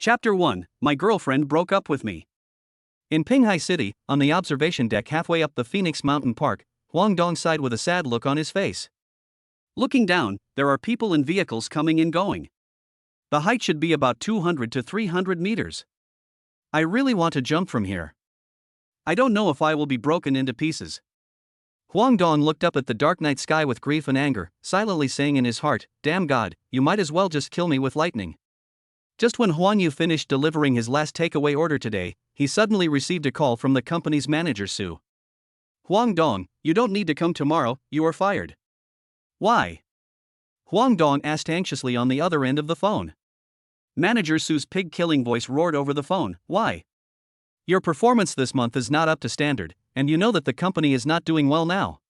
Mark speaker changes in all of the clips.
Speaker 1: Chapter 1, My Girlfriend Broke Up With Me. In Pinghai City, on the observation deck halfway up the Phoenix Mountain Park, Huang Dong sighed with a sad look on his face. Looking down, there are people and vehicles coming and going. The height should be about 200 to 300 meters. I really want to jump from here. I don't know if I will be broken into pieces. Huang Dong looked up at the dark night sky with grief and anger, silently saying in his heart, "Damn God, you might as well just kill me with lightning." Just when Huang Yu finished delivering his last takeaway order today, he suddenly received a call from the company's manager Su. "Huang Dong, you don't need to come tomorrow, you are fired." "Why?" Huang Dong asked anxiously on the other end of the phone. Manager Su's pig-killing voice roared over the phone, "Why? Your performance this month is not up to standard, and you know that the company is not doing well now.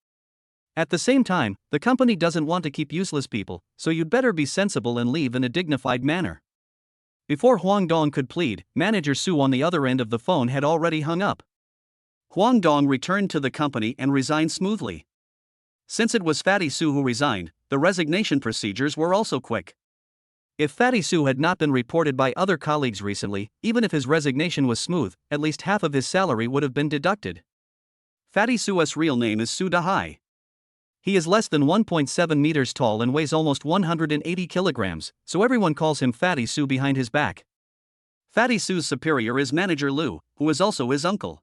Speaker 1: At the same time, the company doesn't want to keep useless people, so you'd better be sensible and leave in a dignified manner." Before Huang Dong could plead, Manager Su on the other end of the phone had already hung up. Huang Dong returned to the company and resigned smoothly. Since it was Fatty Su who resigned, the resignation procedures were also quick. If Fatty Su had not been reported by other colleagues recently, even if his resignation was smooth, at least half of his salary would have been deducted. Fatty Su's real name is Su Dahai. He is less than 1.7 meters tall and weighs almost 180 kilograms, so everyone calls him Fatty Su behind his back. Fatty Su's superior is Manager Lu, who is also his uncle.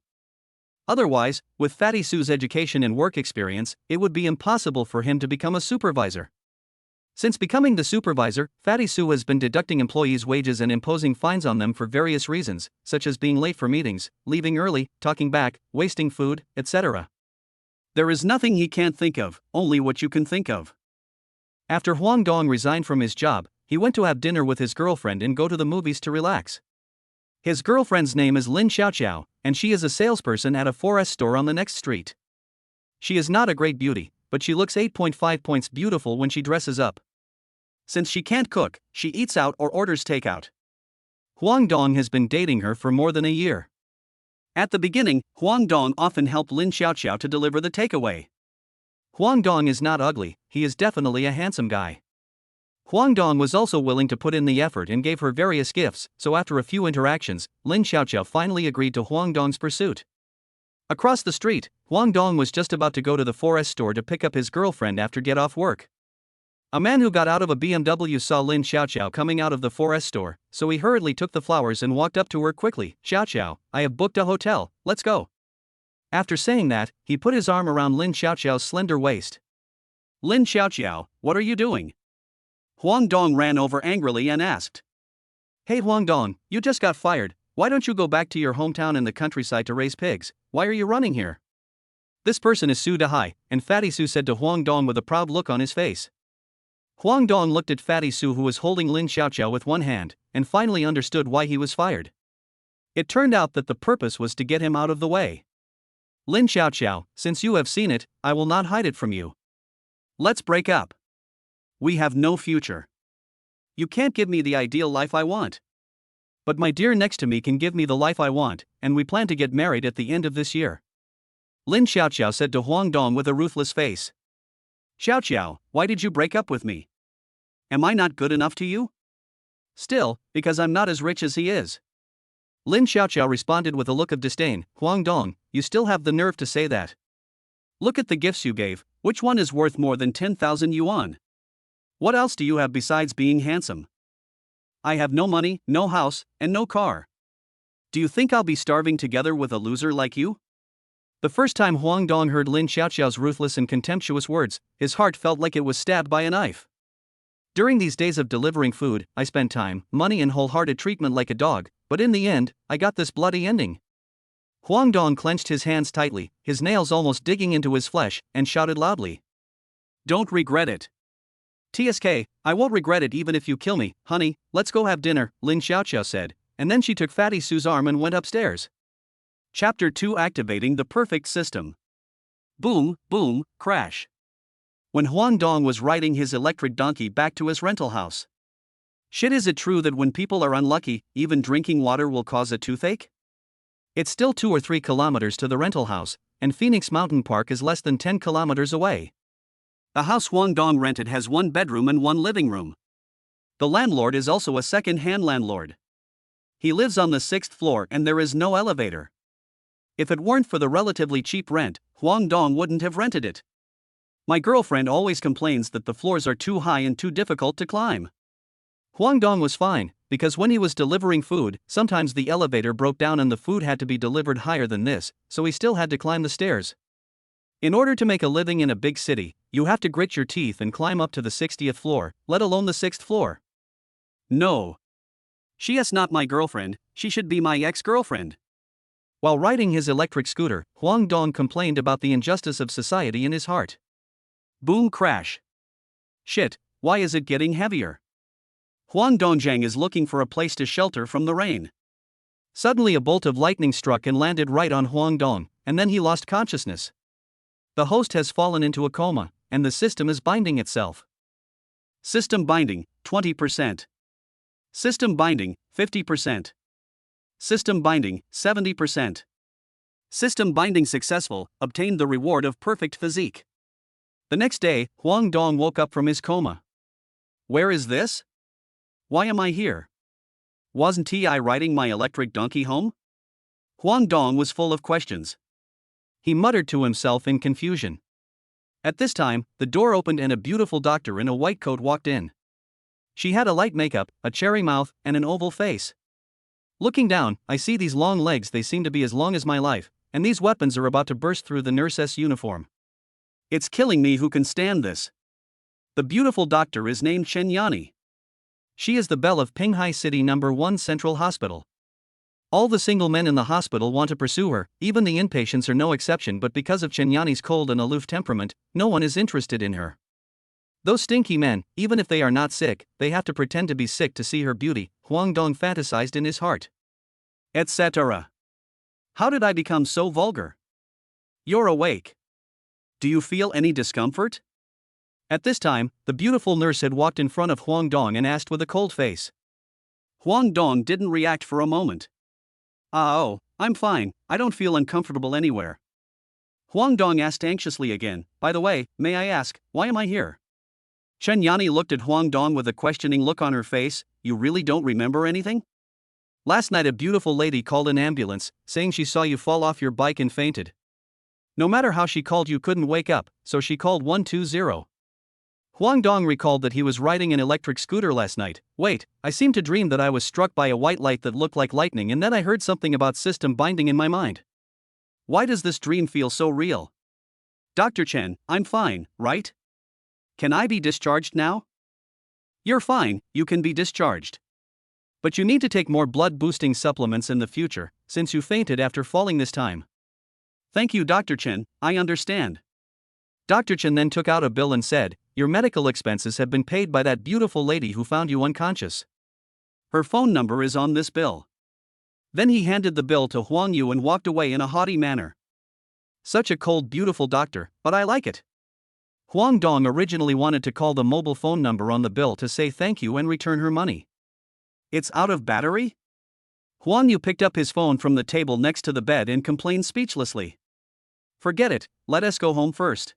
Speaker 1: Otherwise, with Fatty Su's education and work experience, it would be impossible for him to become a supervisor. Since becoming the supervisor, Fatty Su has been deducting employees' wages and imposing fines on them for various reasons, such as being late for meetings, leaving early, talking back, wasting food, etc. There is nothing he can't think of, only what you can think of. After Huang Dong resigned from his job, he went to have dinner with his girlfriend and go to the movies to relax. His girlfriend's name is Lin Xiaoqiao, and she is a salesperson at a 4S store on the next street. She is not a great beauty, but she looks 8.5 points beautiful when she dresses up. Since she can't cook, she eats out or orders takeout. Huang Dong has been dating her for more than a year. At the beginning, Huang Dong often helped Lin Xiaoqiao to deliver the takeaway. Huang Dong is not ugly, he is definitely a handsome guy. Huang Dong was also willing to put in the effort and gave her various gifts, so after a few interactions, Lin Xiaoqiao finally agreed to Huang Dong's pursuit. Across the street, Huang Dong was just about to go to the 4S store to pick up his girlfriend after get off work. A man who got out of a BMW saw Lin Xiaoqiao coming out of the 4S store, so he hurriedly took the flowers and walked up to her quickly. "Xiaoqiao, I have booked a hotel, let's go." After saying that, he put his arm around Lin Xiaoqiao's slender waist. "Lin Xiaoqiao, what are you doing?" Huang Dong ran over angrily and asked. "Hey Huang Dong, you just got fired, why don't you go back to your hometown in the countryside to raise pigs? Why are you running here?" This person is Su Dahai, and Fatty Su said to Huang Dong with a proud look on his face. Huang Dong looked at Fatty Su, who was holding Lin Xiaoqiao with one hand, and finally understood why he was fired. It turned out that the purpose was to get him out of the way. "Lin Xiaoqiao, since you have seen it, I will not hide it from you. Let's break up. We have no future. You can't give me the ideal life I want. But my dear next to me can give me the life I want, and we plan to get married at the end of this year." Lin Xiaoqiao said to Huang Dong with a ruthless face. "Xiaoqiao, why did you break up with me? Am I not good enough to you?" "Still, because I'm not as rich as he is." Lin Xiaoqiao responded with a look of disdain. "Huang Dong, you still have the nerve to say that. Look at the gifts you gave, which one is worth more than 10,000 yuan? What else do you have besides being handsome? I have no money, no house, and no car. Do you think I'll be starving together with a loser like you?" The first time Huang Dong heard Lin Xiaoqiao's ruthless and contemptuous words, his heart felt like it was stabbed by a knife. "During these days of delivering food, I spent time, money and wholehearted treatment like a dog, but in the end, I got this bloody ending." Huang Dong clenched his hands tightly, his nails almost digging into his flesh, and shouted loudly. "Don't regret it. TSK, I won't regret it even if you kill me, honey, let's go have dinner," Lin Xiaoqiao said, and then she took Fatty Su's arm and went upstairs. Chapter 2, Activating the Perfect System. Boom, boom, crash. When Huang Dong was riding his electric donkey back to his rental house. Shit, is it true that when people are unlucky, even drinking water will cause a toothache? It's still 2 or 3 kilometers to the rental house, and Phoenix Mountain Park is less than 10 kilometers away. The house Huang Dong rented has 1 bedroom and 1 living room. The landlord is also a second-hand landlord. He lives on the 6th floor and there is no elevator. If it weren't for the relatively cheap rent, Huang Dong wouldn't have rented it. My girlfriend always complains that the floors are too high and too difficult to climb. Huang Dong was fine, because when he was delivering food, sometimes the elevator broke down and the food had to be delivered higher than this, so he still had to climb the stairs. In order to make a living in a big city, you have to grit your teeth and climb up to the 60th floor, let alone the 6th floor. No. She is not my girlfriend, she should be my ex-girlfriend. While riding his electric scooter, Huang Dong complained about the injustice of society in his heart. Boom crash. Shit, why is it getting heavier? Huang Dongjiang is looking for a place to shelter from the rain. Suddenly a bolt of lightning struck and landed right on Huang Dong, and then he lost consciousness. The host has fallen into a coma, and the system is binding itself. System binding, 20%. System binding, 50%. System binding, 70%. System binding successful, obtained the reward of perfect physique. The next day, Huang Dong woke up from his coma. Where is this? Why am I here? Wasn't I riding my electric donkey home? Huang Dong was full of questions. He muttered to himself in confusion. At this time, the door opened and a beautiful doctor in a white coat walked in. She had a light makeup, a cherry mouth, and an oval face. Looking down, I see these long legs, they seem to be as long as my life, and these weapons are about to burst through the nurse's uniform. It's killing me, who can stand this? The beautiful doctor is named Chen Yani. She is the belle of Pinghai City No. 1 Central Hospital. All the single men in the hospital want to pursue her, even the inpatients are no exception, but because of Chen Yani's cold and aloof temperament, no one is interested in her. Those stinky men, even if they are not sick, they have to pretend to be sick to see her beauty, Huang Dong fantasized in his heart. Etc. How did I become so vulgar? You're awake. Do you feel any discomfort? At this time, the beautiful nurse had walked in front of Huang Dong and asked with a cold face. Huang Dong didn't react for a moment. Oh, I'm fine, I don't feel uncomfortable anywhere. Huang Dong asked anxiously again, by the way, may I ask, why am I here? Chen Yani looked at Huang Dong with a questioning look on her face. You really don't remember anything? Last night a beautiful lady called an ambulance, saying she saw you fall off your bike and fainted. No matter how she called, you couldn't wake up, so she called 120. Huang Dong recalled that he was riding an electric scooter last night. Wait, I seemed to dream that I was struck by a white light that looked like lightning, and then I heard something about system binding in my mind. Why does this dream feel so real? Dr. Chen, I'm fine, right? Can I be discharged now? You're fine, you can be discharged. But you need to take more blood-boosting supplements in the future, since you fainted after falling this time. Thank you, Dr. Chen, I understand. Dr. Chen then took out a bill and said, your medical expenses have been paid by that beautiful lady who found you unconscious. Her phone number is on this bill. Then he handed the bill to Huang Yu and walked away in a haughty manner. Such a cold, beautiful doctor, but I like it. Huang Dong originally wanted to call the mobile phone number on the bill to say thank you and return her money. It's out of battery? Huang Yu picked up his phone from the table next to the bed and complained speechlessly. Forget it, let us go home first.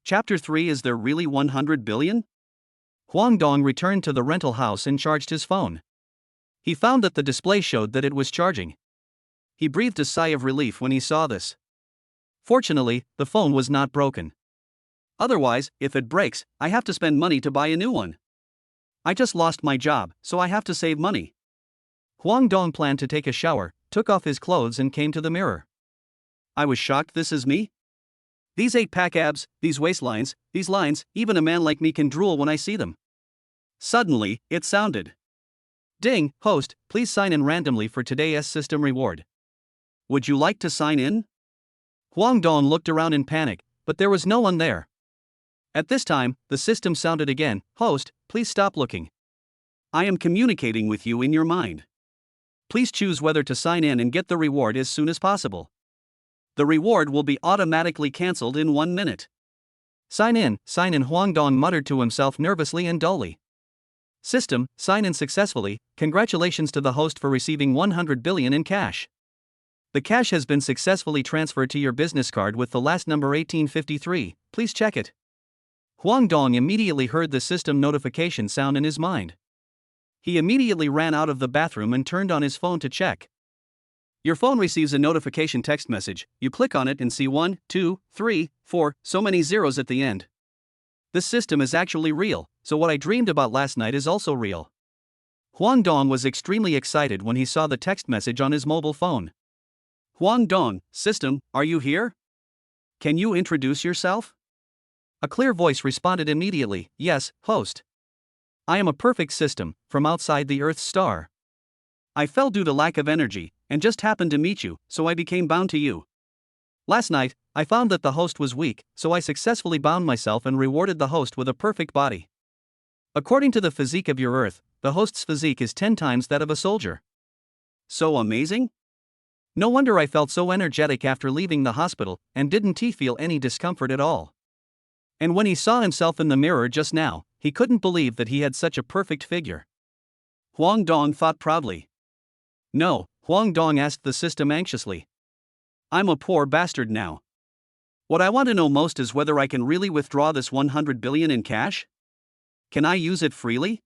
Speaker 1: Chapter 3. Is there really 100 billion? Huang Dong returned to the rental house and charged his phone. He found that the display showed that it was charging. He breathed a sigh of relief when he saw this. Fortunately, the phone was not broken. Otherwise, if it breaks, I have to spend money to buy a new one. I just lost my job, so I have to save money. Huang Dong planned to take a shower, took off his clothes and came to the mirror. I was shocked, this is me? These 8-pack abs, these waistlines, these lines, even a man like me can drool when I see them. Suddenly, it sounded. Ding, host, please sign in randomly for today's system reward. Would you like to sign in? Huang Dong looked around in panic, but there was no one there. At this time, the system sounded again, host, please stop looking. I am communicating with you in your mind. Please choose whether to sign in and get the reward as soon as possible. The reward will be automatically cancelled in 1 minute. Sign in, Huang Dong muttered to himself nervously and dully. System, sign in successfully, congratulations to the host for receiving 100 billion in cash. The cash has been successfully transferred to your business card with the last number 1853, please check it. Huang Dong immediately heard the system notification sound in his mind. He immediately ran out of the bathroom and turned on his phone to check. Your phone receives a notification text message. You click on it and see 1, 2, 3, 4, so many zeros at the end. This system is actually real, so what I dreamed about last night is also real. Huang Dong was extremely excited when he saw the text message on his mobile phone. Huang Dong, system, are you here? Can you introduce yourself? A clear voice responded immediately, yes, host. I am a perfect system, from outside the Earth's star. I fell due to lack of energy, and just happened to meet you, so I became bound to you. Last night, I found that the host was weak, so I successfully bound myself and rewarded the host with a perfect body. According to the physique of your Earth, the host's physique is 10 times that of a soldier. So amazing? No wonder I felt so energetic after leaving the hospital, and didn't he feel any discomfort at all. And when he saw himself in the mirror just now, he couldn't believe that he had such a perfect figure. Huang Dong thought proudly. No, Huang Dong asked the system anxiously. I'm a poor bastard now. What I want to know most is whether I can really withdraw this 100 billion in cash? Can I use it freely?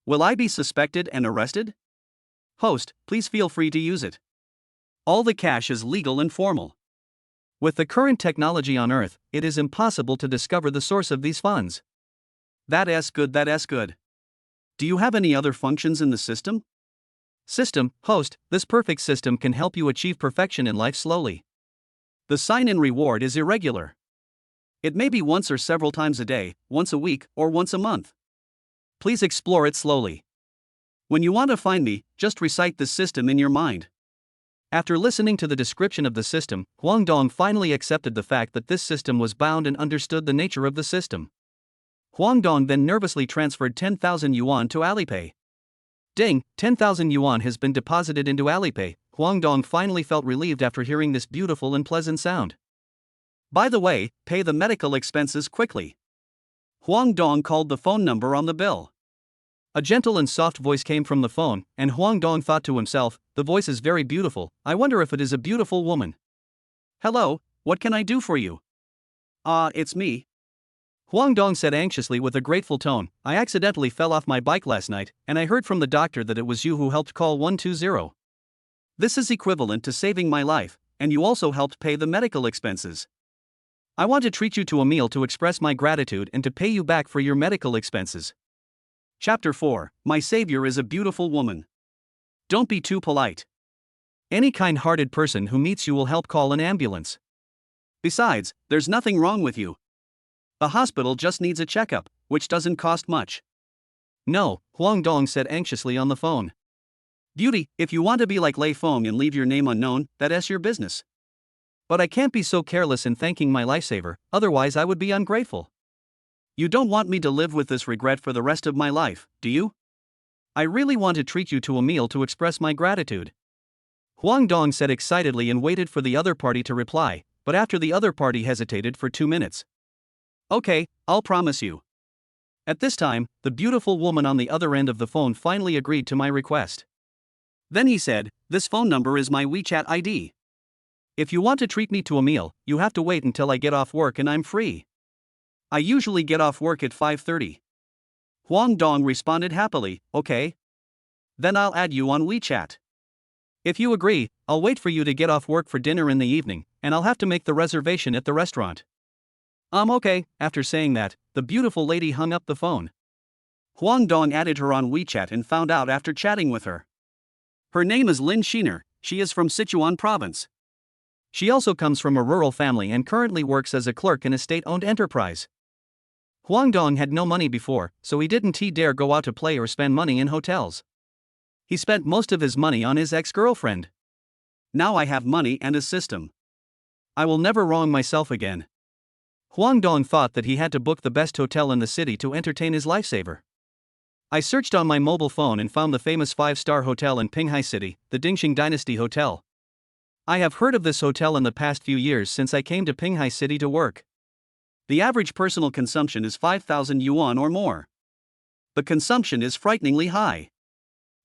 Speaker 1: Will I be suspected and arrested? Host, please feel free to use it. All the cash is legal and formal. With the current technology on Earth, it is impossible to discover the source of these funds. That's good. Do you have any other functions in the system? System, host, this perfect system can help you achieve perfection in life slowly. The sign-in reward is irregular. It may be once or several times a day, once a week, or once a month. Please explore it slowly. When you want to find me, just recite this system in your mind. After listening to the description of the system, Huang Dong finally accepted the fact that this system was bound and understood the nature of the system. Huang Dong then nervously transferred 10,000 yuan to Alipay. Ding, 10,000 yuan has been deposited into Alipay. Huang Dong finally felt relieved after hearing this beautiful and pleasant sound. By the way, pay the medical expenses quickly. Huang Dong called the phone number on the bill. A gentle and soft voice came from the phone, and Huang Dong thought to himself, the voice is very beautiful, I wonder if it is a beautiful woman. Hello, what can I do for you? It's me. Huang Dong said anxiously with a grateful tone, I accidentally fell off my bike last night, and I heard from the doctor that it was you who helped call 120. This is equivalent to saving my life, and you also helped pay the medical expenses. I want to treat you to a meal to express my gratitude and to pay you back for your medical expenses. Chapter 4, My Savior is a Beautiful Woman. Don't be too polite. Any kind-hearted person who meets you will help call an ambulance. Besides, there's nothing wrong with you. The hospital just needs a checkup, which doesn't cost much. No, Huang Dong said anxiously on the phone. Beauty, if you want to be like Lei Feng and leave your name unknown, that's your business. But I can't be so careless in thanking my lifesaver, otherwise I would be ungrateful. You don't want me to live with this regret for the rest of my life, do you? I really want to treat you to a meal to express my gratitude. Huang Dong said excitedly and waited for the other party to reply, but after the other party hesitated for 2 minutes. Okay, I'll promise you. At this time, the beautiful woman on the other end of the phone finally agreed to my request. Then he said, this phone number is my WeChat ID. If you want to treat me to a meal, you have to wait until I get off work and I'm free. I usually get off work at 5:30. Huang Dong responded happily, okay. Then I'll add you on WeChat. If you agree, I'll wait for you to get off work for dinner in the evening, and I'll have to make the reservation at the restaurant. Okay. After saying that, the beautiful lady hung up the phone. Huang Dong added her on WeChat and found out after chatting with her. Her name is Lin Sheener, she is from Sichuan province. She also comes from a rural family and currently works as a clerk in a state-owned enterprise. Huang Dong had no money before, so he didn't dare go out to play or spend money in hotels. He spent most of his money on his ex-girlfriend. Now I have money and a system. I will never wrong myself again. Huang Dong thought that he had to book the best hotel in the city to entertain his lifesaver. I searched on my mobile phone and found the famous 5-star hotel in Pinghai City, the Dingxing Dynasty Hotel. I have heard of this hotel in the past few years since I came to Pinghai City to work. The average personal consumption is 5,000 yuan or more. The consumption is frighteningly high.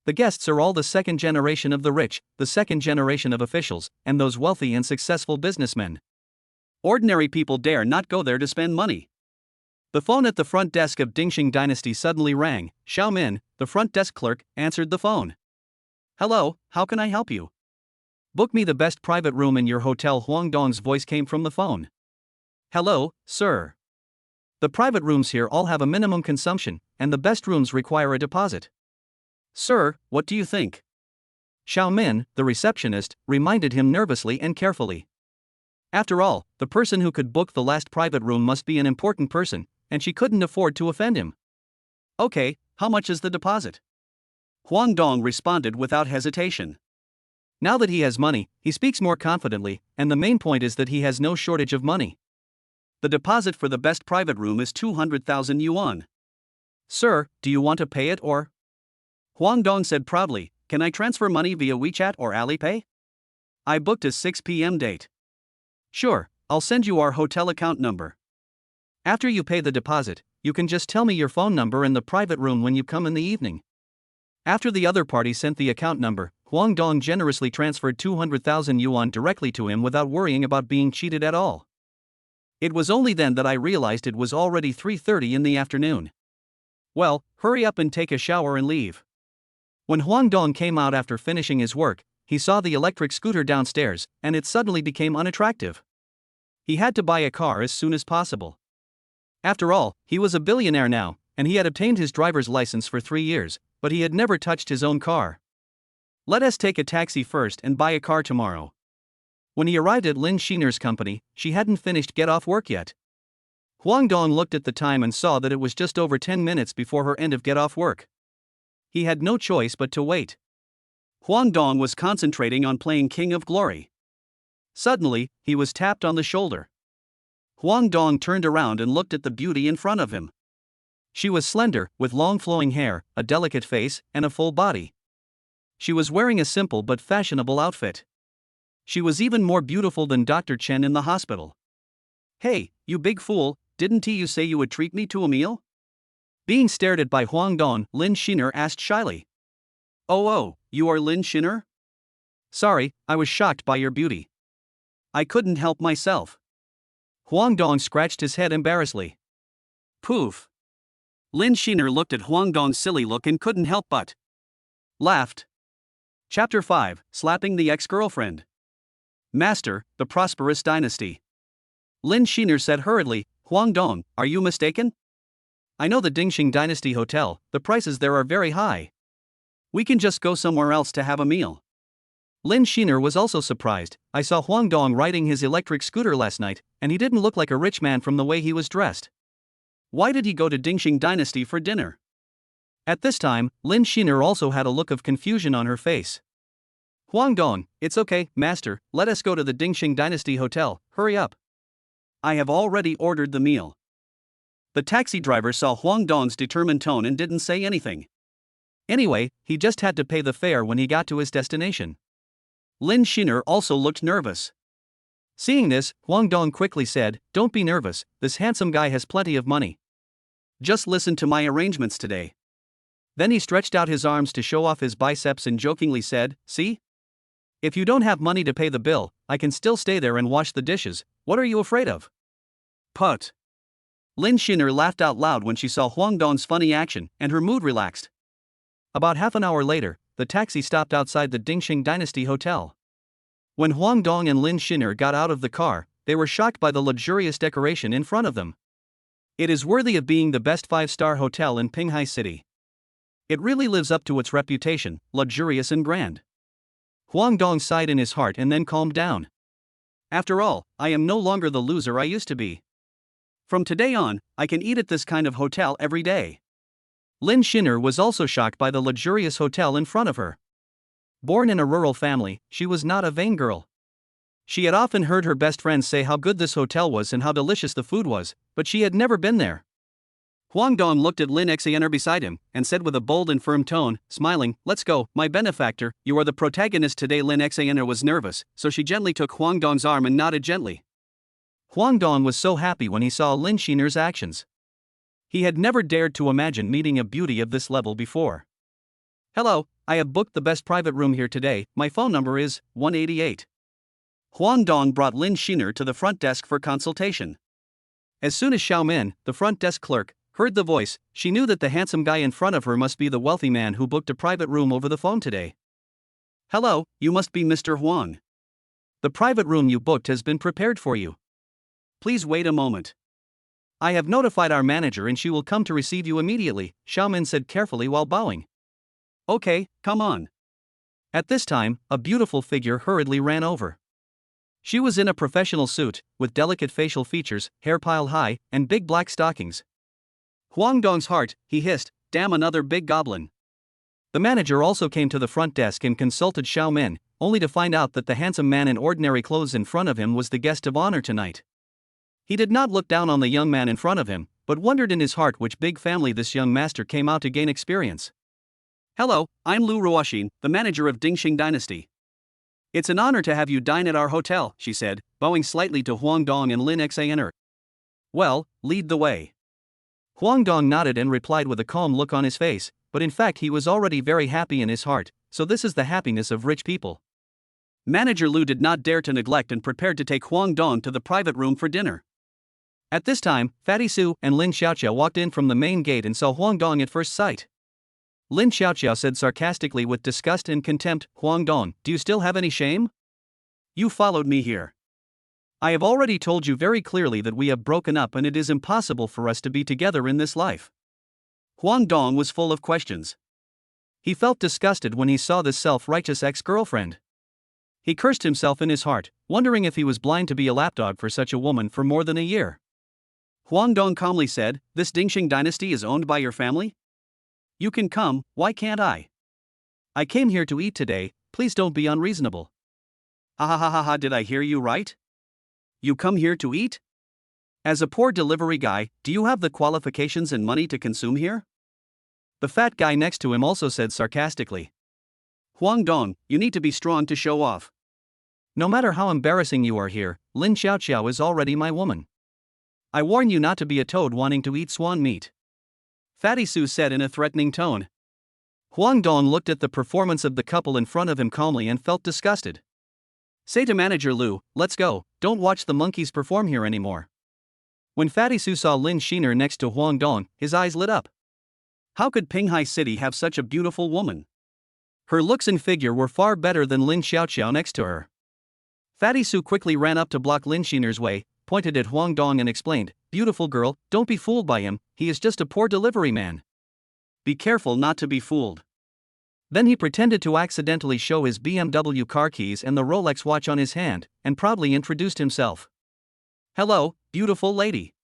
Speaker 1: The guests are all the second generation of the rich, the second generation of officials, and those wealthy and successful businessmen. Ordinary people dare not go there to spend money. The phone at the front desk of Dingxing Dynasty suddenly rang. Xiaomin, the front desk clerk answered the phone. "Hello, how can I help you?" "Book me the best private room in your hotel." Huang Dong's voice came from the phone. "Hello, sir. The private rooms here all have a minimum consumption, and the best rooms require a deposit." "Sir, what do you think?" Xiao Min, the receptionist, reminded him nervously and carefully. After all, the person who could book the last private room must be an important person, and she couldn't afford to offend him. "Okay, how much is the deposit?" Huang Dong responded without hesitation. Now that he has money, he speaks more confidently, and the main point is that he has no shortage of money. "The deposit for the best private room is 200,000 yuan. Sir, do you want to pay it or?" Huang Dong said proudly, "Can I transfer money via WeChat or Alipay? I booked a 6 p.m. date." "Sure, I'll send you our hotel account number. After you pay the deposit, you can just tell me your phone number in the private room when you come in the evening." After the other party sent the account number, Huang Dong generously transferred 200,000 yuan directly to him without worrying about being cheated at all. It was only then that I realized it was already 3:30 in the afternoon. "Well, hurry up and take a shower and leave." When Huang Dong came out after finishing his work, he saw the electric scooter downstairs, and it suddenly became unattractive. He had to buy a car as soon as possible. After all, he was a billionaire now, and he had obtained his driver's license for 3 years, but he had never touched his own car. "Let us take a taxi first and buy a car tomorrow." When he arrived at Lin Sheener's company, she hadn't finished get off work yet. Huang Dong looked at the time and saw that it was just over 10 minutes before her end of get off work. He had no choice but to wait. Huang Dong was concentrating on playing King of Glory. Suddenly, he was tapped on the shoulder. Huang Dong turned around and looked at the beauty in front of him. She was slender, with long flowing hair, a delicate face, and a full body. She was wearing a simple but fashionable outfit. She was even more beautiful than Dr. Chen in the hospital. "Hey, you big fool, didn't you say you would treat me to a meal?" Being stared at by Huang Dong, Lin Sheener asked shyly. Oh, you are Lin Sheener?" "Sorry, I was shocked by your beauty. I couldn't help myself." Huang Dong scratched his head embarrassedly. Poof. Lin Sheener looked at Huang Dong's silly look and couldn't help but laughed. Chapter 5, Slapping the Ex-Girlfriend. "Master, the prosperous dynasty." Lin Sheener said hurriedly, "Huang Dong, are you mistaken? I know the Dingxing Dynasty Hotel, the prices there are very high. We can just go somewhere else to have a meal." Lin Sheener was also surprised. "I saw Huang Dong riding his electric scooter last night, and he didn't look like a rich man from the way he was dressed. Why did he go to Dingxing Dynasty for dinner?" At this time, Lin Sheener also had a look of confusion on her face. "Huang Dong, it's okay, master, let us go to the Dingxing Dynasty Hotel, hurry up. I have already ordered the meal." The taxi driver saw Huang Dong's determined tone and didn't say anything. Anyway, he just had to pay the fare when he got to his destination. Lin Sheener also looked nervous. Seeing this, Huang Dong quickly said, "Don't be nervous, this handsome guy has plenty of money. Just listen to my arrangements today." Then he stretched out his arms to show off his biceps and jokingly said, "See? If you don't have money to pay the bill, I can still stay there and wash the dishes. What are you afraid of?" Put. Lin Sheener laughed out loud when she saw Huang Dong's funny action, and her mood relaxed. About half an hour later, the taxi stopped outside the Dingxing Dynasty Hotel. When Huang Dong and Lin Sheener got out of the car, they were shocked by the luxurious decoration in front of them. It is worthy of being the best 5-star hotel in Pinghai City. It really lives up to its reputation, luxurious and grand. Huang Dong sighed in his heart and then calmed down. After all, I am no longer the loser I used to be. From today on, I can eat at this kind of hotel every day. Lin Sheener was also shocked by the luxurious hotel in front of her. Born in a rural family, she was not a vain girl. She had often heard her best friends say how good this hotel was and how delicious the food was, but she had never been there. Huang Dong looked at Lin Sheener beside him, and said with a bold and firm tone, smiling, "Let's go, my benefactor, you are the protagonist today." Lin Sheener was nervous, so she gently took Huang Dong's arm and nodded gently. Huang Dong was so happy when he saw Lin Sheener's actions. He had never dared to imagine meeting a beauty of this level before. "Hello, I have booked the best private room here today, my phone number is 188. Huang Dong brought Lin Sheener to the front desk for consultation. As soon as Xiao Min, the front desk clerk, heard the voice, she knew that the handsome guy in front of her must be the wealthy man who booked a private room over the phone today. Hello, you must be Mr. Huang. The private room you booked has been prepared for you. Please wait a moment. I have notified our manager and she will come to receive you immediately, Xiaomin said carefully while bowing. Okay, come on. At this time, a beautiful figure hurriedly ran over. She was in a professional suit, with delicate facial features, hair piled high, and big black stockings. Huang Dong's heart, he hissed, damn, another big goblin. The manager also came to the front desk and consulted Xiaomin, only to find out that the handsome man in ordinary clothes in front of him was the guest of honor tonight. He did not look down on the young man in front of him, but wondered in his heart which big family this young master came out to gain experience. Hello, I'm Lu Ruoxin, the manager of Dingxing Dynasty. It's an honor to have you dine at our hotel, she said, bowing slightly to Huang Dong and Lin Sheener. Well, lead the way. Huang Dong nodded and replied with a calm look on his face, but in fact he was already very happy in his heart, so this is the happiness of rich people. Manager Lu did not dare to neglect and prepared to take Huang Dong to the private room for dinner. At this time, Fatty Su and Lin Xiaoqiao walked in from the main gate and saw Huang Dong at first sight. Lin Xiaoqiao said sarcastically with disgust and contempt, Huang Dong, do you still have any shame? You followed me here. I have already told you very clearly that we have broken up and it is impossible for us to be together in this life. Huang Dong was full of questions. He felt disgusted when he saw this self-righteous ex-girlfriend. He cursed himself in his heart, wondering if he was blind to be a lapdog for such a woman for more than a year. Huang Dong calmly said, this Dingxing dynasty is owned by your family? You can come, why can't I? I came here to eat today, please don't be unreasonable. Ha, did I hear you right? You come here to eat? As a poor delivery guy, do you have the qualifications and money to consume here? The fat guy next to him also said sarcastically. Huang Dong, you need to be strong to show off. No matter how embarrassing you are here, Lin Xiaoqiao is already my woman. I warn you not to be a toad wanting to eat swan meat. Fatty Su said in a threatening tone. Huang Dong looked at the performance of the couple in front of him calmly and felt disgusted. Say to manager Lu, let's go, don't watch the monkeys perform here anymore. When Fatty Su saw Lin Sheener next to Huang Dong, his eyes lit up. How could Pinghai City have such a beautiful woman? Her looks and figure were far better than Lin Xiaoqiao next to her. Fatty Su quickly ran up to block Lin Sheener's way, pointed at Huang Dong and explained, beautiful girl, don't be fooled by him, he is just a poor delivery man. Be careful not to be fooled. Then he pretended to accidentally show his BMW car keys and the Rolex watch on his hand, and proudly introduced himself. Hello, beautiful lady.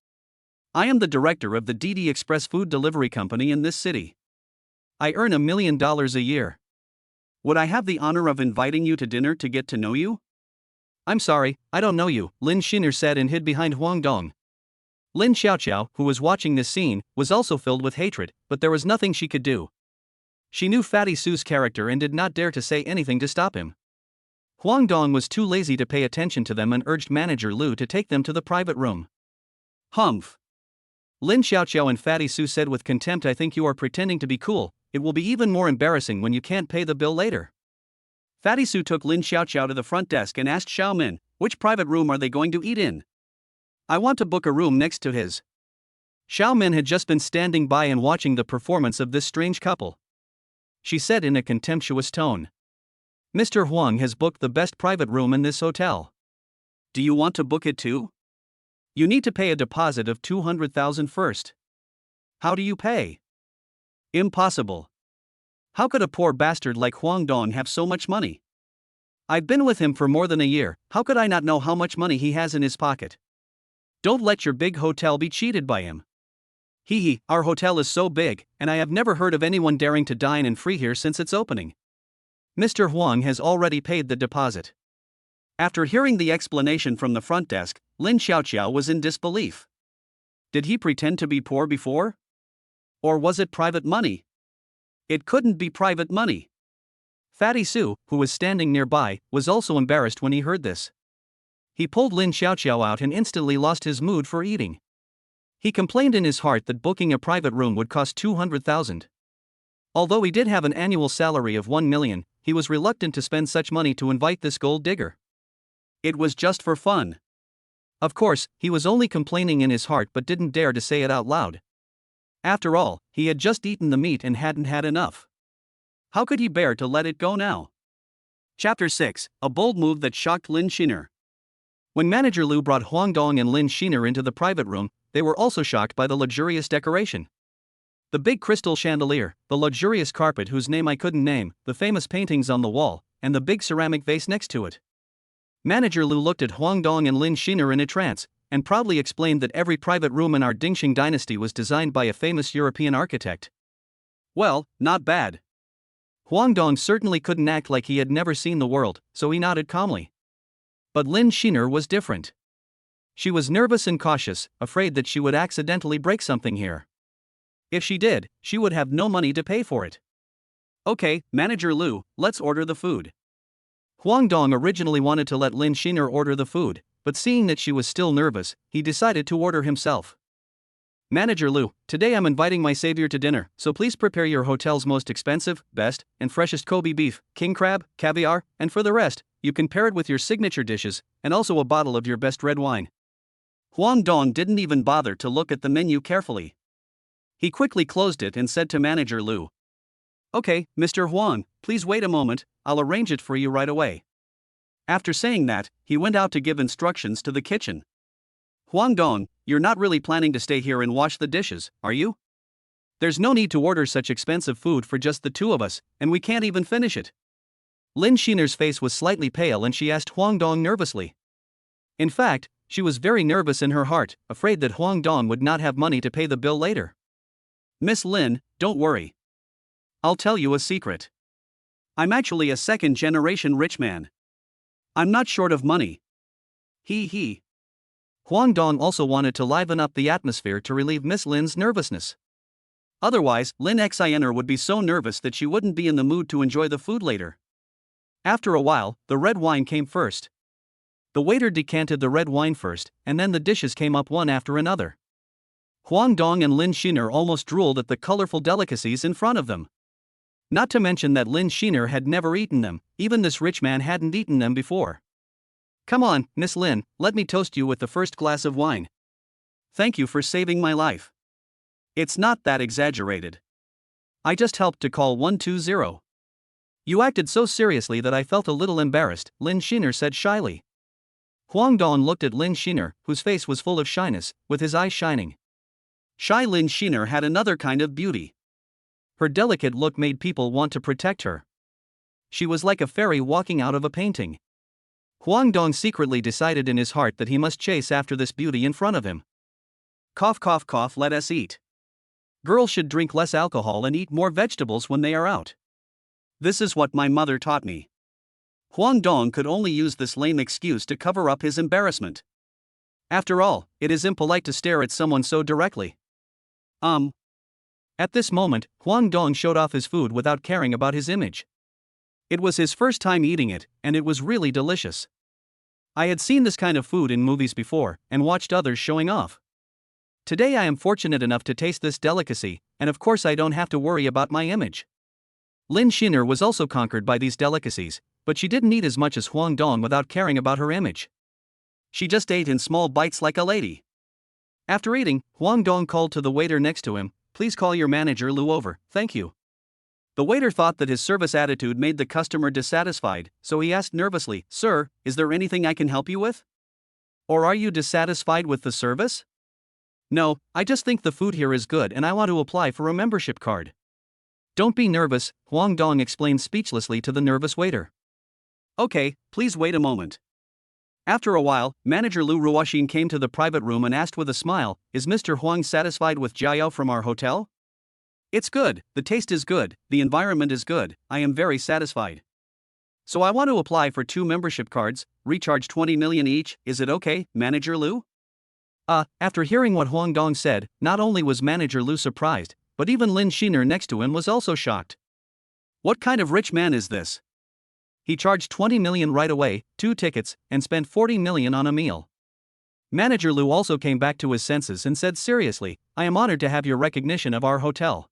Speaker 1: I am the director of the DD Express food delivery company in this city. I earn $1 million a year. Would I have the honor of inviting you to dinner to get to know you? I'm sorry, I don't know you, Lin Sheener said and hid behind Huang Dong. Lin Xiaoqiao, who was watching this scene, was also filled with hatred, but there was nothing she could do. She knew Fatty Su's character and did not dare to say anything to stop him. Huang Dong was too lazy to pay attention to them and urged manager Lu to take them to the private room. Humph. Lin Xiaoqiao and Fatty Su said with contempt, I think you are pretending to be cool, it will be even more embarrassing when you can't pay the bill later. Fatty Su took Lin Xiaoqiao to the front desk and asked Xiaomin, which private room are they going to eat in? I want to book a room next to his. Xiaomin had just been standing by and watching the performance of this strange couple. She said in a contemptuous tone. Mr. Huang has booked the best private room in this hotel. Do you want to book it too? You need to pay a deposit of 200,000 first. How do you pay? Impossible. How could a poor bastard like Huang Dong have so much money? I've been with him for more than a year, how could I not know how much money he has in his pocket? Don't let your big hotel be cheated by him. Our hotel is so big, and I have never heard of anyone daring to dine in free here since its opening. Mr. Huang has already paid the deposit. After hearing the explanation from the front desk, Lin Xiaoqiao was in disbelief. Did he pretend to be poor before? Or was it private money? It couldn't be private money. Fatty Su, who was standing nearby, was also embarrassed when he heard this. He pulled Lin Xiaoqiao out and instantly lost his mood for eating. He complained in his heart that booking a private room would cost 200,000. Although he did have an annual salary of 1 million, he was reluctant to spend such money to invite this gold digger. It was just for fun. Of course, he was only complaining in his heart but didn't dare to say it out loud. After all, he had just eaten the meat and hadn't had enough. How could he bear to let it go now? Chapter 6, a bold move that shocked Lin Sheener. When Manager Lu brought Huang Dong and Lin Sheener into the private room, they were also shocked by the luxurious decoration. The big crystal chandelier, the luxurious carpet whose name I couldn't name, the famous paintings on the wall, and the big ceramic vase next to it. Manager Lu looked at Huang Dong and Lin Sheener in a trance, and proudly explained that every private room in our Dingxing dynasty was designed by a famous European architect. Well, not bad. Huang Dong certainly couldn't act like he had never seen the world, so he nodded calmly. But Lin Sheener was different. She was nervous and cautious, afraid that she would accidentally break something here. If she did, she would have no money to pay for it. Okay, Manager Lu, let's order the food. Huang Dong originally wanted to let Lin Sheener order the food, but seeing that she was still nervous, he decided to order himself. Manager Lu, today I'm inviting my savior to dinner, so please prepare your hotel's most expensive, best, and freshest Kobe beef, king crab, caviar, and for the rest, you can pair it with your signature dishes, and also a bottle of your best red wine. Huang Dong didn't even bother to look at the menu carefully. He quickly closed it and said to Manager Lu, "Okay, Mr. Huang, please wait a moment, I'll arrange it for you right away." After saying that, he went out to give instructions to the kitchen. Huang Dong, you're not really planning to stay here and wash the dishes, are you? There's no need to order such expensive food for just the two of us, and we can't even finish it. Lin Sheener's face was slightly pale and she asked Huang Dong nervously. In fact, she was very nervous in her heart, afraid that Huang Dong would not have money to pay the bill later. Miss Lin, don't worry. I'll tell you a secret. I'm actually a second-generation rich man. I'm not short of money. He. Huang Dong also wanted to liven up the atmosphere to relieve Miss Lin's nervousness. Otherwise, Lin Xiner would be so nervous that she wouldn't be in the mood to enjoy the food later. After a while, the red wine came first. The waiter decanted the red wine first, and then the dishes came up one after another. Huang Dong and Lin Sheener almost drooled at the colorful delicacies in front of them. Not to mention that Lin Sheener had never eaten them, even this rich man hadn't eaten them before. Come on, Miss Lin, let me toast you with the first glass of wine. Thank you for saving my life. It's not that exaggerated. I just helped to call 120. You acted so seriously that I felt a little embarrassed, Lin Sheener said shyly. Huang Dong looked at Lin Sheener, whose face was full of shyness, with his eyes shining. Shy Lin Sheener had another kind of beauty. Her delicate look made people want to protect her. She was like a fairy walking out of a painting. Huang Dong secretly decided in his heart that he must chase after this beauty in front of him. Cough cough cough, let us eat. Girls should drink less alcohol and eat more vegetables when they are out. This is what my mother taught me. Huang Dong could only use this lame excuse to cover up his embarrassment. After all, it is impolite to stare at someone so directly. At this moment, Huang Dong showed off his food without caring about his image. It was his first time eating it, and it was really delicious. I had seen this kind of food in movies before, and watched others showing off. Today I am fortunate enough to taste this delicacy, and of course I don't have to worry about my image. Lin Sheener was also conquered by these delicacies, but she didn't eat as much as Huang Dong without caring about her image. She just ate in small bites like a lady. After eating, Huang Dong called to the waiter next to him, "Please call your manager Lu over, thank you." The waiter thought that his service attitude made the customer dissatisfied, so he asked nervously, "Sir, is there anything I can help you with? Or are you dissatisfied with the service?" "No, I just think the food here is good and I want to apply for a membership card." "Don't be nervous," Huang Dong explained speechlessly to the nervous waiter. "Okay, please wait a moment." After a while, Manager Lu Ruoxin came to the private room and asked with a smile, "Is Mr. Huang satisfied with Jiao from our hotel?" "It's good, the taste is good, the environment is good, I am very satisfied. So I want to apply for 2 membership cards, recharge 20 million each, is it okay, Manager Lu?" After hearing what Huang Dong said, not only was Manager Lu surprised, but even Lin Sheener next to him was also shocked. What kind of rich man is this? He charged 20 million right away, 2 tickets, and spent 40 million on a meal. Manager Lu also came back to his senses and said seriously, "I am honored to have your recognition of our hotel.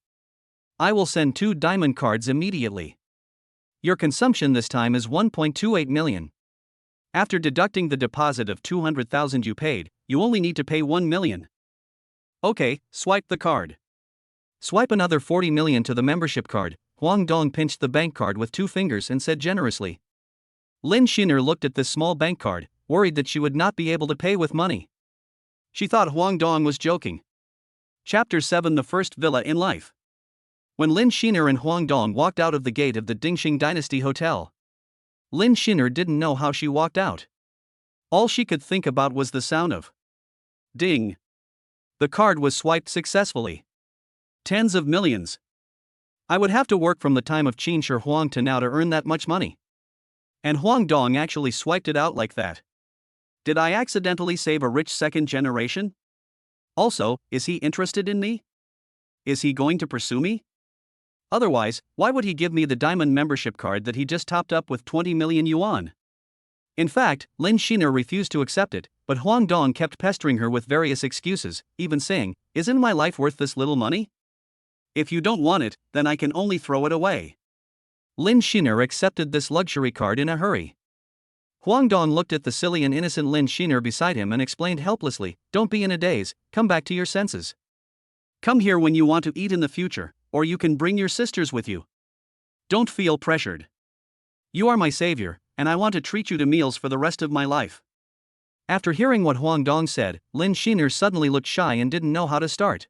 Speaker 1: I will send 2 diamond cards immediately. Your consumption this time is 1.28 million. After deducting the deposit of 200,000 you paid, you only need to pay 1 million. Okay, swipe the card." Swipe another 40 million to the membership card. Huang Dong pinched the bank card with 2 fingers and said generously. Lin Sheener looked at this small bank card, worried that she would not be able to pay with money. She thought Huang Dong was joking. Chapter 7: The First Villa in Life. When Lin Sheener and Huang Dong walked out of the gate of the Dingxing Dynasty Hotel, Lin Sheener didn't know how she walked out. All she could think about was the sound of ding. The card was swiped successfully. Tens of millions. I would have to work from the time of Qin Shi Huang to now to earn that much money. And Huang Dong actually swiped it out like that. Did I accidentally save a rich second generation? Also, is he interested in me? Is he going to pursue me? Otherwise, why would he give me the diamond membership card that he just topped up with 20 million yuan? In fact, Lin Sheener refused to accept it, but Huang Dong kept pestering her with various excuses, even saying, "Isn't my life worth this little money? If you don't want it, then I can only throw it away." Lin Sheener accepted this luxury card in a hurry. Huang Dong looked at the silly and innocent Lin Sheener beside him and explained helplessly, "Don't be in a daze, come back to your senses. Come here when you want to eat in the future, or you can bring your sisters with you. Don't feel pressured. You are my savior, and I want to treat you to meals for the rest of my life." After hearing what Huang Dong said, Lin Sheener suddenly looked shy and didn't know how to start.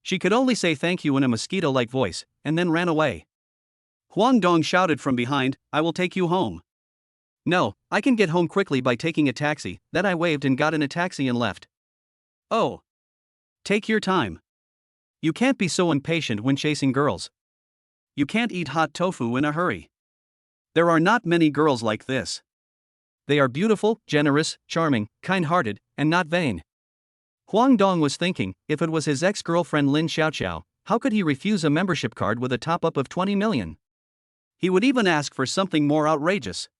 Speaker 1: She could only say thank you in a mosquito-like voice, and then ran away. Huang Dong shouted from behind, "I will take you home." "No, I can get home quickly by taking a taxi." Then I waved and got in a taxi and left. "Oh. Take your time. You can't be so impatient when chasing girls. You can't eat hot tofu in a hurry. There are not many girls like this. They are beautiful, generous, charming, kind-hearted, and not vain." Huang Dong was thinking, if it was his ex-girlfriend Lin Xiaoqiao, how could he refuse a membership card with a top-up of 20 million? He would even ask for something more outrageous.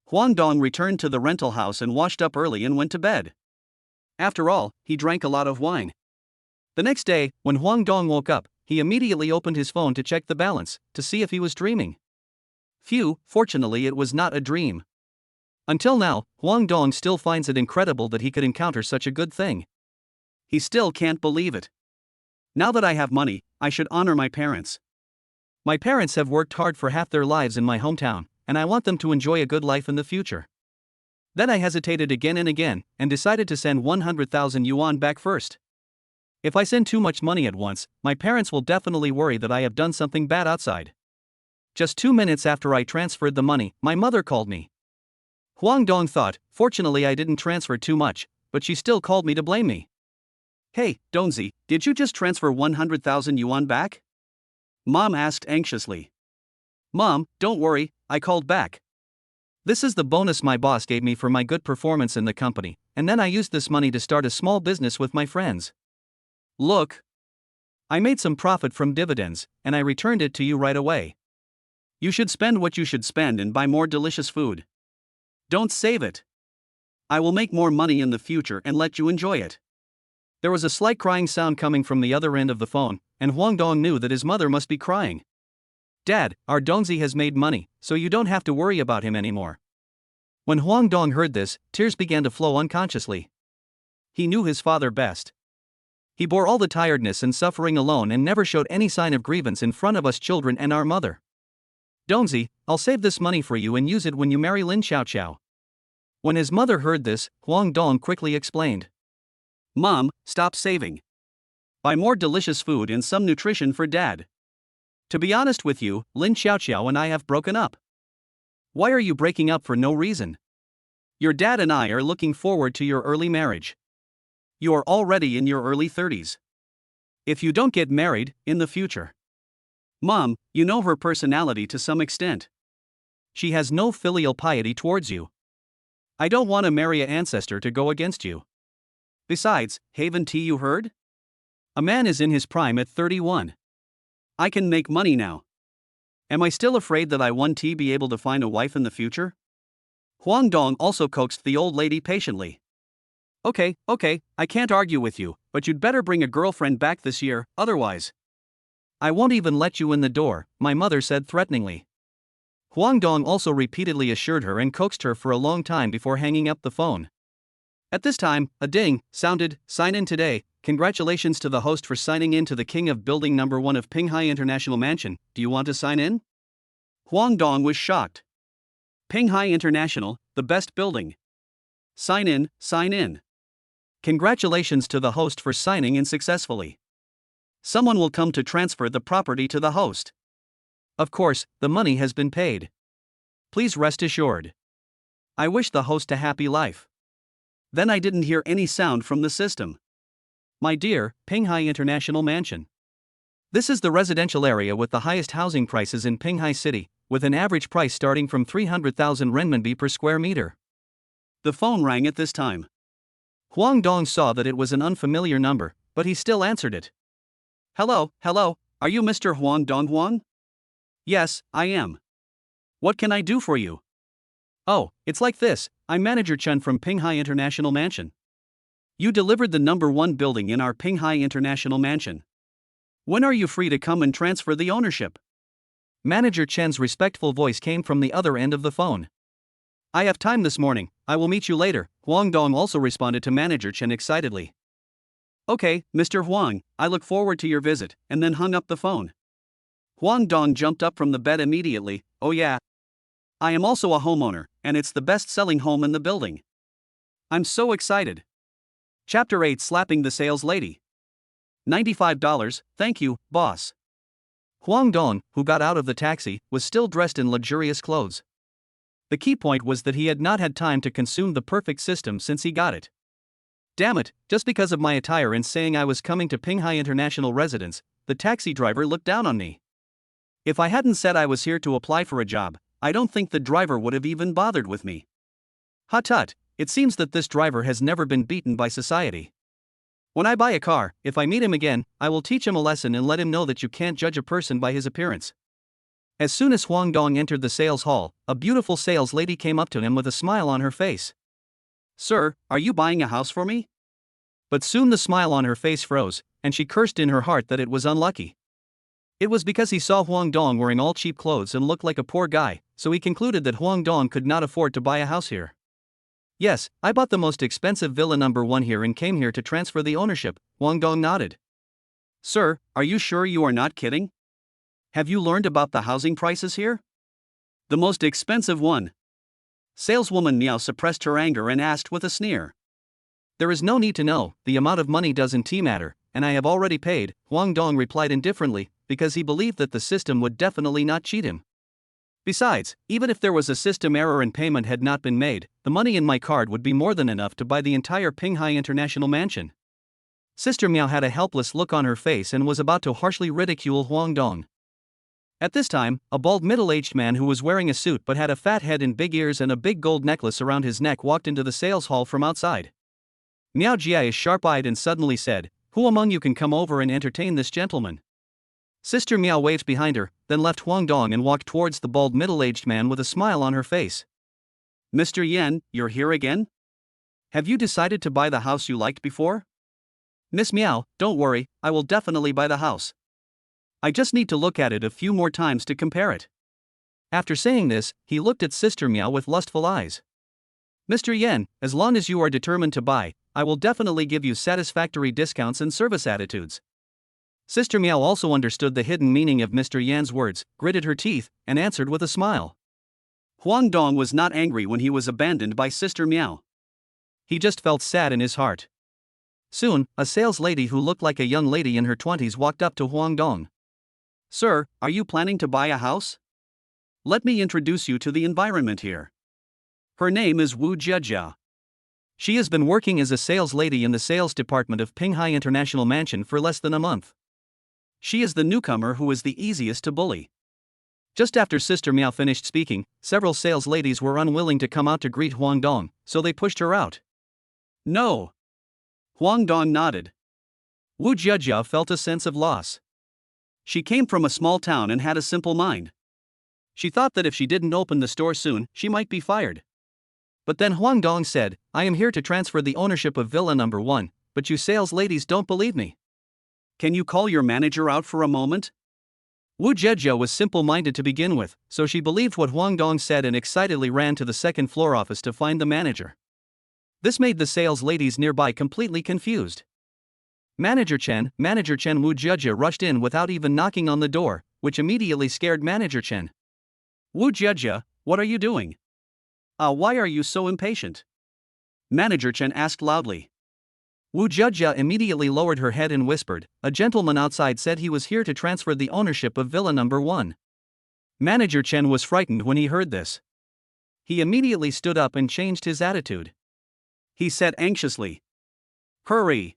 Speaker 1: Huang Dong returned to the rental house and washed up early and went to bed. After all, he drank a lot of wine. The next day, when Huang Dong woke up, he immediately opened his phone to check the balance, to see if he was dreaming. Phew, fortunately it was not a dream. Until now, Huang Dong still finds it incredible that he could encounter such a good thing. He still can't believe it. Now that I have money, I should honor my parents. My parents have worked hard for half their lives in my hometown, and I want them to enjoy a good life in the future. Then I hesitated again and again, and decided to send 100,000 yuan back first. If I send too much money at once, my parents will definitely worry that I have done something bad outside. Just 2 minutes after I transferred the money, my mother called me. Huang Dong thought, fortunately I didn't transfer too much, but she still called me to blame me. "Hey, Dongzi, did you just transfer 100,000 yuan back?" Mom asked anxiously. "Mom, don't worry, I called back. This is the bonus my boss gave me for my good performance in the company, and then I used this money to start a small business with my friends. Look. I made some profit from dividends, and I returned it to you right away. You should spend what you should spend and buy more delicious food. Don't save it. I will make more money in the future and let you enjoy it." There was a slight crying sound coming from the other end of the phone, and Huang Dong knew that his mother must be crying. "Dad, our Dongzi has made money, so you don't have to worry about him anymore." When Huang Dong heard this, tears began to flow unconsciously. He knew his father best. He bore all the tiredness and suffering alone and never showed any sign of grievance in front of us children and our mother. "Dongzi, I'll save this money for you and use it when you marry Lin Xiaoqiao." When his mother heard this, Huang Dong quickly explained. "Mom, stop saving. Buy more delicious food and some nutrition for Dad. To be honest with you, Lin Xiaoqiao and I have broken up." "Why are you breaking up for no reason? Your dad and I are looking forward to your early marriage. You are already in your early 30s. If you don't get married, in the future. Mom, you know her personality to some extent. She has no filial piety towards you. I don't want to marry an ancestor to go against you. Besides, haven't you heard? A man is in his prime at 31. I can make money now. Am I still afraid that I won't be able to find a wife in the future?" Huang Dong also coaxed the old lady patiently. Okay, I can't argue with you, but you'd better bring a girlfriend back this year, otherwise. I won't even let you in the door," my mother said threateningly. Huang Dong also repeatedly assured her and coaxed her for a long time before hanging up the phone. At this time, a ding sounded. "Sign in today." Congratulations to the host for signing in to the king of building number 1 of Pinghai International Mansion. Do you want to sign in? Huang Dong was shocked. Pinghai International, the best building. Sign in, sign in. Congratulations to the host for signing in successfully. Someone will come to transfer the property to the host. Of course, the money has been paid. Please rest assured. I wish the host a happy life. Then I didn't hear any sound from the system. My dear, Pinghai International Mansion. This is the residential area with the highest housing prices in Pinghai City, with an average price starting from 300,000 renminbi per square meter. The phone rang at this time. Huang Dong saw that it was an unfamiliar number, but he still answered it. Hello, are you Mr. Huang Donghuan? Yes, I am. What can I do for you? Oh, it's like this, I'm Manager Chen from Pinghai International Mansion. You delivered the number 1 building in our Pinghai International Mansion. When are you free to come and transfer the ownership? Manager Chen's respectful voice came from the other end of the phone. I have time this morning, I will meet you later, Huang Dong also responded to Manager Chen excitedly. Okay, Mr. Huang, I look forward to your visit, and then hung up the phone. Huang Dong jumped up from the bed immediately. Oh yeah. I am also a homeowner, and it's the best-selling home in the building. I'm so excited. Chapter 8 Slapping the Sales Lady. $95, thank you, boss. Huang Dong, who got out of the taxi, was still dressed in luxurious clothes. The key point was that he had not had time to consume the perfect system since he got it. Damn it, just because of my attire and saying I was coming to Pinghai International Residence, the taxi driver looked down on me. If I hadn't said I was here to apply for a job, I don't think the driver would have even bothered with me. Tut, it seems that this driver has never been beaten by society. When I buy a car, if I meet him again, I will teach him a lesson and let him know that you can't judge a person by his appearance. As soon as Huang Dong entered the sales hall, a beautiful sales lady came up to him with a smile on her face. Sir, are you buying a house for me? But soon the smile on her face froze, and she cursed in her heart that it was unlucky. It was because he saw Huang Dong wearing all cheap clothes and looked like a poor guy, so he concluded that Huang Dong could not afford to buy a house here. Yes, I bought the most expensive villa number 1 here and came here to transfer the ownership, Huang Dong nodded. Sir, are you sure you are not kidding? Have you learned about the housing prices here? The most expensive one. Saleswoman Miao suppressed her anger and asked with a sneer. There is no need to know, the amount of money doesn't matter, and I have already paid, Huang Dong replied indifferently, because he believed that the system would definitely not cheat him. Besides, even if there was a system error and payment had not been made, the money in my card would be more than enough to buy the entire Pinghai International Mansion. Sister Miao had a helpless look on her face and was about to harshly ridicule Huang Dong. At this time, a bald middle-aged man who was wearing a suit but had a fat head and big ears and a big gold necklace around his neck walked into the sales hall from outside. Miao Jia is sharp-eyed and suddenly said, "Who among you can come over and entertain this gentleman?" Sister Miao waved behind her, then left Huang Dong and walked towards the bald middle-aged man with a smile on her face. Mr. Yan, you're here again? Have you decided to buy the house you liked before? Miss Miao, don't worry, I will definitely buy the house. I just need to look at it a few more times to compare it. After saying this, he looked at Sister Miao with lustful eyes. Mr. Yan, as long as you are determined to buy, I will definitely give you satisfactory discounts and service attitudes. Sister Miao also understood the hidden meaning of Mr. Yan's words, gritted her teeth, and answered with a smile. Huang Dong was not angry when he was abandoned by Sister Miao. He just felt sad in his heart. Soon, a sales lady who looked like a young lady in her 20s walked up to Huang Dong. Sir, are you planning to buy a house? Let me introduce you to the environment here. Her name is Wu Jiajia. She has been working as a sales lady in the sales department of Pinghai International Mansion for less than a month. She is the newcomer who is the easiest to bully. Just after Sister Miao finished speaking, several sales ladies were unwilling to come out to greet Huang Dong, so they pushed her out. No. Huang Dong nodded. Wu Jiajia felt a sense of loss. She came from a small town and had a simple mind. She thought that if she didn't open the store soon, she might be fired. But then Huang Dong said, "I am here to transfer the ownership of Villa Number 1, but you sales ladies don't believe me. Can you call your manager out for a moment?" Wu Jiajia was simple-minded to begin with, so she believed what Huang Dong said and excitedly ran to the second-floor office to find the manager. This made the sales ladies nearby completely confused. Manager Chen Wu Jia rushed in without even knocking on the door, which immediately scared Manager Chen. Wu Jia, what are you doing? Why are you so impatient? Manager Chen asked loudly. Wu Jia immediately lowered her head and whispered, a gentleman outside said he was here to transfer the ownership of Villa Number 1. Manager Chen was frightened when he heard this. He immediately stood up and changed his attitude. He said anxiously, "Hurry!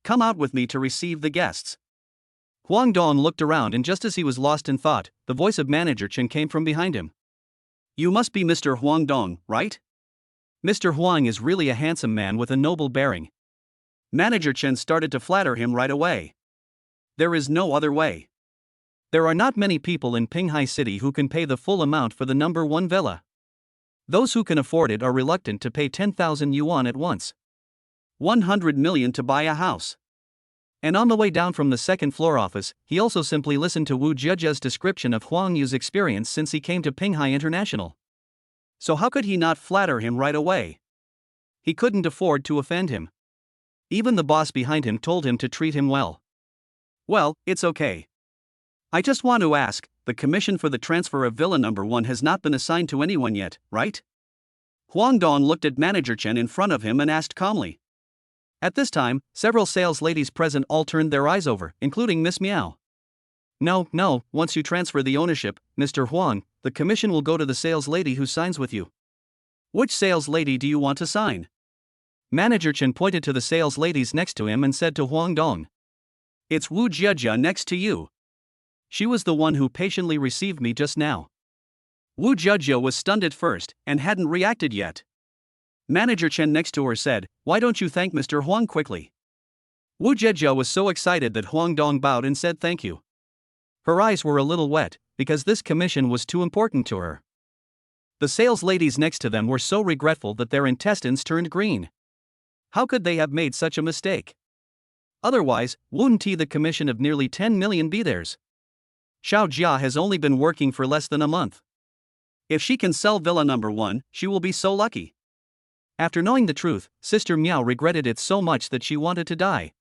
Speaker 1: Come out with me to receive the guests." Huang Dong looked around, and just as he was lost in thought, the voice of Manager Chen came from behind him. "You must be Mr. Huang Dong, right? Mr. Huang is really a handsome man with a noble bearing." Manager Chen started to flatter him right away. There is no other way. There are not many people in Pinghai City who can pay the full amount for the number 1 villa. Those who can afford it are reluctant to pay 10,000 yuan at once. 100 million to buy a house. And on the way down from the second floor office, he also simply listened to Wu Jiajia's description of Huang Yu's experience since he came to Pinghai International. So how could he not flatter him right away? He couldn't afford to offend him. Even the boss behind him told him to treat him well. "Well, it's okay. I just want to ask, the commission for the transfer of Villa Number 1 has not been assigned to anyone yet, right?" Huang Dong looked at Manager Chen in front of him and asked calmly. At this time, several sales ladies present all turned their eyes over, including Miss Miao. No, once you transfer the ownership, Mr. Huang, the commission will go to the sales lady who signs with you." "Which sales lady do you want to sign?" Manager Chen pointed to the sales ladies next to him and said to Huang Dong. "It's Wu Jia next to you. She was the one who patiently received me just now." Wu Jia was stunned at first, and hadn't reacted yet. Manager Chen next to her said, "Why don't you thank Mr. Huang quickly?" Wu Jia was so excited that Huang Dong bowed and said thank you. Her eyes were a little wet, because this commission was too important to her. The sales ladies next to them were so regretful that their intestines turned green. How could they have made such a mistake? Otherwise, wouldn't the commission of nearly 10 million be theirs? Xiao Jia has only been working for less than a month. If she can sell Villa Number 1, she will be so lucky. After knowing the truth, Sister Miao regretted it so much that she wanted to die.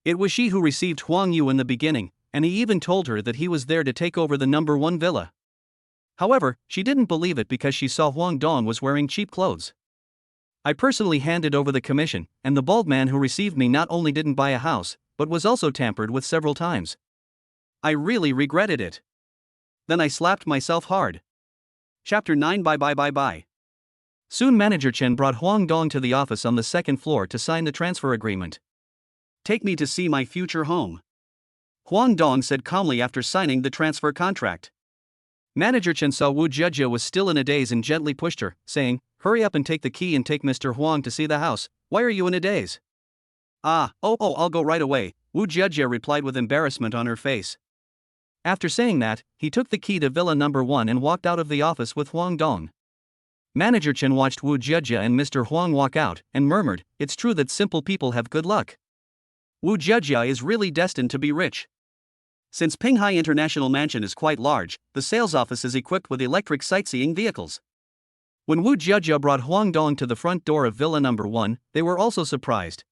Speaker 1: It was she who received Huang Yu in the beginning, and he even told her that he was there to take over the number 1 villa. However, she didn't believe it because she saw Huang Dong was wearing cheap clothes. "I personally handed over the commission, and the bald man who received me not only didn't buy a house, but was also tampered with several times. I really regretted it. Then I slapped myself hard." Chapter 9. Bye. Soon Manager Chen brought Huang Dong to the office on the second floor to sign the transfer agreement. "Take me to see my future home," Huang Dong said calmly after signing the transfer contract. Manager Chen saw Wu Jia was still in a daze and gently pushed her, saying, "Hurry up and take the key and take Mr. Huang to see the house. Why are you in a daze?" I'll go right away," Wu Jia replied with embarrassment on her face. After saying that, he took the key to Villa Number 1 and walked out of the office with Huang Dong. Manager Chen watched Wu Jia and Mr. Huang walk out, and murmured, "It's true that simple people have good luck. Wu Jia is really destined to be rich." Since Pinghai International Mansion is quite large, the sales office is equipped with electric sightseeing vehicles. When Wu Jia brought Huang Dong to the front door of Villa Number 1, they were also surprised.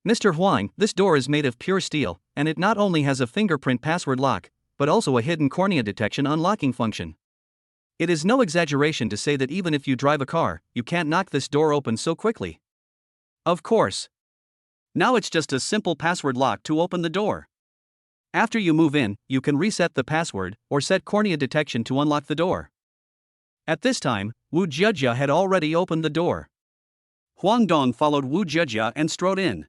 Speaker 1: "Mr. Huang, this door is made of pure steel, and it not only has a fingerprint password lock, but also a hidden cornea detection unlocking function. It is no exaggeration to say that even if you drive a car, you can't knock this door open so quickly." "Of course. Now it's just a simple password lock to open the door. After you move in, you can reset the password, or set cornea detection to unlock the door." At this time, Wu Jia had already opened the door. Huang Dong followed Wu Jia and strode in.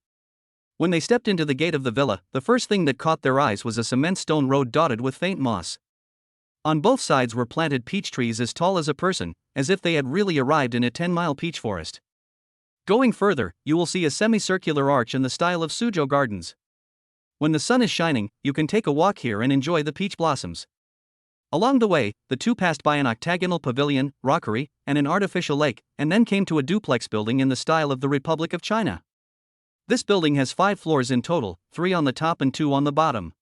Speaker 1: When they stepped into the gate of the villa, the first thing that caught their eyes was a cement stone road dotted with faint moss. On both sides were planted peach trees as tall as a person, as if they had really arrived in a 10-mile peach forest. Going further, you will see a semicircular arch in the style of Suzhou Gardens. When the sun is shining, you can take a walk here and enjoy the peach blossoms. Along the way, the two passed by an octagonal pavilion, rockery, and an artificial lake, and then came to a duplex building in the style of the Republic of China. This building has 5 floors in total, 3 on the top and 2 on the bottom.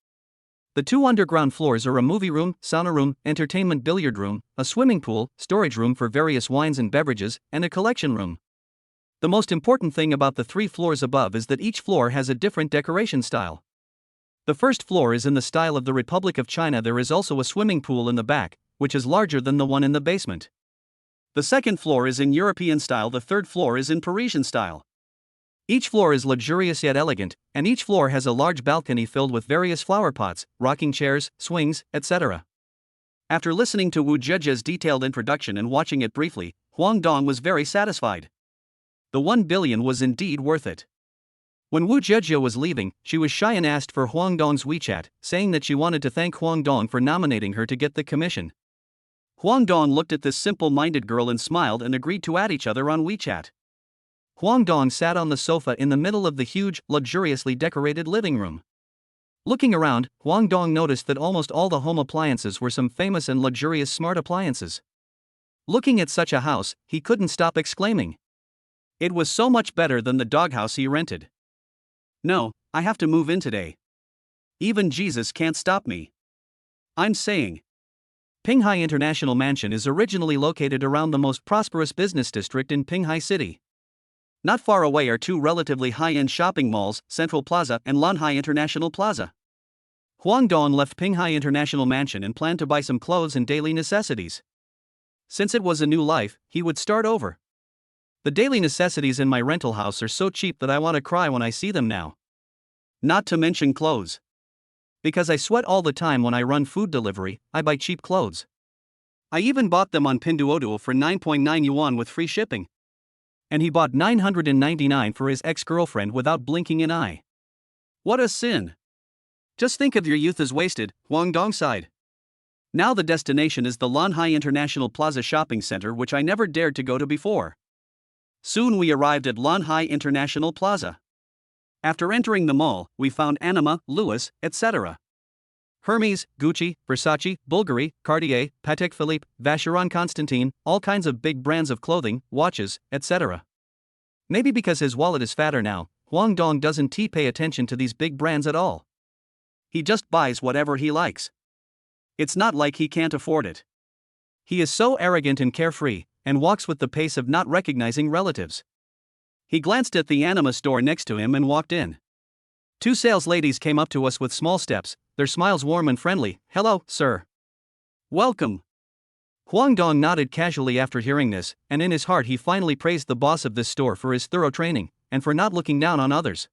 Speaker 1: The 2 underground floors are a movie room, sauna room, entertainment billiard room, a swimming pool, storage room for various wines and beverages, and a collection room. The most important thing about the 3 floors above is that each floor has a different decoration style. The first floor is in the style of the Republic of China. There is also a swimming pool in the back, which is larger than the one in the basement. The second floor is in European style. The third floor is in Parisian style. Each floor is luxurious yet elegant, and each floor has a large balcony filled with various flower pots, rocking chairs, swings, etc. After listening to Wu Zhejia's detailed introduction and watching it briefly, Huang Dong was very satisfied. The 1 billion was indeed worth it. When Wu Zhejia was leaving, she was shy and asked for Huang Dong's WeChat, saying that she wanted to thank Huang Dong for nominating her to get the commission. Huang Dong looked at this simple-minded girl and smiled and agreed to add each other on WeChat. Huang Dong sat on the sofa in the middle of the huge, luxuriously decorated living room. Looking around, Huang Dong noticed that almost all the home appliances were some famous and luxurious smart appliances. Looking at such a house, he couldn't stop exclaiming. It was so much better than the doghouse he rented. No, I have to move in today. Even Jesus can't stop me. I'm saying. Pinghai International Mansion is originally located around the most prosperous business district in Pinghai City. Not far away are 2 relatively high-end shopping malls, Central Plaza and Lanhai International Plaza. Huang Dong left Pinghai International Mansion and planned to buy some clothes and daily necessities. Since it was a new life, he would start over. The daily necessities in my rental house are so cheap that I want to cry when I see them now. Not to mention clothes. Because I sweat all the time when I run food delivery, I buy cheap clothes. I even bought them on Pinduoduo for 9.9 yuan with free shipping. And he bought 999 for his ex-girlfriend without blinking an eye. What a sin! Just think of your youth as wasted, Huang Dong sighed. Now the destination is the Lanhai International Plaza shopping center, which I never dared to go to before. Soon we arrived at Lanhai International Plaza. After entering the mall, we found Anima, Louis, etc. Hermes, Gucci, Versace, Bulgari, Cartier, Patek Philippe, Vacheron Constantin, all kinds of big brands of clothing, watches, etc. Maybe because his wallet is fatter now, Huang Dong doesn't pay attention to these big brands at all. He just buys whatever he likes. It's not like he can't afford it. He is so arrogant and carefree, and walks with the pace of not recognizing relatives. He glanced at the Anima store next to him and walked in. 2 sales ladies came up to us with small steps, their smiles warm and friendly. Hello, sir. Welcome. Huang Dong nodded casually after hearing this, and in his heart he finally praised the boss of this store for his thorough training, and for not looking down on others.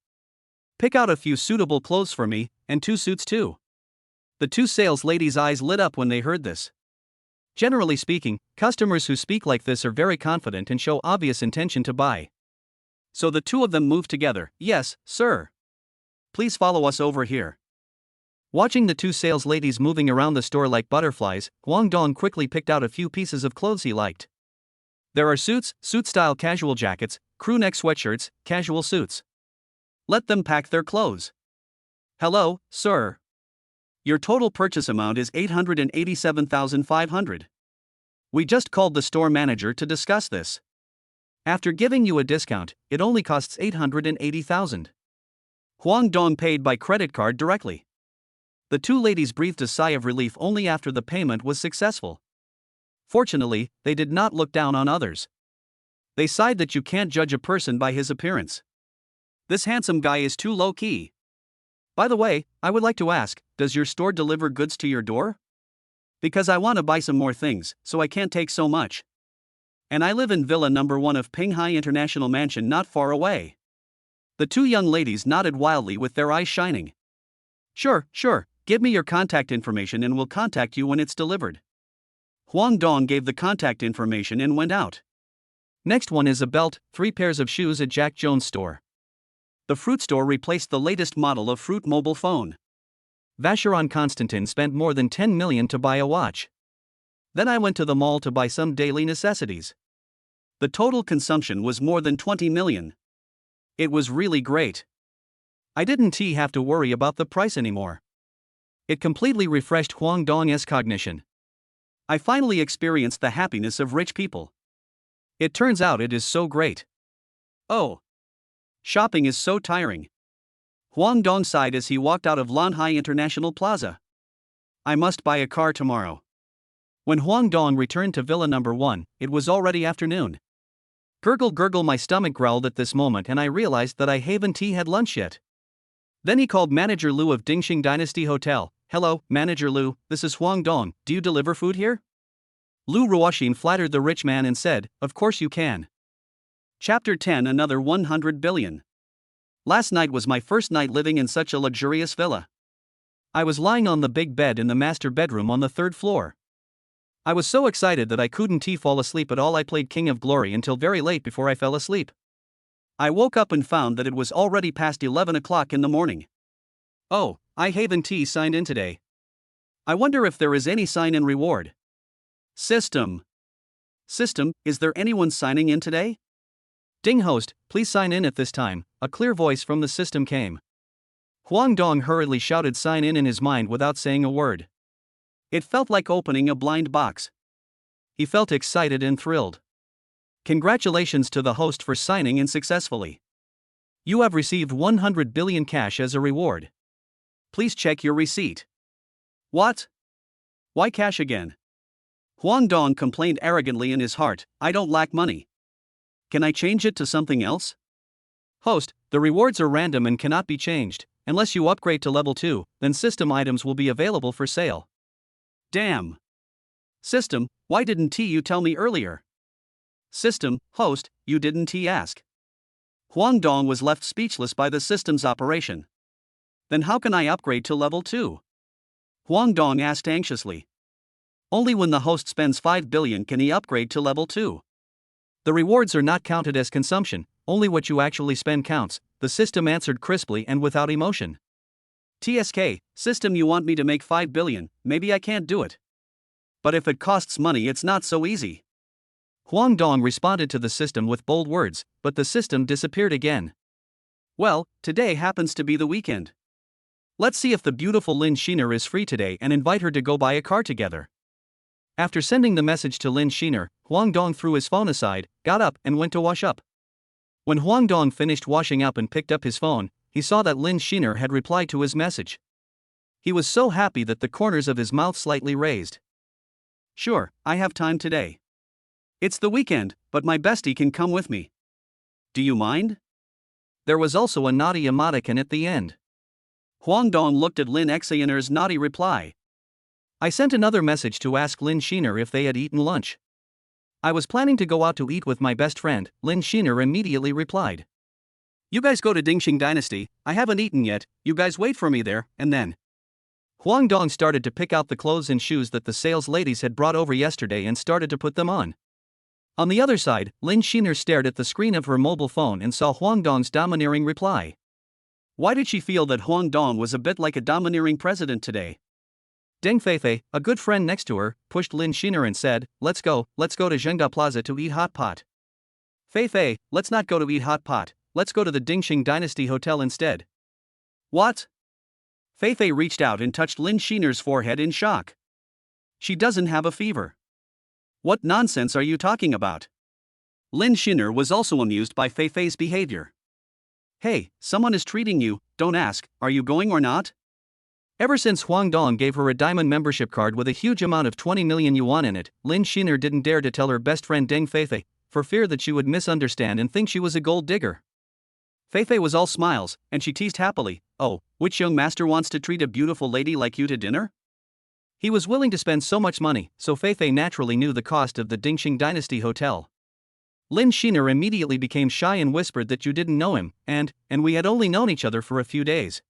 Speaker 1: Pick out a few suitable clothes for me, and 2 suits too. The 2 sales ladies' eyes lit up when they heard this. Generally speaking, customers who speak like this are very confident and show obvious intention to buy. So the 2 of them moved together. Yes, sir. Please follow us over here. Watching the 2 sales ladies moving around the store like butterflies, Huang Dong quickly picked out a few pieces of clothes he liked. There are suits, suit-style casual jackets, crew neck sweatshirts, casual suits. Let them pack their clothes. Hello, sir. Your total purchase amount is 887,500. We just called the store manager to discuss this. After giving you a discount, it only costs 880,000. Huang Dong paid by credit card directly. The 2 ladies breathed a sigh of relief only after the payment was successful. Fortunately, they did not look down on others. They sighed that you can't judge a person by his appearance. This handsome guy is too low-key. By the way, I would like to ask, does your store deliver goods to your door? Because I want to buy some more things, so I can't take so much. And I live in Villa number 1 of Pinghai International Mansion not far away. The 2 young ladies nodded wildly with their eyes shining. Sure, give me your contact information and we'll contact you when it's delivered. Huang Dong gave the contact information and went out. Next one is a belt, 3 pairs of shoes at Jack Jones' store. The fruit store replaced the latest model of fruit mobile phone. Vacheron Constantin spent more than 10 million to buy a watch. Then I went to the mall to buy some daily necessities. The total consumption was more than 20 million. It was really great. I didn't have to worry about the price anymore. It completely refreshed Huang Dong's cognition. I finally experienced the happiness of rich people. It turns out it is so great. Oh. Shopping is so tiring. Huang Dong sighed as he walked out of Lanhai International Plaza. I must buy a car tomorrow. When Huang Dong returned to Villa number 1, it was already afternoon. Gurgle gurgle, my stomach growled at this moment and I realized that I haven't had lunch yet. Then he called Manager Lu of Dingxing Dynasty Hotel. Hello, Manager Lu, this is Huang Dong, do you deliver food here? Lu Ruoxin flattered the rich man and said, of course you can. Chapter 10, Another 100 billion. Last night was my first night living in such a luxurious villa. I was lying on the big bed in the master bedroom on the 3rd floor. I was so excited that I couldn't fall asleep at all. I played King of Glory until very late before I fell asleep. I woke up and found that it was already past 11 o'clock in the morning. Oh, I haven't signed in today. I wonder if there is any sign-in reward. System, is there anyone signing in today? Ding host, please sign in at this time, a clear voice from the system came. Huang Dong hurriedly shouted sign in his mind without saying a word. It felt like opening a blind box. He felt excited and thrilled. Congratulations to the host for signing in successfully. You have received 100 billion cash as a reward. Please check your receipt. What? Why cash again? Huang Dong complained arrogantly in his heart, I don't lack money. Can I change it to something else? Host, the rewards are random and cannot be changed. Unless you upgrade to level 2, then system items will be available for sale. Damn. System, why didn't you tell me earlier? System, host, you didn't ask. Huang Dong was left speechless by the system's operation. Then how can I upgrade to level 2? Huang Dong asked anxiously. Only when the host spends 5 billion can he upgrade to level 2. The rewards are not counted as consumption, only what you actually spend counts, the system answered crisply and without emotion. TSK, system, you want me to make 5 billion, maybe I can't do it. But if it costs money, it's not so easy. Huang Dong responded to the system with bold words, but the system disappeared again. Well, today happens to be the weekend. Let's see if the beautiful Lin Sheener is free today and invite her to go buy a car together. After sending the message to Lin Sheener, Huang Dong threw his phone aside, got up and went to wash up. When Huang Dong finished washing up and picked up his phone, he saw that Lin Sheener had replied to his message. He was so happy that the corners of his mouth slightly raised. Sure, I have time today. It's the weekend, but my bestie can come with me. Do you mind? There was also a naughty emoticon at the end. Huang Dong looked at Lin Sheener's naughty reply. I sent another message to ask Lin Sheener if they had eaten lunch. I was planning to go out to eat with my best friend, Lin Sheener immediately replied. You guys go to Dingxing Dynasty, I haven't eaten yet, you guys wait for me there, and then. Huang Dong started to pick out the clothes and shoes that the sales ladies had brought over yesterday and started to put them on. On the other side, Lin Sheener stared at the screen of her mobile phone and saw Huang Dong's domineering reply. Why did she feel that Huang Dong was a bit like a domineering president today? Deng Feifei, a good friend next to her, pushed Lin Sheener and said, let's go to Zhengda Plaza to eat hot pot. Feifei, let's not go to eat hot pot, let's go to the Dingxing Dynasty Hotel instead. What? Feifei reached out and touched Lin Sheener's forehead in shock. She doesn't have a fever. What nonsense are you talking about? Lin Sheener was also amused by Feifei's behavior. Hey, someone is treating you, don't ask, are you going or not? Ever since Huang Dong gave her a diamond membership card with a huge amount of 20 million yuan in it, Lin Sheener didn't dare to tell her best friend Deng Feifei, for fear that she would misunderstand and think she was a gold digger. Feifei was all smiles, and she teased happily, oh, which young master wants to treat a beautiful lady like you to dinner? He was willing to spend so much money, so Feifei naturally knew the cost of the Dingxing Dynasty Hotel. Lin Sheener immediately became shy and whispered that you didn't know him, and we had only known each other for a few days.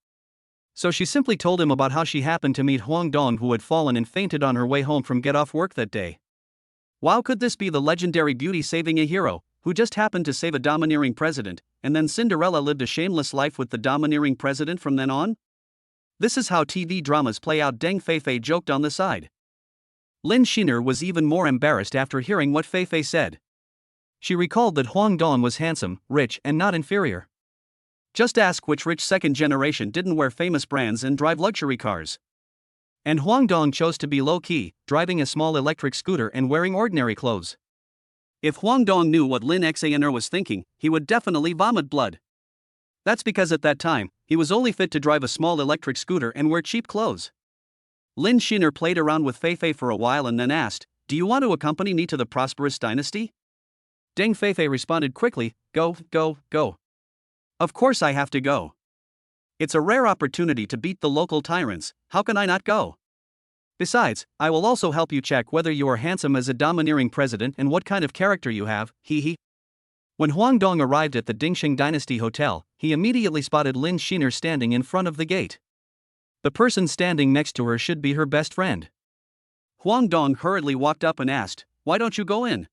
Speaker 1: So she simply told him about how she happened to meet Huang Dong, who had fallen and fainted on her way home from get off work that day. Wow, could this be the legendary beauty saving a hero, who just happened to save a domineering president, and then Cinderella lived a shameless life with the domineering president from then on? This is how TV dramas play out, Deng Feifei joked on the side. Lin Sheener was even more embarrassed after hearing what Feifei said. She recalled that Huang Dong was handsome, rich, and not inferior. Just ask which rich second generation didn't wear famous brands and drive luxury cars. And Huang Dong chose to be low-key, driving a small electric scooter and wearing ordinary clothes. If Huang Dong knew what Lin Sheener was thinking, he would definitely vomit blood. That's because at that time, he was only fit to drive a small electric scooter and wear cheap clothes. Lin Sheener played around with Feifei for a while and then asked, do you want to accompany me to the prosperous dynasty? Deng Feifei responded quickly, go, go, go. Of course I have to go. It's a rare opportunity to beat the local tyrants, how can I not go? Besides, I will also help you check whether you are handsome as a domineering president and what kind of character you have, hee hee. When Huang Dong arrived at the Dingxing Dynasty Hotel, he immediately spotted Lin Sheener standing in front of the gate. The person standing next to her should be her best friend. Huang Dong hurriedly walked up and asked, "Why don't you go in?"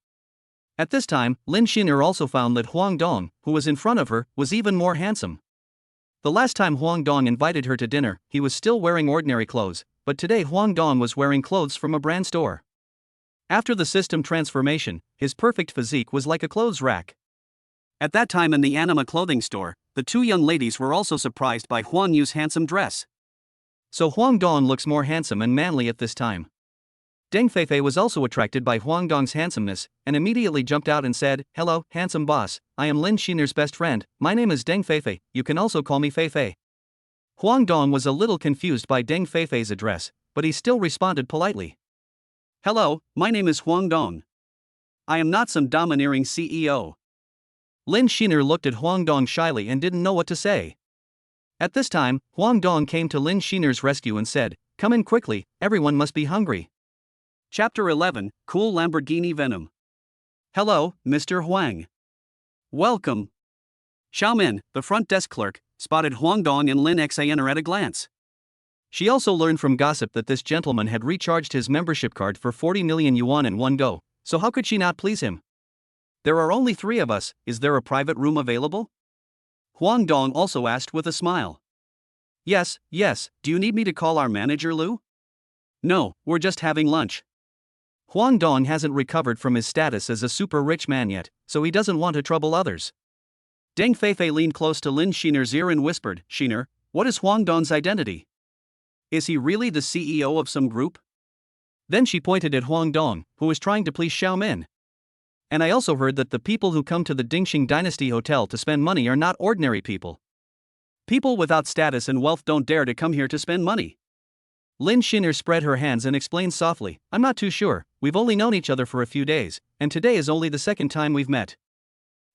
Speaker 1: At this time, Lin Sheener also found that Huang Dong, who was in front of her, was even more handsome. The last time Huang Dong invited her to dinner, he was still wearing ordinary clothes, but today Huang Dong was wearing clothes from a brand store. After the system transformation, his perfect physique was like a clothes rack. At that time in the Anima clothing store, the two young ladies were also surprised by Huang Yu's handsome dress. So Huang Dong looks more handsome and manly at this time. Deng Feifei was also attracted by Huang Dong's handsomeness, and immediately jumped out and said, "Hello, handsome boss, I am Lin Sheener's best friend, my name is Deng Feifei, you can also call me Feifei." Huang Dong was a little confused by Deng Feifei's address, but he still responded politely. "Hello, my name is Huang Dong. I am not some domineering CEO." Lin Sheener looked at Huang Dong shyly and didn't know what to say. At this time, Huang Dong came to Lin Sheener's rescue and said, "Come in quickly, everyone must be hungry." Chapter 11, Cool Lamborghini Venom. "Hello, Mr. Huang. Welcome." Xiaomin, the front desk clerk, spotted Huang Dong and Lin Sheener at a glance. She also learned from gossip that this gentleman had recharged his membership card for 40 million yuan in one go, so how could she not please him? "There are only 3 of us, is there a private room available?" Huang Dong also asked with a smile. Yes, do you need me to call our manager Lu?" "No, we're just having lunch." Huang Dong hasn't recovered from his status as a super rich man yet, so he doesn't want to trouble others. Deng Feifei leaned close to Lin Sheener's ear and whispered, "Sheener, what is Huang Dong's identity? Is he really the CEO of some group?" Then she pointed at Huang Dong, who was trying to please Xiaomin. "And I also heard that the people who come to the Dingxing Dynasty Hotel to spend money are not ordinary people. People without status and wealth don't dare to come here to spend money." Lin Sheener spread her hands and explained softly, "I'm not too sure, we've only known each other for a few days, and today is only the second time we've met.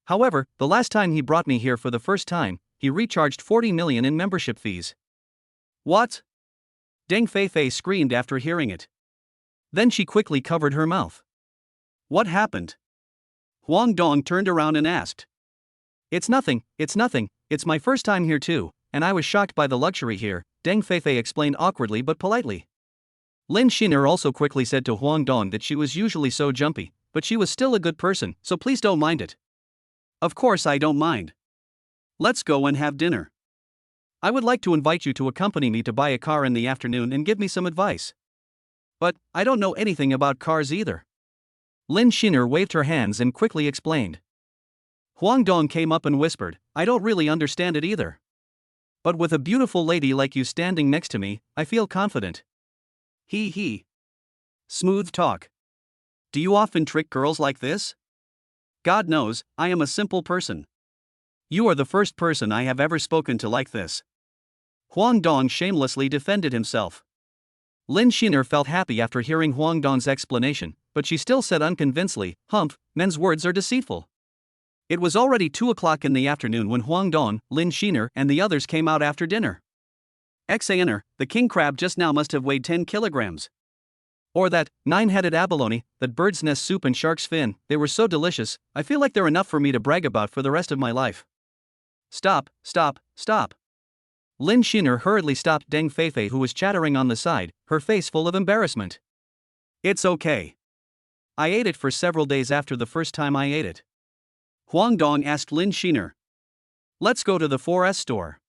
Speaker 1: However, the last time he brought me here for the first time, he recharged 40 million in membership fees." "What?" Deng Feifei screamed after hearing it. Then she quickly covered her mouth. "What happened?" Huang Dong turned around and asked. It's nothing, it's my first time here too, and I was shocked by the luxury here," Deng Feifei explained awkwardly but politely. Lin Sheener also quickly said to Huang Dong that she was usually so jumpy, but she was still a good person, so please don't mind it. "Of course I don't mind. Let's go and have dinner. I would like to invite you to accompany me to buy a car in the afternoon and give me some advice." "But I don't know anything about cars either." Lin Sheener waved her hands and quickly explained. Huang Dong came up and whispered, "I don't really understand it either. But with a beautiful lady like you standing next to me, I feel confident." He. Smooth talk. Do you often trick girls like this? God knows, I am a simple person. You are the first person I have ever spoken to like this. Huang Dong shamelessly defended himself. Lin Sheener felt happy after hearing Huang Dong's explanation, but she still said unconvincingly, "Humph, men's words are deceitful." It was already 2 o'clock in the afternoon when Huang Dong, Lin Sheener, and the others came out after dinner. "Xaner, the king crab just now must have weighed 10 kilograms. Or that 9-headed abalone, that bird's nest soup and shark's fin, they were so delicious, I feel like they're enough for me to brag about for the rest of my life." Stop. Lin Sheener hurriedly stopped Deng Feifei, who was chattering on the side, her face full of embarrassment. "It's okay. I ate it for several days after the first time I ate it." Huang Dong asked Lin Sheener, "Let's go to the 4S store."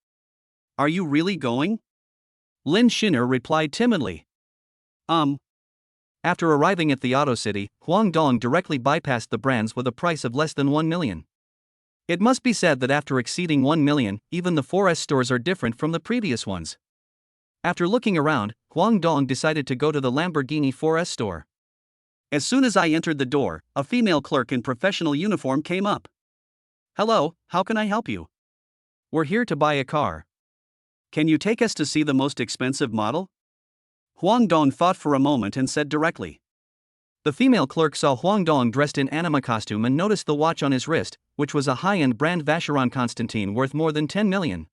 Speaker 1: "Are you really going?" Lin Sheener replied timidly. After arriving at the Auto City, Huang Dong directly bypassed the brands with a price of less than 1 million. It must be said that after exceeding 1 million, even the 4S stores are different from the previous ones. After looking around, Huang Dong decided to go to the Lamborghini 4S store. As soon as I entered the door, a female clerk in professional uniform came up. "Hello, how can I help you?" "We're here to buy a car. Can you take us to see the most expensive model?" Huang Dong thought for a moment and said directly. The female clerk saw Huang Dong dressed in anima costume and noticed the watch on his wrist, which was a high-end brand Vacheron Constantin worth more than 10 million.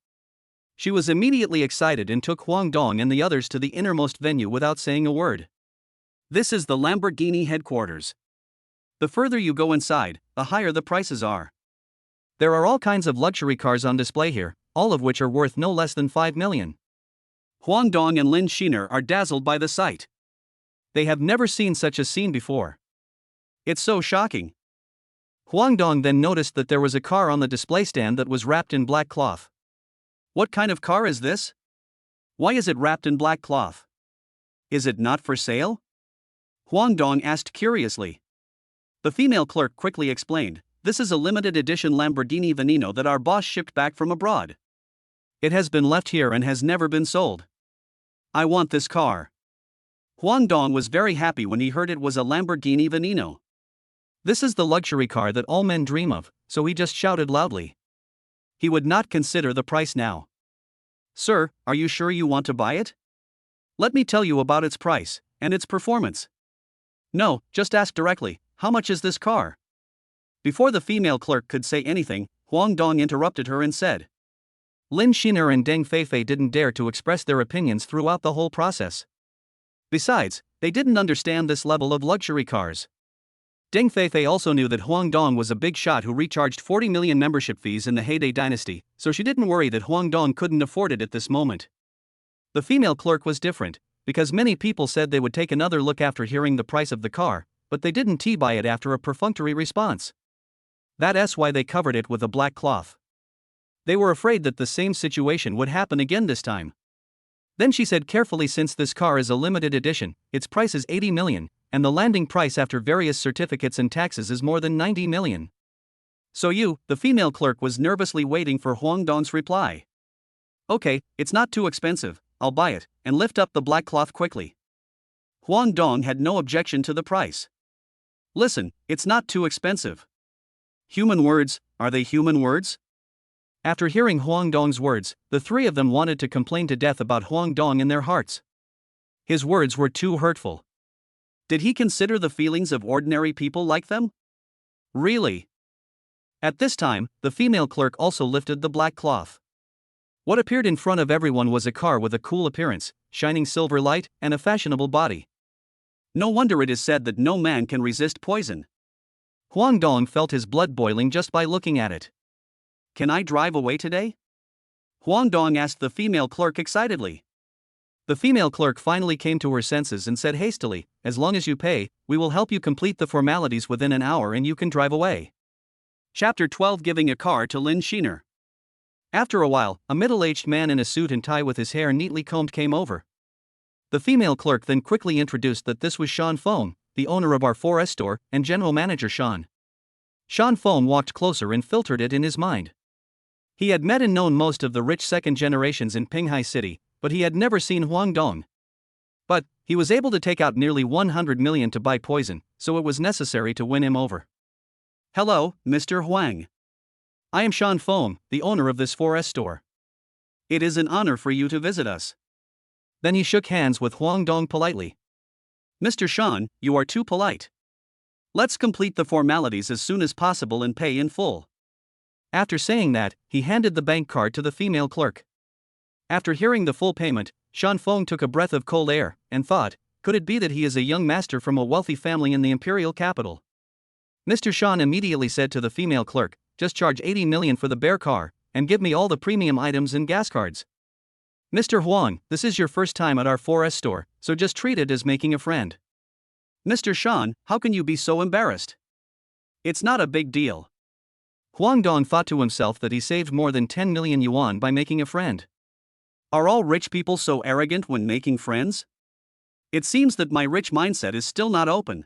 Speaker 1: She was immediately excited and took Huang Dong and the others to the innermost venue without saying a word. This is the Lamborghini headquarters. The further you go inside, the higher the prices are. There are all kinds of luxury cars on display here, all of which are worth no less than 5 million. Huang Dong and Lin Sheener are dazzled by the sight. They have never seen such a scene before. It's so shocking. Huang Dong then noticed that there was a car on the display stand that was wrapped in black cloth. What kind of car is this? Why is it wrapped in black cloth? Is it not for sale? Huang Dong asked curiously. The female clerk quickly explained, this is a limited edition Lamborghini Veneno that our boss shipped back from abroad. It has been left here and has never been sold. I want this car. Huang Dong was very happy when he heard it was a Lamborghini Veneno. This is the luxury car that all men dream of, so he just shouted loudly. He would not consider the price now. Sir, are you sure you want to buy it? Let me tell you about its price, and its performance. No, just ask directly, how much is this car? Before the female clerk could say anything, Huang Dong interrupted her and said. Lin Sheener and Deng Feifei didn't dare to express their opinions throughout the whole process. Besides, they didn't understand this level of luxury cars. Deng Feifei also knew that Huang Dong was a big shot who recharged 40 million membership fees in the heyday Dynasty, so she didn't worry that Huang Dong couldn't afford it at this moment. The female clerk was different, because many people said they would take another look after hearing the price of the car, but they didn't buy it after a perfunctory response. That's why they covered it with a black cloth. They were afraid that the same situation would happen again this time. Then she said carefully, since this car is a limited edition, its price is 80 million, and the landing price after various certificates and taxes is more than 90 million. So you, the female clerk, was nervously waiting for Huang Dong's reply. Okay, it's not too expensive, I'll buy it, and lift up the black cloth quickly. Huang Dong had no objection to the price. Listen, it's not too expensive. Human words, are they human words? After hearing Huang Dong's words, the three of them wanted to complain to death about Huang Dong in their hearts. His words were too hurtful. Did he consider the feelings of ordinary people like them? Really? At this time, the female clerk also lifted the black cloth. What appeared in front of everyone was a car with a cool appearance, shining silver light, and a fashionable body. No wonder it is said that no man can resist poison. Huang Dong felt his blood boiling just by looking at it. Can I drive away today? Huang Dong asked the female clerk excitedly. The female clerk finally came to her senses and said hastily, as long as you pay, we will help you complete the formalities within an hour and you can drive away. Chapter 12, Giving a Car to Lin Sheener. After a while, a middle-aged man in a suit and tie with his hair neatly combed came over. The female clerk then quickly introduced that this was Sean Fong, the owner of our 4S store, and general manager Sean. Sean Fong walked closer and filtered it in his mind. He had met and known most of the rich second generations in Pinghai City, but he had never seen Huang Dong. But he was able to take out nearly 100 million to buy poison, so it was necessary to win him over. Hello, Mr. Huang. I am Sean Fong, the owner of this 4S store. It is an honor for you to visit us. Then he shook hands with Huang Dong politely. Mr. Sean, you are too polite. Let's complete the formalities as soon as possible and pay in full. After saying that, he handed the bank card to the female clerk. After hearing the full payment, Sean Fong took a breath of cold air and thought, could it be that he is a young master from a wealthy family in the imperial capital? Mr. Sean immediately said to the female clerk, just charge 80 million for the bear car, and give me all the premium items and gas cards. Mr. Huang, this is your first time at our 4S store, so just treat it as making a friend. Mr. Sean, how can you be so embarrassed? It's not a big deal. Huang Dong thought to himself that he saved more than 10 million yuan by making a friend. Are all rich people so arrogant when making friends? It seems that my rich mindset is still not open.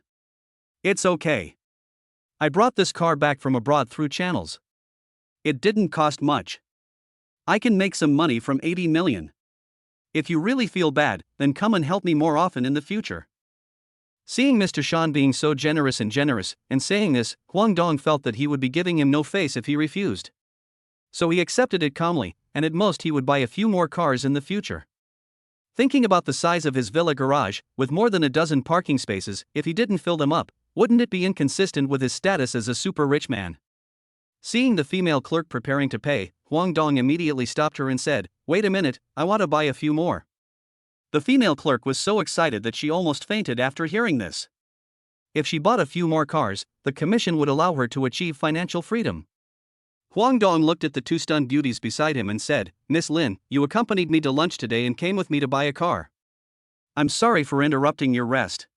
Speaker 1: It's okay. I brought this car back from abroad through channels. It didn't cost much. I can make some money from 80 million. If you really feel bad, then come and help me more often in the future. Seeing Mr. Sean being so generous and saying this, Huang Dong felt that he would be giving him no face if he refused. So he accepted it calmly, and at most he would buy a few more cars in the future. Thinking about the size of his villa garage, with more than a dozen parking spaces, if he didn't fill them up, wouldn't it be inconsistent with his status as a super rich man? Seeing the female clerk preparing to pay, Huang Dong immediately stopped her and said, "Wait a minute, I want to buy a few more." The female clerk was so excited that she almost fainted after hearing this. If she bought a few more cars, the commission would allow her to achieve financial freedom. Huang Dong looked at the two stunned beauties beside him and said, "Miss Lin, you accompanied me to lunch today and came with me to buy a car. I'm sorry for interrupting your rest.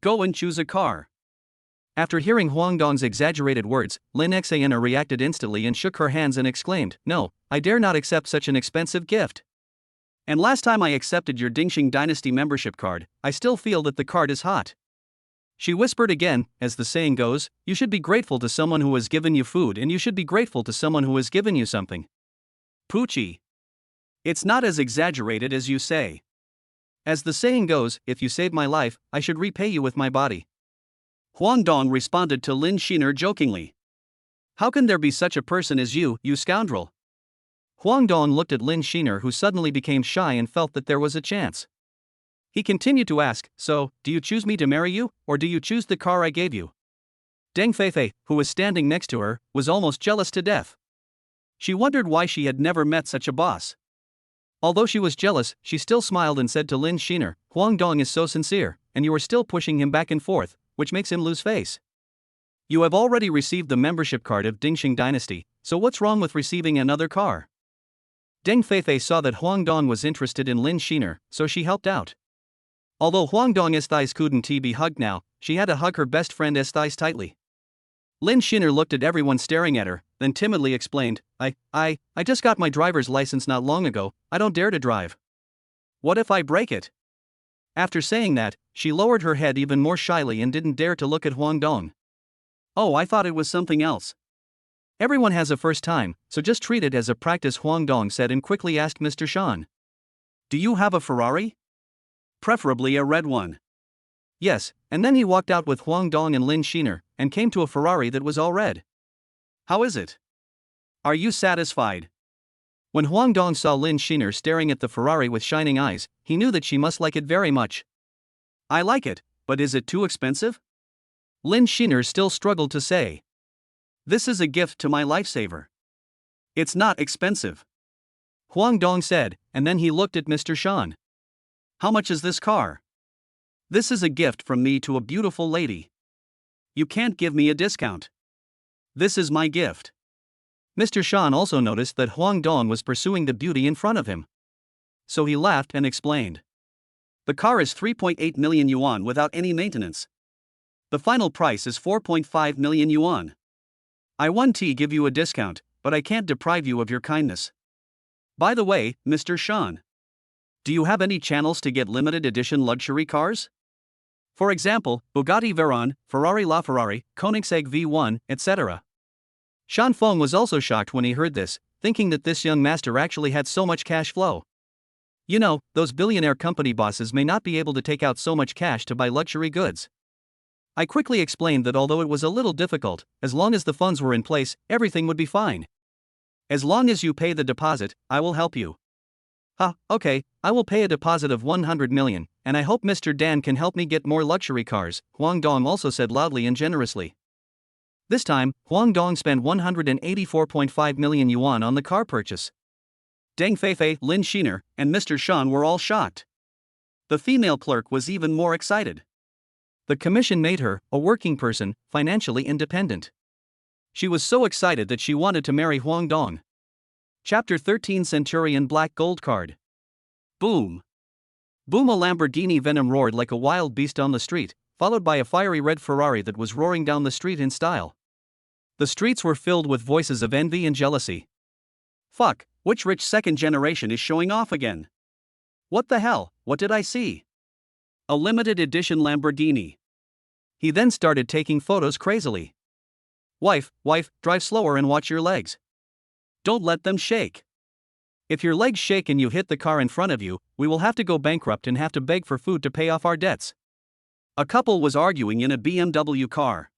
Speaker 1: Go and choose a car." After hearing Huang Dong's exaggerated words, Lin Sheener reacted instantly and shook her hands and exclaimed, "No, I dare not accept such an expensive gift. And last time I accepted your Dingxing Dynasty membership card, I still feel that the card is hot." She whispered again, as the saying goes, you should be grateful to someone who has given you food and you should be grateful to someone who has given you something. Poochie. It's not as exaggerated as you say. As the saying goes, if you saved my life, I should repay you with my body. Huang Dong responded to Lin Sheener jokingly. How can there be such a person as you scoundrel? Huang Dong looked at Lin Sheener, who suddenly became shy and felt that there was a chance. He continued to ask, "So, do you choose me to marry you, or do you choose the car I gave you?" Deng Feifei, who was standing next to her, was almost jealous to death. She wondered why she had never met such a boss. Although she was jealous, she still smiled and said to Lin Sheener, "Huang Dong is so sincere, and you are still pushing him back and forth, which makes him lose face. You have already received the membership card of Dingxing Dynasty, so what's wrong with receiving another car?" Deng Feifei saw that Huang Dong was interested in Lin Sheener, so she helped out. Although Huang Dong's thighs couldn't be hugged now, she had to hug her best friend's thighs tightly. Lin Sheener looked at everyone staring at her, then timidly explained, I just got my driver's license not long ago, I don't dare to drive. What if I break it?" After saying that, she lowered her head even more shyly and didn't dare to look at Huang Dong. "Oh, I thought it was something else." "Everyone has a first time, so just treat it as a practice," Huang Dong said and quickly asked Mr. Shan. "Do you have a Ferrari? Preferably a red one." "Yes," and then he walked out with Huang Dong and Lin Sheener, and came to a Ferrari that was all red. "How is it? Are you satisfied?" When Huang Dong saw Lin Sheener staring at the Ferrari with shining eyes, he knew that she must like it very much. "I like it, but is it too expensive?" Lin Sheener still struggled to say. "This is a gift to my lifesaver. It's not expensive," Huang Dong said, and then he looked at Mr. Shan. "How much is this car?" "This is a gift from me to a beautiful lady. You can't give me a discount. This is my gift." Mr. Shan also noticed that Huang Dong was pursuing the beauty in front of him. So he laughed and explained. "The car is 3.8 million yuan without any maintenance. The final price is 4.5 million yuan. I want to give you a discount, but I can't deprive you of your kindness. By the way, Mr. Shan, do you have any channels to get limited edition luxury cars? For example, Bugatti Veyron, Ferrari LaFerrari, Koenigsegg V1, etc." Shan Feng was also shocked when he heard this, thinking that this young master actually had so much cash flow. You know, those billionaire company bosses may not be able to take out so much cash to buy luxury goods. I quickly explained that although it was a little difficult, as long as the funds were in place, everything would be fine. "As long as you pay the deposit, I will help you." Okay, I will pay a deposit of 100 million, and I hope Mr. Dan can help me get more luxury cars, Huang Dong also said loudly and generously. This time, Huang Dong spent 184.5 million yuan on the car purchase. Deng Feifei, Lin Sheener, and Mr. Shan were all shocked. The female clerk was even more excited. The commission made her, a working person, financially independent. She was so excited that she wanted to marry Huang Dong. Chapter 13 Centurion Black Gold Card. Boom. Boom! A Lamborghini Venom roared like a wild beast on the street, followed by a fiery red Ferrari that was roaring down the street in style. The streets were filled with voices of envy and jealousy. Fuck, which rich second generation is showing off again? What the hell, what did I see? A limited edition Lamborghini. He then started taking photos crazily. Wife, drive slower and watch your legs. Don't let them shake. If your legs shake and you hit the car in front of you, we will have to go bankrupt and have to beg for food to pay off our debts. A couple was arguing in a BMW car.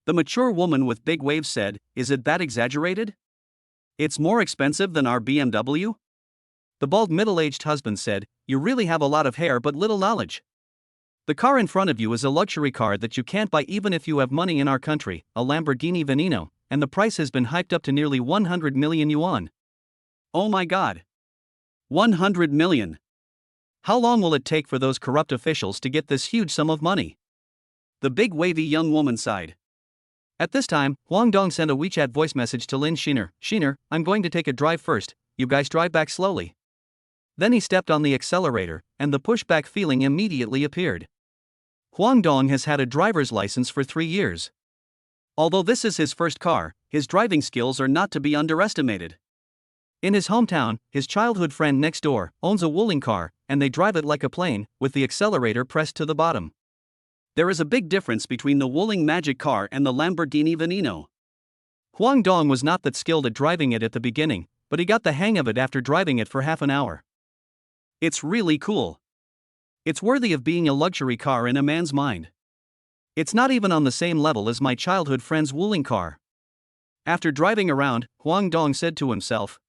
Speaker 1: The mature woman with big waves said, "Is it that exaggerated? It's more expensive than our BMW?" The bald middle-aged husband said, "You really have a lot of hair but little knowledge. The car in front of you is a luxury car that you can't buy even if you have money in our country, a Lamborghini Veneno, and the price has been hyped up to nearly 100 million yuan. Oh my god. 100 million. How long will it take for those corrupt officials to get this huge sum of money?" The big wavy young woman sighed. At this time, Huang Dong sent a WeChat voice message to Lin Sheener. "Sheener, I'm going to take a drive first, you guys drive back slowly." Then he stepped on the accelerator, and the pushback feeling immediately appeared. Huang Dong has had a driver's license for 3 years. Although this is his first car, his driving skills are not to be underestimated. In his hometown, his childhood friend next door owns a Wuling car, and they drive it like a plane, with the accelerator pressed to the bottom. There is a big difference between the Wuling magic car and the Lamborghini Veneno. Huang Dong was not that skilled at driving it at the beginning, but he got the hang of it after driving it for half an hour. It's really cool. It's worthy of being a luxury car in a man's mind. It's not even on the same level as my childhood friend's Wuling car. After driving around, Huang Dong said to himself.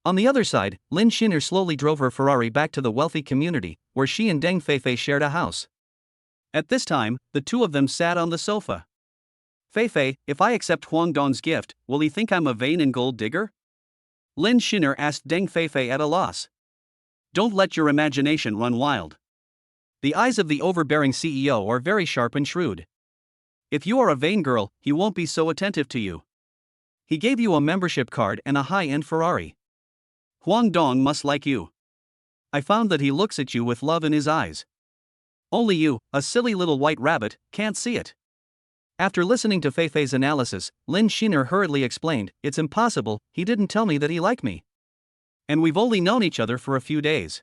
Speaker 1: On the other side, Lin Sheener slowly drove her Ferrari back to the wealthy community, where she and Deng Feifei shared a house. At this time, the two of them sat on the sofa. "Feifei, if I accept Huang Dong's gift, will he think I'm a vain and gold digger?" Lin Sheener asked Deng Feifei at a loss. Don't let your imagination run wild. The eyes of the overbearing CEO are very sharp and shrewd. If you are a vain girl, he won't be so attentive to you. He gave you a membership card and a high-end Ferrari. Huang Dong must like you. I found that he looks at you with love in his eyes. Only you, a silly little white rabbit, can't see it. After listening to Feifei's analysis, Lin Sheener hurriedly explained, "It's impossible, he didn't tell me that he liked me. And we've only known each other for a few days."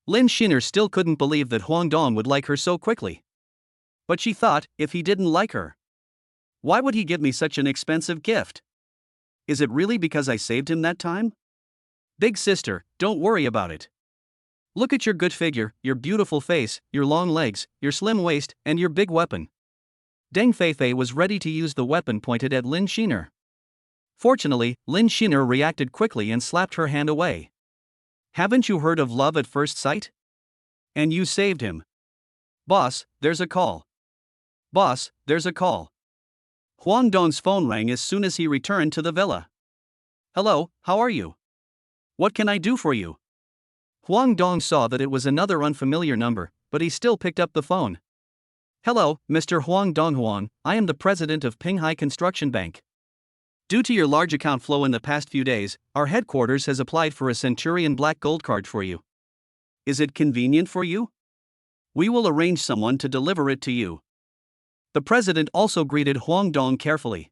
Speaker 1: Lin Sheener still couldn't believe that Huang Dong would like her so quickly. But she thought, if he didn't like her, why would he give me such an expensive gift? Is it really because I saved him that time? Big sister, don't worry about it. Look at your good figure, your beautiful face, your long legs, your slim waist, and your big weapon. Deng Feifei was ready to use the weapon pointed at Lin Sheener. Fortunately, Lin Sheener reacted quickly and slapped her hand away. Haven't you heard of love at first sight? And you saved him. Boss, there's a call. Boss, there's a call. Huang Dong's phone rang as soon as he returned to the villa. Hello, how are you? What can I do for you? Huang Dong saw that it was another unfamiliar number, but he still picked up the phone. Hello, Mr. Huang Donghuang, I am the president of Pinghai Construction Bank. Due to your large account flow in the past few days, our headquarters has applied for a Centurion Black Gold card for you. Is it convenient for you? We will arrange someone to deliver it to you. The president also greeted Huang Dong carefully.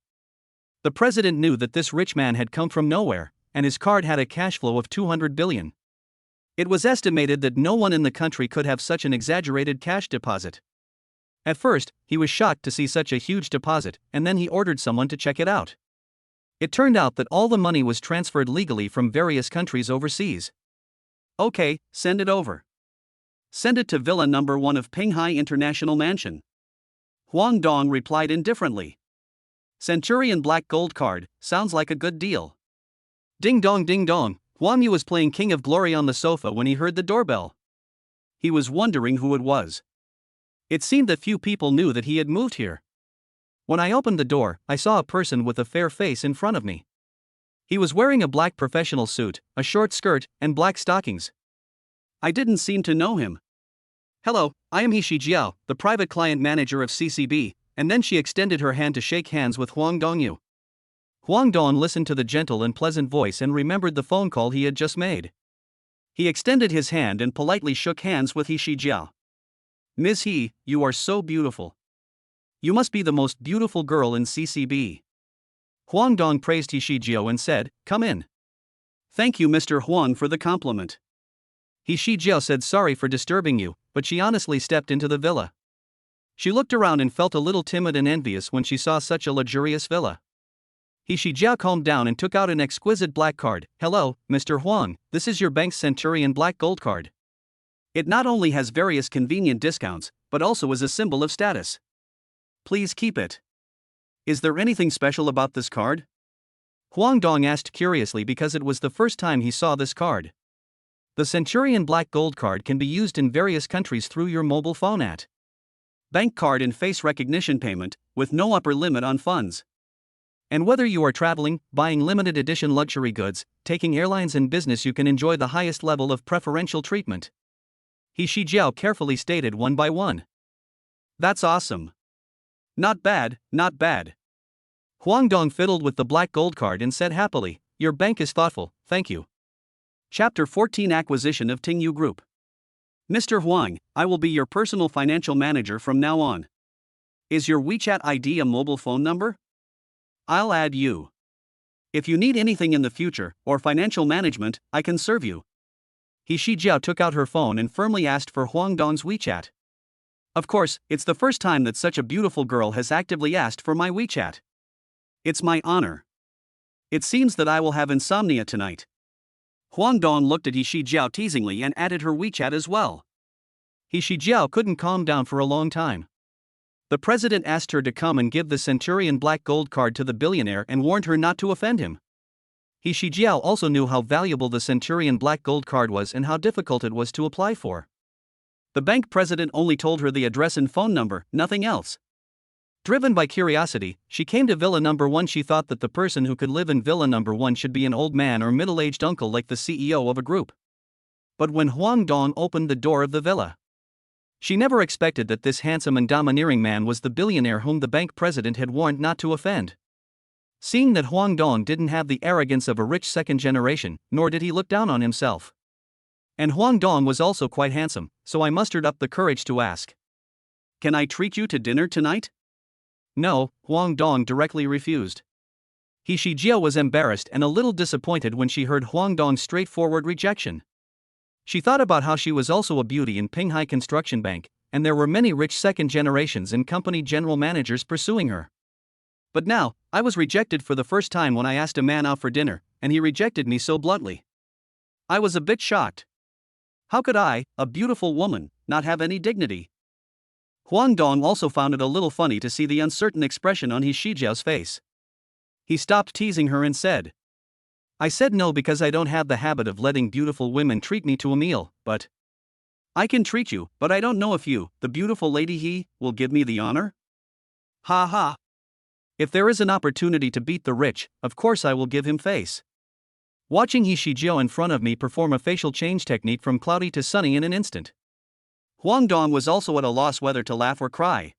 Speaker 1: The president knew that this rich man had come from nowhere, and his card had a cash flow of 200 billion. It was estimated that no one in the country could have such an exaggerated cash deposit. At first, he was shocked to see such a huge deposit, and then he ordered someone to check it out. It turned out that all the money was transferred legally from various countries overseas. Okay, send it over. Send it to Villa number 1 of Pinghai International Mansion. Huang Dong replied indifferently. Centurion Black Gold card, sounds like a good deal. Ding dong ding dong, Huang Yu was playing King of Glory on the sofa when he heard the doorbell. He was wondering who it was. It seemed that few people knew that he had moved here. When I opened the door, I saw a person with a fair face in front of me. He was wearing a black professional suit, a short skirt, and black stockings. I didn't seem to know him. Hello, I am He Shijiao, the private client manager of CCB, and then she extended her hand to shake hands with Huang Dongyu. Huang Dong listened to the gentle and pleasant voice and remembered the phone call he had just made. He extended his hand and politely shook hands with He Shijiao. Ms. He, you are so beautiful. You must be the most beautiful girl in CCB. Huang Dong praised He Shijiao and said, come in. Thank you Mr. Huang for the compliment. He Shijiao said sorry for disturbing you, but she honestly stepped into the villa. She looked around and felt a little timid and envious when she saw such a luxurious villa. He Shijiao calmed down and took out an exquisite black card. Hello, Mr. Huang, this is your bank's Centurion Black Gold card. It not only has various convenient discounts, but also is a symbol of status. Please keep it. Is there anything special about this card? Huang Dong asked curiously because it was the first time he saw this card. The Centurion Black Gold Card can be used in various countries through your mobile phone at bank card and face recognition payment, with no upper limit on funds. And whether you are traveling, buying limited edition luxury goods, taking airlines and business, you can enjoy the highest level of preferential treatment. He Shijiao carefully stated one by one. That's awesome. Not bad, not bad. Huang Dong fiddled with the black gold card and said happily, your bank is thoughtful, thank you. Chapter 14 Acquisition of Tingu Group. Mr. Huang, I will be your personal financial manager from now on. Is your WeChat ID a mobile phone number? I'll add you. If you need anything in the future, or financial management, I can serve you. He Shijiao took out her phone and firmly asked for Huang Dong's WeChat. Of course, it's the first time that such a beautiful girl has actively asked for my WeChat. It's my honor. It seems that I will have insomnia tonight. Huang Dong looked at He Shijiao teasingly and added her WeChat as well. He Shijiao couldn't calm down for a long time. The president asked her to come and give the Centurion Black Gold Card to the billionaire and warned her not to offend him. He Shijiao also knew how valuable the Centurion Black Gold Card was and how difficult it was to apply for. The bank president only told her the address and phone number, nothing else. Driven by curiosity, she came to Villa Number 1. She thought that the person who could live in Villa Number 1 should be an old man or middle-aged uncle like the CEO of a group. But when Huang Dong opened the door of the villa, she never expected that this handsome and domineering man was the billionaire whom the bank president had warned not to offend. Seeing that Huang Dong didn't have the arrogance of a rich second generation, nor did he look down on himself. And Huang Dong was also quite handsome, so I mustered up the courage to ask. Can I treat you to dinner tonight? No, Huang Dong directly refused. He Shijiao was embarrassed and a little disappointed when she heard Huang Dong's straightforward rejection. She thought about how she was also a beauty in Pinghai Construction Bank, and there were many rich second generations and company general managers pursuing her. But now, I was rejected for the first time when I asked a man out for dinner, and he rejected me so bluntly. I was a bit shocked. How could I, a beautiful woman, not have any dignity? Huang Dong also found it a little funny to see the uncertain expression on He Shijiao's face. He stopped teasing her and said, I said no because I don't have the habit of letting beautiful women treat me to a meal, but I can treat you, but I don't know if you, the beautiful lady will give me the honor? Ha ha. If there is an opportunity to beat the rich, of course I will give him face. Watching He Shijiao in front of me perform a facial change technique from cloudy to sunny in an instant, Huang Dong was also at a loss whether to laugh or cry.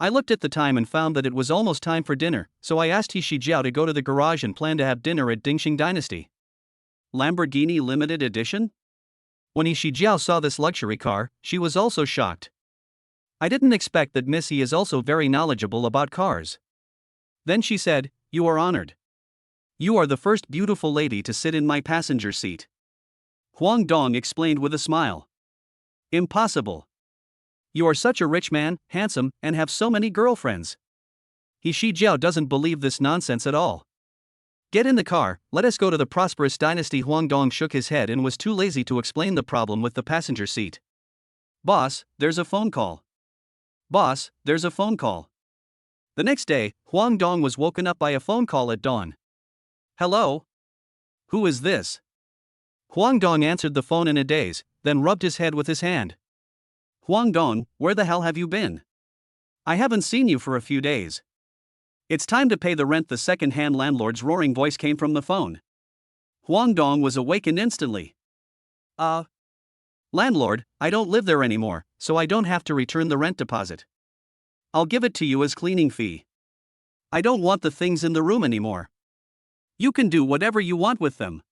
Speaker 1: I looked at the time and found that it was almost time for dinner, so I asked He Shijiao to go to the garage and plan to have dinner at Dingxing Dynasty. Lamborghini Limited Edition? When He Shijiao saw this luxury car, she was also shocked. I didn't expect that Miss He is also very knowledgeable about cars. Then she said, You are honored. You are the first beautiful lady to sit in my passenger seat. Huang Dong explained with a smile. Impossible. You are such a rich man, handsome, and have so many girlfriends. He Shijiao doesn't believe this nonsense at all. Get in the car, let us go to the prosperous dynasty. Huang Dong shook his head and was too lazy to explain the problem with the passenger seat. Boss, there's a phone call. Boss, there's a phone call. The next day, Huang Dong was woken up by a phone call at dawn. Hello? Who is this? Huang Dong answered the phone in a daze, then rubbed his head with his hand. Huang Dong, where the hell have you been? I haven't seen you for a few days. It's time to pay the rent. The second-hand landlord's roaring voice came from the phone. Huang Dong was awakened instantly. Landlord, I don't live there anymore, so I don't have to return the rent deposit. I'll give it to you as cleaning fee. I don't want the things in the room anymore. You can do whatever you want with them.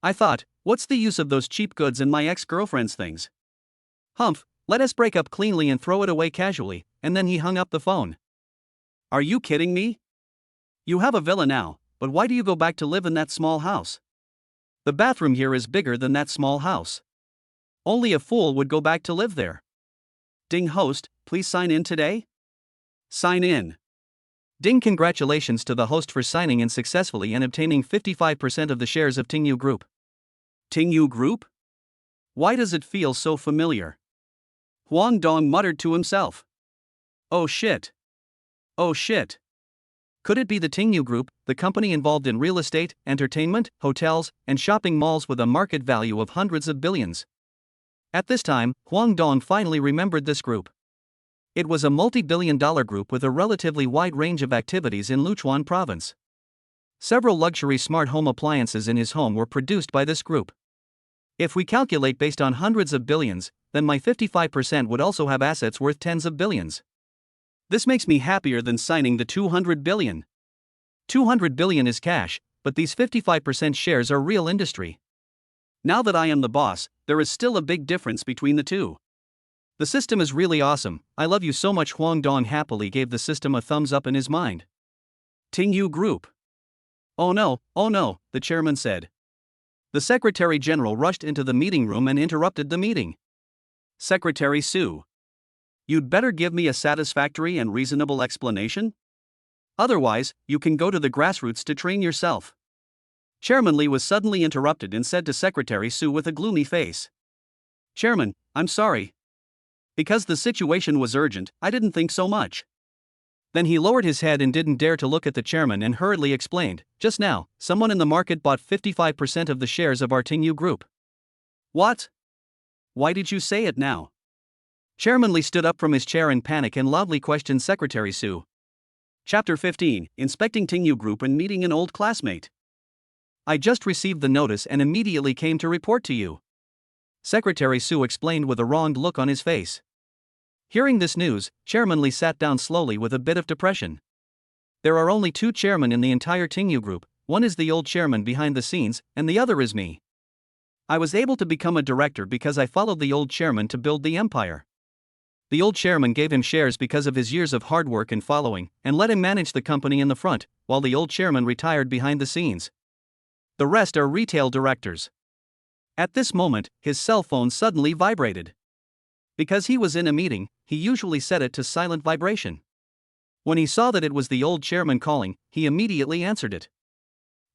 Speaker 1: I thought, what's the use of those cheap goods and my ex-girlfriend's things? Humph, let us break up cleanly and throw it away casually, and then he hung up the phone. Are you kidding me? You have a villa now, but why do you go back to live in that small house? The bathroom here is bigger than that small house. Only a fool would go back to live there. Ding host, please sign in today? Sign in. Ding, congratulations to the host for signing in successfully and obtaining 55% of the shares of Tingu Group. Tingu Group? Why does it feel so familiar? Huang Dong muttered to himself. Oh shit. Oh shit. Could it be the Tingu Group, the company involved in real estate, entertainment, hotels, and shopping malls with a market value of hundreds of billions? At this time, Huang Dong finally remembered this group. It was a multi-billion-dollar group with a relatively wide range of activities in Luchuan province. Several luxury smart home appliances in his home were produced by this group. If we calculate based on hundreds of billions, then my 55% would also have assets worth tens of billions. This makes me happier than signing the 200 billion. 200 billion is cash, but these 55% shares are real industry. Now that I am the boss, there is still a big difference between the two. The system is really awesome, I love you so much. Huang Dong happily gave the system a thumbs up in his mind. Tingu Group. Oh no, the chairman said. The Secretary General rushed into the meeting room and interrupted the meeting. Secretary Su. You'd better give me a satisfactory and reasonable explanation. Otherwise, you can go to the grassroots to train yourself. Chairman Li was suddenly interrupted and said to Secretary Su with a gloomy face. Chairman, I'm sorry. Because the situation was urgent, I didn't think so much. Then he lowered his head and didn't dare to look at the chairman and hurriedly explained, just now, someone in the market bought 55% of the shares of our Tingu Group. What? Why did you say it now? Chairman Li stood up from his chair in panic and loudly questioned Secretary Su. Chapter 15, Inspecting Tingu Group and Meeting an Old Classmate. I just received the notice and immediately came to report to you. Secretary Su explained with a wronged look on his face. Hearing this news, Chairman Li sat down slowly with a bit of depression. There are only two chairmen in the entire Tingu Group, one is the old chairman behind the scenes, and the other is me. I was able to become a director because I followed the old chairman to build the empire. The old chairman gave him shares because of his years of hard work and following, and let him manage the company in the front, while the old chairman retired behind the scenes. The rest are retail directors. At this moment, his cell phone suddenly vibrated. Because he was in a meeting, he usually set it to silent vibration. When he saw that it was the old chairman calling, he immediately answered it.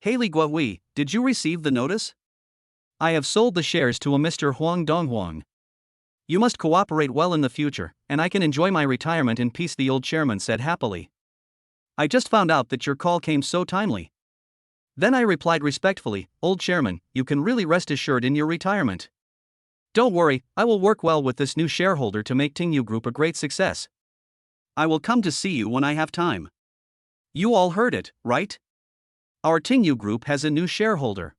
Speaker 1: Hey Li Guohui, did you receive the notice? I have sold the shares to a Mr. Huang Donghuang. You must cooperate well in the future, and I can enjoy my retirement in peace, the old chairman said happily. I just found out that your call came so timely. Then I replied respectfully, Old chairman, you can really rest assured in your retirement. Don't worry, I will work well with this new shareholder to make Tingu Group a great success. I will come to see you when I have time. You all heard it, right? Our Tingu Group has a new shareholder.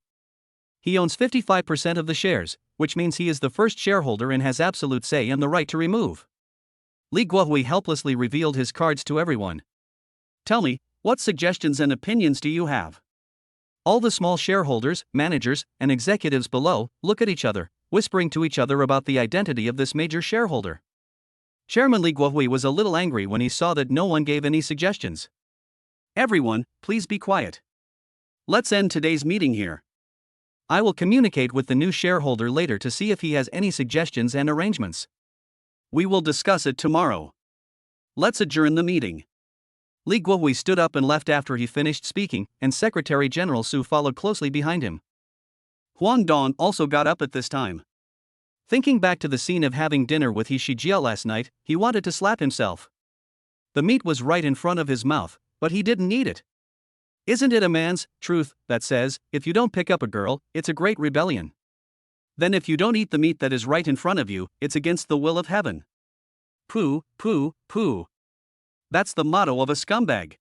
Speaker 1: He owns 55% of the shares, which means he is the first shareholder and has absolute say and the right to remove. Li Guohui helplessly revealed his cards to everyone. Tell me, what suggestions and opinions do you have? All the small shareholders, managers, and executives below look at each other, whispering to each other about the identity of this major shareholder. Chairman Li Guohui was a little angry when he saw that no one gave any suggestions. Everyone, please be quiet. Let's end today's meeting here. I will communicate with the new shareholder later to see if he has any suggestions and arrangements. We will discuss it tomorrow. Let's adjourn the meeting. Li Guohui stood up and left after he finished speaking, and Secretary General Su followed closely behind him. Huang Dong also got up at this time. Thinking back to the scene of having dinner with He Shijia last night, he wanted to slap himself. The meat was right in front of his mouth, but he didn't need it. Isn't it a man's truth that says, if you don't pick up a girl, it's a great rebellion? Then if you don't eat the meat that is right in front of you, it's against the will of heaven. Pooh, pooh, pooh. That's the motto of a scumbag.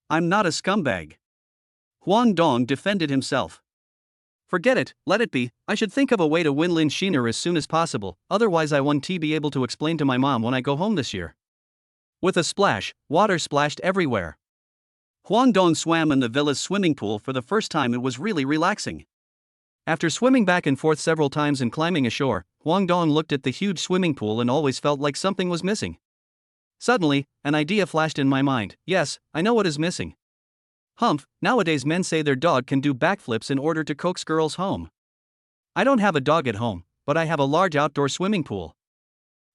Speaker 1: I'm not a scumbag. Huang Dong defended himself. Forget it, let it be, I should think of a way to win Lin Sheener as soon as possible, otherwise I won't be able to explain to my mom when I go home this year. With a splash, water splashed everywhere. Huang Dong swam in the villa's swimming pool for the first time. It was really relaxing. After swimming back and forth several times and climbing ashore, Huang Dong looked at the huge swimming pool and always felt like something was missing. Suddenly, an idea flashed in my mind. Yes, I know what is missing. Humph, nowadays men say their dog can do backflips in order to coax girls home. I don't have a dog at home, but I have a large outdoor swimming pool.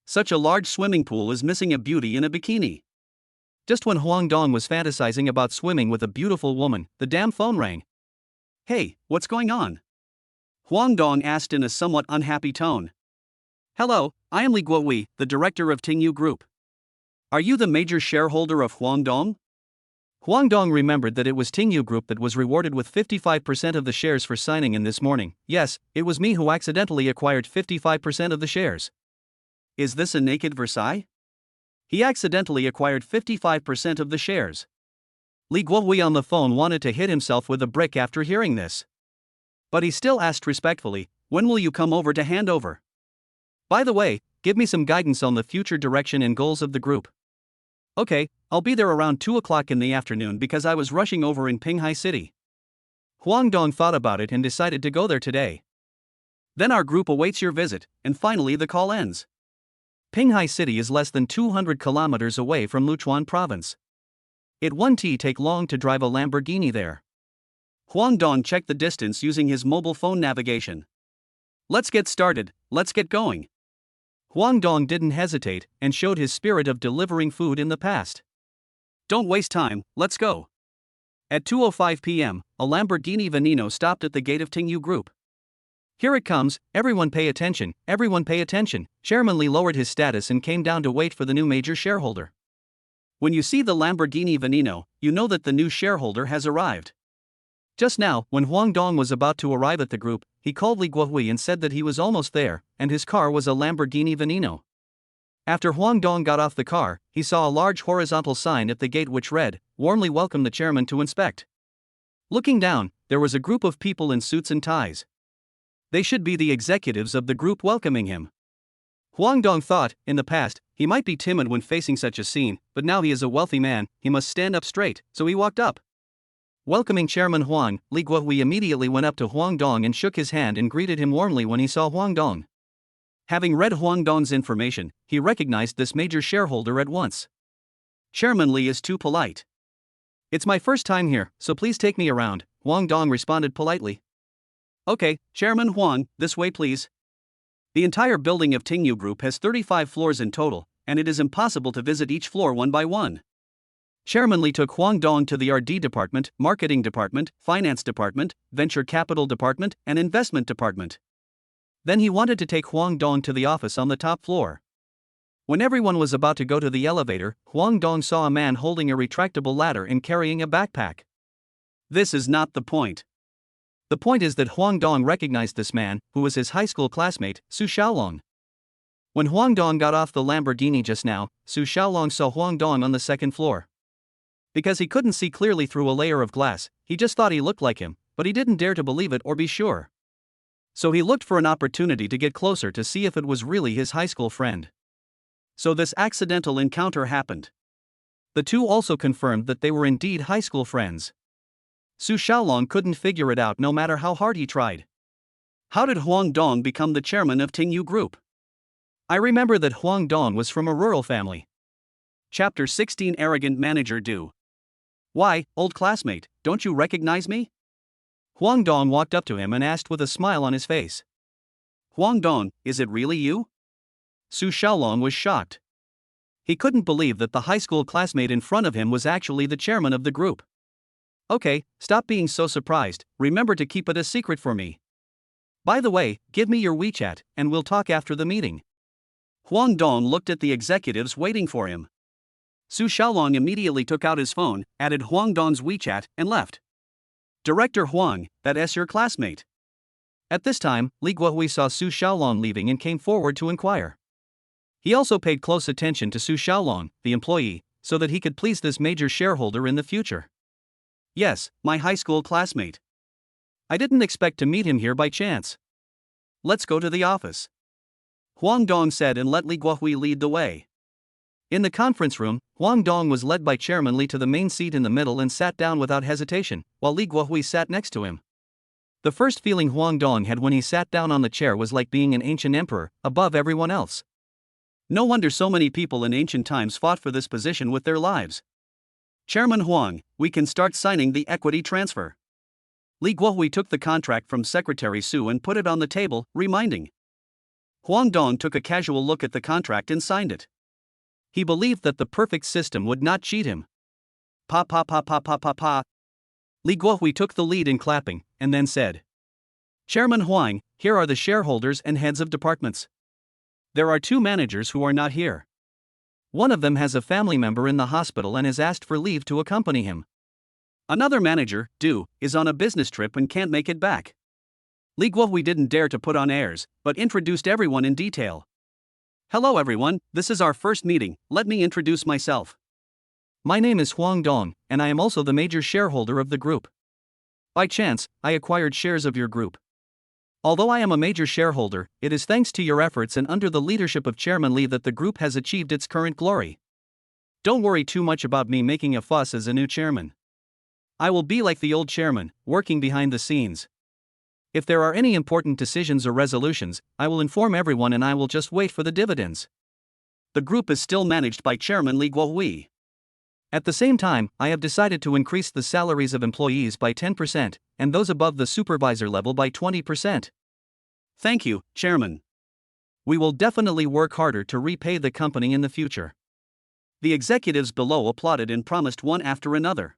Speaker 1: Such a large swimming pool is missing a beauty in a bikini. Just when Huang Dong was fantasizing about swimming with a beautiful woman, the damn phone rang. Hey, what's going on? Huang Dong asked in a somewhat unhappy tone. Hello, I am Li Guohui, the director of Tingu Group. Are you the major shareholder of Huang Dong? Huang Dong remembered that it was Tingu Group that was rewarded with 55% of the shares for signing in this morning. Yes, it was me who accidentally acquired 55% of the shares. Is this a naked Versailles? He accidentally acquired 55% of the shares. Li Guohui on the phone wanted to hit himself with a brick after hearing this. But he still asked respectfully, "When will you come over to hand over? By the way, give me some guidance on the future direction and goals of the group." "Okay, I'll be there around 2 o'clock in the afternoon because I was rushing over in Pinghai City." Huang Dong thought about it and decided to go there today. Then our group awaits your visit, and finally the call ends. Pinghai City is less than 200 kilometers away from Luchuan province. It won't take long to drive a Lamborghini there. Huang Dong checked the distance using his mobile phone navigation. "Let's get started, let's get going." Huang Dong didn't hesitate and showed his spirit of delivering food in the past. "Don't waste time, let's go." At 2:05 p.m., a Lamborghini Veneno stopped at the gate of Tingu Group. "Here it comes, everyone pay attention, everyone pay attention." Chairman Li lowered his status and came down to wait for the new major shareholder. When you see the Lamborghini Veneno, you know that the new shareholder has arrived. Just now, when Huang Dong was about to arrive at the group, he called Li Guohui and said that he was almost there, and his car was a Lamborghini Veneno. After Huang Dong got off the car, he saw a large horizontal sign at the gate which read, "Warmly welcome the chairman to inspect." Looking down, there was a group of people in suits and ties. They should be the executives of the group welcoming him. Huang Dong thought, in the past, he might be timid when facing such a scene, but now he is a wealthy man, he must stand up straight, so he walked up. Welcoming Chairman Huang, Li Guohui immediately went up to Huang Dong and shook his hand and greeted him warmly when he saw Huang Dong. Having read Huang Dong's information, he recognized this major shareholder at once. "Chairman Li is too polite. It's my first time here, so please take me around," Huang Dong responded politely. "Okay, Chairman Huang, this way please." The entire building of Tingu Group has 35 floors in total, and it is impossible to visit each floor one by one. Chairman Li took Huang Dong to the RD department, marketing department, finance department, venture capital department, and investment department. Then he wanted to take Huang Dong to the office on the top floor. When everyone was about to go to the elevator, Huang Dong saw a man holding a retractable ladder and carrying a backpack. This is not the point. The point is that Huang Dong recognized this man, who was his high school classmate, Su Xiaolong. When Huang Dong got off the Lamborghini just now, Su Xiaolong saw Huang Dong on the second floor. Because he couldn't see clearly through a layer of glass, he just thought he looked like him, but he didn't dare to believe it or be sure. So he looked for an opportunity to get closer to see if it was really his high school friend. So this accidental encounter happened. The two also confirmed that they were indeed high school friends. Su Xiaolong couldn't figure it out no matter how hard he tried. How did Huang Dong become the chairman of Tingu Group? I remember that Huang Dong was from a rural family. Chapter 16 Arrogant Manager Do. "Why, old classmate, don't you recognize me?" Huang Dong walked up to him and asked with a smile on his face. "Huang Dong, is it really you?" Su Xiaolong was shocked. He couldn't believe that the high school classmate in front of him was actually the chairman of the group. "Okay, stop being so surprised, remember to keep it a secret for me. By the way, give me your WeChat, and we'll talk after the meeting." Huang Dong looked at the executives waiting for him. Su Xiaolong immediately took out his phone, added Huang Dong's WeChat, and left. "Director Huang, that's your classmate." At this time, Li Guohui saw Su Xiaolong leaving and came forward to inquire. He also paid close attention to Su Xiaolong, the employee, so that he could please this major shareholder in the future. "Yes, my high school classmate. I didn't expect to meet him here by chance. Let's go to the office," Huang Dong said and let Li Guohui lead the way. In the conference room, Huang Dong was led by Chairman Li to the main seat in the middle and sat down without hesitation, while Li Guohui sat next to him. The first feeling Huang Dong had when he sat down on the chair was like being an ancient emperor, above everyone else. No wonder so many people in ancient times fought for this position with their lives. "Chairman Huang, we can start signing the equity transfer." Li Guohui took the contract from Secretary Su and put it on the table, reminding. Huang Dong took a casual look at the contract and signed it. He believed that the perfect system would not cheat him. Pa pa pa pa pa pa pa. Li Guohui took the lead in clapping, and then said, "Chairman Huang, here are the shareholders and heads of departments. There are two managers who are not here. One of them has a family member in the hospital and has asked for leave to accompany him. Another manager, Du, is on a business trip and can't make it back. Li Guohui didn't dare to put on airs, but introduced everyone in detail. Hello everyone, this is our first meeting, let me introduce myself. My name is Huang Dong, and I am also the major shareholder of the group. By chance, I acquired shares of your group. Although I am a major shareholder, it is thanks to your efforts and under the leadership of Chairman Li that the group has achieved its current glory. Don't worry too much about me making a fuss as a new chairman. I will be like the old chairman, working behind the scenes. If there are any important decisions or resolutions, I will inform everyone and I will just wait for the dividends. The group is still managed by Chairman Li Guohui. At the same time, I have decided to increase the salaries of employees by 10%, and those above the supervisor level by 20%. Thank you, Chairman. We will definitely work harder to repay the company in the future. The executives below applauded and promised one after another.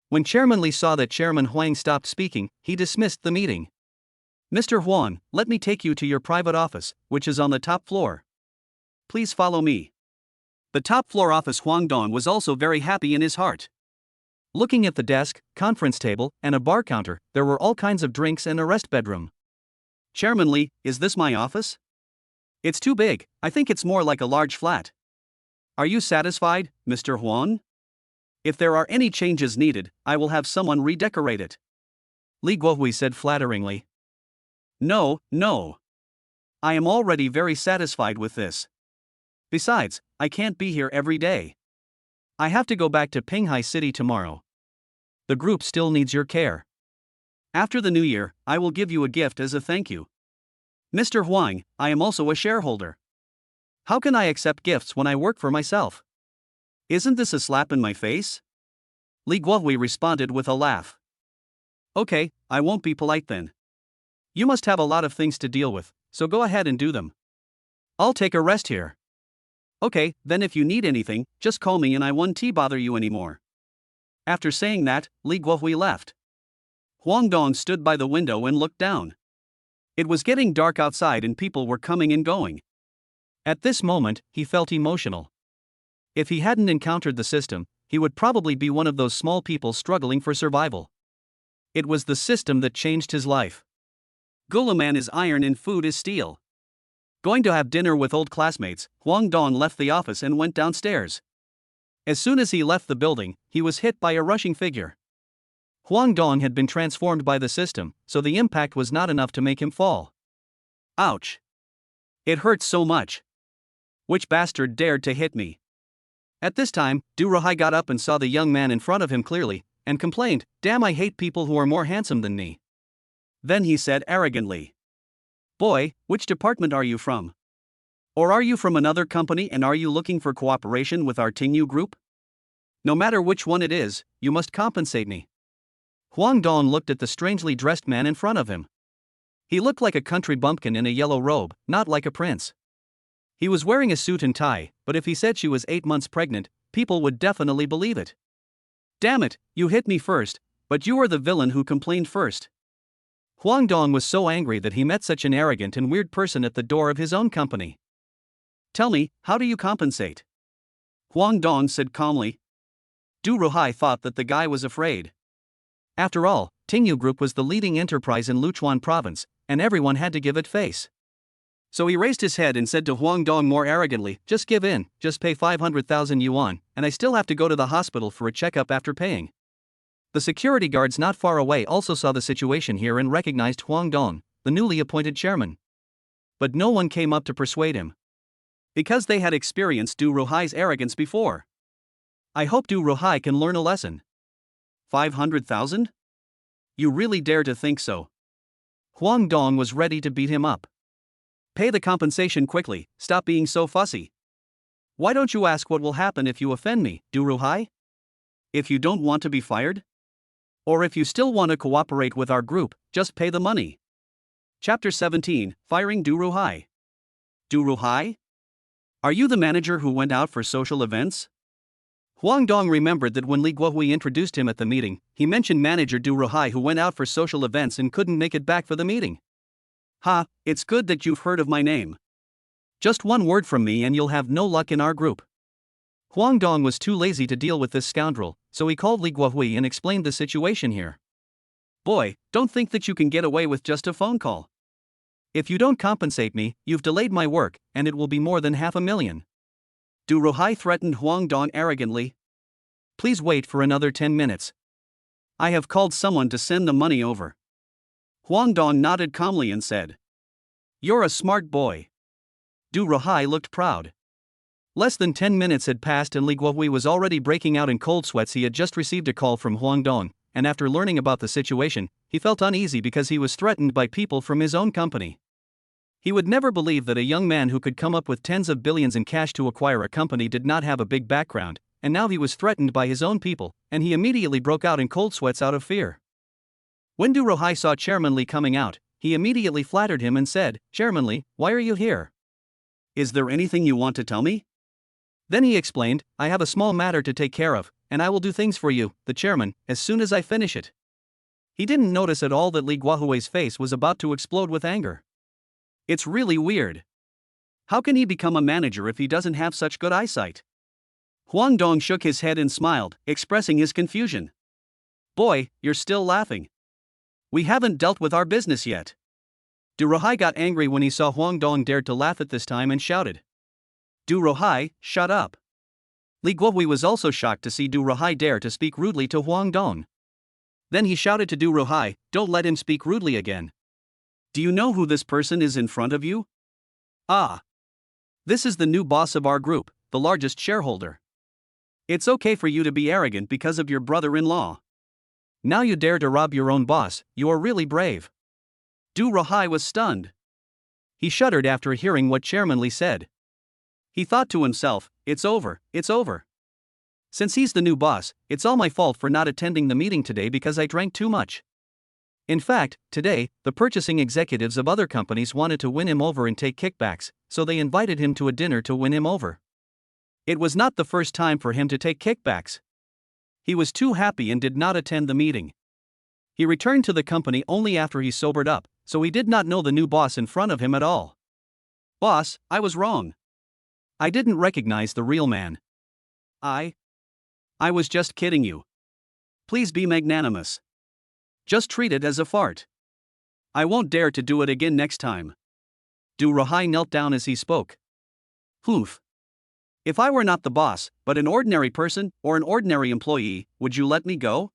Speaker 1: When Chairman Li saw that Chairman Huang stopped speaking, he dismissed the meeting. Mr. Huang, let me take you to your private office, which is on the top floor. Please follow me. The top floor office. Huang Dong was also very happy in his heart. Looking at the desk, conference table, and a bar counter, there were all kinds of drinks and a rest bedroom. Chairman Li, is this my office? It's too big, I think it's more like a large flat. Are you satisfied, Mr. Huang? If there are any changes needed, I will have someone redecorate it. Li Guohui said flatteringly. No. I am already very satisfied with this. Besides, I can't be here every day. I have to go back to Pinghai City tomorrow. The group still needs your care. After the new year, I will give you a gift as a thank you. Mr. Huang, I am also a shareholder. How can I accept gifts when I work for myself? Isn't this a slap in my face? Li Guohui responded with a laugh. Okay, I won't be polite then. You must have a lot of things to deal with, so go ahead and do them. I'll take a rest here. Okay, then if you need anything, just call me and I won't bother you anymore. After saying that, Li Guohui left. Huang Dong stood by the window and looked down. It was getting dark outside and people were coming and going. At this moment, he felt emotional. If he hadn't encountered the system, he would probably be one of those small people struggling for survival. It was the system that changed his life. Gulaman is iron and food is steel. Going to have dinner with old classmates, Huang Dong left the office and went downstairs. As soon as he left the building, he was hit by a rushing figure. Huang Dong had been transformed by the system, so the impact was not enough to make him fall. Ouch! It hurts so much. Which bastard dared to hit me? At this time, Du Ruhai got up and saw the young man in front of him clearly, and complained, "Damn, I hate people who are more handsome than me." Then he said arrogantly, "Boy, which department are you from? Or are you from another company and are you looking for cooperation with our Tingu group? No matter which one it is, you must compensate me." Huang Dong looked at the strangely dressed man in front of him. He looked like a country bumpkin in a yellow robe, not like a prince. He was wearing a suit and tie, but if he said she was 8 months pregnant, people would definitely believe it. "Damn it, you hit me first, but you are the villain who complained first." Huang Dong was so angry that he met such an arrogant and weird person at the door of his own company. "Tell me, how do you compensate?" Huang Dong said calmly. Du Ruhai thought that the guy was afraid. After all, Tingu Group was the leading enterprise in Luchuan province, and everyone had to give it face. So he raised his head and said to Huang Dong more arrogantly, "Just give in, just pay 500,000 yuan, and I still have to go to the hospital for a checkup after paying." The security guards not far away also saw the situation here and recognized Huang Dong, the newly appointed chairman. But no one came up to persuade him. Because they had experienced Du Ruhai's arrogance before. I hope Du Ruhai can learn a lesson. 500,000? You really dare to think so? Huang Dong was ready to beat him up. Pay the compensation quickly, stop being so fussy. Why don't you ask what will happen if you offend me, Du Ruhai? If you don't want to be fired? Or if you still want to cooperate with our group, just pay the money. Chapter 17, Firing Du Ruhai. Du Ruhai? Are you the manager who went out for social events? Huang Dong remembered that when Li Guohui introduced him at the meeting, he mentioned manager Du Ruhai who went out for social events and couldn't make it back for the meeting. Ha, it's good that you've heard of my name. Just one word from me and you'll have no luck in our group. Huang Dong was too lazy to deal with this scoundrel, so he called Li Guohui and explained the situation here. Boy, don't think that you can get away with just a phone call. If you don't compensate me, you've delayed my work, and it will be more than $500,000. Du Rohai threatened Huang Dong arrogantly. Please wait for another 10 minutes. I have called someone to send the money over. Huang Dong nodded calmly and said, You're a smart boy. Du Rohai looked proud. Less than 10 minutes had passed and Li Guohui was already breaking out in cold sweats. He had just received a call from Huang Dong, and after learning about the situation, he felt uneasy because he was threatened by people from his own company. He would never believe that a young man who could come up with tens of billions in cash to acquire a company did not have a big background, and now he was threatened by his own people, and he immediately broke out in cold sweats out of fear. When Du Rohai saw Chairman Li coming out, he immediately flattered him and said, Chairman Li, why are you here? Is there anything you want to tell me? Then he explained, I have a small matter to take care of, and I will do things for you, the chairman, as soon as I finish it. He didn't notice at all that Li Guohui's face was about to explode with anger. It's really weird. How can he become a manager if he doesn't have such good eyesight? Huang Dong shook his head and smiled, expressing his confusion. Boy, you're still laughing. We haven't dealt with our business yet. Du Rohai got angry when he saw Huang Dong dared to laugh at this time and shouted. Du Rohai, shut up. Li Guohui was also shocked to see Du Rohai dare to speak rudely to Huang Dong. Then he shouted to Du Rohai, don't let him speak rudely again. Do you know who this person is in front of you? Ah. This is the new boss of our group, the largest shareholder. It's okay for you to be arrogant because of your brother-in-law. Now you dare to rob your own boss, you are really brave. Du Rohai was stunned. He shuddered after hearing what Chairman Li said. He thought to himself, it's over, it's over. Since he's the new boss, it's all my fault for not attending the meeting today because I drank too much. In fact, today, the purchasing executives of other companies wanted to win him over and take kickbacks, so they invited him to a dinner to win him over. It was not the first time for him to take kickbacks. He was too happy and did not attend the meeting. He returned to the company only after he sobered up, so he did not know the new boss in front of him at all. Boss, I was wrong. I didn't recognize the real man. I was just kidding you. Please be magnanimous. Just treat it as a fart. I won't dare to do it again next time. Du Rohai knelt down as he spoke. Oof. If I were not the boss, but an ordinary person or an ordinary employee, would you let me go?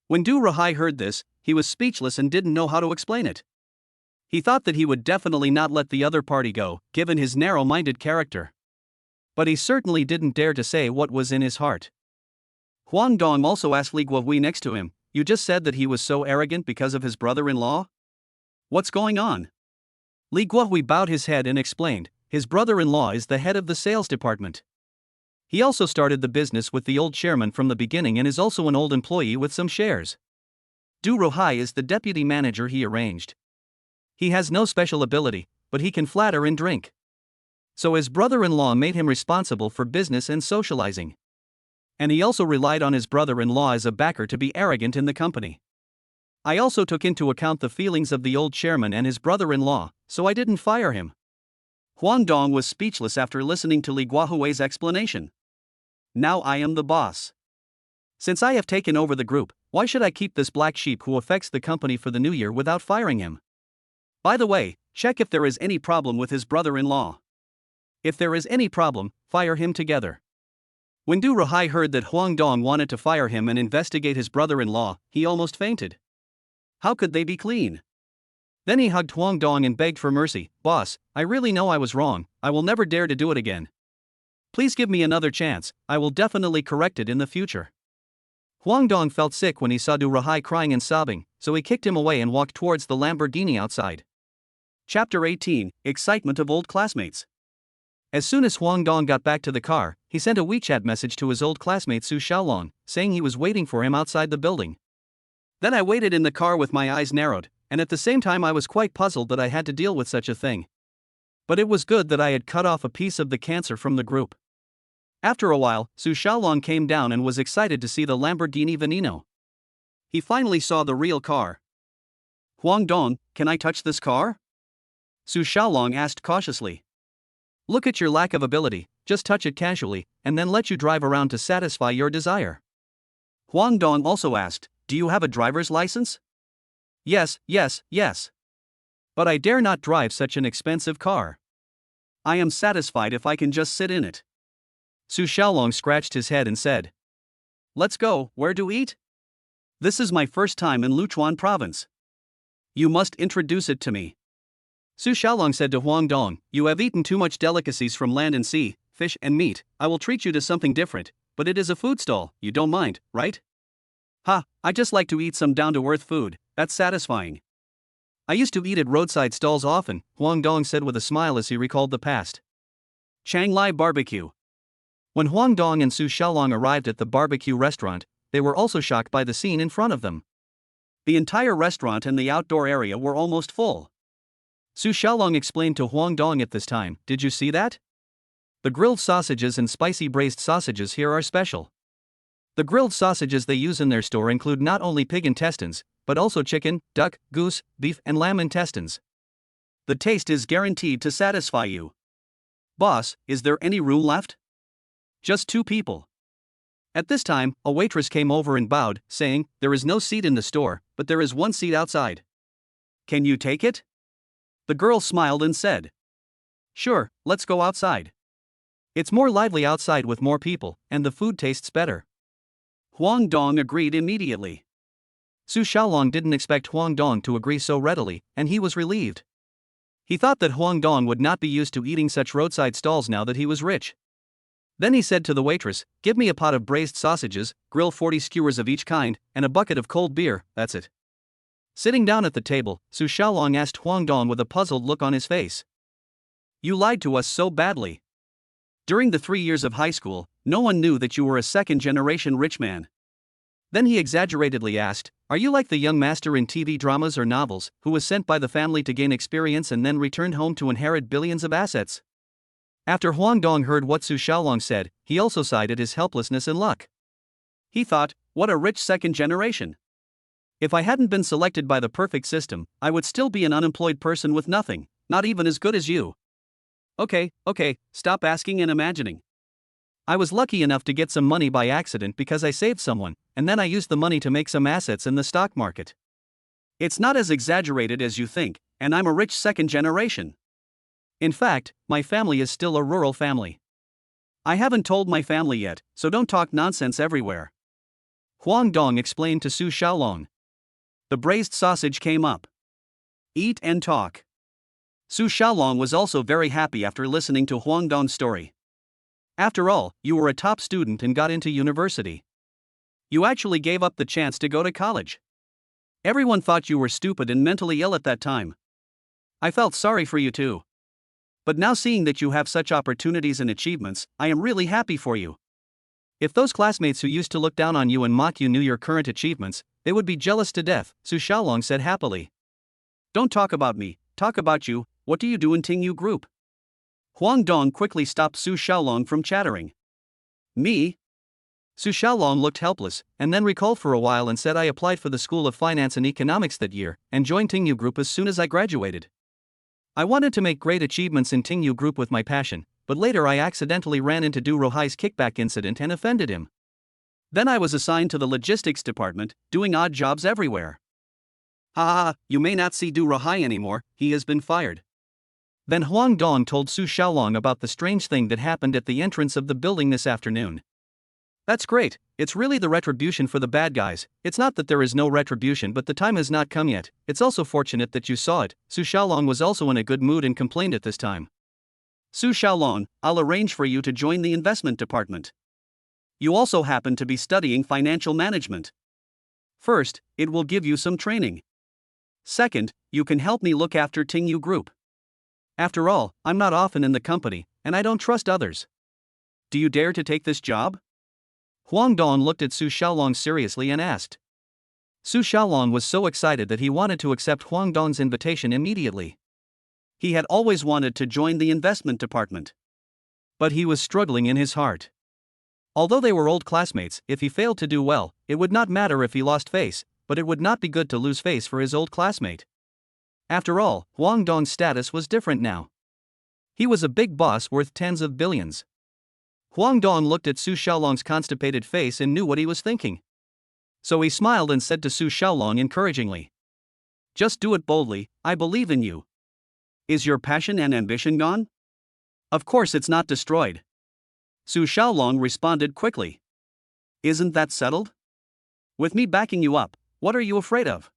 Speaker 1: When Du Rohai heard this, he was speechless and didn't know how to explain it. He thought that he would definitely not let the other party go, given his narrow-minded character. But he certainly didn't dare to say what was in his heart. Huang Dong also asked Li Guohui next to him, you just said that he was so arrogant because of his brother-in-law? What's going on? Li Guohui bowed his head and explained, his brother-in-law is the head of the sales department. He also started the business with the old chairman from the beginning and is also an old employee with some shares. Du Rohai is the deputy manager he arranged. He has no special ability, but he can flatter and drink. So his brother-in-law made him responsible for business and socializing. And he also relied on his brother-in-law as a backer to be arrogant in the company. I also took into account the feelings of the old chairman and his brother-in-law, so I didn't fire him. Huang Dong was speechless after listening to Li Guohui's explanation. Now I am the boss. Since I have taken over the group, why should I keep this black sheep who affects the company for the new year without firing him? By the way, check if there is any problem with his brother-in-law. If there is any problem, fire him together. When Du Rohai heard that Huang Dong wanted to fire him and investigate his brother-in-law, he almost fainted. How could they be clean? Then he hugged Huang Dong and begged for mercy, boss, I really know I was wrong, I will never dare to do it again. Please give me another chance, I will definitely correct it in the future. Huang Dong felt sick when he saw Du Rohai crying and sobbing, so he kicked him away and walked towards the Lamborghini outside. Chapter 18, Excitement of Old Classmates. As soon as Huang Dong got back to the car, he sent a WeChat message to his old classmate Su Xiaolong, saying he was waiting for him outside the building. Then I waited in the car with my eyes narrowed, and at the same time I was quite puzzled that I had to deal with such a thing. But it was good that I had cut off a piece of the cancer from the group. After a while, Su Xiaolong came down and was excited to see the Lamborghini Veneno. He finally saw the real car. Huang Dong, can I touch this car? Su Xiaolong asked cautiously. Look at your lack of ability, just touch it casually, and then let you drive around to satisfy your desire. Huang Dong also asked, do you have a driver's license? Yes, yes, yes. But I dare not drive such an expensive car. I am satisfied if I can just sit in it. Su Xiaolong scratched his head and said, let's go, where to eat? This is my first time in Luchuan province. You must introduce it to me. Su Xiaolong said to Huang Dong, you have eaten too much delicacies from land and sea, fish and meat. I will treat you to something different, but it is a food stall, you don't mind, right? Ha, I just like to eat some down-to-earth food, that's satisfying. I used to eat at roadside stalls often, Huang Dong said with a smile as he recalled the past. Shanghai barbecue. When Huang Dong and Su Xiaolong arrived at the barbecue restaurant, they were also shocked by the scene in front of them. The entire restaurant and the outdoor area were almost full. Su Xiaolong explained to Huang Dong at this time, did you see that? The grilled sausages and spicy braised sausages here are special. The grilled sausages they use in their store include not only pig intestines, but also chicken, duck, goose, beef and lamb intestines. The taste is guaranteed to satisfy you. Boss, is there any room left? Just 2 people. At this time, a waitress came over and bowed, saying, there is no seat in the store, but there is 1 seat outside. Can you take it? The girl smiled and said, sure, let's go outside. It's more lively outside with more people, and the food tastes better. Huang Dong agreed immediately. Su Xiaolong didn't expect Huang Dong to agree so readily, and he was relieved. He thought that Huang Dong would not be used to eating such roadside stalls now that he was rich. Then he said to the waitress, give me a pot of braised sausages, grill 40 skewers of each kind, and a bucket of cold beer, that's it. Sitting down at the table, Su Xiaolong asked Huang Dong with a puzzled look on his face. You lied to us so badly. During the 3 years of high school, no one knew that you were a second-generation rich man. Then he exaggeratedly asked, are you like the young master in TV dramas or novels, who was sent by the family to gain experience and then returned home to inherit billions of assets? After Huang Dong heard what Su Xiaolong said, he also sighed at his helplessness and luck. He thought, what a rich second generation. If I hadn't been selected by the perfect system, I would still be an unemployed person with nothing, not even as good as you. Okay, stop asking and imagining. I was lucky enough to get some money by accident because I saved someone, and then I used the money to make some assets in the stock market. It's not as exaggerated as you think, and I'm a rich second generation. In fact, my family is still a rural family. I haven't told my family yet, so don't talk nonsense everywhere. Huang Dong explained to Su Xiaolong. The braised sausage came up. Eat and talk. Su Xiaolong was also very happy after listening to Huang Dong's story. After all, you were a top student and got into university. You actually gave up the chance to go to college. Everyone thought you were stupid and mentally ill at that time. I felt sorry for you too. But now seeing that you have such opportunities and achievements, I am really happy for you. If those classmates who used to look down on you and mock you knew your current achievements, they would be jealous to death, Su Xiaolong said happily. Don't talk about me, talk about you. What do you do in Tingu Group? Huang Dong quickly stopped Su Xiaolong from chattering. Me? Su Xiaolong looked helpless, and then recalled for a while and said I applied for the School of Finance and Economics that year, and joined Tingu Group as soon as I graduated. I wanted to make great achievements in Tingu Group with my passion, but later I accidentally ran into Du Rohai's kickback incident and offended him. Then I was assigned to the logistics department, doing odd jobs everywhere. Ha, you may not see Du Rohai anymore, he has been fired. Then Huang Dong told Su Xiaolong about the strange thing that happened at the entrance of the building this afternoon. That's great, it's really the retribution for the bad guys. It's not that there is no retribution, but the time has not come yet. It's also fortunate that you saw it. Su Xiaolong was also in a good mood and complained at this time. Su Xiaolong, I'll arrange for you to join the investment department. You also happen to be studying financial management. First, it will give you some training. Second, you can help me look after Tingu Group. After all, I'm not often in the company, and I don't trust others. Do you dare to take this job? Huang Dong looked at Su Xiaolong seriously and asked. Su Xiaolong was so excited that he wanted to accept Huang Dong's invitation immediately. He had always wanted to join the investment department. But he was struggling in his heart. Although they were old classmates, if he failed to do well, it would not matter if he lost face, but it would not be good to lose face for his old classmate. After all, Huang Dong's status was different now. He was a big boss worth tens of billions. Huang Dong looked at Su Xiaolong's constipated face and knew what he was thinking. So he smiled and said to Su Xiaolong encouragingly, "Just do it boldly, I believe in you. Is your passion and ambition gone?" "Of course it's not destroyed." Su Xiaolong responded quickly. "Isn't that settled? With me backing you up, what are you afraid of?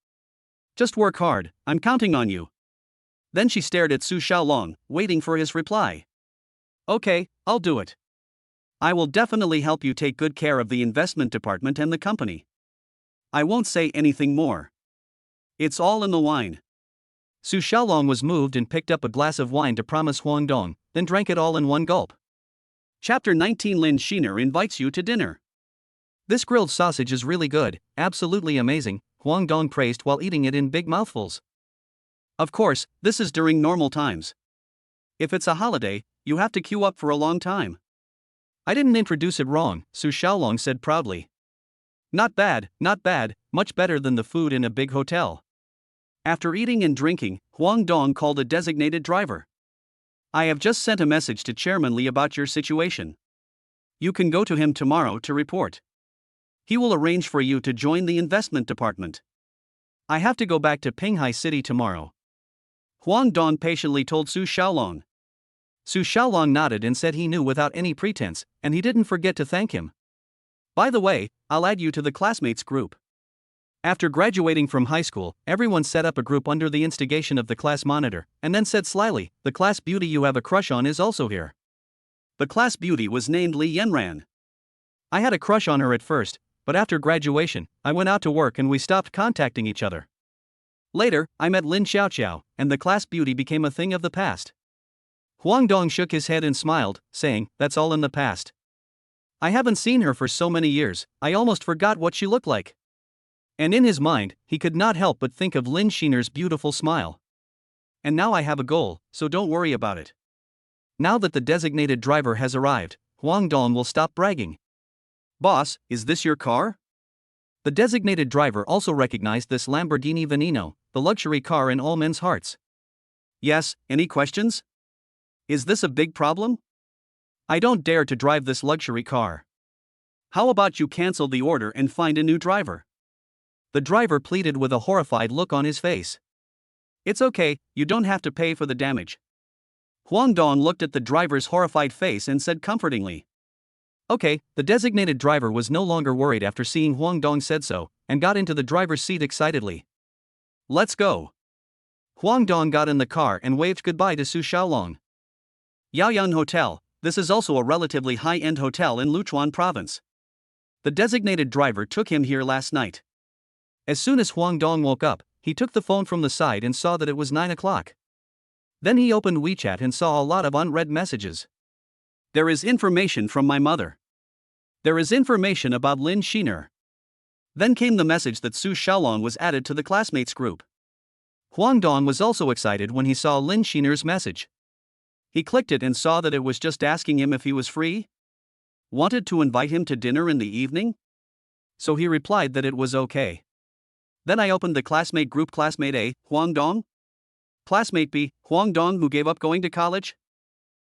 Speaker 1: Just work hard, I'm counting on you." Then she stared at Su Xiaolong, waiting for his reply. "Okay, I'll do it. I will definitely help you take good care of the investment department and the company. I won't say anything more. It's all in the wine." Su Xiaolong was moved and picked up a glass of wine to promise Huang Dong, then drank it all in one gulp. Chapter 19. Lin Sheener invites you to dinner. "This grilled sausage is really good, absolutely amazing," Huang Dong praised while eating it in big mouthfuls. "Of course, this is during normal times. If it's a holiday, you have to queue up for a long time." "I didn't introduce it wrong," Su Xiaolong said proudly. Not bad, much better than the food in a big hotel." After eating and drinking, Huang Dong called a designated driver. "I have just sent a message to Chairman Li about your situation. You can go to him tomorrow to report. He will arrange for you to join the investment department. I have to go back to Pinghai City tomorrow." Huang Dong patiently told Su Xiaolong. Su Xiaolong nodded and said he knew without any pretense, and he didn't forget to thank him. "By the way, I'll add you to the classmates group." After graduating from high school, everyone set up a group under the instigation of the class monitor, and then said slyly, "The class beauty you have a crush on is also here." The class beauty was named Li Yanran. I had a crush on her at first, but after graduation, I went out to work and we stopped contacting each other. Later, I met Lin Xiaoqiao, and the class beauty became a thing of the past. Huang Dong shook his head and smiled, saying, "That's all in the past. I haven't seen her for so many years, I almost forgot what she looked like." And in his mind, he could not help but think of Lin Sheener's beautiful smile. "And now I have a goal, so don't worry about it." Now that the designated driver has arrived, Huang Dong will stop bragging. "Boss, is this your car?" The designated driver also recognized this Lamborghini Veneno, the luxury car in all men's hearts. "Yes, any questions? Is this a big problem? I don't dare to drive this luxury car. How about you cancel the order and find a new driver?" The driver pleaded with a horrified look on his face. "It's okay, you don't have to pay for the damage." Huang Dong looked at the driver's horrified face and said comfortingly. "Okay." The designated driver was no longer worried after seeing Huang Dong said so, and got into the driver's seat excitedly. "Let's go." Huang Dong got in the car and waved goodbye to Su Xiaolong. Yaoyang Hotel, this is also a relatively high-end hotel in Luchuan province. The designated driver took him here last night. As soon as Huang Dong woke up, he took the phone from the side and saw that it was 9 o'clock. Then he opened WeChat and saw a lot of unread messages. "There is information from my mother. There is information about Lin Sheener." Then came the message that Su Xiaolong was added to the classmates group. Huang Dong was also excited when he saw Lin Sheener's message. He clicked it and saw that it was just asking him if he was free. Wanted to invite him to dinner in the evening? So he replied that it was okay. Then I opened the classmate group. Classmate A, Huang Dong. Classmate B, Huang Dong who gave up going to college.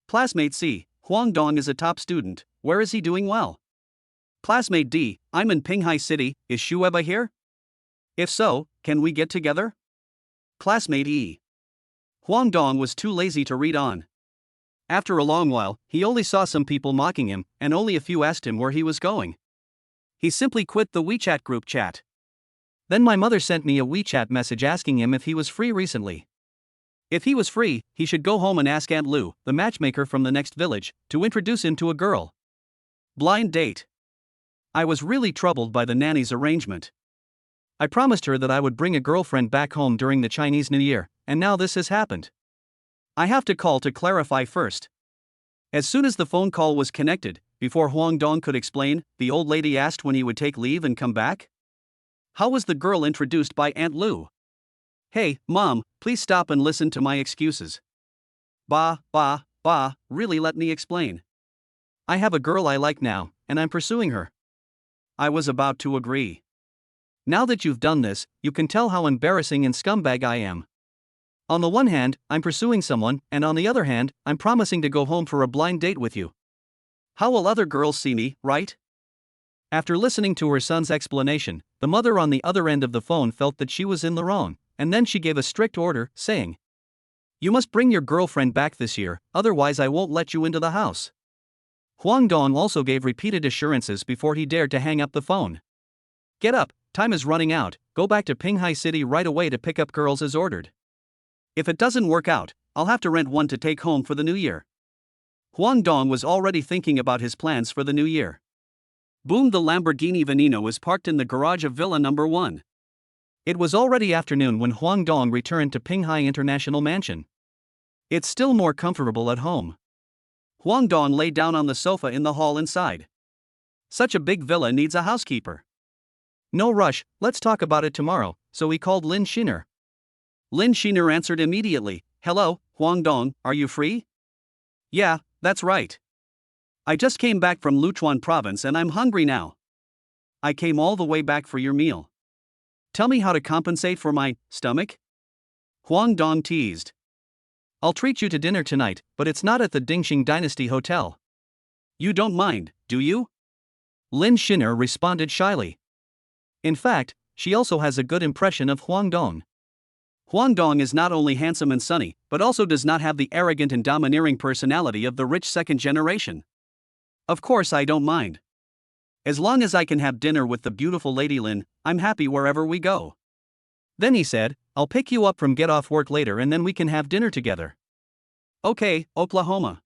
Speaker 1: Classmate C, Huang Dong is a top student, where is he doing well? Classmate D, I'm in Pinghai City, is Shueba here? If so, can we get together? Classmate E. Huang Dong was too lazy to read on. After a long while, he only saw some people mocking him, and only a few asked him where he was going. He simply quit the WeChat group chat. Then my mother sent me a WeChat message asking him if he was free recently. If he was free, he should go home and ask Aunt Lu, the matchmaker from the next village, to introduce him to a girl. Blind date. I was really troubled by the nanny's arrangement. I promised her that I would bring a girlfriend back home during the Chinese New Year, and now this has happened. I have to call to clarify first. As soon as the phone call was connected, before Huang Dong could explain, the old lady asked when he would take leave and come back. How was the girl introduced by Aunt Lu? Hey, Mom, please stop and listen to my excuses. Bah, really let me explain. I have a girl I like now, and I'm pursuing her. I was about to agree. Now that you've done this, you can tell how embarrassing and scumbag I am. On the one hand, I'm pursuing someone, and on the other hand, I'm promising to go home for a blind date with you. How will other girls see me, right? After listening to her son's explanation, the mother on the other end of the phone felt that she was in the wrong, and then she gave a strict order, saying, "You must bring your girlfriend back this year, otherwise I won't let you into the house." Huang Dong also gave repeated assurances before he dared to hang up the phone. "Get up, time is running out, go back to Pinghai City right away to pick up girls as ordered. If it doesn't work out, I'll have to rent one to take home for the new year." Huang Dong was already thinking about his plans for the new year. Boom! The Lamborghini Veneno was parked in the garage of Villa Number 1. It was already afternoon when Huang Dong returned to Pinghai International Mansion. It's still more comfortable at home. Huang Dong lay down on the sofa in the hall inside. Such a big villa needs a housekeeper. No rush, let's talk about it tomorrow, so he called Lin Sheener. Lin Sheener answered immediately. "Hello, Huang Dong, are you free?" "Yeah, that's right. I just came back from Luchuan province and I'm hungry now. I came all the way back for your meal. Tell me how to compensate for my stomach?" Huang Dong teased. "I'll treat you to dinner tonight, but it's not at the Dingxing Dynasty Hotel. You don't mind, do you?" Lin Sheener responded shyly. In fact, she also has a good impression of Huang Dong. Huang Dong is not only handsome and sunny, but also does not have the arrogant and domineering personality of the rich second generation. "Of course I don't mind. As long as I can have dinner with the beautiful Lady Lin, I'm happy wherever we go." Then he said, "I'll pick you up from get off work later and then we can have dinner together." "Okay, Oklahoma."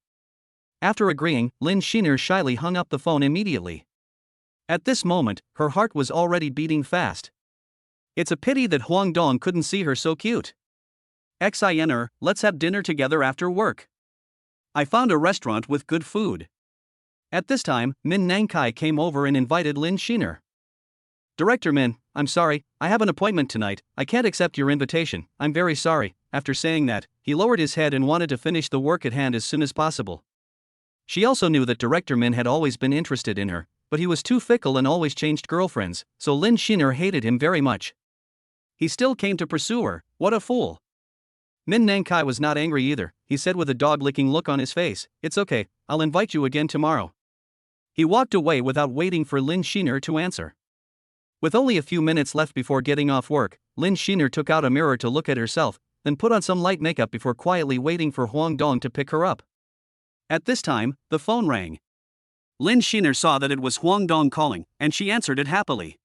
Speaker 1: After agreeing, Lin Sheener shyly hung up the phone immediately. At this moment, her heart was already beating fast. It's a pity that Huang Dong couldn't see her so cute. "Xiner, let's have dinner together after work. I found a restaurant with good food." At this time, Min Nangkai came over and invited Lin Sheener. "Director Min, I'm sorry, I have an appointment tonight, I can't accept your invitation, I'm very sorry." After saying that, he lowered his head and wanted to finish the work at hand as soon as possible. She also knew that Director Min had always been interested in her, but he was too fickle and always changed girlfriends, so Lin Sheener hated him very much. He still came to pursue her, what a fool. Min Nangkai was not angry either, he said with a dog-licking look on his face, "It's okay, I'll invite you again tomorrow." He walked away without waiting for Lin Sheener to answer. With only a few minutes left before getting off work, Lin Sheener took out a mirror to look at herself, then put on some light makeup before quietly waiting for Huang Dong to pick her up. At this time, the phone rang. Lin Sheener saw that it was Huang Dong calling, and she answered it happily.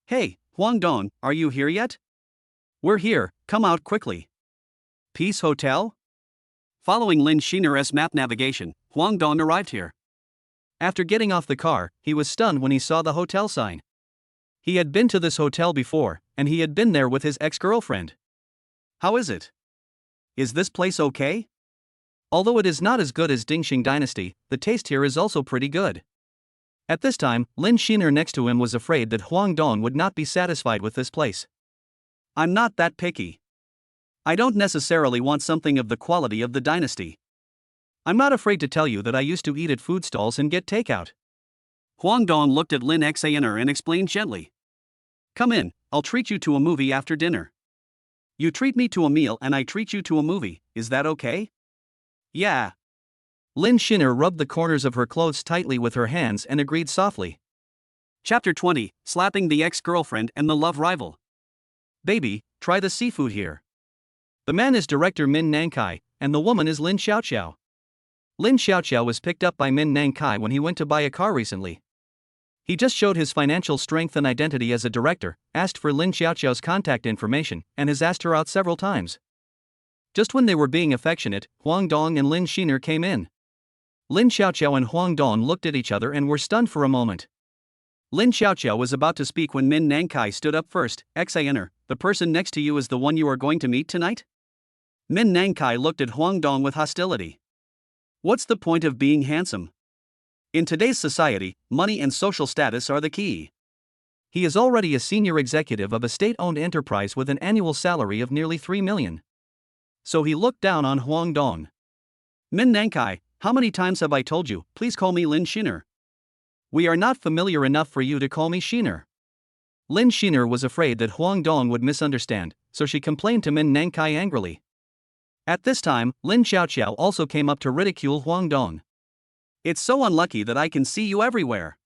Speaker 1: "Hey, Huang Dong, are you here yet?" "We're here, come out quickly." "Peace Hotel?" Following Lin Sheener's map navigation, Huang Dong arrived here. After getting off the car, he was stunned when he saw the hotel sign. He had been to this hotel before, and he had been there with his ex-girlfriend. "How is it? Is this place okay?" Although it is not as good as Dingxing Dynasty, the taste here is also pretty good. At this time, Lin Sheener next to him was afraid that Huang Dong would not be satisfied with this place. "I'm not that picky. I don't necessarily want something of the quality of the Dynasty. I'm not afraid to tell you that I used to eat at food stalls and get takeout." Huang Dong looked at Lin Xiner and explained gently. "Come in, I'll treat you to a movie after dinner. You treat me to a meal and I treat you to a movie, is that okay?" "Yeah." Lin Sheener rubbed the corners of her clothes tightly with her hands and agreed softly. Chapter 20, Slapping the Ex-Girlfriend and the Love Rival. "Baby, try the seafood here." The man is director Min Nangkai, and the woman is Lin Xiaoxiao. Lin Xiaoxiao was picked up by Min Nangkai when he went to buy a car recently. He just showed his financial strength and identity as a director, asked for Lin Xiaoxiao's contact information, and has asked her out several times. Just when they were being affectionate, Huang Dong and Lin Sheener came in. Lin Xiaoxiao and Huang Dong looked at each other and were stunned for a moment. Lin Xiaoxiao was about to speak when Min Nangkai stood up first. "Xiner, the person next to you is the one you are going to meet tonight?" Min Nangkai looked at Huang Dong with hostility. "What's the point of being handsome? In today's society, money and social status are the key. He is already a senior executive of a state-owned enterprise with an annual salary of nearly 3 million. So he looked down on Huang Dong. "Min Nangkai, how many times have I told you, please call me Lin Sheener? We are not familiar enough for you to call me Sheener." Lin Sheener was afraid that Huang Dong would misunderstand, so she complained to Min Nangkai angrily. At this time, Lin Xiaoxiao also came up to ridicule Huang Dong. It's so unlucky that I can see you everywhere.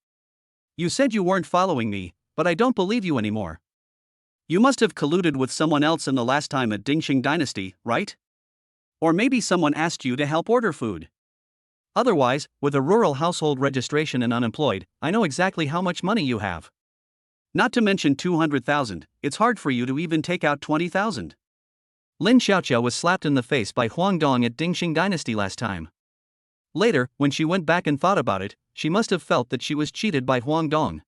Speaker 1: You said you weren't following me, but I don't believe you anymore. You must have colluded with someone else in the last time at Dingxing Dynasty, right? Or maybe someone asked you to help order food. Otherwise, with a rural household registration and unemployed, I know exactly how much money you have. Not to mention 200,000, it's hard for you to even take out 20,000. Lin Xiaoqiao was slapped in the face by Huang Dong at Dingxing Dynasty last time. Later, when she went back and thought about it, she must have felt that she was cheated by Huang Dong.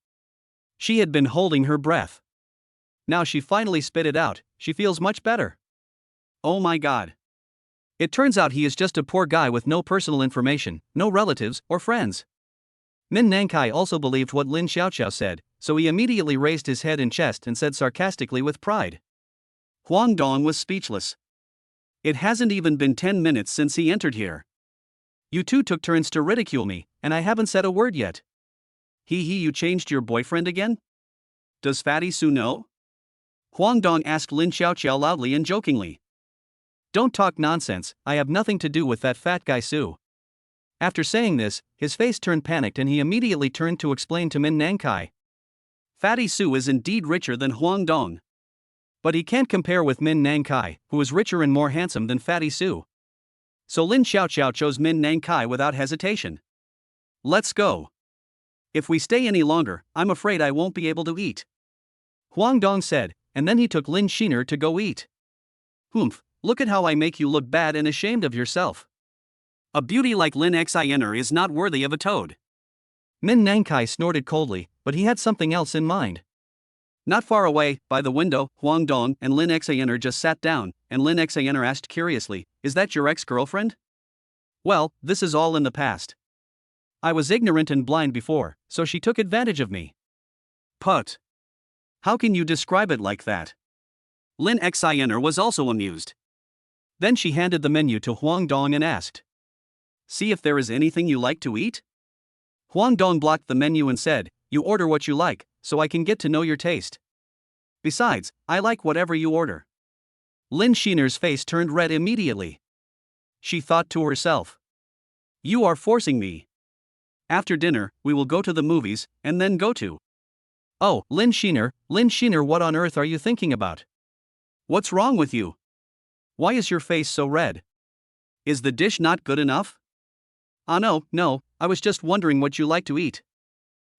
Speaker 1: She had been holding her breath. Now she finally spit it out. She feels much better. Oh my god. It turns out he is just a poor guy with no personal information, no relatives or friends. Min Nankai also believed what Lin Xiaoqiao said, so he immediately raised his head and chest and said sarcastically with pride. Huang Dong was speechless. It hasn't even been 10 minutes since he entered here. You two took turns to ridicule me, and I haven't said a word yet. You changed your boyfriend again? Does Fatty Su know? Huang Dong asked Lin Xiaoqiao loudly and jokingly. Don't talk nonsense, I have nothing to do with that fat guy Su. After saying this, his face turned panicked and he immediately turned to explain to Min Nankai. Fatty Su is indeed richer than Huang Dong. But he can't compare with Min Nankai, who is richer and more handsome than Fatty Su. So Lin Xiaoqiao chose Min Nankai without hesitation. Let's go. If we stay any longer, I'm afraid I won't be able to eat. Huang Dong said, and then he took Lin Sheener to go eat. Humph, look at how I make you look bad and ashamed of yourself. A beauty like Lin Sheener is not worthy of a toad. Min Nankai snorted coldly, but he had something else in mind. Not far away, by the window, Huang Dong and Lin Sheener just sat down, and Lin Sheener asked curiously, Is that your ex-girlfriend? Well, this is all in the past. I was ignorant and blind before, so she took advantage of me. Put. How can you describe it like that? Lin Sheener was also amused. Then she handed the menu to Huang Dong and asked. See if there is anything you like to eat? Huang Dong blocked the menu and said, You order what you like, so I can get to know your taste. Besides, I like whatever you order. Lin Sheener's face turned red immediately. She thought to herself. You are forcing me. After dinner, we will go to the movies, and then go to. Oh, Lin Sheener, what on earth are you thinking about? What's wrong with you? Why is your face so red? Is the dish not good enough? No, I was just wondering what you like to eat.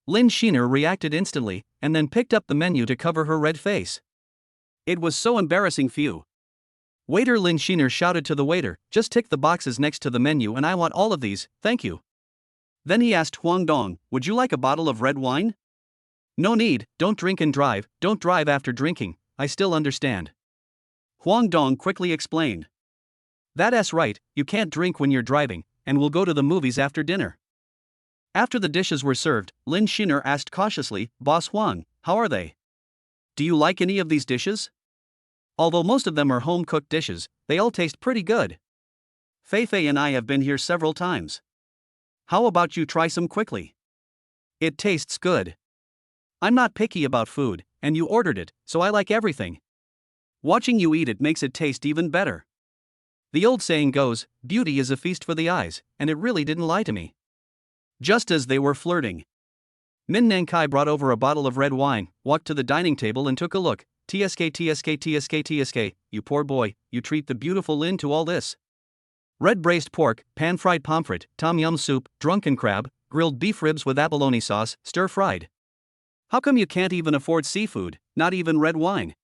Speaker 1: Lin Sheener reacted instantly, and then picked up the menu to cover her red face. It was so embarrassing for you. Waiter Lin Sheener shouted to the waiter, Just tick the boxes next to the menu and I want all of these, thank you. Then he asked Huang Dong, Would you like a bottle of red wine? No need, don't drink and drive, don't drive after drinking, I still understand. Huang Dong quickly explained. That's right, you can't drink when you're driving, and we'll go to the movies after dinner. After the dishes were served, Lin Sheener asked cautiously, Boss Huang, how are they? Do you like any of these dishes? Although most of them are home-cooked dishes, they all taste pretty good. Fei Fei and I have been here several times. How about you try some quickly? It tastes good. I'm not picky about food, and you ordered it, so I like everything. Watching you eat it makes it taste even better. The old saying goes, beauty is a feast for the eyes, and it really didn't lie to me. Just as they were flirting, Min Nankai brought over a bottle of red wine, walked to the dining table and took a look. TSK, you poor boy, you treat the beautiful Lin to all this. Red braised pork, pan-fried pomfret, tom yum soup, drunken crab, grilled beef ribs with abalone sauce, stir-fried. How come you can't even afford seafood, not even red wine?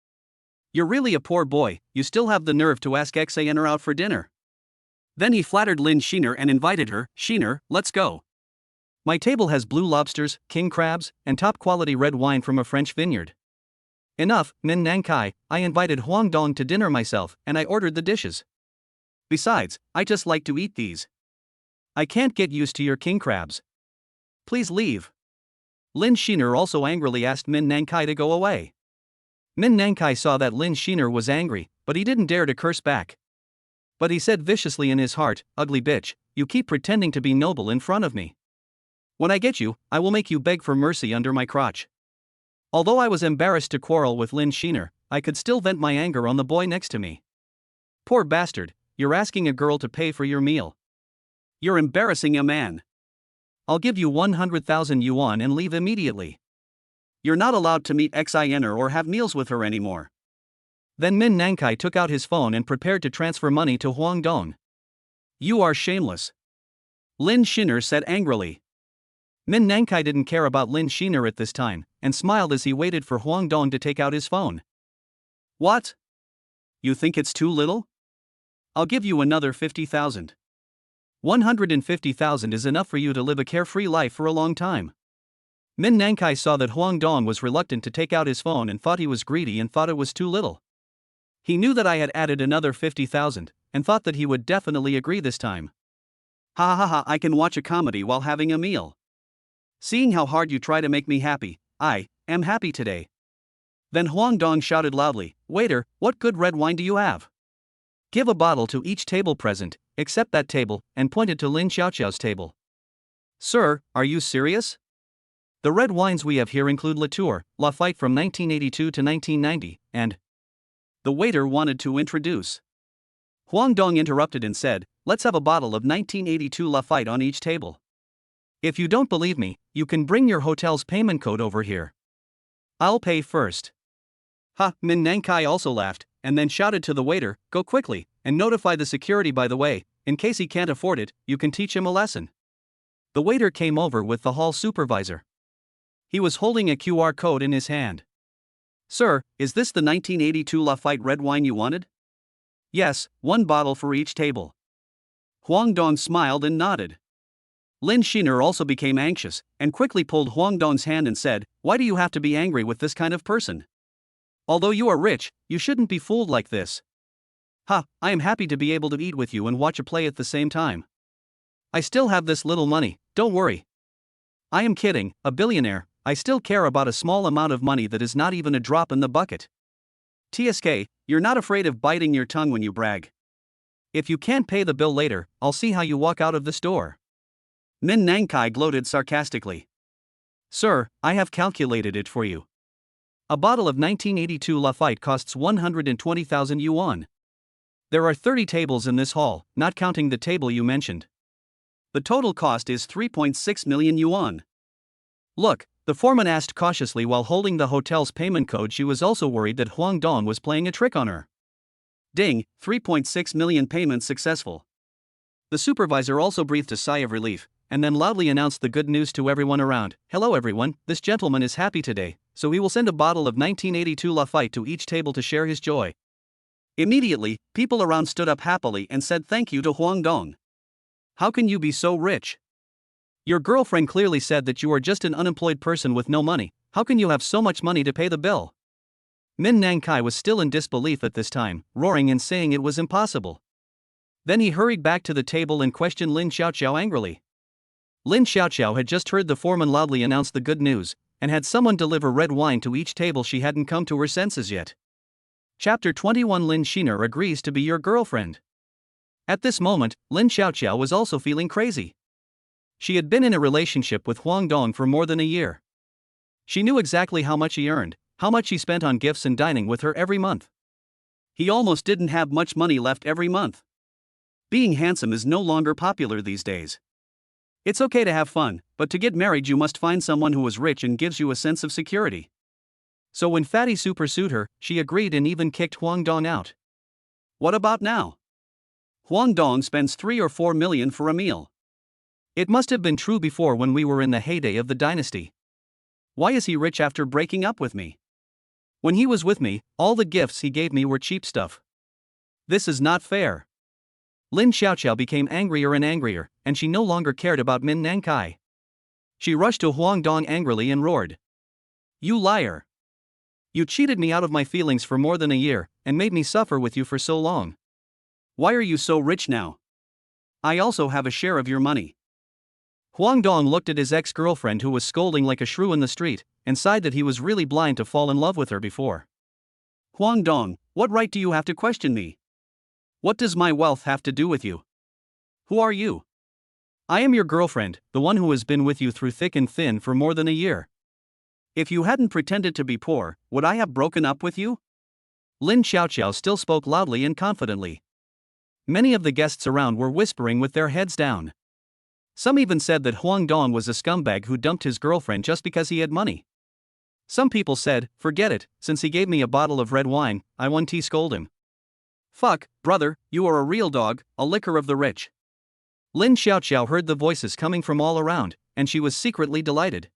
Speaker 1: You're really a poor boy, you still have the nerve to ask Xaner out for dinner. Then he flattered Lin Sheener and invited her, Sheener, let's go. My table has blue lobsters, king crabs, and top-quality red wine from a French vineyard. Enough, Min Nankai, I invited Huang Dong to dinner myself, and I ordered the dishes. Besides, I just like to eat these. I can't get used to your king crabs. Please leave. Lin Sheener also angrily asked Min Nankai to go away. Min Nankai saw that Lin Sheener was angry, but he didn't dare to curse back. But he said viciously in his heart, Ugly bitch, you keep pretending to be noble in front of me. When I get you, I will make you beg for mercy under my crotch. Although I was embarrassed to quarrel with Lin Sheener, I could still vent my anger on the boy next to me. Poor bastard, you're asking a girl to pay for your meal. You're embarrassing a man. I'll give you 100,000 yuan and leave immediately. You're not allowed to meet Xiner or have meals with her anymore. Then Min Nankai took out his phone and prepared to transfer money to Huang Dong. You are shameless, Lin Sheener said angrily. Min Nankai didn't care about Lin Sheener at this time, and smiled as he waited for Huang Dong to take out his phone. What? You think it's too little? I'll give you another 50,000. 150,000 is enough for you to live a carefree life for a long time. Min Nankai saw that Huang Dong was reluctant to take out his phone and thought he was greedy and thought it was too little. He knew that I had added another 50,000, and thought that he would definitely agree this time. Ha ha ha, I can watch a comedy while having a meal. Seeing how hard you try to make me happy, I am happy today. Then Huang Dong shouted loudly, Waiter, what good red wine do you have? Give a bottle to each table present, except that table, and pointed to Lin Xiaoxiao's table. Sir, are you serious? The red wines we have here include Latour, Lafite from 1982 to 1990, and... The waiter wanted to introduce. Huang Dong interrupted and said, let's have a bottle of 1982 Lafite on each table. If you don't believe me, you can bring your hotel's payment code over here. I'll pay first. Ha, Min Nankai also laughed, and then shouted to the waiter, go quickly, and notify the security by the way, in case he can't afford it, you can teach him a lesson. The waiter came over with the hall supervisor. He was holding a QR code in his hand. Sir, is this the 1982 Lafite red wine you wanted? Yes, one bottle for each table. Huang Dong smiled and nodded. Lin Sheener also became anxious, and quickly pulled Huang Dong's hand and said, why do you have to be angry with this kind of person? Although you are rich, you shouldn't be fooled like this. Ha, I am happy to be able to eat with you and watch a play at the same time. I still have this little money, don't worry. I am kidding, a billionaire, I still care about a small amount of money that is not even a drop in the bucket. TSK, you're not afraid of biting your tongue when you brag. If you can't pay the bill later, I'll see how you walk out of this door. Min Nankai gloated sarcastically. Sir, I have calculated it for you. A bottle of 1982 Lafite costs 120,000 yuan. There are 30 tables in this hall, not counting the table you mentioned. The total cost is 3.6 million yuan. Look, the foreman asked cautiously while holding the hotel's payment code. She was also worried that Huang Dong was playing a trick on her. Ding, 3.6 million payment successful. The supervisor also breathed a sigh of relief, and then loudly announced the good news to everyone around. Hello everyone, this gentleman is happy today, so he will send a bottle of 1982 Lafite to each table to share his joy. Immediately, people around stood up happily and said thank you to Huang Dong. How can you be so rich? Your girlfriend clearly said that you are just an unemployed person with no money. How can you have so much money to pay the bill? Min Nankai was still in disbelief at this time, roaring and saying it was impossible. Then he hurried back to the table and questioned Lin Xiaoxiao angrily. Lin Xiaoxiao had just heard the foreman loudly announce the good news, and had someone deliver red wine to each table. She hadn't come to her senses yet. Chapter 21 Lin Sheener agrees to be your girlfriend. At this moment, Lin Xiaoxiao was also feeling crazy. She had been in a relationship with Huang Dong for more than a year. She knew exactly how much he earned, how much he spent on gifts and dining with her every month. He almost didn't have much money left every month. Being handsome is no longer popular these days. It's okay to have fun, but to get married you must find someone who is rich and gives you a sense of security. So when Fatty Su pursued her, she agreed and even kicked Huang Dong out. What about now? Huang Dong spends 3 or 4 million for a meal. It must have been true before when we were in the heyday of the dynasty. Why is he rich after breaking up with me? When he was with me, all the gifts he gave me were cheap stuff. This is not fair. Lin Xiaoxiao became angrier and angrier, and she no longer cared about Min Nankai. She rushed to Huang Dong angrily and roared. You liar! You cheated me out of my feelings for more than a year, and made me suffer with you for so long. Why are you so rich now? I also have a share of your money. Huang Dong looked at his ex-girlfriend who was scolding like a shrew in the street, and sighed that he was really blind to fall in love with her before. Huang Dong, what right do you have to question me? What does my wealth have to do with you? Who are you? I am your girlfriend, the one who has been with you through thick and thin for more than a year. If you hadn't pretended to be poor, would I have broken up with you? Lin Xiaoxiao still spoke loudly and confidently. Many of the guests around were whispering with their heads down. Some even said that Huang Dong was a scumbag who dumped his girlfriend just because he had money. Some people said, forget it, since he gave me a bottle of red wine, I won tea scold him. Fuck, brother, you are a real dog, a liquor of the rich. Lin Xiaoqiao heard the voices coming from all around, and she was secretly delighted.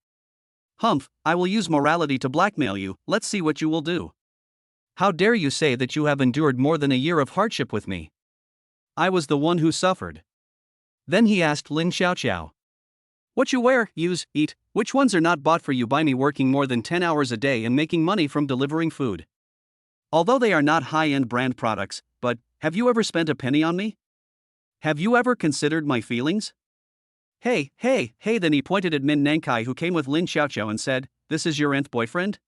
Speaker 1: Humph, I will use morality to blackmail you, let's see what you will do. How dare you say that you have endured more than a year of hardship with me? I was the one who suffered. Then he asked Lin Xiaoqiao. What you wear, use, eat, which ones are not bought for you by me working more than 10 hours a day and making money from delivering food? Although they are not high-end brand products, but, have you ever spent a penny on me? Have you ever considered my feelings? Hey, then he pointed at Min Nankai who came with Lin Xiaoqiao and said, this is your nth boyfriend?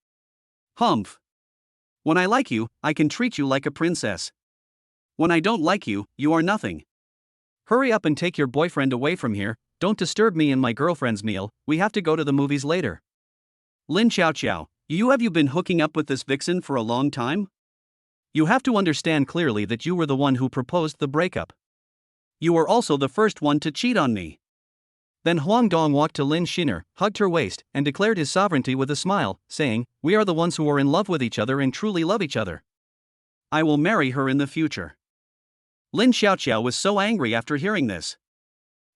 Speaker 1: Humph. When I like you, I can treat you like a princess. When I don't like you, you are nothing. Hurry up and take your boyfriend away from here, don't disturb me and my girlfriend's meal, we have to go to the movies later. Lin Xiaoqiao, have you been hooking up with this vixen for a long time? You have to understand clearly that you were the one who proposed the breakup. You were also the first one to cheat on me. Then Huang Dong walked to Lin Sheener, hugged her waist, and declared his sovereignty with a smile, saying, we are the ones who are in love with each other and truly love each other. I will marry her in the future. Lin Xiaoqiao was so angry after hearing this.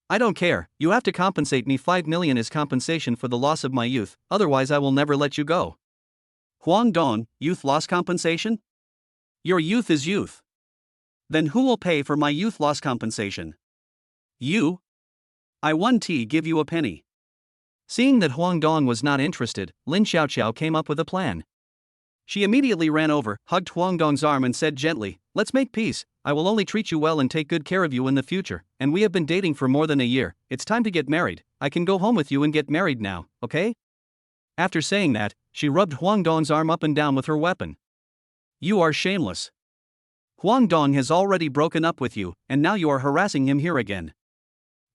Speaker 1: I don't care, you have to compensate me 5 million as compensation for the loss of my youth, otherwise I will never let you go. Huang Dong, youth loss compensation? Your youth is youth. Then who will pay for my youth loss compensation? You? I won tea give you a penny. Seeing that Huang Dong was not interested, Lin Xiaoqiao came up with a plan. She immediately ran over, hugged Huang Dong's arm and said gently, let's make peace, I will only treat you well and take good care of you in the future, and we have been dating for more than a year, it's time to get married, I can go home with you and get married now, okay? After saying that, she rubbed Huang Dong's arm up and down with her weapon. You are shameless. Huang Dong has already broken up with you, and now you are harassing him here again.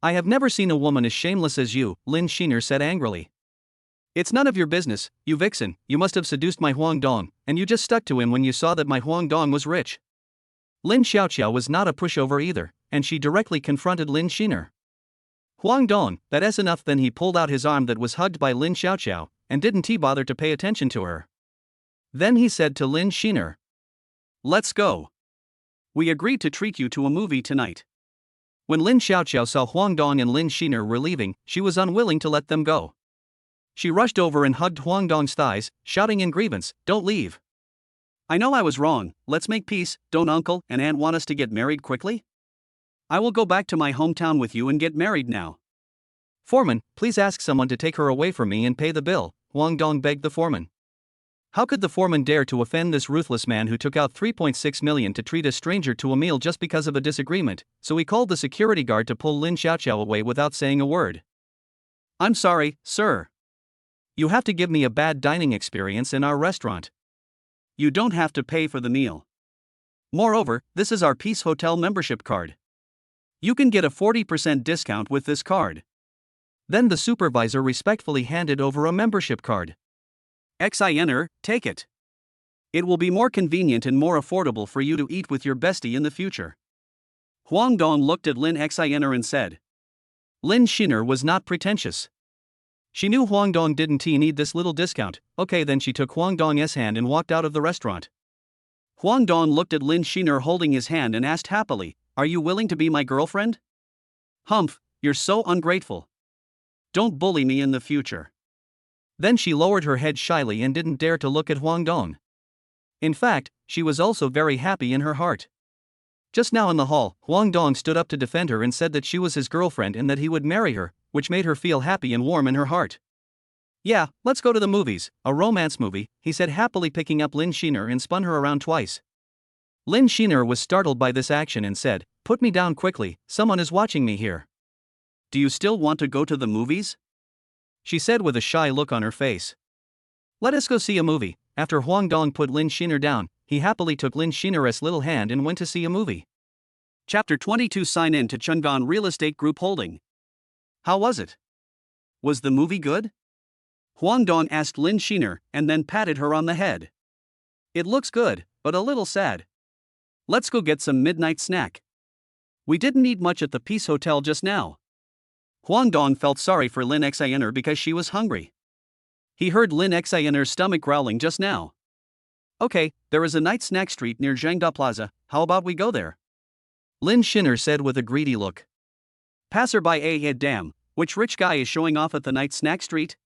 Speaker 1: I have never seen a woman as shameless as you, Lin Sheener said angrily. It's none of your business, you vixen, you must have seduced my Huang Dong, and you just stuck to him when you saw that my Huang Dong was rich. Lin Xiaoqiao was not a pushover either, and she directly confronted Lin Sheener. Huang Dong, that's enough. Then he pulled out his arm that was hugged by Lin Xiaoqiao, and didn't he bother to pay attention to her. Then he said to Lin Sheener, let's go. We agreed to treat you to a movie tonight. When Lin Xiaoqiao saw Huang Dong and Lin Sheener were leaving, she was unwilling to let them go. She rushed over and hugged Huang Dong's thighs, shouting in grievance, don't leave. I know I was wrong, let's make peace, don't uncle and aunt want us to get married quickly? I will go back to my hometown with you and get married now. Foreman, please ask someone to take her away from me and pay the bill, Huang Dong begged the foreman. How could the foreman dare to offend this ruthless man who took out 3.6 million to treat a stranger to a meal just because of a disagreement, so he called the security guard to pull Lin Xiaoqiao away without saying a word. I'm sorry, sir. You have to give me a bad dining experience in our restaurant. You don't have to pay for the meal. Moreover, this is our Peace Hotel membership card. You can get a 40% discount with this card. Then the supervisor respectfully handed over a membership card. XINer, take it. It will be more convenient and more affordable for you to eat with your bestie in the future. Huang Dong looked at Lin Xiner and said. Lin Sheener was not pretentious. She knew Huang Dong didn't need this little discount. Okay, then she took Huang Dong's hand and walked out of the restaurant. Huang Dong looked at Lin Sheener holding his hand and asked happily, are you willing to be my girlfriend? Humph, you're so ungrateful. Don't bully me in the future. Then she lowered her head shyly and didn't dare to look at Huang Dong. In fact, she was also very happy in her heart. Just now in the hall, Huang Dong stood up to defend her and said that she was his girlfriend and that he would marry her, which made her feel happy and warm in her heart. Yeah, let's go to the movies, a romance movie, he said happily, picking up Lin Sheener and spun her around twice. Lin Sheener was startled by this action and said, put me down quickly, someone is watching me here. Do you still want to go to the movies? She said with a shy look on her face. Let us go see a movie. After Huang Dong put Lin Sheener down, he happily took Lin Sheener's little hand and went to see a movie. Chapter 22. Sign in to Chungan Real Estate Group Holding. How was it? Was the movie good? Huang Dong asked Lin Sheener and then patted her on the head. It looks good, but a little sad. Let's go get some midnight snack. We didn't eat much at the Peace Hotel just now. Huang Dong felt sorry for Lin Sheener because she was hungry. He heard Lin Sheener's stomach growling just now. Okay, there is a night snack street near Zhangda Plaza, how about we go there? Lin Sheener said with a greedy look. Passerby A. Damn, which rich guy is showing off at the night snack street?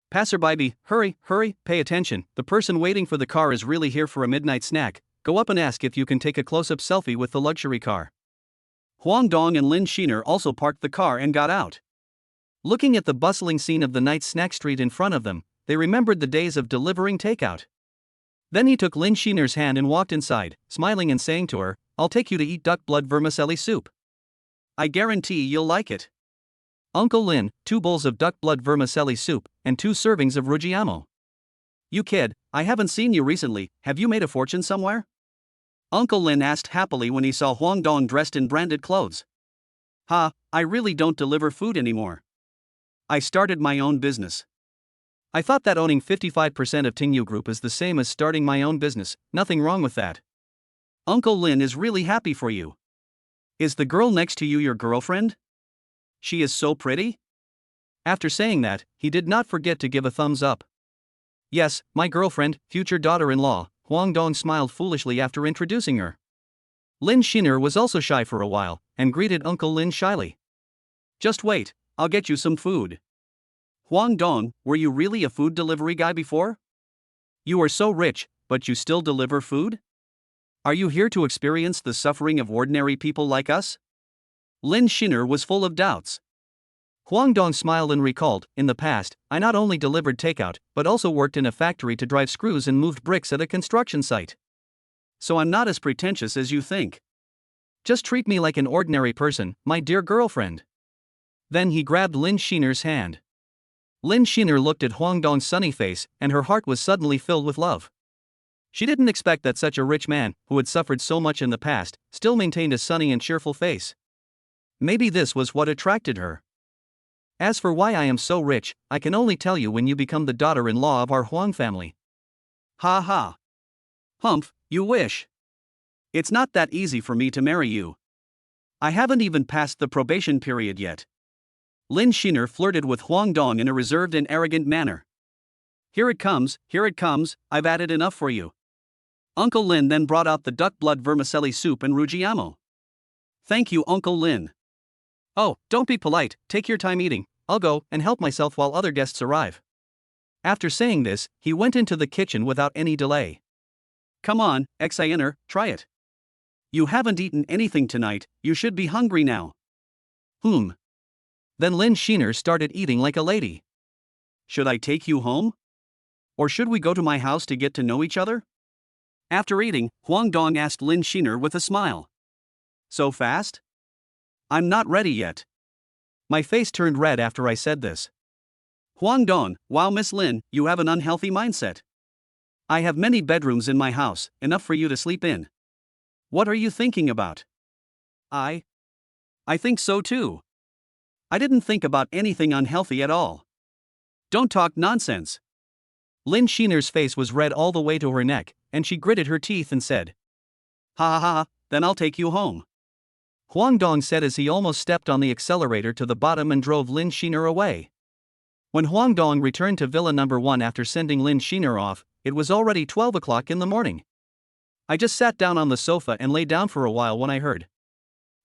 Speaker 1: Passerby B. Hurry, hurry, pay attention, the person waiting for the car is really here for a midnight snack, go up and ask if you can take a close-up selfie with the luxury car. Huang Dong and Lin Sheener also parked the car and got out. Looking at the bustling scene of the night snack street in front of them, they remembered the days of delivering takeout. Then he took Lin Sheener's hand and walked inside, smiling and saying to her, I'll take you to eat duck blood vermicelli soup. I guarantee you'll like it. Uncle Lin, 2 bowls of duck blood vermicelli soup, and 2 servings of rujiamo. You kid, I haven't seen you recently, have you made a fortune somewhere? Uncle Lin asked happily when he saw Huang Dong dressed in branded clothes. Ha, I really don't deliver food anymore. I started my own business. I thought that owning 55% of Tingu Group is the same as starting my own business, nothing wrong with that. Uncle Lin is really happy for you. Is the girl next to you your girlfriend? She is so pretty? After saying that, he did not forget to give a thumbs up. Yes, my girlfriend, future daughter-in-law, Huang Dong smiled foolishly after introducing her. Lin Sheener was also shy for a while, and greeted Uncle Lin shyly. Just wait, I'll get you some food. Huang Dong, were you really a food delivery guy before? You are so rich, but you still deliver food? Are you here to experience the suffering of ordinary people like us? Lin Sheener was full of doubts. Huang Dong smiled and recalled, in the past, I not only delivered takeout, but also worked in a factory to drive screws and moved bricks at a construction site. So I'm not as pretentious as you think. Just treat me like an ordinary person, my dear girlfriend. Then he grabbed Lin Sheener's hand. Lin Sheener looked at Huang Dong's sunny face, and her heart was suddenly filled with love. She didn't expect that such a rich man, who had suffered so much in the past, still maintained a sunny and cheerful face. Maybe this was what attracted her. As for why I am so rich, I can only tell you when you become the daughter-in-law of our Huang family. Ha ha. Humph, you wish. It's not that easy for me to marry you. I haven't even passed the probation period yet. Lin Sheener flirted with Huang Dong in a reserved and arrogant manner. Here it comes, I've added enough for you. Uncle Lin then brought out the duck blood vermicelli soup and rujiamo. Thank you, Uncle Lin. Oh, don't be polite, take your time eating, I'll go and help myself while other guests arrive. After saying this, he went into the kitchen without any delay. Come on, Sheener, try it. You haven't eaten anything tonight, you should be hungry now. Then Lin Sheener started eating like a lady. Should I take you home? Or should we go to my house to get to know each other? After eating, Huang Dong asked Lin Sheener with a smile. So fast? I'm not ready yet. My face turned red after I said this. Huang Dong, wow, Miss Lin, you have an unhealthy mindset. I have many bedrooms in my house, enough for you to sleep in. What are you thinking about? I think so too. I didn't think about anything unhealthy at all. Don't talk nonsense. Lin Sheener's face was red all the way to her neck, and she gritted her teeth and said, Ha ha ha, then I'll take you home. Huang Dong said as he almost stepped on the accelerator to the bottom and drove Lin Sheener away. When Huang Dong returned to Villa No. 1 after sending Lin Sheener off, it was already 12 o'clock in the morning. I just sat down on the sofa and lay down for a while when I heard.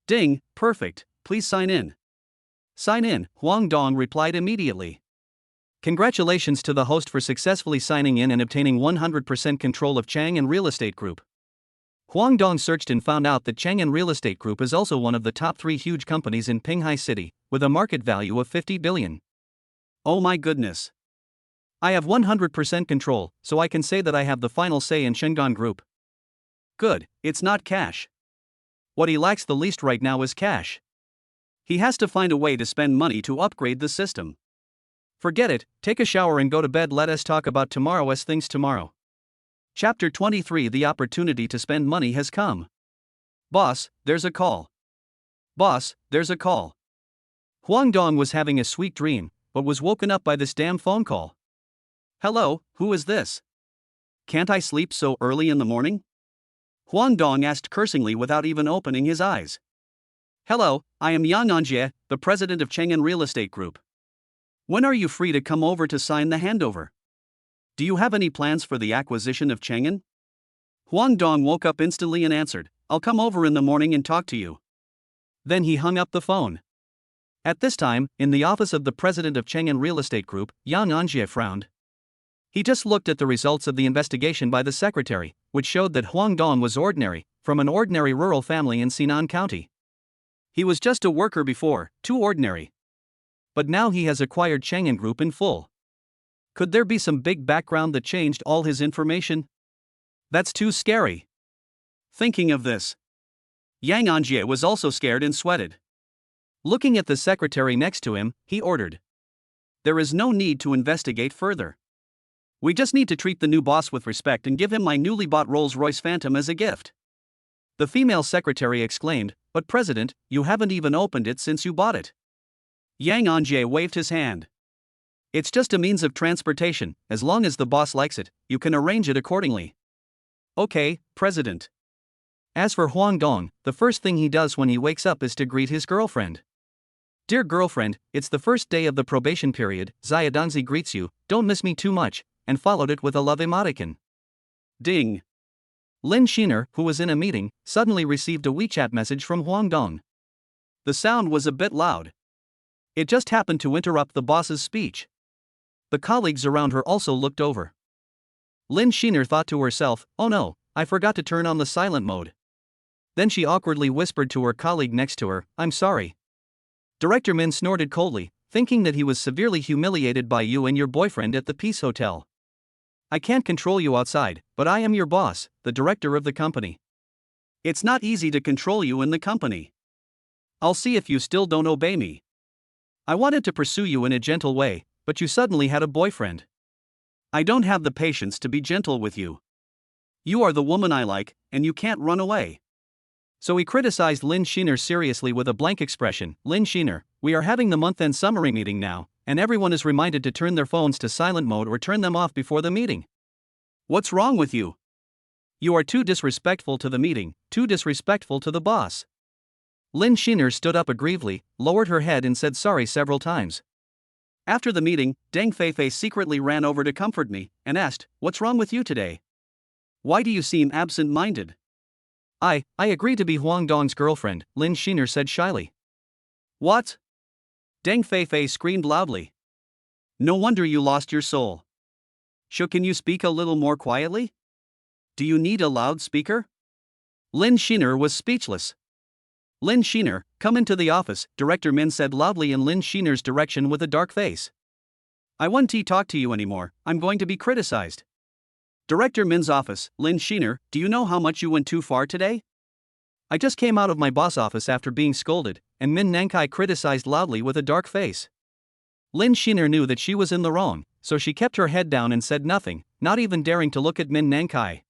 Speaker 1: Ding, perfect, please sign in. Sign in, Huang Dong replied immediately. Congratulations to the host for successfully signing in and obtaining 100% control of Chang and Real Estate Group. Huang Dong searched and found out that Chang and Real Estate Group is also one of the top 3 huge companies in Pinghai City, with a market value of 50 billion. Oh my goodness. I have 100% control, so I can say that I have the final say in Shengon Group. Good, it's not cash. What he lacks the least right now is cash. He has to find a way to spend money to upgrade the system. Forget it, take a shower and go to bed. Let us talk about tomorrow's things tomorrow. Chapter 23. The opportunity to spend money has come. Boss, there's a call. Boss, there's a call. Huang Dong was having a sweet dream, but was woken up by this damn phone call. Hello, who is this? Can't I sleep so early in the morning? Huang Dong asked cursingly without even opening his eyes. Hello, I am Yang Anjie, the president of Chang'an Real Estate Group. When are you free to come over to sign the handover? Do you have any plans for the acquisition of Chang'an? Huang Dong woke up instantly and answered, I'll come over in the morning and talk to you. Then he hung up the phone. At this time, in the office of the president of Chang'an Real Estate Group, Yang Anjie frowned. He just looked at the results of the investigation by the secretary, which showed that Huang Dong was ordinary, from an ordinary rural family in Sinan County. He was just a worker before, too ordinary. But now he has acquired Chang'an Group in full. Could there be some big background that changed all his information? That's too scary. Thinking of this, Yang Anjie was also scared and sweated. Looking at the secretary next to him, he ordered, There is no need to investigate further. We just need to treat the new boss with respect and give him my newly bought Rolls-Royce Phantom as a gift. The female secretary exclaimed, But President, you haven't even opened it since you bought it. Yang Anjie waved his hand. It's just a means of transportation, as long as the boss likes it, you can arrange it accordingly. Okay, President. As for Huang Dong, the first thing he does when he wakes up is to greet his girlfriend. Dear girlfriend, it's the first day of the probation period, Xiaodongzi greets you, don't miss me too much, and followed it with a love emoticon. Ding. Lin Sheener, who was in a meeting, suddenly received a WeChat message from Huang Dong. The sound was a bit loud. It just happened to interrupt the boss's speech. The colleagues around her also looked over. Lin Sheener thought to herself, oh no, I forgot to turn on the silent mode. Then she awkwardly whispered to her colleague next to her, I'm sorry. Director Min snorted coldly, thinking that he was severely humiliated by you and your boyfriend at the Peace Hotel. I can't control you outside, but I am your boss, the director of the company. It's not easy to control you in the company. I'll see if you still don't obey me. I wanted to pursue you in a gentle way, but you suddenly had a boyfriend. I don't have the patience to be gentle with you. You are the woman I like, and you can't run away. So he criticized Lin Sheener seriously with a blank expression. Lin Sheener, we are having the month-end summary meeting now, and everyone is reminded to turn their phones to silent mode or turn them off before the meeting. What's wrong with you? You are too disrespectful to the meeting, too disrespectful to the boss. Lin Sheener stood up aggrievedly, lowered her head and said sorry several times. After the meeting, Deng Feifei secretly ran over to comfort me, and asked, What's wrong with you today? Why do you seem absent-minded? I agree to be Huang Dong's girlfriend, Lin Sheener said shyly. What? Deng Feifei screamed loudly. No wonder you lost your soul. Can you speak a little more quietly? Do you need a loudspeaker? Lin Sheener was speechless. Lin Sheener, come into the office, Director Min said loudly in Lin Sheener's direction with a dark face. I won't talk to you anymore, I'm going to be criticized. Director Min's office, Lin Sheener, do you know how much you went too far today? I just came out of my boss' office after being scolded, and Min Nankai criticized loudly with a dark face. Lin Sheener knew that she was in the wrong, so she kept her head down and said nothing, not even daring to look at Min Nankai.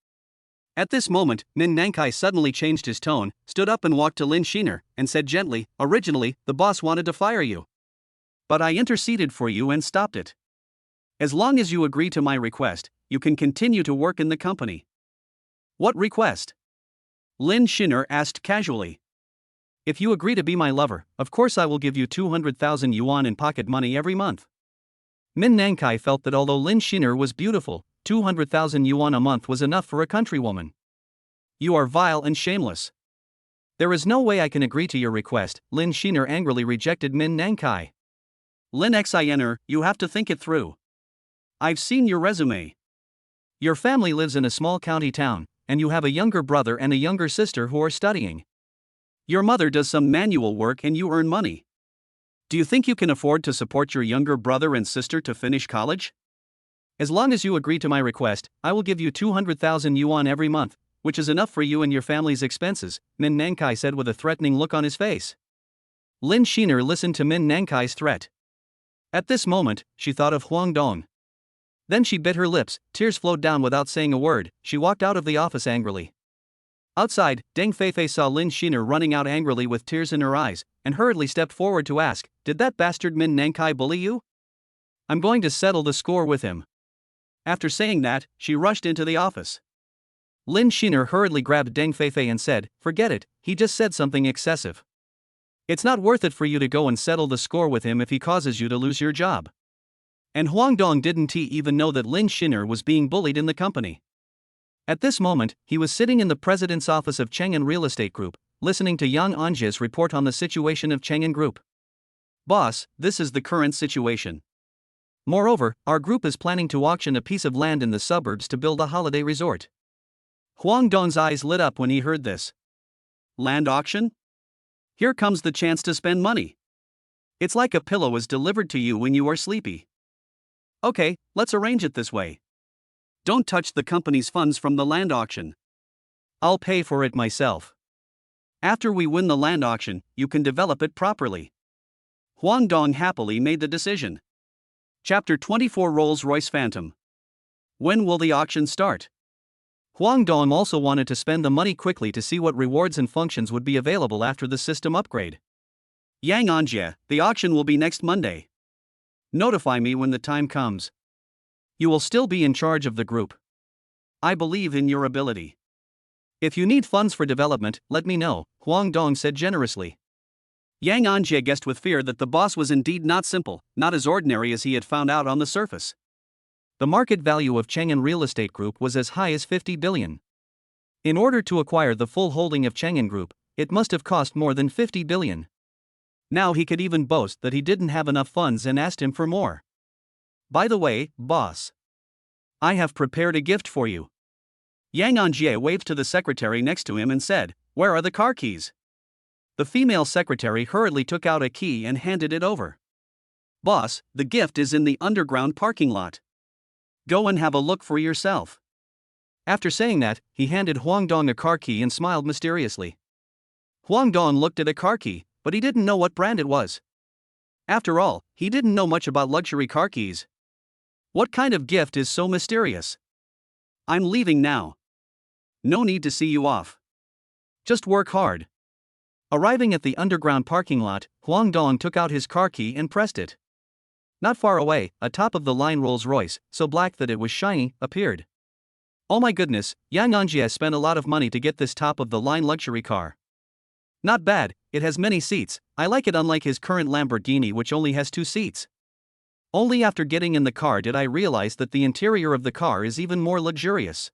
Speaker 1: At this moment, Min Nankai suddenly changed his tone, stood up and walked to Lin Sheener, and said gently, Originally, the boss wanted to fire you. But I interceded for you and stopped it. As long as you agree to my request, you can continue to work in the company. What request? Lin Sheener asked casually. If you agree to be my lover, of course I will give you 200,000 yuan in pocket money every month. Min Nankai felt that although Lin Sheener was beautiful, 200,000 yuan a month was enough for a countrywoman. You are vile and shameless. There is no way I can agree to your request, Lin Sheener angrily rejected Min Nankai. Lin Xiner, you have to think it through. I've seen your resume. Your family lives in a small county town, and you have a younger brother and a younger sister who are studying. Your mother does some manual work and you earn money. Do you think you can afford to support your younger brother and sister to finish college? As long as you agree to my request, I will give you 200,000 yuan every month, which is enough for you and your family's expenses, Min Nankai said with a threatening look on his face. Lin Sheener listened to Min Nankai's threat. At this moment, she thought of Huang Dong. Then she bit her lips, tears flowed down without saying a word, she walked out of the office angrily. Outside, Deng Feifei saw Lin Sheener running out angrily with tears in her eyes, and hurriedly stepped forward to ask, Did that bastard Min Nankai bully you? I'm going to settle the score with him. After saying that, she rushed into the office. Lin Sheener hurriedly grabbed Deng Feifei and said, Forget it, he just said something excessive. It's not worth it for you to go and settle the score with him if he causes you to lose your job. And Huang Dong didn't even know that Lin Sheener was being bullied in the company. At this moment, he was sitting in the president's office of Chang'an Real Estate Group, listening to Yang Anjie's report on the situation of Chang'an Group. Boss, this is the current situation. Moreover, our group is planning to auction a piece of land in the suburbs to build a holiday resort. Huang Dong's eyes lit up when he heard this. Land auction? Here comes the chance to spend money. It's like a pillow is delivered to you when you are sleepy. Okay, let's arrange it this way. Don't touch the company's funds from the land auction. I'll pay for it myself. After we win the land auction, you can develop it properly. Huang Dong happily made the decision. Chapter 24 Rolls-Royce Phantom. When will the auction start? Huang Dong also wanted to spend the money quickly to see what rewards and functions would be available after the system upgrade. Yang Anjie, the auction will be next Monday. Notify me when the time comes. You will still be in charge of the group. I believe in your ability. If you need funds for development, let me know, Huang Dong said generously. Yang Anjie guessed with fear that the boss was indeed not simple, not as ordinary as he had found out on the surface. The market value of Chang'an Real Estate Group was as high as 50 billion. In order to acquire the full holding of Chang'an Group, it must have cost more than 50 billion. Now he could even boast that he didn't have enough funds and asked him for more. By the way, boss, I have prepared a gift for you. Yang Anjie waved to the secretary next to him and said, "Where are the car keys?" The female secretary hurriedly took out a key and handed it over. Boss, the gift is in the underground parking lot. Go and have a look for yourself. After saying that, he handed Huang Dong a car key and smiled mysteriously. Huang Dong looked at a car key, but he didn't know what brand it was. After all, he didn't know much about luxury car keys. What kind of gift is so mysterious? I'm leaving now. No need to see you off. Just work hard. Arriving at the underground parking lot, Huang Dong took out his car key and pressed it. Not far away, a top-of-the-line Rolls-Royce, so black that it was shiny, appeared. Oh my goodness, Yang Anjie spent a lot of money to get this top-of-the-line luxury car. Not bad, it has many seats, I like it unlike his current Lamborghini which only has 2 seats. Only after getting in the car did I realize that the interior of the car is even more luxurious.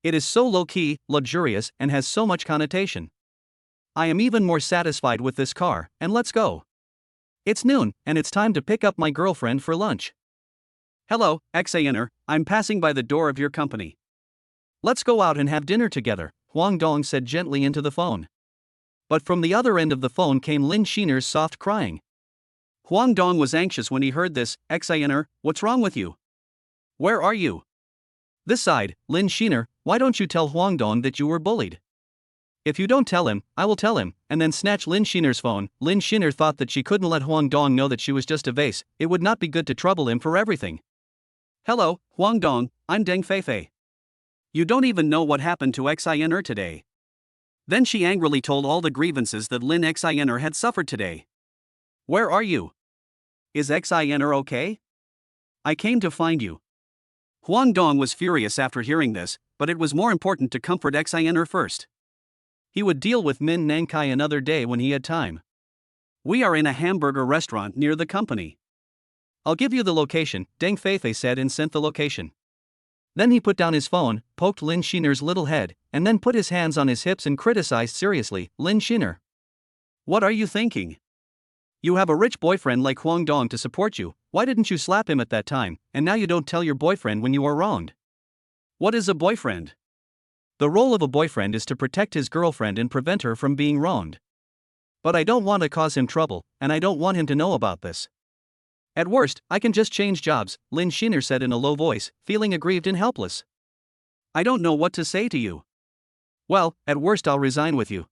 Speaker 1: It is so low-key, luxurious, and has so much connotation. I am even more satisfied with this car, and let's go. It's noon, and it's time to pick up my girlfriend for lunch. Hello, Xaner, I'm passing by the door of your company. Let's go out and have dinner together, Huang Dong said gently into the phone. But from the other end of the phone came Lin Sheener's soft crying. Huang Dong was anxious when he heard this. Xaner, what's wrong with you? Where are you? This side, Lin Sheener, why don't you tell Huang Dong that you were bullied? If you don't tell him, I will tell him, and then snatch Lin Sheener's phone. Lin Sheener thought that she couldn't let Huang Dong know that she was just a vase, it would not be good to trouble him for everything. Hello, Huang Dong, I'm Deng Feifei. You don't even know what happened to Xaner today. Then she angrily told all the grievances that Lin Xaner had suffered today. Where are you? Is Xaner okay? I came to find you. Huang Dong was furious after hearing this, but it was more important to comfort Xaner first. He would deal with Min Nangkai another day when he had time. We are in a hamburger restaurant near the company. I'll give you the location, Deng Feifei said and sent the location. Then he put down his phone, poked Lin Sheener's little head, and then put his hands on his hips and criticized seriously, Lin Sheener. What are you thinking? You have a rich boyfriend like Huang Dong to support you, why didn't you slap him at that time, and now you don't tell your boyfriend when you are wronged? What is a boyfriend? The role of a boyfriend is to protect his girlfriend and prevent her from being wronged. But I don't want to cause him trouble, and I don't want him to know about this. At worst, I can just change jobs, Lin Sheener said in a low voice, feeling aggrieved and helpless. I don't know what to say to you. Well, at worst I'll resign with you.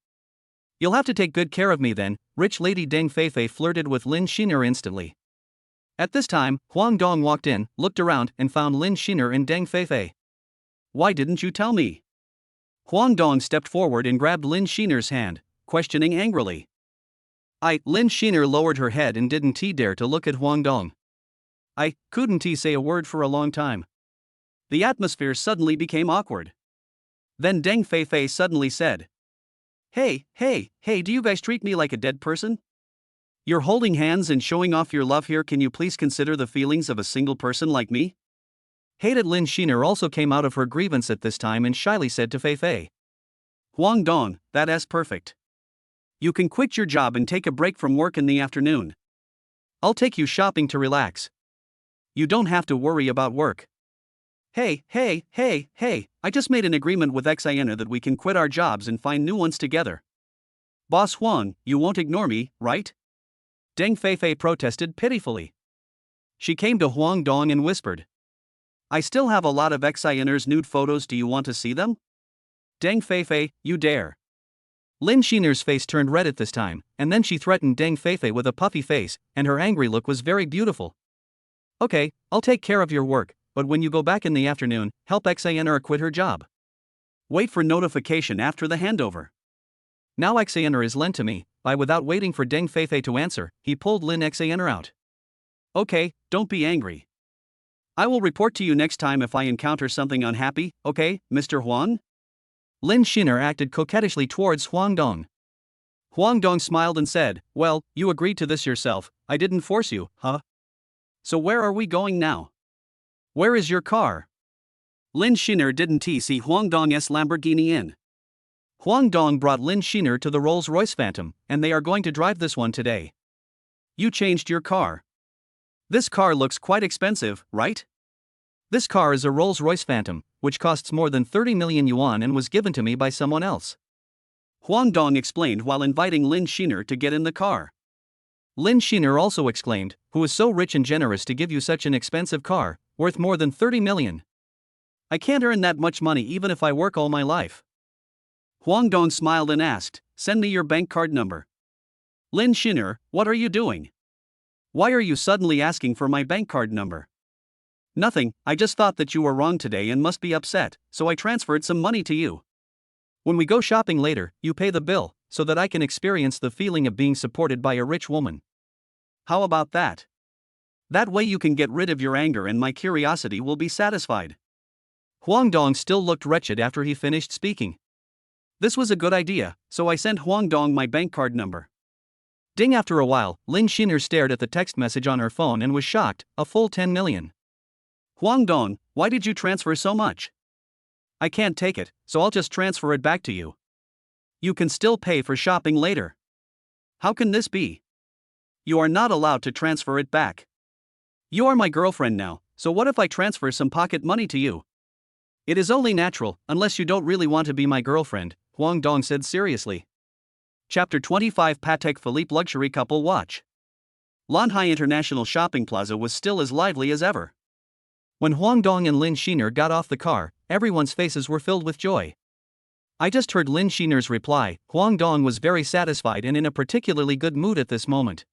Speaker 1: You'll have to take good care of me then, rich lady Deng Feifei flirted with Lin Sheener instantly. At this time, Huang Dong walked in, looked around, and found Lin Sheener and Deng Feifei. Why didn't you tell me? Huang Dong stepped forward and grabbed Lin Sheener's hand, questioning angrily. Lin Sheener lowered her head and didn't dare to look at Huang Dong. I couldn't say a word for a long time. The atmosphere suddenly became awkward. Then Deng Feifei suddenly said, Hey, do you guys treat me like a dead person? You're holding hands and showing off your love here. Can you please consider the feelings of a single person like me? Hated Lin Sheener also came out of her grievance at this time and shyly said to Fei Fei, Huang Dong, that's perfect. You can quit your job and take a break from work in the afternoon. I'll take you shopping to relax. You don't have to worry about work. Hey, I just made an agreement with Xiana that we can quit our jobs and find new ones together. Boss Huang, you won't ignore me, right? Deng Fei protested pitifully. She came to Huang Dong and whispered, I still have a lot of Xiana's nude photos. Do you want to see them? Deng Fei, you dare. Lin Sheener's face turned red at this time, and then she threatened Deng Fei with a puffy face, and her angry look was very beautiful. Okay, I'll take care of your work, but when you go back in the afternoon, help Xiana quit her job. Wait for notification after the handover. Now Xiana is lent to me. Without waiting for Deng Fei to answer, he pulled Lin Xiana out. Okay, don't be angry. I will report to you next time if I encounter something unhappy, okay, Mr. Huang? Lin Sheener acted coquettishly towards Huang Dong. Huang Dong smiled and said, Well, you agreed to this yourself, I didn't force you, huh? So where are we going now? Where is your car? Lin Sheener didn't see Huang Dong's Lamborghini in. Huang Dong brought Lin Sheener to the Rolls-Royce Phantom, and they are going to drive this one today. You changed your car. This car looks quite expensive, right? This car is a Rolls-Royce Phantom, which costs more than 30 million yuan and was given to me by someone else. Huang Dong explained while inviting Lin Sheener to get in the car. Lin Sheener also exclaimed, Who is so rich and generous to give you such an expensive car, worth more than 30 million? I can't earn that much money even if I work all my life. Huang Dong smiled and asked, Send me your bank card number. Lin Sheener, what are you doing? Why are you suddenly asking for my bank card number? Nothing, I just thought that you were wrong today and must be upset, so I transferred some money to you. When we go shopping later, you pay the bill, so that I can experience the feeling of being supported by a rich woman. How about that? That way you can get rid of your anger and my curiosity will be satisfied. Huang Dong still looked wretched after he finished speaking. This was a good idea, so I sent Huang Dong my bank card number. Ding. After a while, Lin Sheener stared at the text message on her phone and was shocked, a full 10 million. Huang Dong, why did you transfer so much? I can't take it, so I'll just transfer it back to you. You can still pay for shopping later. How can this be? You are not allowed to transfer it back. You are my girlfriend now, so what if I transfer some pocket money to you? It is only natural, unless you don't really want to be my girlfriend, Huang Dong said seriously. Chapter 25 Patek Philippe Luxury Couple Watch. Lanhai International Shopping Plaza was still as lively as ever. When Huang Dong and Lin Sheener got off the car, everyone's faces were filled with joy. I just heard Lin Sheener's reply. Huang Dong was very satisfied and in a particularly good mood at this moment.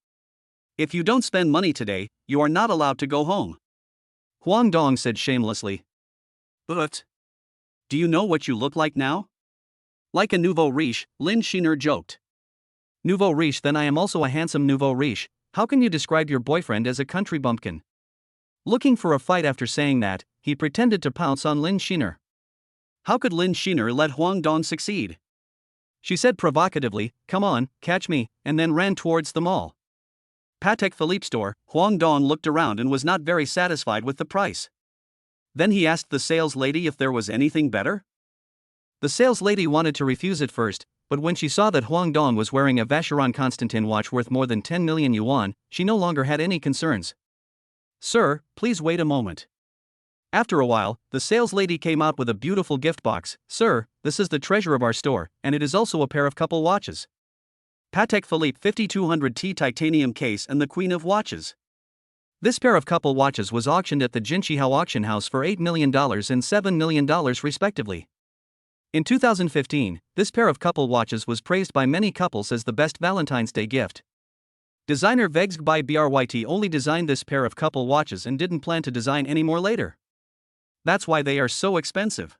Speaker 1: If you don't spend money today, you are not allowed to go home. Huang Dong said shamelessly. But do you know what you look like now? Like a nouveau riche, Lin Sheener joked. Nouveau riche? Then I am also a handsome nouveau riche. How can you describe your boyfriend as a country bumpkin? Looking for a fight after saying that, he pretended to pounce on Lin Sheener. How could Lin Sheener let Huang Dong succeed? She said provocatively, Come on, catch me, and then ran towards the mall. Patek Philippe store. Huang Dong looked around and was not very satisfied with the price. Then he asked the sales lady if there was anything better. The sales lady wanted to refuse at first, but when she saw that Huang Dong was wearing a Vacheron Constantin watch worth more than 10 million yuan, she no longer had any concerns. Sir, please wait a moment. After a while, the sales lady came out with a beautiful gift box. Sir, this is the treasure of our store, and it is also a pair of couple watches. Patek Philippe 5200T titanium case and the Queen of Watches. This pair of couple watches was auctioned at the Jinchihao auction house for $8 million and $7 million respectively. In 2015, this pair of couple watches was praised by many couples as the best Valentine's Day gift. Designer Vegsg by Bryt only designed this pair of couple watches and didn't plan to design any more later. That's why they are so expensive.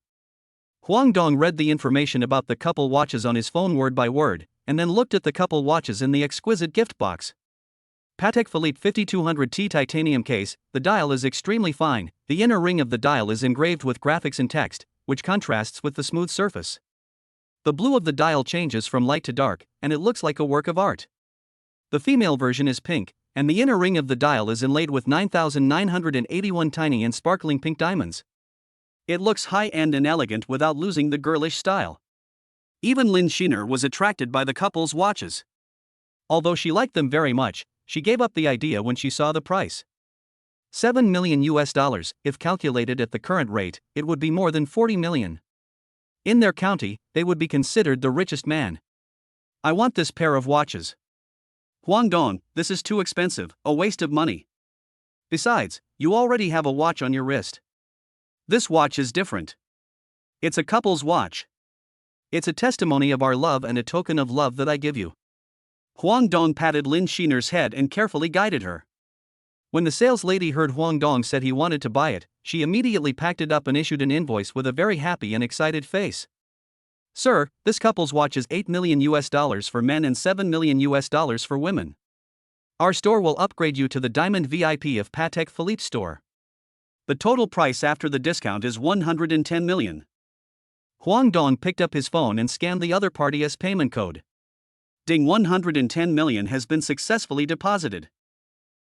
Speaker 1: Huang Dong read the information about the couple watches on his phone word by word, and then looked at the couple watches in the exquisite gift box. Patek Philippe 5200T titanium case. The dial is extremely fine. The inner ring of the dial is engraved with graphics and text, which contrasts with the smooth surface. The blue of the dial changes from light to dark, and it looks like a work of art. The female version is pink, and the inner ring of the dial is inlaid with 9,981 tiny and sparkling pink diamonds. It looks high-end and elegant without losing the girlish style. Even Lin Sheener was attracted by the couple's watches. Although she liked them very much, she gave up the idea when she saw the price. $7 million, if calculated at the current rate, it would be more than 40 million. In their county, they would be considered the richest man. I want this pair of watches. Huang Dong, this is too expensive, a waste of money. Besides, you already have a watch on your wrist. This watch is different. It's a couple's watch. It's a testimony of our love and a token of love that I give you. Huang Dong patted Lin Sheener's head and carefully guided her. When the sales lady heard Huang Dong said he wanted to buy it, she immediately packed it up and issued an invoice with a very happy and excited face. Sir, this couple's watch is $8 million for men and $7 million for women. Our store will upgrade you to the Diamond VIP of Patek Philippe's store. The total price after the discount is 110 million. Huang Dong picked up his phone and scanned the other party's payment code. Ding, 110 million has been successfully deposited.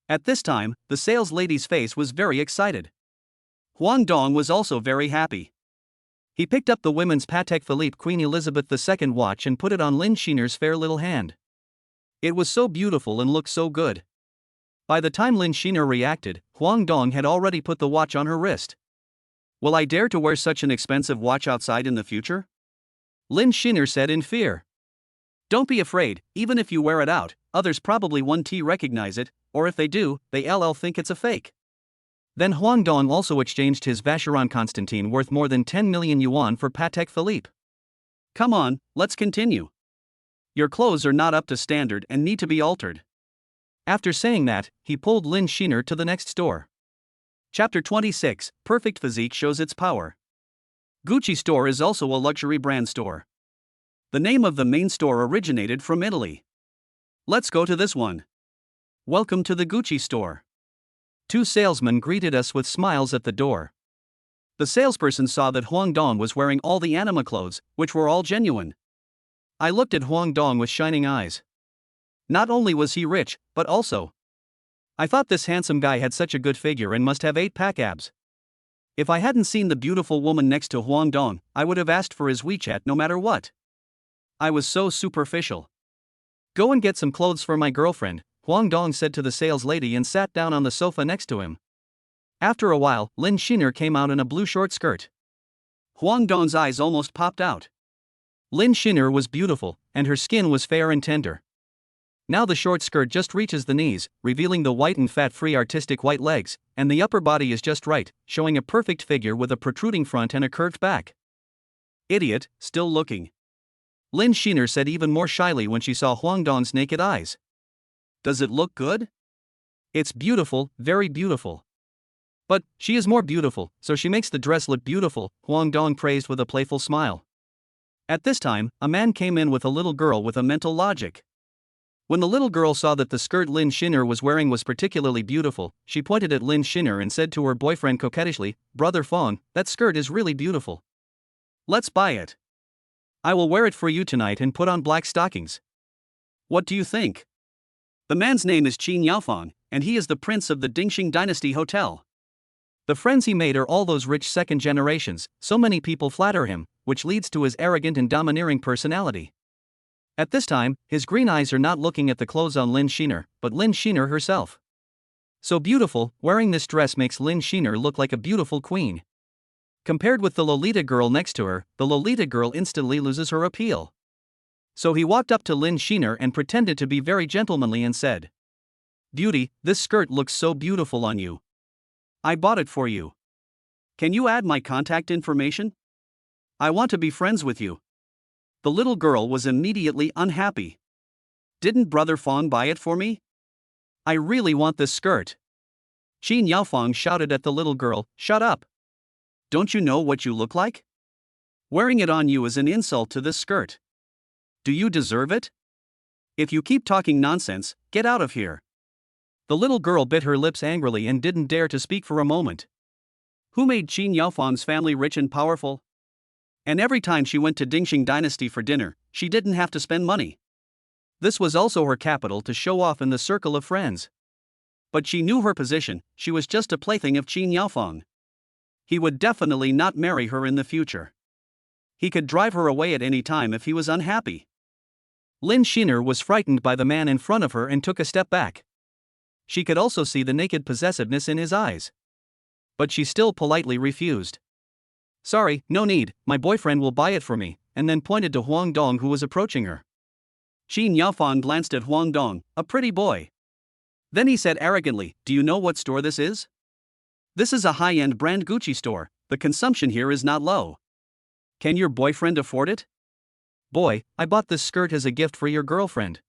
Speaker 1: At this time, the sales lady's face was very excited. Huang Dong was also very happy. He picked up the women's Patek Philippe Queen Elizabeth II watch and put it on Lin Sheener's fair little hand. It was so beautiful and looked so good. By the time Lin Sheener reacted, Huang Dong had already put the watch on her wrist. Will I dare to wear such an expensive watch outside in the future? Lin Sheener said in fear. Don't be afraid, even if you wear it out, others probably won't recognize it, or if they do, they think it's a fake. Then Huang Dong also exchanged his Vacheron Constantin worth more than 10 million yuan for Patek Philippe. Come on, let's continue. Your clothes are not up to standard and need to be altered. After saying that, he pulled Lin Sheener to the next store. Chapter 26, Perfect Physique shows its power. Gucci store is also a luxury brand store. The name of the main store originated from Italy. Let's go to this one. Welcome to the Gucci store. Two salesmen greeted us with smiles at the door. The salesperson saw that Huang Dong was wearing all the anima clothes, which were all genuine. I looked at Huang Dong with shining eyes. Not only was he rich, but also, I thought this handsome guy had such a good figure and must have 8-pack abs. If I hadn't seen the beautiful woman next to Huang Dong, I would have asked for his WeChat no matter what. I was so superficial. Go and get some clothes for my girlfriend, Huang Dong said to the sales lady and sat down on the sofa next to him. After a while, Lin Sheener came out in a blue short skirt. Huang Dong's eyes almost popped out. Lin Sheener was beautiful, and her skin was fair and tender. Now the short skirt just reaches the knees, revealing the white and fat-free artistic white legs, and the upper body is just right, showing a perfect figure with a protruding front and a curved back. Idiot, still looking. Lin Sheener said even more shyly when she saw Huang Dong's naked eyes. Does it look good? It's beautiful, very beautiful. But she is more beautiful, so she makes the dress look beautiful, Huang Dong praised with a playful smile. At this time, a man came in with a little girl with a mental logic. When the little girl saw that the skirt Lin Sheener was wearing was particularly beautiful, she pointed at Lin Sheener and said to her boyfriend coquettishly, "Brother Fong, that skirt is really beautiful. Let's buy it. I will wear it for you tonight and put on black stockings. What do you think?" The man's name is Qin Yaofeng, and he is the prince of the Dingxing Dynasty Hotel. The friends he made are all those rich second generations, so many people flatter him, which leads to his arrogant and domineering personality. At this time, his green eyes are not looking at the clothes on Lin Sheener, but Lin Sheener herself. So beautiful, wearing this dress makes Lin Sheener look like a beautiful queen. Compared with the Lolita girl next to her, the Lolita girl instantly loses her appeal. So he walked up to Lin Sheener and pretended to be very gentlemanly and said, "Beauty, this skirt looks so beautiful on you. I bought it for you. Can you add my contact information? I want to be friends with you." The little girl was immediately unhappy. "Didn't Brother Fong buy it for me? I really want this skirt." Qin Yaofeng shouted at the little girl, "Shut up. Don't you know what you look like? Wearing it on you is an insult to this skirt. Do you deserve it? If you keep talking nonsense, get out of here." The little girl bit her lips angrily and didn't dare to speak for a moment. Who made Qin Yaofeng's family rich and powerful? And every time she went to Dingxing Dynasty for dinner, she didn't have to spend money. This was also her capital to show off in the circle of friends. But she knew her position, she was just a plaything of Qin Yaofang. He would definitely not marry her in the future. He could drive her away at any time if he was unhappy. Lin Sheener was frightened by the man in front of her and took a step back. She could also see the naked possessiveness in his eyes. But she still politely refused. Sorry, no need, my boyfriend will buy it for me, and then pointed to Huang Dong who was approaching her. Qin Yaofang glanced at Huang Dong, a pretty boy. Then he said arrogantly, do you know what store this is? This is a high-end brand Gucci store, the consumption here is not low. Can your boyfriend afford it? Boy, I bought this skirt as a gift for your girlfriend.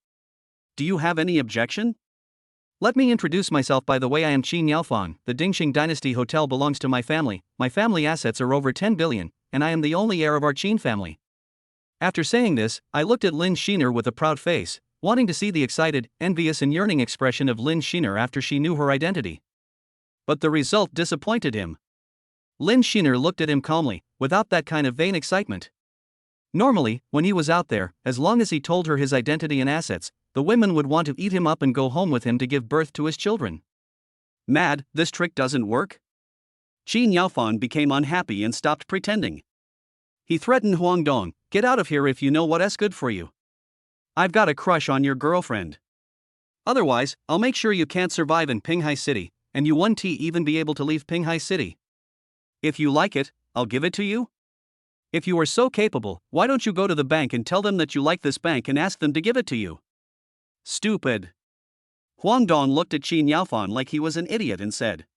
Speaker 1: Do you have any objection? Let me introduce myself by the way, I am Qin Yaofang, the Dingxing Dynasty Hotel belongs to my family assets are over 10 billion, and I am the only heir of our Qin family. After saying this, I looked at Lin Sheener with a proud face, wanting to see the excited, envious and yearning expression of Lin Sheener after she knew her identity. But the result disappointed him. Lin Sheener looked at him calmly, without that kind of vain excitement. Normally, when he was out there, as long as he told her his identity and assets, the women would want to eat him up and go home with him to give birth to his children. Mad, this trick doesn't work? Qin Yaofang became unhappy and stopped pretending. He threatened Huang Dong, get out of here if you know what's good for you. I've got a crush on your girlfriend. Otherwise, I'll make sure you can't survive in Pinghai City, and you won't even be able to leave Pinghai City. If you like it, I'll give it to you. If you are so capable, why don't you go to the bank and tell them that you like this bank and ask them to give it to you? Stupid. Huang Dong looked at Qin Yaofang like he was an idiot and said,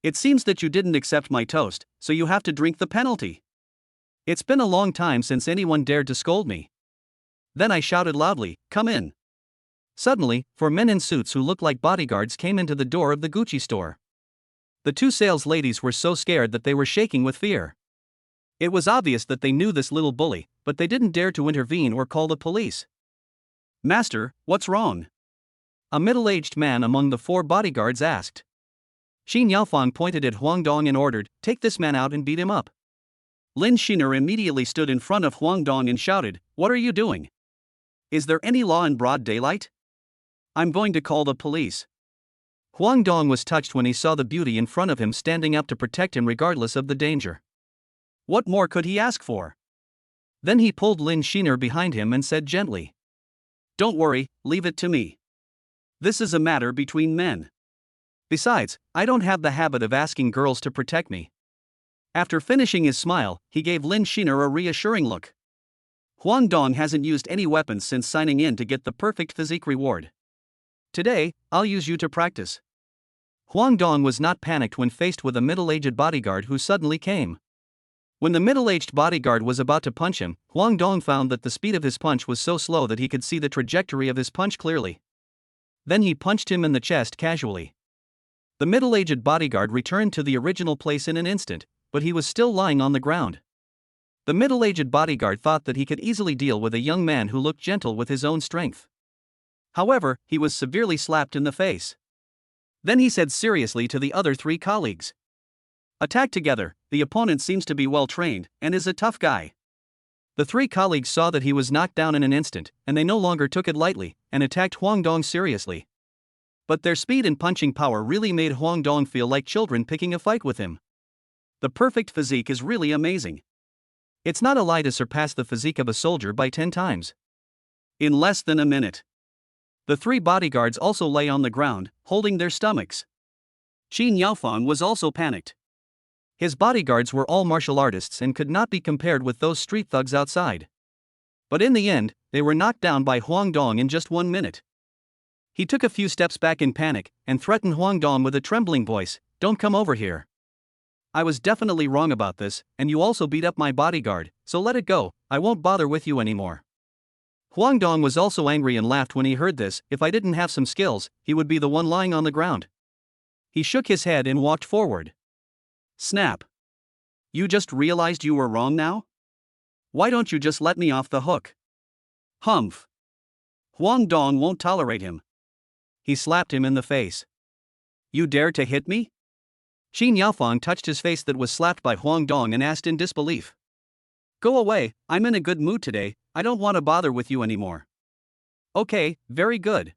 Speaker 1: it seems that you didn't accept my toast, so you have to drink the penalty. It's been a long time since anyone dared to scold me. Then I shouted loudly, come in. Suddenly, 4 men in suits who looked like bodyguards came into the door of the Gucci store. The 2 sales ladies were so scared that they were shaking with fear. It was obvious that they knew this little bully, but they didn't dare to intervene or call the police. Master, what's wrong? A middle-aged man among the 4 bodyguards asked. Qin Yaofang pointed at Huang Dong and ordered, take this man out and beat him up. Lin Sheener immediately stood in front of Huang Dong and shouted, what are you doing? Is there any law in broad daylight? I'm going to call the police. Huang Dong was touched when he saw the beauty in front of him standing up to protect him regardless of the danger. What more could he ask for? Then he pulled Lin Sheener behind him and said gently, don't worry, leave it to me. This is a matter between men. Besides, I don't have the habit of asking girls to protect me. After finishing his smile, he gave Lin Sheener a reassuring look. Huang Dong hasn't used any weapons since signing in to get the perfect physique reward. Today, I'll use you to practice. Huang Dong was not panicked when faced with a middle-aged bodyguard who suddenly came. When the middle-aged bodyguard was about to punch him, Huang Dong found that the speed of his punch was so slow that he could see the trajectory of his punch clearly. Then he punched him in the chest casually. The middle-aged bodyguard returned to the original place in an instant, but he was still lying on the ground. The middle-aged bodyguard thought that he could easily deal with a young man who looked gentle with his own strength. However, he was severely slapped in the face. Then he said seriously to the other 3 colleagues, attack together, the opponent seems to be well trained and is a tough guy. The 3 colleagues saw that he was knocked down in an instant, and they no longer took it lightly, and attacked Huang Dong seriously. But their speed and punching power really made Huang Dong feel like children picking a fight with him. The perfect physique is really amazing. It's not a lie to surpass the physique of a soldier by 10 times. In less than a minute. The 3 bodyguards also lay on the ground, holding their stomachs. Qin Yaofang was also panicked. His bodyguards were all martial artists and could not be compared with those street thugs outside. But in the end, they were knocked down by Huang Dong in just 1 minute. He took a few steps back in panic and threatened Huang Dong with a trembling voice, don't come over here. I was definitely wrong about this, and you also beat up my bodyguard, so let it go, I won't bother with you anymore. Huang Dong was also angry and laughed when he heard this. If I didn't have some skills, he would be the one lying on the ground. He shook his head and walked forward. Snap. You just realized you were wrong now? Why don't you just let me off the hook? Humph. Huang Dong won't tolerate him. He slapped him in the face. You dare to hit me? Qin Yaofang touched his face that was slapped by Huang Dong and asked in disbelief. Go away, I'm in a good mood today, I don't want to bother with you anymore. Okay, very good.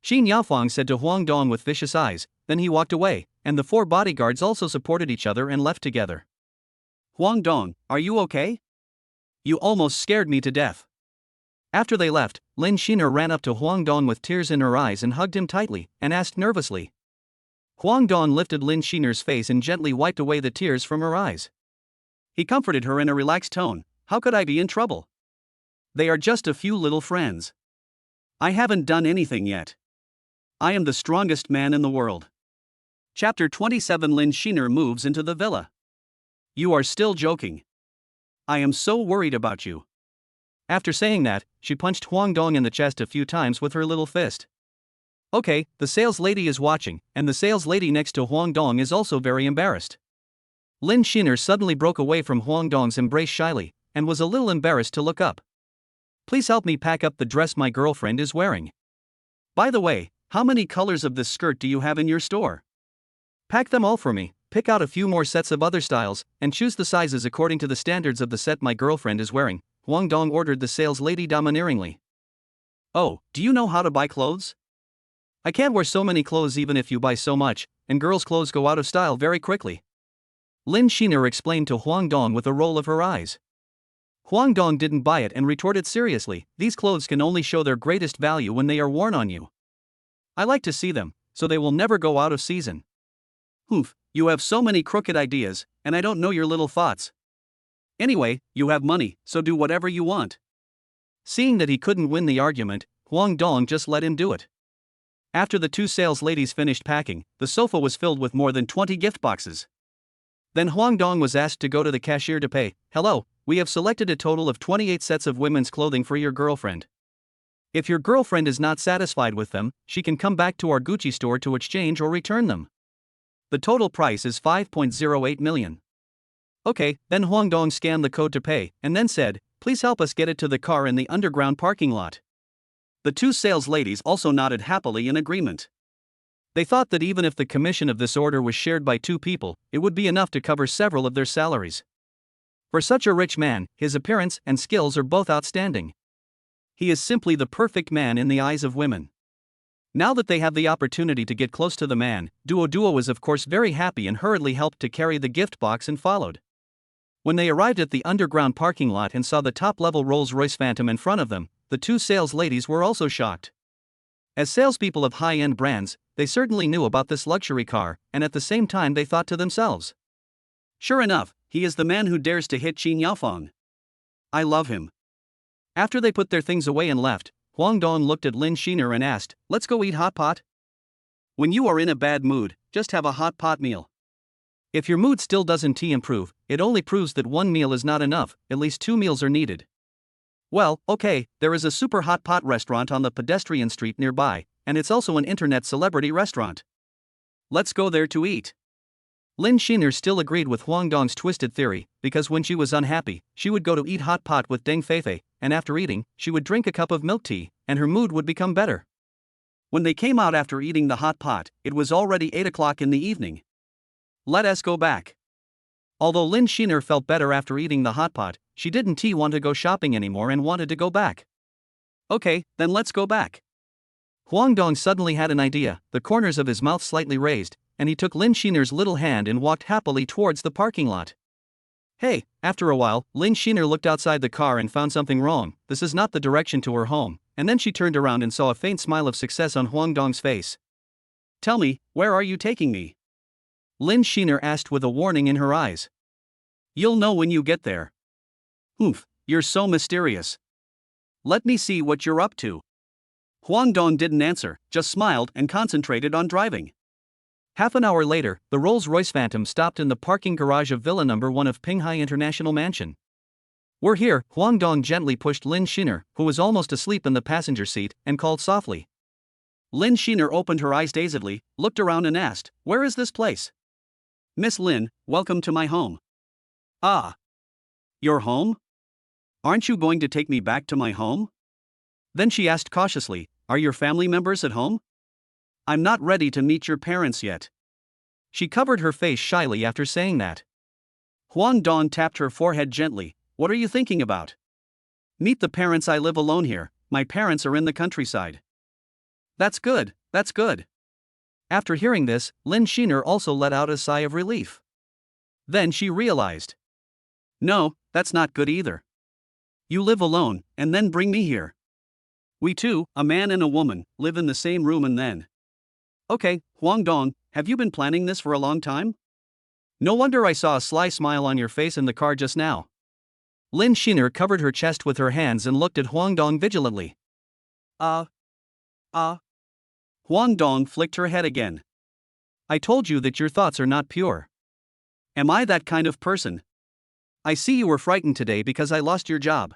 Speaker 1: Xin Yaofang said to Huang Dong with vicious eyes, then he walked away, and the four bodyguards also supported each other and left together. Huang Dong, are you okay? You almost scared me to death. After they left, Lin Sheener ran up to Huang Dong with tears in her eyes and hugged him tightly, and asked nervously. Huang Dong lifted Lin Sheener's face and gently wiped away the tears from her eyes. He comforted her in a relaxed tone. How could I be in trouble? They are just a few little friends. I haven't done anything yet. I am the strongest man in the world. Chapter 27. Lin Sheener moves into the villa. You are still joking. I am so worried about you. After saying that, she punched Huang Dong in the chest a few times with her little fist. Okay, the sales lady is watching, and the sales lady next to Huang Dong is also very embarrassed. Lin Sheener suddenly broke away from Huang Dong's embrace shyly, and was a little embarrassed to look up. Please help me pack up the dress my girlfriend is wearing. By the way, how many colors of this skirt do you have in your store? Pack them all for me, pick out a few more sets of other styles, and choose the sizes according to the standards of the set my girlfriend is wearing, Huang Dong ordered the sales lady domineeringly. Oh, do you know how to buy clothes? I can't wear so many clothes even if you buy so much, and girls' clothes go out of style very quickly. Lin Sheener explained to Huang Dong with a roll of her eyes. Huang Dong didn't buy it and retorted seriously, these clothes can only show their greatest value when they are worn on you. I like to see them, so they will never go out of season. Oof, you have so many crooked ideas, and I don't know your little thoughts. Anyway, you have money, so do whatever you want. Seeing that he couldn't win the argument, Huang Dong just let him do it. After the two sales ladies finished packing, the sofa was filled with more than 20 gift boxes. Then Huang Dong was asked to go to the cashier to pay. Hello, we have selected a total of 28 sets of women's clothing for your girlfriend. If your girlfriend is not satisfied with them, she can come back to our Gucci store to exchange or return them. The total price is 5.08 million. Okay, then Huang Dong scanned the code to pay, and then said, please help us get it to the car in the underground parking lot. The two sales ladies also nodded happily in agreement. They thought that even if the commission of this order was shared by two people, it would be enough to cover several of their salaries. For such a rich man, his appearance and skills are both outstanding. He is simply the perfect man in the eyes of women. Now that they have the opportunity to get close to the man, Duo was of course very happy and hurriedly helped to carry the gift box and followed. When they arrived at the underground parking lot and saw the top-level Rolls-Royce Phantom in front of them, the two sales ladies were also shocked. As salespeople of high-end brands, they certainly knew about this luxury car, and at the same time they thought to themselves. Sure enough, he is the man who dares to hit Xin Yaofang. I love him. After they put their things away and left, Huang Dong looked at Lin Sheener and asked, let's go eat hot pot? When you are in a bad mood, just have a hot pot meal. If your mood still doesn't improve, it only proves that one meal is not enough, at least 2 meals are needed. Well, okay, there is a super hot pot restaurant on the pedestrian street nearby, and it's also an internet celebrity restaurant. Let's go there to eat. Lin Sheener still agreed with Huang Dong's twisted theory, because when she was unhappy, she would go to eat hot pot with Deng Feifei, and after eating, she would drink a cup of milk tea, and her mood would become better. When they came out after eating the hot pot, it was already 8 o'clock in the evening. Let us go back. Although Lin Sheener felt better after eating the hot pot, she didn't want to go shopping anymore and wanted to go back. Okay, then let's go back. Huang Dong suddenly had an idea, the corners of his mouth slightly raised, and he took Lin Sheener's little hand and walked happily towards the parking lot. Hey, after a while, Lin Sheener looked outside the car and found something wrong. This is not the direction to her home, and then she turned around and saw a faint smile of success on Huang Dong's face. Tell me, where are you taking me? Lin Sheener asked with a warning in her eyes. You'll know when you get there. Oof, you're so mysterious. Let me see what you're up to. Huang Dong didn't answer, just smiled and concentrated on driving. Half an hour later, the Rolls-Royce Phantom stopped in the parking garage of Villa Number 1 of Pinghai International Mansion. We're here, Huang Dong gently pushed Lin Sheener, who was almost asleep in the passenger seat, and called softly. Lin Sheener opened her eyes dazedly, looked around and asked, where is this place? Miss Lin, welcome to my home. Ah. Your home? Aren't you going to take me back to my home? Then she asked cautiously, are your family members at home? I'm not ready to meet your parents yet. She covered her face shyly after saying that. Huang Dong tapped her forehead gently. What are you thinking about? Meet the parents. I live alone here, my parents are in the countryside. That's good, that's good. After hearing this, Lin Sheener also let out a sigh of relief. Then she realized. No, that's not good either. You live alone, and then bring me here. We two, a man and a woman, live in the same room and then. Okay, Huang Dong, have you been planning this for a long time? No wonder I saw a sly smile on your face in the car just now. Lin Sheener covered her chest with her hands and looked at Huang Dong vigilantly. Huang Dong flicked her head again. I told you that your thoughts are not pure. Am I that kind of person? I see you were frightened today because I lost your job.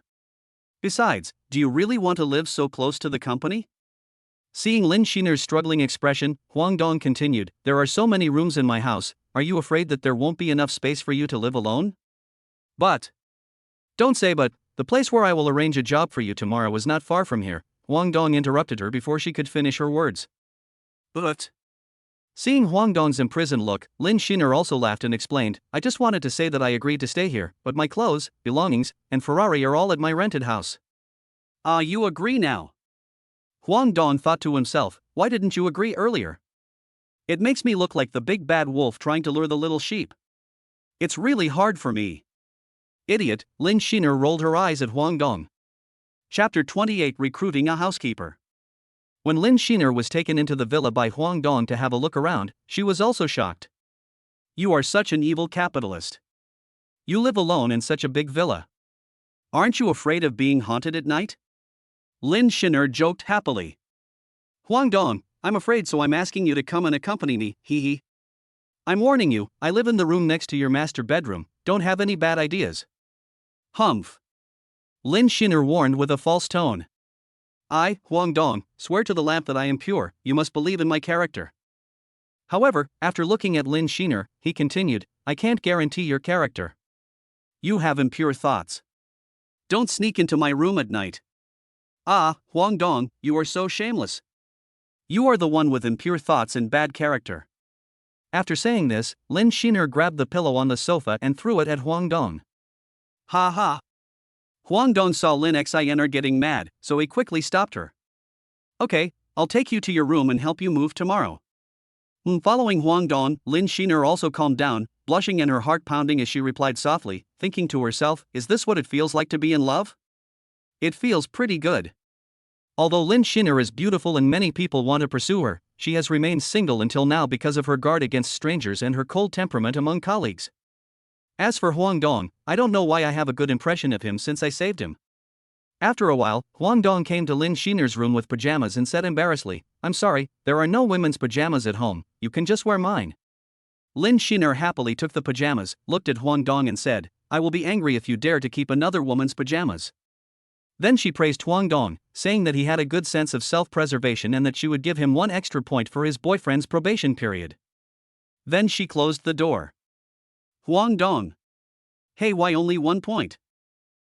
Speaker 1: Besides, do you really want to live so close to the company? Seeing Lin Sheener's struggling expression, Huang Dong continued, there are so many rooms in my house, are you afraid that there won't be enough space for you to live alone? But. Don't say but, the place where I will arrange a job for you tomorrow is not far from here, Huang Dong interrupted her before she could finish her words. But. Seeing Huang Dong's imprisoned look, Lin Sheener also laughed and explained, I just wanted to say that I agreed to stay here, but my clothes, belongings, and Ferrari are all at my rented house. You agree now? Huang Dong thought to himself, why didn't you agree earlier? It makes me look like the big bad wolf trying to lure the little sheep. It's really hard for me. Idiot, Lin Sheener rolled her eyes at Huang Dong. Chapter 28 Recruiting a Housekeeper. When Lin Sheener was taken into the villa by Huang Dong to have a look around, she was also shocked. You are such an evil capitalist. You live alone in such a big villa. Aren't you afraid of being haunted at night? Lin Sheener joked happily. Huang Dong, I'm afraid, so I'm asking you to come and accompany me, hee hee. I'm warning you, I live in the room next to your master bedroom, don't have any bad ideas. Humph. Lin Sheener warned with a false tone. I, Huang Dong, swear to the lamp that I am pure, you must believe in my character. However, after looking at Lin Sheener, he continued, I can't guarantee your character. You have impure thoughts. Don't sneak into my room at night. Huang Dong, you are so shameless. You are the one with impure thoughts and bad character. After saying this, Lin Sheener grabbed the pillow on the sofa and threw it at Huang Dong. Ha ha. Huang Dong saw Lin Xiner getting mad, so he quickly stopped her. Okay, I'll take you to your room and help you move tomorrow. Following Huang Dong, Lin Sheener also calmed down, blushing and her heart pounding as she replied softly, thinking to herself, is this what it feels like to be in love? It feels pretty good. Although Lin Sheener is beautiful and many people want to pursue her, she has remained single until now because of her guard against strangers and her cold temperament among colleagues. As for Huang Dong, I don't know why I have a good impression of him since I saved him. After a while, Huang Dong came to Lin Sheener's room with pajamas and said embarrassedly, I'm sorry, there are no women's pajamas at home, you can just wear mine. Lin Sheener happily took the pajamas, looked at Huang Dong and said, I will be angry if you dare to keep another woman's pajamas. Then she praised Huang Dong, saying that he had a good sense of self-preservation and that she would give him 1 extra point for his boyfriend's probation period. Then she closed the door. Huang Dong. Hey, why only 1 point?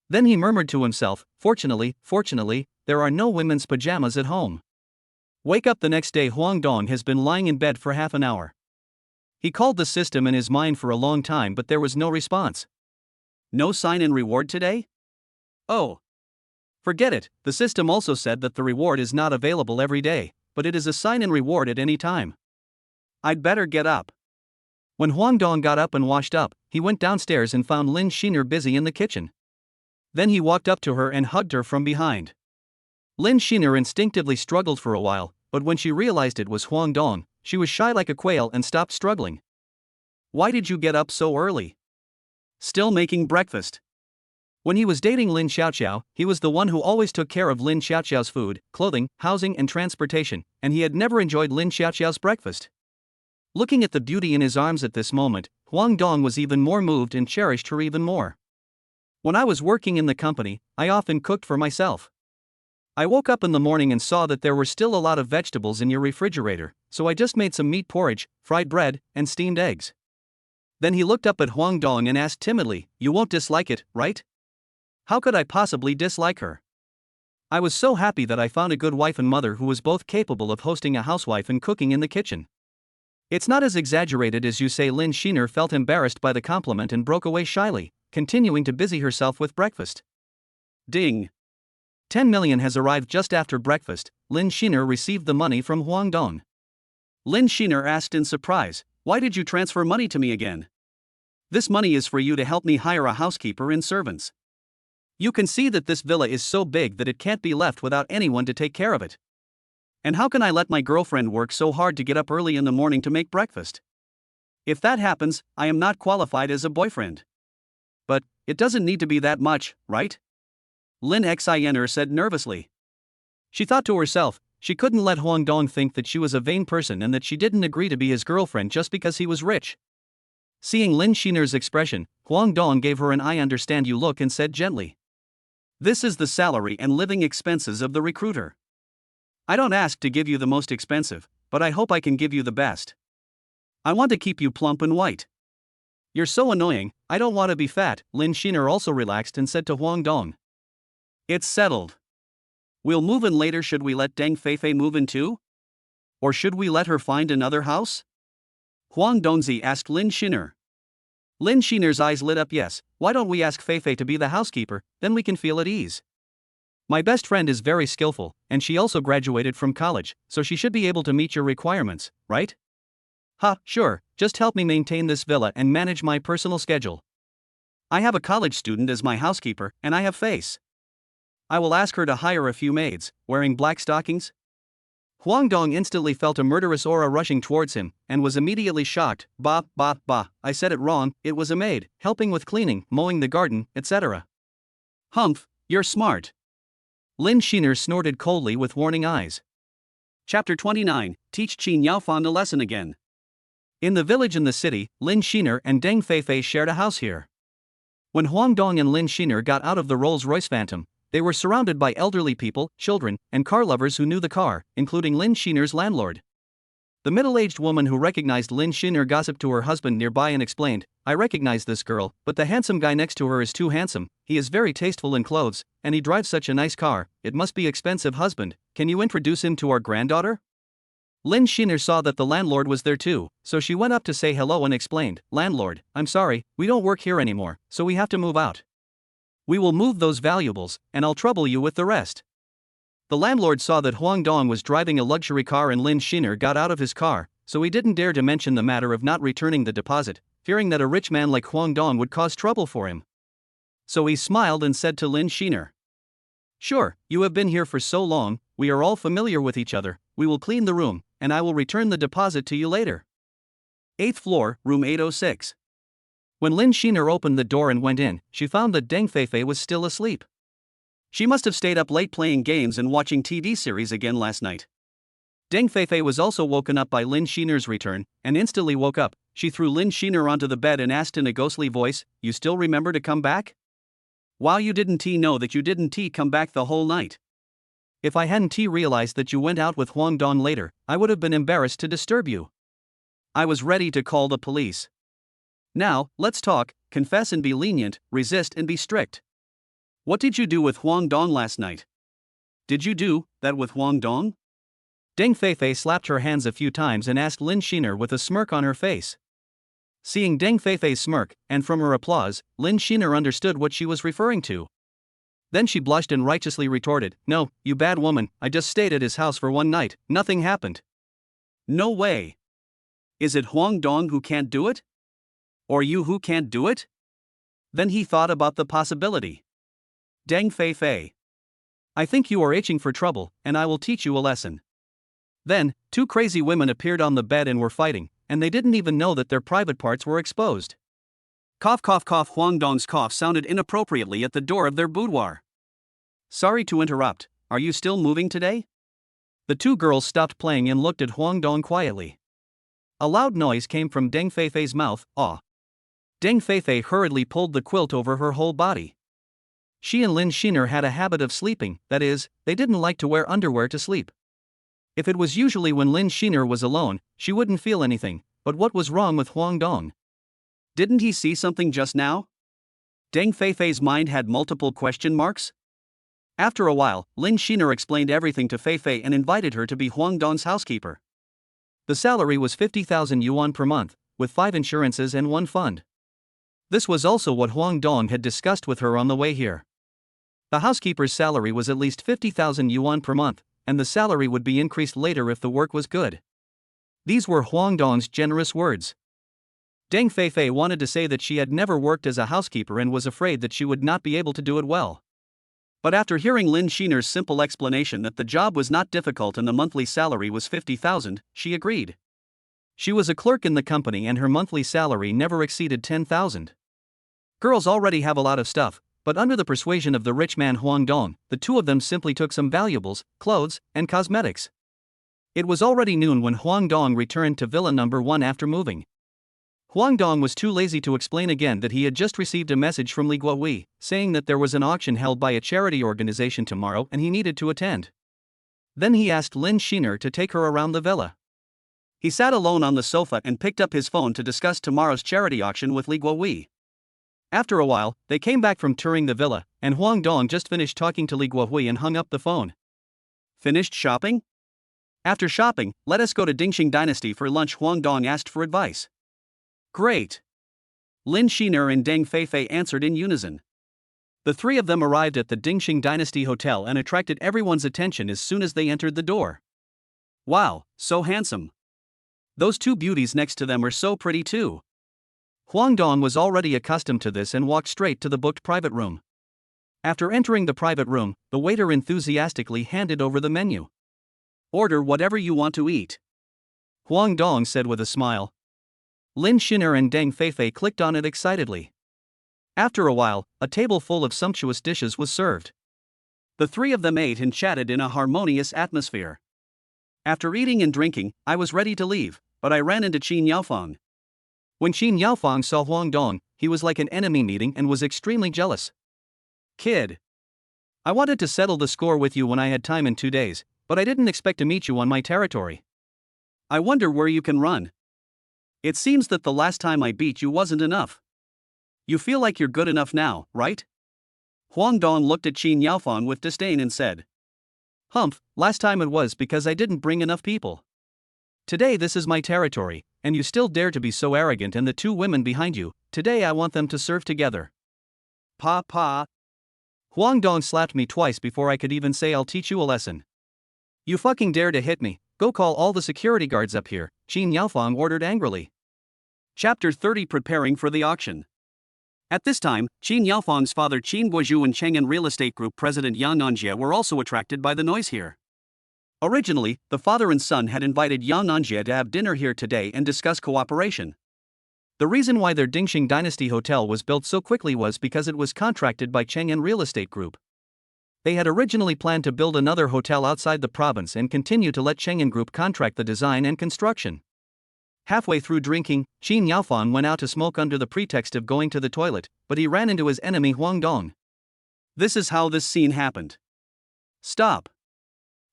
Speaker 1: Then he murmured to himself, fortunately, there are no women's pajamas at home. Wake up the next day. Huang Dong has been lying in bed for half an hour. He called the system in his mind for a long time but there was no response. No sign in reward today? Oh. Forget it, the system also said that the reward is not available every day, but it is a sign in reward at any time. I'd better get up. When Huang Dong got up and washed up, he went downstairs and found Lin Sheener busy in the kitchen. Then he walked up to her and hugged her from behind. Lin Sheener instinctively struggled for a while, but when she realized it was Huang Dong, she was shy like a quail and stopped struggling. Why did you get up so early? Still making breakfast. When he was dating Lin Xiaoxiao, he was the one who always took care of Lin Xiaoxiao's food, clothing, housing and transportation, and he had never enjoyed Lin Xiaoxiao's breakfast. Looking at the beauty in his arms at this moment, Huang Dong was even more moved and cherished her even more. When I was working in the company, I often cooked for myself. I woke up in the morning and saw that there were still a lot of vegetables in your refrigerator, so I just made some meat porridge, fried bread, and steamed eggs. Then he looked up at Huang Dong and asked timidly, you won't dislike it, right? How could I possibly dislike her? I was so happy that I found a good wife and mother who was both capable of hosting a housewife and cooking in the kitchen. It's not as exaggerated as you say. Lin Sheener felt embarrassed by the compliment and broke away shyly, continuing to busy herself with breakfast. Ding! 10 million has arrived just after breakfast. Lin Sheener received the money from Huang Dong. Lin Sheener asked in surprise, "Why did you transfer money to me again?" "This money is for you to help me hire a housekeeper and servants. You can see that this villa is so big that it can't be left without anyone to take care of it. And how can I let my girlfriend work so hard to get up early in the morning to make breakfast? If that happens, I am not qualified as a boyfriend." "But it doesn't need to be that much, right?" Lin Sheener said nervously. She thought to herself, she couldn't let Huang Dong think that she was a vain person and that she didn't agree to be his girlfriend just because he was rich. Seeing Lin Sheener's expression, Huang Dong gave her an "I understand you" look and said gently, "This is the salary and living expenses of the recruiter. I don't ask to give you the most expensive, but I hope I can give you the best. I want to keep you plump and white. You're so annoying, I don't want to be fat." Lin Sheener also relaxed and said to Huang Dong, "It's settled. We'll move in later. Should we let Deng Feifei move in too? Or should we let her find another house?" Huang Dongzi asked Lin Sheener. Lin Sheener's eyes lit up. "Yes, why don't we ask Feifei to be the housekeeper, then we can feel at ease. My best friend is very skillful, and she also graduated from college, so she should be able to meet your requirements, right?" "Ha, sure, just help me maintain this villa and manage my personal schedule. I have a college student as my housekeeper, and I have face. I will ask her to hire a few maids, wearing black stockings." Huang Dong instantly felt a murderous aura rushing towards him, and was immediately shocked. Bah, I said it wrong, it was a maid, helping with cleaning, mowing the garden, etc. "Humph, you're smart." Lin Sheener snorted coldly with warning eyes. Chapter 29, Teach Qin Yaofan a lesson again. In the village in the city, Lin Sheener and Deng Feifei shared a house here. When Huang Dong and Lin Sheener got out of the Rolls-Royce Phantom, they were surrounded by elderly people, children, and car lovers who knew the car, including Lin Sheener's landlord. The middle-aged woman who recognized Lin Sheener gossiped to her husband nearby and explained, "I recognize this girl, but the handsome guy next to her is too handsome. He is very tasteful in clothes, and he drives such a nice car. It must be expensive. Husband, can you introduce him to our granddaughter?" Lin Sheener saw that the landlord was there too, so she went up to say hello and explained, "Landlord, I'm sorry, we don't work here anymore, so we have to move out. We will move those valuables, and I'll trouble you with the rest." The landlord saw that Huang Dong was driving a luxury car and Lin Sheener got out of his car, so he didn't dare to mention the matter of not returning the deposit, fearing that a rich man like Huang Dong would cause trouble for him. So he smiled and said to Lin Sheener, "Sure, you have been here for so long, we are all familiar with each other. We will clean the room, and I will return the deposit to you later." 8th floor, room 806. When Lin Sheener opened the door and went in, she found that Deng Feifei was still asleep. She must have stayed up late playing games and watching TV series again last night. Deng Feifei was also woken up by Lin Sheener's return, and instantly woke up. She threw Lin Sheener onto the bed and asked in a ghostly voice, "You still remember to come back? Wow, you didn't know that you didn't come back the whole night. If I hadn't realized that you went out with Huang Dong later, I would have been embarrassed to disturb you. I was ready to call the police. Now, let's talk, confess and be lenient, resist and be strict. What did you do with Huang Dong last night? Did you do that with Huang Dong?" Deng Feifei slapped her hands a few times and asked Lin Sheener with a smirk on her face. Seeing Deng Feifei's smirk, and from her applause, Lin Sheener understood what she was referring to. Then she blushed and righteously retorted, "No, you bad woman, I just stayed at his house for one night, nothing happened." "No way. Is it Huang Dong who can't do it? Or you who can't do it?" Then he thought about the possibility. "Deng Feifei, I think you are itching for trouble, and I will teach you a lesson." Then, two crazy women appeared on the bed and were fighting, and they didn't even know that their private parts were exposed. Cough cough cough. Huang Dong's cough sounded inappropriately at the door of their boudoir. "Sorry to interrupt, are you still moving today?" The two girls stopped playing and looked at Huang Dong quietly. A loud noise came from Deng Feifei's mouth. "Ah." Deng Feifei hurriedly pulled the quilt over her whole body. She and Lin Sheener had a habit of sleeping, that is, they didn't like to wear underwear to sleep. If it was usually when Lin Sheener was alone, she wouldn't feel anything, but what was wrong with Huang Dong? Didn't he see something just now? Deng Feifei's mind had multiple question marks. After a while, Lin Sheener explained everything to Feifei and invited her to be Huang Dong's housekeeper. The salary was 50,000 yuan per month, with 5 insurances and 1 fund. This was also what Huang Dong had discussed with her on the way here. The housekeeper's salary was at least 50,000 yuan per month, and the salary would be increased later if the work was good. These were Huang Dong's generous words. Deng Feifei wanted to say that she had never worked as a housekeeper and was afraid that she would not be able to do it well. But after hearing Lin Sheener's simple explanation that the job was not difficult and the monthly salary was 50,000, she agreed. She was a clerk in the company and her monthly salary never exceeded 10,000. Girls already have a lot of stuff, but under the persuasion of the rich man Huang Dong, the two of them simply took some valuables, clothes, and cosmetics. It was already noon when Huang Dong returned to Villa number 1 after moving. Huang Dong was too lazy to explain again that he had just received a message from Li Guowei, saying that there was an auction held by a charity organization tomorrow and he needed to attend. Then he asked Lin Sheener to take her around the villa. He sat alone on the sofa and picked up his phone to discuss tomorrow's charity auction with Li Guowei. After a while, they came back from touring the villa, and Huang Dong just finished talking to Li Guowei and hung up the phone. Finished shopping? After shopping, let us go to Dingxing Dynasty for lunch, Huang Dong asked for advice. Great. Lin Sheener and Deng Feifei answered in unison. The three of them arrived at the Dingxing Dynasty Hotel and attracted everyone's attention as soon as they entered the door. Wow, so handsome. Those two beauties next to them are so pretty too. Huang Dong was already accustomed to this and walked straight to the booked private room. After entering the private room, the waiter enthusiastically handed over the menu. Order whatever you want to eat, Huang Dong said with a smile. Lin Sheener and Deng Feifei clicked on it excitedly. After a while, a table full of sumptuous dishes was served. The three of them ate and chatted in a harmonious atmosphere. After eating and drinking, I was ready to leave, but I ran into Qin Yaofang. When Qin Yaofang saw Huang Dong, he was like an enemy meeting and was extremely jealous. Kid, I wanted to settle the score with you when I had time in 2 days, but I didn't expect to meet you on my territory. I wonder where you can run. It seems that the last time I beat you wasn't enough. You feel like you're good enough now, right? Huang Dong looked at Qin Yaofang with disdain and said. Humph, last time it was because I didn't bring enough people. Today this is my territory, and you still dare to be so arrogant, and the two women behind you, today I want them to serve together. Pa. Huang Dong slapped me twice before I could even say I'll teach you a lesson. You fucking dare to hit me, go call all the security guards up here, Qin Yaofang ordered angrily. Chapter 30, Preparing for the Auction. At this time, Qin Yaofang's father Qin Guozhu and Chang'an Real Estate Group president Yang Nanjie were also attracted by the noise here. Originally, the father and son had invited Yang Nanjie to have dinner here today and discuss cooperation. The reason why their Dingxing Dynasty Hotel was built so quickly was because it was contracted by Chang'an Real Estate Group. They had originally planned to build another hotel outside the province and continue to let Chang'an Group contract the design and construction. Halfway through drinking, Qin Yaofang went out to smoke under the pretext of going to the toilet, but he ran into his enemy Huang Dong. This is how this scene happened. Stop.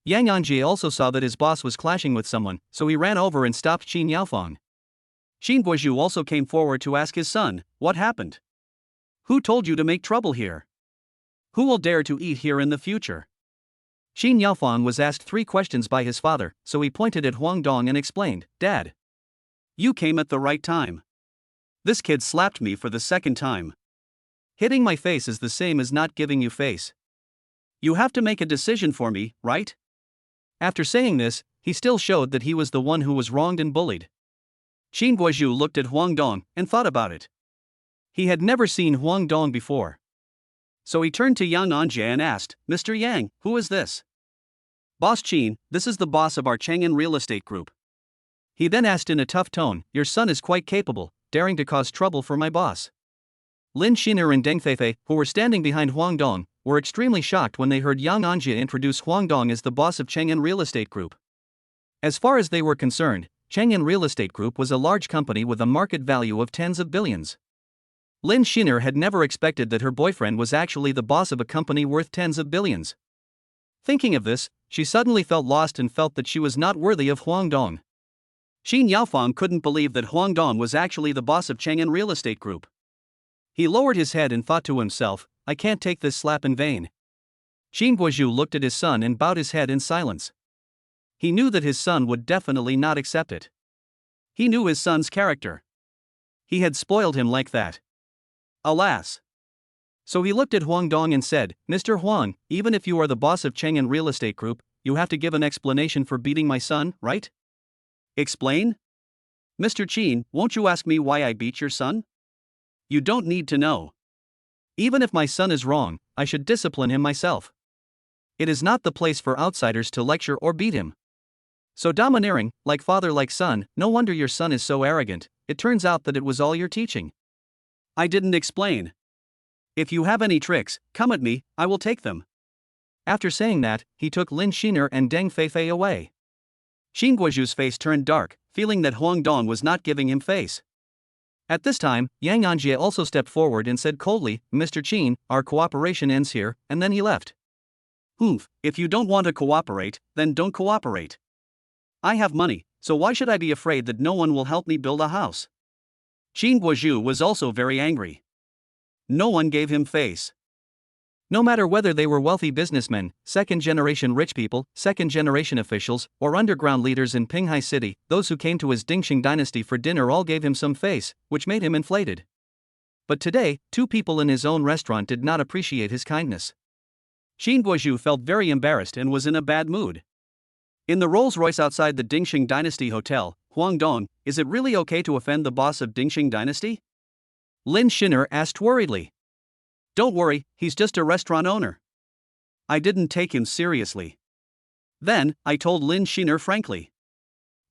Speaker 1: Yang Anjie also saw that his boss was clashing with someone, so he ran over and stopped Qin Yaofang. Qin Guozhu also came forward to ask his son, what happened? Who told you to make trouble here? Who will dare to eat here in the future? Qin Yaofang was asked 3 questions by his father, so he pointed at Huang Dong and explained, Dad. You came at the right time. This kid slapped me for the 2nd time. Hitting my face is the same as not giving you face. You have to make a decision for me, right? After saying this, he still showed that he was the one who was wronged and bullied. Qin Guozhu looked at Huang Dong and thought about it. He had never seen Huang Dong before. So he turned to Yang Anjie and asked, Mr. Yang, who is this? Boss Qin, this is the boss of our Chang'an Real Estate Group. He then asked in a tough tone, your son is quite capable, daring to cause trouble for my boss. Lin Sheener and Deng Feifei, who were standing behind Huang Dong, were extremely shocked when they heard Yang Anjie introduce Huang Dong as the boss of Chang'an Real Estate Group. As far as they were concerned, Chang'an Real Estate Group was a large company with a market value of tens of billions. Lin Sheener had never expected that her boyfriend was actually the boss of a company worth tens of billions. Thinking of this, she suddenly felt lost and felt that she was not worthy of Huang Dong. Qin Yaofang couldn't believe that Huang Dong was actually the boss of Chang'an Real Estate Group. He lowered his head and thought to himself, I can't take this slap in vain. Qin Guozhu looked at his son and bowed his head in silence. He knew that his son would definitely not accept it. He knew his son's character. He had spoiled him like that. Alas. So he looked at Huang Dong and said, Mr. Huang, even if you are the boss of Chang'an Real Estate Group, you have to give an explanation for beating my son, right? Explain? Mr. Qin, won't you ask me why I beat your son? You don't need to know. Even if my son is wrong, I should discipline him myself. It is not the place for outsiders to lecture or beat him. So domineering, like father like son, no wonder your son is so arrogant. It turns out that it was all your teaching. I didn't explain. If you have any tricks, come at me, I will take them. After saying that, he took Lin Sheener and Deng Feifei away. Xin Guozhu's face turned dark, feeling that Huang Dong was not giving him face. At this time, Yang Anjie also stepped forward and said coldly, Mr. Qin, our cooperation ends here, and then he left. If you don't want to cooperate, then don't cooperate. I have money, so why should I be afraid that no one will help me build a house? Xin Guozhu was also very angry. No one gave him face. No matter whether they were wealthy businessmen, second-generation rich people, second-generation officials, or underground leaders in Pinghai City, those who came to his Dingxing dynasty for dinner all gave him some face, which made him inflated. But today, 2 people in his own restaurant did not appreciate his kindness. Xin Guozhu felt very embarrassed and was in a bad mood. In the Rolls-Royce outside the Dingxing Dynasty Hotel, Huang Dong, is it really okay to offend the boss of Dingxing Dynasty? Lin Sheener asked worriedly. Don't worry, he's just a restaurant owner. I didn't take him seriously. Then, I told Lin Sheener frankly.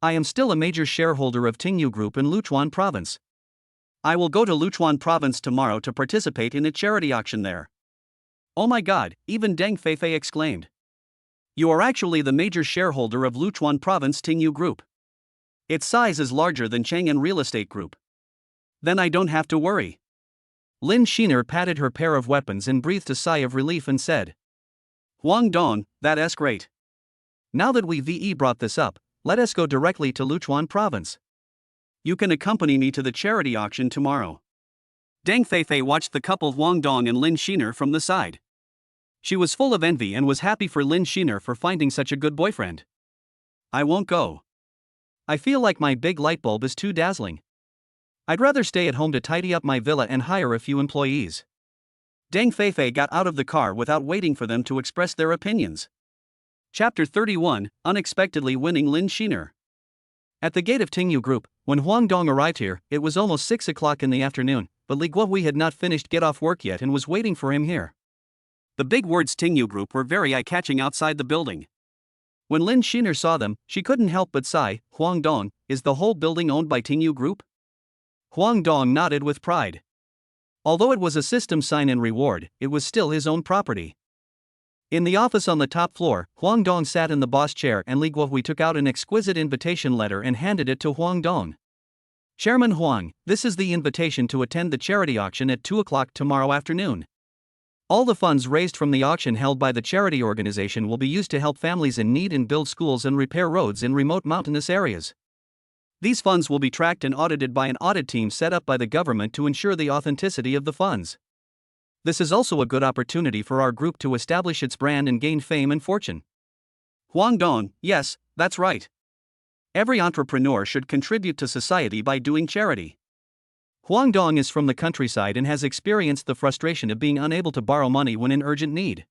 Speaker 1: I am still a major shareholder of Tingu Group in Luchuan province. I will go to Luchuan province tomorrow to participate in a charity auction there. Oh my god, even Deng Feifei exclaimed. You are actually the major shareholder of Luchuan province Tingu Group. Its size is larger than Chang'an Real Estate Group. Then I don't have to worry. Lin Sheener patted her pair of weapons and breathed a sigh of relief and said, Huang Dong, that's great. Now that we VE brought this up, let us go directly to Luchuan province. You can accompany me to the charity auction tomorrow. Deng Feifei watched the couple Huang Dong and Lin Sheener from the side. She was full of envy and was happy for Lin Sheener for finding such a good boyfriend. I won't go. I feel like my big light bulb is too dazzling. I'd rather stay at home to tidy up my villa and hire a few employees. Deng Feifei got out of the car without waiting for them to express their opinions. Chapter 31, Unexpectedly Winning Lin Sheener. At the gate of Tingu Group, when Huang Dong arrived here, it was almost 6 o'clock in the afternoon, but Li Guohui had not finished get off work yet and was waiting for him here. The big words Tingu Group were very eye-catching outside the building. When Lin Sheener saw them, she couldn't help but sigh, Huang Dong, is the whole building owned by Tingu Group? Huang Dong nodded with pride. Although it was a system sign and reward, it was still his own property. In the office on the top floor, Huang Dong sat in the boss chair and Li Guohui took out an exquisite invitation letter and handed it to Huang Dong. Chairman Huang, this is the invitation to attend the charity auction at 2 o'clock tomorrow afternoon. All the funds raised from the auction held by the charity organization will be used to help families in need and build schools and repair roads in remote mountainous areas. These funds will be tracked and audited by an audit team set up by the government to ensure the authenticity of the funds. This is also a good opportunity for our group to establish its brand and gain fame and fortune. Huang Dong, yes, that's right. Every entrepreneur should contribute to society by doing charity. Huang Dong is from the countryside and has experienced the frustration of being unable to borrow money when in urgent need.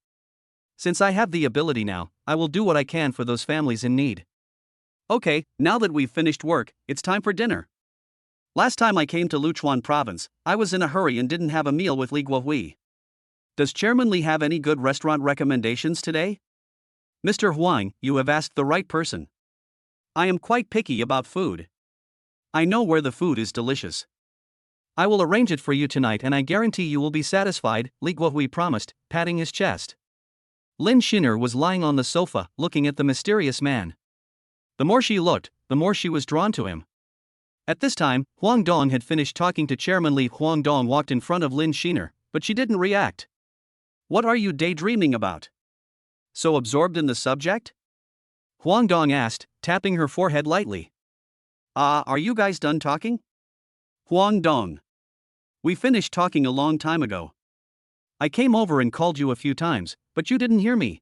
Speaker 1: Since I have the ability now, I will do what I can for those families in need. Okay, now that we've finished work, it's time for dinner. Last time I came to Luchuan province, I was in a hurry and didn't have a meal with Li Guohui. Does Chairman Li have any good restaurant recommendations today? Mr. Huang, you have asked the right person. I am quite picky about food. I know where the food is delicious. I will arrange it for you tonight and I guarantee you will be satisfied, Li Guohui promised, patting his chest. Lin Sheener was lying on the sofa, looking at the mysterious man. The more she looked, the more she was drawn to him. At this time, Huang Dong had finished talking to Chairman Li. Huang Dong walked in front of Lin Sheener, but she didn't react. What are you daydreaming about? So absorbed in the subject? Huang Dong asked, tapping her forehead lightly. Are you guys done talking? Huang Dong. We finished talking a long time ago. I came over and called you a few times, but you didn't hear me.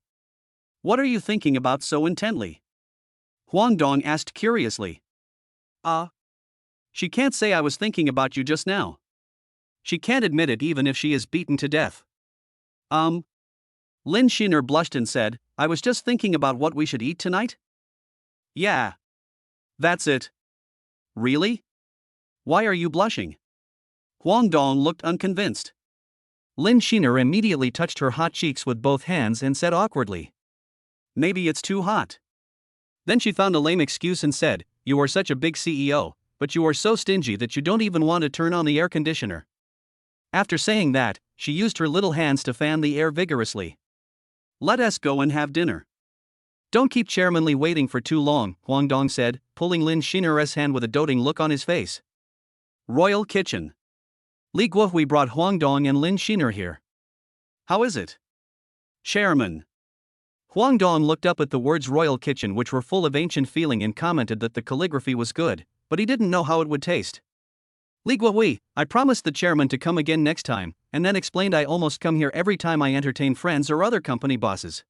Speaker 1: What are you thinking about so intently? Huang Dong asked curiously. She can't say I was thinking about you just now. She can't admit it even if she is beaten to death. Lin Sheener blushed and said, I was just thinking about what we should eat tonight. Yeah. That's it. Really? Why are you blushing? Huang Dong looked unconvinced. Lin Sheener immediately touched her hot cheeks with both hands and said awkwardly, maybe it's too hot. Then she found a lame excuse and said, you are such a big CEO, but you are so stingy that you don't even want to turn on the air conditioner. After saying that, she used her little hands to fan the air vigorously. Let us go and have dinner. Don't keep Chairman Li waiting for too long, Huang Dong said, pulling Lin Sheener's hand with a doting look on his face. Royal Kitchen. Li Guohui brought Huang Dong and Lin Sheener here. How is it? Chairman. Huang Dong looked up at the words Royal Kitchen, which were full of ancient feeling, and commented that the calligraphy was good, but he didn't know how it would taste. Li Guohui, I promised the chairman to come again next time, and then explained I almost come here every time I entertain friends or other company bosses.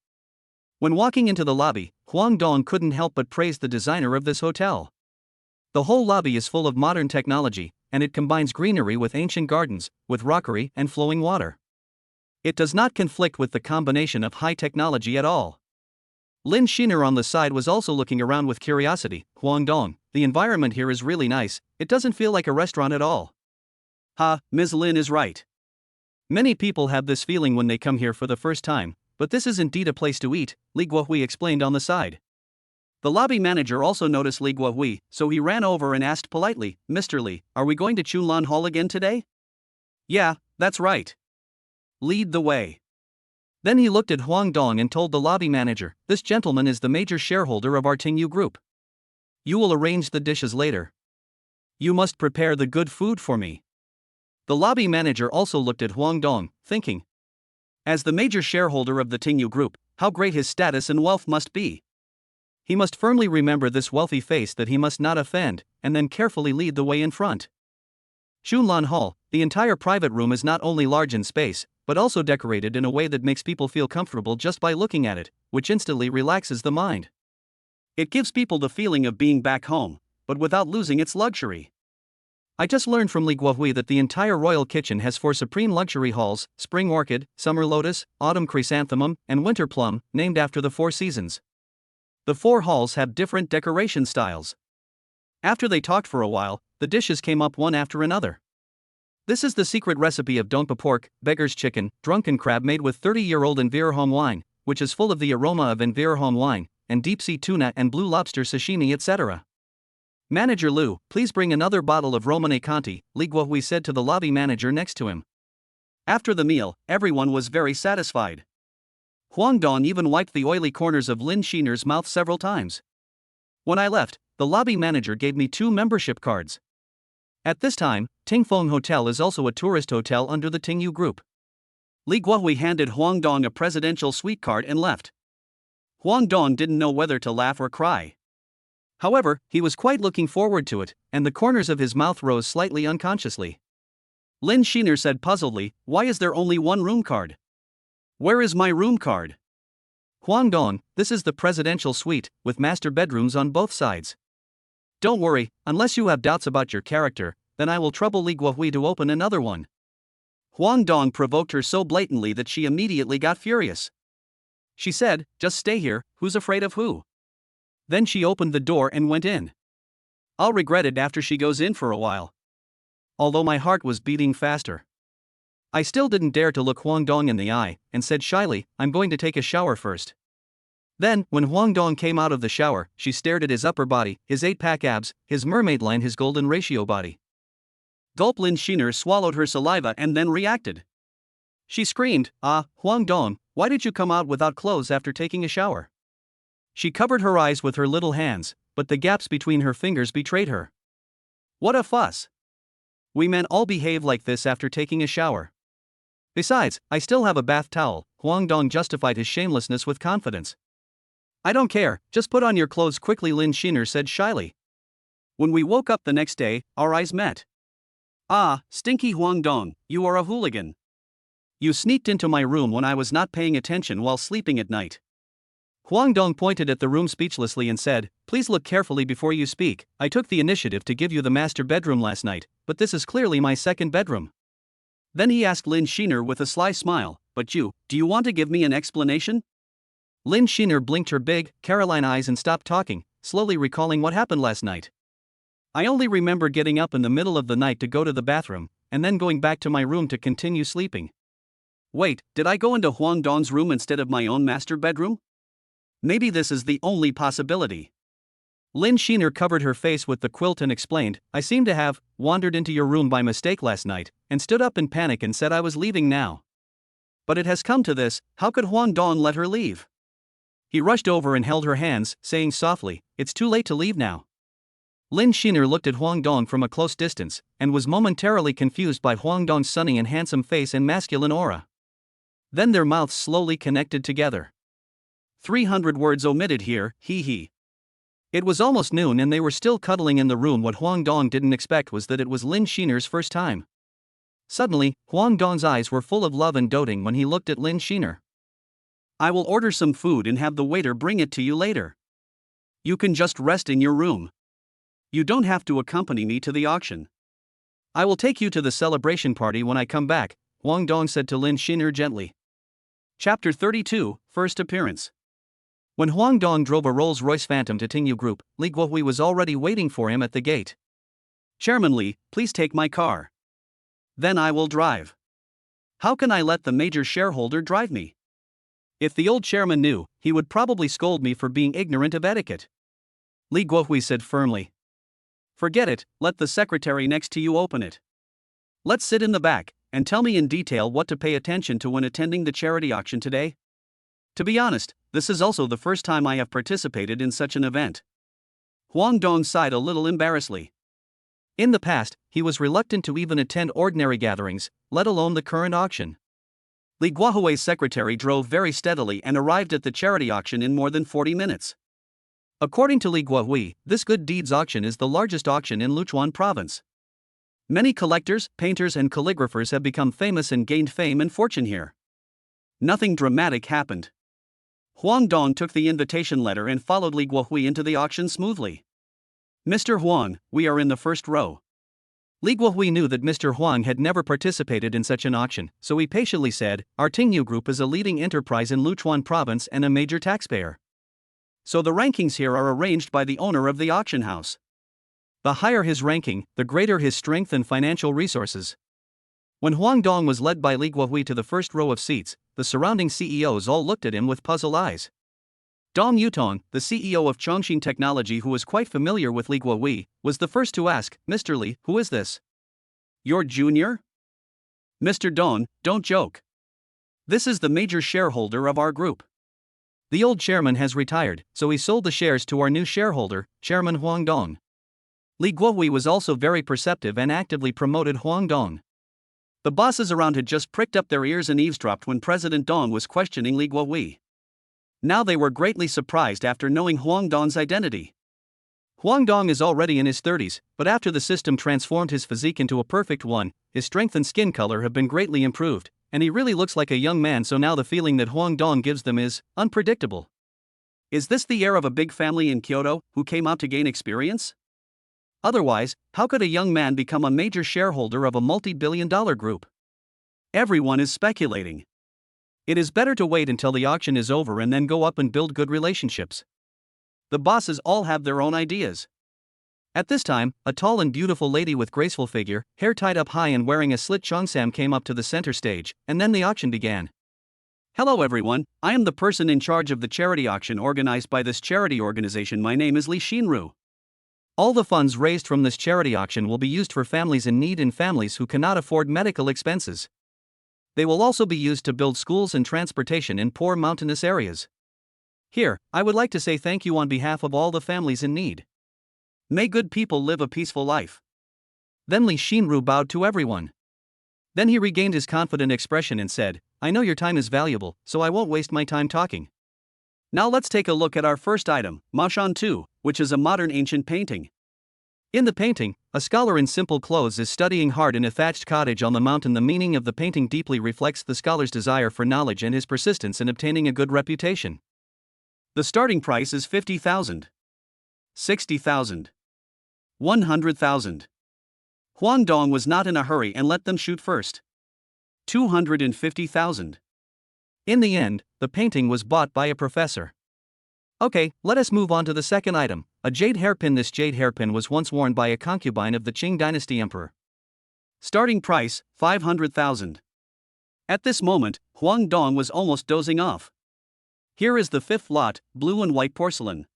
Speaker 1: When walking into the lobby, Huang Dong couldn't help but praise the designer of this hotel. The whole lobby is full of modern technology, and it combines greenery with ancient gardens, with rockery and flowing water. It does not conflict with the combination of high technology at all. Lin Sheener on the side was also looking around with curiosity. Huang Dong, the environment here is really nice, it doesn't feel like a restaurant at all. Ms. Lin is right. Many people have this feeling when they come here for the first time, but this is indeed a place to eat, Li Guohui explained on the side. The lobby manager also noticed Li Guohui, so he ran over and asked politely, Mr. Li, are we going to Chunlan Hall again today? Yeah, that's right. Lead the way. Then he looked at Huang Dong and told the lobby manager, this gentleman is the major shareholder of our Tingu group. You will arrange the dishes later. You must prepare the good food for me. The lobby manager also looked at Huang Dong, thinking, as the major shareholder of the Tingu group, how great his status and wealth must be. He must firmly remember this wealthy face that he must not offend, and then carefully lead the way in front. Chunlan Hall, the entire private room is not only large in space, but also decorated in a way that makes people feel comfortable just by looking at it, which instantly relaxes the mind. It gives people the feeling of being back home, but without losing its luxury. I just learned from Li Guohui that the entire royal kitchen has 4 supreme luxury halls: spring orchid, summer lotus, autumn chrysanthemum, and winter plum, named after the 4 seasons. The 4 halls have different decoration styles. After they talked for a while, the dishes came up one after another. This is the secret recipe of Dongpa pork, beggar's chicken, drunken crab made with 30-year-old Envirhong wine, which is full of the aroma of Envirhong wine, and deep-sea tuna and blue lobster sashimi, etc. Manager Lu, please bring another bottle of Romane Conti, Li Guohui said to the lobby manager next to him. After the meal, everyone was very satisfied. Huang Dong even wiped the oily corners of Lin Sheener's mouth several times. When I left, the lobby manager gave me 2 membership cards. At this time, Tingfeng Hotel is also a tourist hotel under the Tingu Group. Li Guohui handed Huang Dong a presidential suite card and left. Huang Dong didn't know whether to laugh or cry. However, he was quite looking forward to it, and the corners of his mouth rose slightly unconsciously. Lin Sheener said puzzledly, why is there only 1 room card? Where is my room card? Huang Dong, this is the presidential suite, with master bedrooms on both sides. Don't worry, unless you have doubts about your character, then I will trouble Li Guohui to open another one. Huang Dong provoked her so blatantly that she immediately got furious. She said, just stay here, who's afraid of who? Then she opened the door and went in. I'll regret it after she goes in for a while. Although my heart was beating faster, I still didn't dare to look Huang Dong in the eye, and said shyly, I'm going to take a shower first. Then, when Huang Dong came out of the shower, she stared at his upper body, his 8-pack abs, his mermaid line, his golden ratio body. Gulp. Lin Sheener swallowed her saliva and then reacted. She screamed, Huang Dong, why did you come out without clothes after taking a shower? She covered her eyes with her little hands, but the gaps between her fingers betrayed her. What a fuss! We men all behave like this after taking a shower. Besides, I still have a bath towel, Huang Dong justified his shamelessness with confidence. I don't care, just put on your clothes quickly, Lin Sheener said shyly. When we woke up the next day, our eyes met. Stinky Huang Dong, you are a hooligan. You sneaked into my room when I was not paying attention while sleeping at night. Huang Dong pointed at the room speechlessly and said, please look carefully before you speak. I took the initiative to give you the master bedroom last night, but this is clearly my second bedroom. Then he asked Lin Sheener with a sly smile, "But do you want to give me an explanation?" Lin Sheener blinked her big, Caroline eyes and stopped talking, slowly recalling what happened last night. "I only remember getting up in the middle of the night to go to the bathroom, and then going back to my room to continue sleeping. Wait, did I go into Huang Dong's room instead of my own master bedroom? Maybe this is the only possibility." Lin Sheener covered her face with the quilt and explained, "I seem to have wandered into your room by mistake last night, and stood up in panic and said I was leaving now. But it has come to this, how could Huang Dong let her leave?" He rushed over and held her hands, saying softly, "It's too late to leave now." Lin Sheener looked at Huang Dong from a close distance, and was momentarily confused by Huang Dong's sunny and handsome face and masculine aura. Then their mouths slowly connected together. 300 words omitted here, he. It was almost noon and they were still cuddling in the room. What Huang Dong didn't expect was that it was Lin Sheener's first time. Suddenly, Huang Dong's eyes were full of love and doting when he looked at Lin Sheener. "I will order some food and have the waiter bring it to you later. You can just rest in your room. You don't have to accompany me to the auction. I will take you to the celebration party when I come back," Huang Dong said to Lin Sheener gently. Chapter 32, First Appearance. When Huang Dong drove a Rolls-Royce Phantom to Tingu Group, Li Guohui was already waiting for him at the gate. "Chairman Li, please take my car. Then I will drive. How can I let the major shareholder drive me? If the old chairman knew, he would probably scold me for being ignorant of etiquette," Li Guohui said firmly. "Forget it, let the secretary next to you open it. Let's sit in the back, and tell me in detail what to pay attention to when attending the charity auction today. To be honest, this is also the first time I have participated in such an event." Huang Dong sighed a little embarrassedly. In the past, he was reluctant to even attend ordinary gatherings, let alone the current auction. Li Guohui's secretary drove very steadily and arrived at the charity auction in more than 40 minutes. According to Li Guohui, this good deeds auction is the largest auction in Luchuan province. Many collectors, painters and calligraphers have become famous and gained fame and fortune here. Nothing dramatic happened. Huang Dong took the invitation letter and followed Li Guohui into the auction smoothly. "Mr. Huang, we are in the first row." Li Guohui knew that Mr. Huang had never participated in such an auction, so he patiently said, "Our Tingu Group is a leading enterprise in Luchuan province and a major taxpayer. So the rankings here are arranged by the owner of the auction house. The higher his ranking, the greater his strength and financial resources." When Huang Dong was led by Li Guohui to the first row of seats, the surrounding CEOs all looked at him with puzzled eyes. Dong Yutong, the CEO of Chongqing Technology, who was quite familiar with Li Guohui, was the first to ask, "Mr. Li, who is this? Your junior?" "Mr. Dong, don't joke. This is the major shareholder of our group. The old chairman has retired, so he sold the shares to our new shareholder, Chairman Huang Dong." Li Guohui was also very perceptive and actively promoted Huang Dong. The bosses around had just pricked up their ears and eavesdropped when President Dong was questioning Li Guohui. Now they were greatly surprised after knowing Huang Dong's identity. Huang Dong is already in his 30s, but after the system transformed his physique into a perfect one, his strength and skin color have been greatly improved, and he really looks like a young man. So now the feeling that Huang Dong gives them is unpredictable. Is this the heir of a big family in Kyoto, who came out to gain experience? Otherwise, how could a young man become a major shareholder of a multi-billion-dollar group? Everyone is speculating. It is better to wait until the auction is over and then go up and build good relationships. The bosses all have their own ideas. At this time, a tall and beautiful lady with graceful figure, hair tied up high and wearing a slit cheongsam came up to the center stage, and then the auction began. "Hello everyone, I am the person in charge of the charity auction organized by this charity organization. My name is Lin Sheener. All the funds raised from this charity auction will be used for families in need and families who cannot afford medical expenses. They will also be used to build schools and transportation in poor mountainous areas. Here, I would like to say thank you on behalf of all the families in need. May good people live a peaceful life." Then Lin Sheener bowed to everyone. Then he regained his confident expression and said, "I know your time is valuable, so I won't waste my time talking. Now let's take a look at our first item, Mashan 2, which is a modern ancient painting. In the painting, a scholar in simple clothes is studying hard in a thatched cottage on the mountain. The meaning of the painting deeply reflects the scholar's desire for knowledge and his persistence in obtaining a good reputation. The starting price is 50,000, 60,000, 100,000. Huang Dong was not in a hurry and let them shoot first. 250,000. In the end, the painting was bought by a professor. Okay, let us move on to the second item, a jade hairpin. This jade hairpin was once worn by a concubine of the Qing Dynasty emperor. Starting price, 500,000. At this moment, Huang Dong was almost dozing off. Here is the fifth lot, blue and white porcelain.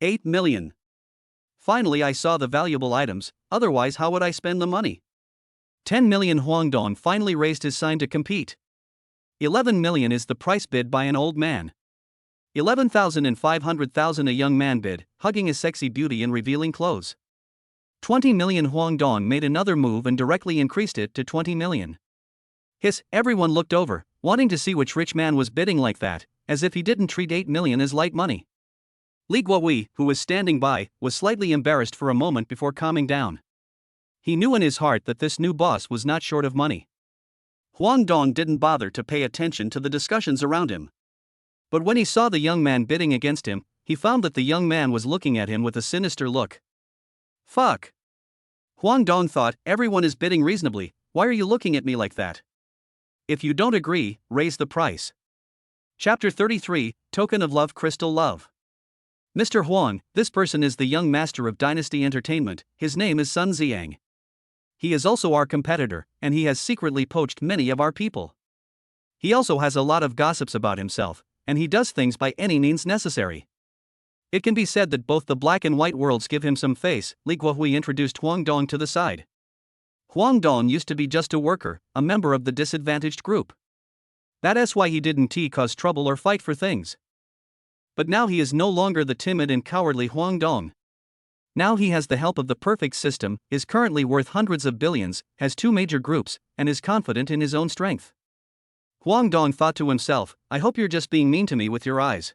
Speaker 1: 8 million. Finally I saw the valuable items, otherwise how would I spend the money? 10 million. Huang Dong finally raised his sign to compete. 11 million is the price bid by an old man. 11,000 and 500,000 a young man bid, hugging his sexy beauty in revealing clothes. 20 million. Huang Dong made another move and directly increased it to 20 million. Hiss, everyone looked over, wanting to see which rich man was bidding like that, as if he didn't treat 8 million as light money. Li Guowei, who was standing by, was slightly embarrassed for a moment before calming down. He knew in his heart that this new boss was not short of money. Huang Dong didn't bother to pay attention to the discussions around him. But when he saw the young man bidding against him, he found that the young man was looking at him with a sinister look. Fuck. Huang Dong thought, everyone is bidding reasonably, why are you looking at me like that? If you don't agree, raise the price. Chapter 33, Token of Love. Crystal Love. Mr. Huang, this person is the young master of Dynasty Entertainment, his name is Sun Xiang. He is also our competitor, and he has secretly poached many of our people. He also has a lot of gossips about himself, and he does things by any means necessary. It can be said that both the black and white worlds give him some face. Li Guohui introduced Huang Dong to the side. Huang Dong used to be just a worker, a member of the disadvantaged group. That's why he didn't cause trouble or fight for things. But now he is no longer the timid and cowardly Huang Dong. Now he has the help of the perfect system, is currently worth hundreds of billions, has 2 major groups, and is confident in his own strength. Huang Dong thought to himself, I hope you're just being mean to me with your eyes.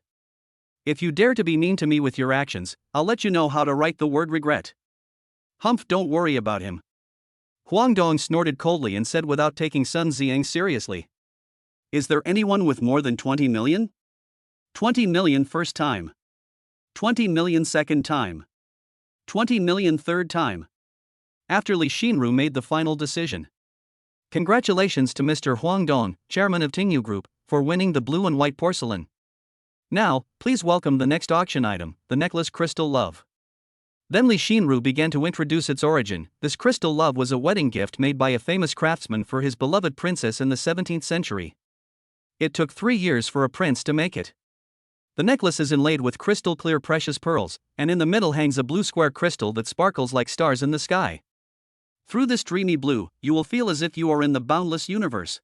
Speaker 1: If you dare to be mean to me with your actions, I'll let you know how to write the word regret. Humph, don't worry about him. Huang Dong snorted coldly and said without taking Sun Xiang seriously. Is there anyone with more than 20 million? 20 million first time. 20 million second time. 20 million third time. After Lin Sheener made the final decision. Congratulations to Mr. Huang Dong, chairman of Tingu Group, for winning the blue and white porcelain. Now, please welcome the next auction item, the necklace Crystal Love. Then Lin Sheener began to introduce its origin. This crystal love was a wedding gift made by a famous craftsman for his beloved princess in the 17th century. It took 3 years for a prince to make it. The necklace is inlaid with crystal clear precious pearls, and in the middle hangs a blue square crystal that sparkles like stars in the sky. Through this dreamy blue, you will feel as if you are in the boundless universe.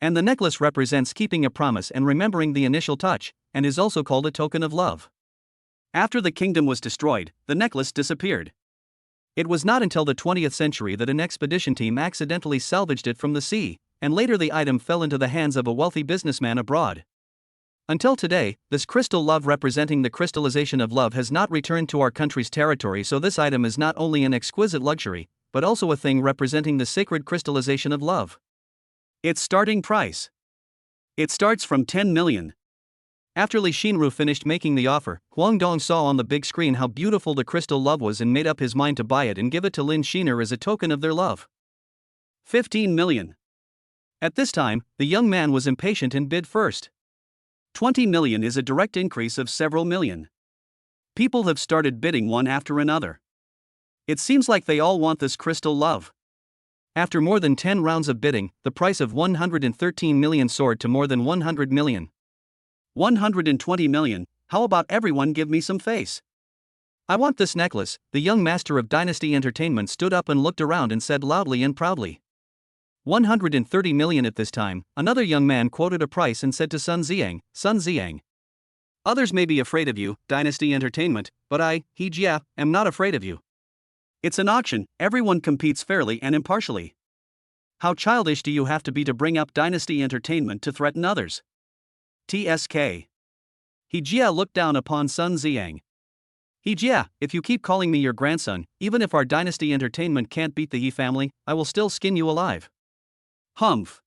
Speaker 1: And the necklace represents keeping a promise and remembering the initial touch, and is also called a token of love. After the kingdom was destroyed, the necklace disappeared. It was not until the 20th century that an expedition team accidentally salvaged it from the sea, and later the item fell into the hands of a wealthy businessman abroad. Until today, this crystal love representing the crystallization of love has not returned to our country's territory, so this item is not only an exquisite luxury, but also a thing representing the sacred crystallization of love. Its starting price. It starts from 10 million. After Lin Sheener finished making the offer, Huang Dong saw on the big screen how beautiful the crystal love was and made up his mind to buy it and give it to Lin Sheener as a token of their love. 15 million. At this time, the young man was impatient and bid first. 20 million is a direct increase of several million. People have started bidding one after another. It seems like they all want this crystal love. After more than 10 rounds of bidding, the price of 113 million soared to more than 100 million. 120 million, how about everyone give me some face? I want this necklace. The young master of Dynasty Entertainment stood up and looked around and said loudly and proudly. 130 million at this time, another young man quoted a price and said to Sun Xiang, others may be afraid of you, Dynasty Entertainment, but I, am not afraid of you. It's an auction, everyone competes fairly and impartially. How childish do you have to be to bring up Dynasty Entertainment to threaten others? TSK. Jia looked down upon Sun Xiang. Jia, if you keep calling me your grandson, even if our Dynasty Entertainment can't beat the He family, I will still skin you alive. Humph.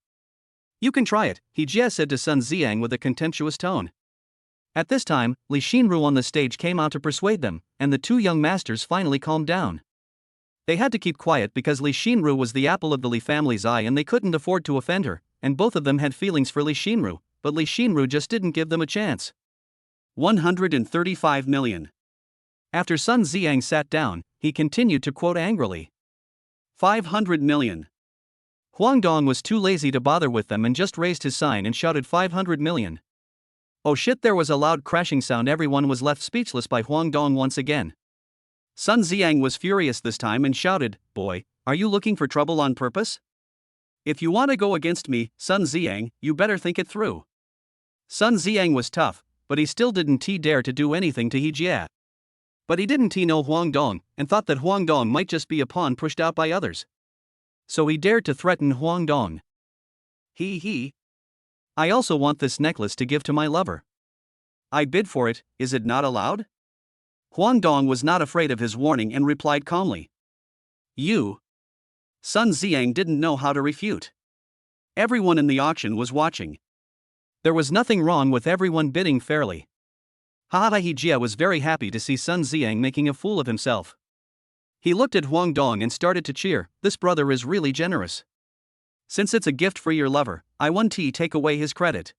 Speaker 1: You can try it, Jia said to Sun Xiang with a contemptuous tone. At this time, Lin Sheener on the stage came out to persuade them, and the two young masters finally calmed down. They had to keep quiet because Lin Sheener was the apple of the Li family's eye and they couldn't afford to offend her, and both of them had feelings for Lin Sheener, but Lin Sheener just didn't give them a chance. 135 million. After Sun Xiang sat down, he continued to quote angrily. 500 million. Huang Dong was too lazy to bother with them and just raised his sign and shouted 500 million. Oh shit, there was a loud crashing sound. Everyone was left speechless by Huang Dong once again. Sun Xiang was furious this time and shouted, "Boy, are you looking for trouble on purpose? If you want to go against me, Sun Xiang, you better think it through." Sun Xiang was tough, but he still didn't dare to do anything to He Jia. But he didn't know Huang Dong, and thought that Huang Dong might just be a pawn pushed out by others. So he dared to threaten Huang Dong. I also want this necklace to give to my lover. I bid for it, is it not allowed? Huang Dong was not afraid of his warning and replied calmly. You. Sun Xiang didn't know how to refute. Everyone in the auction was watching. There was nothing wrong with everyone bidding fairly. He Jia was very happy to see Sun Xiang making a fool of himself. He looked at Huang Dong and started to cheer. This brother is really generous. Since it's a gift for your lover, I won't take away his credit.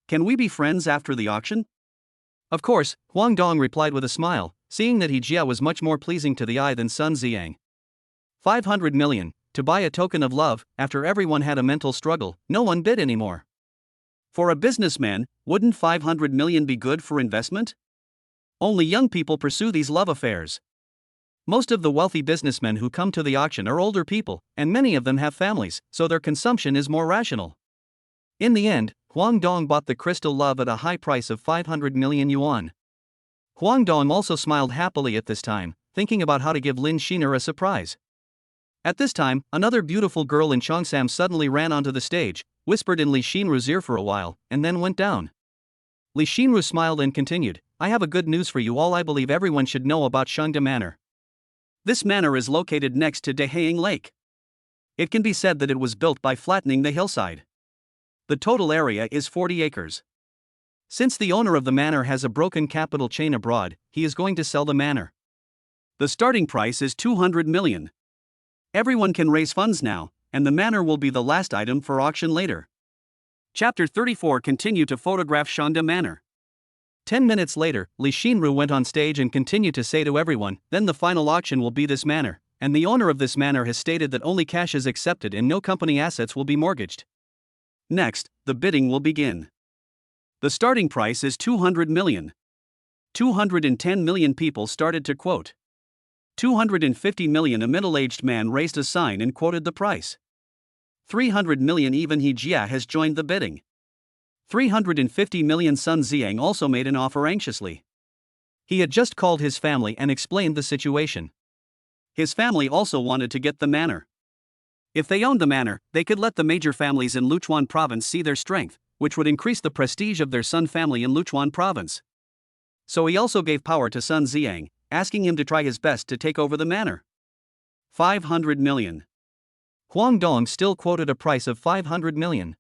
Speaker 1: Can we be friends after the auction? Of course, Huang Dong replied with a smile, seeing that He Jia was much more pleasing to the eye than Sun Xiang. 500 million, to buy a token of love. After everyone had a mental struggle, no one bid anymore. For a businessman, wouldn't 500 million be good for investment? Only young people pursue these love affairs. Most of the wealthy businessmen who come to the auction are older people, and many of them have families, so their consumption is more rational. In the end, Huang Dong bought the crystal love at a high price of 500 million yuan. Huang Dong also smiled happily at this time, thinking about how to give Lin Sheener a surprise. At this time, another beautiful girl in Cheongsam suddenly ran onto the stage, whispered in Lin Sheener's ear for a while, and then went down. Lin Sheener smiled and continued, I have a good news for you all. I believe everyone should know about Shangda Manor. This manor is located next to Dehaying Lake. It can be said that it was built by flattening the hillside. The total area is 40 acres. Since the owner of the manor has a broken capital chain abroad, he is going to sell the manor. The starting price is 200 million. Everyone can raise funds now, and the manor will be the last item for auction later. Chapter 34 Continue to photograph Shangda Manor. 10 minutes later, Lin Sheener went on stage and continued to say to everyone, then the final auction will be this manor, and the owner of this manor has stated that only cash is accepted and no company assets will be mortgaged. Next, the bidding will begin. The starting price is 200 million. 210 million people started to quote. 250 million. A middle-aged man raised a sign and quoted the price. 300 million. Even He Jia has joined the bidding. 350 million. Sun Xiang also made an offer anxiously. He had just called his family and explained the situation. His family also wanted to get the manor. If they owned the manor, they could let the major families in Luchuan province see their strength, which would increase the prestige of their Sun family in Luchuan province. So he also gave power to Sun Xiang, asking him to try his best to take over the manor. 500 million. Huang Dong still quoted a price of 500 million.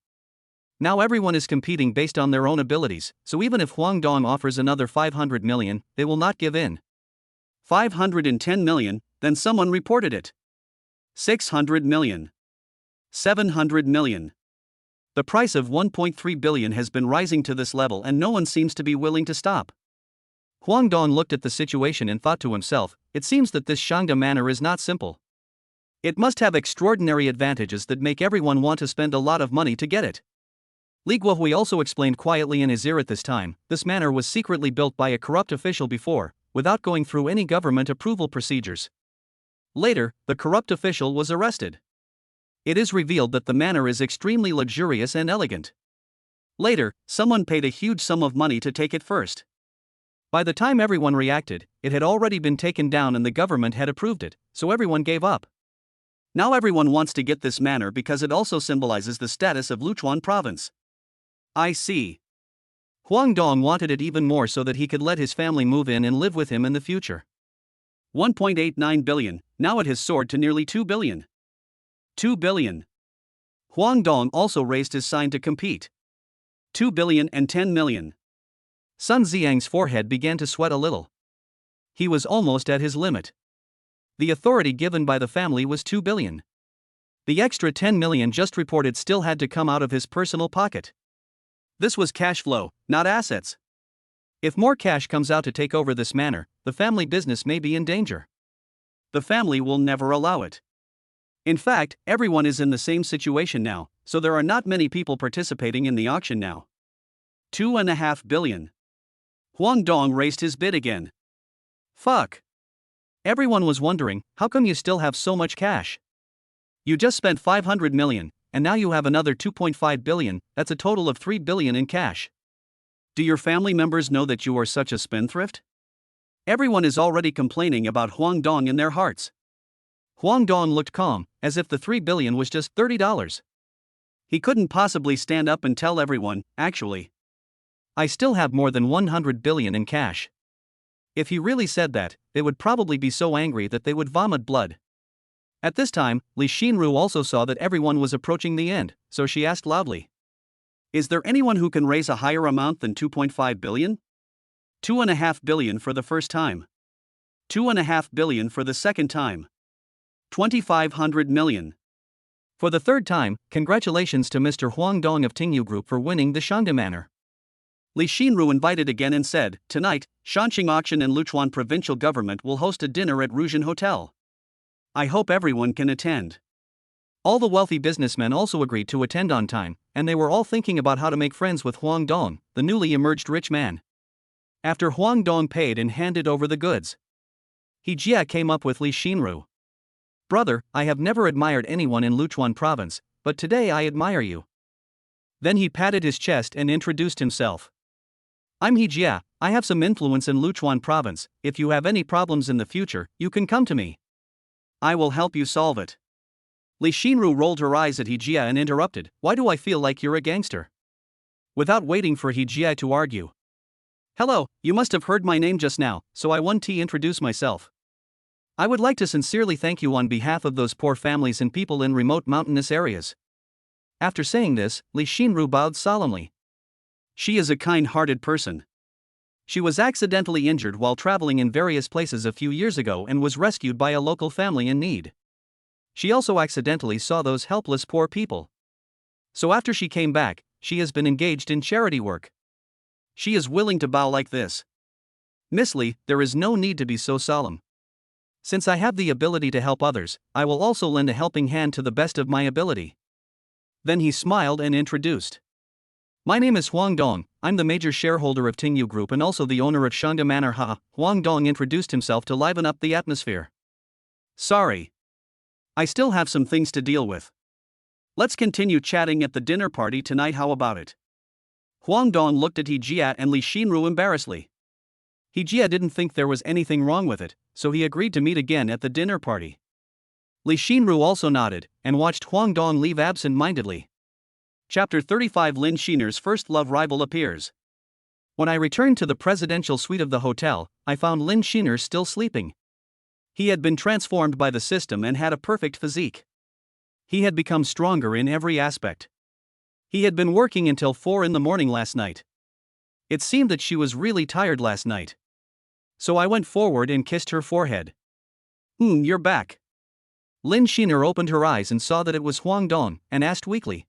Speaker 1: Now everyone is competing based on their own abilities, so even if Huang Dong offers another 500 million, they will not give in. 510 million, then someone reported it. 600 million. 700 million. The price of 1.3 billion has been rising to this level and no one seems to be willing to stop. Huang Dong looked at the situation and thought to himself, it seems that this Shangda Manor is not simple. It must have extraordinary advantages that make everyone want to spend a lot of money to get it. Li Guohui also explained quietly in his ear at this time, this manor was secretly built by a corrupt official before, without going through any government approval procedures. Later, the corrupt official was arrested. It is revealed that the manor is extremely luxurious and elegant. Later, someone paid a huge sum of money to take it first. By the time everyone reacted, it had already been taken down and the government had approved it, so everyone gave up. Now everyone wants to get this manor because it also symbolizes the status of Luchuan province. I see. Huang Dong wanted it even more so that he could let his family move in and live with him in the future. 1.89 billion, now it has soared to nearly 2 billion. 2 billion. Huang Dong also raised his sign to compete. 2 billion and 10 million. Sun Xiang's forehead began to sweat a little. He was almost at his limit. The authority given by the family was 2 billion. The extra 10 million just reported still had to come out of his personal pocket. This was cash flow, not assets. If more cash comes out to take over this manor, the family business may be in danger. The family will never allow it. In fact, everyone is in the same situation now, so there are not many people participating in the auction now. 2.5 billion. Huang Dong raised his bid again. Fuck. Everyone was wondering, how come you still have so much cash? You just spent 500 million, and now you have another 2.5 billion, that's a total of 3 billion in cash. Do your family members know that you are such a spendthrift? Everyone is already complaining about Huang Dong in their hearts. Huang Dong looked calm, as if the 3 billion was just $30. He couldn't possibly stand up and tell everyone, actually, I still have more than 100 billion in cash. If he really said that, they would probably be so angry that they would vomit blood. At this time, Lin Sheener also saw that everyone was approaching the end, so she asked loudly, is there anyone who can raise a higher amount than 2.5 billion? 2.5 billion for the first time. 2.5 billion for the second time. 2,500 million. For the third time, congratulations to Mr. Huang Dong of Tingu Group for winning the Shangda Manor. Lin Sheener invited again and said, tonight, Shanxing Auction and Luchuan provincial government will host a dinner at Russian Hotel. I hope everyone can attend. All the wealthy businessmen also agreed to attend on time, and they were all thinking about how to make friends with Huang Dong, the newly emerged rich man. After Huang Dong paid and handed over the goods, He Jia came up with Lin Sheener. Brother, I have never admired anyone in Luchuan province, but today I admire you. Then he patted his chest and introduced himself. I'm He Jia, I have some influence in Luchuan province, if you have any problems in the future, you can come to me. I will help you solve it. Lin Sheener rolled her eyes at He Jia and interrupted, why do I feel like you're a gangster? Without waiting for He Jia to argue. Hello, you must have heard my name just now, so I want to introduce myself. I would like to sincerely thank you on behalf of those poor families and people in remote mountainous areas. After saying this, Lin Sheener bowed solemnly. She is a kind-hearted person. She was accidentally injured while traveling in various places a few years ago and was rescued by a local family in need. She also accidentally saw those helpless poor people. So after she came back, she has been engaged in charity work. She is willing to bow like this. Miss Li, there is no need to be so solemn. Since I have the ability to help others, I will also lend a helping hand to the best of my ability. Then he smiled and introduced. My name is Huang Dong, I'm the major shareholder of Tingu Group and also the owner of Shangda Manor. Huang Dong introduced himself to liven up the atmosphere. Sorry. I still have some things to deal with. Let's continue chatting at the dinner party tonight, how about it? Huang Dong looked at He Jia and Lin Sheener embarrassedly. He Jia didn't think there was anything wrong with it, so he agreed to meet again at the dinner party. Lin Sheener also nodded, and watched Huang Dong leave absent-mindedly. Chapter 35 Lin Sheener's first love rival appears. When I returned to the presidential suite of the hotel, I found Lin Sheener still sleeping. He had been transformed by the system and had a perfect physique. He had become stronger in every aspect. He had been working until 4 in the morning last night. It seemed that she was really tired last night. So I went forward and kissed her forehead. You're back. Lin Sheener opened her eyes and saw that it was Huang Dong, and asked weakly.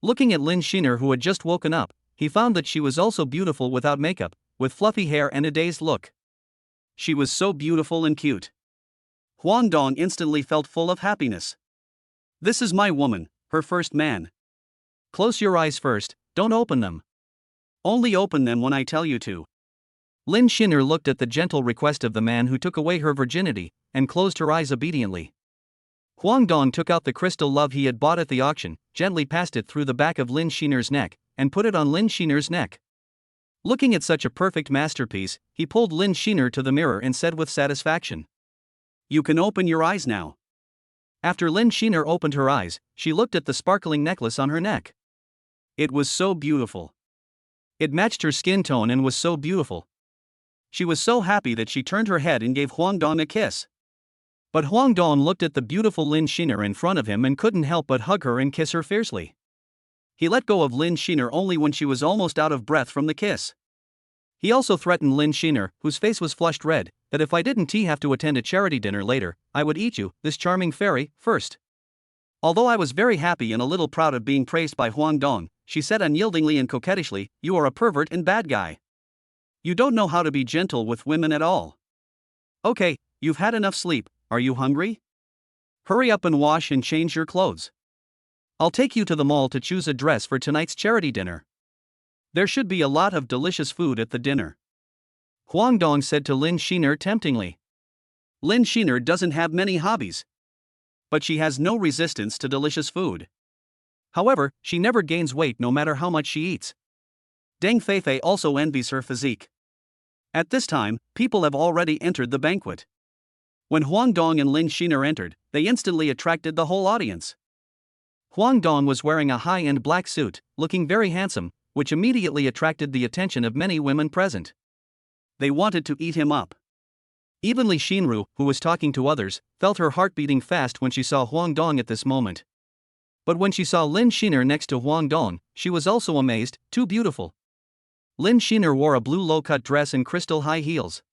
Speaker 1: Looking at Lin Sheener, who had just woken up, he found that she was also beautiful without makeup, with fluffy hair and a dazed look. She was so beautiful and cute. Huang Dong instantly felt full of happiness. This is my woman, her first man. Close your eyes first, don't open them. Only open them when I tell you to. Lin Sheener looked at the gentle request of the man who took away her virginity, and closed her eyes obediently. Huang Dong took out the crystal love he had bought at the auction, gently passed it through the back of Lin Sheener's neck, and put it on Lin Sheener's neck. Looking at such a perfect masterpiece, he pulled Lin Sheener to the mirror and said with satisfaction, you can open your eyes now. After Lin Sheener opened her eyes, she looked at the sparkling necklace on her neck. It was so beautiful. It matched her skin tone and was so beautiful. She was so happy that she turned her head and gave Huang Dong a kiss. But Huang Dong looked at the beautiful Lin Sheener in front of him and couldn't help but hug her and kiss her fiercely. He let go of Lin Sheener only when she was almost out of breath from the kiss. He also threatened Lin Sheener, whose face was flushed red, that if I didn't have to attend a charity dinner later, I would eat you, this charming fairy, first. Although I was very happy and a little proud of being praised by Huang Dong, she said unyieldingly and coquettishly, "You are a pervert and bad guy. You don't know how to be gentle with women at all. Okay, you've had enough sleep, are you hungry? Hurry up and wash and change your clothes. I'll take you to the mall to choose a dress for tonight's charity dinner. There should be a lot of delicious food at the dinner," Huang Dong said to Lin Sheener temptingly. Lin Sheener doesn't have many hobbies, but she has no resistance to delicious food. However, she never gains weight no matter how much she eats. Deng Feifei also envies her physique. At this time, people have already entered the banquet. When Huang Dong and Lin Sheener entered, they instantly attracted the whole audience. Huang Dong was wearing a high-end black suit, looking very handsome, which immediately attracted the attention of many women present. They wanted to eat him up. Even Li Sheenru, who was talking to others, felt her heart beating fast when she saw Huang Dong at this moment. But when she saw Lin Sheener next to Huang Dong, she was also amazed, too beautiful. Lin Sheener wore a blue low-cut dress and crystal high heels.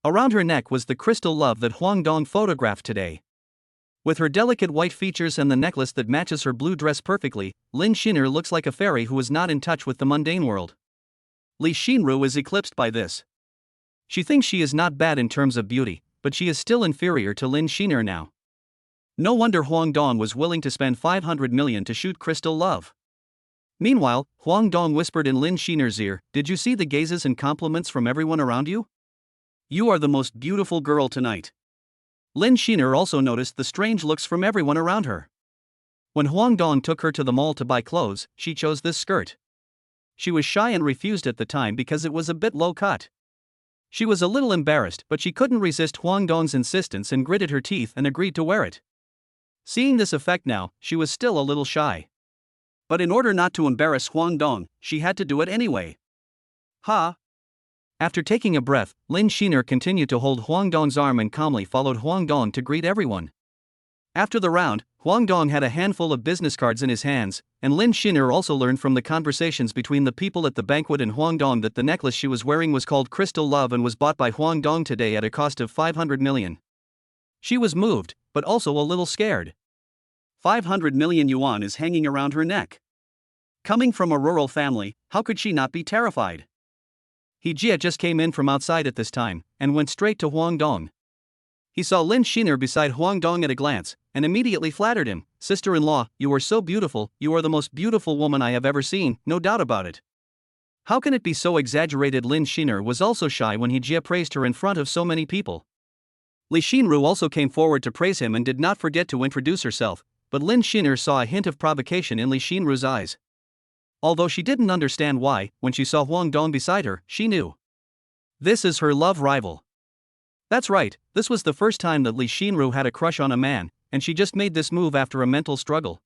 Speaker 1: Around her neck was the crystal love that Huang Dong photographed today. With her delicate white features and the necklace that matches her blue dress perfectly, Lin Sheener looks like a fairy who is not in touch with the mundane world. Li Sheenru is eclipsed by this. She thinks she is not bad in terms of beauty, but she is still inferior to Lin Sheener now. No wonder Huang Dong was willing to spend 500 million to shoot crystal love. Meanwhile, Huang Dong whispered in Lin Sheener's ear, "Did you see the gazes and compliments from everyone around you? You are the most beautiful girl tonight." Lin Sheener also noticed the strange looks from everyone around her. When Huang Dong took her to the mall to buy clothes, she chose this skirt. She was shy and refused at the time because it was a bit low cut. She was a little embarrassed, but she couldn't resist Huang Dong's insistence and gritted her teeth and agreed to wear it. Seeing this effect now, she was still a little shy. But in order not to embarrass Huang Dong, she had to do it anyway. Ha! After taking a breath, Lin Sheener continued to hold Huang Dong's arm and calmly followed Huang Dong to greet everyone. After the round, Huang Dong had a handful of business cards in his hands, and Lin Sheener also learned from the conversations between the people at the banquet and Huang Dong that the necklace she was wearing was called Crystal Love and was bought by Huang Dong today at a cost of 500 million. She was moved, but also a little scared. 500 million yuan is hanging around her neck. Coming from a rural family, how could she not be terrified? He Jia just came in from outside at this time, and went straight to Huang Dong. He saw Lin Sheener beside Huang Dong at a glance, and immediately flattered him. "Sister-in-law, you are so beautiful, you are the most beautiful woman I have ever seen, no doubt about it." How can it be so exaggerated? Lin Sheener was also shy when he Jia praised her in front of so many people. Li Sheenru also came forward to praise him and did not forget to introduce herself, but Lin Sheener saw a hint of provocation in Li Sheenru's eyes. Although she didn't understand why, when she saw Huang Dong beside her, she knew. This is her love rival. That's right, this was the first time that Li Sheenru had a crush on a man, and she just made this move after a mental struggle.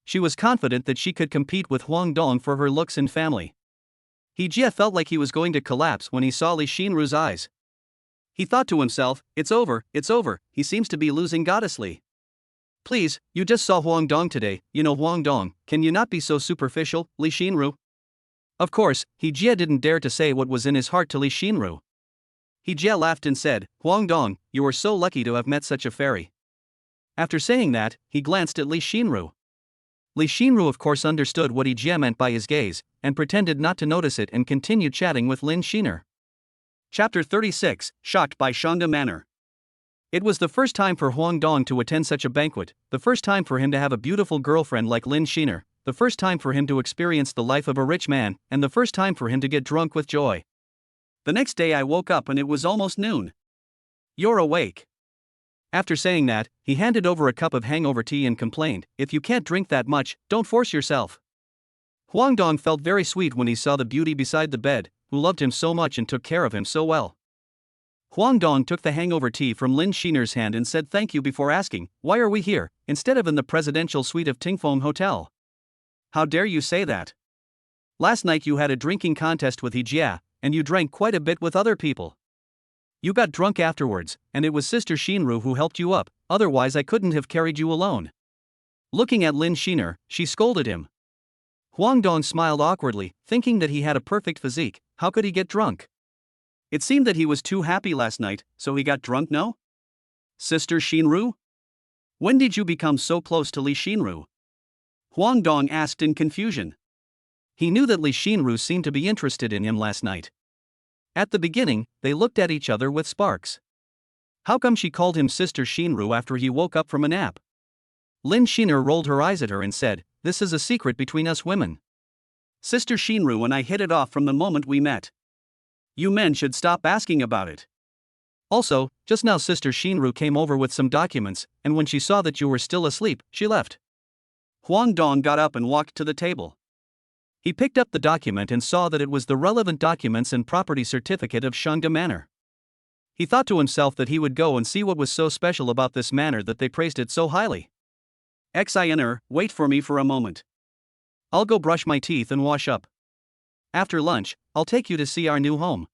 Speaker 1: She was confident that she could compete with Huang Dong for her looks and family. He Jia felt like he was going to collapse when he saw Li Sheenru's eyes. He thought to himself, it's over, he seems to be losing goddessly. Please, you just saw Huang Dong today, you know Huang Dong, can you not be so superficial, Li Sheenru? Of course, He Jia didn't dare to say what was in his heart to Li Sheenru. He Jia laughed and said, "Huang Dong, you are so lucky to have met such a fairy." After saying that, he glanced at Li Sheenru. Li Sheenru of course understood what He Jia meant by his gaze, and pretended not to notice it and continued chatting with Lin Sheener. Chapter 36, Shocked by Shangda Manor. It was the first time for Huang Dong to attend such a banquet, the first time for him to have a beautiful girlfriend like Lin Sheener, the first time for him to experience the life of a rich man, and the first time for him to get drunk with joy. The next day I woke up and it was almost noon. You're awake. After saying that, he handed over a cup of hangover tea and complained, "If you can't drink that much, don't force yourself." Huang Dong felt very sweet when he saw the beauty beside the bed, who loved him so much and took care of him so well. Huang Dong took the hangover tea from Lin Sheener's hand and said thank you before asking, "Why are we here, instead of in the presidential suite of Tingfeng Hotel?" "How dare you say that? Last night you had a drinking contest with He Jia, and you drank quite a bit with other people. You got drunk afterwards, and it was Sister Sheenru who helped you up, otherwise I couldn't have carried you alone." Looking at Lin Sheener, she scolded him. Huang Dong smiled awkwardly, thinking that he had a perfect physique, how could he get drunk? It seemed that he was too happy last night, so he got drunk, no? Sister Shinru? When did you become so close to Li Shinru? Huang Dong asked in confusion. He knew that Li Shinru seemed to be interested in him last night. At the beginning, they looked at each other with sparks. How come she called him Sister Shinru after he woke up from a nap? Lin Sheener rolled her eyes at her and said, "This is a secret between us women. Sister Shinru and I hit it off from the moment we met. You men should stop asking about it. Also, just now Sister Shinru came over with some documents, and when she saw that you were still asleep, she left." Huang Dong got up and walked to the table. He picked up the document and saw that it was the relevant documents and property certificate of Shangda Manor. He thought to himself that he would go and see what was so special about this manor that they praised it so highly. Xiner, wait for me for a moment. I'll go brush my teeth and wash up. After lunch, I'll take you to see our new home.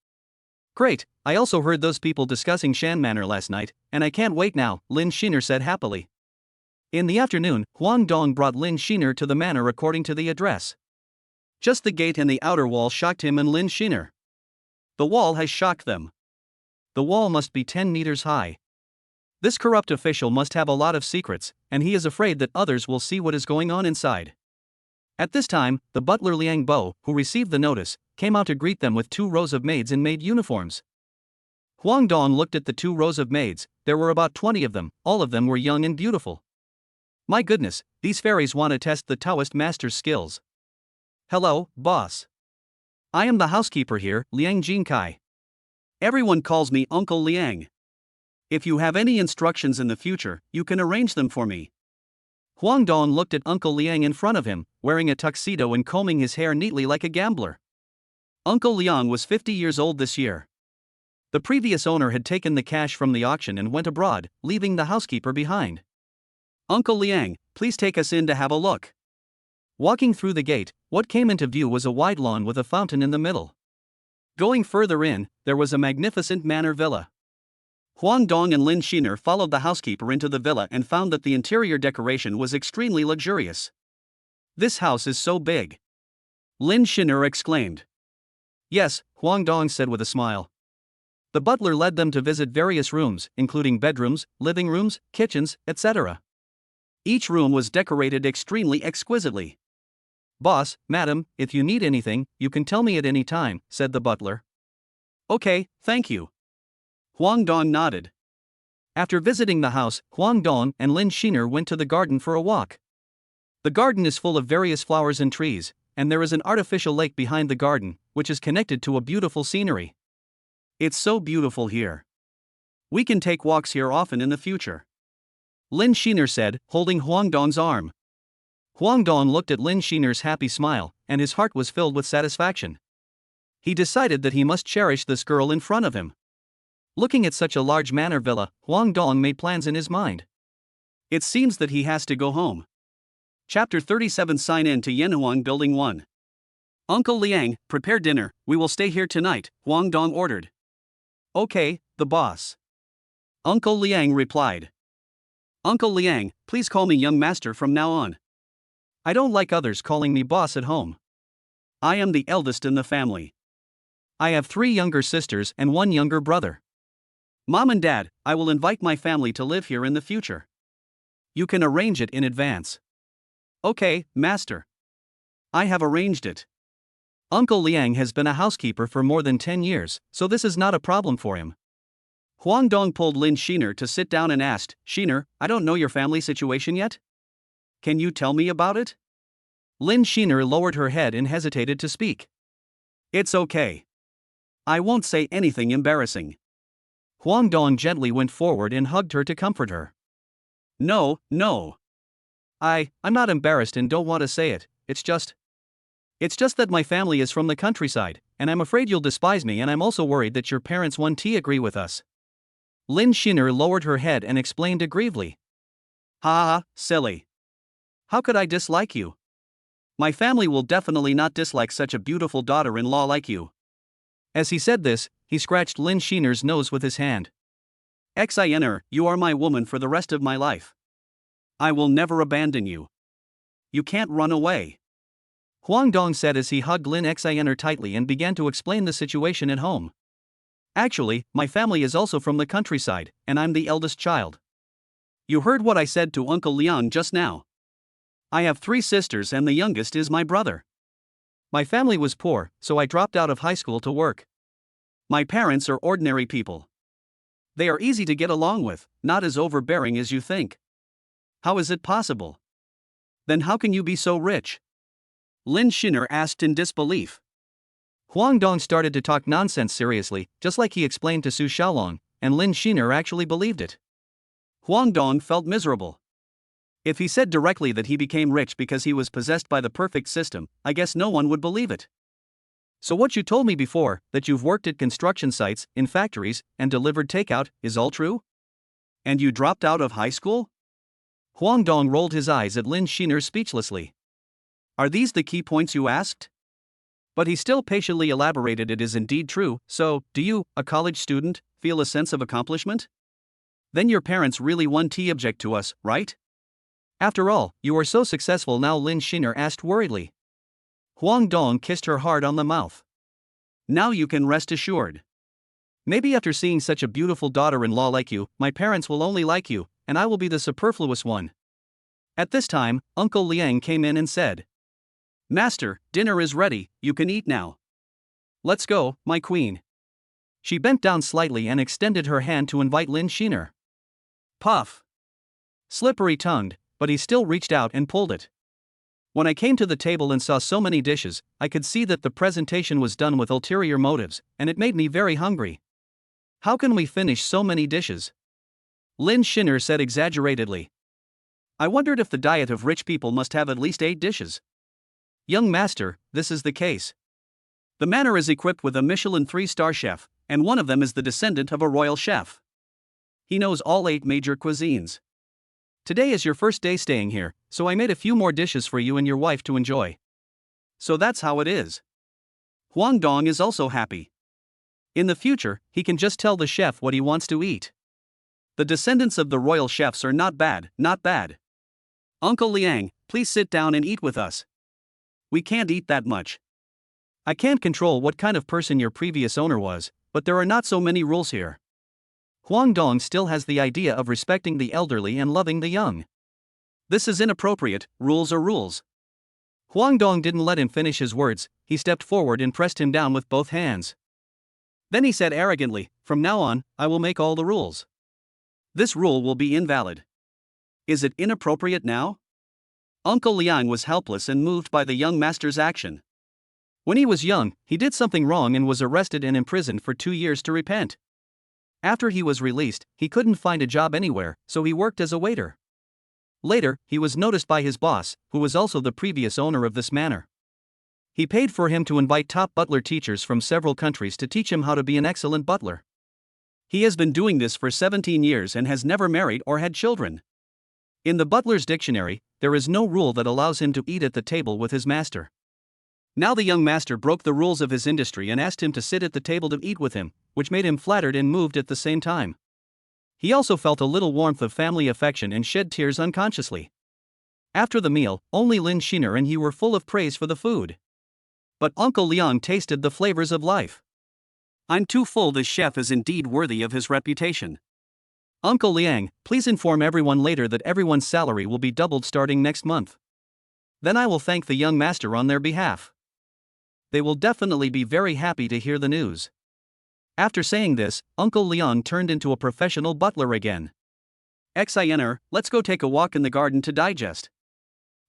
Speaker 1: Great, I also heard those people discussing Shan Manor last night, and I can't wait now, Lin Sheener said happily. In the afternoon, Huang Dong brought Lin Sheener to the manor according to the address. Just the gate and the outer wall shocked him and Lin Sheener. The wall has shocked them. The wall must be 10 meters high. This corrupt official must have a lot of secrets, and he is afraid that others will see what is going on inside. At this time, the butler Liang Bo, who received the notice, came out to greet them with 2 rows of maids in maid uniforms. Huang Dong looked at the 2 rows of maids. There were about 20 of them, all of them were young and beautiful. My goodness, these fairies want to test the Taoist master's skills. Hello, boss. I am the housekeeper here, Liang Jinkai. Everyone calls me Uncle Liang. If you have any instructions in the future, you can arrange them for me. Huang Dong looked at Uncle Liang in front of him, wearing a tuxedo and combing his hair neatly like a gambler. Uncle Liang was 50 years old this year. The previous owner had taken the cash from the auction and went abroad, leaving the housekeeper behind. Uncle Liang, please take us in to have a look. Walking through the gate, what came into view was a wide lawn with a fountain in the middle. Going further in, there was a magnificent manor villa. Huang Dong and Lin Sheener followed the housekeeper into the villa and found that the interior decoration was extremely luxurious. This house is so big. Lin Sheener exclaimed. Yes, Huang Dong said with a smile. The butler led them to visit various rooms, including bedrooms, living rooms, kitchens, etc. Each room was decorated extremely exquisitely. Boss, madam, if you need anything, you can tell me at any time, said the butler. Okay, thank you. Huang Dong nodded. After visiting the house, Huang Dong and Lin Sheener went to the garden for a walk. The garden is full of various flowers and trees, and there is an artificial lake behind the garden, which is connected to a beautiful scenery. It's so beautiful here. We can take walks here often in the future. Lin Sheener said, holding Huang Dong's arm. Huang Dong looked at Lin Sheener's happy smile, and his heart was filled with satisfaction. He decided that he must cherish this girl in front of him. Looking at such a large manor villa, Huang Dong made plans in his mind. It seems that he has to go home. Chapter 37. Sign in to Yanhuang Building 1. Uncle Liang, prepare dinner, we will stay here tonight, Huang Dong ordered. Okay, the boss. Uncle Liang replied. Uncle Liang, please call me young master from now on. I don't like others calling me boss at home. I am the eldest in the family. I have 3 younger sisters and 1 younger brother. Mom and Dad, I will invite my family to live here in the future. You can arrange it in advance. Okay, master. I have arranged it. Uncle Liang has been a housekeeper for more than 10 years, so this is not a problem for him. Huang Dong pulled Lin Sheener to sit down and asked, Sheener, I don't know your family situation yet? Can you tell me about it? Lin Sheener lowered her head and hesitated to speak. It's okay. I won't say anything embarrassing. Huang Dong gently went forward and hugged her to comfort her. No. I'm not embarrassed and don't want to say it, it's just that my family is from the countryside, and I'm afraid you'll despise me, and I'm also worried that your parents won't agree with us. Lin Sheener lowered her head and explained aggrievedly. Ha, silly. How could I dislike you? My family will definitely not dislike such a beautiful daughter-in-law like you. As he said this, he scratched Lin Sheener's nose with his hand. Xiner, you are my woman for the rest of my life. I will never abandon you. You can't run away. Huang Dong said as he hugged Lin Sheener tightly and began to explain the situation at home. Actually, my family is also from the countryside, and I'm the eldest child. You heard what I said to Uncle Liang just now. I have 3 sisters and the youngest is my brother. My family was poor, so I dropped out of high school to work. My parents are ordinary people. They are easy to get along with, not as overbearing as you think. How is it possible? Then how can you be so rich? Lin Sheener asked in disbelief. Huang Dong started to talk nonsense seriously, just like he explained to Su Xiaolong, and Lin Sheener actually believed it. Huang Dong felt miserable. If he said directly that he became rich because he was possessed by the perfect system, I guess no one would believe it. So what you told me before, that you've worked at construction sites, in factories, and delivered takeout, is all true? And you dropped out of high school? Huang Dong rolled his eyes at Lin Sheener speechlessly. Are these the key points you asked? But he still patiently elaborated it is indeed true, so, do you, a college student, feel a sense of accomplishment? Then your parents really won object to us, right? After all, you are so successful now, Lin Sheener asked worriedly. Huang Dong kissed her hard on the mouth. Now you can rest assured. Maybe after seeing such a beautiful daughter-in-law like you, my parents will only like you, and I will be the superfluous one. At this time, Uncle Liang came in and said, Master, dinner is ready, you can eat now. Let's go, my queen. She bent down slightly and extended her hand to invite Lin Sheener. Puff. Slippery-tongued, but he still reached out and pulled it. When I came to the table and saw so many dishes, I could see that the presentation was done with ulterior motives, and it made me very hungry. How can we finish so many dishes? Lin Sheener said exaggeratedly. I wondered if the diet of rich people must have at least 8 dishes. Young master, this is the case. The manor is equipped with a Michelin 3-star chef, and one of them is the descendant of a royal chef. He knows all 8 major cuisines. Today is your first day staying here, so I made a few more dishes for you and your wife to enjoy. So that's how it is. Huang Dong is also happy. In the future, he can just tell the chef what he wants to eat. The descendants of the royal chefs are not bad, not bad. Uncle Liang, please sit down and eat with us. We can't eat that much. I can't control what kind of person your previous owner was, but there are not so many rules here. Huang Dong still has the idea of respecting the elderly and loving the young. This is inappropriate, rules are rules. Huang Dong didn't let him finish his words, he stepped forward and pressed him down with both hands. Then he said arrogantly, from now on, I will make all the rules. This rule will be invalid. Is it inappropriate now? Uncle Liang was helpless and moved by the young master's action. When he was young, he did something wrong and was arrested and imprisoned for 2 years to repent. After he was released, he couldn't find a job anywhere, so he worked as a waiter. Later, he was noticed by his boss, who was also the previous owner of this manor. He paid for him to invite top butler teachers from several countries to teach him how to be an excellent butler. He has been doing this for 17 years and has never married or had children. In the butler's dictionary, there is no rule that allows him to eat at the table with his master. Now the young master broke the rules of his industry and asked him to sit at the table to eat with him, which made him flattered and moved at the same time. He also felt a little warmth of family affection and shed tears unconsciously. After the meal, only Lin Sheener and he were full of praise for the food. But Uncle Liang tasted the flavors of life. I'm too full, this chef is indeed worthy of his reputation. Uncle Liang, please inform everyone later that everyone's salary will be doubled starting next month. Then I will thank the young master on their behalf. They will definitely be very happy to hear the news. After saying this, Uncle Liang turned into a professional butler again. Xiner, let's go take a walk in the garden to digest.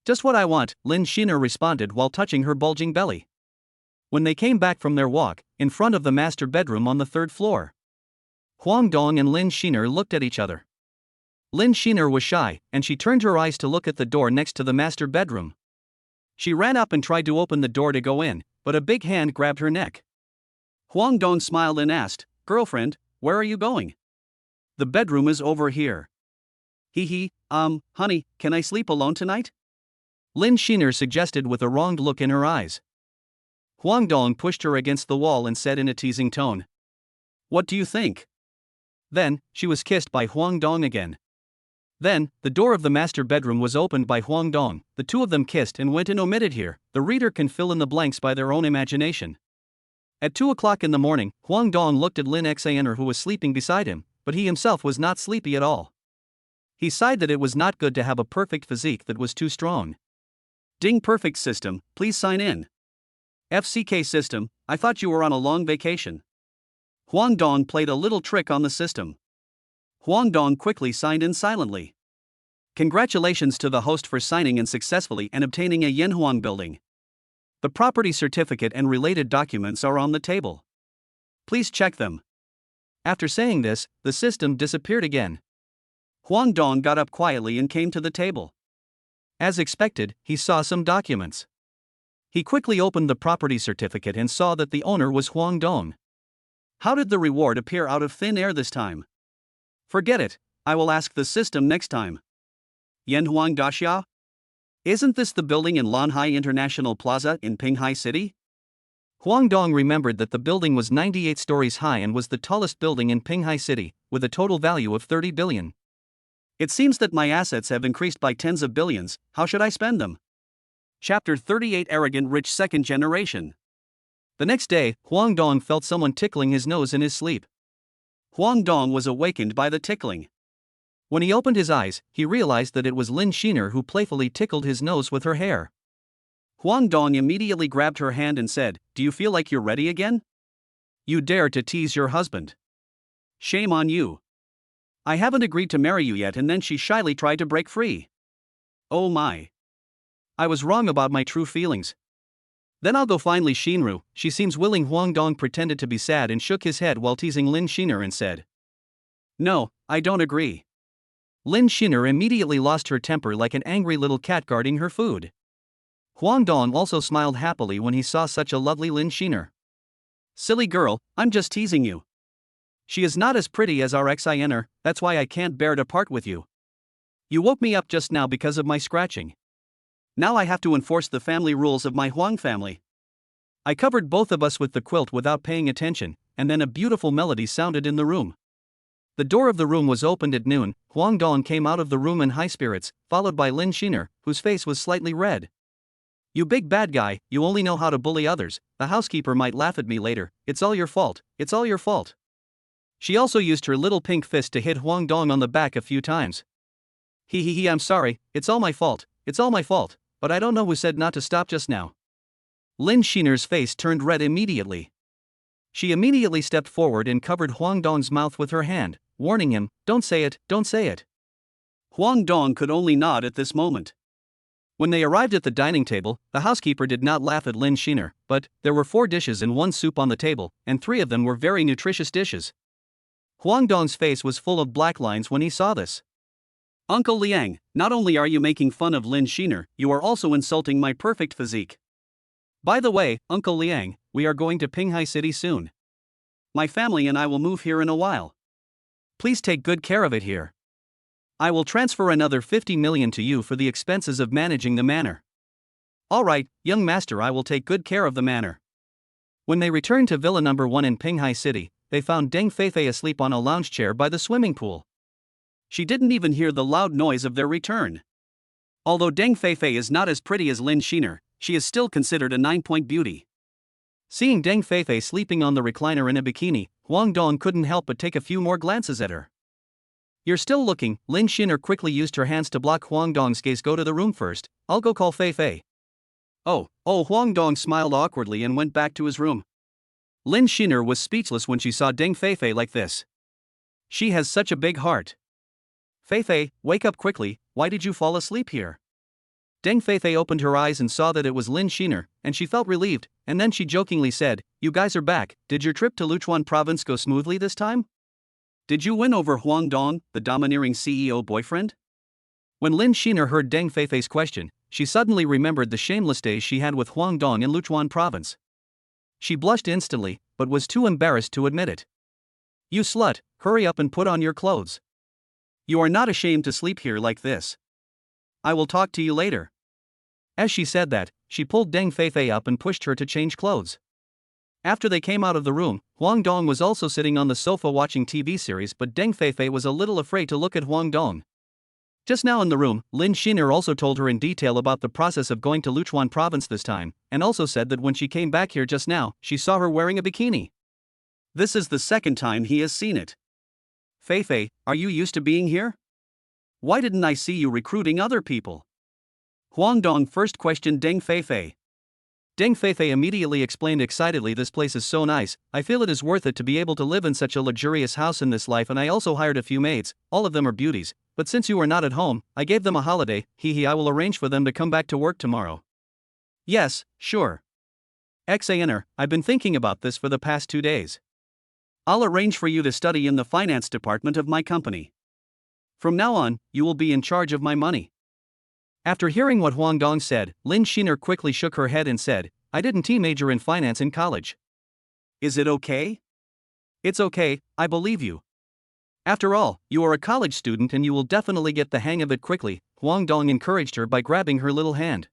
Speaker 1: Just what I want, Lin Sheener responded while touching her bulging belly. When they came back from their walk, in front of the master bedroom on the 3rd floor, Huang Dong and Lin Sheener looked at each other. Lin Sheener was shy, and she turned her eyes to look at the door next to the master bedroom. She ran up and tried to open the door to go in, but a big hand grabbed her neck. Huang Dong smiled and asked, Girlfriend, where are you going? The bedroom is over here. Honey, can I sleep alone tonight? Lin Sheener suggested with a wronged look in her eyes. Huang Dong pushed her against the wall and said in a teasing tone, What do you think? Then, she was kissed by Huang Dong again. Then, the door of the master bedroom was opened by Huang Dong. The two of them kissed and went in. Omitted here. The reader can fill in the blanks by their own imagination. At 2 o'clock in the morning, Huang Dong looked at Lin Sheener, who was sleeping beside him, but he himself was not sleepy at all. He sighed that it was not good to have a perfect physique that was too strong. Ding, perfect system, please sign in. FCK system, I thought you were on a long vacation. Huang Dong played a little trick on the system. Huang Dong quickly signed in silently. Congratulations to the host for signing in successfully and obtaining a Yanhuang building. The property certificate and related documents are on the table. Please check them. After saying this, the system disappeared again. Huang Dong got up quietly and came to the table. As expected, he saw some documents. He quickly opened the property certificate and saw that the owner was Huang Dong. How did the reward appear out of thin air this time? Forget it, I will ask the system next time. Yanhuang Daxia? Isn't this the building in Lanhai International Plaza in Pinghai City? Huang Dong remembered that the building was 98 stories high and was the tallest building in Pinghai City, with a total value of 30 billion. It seems that my assets have increased by tens of billions. How should I spend them? Chapter 38, Arrogant Rich Second Generation. The next day, Huang Dong felt someone tickling his nose in his sleep. Huang Dong was awakened by the tickling. When he opened his eyes, he realized that it was Lin Sheener who playfully tickled his nose with her hair. Huang Dong immediately grabbed her hand and said, "Do you feel like you're ready again? You dare to tease your husband. Shame on you. I haven't agreed to marry you yet." And then she shyly tried to break free. Oh my. I was wrong about my true feelings. Then I'll go find Lin Sheener. She seems willing. Huang Dong pretended to be sad and shook his head while teasing Lin Sheener and said, "No, I don't agree." Lin Sheener immediately lost her temper like an angry little cat guarding her food. Huang Dong also smiled happily when he saw such a lovely Lin Sheener. Silly girl, I'm just teasing you. She is not as pretty as our Xiner, that's why I can't bear to part with you. You woke me up just now because of my scratching. Now I have to enforce the family rules of my Huang family. I covered both of us with the quilt without paying attention, and then a beautiful melody sounded in the room. The door of the room was opened at noon. Huang Dong came out of the room in high spirits, followed by Lin Sheener, whose face was slightly red. You big bad guy, you only know how to bully others. The housekeeper might laugh at me later. It's all your fault, it's all your fault. She also used her little pink fist to hit Huang Dong on the back a few times. I'm sorry, it's all my fault, it's all my fault. But I don't know who said not to stop just now. Lin Sheener's face turned red immediately. She immediately stepped forward and covered Huang Dong's mouth with her hand, warning him, "Don't say it, don't say it." Huang Dong could only nod at this moment. When they arrived at the dining table, the housekeeper did not laugh at Lin Sheener, but there were 4 dishes and 1 soup on the table, and 3 of them were very nutritious dishes. Huang Dong's face was full of black lines when he saw this. Uncle Liang, not only are you making fun of Lin Sheener, you are also insulting my perfect physique. By the way, Uncle Liang, we are going to Pinghai City soon. My family and I will move here in a while. Please take good care of it here. I will transfer another 50 million to you for the expenses of managing the manor. Alright, young master, I will take good care of the manor. When they returned to Villa number 1 in Pinghai City, they found Deng Feifei asleep on a lounge chair by the swimming pool. She didn't even hear the loud noise of their return. Although Deng Feifei is not as pretty as Lin Sheener, she is still considered a 9-point beauty. Seeing Deng Feifei sleeping on the recliner in a bikini, Huang Dong couldn't help but take a few more glances at her. You're still looking. Lin Sheener quickly used her hands to block Huang Dong's gaze. Go to the room first, I'll go call Feifei. Oh, Huang Dong smiled awkwardly and went back to his room. Lin Sheener was speechless when she saw Deng Feifei like this. She has such a big heart. Feifei, wake up quickly, why did you fall asleep here? Deng Feifei opened her eyes and saw that it was Lin Sheener, and she felt relieved, and then she jokingly said, "You guys are back. Did your trip to Luchuan province go smoothly this time? Did you win over Huang Dong, the domineering CEO boyfriend?" When Lin Sheener heard Deng Feifei's question, she suddenly remembered the shameless days she had with Huang Dong in Luchuan province. She blushed instantly, but was too embarrassed to admit it. You slut, hurry up and put on your clothes. You are not ashamed to sleep here like this. I will talk to you later. As she said that, she pulled Deng Feifei up and pushed her to change clothes. After they came out of the room, Huang Dong was also sitting on the sofa watching TV series, but Deng Feifei was a little afraid to look at Huang Dong. Just now in the room, Lin Sheener also told her in detail about the process of going to Luchuan province this time, and also said that when she came back here just now, she saw her wearing a bikini. This is the second time he has seen it. Feifei, are you used to being here? Why didn't I see you recruiting other people? Huang Dong first questioned Deng Feifei. Deng Feifei immediately explained excitedly, this place is so nice, I feel it is worth it to be able to live in such a luxurious house in this life, and I also hired a few maids, all of them are beauties, but since you are not at home, I gave them a holiday, I will arrange for them to come back to work tomorrow. Yes, sure. XANR, I've been thinking about this for the past 2 days. I'll arrange for you to study in the finance department of my company. From now on, you will be in charge of my money. After hearing what Huang Dong said, Lin Sheener quickly shook her head and said, I didn't major in finance in college. Is it okay? It's okay, I believe you. After all, you are a college student and you will definitely get the hang of it quickly, Huang Dong encouraged her by grabbing her little hand.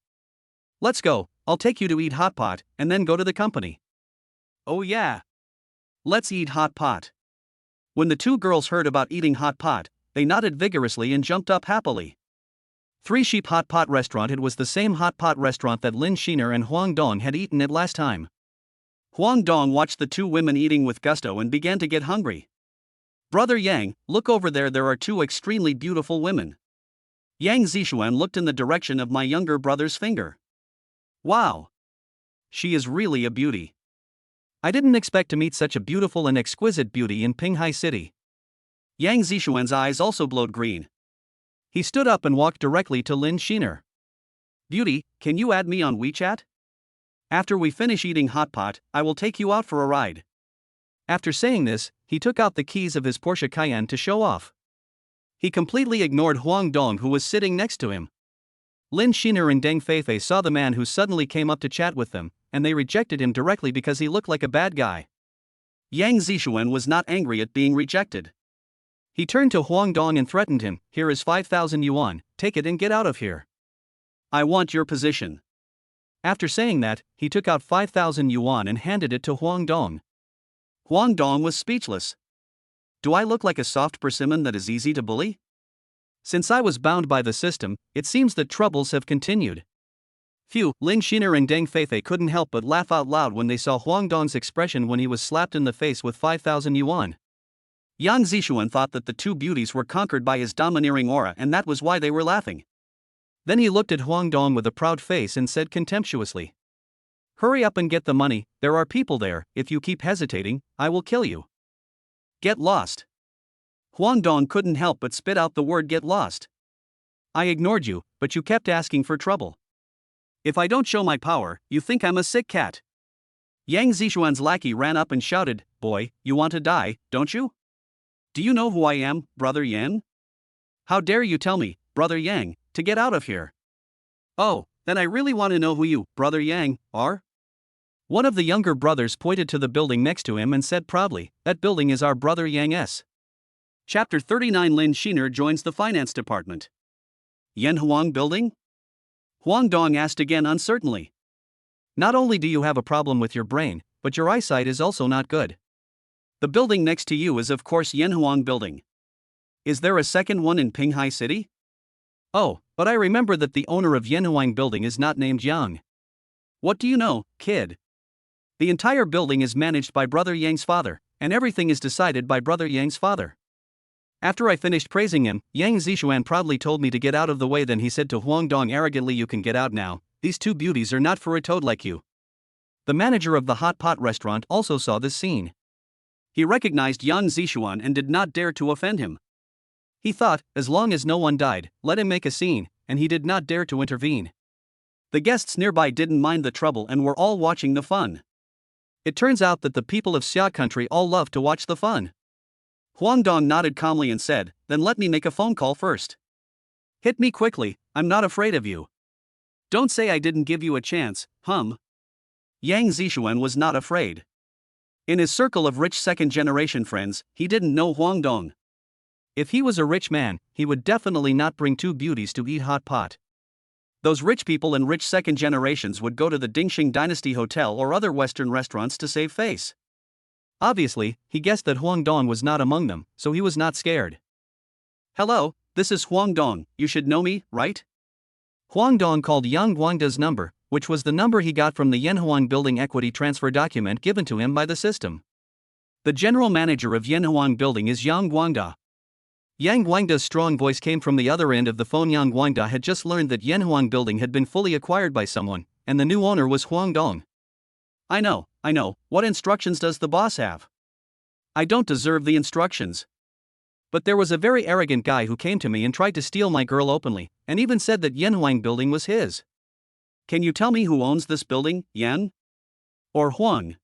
Speaker 1: Let's go, I'll take you to eat hot pot, and then go to the company. Oh yeah. Let's eat hot pot. When the two girls heard about eating hot pot, they nodded vigorously and jumped up happily. Three Sheep Hot Pot Restaurant. It was the same hot pot restaurant that Lin Sheener and Huang Dong had eaten at last time. Huang Dong watched the two women eating with gusto and began to get hungry. Brother Yang, look over there are two extremely beautiful women. Yang Zishuan looked in the direction of my younger brother's finger. Wow! She is really a beauty. I didn't expect to meet such a beautiful and exquisite beauty in Pinghai City. Yang Zishuan's eyes also glowed green. He stood up and walked directly to Lin Sheener. Beauty, can you add me on WeChat? After we finish eating hot pot, I will take you out for a ride. After saying this, he took out the keys of his Porsche Cayenne to show off. He completely ignored Huang Dong, who was sitting next to him. Lin Sheener and Deng Feifei saw the man who suddenly came up to chat with them, and they rejected him directly because he looked like a bad guy. Yang Zishuan was not angry at being rejected. He turned to Huang Dong and threatened him, here is 5,000 yuan, take it and get out of here. I want your position. After saying that, he took out 5,000 yuan and handed it to Huang Dong. Huang Dong was speechless. Do I look like a soft persimmon that is easy to bully? Since I was bound by the system, it seems that troubles have continued. Phew, Lin Sheener and Deng Feifei couldn't help but laugh out loud when they saw Huang Dong's expression when he was slapped in the face with 5,000 yuan. Yang Zishuan thought that the two beauties were conquered by his domineering aura, and that was why they were laughing. Then he looked at Huang Dong with a proud face and said contemptuously, hurry up and get the money, there are people there, if you keep hesitating, I will kill you. Get lost. Huang Dong couldn't help but spit out the word get lost. I ignored you, but you kept asking for trouble. If I don't show my power, you think I'm a sick cat. Yang Zishuan's lackey ran up and shouted, boy, you want to die, don't you? Do you know who I am, Brother Yang? How dare you tell me, Brother Yang, to get out of here? Oh, then I really want to know who you, Brother Yang, are? One of the younger brothers pointed to the building next to him and said proudly, that building is our Brother Yang's. Chapter 39. Lin Sheener joins the finance department. Yanhuang building? Huang Dong asked again uncertainly. Not only do you have a problem with your brain, but your eyesight is also not good. The building next to you is of course Yanhuang building. Is there a second one in Pinghai City? Oh, but I remember that the owner of Yanhuang building is not named Yang. What do you know, kid? The entire building is managed by Brother Yang's father, and everything is decided by Brother Yang's father. After I finished praising him, Yang Zishuan proudly told me to get out of the way. Then he said to Huang Dong arrogantly, you can get out now, these two beauties are not for a toad like you. The manager of the hot pot restaurant also saw this scene. He recognized Yang Zishuan and did not dare to offend him. He thought, as long as no one died, let him make a scene, and he did not dare to intervene. The guests nearby didn't mind the trouble and were all watching the fun. It turns out that the people of Xia country all love to watch the fun. Huang Dong nodded calmly and said, then let me make a phone call first. Hit me quickly, I'm not afraid of you. Don't say I didn't give you a chance, Yang Zishuan was not afraid. In his circle of rich second-generation friends, he didn't know Huang Dong. If he was a rich man, he would definitely not bring two beauties to eat hot pot. Those rich people and rich second generations would go to the Dingxing Dynasty Hotel or other Western restaurants to save face. Obviously, he guessed that Huang Dong was not among them, so he was not scared. Hello, this is Huang Dong, you should know me, right? Huang Dong called Yang Guangda's number, which was the number he got from the Yanhuang Building equity transfer document given to him by the system. The general manager of Yanhuang Building is Yang Guangda. Yang Guangda's strong voice came from the other end of the phone. Yang Guangda had just learned that Yanhuang Building had been fully acquired by someone, and the new owner was Huang Dong. I know. What instructions does the boss have? I don't deserve the instructions. But there was a very arrogant guy who came to me and tried to steal my girl openly, and even said that Yanhuang Building was his. Can you tell me who owns this building, Yan? Or Huang?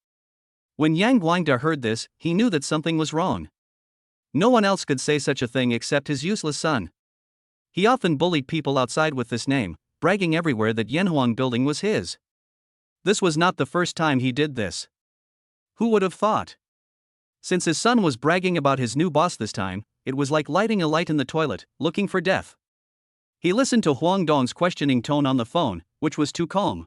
Speaker 1: When Yang Guangda heard this, he knew that something was wrong. No one else could say such a thing except his useless son. He often bullied people outside with this name, bragging everywhere that Yanhuang Building was his. This was not the first time he did this. Who would have thought? Since his son was bragging about his new boss this time, it was like lighting a light in the toilet, looking for death. He listened to Huang Dong's questioning tone on the phone, which was too calm.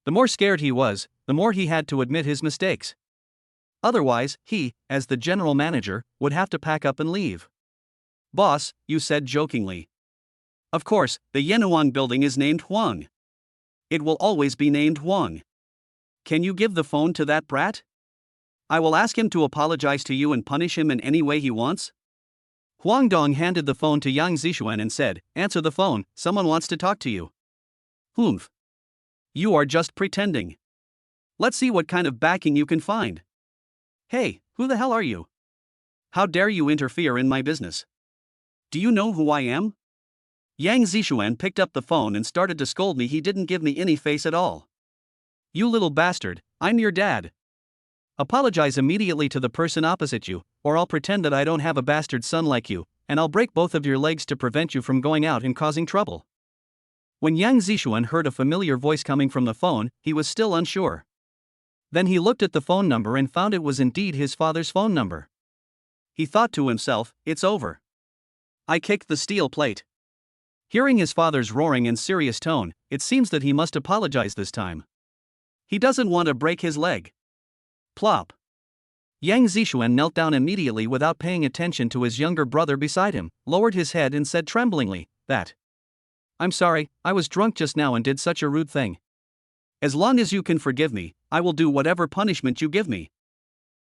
Speaker 1: The more scared he was, the more he had to admit his mistakes. Otherwise, he, as the general manager, would have to pack up and leave. Boss, you said jokingly. Of course, the Yanhuang Building is named Huang. It will always be named Huang. Can you give the phone to that brat? I will ask him to apologize to you and punish him in any way he wants. Huang Dong handed the phone to Yang Zishuan and said, answer the phone, someone wants to talk to you. Humph. You are just pretending. Let's see what kind of backing you can find. Hey, who the hell are you? How dare you interfere in my business? Do you know who I am? Yang Zishuan picked up the phone and started to scold me. He didn't give me any face at all. You little bastard, I'm your dad. Apologize immediately to the person opposite you, or I'll pretend that I don't have a bastard son like you, and I'll break both of your legs to prevent you from going out and causing trouble. When Yang Zishuan heard a familiar voice coming from the phone, he was still unsure. Then he looked at the phone number and found it was indeed his father's phone number. He thought to himself, it's over. I kicked the steel plate. Hearing his father's roaring and serious tone, it seems that he must apologize this time. He doesn't want to break his leg. Plop. Yang Zishuan knelt down immediately without paying attention to his younger brother beside him, lowered his head and said tremblingly, I'm sorry, I was drunk just now and did such a rude thing. As long as you can forgive me, I will do whatever punishment you give me.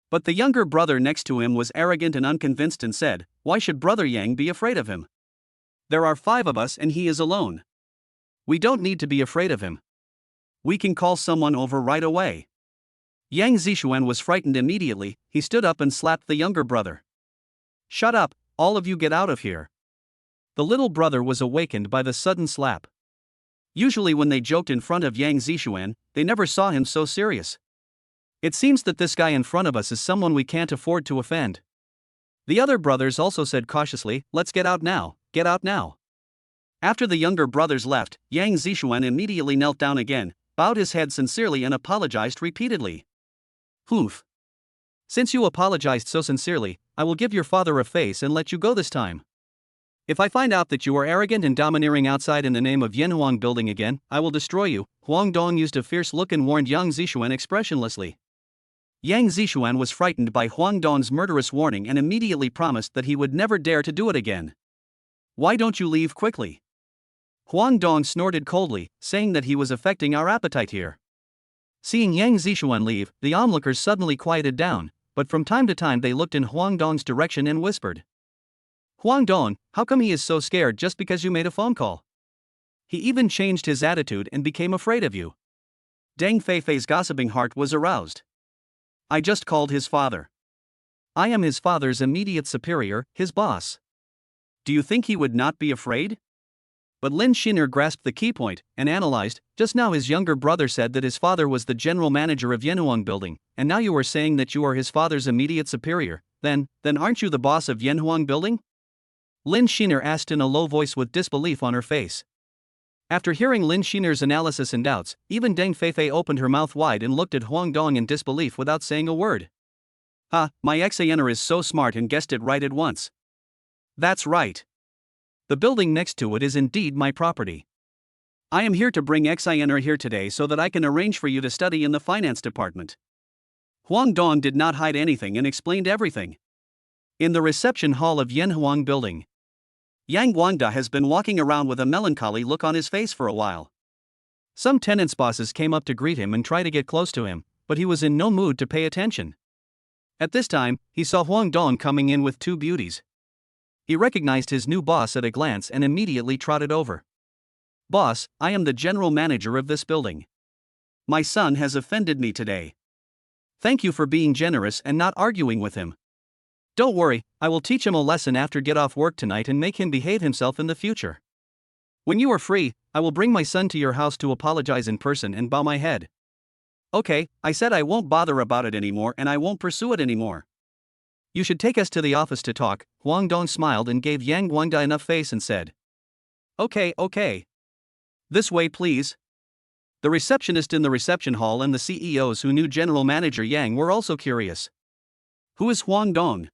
Speaker 1: But the younger brother next to him was arrogant and unconvinced and said, why should Brother Yang be afraid of him? There are 5 of us and he is alone. We don't need to be afraid of him. We can call someone over right away. Yang Zishuan was frightened immediately. He stood up and slapped the younger brother. Shut up, all of you, get out of here. The little brother was awakened by the sudden slap. Usually when they joked in front of Yang Zishuan, they never saw him so serious. It seems that this guy in front of us is someone we can't afford to offend. The other brothers also said cautiously, let's get out now, get out now. After the younger brothers left, Yang Zishuan immediately knelt down again, bowed his head sincerely and apologized repeatedly. Humph. Since you apologized so sincerely, I will give your father a face and let you go this time. If I find out that you are arrogant and domineering outside in the name of Yanhuang Building again, I will destroy you. Huang Dong used a fierce look and warned Yang Zishuan expressionlessly. Yang Zishuan was frightened by Huang Dong's murderous warning and immediately promised that he would never dare to do it again. Why don't you leave quickly? Huang Dong snorted coldly, saying that he was affecting our appetite here. Seeing Yang Zishuan leave, the onlookers suddenly quieted down, but from time to time they looked in Huang Dong's direction and whispered. Huang Dong, how come he is so scared just because you made a phone call? He even changed his attitude and became afraid of you. Deng Feifei's gossiping heart was aroused. I just called his father. I am his father's immediate superior, his boss. Do you think he would not be afraid? But Lin Sheener grasped the key point and analyzed. Just now his younger brother said that his father was the general manager of Yanhuang Building, and now you are saying that you are his father's immediate superior. Then aren't you the boss of Yanhuang Building? Lin Sheener asked in a low voice with disbelief on her face. After hearing Lin Sheener's analysis and doubts, even Deng Feifei opened her mouth wide and looked at Huang Dong in disbelief without saying a word. My ex-Ayener is so smart and guessed it right at once. That's right. The building next to it is indeed my property. I am here to bring ex-Ayener here today so that I can arrange for you to study in the finance department. Huang Dong did not hide anything and explained everything. In the reception hall of Yanhuang Building, Yang Guangda has been walking around with a melancholy look on his face for a while. Some tenants' bosses came up to greet him and try to get close to him, but he was in no mood to pay attention. At this time, he saw Huang Dong coming in with two beauties. He recognized his new boss at a glance and immediately trotted over. "Boss, I am the general manager of this building. My son has offended me today. Thank you for being generous and not arguing with him. Don't worry, I will teach him a lesson after get off work tonight and make him behave himself in the future. When you are free, I will bring my son to your house to apologize in person and bow my head." "Okay, I said I won't bother about it anymore and I won't pursue it anymore. You should take us to the office to talk." Huang Dong smiled and gave Yang Guangda enough face and said, Okay. This way please." The receptionist in the reception hall and the CEOs who knew General Manager Yang were also curious. Who is Huang Dong?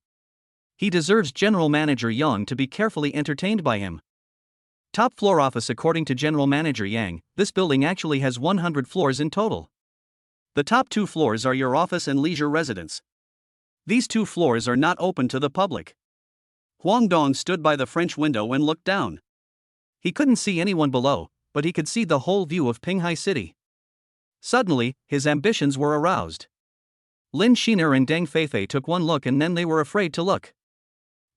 Speaker 1: He deserves General Manager Yang to be carefully entertained by him. Top floor office. According to General Manager Yang, this building actually has 100 floors in total. The top 2 floors are your office and leisure residence. These 2 floors are not open to the public. Huang Dong stood by the French window and looked down. He couldn't see anyone below, but he could see the whole view of Pinghai City. Suddenly, his ambitions were aroused. Lin Sheener and Deng Feifei took one look and then they were afraid to look.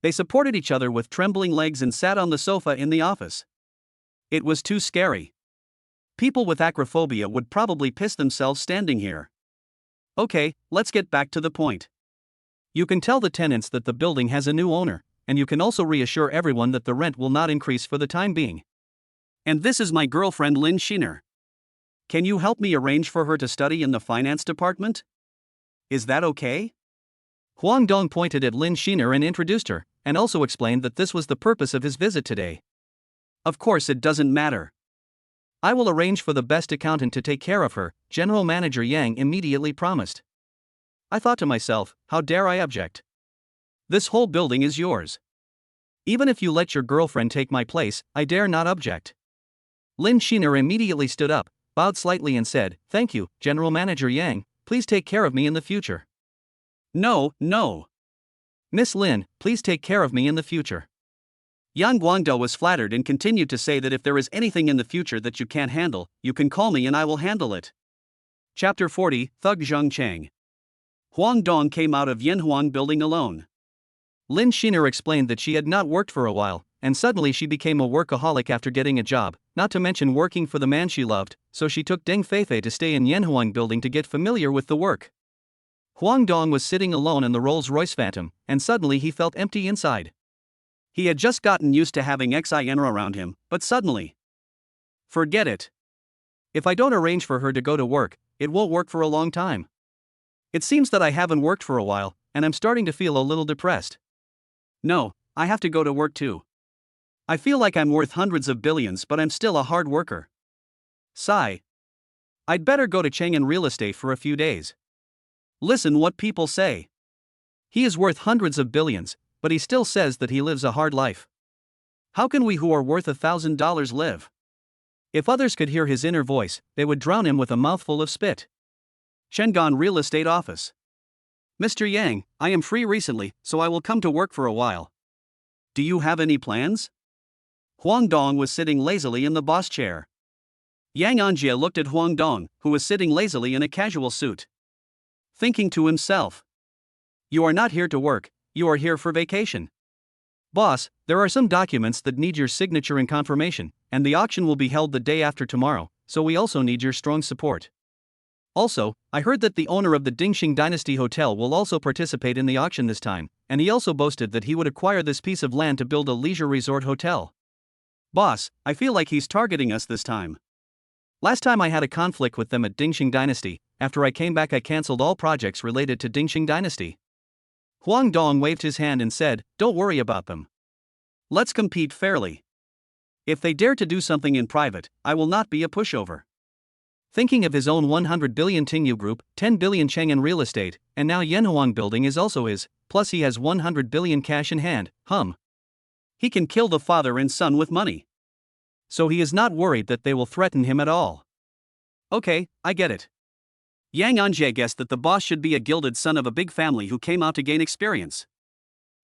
Speaker 1: They supported each other with trembling legs and sat on the sofa in the office. It was too scary. People with acrophobia would probably piss themselves standing here. Okay, let's get back to the point. You can tell the tenants that the building has a new owner, and you can also reassure everyone that the rent will not increase for the time being. And this is my girlfriend Lin Sheener. Can you help me arrange for her to study in the finance department? Is that okay? Huang Dong pointed at Lin Sheener and introduced her, and also explained that this was the purpose of his visit today. Of course it doesn't matter. I will arrange for the best accountant to take care of her, General Manager Yang immediately promised. I thought to myself, how dare I object? This whole building is yours. Even if you let your girlfriend take my place, I dare not object. Lin Sheener immediately stood up, bowed slightly and said, "Thank you, General Manager Yang, please take care of me in the future." No. Miss Lin, please take care of me in the future." Yang Guangda was flattered and continued to say that if there is anything in the future that you can't handle, you can call me and I will handle it. Chapter 40, Thug Zheng Chang. Huang Dong came out of Yanhuang building alone. Lin Sheener explained that she had not worked for a while, and suddenly she became a workaholic after getting a job, not to mention working for the man she loved, so she took Deng Feifei to stay in Yanhuang building to get familiar with the work. Huang Dong was sitting alone in the Rolls-Royce Phantom, and suddenly he felt empty inside. He had just gotten used to having Xin around him, but suddenly, forget it. If I don't arrange for her to go to work, it won't work for a long time. It seems that I haven't worked for a while, and I'm starting to feel a little depressed. No, I have to go to work too. I feel like I'm worth hundreds of billions, but I'm still a hard worker. Sigh. I'd better go to Chang'an real estate for a few days. Listen what people say. He is worth hundreds of billions, but he still says that he lives a hard life. How can we who are worth $1,000 live? If others could hear his inner voice, they would drown him with a mouthful of spit. Chang'an Real Estate Office. Mr. Yang, I am free recently, so I will come to work for a while. Do you have any plans? Huang Dong was sitting lazily in the boss chair. Yang Anjia looked at Huang Dong, who was sitting lazily in a casual suit. Thinking to himself. You are not here to work, you are here for vacation. Boss, there are some documents that need your signature and confirmation, and the auction will be held the day after tomorrow, so we also need your strong support. Also, I heard that the owner of the Dingxing Dynasty Hotel will also participate in the auction this time, and he also boasted that he would acquire this piece of land to build a leisure resort hotel. Boss, I feel like he's targeting us this time. Last time I had a conflict with them at Dingxing Dynasty. After I came back I cancelled all projects related to Dingxing Dynasty. Huang Dong waved his hand and said, "Don't worry about them. Let's compete fairly. If they dare to do something in private, I will not be a pushover." Thinking of his own 100 billion Tingu Group, 10 billion Chang'an real estate, and now Yanhuang building is also his, plus he has 100 billion cash in hand, He can kill the father and son with money. So he is not worried that they will threaten him at all. Okay, I get it. Yang Anjie guessed that the boss should be a gilded son of a big family who came out to gain experience.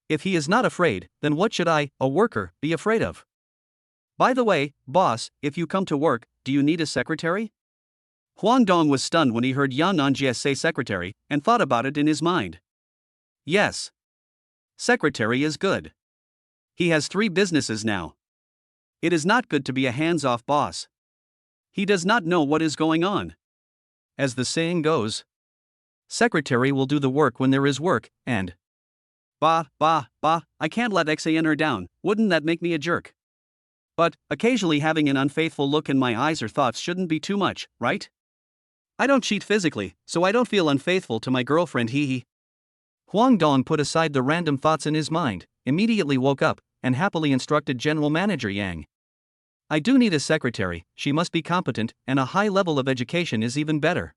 Speaker 1: If he is not afraid, then what should I, a worker, be afraid of? By the way, boss, if you come to work, do you need a secretary? Huang Dong was stunned when he heard Yang Anjie say secretary, and thought about it in his mind. Yes. Secretary is good. He has 3 businesses now. It is not good to be a hands-off boss. He does not know what is going on. As the saying goes, secretary will do the work when there is work, and I can't let XAN her down, wouldn't that make me a jerk? But, occasionally having an unfaithful look in my eyes or thoughts shouldn't be too much, right? I don't cheat physically, so I don't feel unfaithful to my girlfriend hee. Huang Dong put aside the random thoughts in his mind, immediately woke up, and happily instructed General Manager Yang. I do need a secretary, she must be competent, and a high level of education is even better.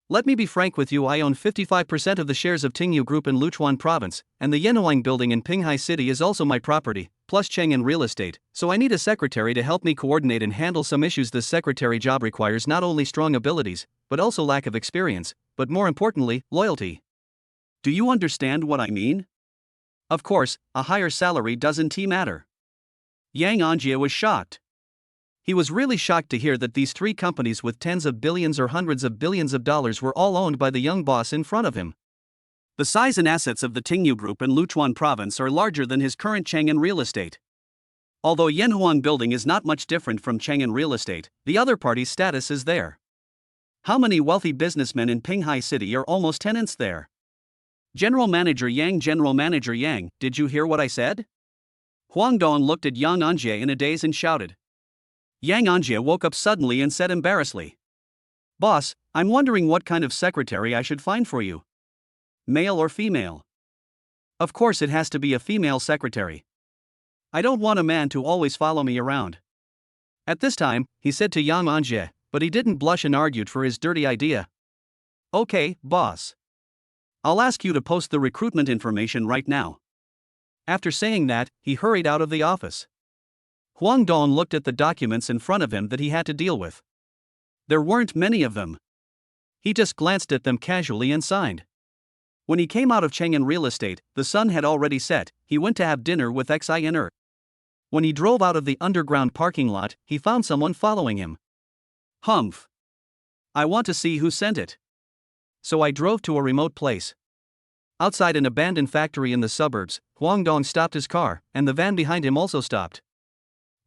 Speaker 1: Let me be frank with you, I own 55% of the shares of Tingu Group in Luchuan Province, and the Yenhuang building in Pinghai City is also my property, plus Chang'an Real Estate, so I need a secretary to help me coordinate and handle some issues. This secretary job requires not only strong abilities, but also lack of experience, but more importantly, loyalty. Do you understand what I mean? Of course, a higher salary doesn't matter. Yang Anjie was shocked. He was really shocked to hear that these 3 companies with tens of billions or hundreds of billions of dollars were all owned by the young boss in front of him. The size and assets of the Tingu Group in Luchuan Province are larger than his current Chang'an Real Estate. Although Yenhuang building is not much different from Chang'an Real Estate, the other party's status is there. How many wealthy businessmen in Pinghai City are almost tenants there? General Manager Yang, did you hear what I said? Huang Dong looked at Yang Anjie in a daze and shouted. Yang Anjie woke up suddenly and said embarrassedly. Boss, I'm wondering what kind of secretary I should find for you. Male or female? Of course it has to be a female secretary. I don't want a man to always follow me around. At this time, he said to Yang Anjie, but he didn't blush and argued for his dirty idea. Okay, boss. I'll ask you to post the recruitment information right now. After saying that, he hurried out of the office. Huang Dong looked at the documents in front of him that he had to deal with. There weren't many of them. He just glanced at them casually and signed. When he came out of Chang'an Real Estate, the sun had already set. He went to have dinner with Xiner. When he drove out of the underground parking lot, he found someone following him. Humph. I want to see who sent it. So I drove to a remote place. Outside an abandoned factory in the suburbs, Huang Dong stopped his car, and the van behind him also stopped.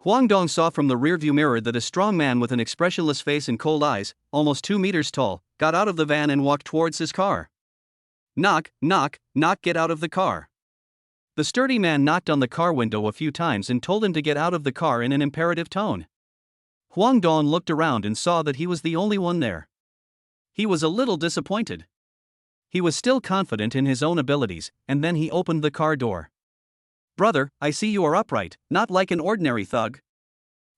Speaker 1: Huang Dong saw from the rearview mirror that a strong man with an expressionless face and cold eyes, almost 2 meters tall, got out of the van and walked towards his car. Knock, knock, knock, get out of the car. The sturdy man knocked on the car window a few times and told him to get out of the car in an imperative tone. Huang Dong looked around and saw that he was the only one there. He was a little disappointed. He was still confident in his own abilities, and then he opened the car door. Brother, I see you are upright, not like an ordinary thug.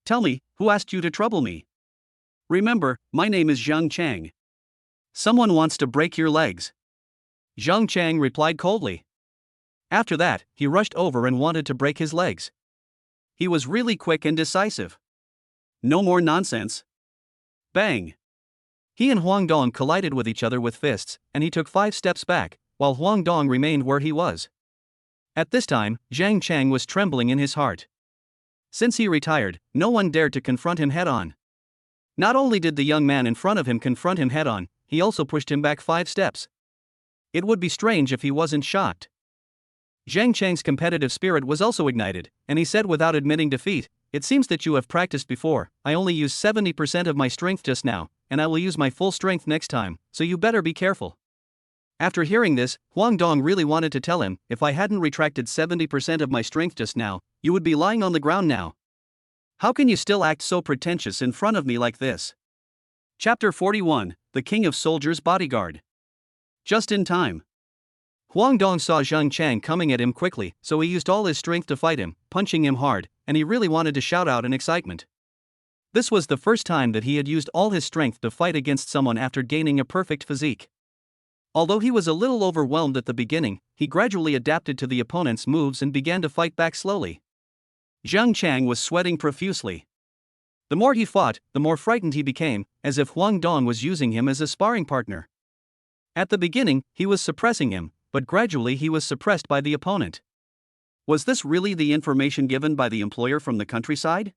Speaker 1: Tell me, who asked you to trouble me? Remember, my name is Zhang Chang. Someone wants to break your legs. Zhang Chang replied coldly. After that, he rushed over and wanted to break his legs. He was really quick and decisive. No more nonsense. Bang. He and Huang Dong collided with each other with fists, and he took 5 steps back, while Huang Dong remained where he was. At this time, Zhang Chang was trembling in his heart. Since he retired, no one dared to confront him head-on. Not only did the young man in front of him confront him head-on, he also pushed him back 5 steps. It would be strange if he wasn't shocked. Zhang Chang's competitive spirit was also ignited, and he said without admitting defeat, "It seems that you have practiced before. I only used 70% of my strength just now, and I will use my full strength next time, so you better be careful." After hearing this, Huang Dong really wanted to tell him, if I hadn't retracted 70% of my strength just now, you would be lying on the ground now. How can you still act so pretentious in front of me like this? Chapter 41, The King of Soldiers' Bodyguard. Just in time. Huang Dong saw Zhang Chang coming at him quickly, so he used all his strength to fight him, punching him hard, and he really wanted to shout out in excitement. This was the first time that he had used all his strength to fight against someone after gaining a perfect physique. Although he was a little overwhelmed at the beginning, he gradually adapted to the opponent's moves and began to fight back slowly. Zhang Chang was sweating profusely. The more he fought, the more frightened he became, as if Huang Dong was using him as a sparring partner. At the beginning, he was suppressing him, but gradually he was suppressed by the opponent. Was this really the information given by the employer from the countryside?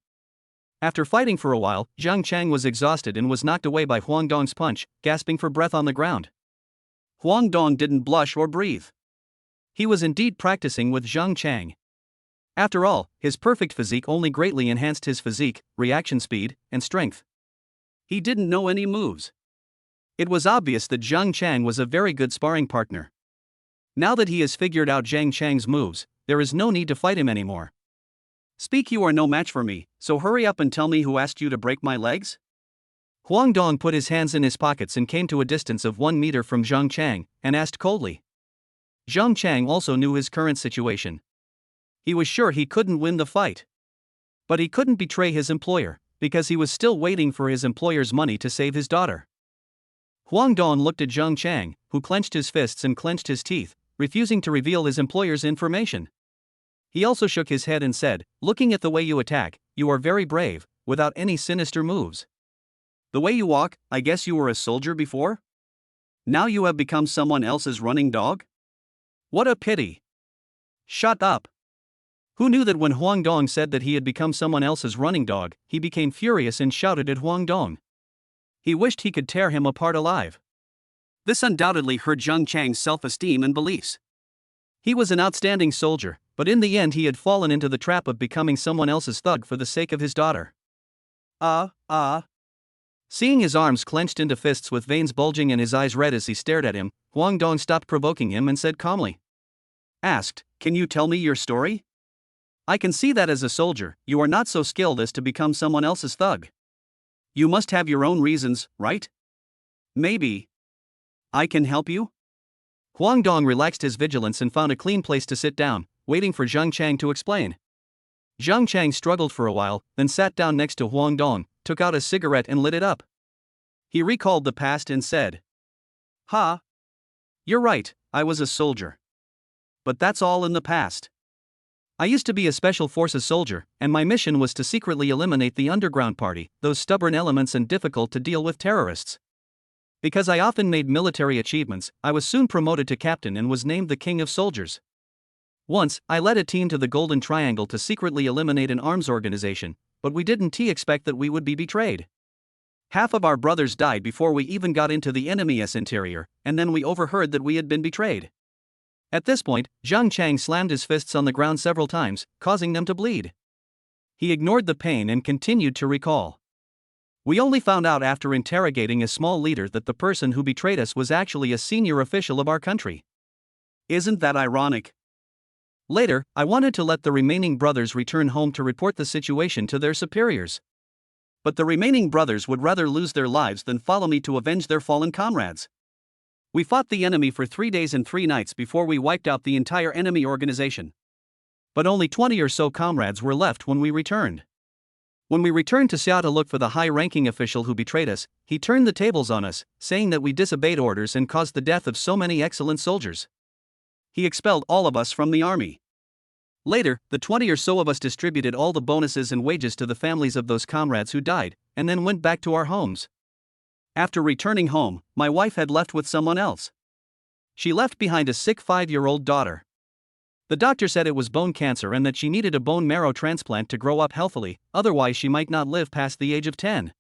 Speaker 1: After fighting for a while, Zhang Chang was exhausted and was knocked away by Huang Dong's punch, gasping for breath on the ground. Huang Dong didn't blush or breathe. He was indeed practicing with Zhang Chang. After all, his perfect physique only greatly enhanced his physique, reaction speed, and strength. He didn't know any moves. It was obvious that Zhang Chang was a very good sparring partner. Now that he has figured out Zhang Chang's moves, there is no need to fight him anymore. Speak, you are no match for me, so hurry up and tell me who asked you to break my legs? Huang Dong put his hands in his pockets and came to a distance of 1 meter from Zhang Chang, and asked coldly. Zhang Chang also knew his current situation. He was sure he couldn't win the fight. But he couldn't betray his employer, because he was still waiting for his employer's money to save his daughter. Huang Dong looked at Zhang Chang, who clenched his fists and clenched his teeth, refusing to reveal his employer's information. He also shook his head and said, looking at the way you attack, you are very brave, without any sinister moves. The way you walk, I guess you were a soldier before? Now you have become someone else's running dog? What a pity. Shut up. Who knew that when Huang Dong said that he had become someone else's running dog, he became furious and shouted at Huang Dong. He wished he could tear him apart alive. This undoubtedly hurt Zhang Chang's self-esteem and beliefs. He was an outstanding soldier, but in the end he had fallen into the trap of becoming someone else's thug for the sake of his daughter. Seeing his arms clenched into fists with veins bulging and his eyes red as he stared at him, Huang Dong stopped provoking him and said calmly. Asked, can you tell me your story? I can see that as a soldier, you are not so skilled as to become someone else's thug. You must have your own reasons, right? Maybe I can help you? Huang Dong relaxed his vigilance and found a clean place to sit down, waiting for Zhang Chang to explain. Zhang Chang struggled for a while, then sat down next to Huang Dong, took out a cigarette and lit it up. He recalled the past and said, You're right, I was a soldier. But that's all in the past. I used to be a special forces soldier, and my mission was to secretly eliminate the underground party, those stubborn elements and difficult to deal with terrorists. Because I often made military achievements, I was soon promoted to captain and was named the king of soldiers. Once, I led a team to the Golden Triangle to secretly eliminate an arms organization, but we didn't expect that we would be betrayed. Half of our brothers died before we even got into the enemy's interior, and then we overheard that we had been betrayed. At this point, Zhang Chang slammed his fists on the ground several times, causing them to bleed. He ignored the pain and continued to recall. We only found out after interrogating a small leader that the person who betrayed us was actually a senior official of our country. Isn't that ironic? Later, I wanted to let the remaining brothers return home to report the situation to their superiors. But the remaining brothers would rather lose their lives than follow me to avenge their fallen comrades. We fought the enemy for 3 days and 3 nights before we wiped out the entire enemy organization. But only 20 or so comrades were left when we returned. When we returned to Xia to look for the high-ranking official who betrayed us, he turned the tables on us, saying that we disobeyed orders and caused the death of so many excellent soldiers. He expelled all of us from the army. Later, the 20 or so of us distributed all the bonuses and wages to the families of those comrades who died, and then went back to our homes. After returning home, my wife had left with someone else. She left behind a sick 5-year-old daughter. The doctor said it was bone cancer and that she needed a bone marrow transplant to grow up healthily, otherwise she might not live past the age of 10.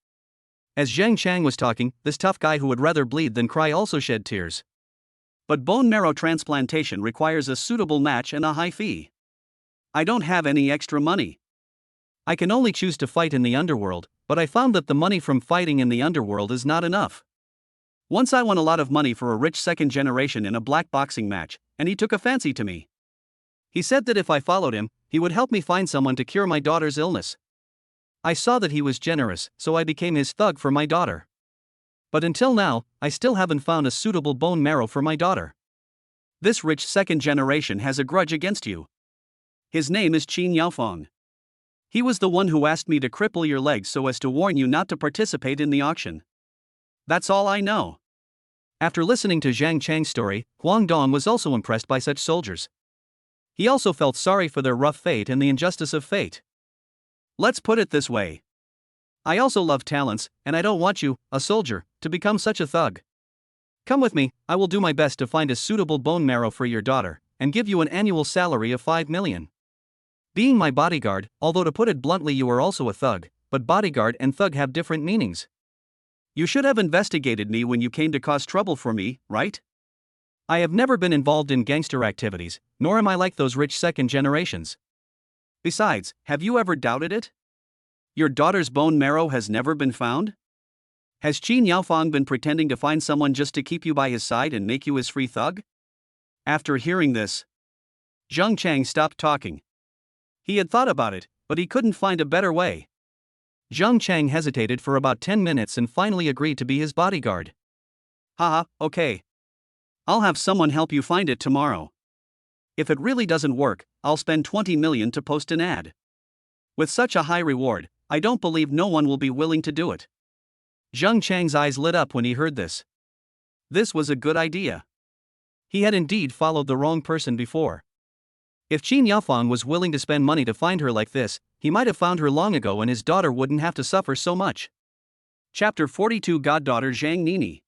Speaker 1: As Zhang Chang was talking, this tough guy who would rather bleed than cry also shed tears. But bone marrow transplantation requires a suitable match and a high fee. I don't have any extra money. I can only choose to fight in the underworld, but I found that the money from fighting in the underworld is not enough. Once I won a lot of money for a rich second generation in a black boxing match, and he took a fancy to me. He said that if I followed him, he would help me find someone to cure my daughter's illness. I saw that he was generous, so I became his thug for my daughter. But until now, I still haven't found a suitable bone marrow for my daughter. This rich second generation has a grudge against you. His name is Qin Yaofeng. He was the one who asked me to cripple your legs so as to warn you not to participate in the auction. That's all I know. After listening to Zhang Chang's story, Huang Dong was also impressed by such soldiers. He also felt sorry for their rough fate and the injustice of fate. Let's put it this way. I also love talents, and I don't want you, a soldier, to become such a thug. Come with me, I will do my best to find a suitable bone marrow for your daughter, and give you an annual salary of 5 million. Being my bodyguard, although to put it bluntly you are also a thug, but bodyguard and thug have different meanings. You should have investigated me when you came to cause trouble for me, right? I have never been involved in gangster activities, nor am I like those rich second generations. Besides, have you ever doubted it? Your daughter's bone marrow has never been found? Has Qin Yaofang been pretending to find someone just to keep you by his side and make you his free thug? After hearing this, Zheng Chang stopped talking. He had thought about it, but he couldn't find a better way. Zheng Chang hesitated for about 10 minutes and finally agreed to be his bodyguard. Haha, okay. I'll have someone help you find it tomorrow. If it really doesn't work, I'll spend 20 million to post an ad. With such a high reward, I don't believe no one will be willing to do it. Zheng Chang's eyes lit up when he heard this. This was a good idea. He had indeed followed the wrong person before. If Qin Yaofang was willing to spend money to find her like this, he might have found her long ago and his daughter wouldn't have to suffer so much. Chapter 42 Goddaughter Zhang Nini.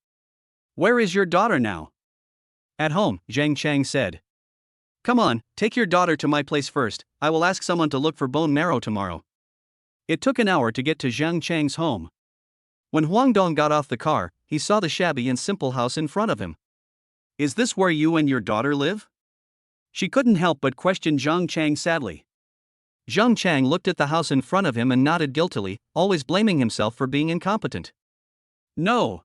Speaker 1: Where is your daughter now? At home, Zheng Chang said. Come on, take your daughter to my place first, I will ask someone to look for bone marrow tomorrow. It took an hour to get to Zheng Chang's home. When Huang Dong got off the car, he saw the shabby and simple house in front of him. Is this where you and your daughter live? She couldn't help but question Zheng Chang sadly. Zheng Chang looked at the house in front of him and nodded guiltily, always blaming himself for being incompetent. No.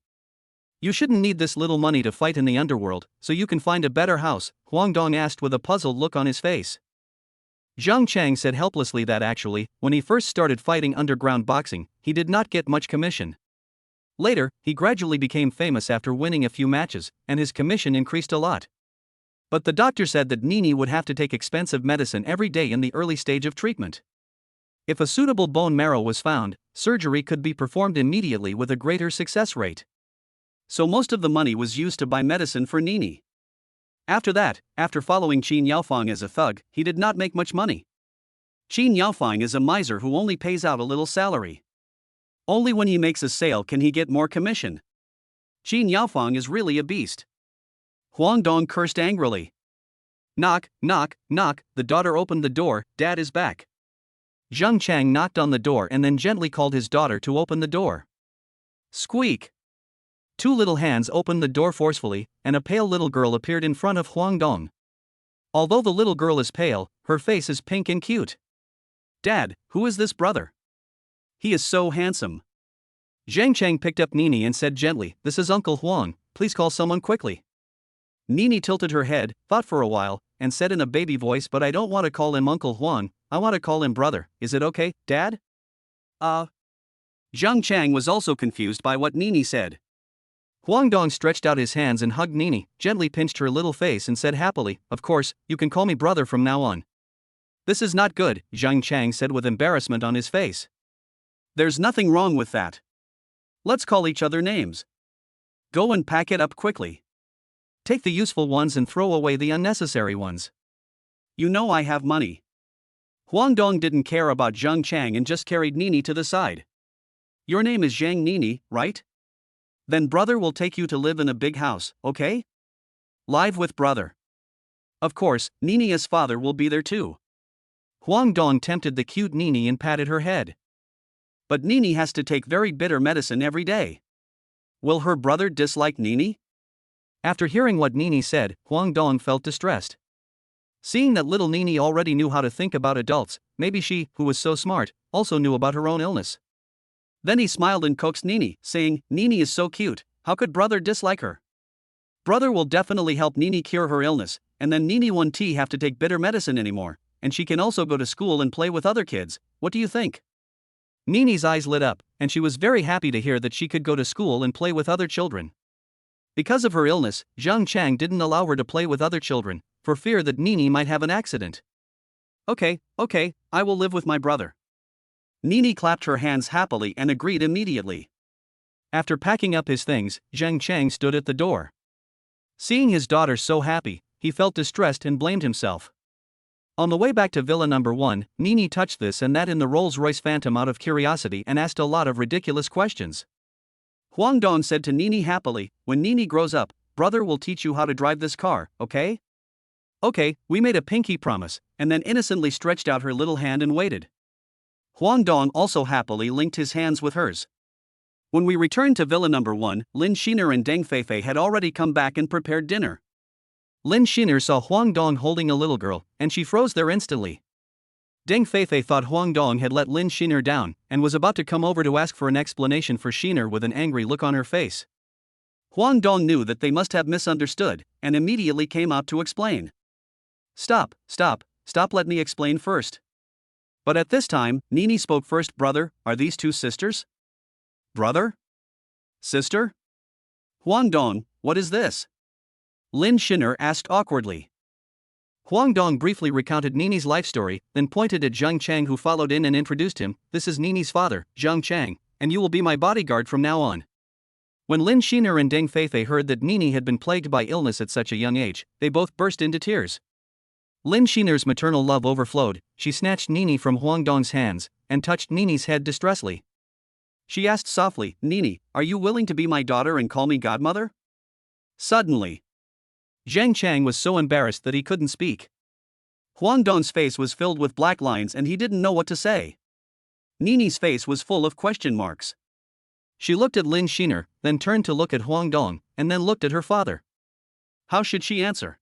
Speaker 1: You shouldn't need this little money to fight in the underworld, so you can find a better house, Huang Dong asked with a puzzled look on his face. Zheng Chang said helplessly that actually, when he first started fighting underground boxing, he did not get much commission. Later, he gradually became famous after winning a few matches, and his commission increased a lot. But the doctor said that Nini would have to take expensive medicine every day in the early stage of treatment. If a suitable bone marrow was found, surgery could be performed immediately with a greater success rate. So most of the money was used to buy medicine for Nini. After that, after following Qin Yaofang as a thug, he did not make much money. Qin Yaofang is a miser who only pays out a little salary. Only when he makes a sale can he get more commission. Qin Yaofang is really a beast. Huang Dong cursed angrily. Knock, knock, knock, the daughter opened the door, Dad is back. Zheng Chang knocked on the door and then gently called his daughter to open the door. Squeak! Two little hands opened the door forcefully, and a pale little girl appeared in front of Huang Dong. Although the little girl is pale, her face is pink and cute. Dad, who is this brother? He is so handsome. Zheng Chang picked up Nini and said gently, This is Uncle Huang, please call someone quickly. Nini tilted her head, thought for a while, and said in a baby voice, But I don't want to call him Uncle Huang, I want to call him brother, is it okay, Dad? Zheng Chang was also confused by what Nini said. Huang Dong stretched out his hands and hugged Nini, gently pinched her little face and said happily, Of course, you can call me brother from now on. This is not good, Zheng Chang said with embarrassment on his face. There's nothing wrong with that. Let's call each other names. Go and pack it up quickly. Take the useful ones and throw away the unnecessary ones. You know I have money. Huang Dong didn't care about Zheng Chang and just carried Nini to the side. Your name is Zhang Nini, right? Then brother will take you to live in a big house, okay? Live with brother. Of course, Nini's father will be there too. Huang Dong tempted the cute Nini and patted her head. But Nini has to take very bitter medicine every day. Will her brother dislike Nini? After hearing what Nini said, Huang Dong felt distressed. Seeing that little Nini already knew how to think about adults, maybe she, who was so smart, also knew about her own illness. Then he smiled and coaxed Nini, saying, Nini is so cute, how could brother dislike her? Brother will definitely help Nini cure her illness, and then Nini won't have to take bitter medicine anymore, and she can also go to school and play with other kids. What do you think? Nini's eyes lit up, and she was very happy to hear that she could go to school and play with other children. Because of her illness, Zheng Chang didn't allow her to play with other children, for fear that Nini might have an accident. Okay, I will live with my brother. Nini clapped her hands happily and agreed immediately. After packing up his things, Zheng Chang stood at the door. Seeing his daughter so happy, he felt distressed and blamed himself. On the way back to Villa Number 1, Nini touched this and that in the Rolls-Royce Phantom out of curiosity and asked a lot of ridiculous questions. Huang Dong said to Nini happily, When Nini grows up, brother will teach you how to drive this car, okay? Okay, we made a pinky promise, and then innocently stretched out her little hand and waited. Huang Dong also happily linked his hands with hers. When we returned to Villa Number 1, Lin Sheener and Deng Feifei had already come back and prepared dinner. Lin Sheener saw Huang Dong holding a little girl, and she froze there instantly. Deng Feifei thought Huang Dong had let Lin Sheener down, and was about to come over to ask for an explanation for Sheener with an angry look on her face. Huang Dong knew that they must have misunderstood, and immediately came out to explain. Stop, let me explain first. But at this time, Nini spoke first. Brother, are these two sisters? Brother? Sister? Huang Dong, what is this? Lin Sheener asked awkwardly. Huang Dong briefly recounted Nini's life story, then pointed at Zheng Chang, who followed in and introduced him. This is Nini's father, Zheng Chang, and you will be my bodyguard from now on. When Lin Sheener and Deng Feifei heard that Nini had been plagued by illness at such a young age, they both burst into tears. Lin Sheener's maternal love overflowed. She snatched Nini from Huang Dong's hands, and touched Nini's head distressfully. She asked softly, Nini, are you willing to be my daughter and call me godmother? Suddenly, Zheng Chang was so embarrassed that he couldn't speak. Huang Dong's face was filled with black lines and he didn't know what to say. Nini's face was full of question marks. She looked at Lin Sheener, then turned to look at Huang Dong, and then looked at her father. How should she answer?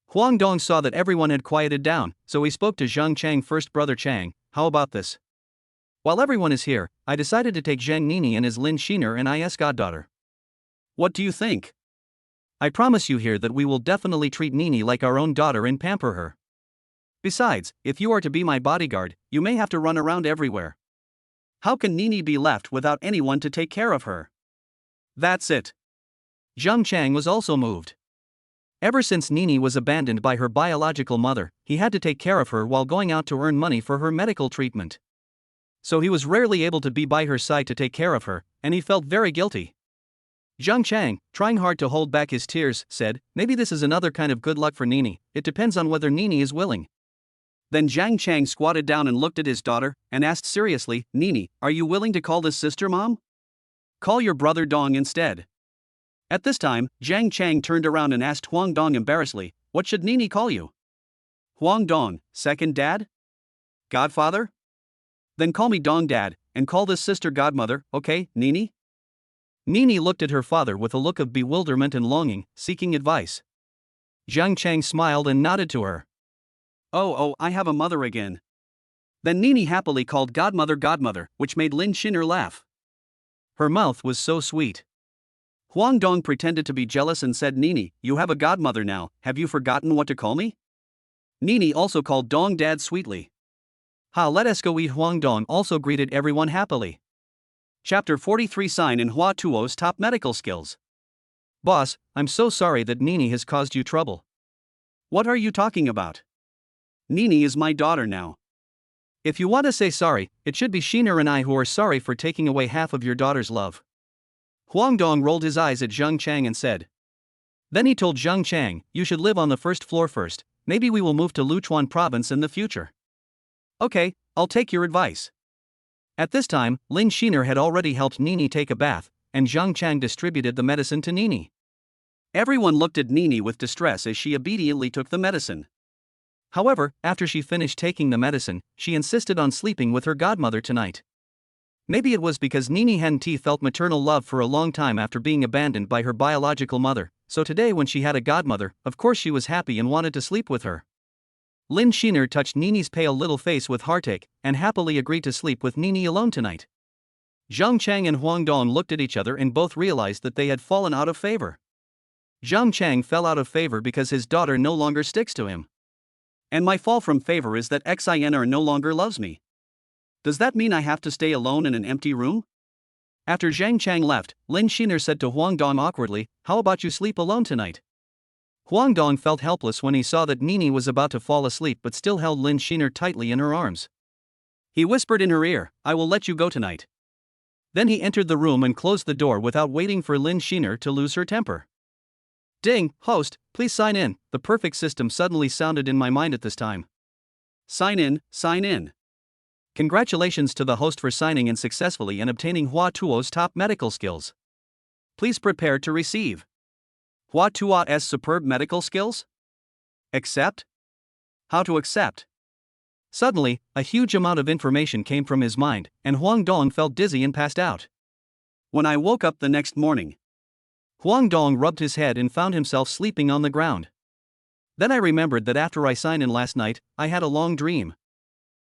Speaker 1: Huang Dong saw that everyone had quieted down, so he spoke to Zheng Chang first. Brother Chang, how about this? While everyone is here, I decided to take Zheng Nini and as Lin Sheener and I's goddaughter. What do you think? I promise you here that we will definitely treat Nini like our own daughter and pamper her. Besides, if you are to be my bodyguard, you may have to run around everywhere. How can Nini be left without anyone to take care of her? That's it. Zheng Chang was also moved. Ever since Nini was abandoned by her biological mother, he had to take care of her while going out to earn money for her medical treatment. So he was rarely able to be by her side to take care of her, and he felt very guilty. Zheng Chang, trying hard to hold back his tears, said, maybe this is another kind of good luck for Nini, it depends on whether Nini is willing. Then Zheng Chang squatted down and looked at his daughter, and asked seriously, Nini, are you willing to call this sister mom? Call your brother Dong instead. At this time, Zheng Chang turned around and asked Huang Dong embarrassedly, what should Nini call you? Huang Dong, second dad? Godfather? Then call me Dong Dad, and call this sister godmother, okay, Nini? Nini looked at her father with a look of bewilderment and longing, seeking advice. Zheng Chang smiled and nodded to her. Oh, I have a mother again. Then Nini happily called godmother, which made Lin Sheener laugh. Her mouth was so sweet. Huang Dong pretended to be jealous and said, Nini, you have a godmother now, have you forgotten what to call me? Nini also called Dong Dad sweetly. Let us go eat. Huang Dong also greeted everyone happily. Chapter 43. Sign in Hua Tuo's top medical skills. Boss, I'm so sorry that Nini has caused you trouble. What are you talking about? Nini is my daughter now. If you want to say sorry, it should be Sheener and I who are sorry for taking away half of your daughter's love. Huang Dong rolled his eyes at Zheng Chang and said. Then he told Zheng Chang, you should live on the first floor first, maybe we will move to Luchuan province in the future. Okay, I'll take your advice. At this time, Lin Sheener had already helped Nini take a bath, and Zheng Chang distributed the medicine to Nini. Everyone looked at Nini with distress as she obediently took the medicine. However, after she finished taking the medicine, she insisted on sleeping with her godmother tonight. Maybe it was because Nini hadn't felt maternal love for a long time after being abandoned by her biological mother, so today when she had a godmother, of course she was happy and wanted to sleep with her. Lin Sheener touched Nini's pale little face with heartache, and happily agreed to sleep with Nini alone tonight. Zheng Chang and Huang Dong looked at each other and both realized that they had fallen out of favor. Zheng Chang fell out of favor because his daughter no longer sticks to him. And my fall from favor is that Xinr no longer loves me. Does that mean I have to stay alone in an empty room? After Zheng Chang left, Lin Sheener said to Huang Dong awkwardly, how about you sleep alone tonight? Huang Dong felt helpless when he saw that Nini was about to fall asleep but still held Lin Sheener tightly in her arms. He whispered in her ear, I will let you go tonight. Then he entered the room and closed the door without waiting for Lin Sheener to lose her temper. Ding, host, please sign in. The perfect system suddenly sounded in my mind at this time. Sign in, sign in. Congratulations to the host for signing in successfully and obtaining Hua Tuo's top medical skills. Please prepare to receive Hua Tuo's superb medical skills. Accept? How to accept? Suddenly, a huge amount of information came from his mind, and Huang Dong felt dizzy and passed out. When I woke up the next morning, Huang Dong rubbed his head and found himself sleeping on the ground. Then I remembered that after I signed in last night, I had a long dream.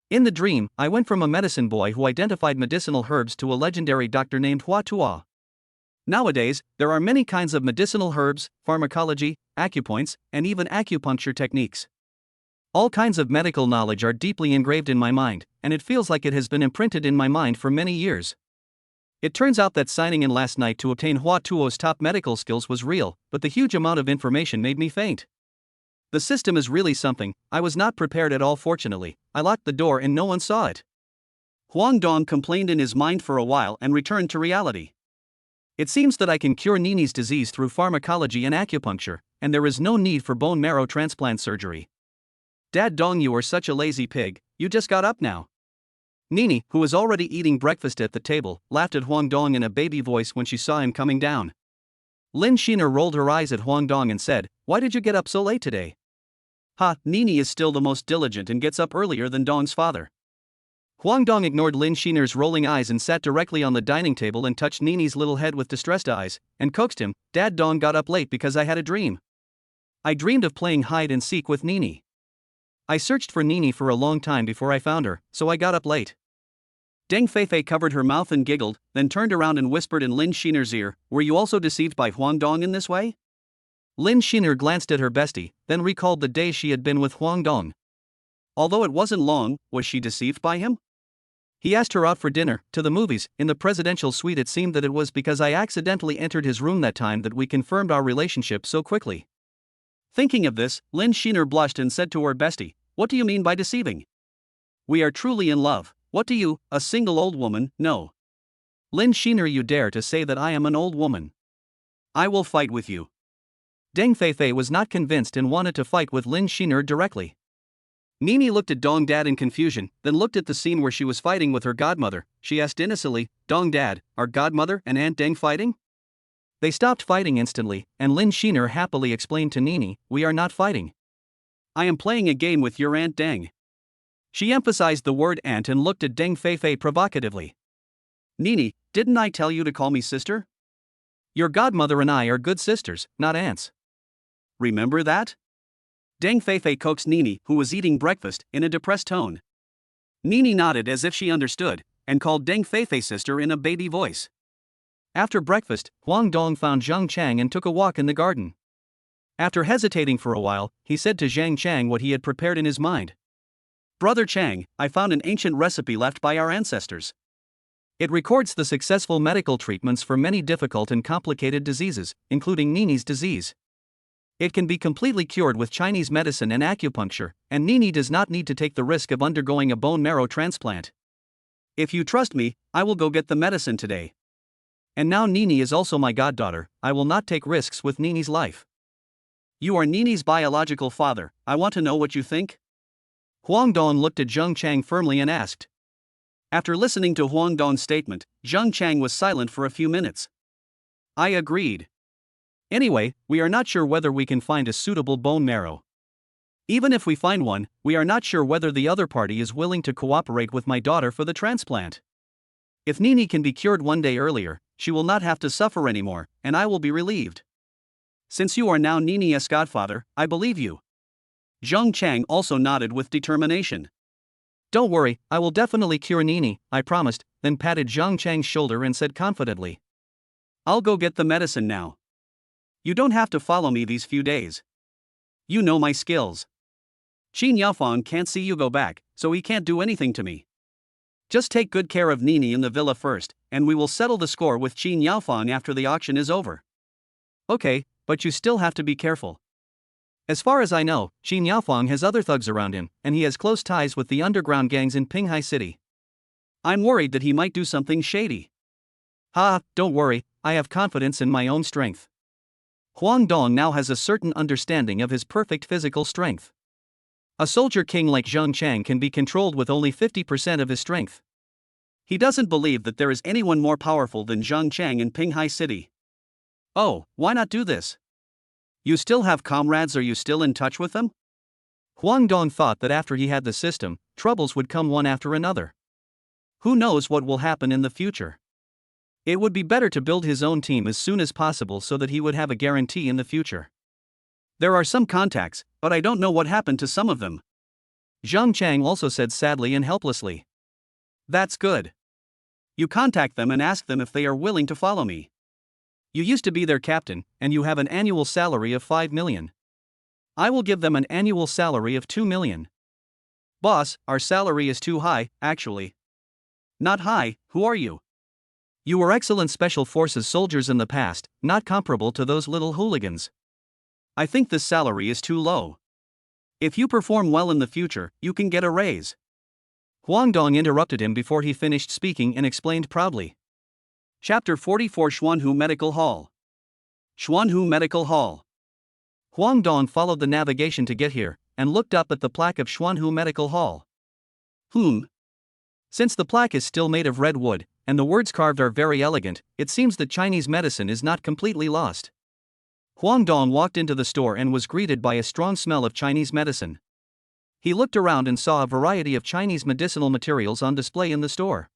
Speaker 1: In the dream, I went from a medicine boy who identified medicinal herbs to a legendary doctor named Hua Tua. Nowadays, there are many kinds of medicinal herbs, pharmacology, acupoints, and even acupuncture techniques. All kinds of medical knowledge are deeply engraved in my mind, and it feels like it has been imprinted in my mind for many years. It turns out that signing in last night to obtain Hua Tuo's top medical skills was real, but the huge amount of information made me faint. The system is really something. I was not prepared at all. Fortunately, I locked the door and no one saw it. Huang Dong complained in his mind for a while and returned to reality. It seems that I can cure Nini's disease through pharmacology and acupuncture, and there is no need for bone marrow transplant surgery. Dad Dong, you are such a lazy pig, you just got up now. Nini, who was already eating breakfast at the table, laughed at Huang Dong in a baby voice when she saw him coming down. Lin Sheener rolled her eyes at Huang Dong and said, "Why did you get up so late today?" "Ha, Nini is still the most diligent and gets up earlier than Dong's father." Huang Dong ignored Lin Sheener's rolling eyes and sat directly on the dining table and touched Nini's little head with distressed eyes, and coaxed him, "Dad Dong got up late because I had a dream. I dreamed of playing hide and seek with Nini. I searched for Nini for a long time before I found her, so I got up late." Deng Feifei covered her mouth and giggled, then turned around and whispered in Lin Sheener's ear, "Were you also deceived by Huang Dong in this way?" Lin Sheener glanced at her bestie, then recalled the days she had been with Huang Dong. Although it wasn't long, was she deceived by him? He asked her out for dinner, to the movies, in the presidential suite. It seemed that it was because I accidentally entered his room that time that we confirmed our relationship so quickly. Thinking of this, Lin Sheener blushed and said to her bestie, "What do you mean by deceiving? We are truly in love. What do you, a single old woman, know?" "Lin Sheener, you dare to say that I am an old woman? I will fight with you." Deng Feifei was not convinced and wanted to fight with Lin Sheener directly. Nini looked at Dong Dad in confusion, then looked at the scene where she was fighting with her godmother. She asked innocently, "Dong Dad, are godmother and Aunt Deng fighting?" They stopped fighting instantly, and Lin Sheener happily explained to Nini, "We are not fighting. I am playing a game with your Aunt Deng." She emphasized the word aunt and looked at Deng Feifei provocatively. "Nini, didn't I tell you to call me sister? Your godmother and I are good sisters, not aunts. Remember that?" Deng Feifei coaxed Nini, who was eating breakfast, in a depressed tone. Nini nodded as if she understood, and called Deng Feifei sister in a baby voice. After breakfast, Huang Dong found Zhang Chang and took a walk in the garden. After hesitating for a while, he said to Zhang Chang what he had prepared in his mind. "Brother Chang, I found an ancient recipe left by our ancestors. It records the successful medical treatments for many difficult and complicated diseases, including Nini's disease. It can be completely cured with Chinese medicine and acupuncture, and Nini does not need to take the risk of undergoing a bone marrow transplant. If you trust me, I will go get the medicine today. And now Nini is also my goddaughter, I will not take risks with Nini's life. You are Nini's biological father, I want to know what you think?" Huang Dong looked at Zhang Chang firmly and asked. After listening to Huang Dong's statement, Zhang Chang was silent for a few minutes. "I agreed. Anyway, we are not sure whether we can find a suitable bone marrow. Even if we find one, we are not sure whether the other party is willing to cooperate with my daughter for the transplant. If Nini can be cured one day earlier, she will not have to suffer anymore, and I will be relieved. Since you are now Nini's godfather, I believe you." Zhang Chang also nodded with determination. "Don't worry, I will definitely cure Nini, I promised," then patted Zhang Chang's shoulder and said confidently, "I'll go get the medicine now. You don't have to follow me these few days. You know my skills. Qin Yaofeng can't see you go back, so he can't do anything to me. Just take good care of Nini in the villa first, and we will settle the score with Qin Yaofeng after the auction is over." "Okay, but you still have to be careful. As far as I know, Qin Yaofeng has other thugs around him, and he has close ties with the underground gangs in Pinghai City. I'm worried that he might do something shady." "Ha, don't worry, I have confidence in my own strength." Huang Dong now has a certain understanding of his perfect physical strength. A soldier king like Zhang Chang can be controlled with only 50% of his strength. He doesn't believe that there is anyone more powerful than Zhang Chang in Pinghai City. "Oh, why not do this? You still have comrades? Are you still in touch with them?" Huang Dong thought that after he had the system, troubles would come one after another. Who knows what will happen in the future? It would be better to build his own team as soon as possible so that he would have a guarantee in the future. There are some contacts, but I don't know what happened to some of them. Zhang Chang also said sadly and helplessly. That's good. You contact them and ask them if they are willing to follow me. You used to be their captain, and you have an annual salary of 5 million. I will give them an annual salary of 2 million. Boss, our salary is too high, actually. Not high, who are you? You were excellent special forces soldiers in the past, not comparable to those little hooligans. I think this salary is too low. If you perform well in the future, you can get a raise. Huang Dong interrupted him before he finished speaking and explained proudly. Chapter 44 Xuanhu Medical Hall. Xuanhu Medical Hall. Huang Dong followed the navigation to get here, and looked up at the plaque of Xuanhu Medical Hall. Since the plaque is still made of red wood, and the words carved are very elegant, it seems that Chinese medicine is not completely lost. Huang Dong walked into the store and was greeted by a strong smell of Chinese medicine. He looked around and saw a variety of Chinese medicinal materials on display in the store.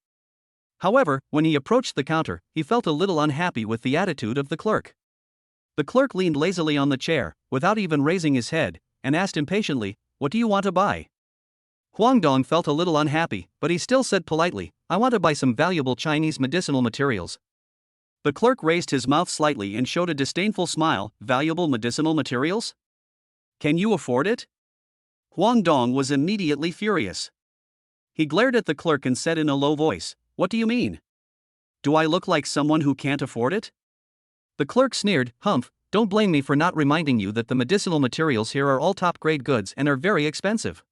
Speaker 1: However, when he approached the counter, he felt a little unhappy with the attitude of the clerk. The clerk leaned lazily on the chair, without even raising his head, and asked impatiently, "What do you want to buy?" Huang Dong felt a little unhappy, but he still said politely, "I want to buy some valuable Chinese medicinal materials." The clerk raised his mouth slightly and showed a disdainful smile. "Valuable medicinal materials? Can you afford it?" Huang Dong was immediately furious. He glared at the clerk and said in a low voice, "What do you mean? Do I look like someone who can't afford it?" The clerk sneered, "Humph, don't blame me for not reminding you that the medicinal materials here are all top-grade goods and are very expensive."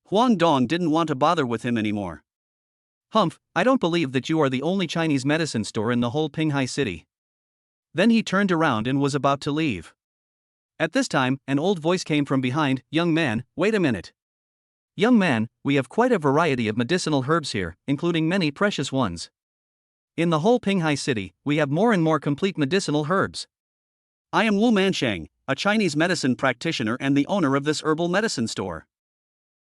Speaker 1: Huang Dong didn't want to bother with him anymore. "Humph, I don't believe that you are the only Chinese medicine store in the whole Pinghai city." Then he turned around and was about to leave. At this time, an old voice came from behind. "Young man, wait a minute. Young man, we have quite a variety of medicinal herbs here, including many precious ones. In the whole Pinghai city, we have more and more complete medicinal herbs. I am Wu Mansheng, a Chinese medicine practitioner and the owner of this herbal medicine store.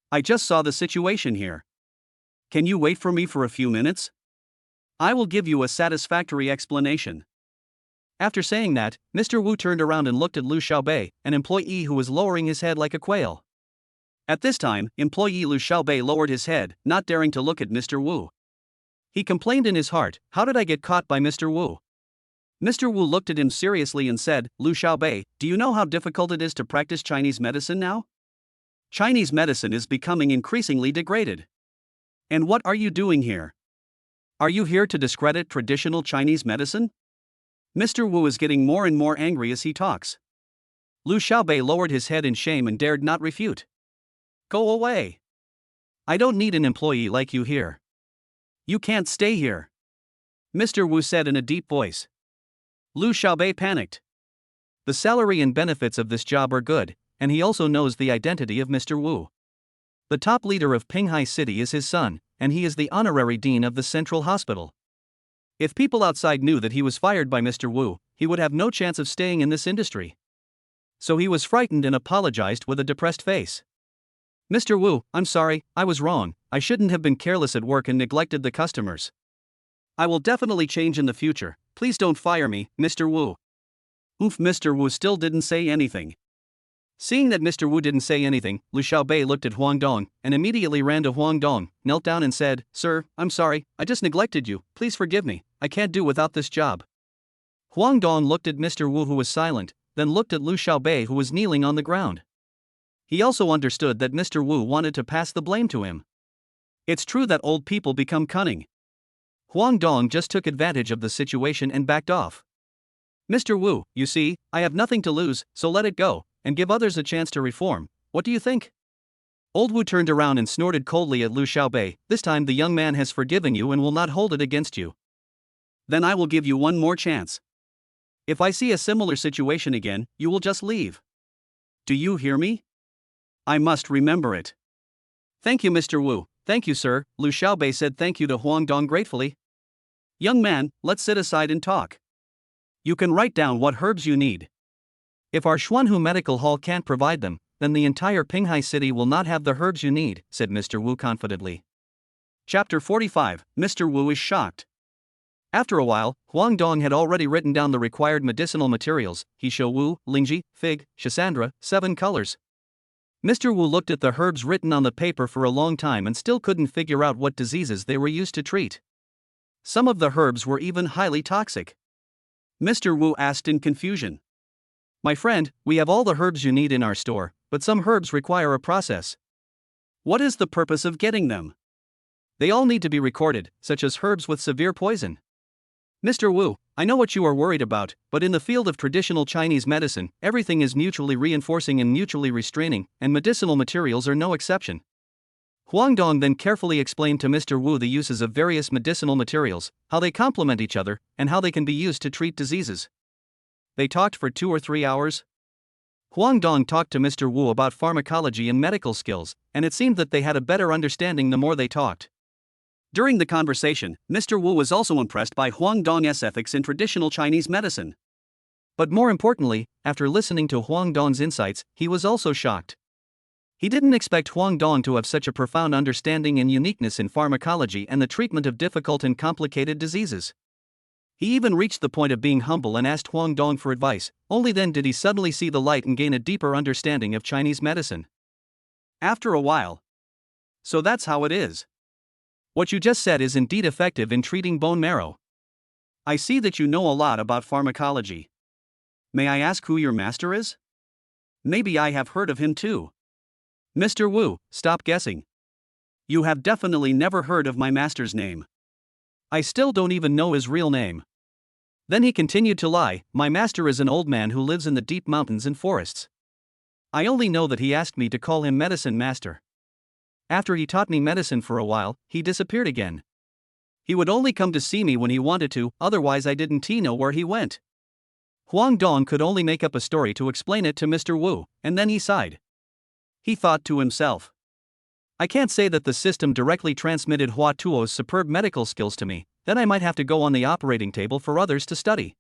Speaker 1: I just saw the situation here. Can you wait for me for a few minutes? I will give you a satisfactory explanation." After saying that, Mr. Wu turned around and looked at Lu Xiaobei, an employee who was lowering his head like a quail. At this time, employee Lu Xiaobei lowered his head, not daring to look at Mr. Wu. He complained in his heart, "How did I get caught by Mr. Wu?" Mr. Wu looked at him seriously and said, "Lu Xiaobei, do you know how difficult it is to practice Chinese medicine now? Chinese medicine is becoming increasingly degraded. And what are you doing here? Are you here to discredit traditional Chinese medicine?" Mr. Wu is getting more and more angry as he talks. Lu Xiaobei lowered his head in shame and dared not refute. "Go away. I don't need an employee like you here. You can't stay here," Mr. Wu said in a deep voice. Lu Xiaobei panicked. The salary and benefits of this job are good, and he also knows the identity of Mr. Wu. The top leader of Pinghai City is his son, and he is the honorary dean of the central hospital. If people outside knew that he was fired by Mr. Wu, he would have no chance of staying in this industry. So he was frightened and apologized with a depressed face. "Mr. Wu, I'm sorry, I was wrong. I shouldn't have been careless at work and neglected the customers. I will definitely change in the future. Please don't fire me, Mr. Wu." Mr. Wu still didn't say anything. Seeing that Mr. Wu didn't say anything, Lu Xiaobei looked at Huang Dong, and immediately ran to Huang Dong, knelt down and said, "Sir, I'm sorry, I just neglected you, please forgive me, I can't do without this job." Huang Dong looked at Mr. Wu who was silent, then looked at Lu Xiaobei who was kneeling on the ground. He also understood that Mr. Wu wanted to pass the blame to him. It's true that old people become cunning. Huang Dong just took advantage of the situation and backed off. "Mr. Wu, you see, I have nothing to lose, so let it go, and give others a chance to reform. What do you think?" Old Wu turned around and snorted coldly at Lu Xiaobei. "This time the young man has forgiven you and will not hold it against you. Then I will give you one more chance. If I see a similar situation again, you will just leave. Do you hear me? I must remember it." "Thank you, Mr. Wu." "Thank you, sir." Lu Xiaobei said thank you to Huang Dong gratefully. "Young man, let's sit aside and talk. You can write down what herbs you need. If our Xuanhu Medical Hall can't provide them, then the entire Pinghai City will not have the herbs you need, said Mr. Wu confidently. Chapter 45, Mr. Wu is shocked. After a while, Huang Dong had already written down the required medicinal materials: Hisho Wu, Lingji, Fig, Shisandra, 7 colors. Mr. Wu looked at the herbs written on the paper for a long time and still couldn't figure out what diseases they were used to treat. Some of the herbs were even highly toxic. Mr. Wu asked in confusion. My friend, we have all the herbs you need in our store, but some herbs require a process. What is the purpose of getting them? They all need to be recorded, such as herbs with severe poison. Mr. Wu, I know what you are worried about, but in the field of traditional Chinese medicine, everything is mutually reinforcing and mutually restraining, and medicinal materials are no exception. Huang Dong then carefully explained to Mr. Wu the uses of various medicinal materials, how they complement each other, and how they can be used to treat diseases. They talked for 2 or 3 hours. Huang Dong talked to Mr. Wu about pharmacology and medical skills, and it seemed that they had a better understanding the more they talked. During the conversation, Mr. Wu was also impressed by Huang Dong's ethics in traditional Chinese medicine. But more importantly, after listening to Huang Dong's insights, he was also shocked. He didn't expect Huang Dong to have such a profound understanding and uniqueness in pharmacology and the treatment of difficult and complicated diseases. He even reached the point of being humble and asked Huang Dong for advice. Only then did he suddenly see the light and gain a deeper understanding of Chinese medicine. After a while. So that's how it is. What you just said is indeed effective in treating bone marrow. I see that you know a lot about pharmacology. May I ask who your master is? Maybe I have heard of him too. Mr. Wu, stop guessing. You have definitely never heard of my master's name. I still don't even know his real name. Then he continued to lie. My master is an old man who lives in the deep mountains and forests. I only know that he asked me to call him medicine master. After he taught me medicine for a while, he disappeared again. He would only come to see me when he wanted to, otherwise I didn't know where he went. Huang Dong could only make up a story to explain it to Mr. Wu, and then he sighed. He thought to himself. I can't say that the system directly transmitted Hua Tuo's superb medical skills to me, then I might have to go on the operating table for others to study.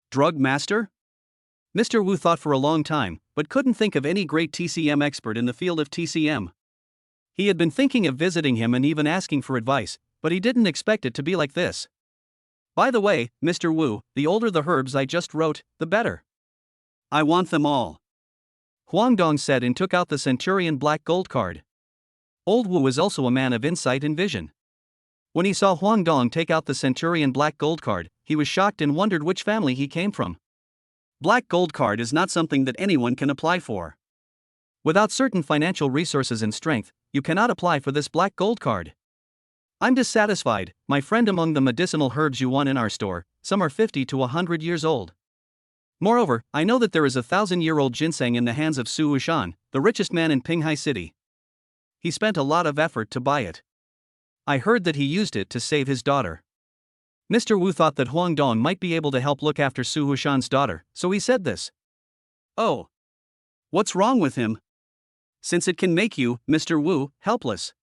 Speaker 1: Drug master? Mr. Wu thought for a long time, but couldn't think of any great TCM expert in the field of TCM. He had been thinking of visiting him and even asking for advice, but he didn't expect it to be like this. By the way, Mr. Wu, the older the herbs I just wrote, the better. I want them all. Huang Dong said and took out the Centurion Black Gold card. Old Wu was also a man of insight and vision. When he saw Huang Dong take out the Centurion Black Gold card, he was shocked and wondered which family he came from. Black Gold card is not something that anyone can apply for. Without certain financial resources and strength, you cannot apply for this Black Gold card. I'm dissatisfied, my friend. Among the medicinal herbs you want in our store, some are 50 to 100 years old. Moreover, I know that there is a 1,000-year-old ginseng in the hands of Su Wuxian, the richest man in Pinghai City. He spent a lot of effort to buy it. I heard that he used it to save his daughter. Mr. Wu thought that Huang Dong might be able to help look after Su Wuxian's daughter, so he said this. Oh. What's wrong with him? Since it can make you, Mr. Wu, helpless.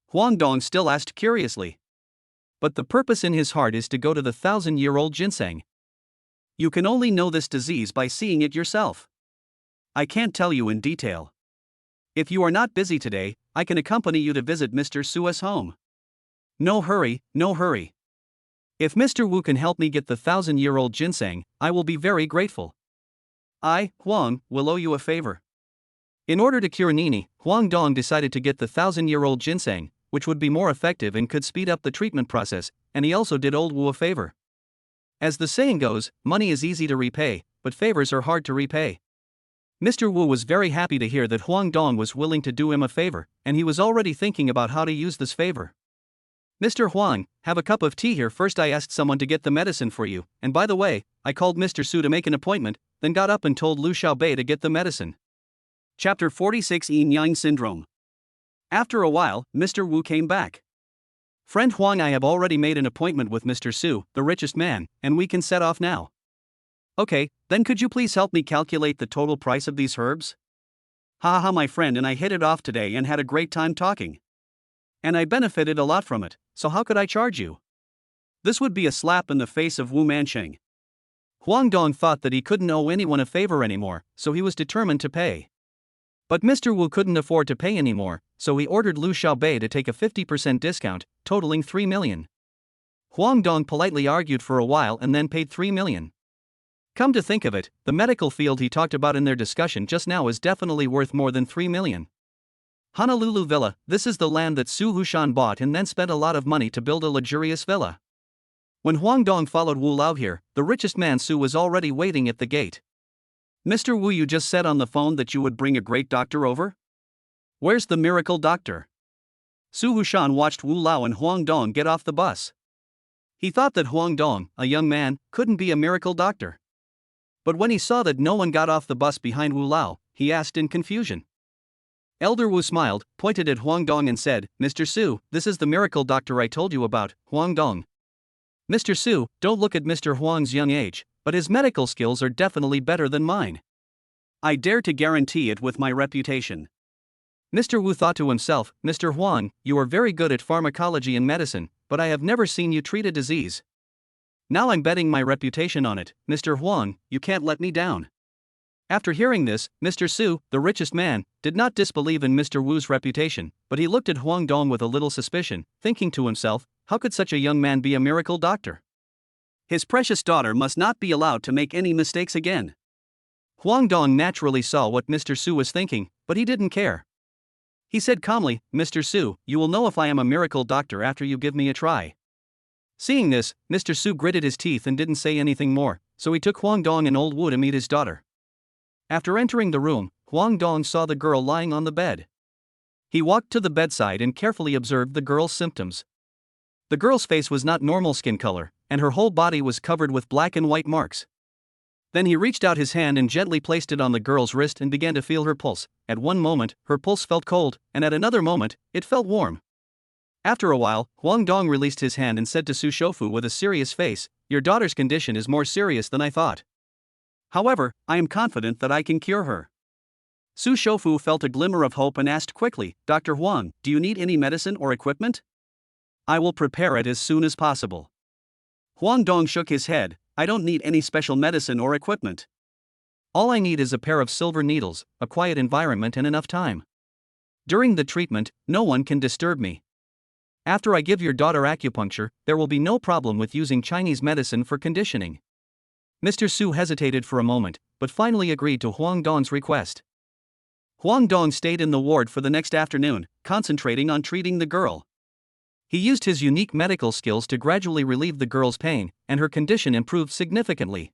Speaker 1: Huang Dong still asked curiously. But the purpose in his heart is to go to the 1,000-year-old ginseng. You can only know this disease by seeing it yourself. I can't tell you in detail. If you are not busy today, I can accompany you to visit Mr. Su's home. No hurry, no hurry. If Mr. Wu can help me get the 1,000-year-old ginseng, I will be very grateful. I, Huang, will owe you a favor. In order to cure Nini, Huang Dong decided to get the 1,000-year-old ginseng, which would be more effective and could speed up the treatment process, and he also did Old Wu a favor. As the saying goes, money is easy to repay, but favors are hard to repay. Mr. Wu was very happy to hear that Huang Dong was willing to do him a favor, and he was already thinking about how to use this favor. Mr. Huang, have a cup of tea here. First I asked someone to get the medicine for you, and by the way, I called Mr. Su to make an appointment, then got up and told Lu Xiaobei to get the medicine. Chapter 46 Yin-Yang Syndrome. After a while, Mr. Wu came back. Friend Huang, I have already made an appointment with Mr. Su, the richest man, and we can set off now. Okay, then could you please help me calculate the total price of these herbs? Ha, my friend and I hit it off today and had a great time talking. And I benefited a lot from it, so how could I charge you? This would be a slap in the face of Wu Mansheng. Huang Dong thought that he couldn't owe anyone a favor anymore, so he was determined to pay. But Mr. Wu couldn't afford to pay anymore, so he ordered Lu Xiaobei to take a 50% discount, totaling 3 million. Huang Dong politely argued for a while and then paid 3 million. Come to think of it, the medical field he talked about in their discussion just now is definitely worth more than 3 million. Honolulu Villa, this is the land that Su Hushan bought and then spent a lot of money to build a luxurious villa. When Huang Dong followed Wu Lao here, the richest man Su was already waiting at the gate. Mr. Wu, you just said on the phone that you would bring a great doctor over? Where's the miracle doctor? Su Hushan watched Wu Lao and Huang Dong get off the bus. He thought that Huang Dong, a young man, couldn't be a miracle doctor. But when he saw that no one got off the bus behind Wu Lao, he asked in confusion. Elder Wu smiled, pointed at Huang Dong and said, Mr. Su, this is the miracle doctor I told you about, Huang Dong. Mr. Su, don't look at Mr. Huang's young age, but his medical skills are definitely better than mine. I dare to guarantee it with my reputation. Mr. Wu thought to himself, Mr. Huang, you are very good at pharmacology and medicine, but I have never seen you treat a disease. Now I'm betting my reputation on it, Mr. Huang, you can't let me down. After hearing this, Mr. Su, the richest man, did not disbelieve in Mr. Wu's reputation, but he looked at Huang Dong with a little suspicion, thinking to himself, how could such a young man be a miracle doctor? His precious daughter must not be allowed to make any mistakes again. Huang Dong naturally saw what Mr. Su was thinking, but he didn't care. He said calmly, Mr. Su, you will know if I am a miracle doctor after you give me a try. Seeing this, Mr. Su gritted his teeth and didn't say anything more, so he took Huang Dong and old Wu to meet his daughter. After entering the room, Huang Dong saw the girl lying on the bed. He walked to the bedside and carefully observed the girl's symptoms. The girl's face was not normal skin color, and her whole body was covered with black and white marks. Then he reached out his hand and gently placed it on the girl's wrist and began to feel her pulse. At one moment, her pulse felt cold, and at another moment, it felt warm. After a while, Huang Dong released his hand and said to Su Shofu with a serious face, your daughter's condition is more serious than I thought. However, I am confident that I can cure her. Su Shofu felt a glimmer of hope and asked quickly, Dr. Huang, do you need any medicine or equipment? I will prepare it as soon as possible. Huang Dong shook his head, I don't need any special medicine or equipment. All I need is a pair of silver needles, a quiet environment and enough time. During the treatment, no one can disturb me. After I give your daughter acupuncture, there will be no problem with using Chinese medicine for conditioning. Mr. Su hesitated for a moment, but finally agreed to Huang Dong's request. Huang Dong stayed in the ward for the next afternoon, concentrating on treating the girl. He used his unique medical skills to gradually relieve the girl's pain, and her condition improved significantly.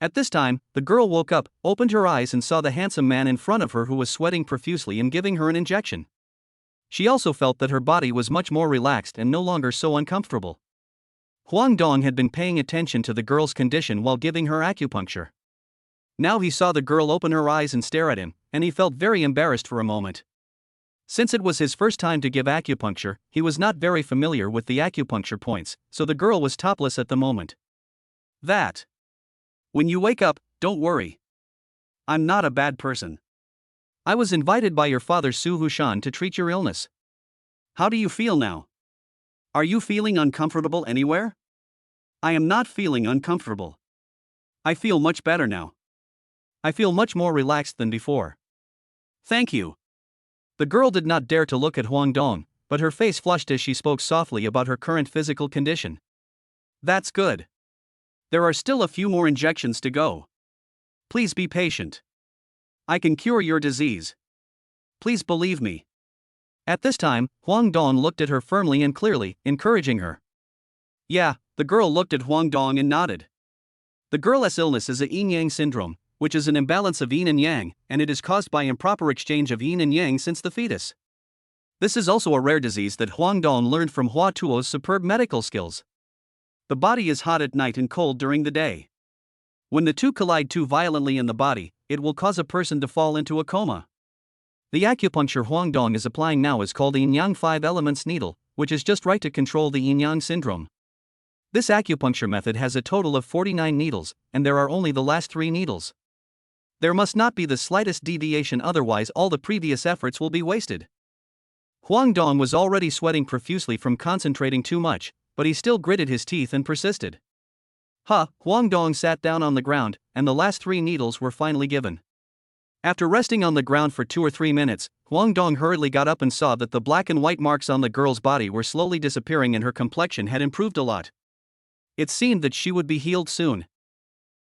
Speaker 1: At this time, the girl woke up, opened her eyes and saw the handsome man in front of her who was sweating profusely and giving her an injection. She also felt that her body was much more relaxed and no longer so uncomfortable. Huang Dong had been paying attention to the girl's condition while giving her acupuncture. Now he saw the girl open her eyes and stare at him, and he felt very embarrassed for a moment. Since it was his first time to give acupuncture, he was not very familiar with the acupuncture points, so the girl was topless at the moment. When you wake up, don't worry. I'm not a bad person. I was invited by your father Su Hushan to treat your illness. How do you feel now? Are you feeling uncomfortable anywhere? I am not feeling uncomfortable. I feel much better now. I feel much more relaxed than before. Thank you. The girl did not dare to look at Huang Dong, but her face flushed as she spoke softly about her current physical condition. That's good. There are still a few more injections to go. Please be patient. I can cure your disease. Please believe me. At this time, Huang Dong looked at her firmly and clearly, encouraging her. Yeah, the girl looked at Huang Dong and nodded. The girl's illness is a yin-yang syndrome, which is an imbalance of yin and yang, and it is caused by improper exchange of yin and yang since the fetus. This is also a rare disease that Huang Dong learned from Hua Tuo's superb medical skills. The body is hot at night and cold during the day. When the two collide too violently in the body, it will cause a person to fall into a coma. The acupuncture Huang Dong is applying now is called the yin-yang 5 elements needle, which is just right to control the yin-yang syndrome. This acupuncture method has a total of 49 needles, and there are only the last 3 needles. There must not be the slightest deviation, otherwise all the previous efforts will be wasted. Huang Dong was already sweating profusely from concentrating too much, but he still gritted his teeth and persisted. Huang Dong sat down on the ground, and the last 3 needles were finally given. After resting on the ground for 2 or 3 minutes, Huang Dong hurriedly got up and saw that the black and white marks on the girl's body were slowly disappearing and her complexion had improved a lot. It seemed that she would be healed soon.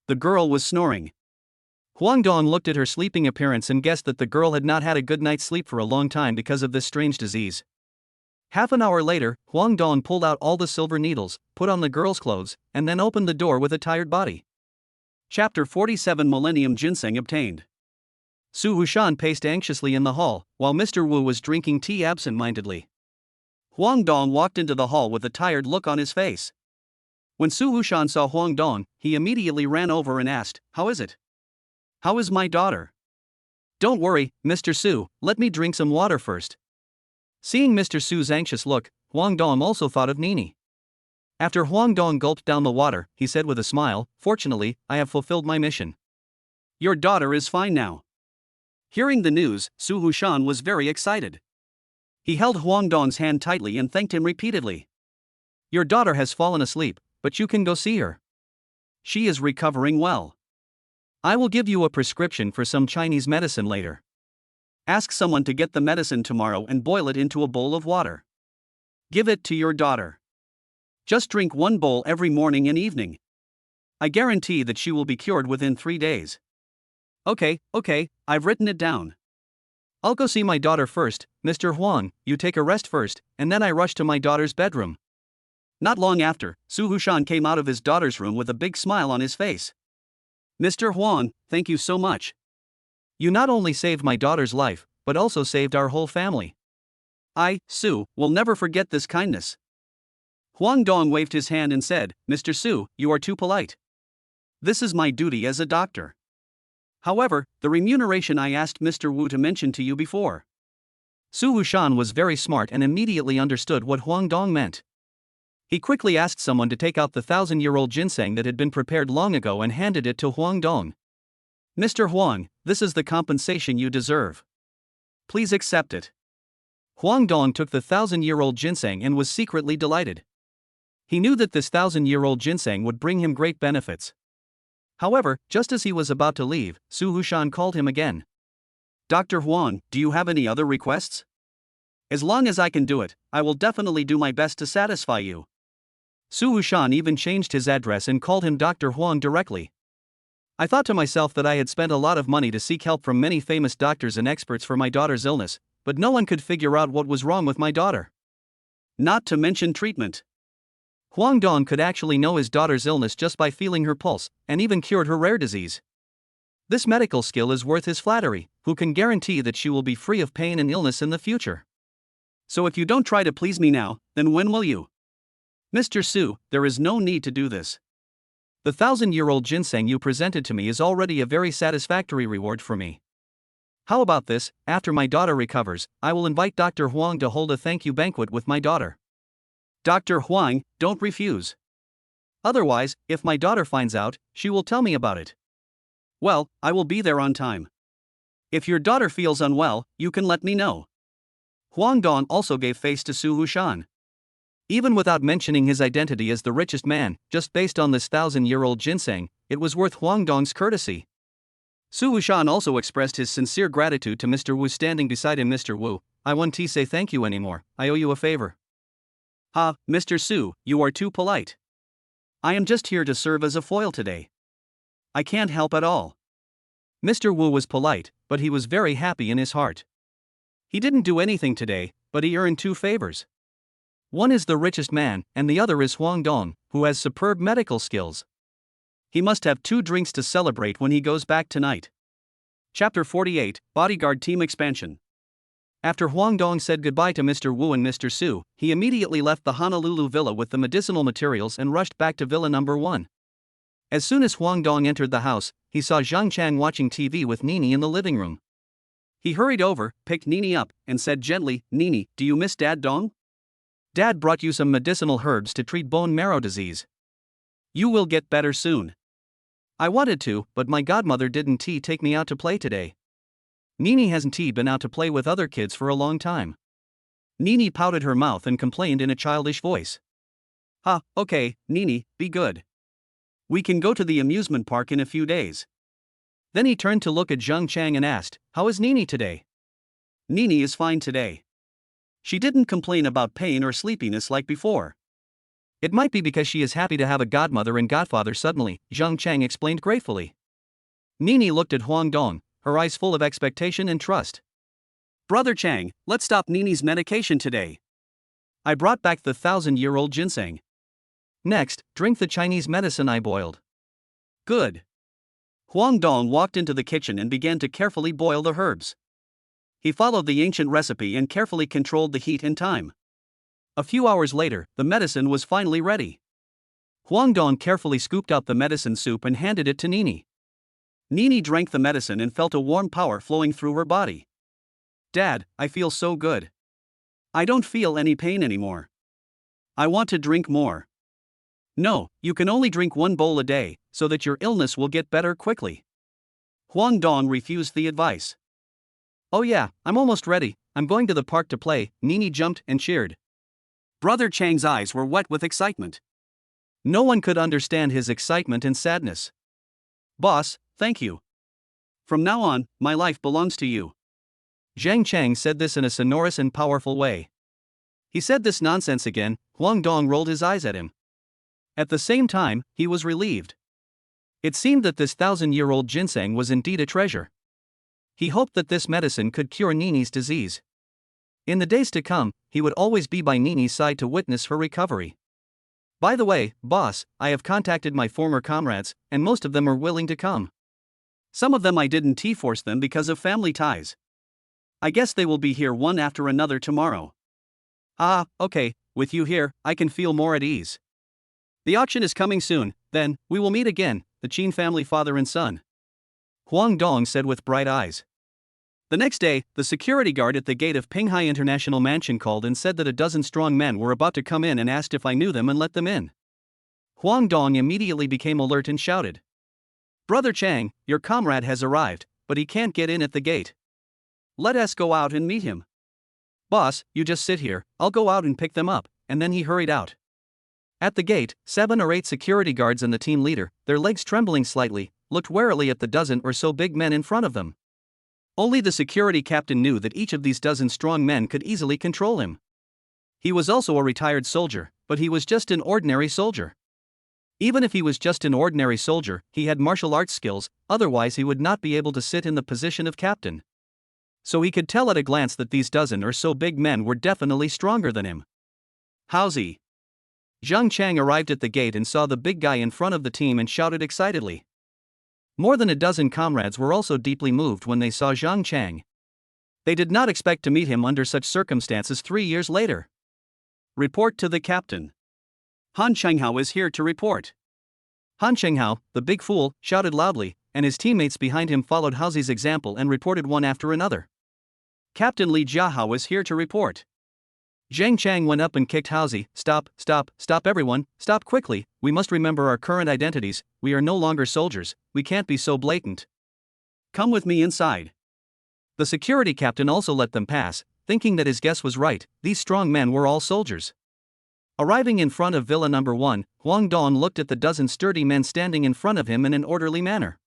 Speaker 1: The girl was snoring. Huang Dong looked at her sleeping appearance and guessed that the girl had not had a good night's sleep for a long time because of this strange disease. Half an hour later, Huang Dong pulled out all the silver needles, put on the girl's clothes, and then opened the door with a tired body. Chapter 47 Millennium Ginseng Obtained. Su Hushan paced anxiously in the hall, while Mr. Wu was drinking tea absent-mindedly. Huang Dong walked into the hall with a tired look on his face. When Su Hushan saw Huang Dong, he immediately ran over and asked, "How is it? How is my daughter?" "Don't worry, Mr. Su, let me drink some water first." Seeing Mr. Su's anxious look, Huang Dong also thought of Nini. After Huang Dong gulped down the water, he said with a smile, "Fortunately, I have fulfilled my mission. Your daughter is fine now." Hearing the news, Su Hushan was very excited. He held Huang Dong's hand tightly and thanked him repeatedly. "Your daughter has fallen asleep, but you can go see her. She is recovering well. I will give you a prescription for some Chinese medicine later. Ask someone to get the medicine tomorrow and boil it into a bowl of water. Give it to your daughter. Just drink 1 bowl every morning and evening. I guarantee that she will be cured within 3 days." Okay, I've written it down. I'll go see my daughter first. Mr. Huang, you take a rest first, and then I rush to my daughter's bedroom. Not long after, Su Hushan came out of his daughter's room with a big smile on his face. "Mr. Huang, thank you so much. You not only saved my daughter's life, but also saved our whole family. I, Su, will never forget this kindness." Huang Dong waved his hand and said, "Mr. Su, you are too polite. This is my duty as a doctor. However, the remuneration I asked Mr. Wu to mention to you before." Su Hushan was very smart and immediately understood what Huang Dong meant. He quickly asked someone to take out the 1,000-year-old ginseng that had been prepared long ago and handed it to Huang Dong. "Mr. Huang, this is the compensation you deserve. Please accept it." Huang Dong took the 1,000-year-old ginseng and was secretly delighted. He knew that this 1,000-year-old ginseng would bring him great benefits. However, just as he was about to leave, Su Hushan called him again. "Dr. Huang, do you have any other requests? As long as I can do it, I will definitely do my best to satisfy you." Su Hushan even changed his address and called him Dr. Huang directly. "I thought to myself that I had spent a lot of money to seek help from many famous doctors and experts for my daughter's illness, but no one could figure out what was wrong with my daughter. Not to mention treatment. Huang Dong could actually know his daughter's illness just by feeling her pulse, and even cured her rare disease. This medical skill is worth his flattery. Who can guarantee that she will be free of pain and illness in the future? So if you don't try to please me now, then when will you? Mr. Su, there is no need to do this. The 1,000-year-old ginseng you presented to me is already a very satisfactory reward for me. How about this? After my daughter recovers, I will invite Dr. Huang to hold a thank you banquet with my daughter. Dr. Huang, don't refuse. Otherwise, if my daughter finds out, she will tell me about it. Well, I will be there on time. If your daughter feels unwell, you can let me know." Huang Dong also gave face to Su Hushan. Even without mentioning his identity as the richest man, just based on this 1,000-year-old ginseng, it was worth Huang Dong's courtesy. Su Hushan also expressed his sincere gratitude to Mr. Wu standing beside him. "Mr. Wu, I won't say thank you anymore, I owe you a favor." "Ah, Mr. Su, you are too polite. I am just here to serve as a foil today. I can't help at all." Mr. Wu was polite, but he was very happy in his heart. He didn't do anything today, but he earned 2 favors. One is the richest man, and the other is Huang Dong, who has superb medical skills. He must have 2 drinks to celebrate when he goes back tonight. Chapter 48, Bodyguard Team Expansion. After Huang Dong said goodbye to Mr. Wu and Mr. Su, he immediately left the Honolulu villa with the medicinal materials and rushed back to Villa Number 1. As soon as Huang Dong entered the house, he saw Zhang Chang watching TV with Nini in the living room. He hurried over, picked Nini up, and said gently, "Nini, do you miss Dad Dong? Dad brought you some medicinal herbs to treat bone marrow disease. You will get better soon." "I wanted to, but my godmother didn't take me out to play today. Nini hasn't been out to play with other kids for a long time." Nini pouted her mouth and complained in a childish voice. Okay, Nini, be good. We can go to the amusement park in a few days. Then he turned to look at Zheng Chang and asked, "How is Nini today?" "Nini is fine today. She didn't complain about pain or sleepiness like before." "It might be because she is happy to have a godmother and godfather suddenly," Zheng Chang explained gratefully. Nini looked at Huang Dong, her eyes full of expectation and trust. "Brother Chang, let's stop Nini's medication today. I brought back the 1,000-year-old ginseng. Next, drink the Chinese medicine I boiled." "Good." Huang Dong walked into the kitchen and began to carefully boil the herbs. He followed the ancient recipe and carefully controlled the heat and time. A few hours later, the medicine was finally ready. Huang Dong carefully scooped out the medicine soup and handed it to Nini. Nini drank the medicine and felt a warm power flowing through her body. "Dad, I feel so good. I don't feel any pain anymore. I want to drink more." "No, you can only drink 1 bowl a day, so that your illness will get better quickly." Huang Dong refused the advice. "Oh yeah, I'm almost ready, I'm going to the park to play," Nini jumped and cheered. Brother Chang's eyes were wet with excitement. No one could understand his excitement and sadness. "Boss, thank you. From now on, my life belongs to you." Zheng Chang said this in a sonorous and powerful way. He said this nonsense again. Huang Dong rolled his eyes at him. At the same time, he was relieved. It seemed that this 1,000-year-old ginseng was indeed a treasure. He hoped that this medicine could cure Nini's disease. In the days to come, he would always be by Nini's side to witness her recovery. "By the way, boss, I have contacted my former comrades, and most of them are willing to come. Some of them I didn't T-force them because of family ties. I guess they will be here one after another tomorrow." "Ah, okay, with you here, I can feel more at ease. The auction is coming soon, then, we will meet again, the Qin family father and son," Huang Dong said with bright eyes. The next day, the security guard at the gate of Pinghai International Mansion called and said that a dozen strong men were about to come in and asked if I knew them and let them in. Huang Dong immediately became alert and shouted, "Brother Chang, your comrade has arrived, but he can't get in at the gate. Let us go out and meet him." "Boss, you just sit here, I'll go out and pick them up," and then he hurried out. At the gate, 7 or 8 security guards and the team leader, their legs trembling slightly, looked warily at the dozen or so big men in front of them. Only the security captain knew that each of these dozen strong men could easily control him. He was also a retired soldier, but he was just an ordinary soldier. Even if he was just an ordinary soldier, he had martial arts skills, otherwise he would not be able to sit in the position of captain. So he could tell at a glance that these dozen or so big men were definitely stronger than him. "How's he?" Zheng Chang arrived at the gate and saw the big guy in front of the team and shouted excitedly. More than a dozen comrades were also deeply moved when they saw Zheng Chang. They did not expect to meet him under such circumstances 3 years later. "Report to the captain. Han Chenghao is here to report." Han Chenghao, the big fool, shouted loudly, and his teammates behind him followed Haozi's example and reported one after another. "Captain Li Jiahao is here to report." Zheng Chang went up and kicked Haozi. Stop everyone, stop quickly, we must remember our current identities, we are no longer soldiers, we can't be so blatant. Come with me inside." The security captain also let them pass, thinking that his guess was right, these strong men were all soldiers. Arriving in front of Villa No. 1, Huang Dong looked at the dozen sturdy men standing in front of him in an orderly manner.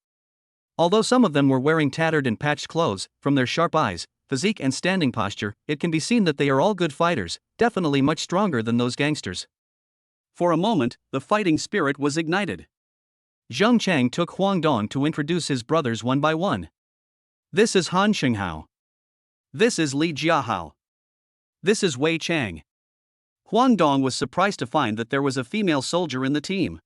Speaker 1: Although some of them were wearing tattered and patched clothes, from their sharp eyes, physique and standing posture, it can be seen that they are all good fighters, definitely much stronger than those gangsters. For a moment, the fighting spirit was ignited. Zheng Chang took Huang Dong to introduce his brothers one by one. "This is Han Chenghao. This is Li Jiahao. This is Wei Chang." Huang Dong was surprised to find that there was a female soldier in the team.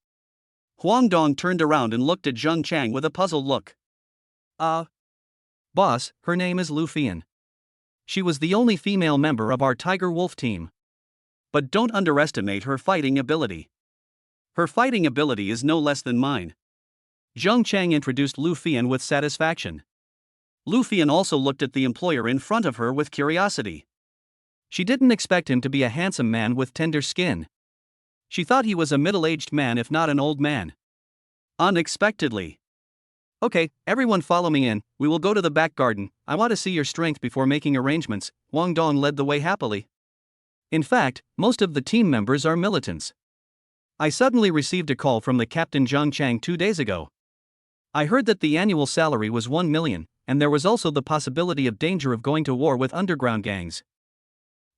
Speaker 1: Huang Dong turned around and looked at Zheng Chang with a puzzled look. Boss, her name is Luchuan. She was the only female member of our Tiger Wolf team. But don't underestimate her fighting ability. Her fighting ability is no less than mine." Zheng Chang introduced Luchuan with satisfaction. Luchuan also looked at the employer in front of her with curiosity. She didn't expect him to be a handsome man with tender skin. She thought he was a middle-aged man if not an old man. Unexpectedly. "Okay, everyone follow me in, we will go to the back garden, I want to see your strength before making arrangements." Huang Dong led the way happily. In fact, most of the team members are militants. I suddenly received a call from the captain Zheng Chang 2 days ago. I heard that the annual salary was 1 million, and there was also the possibility of danger of going to war with underground gangs.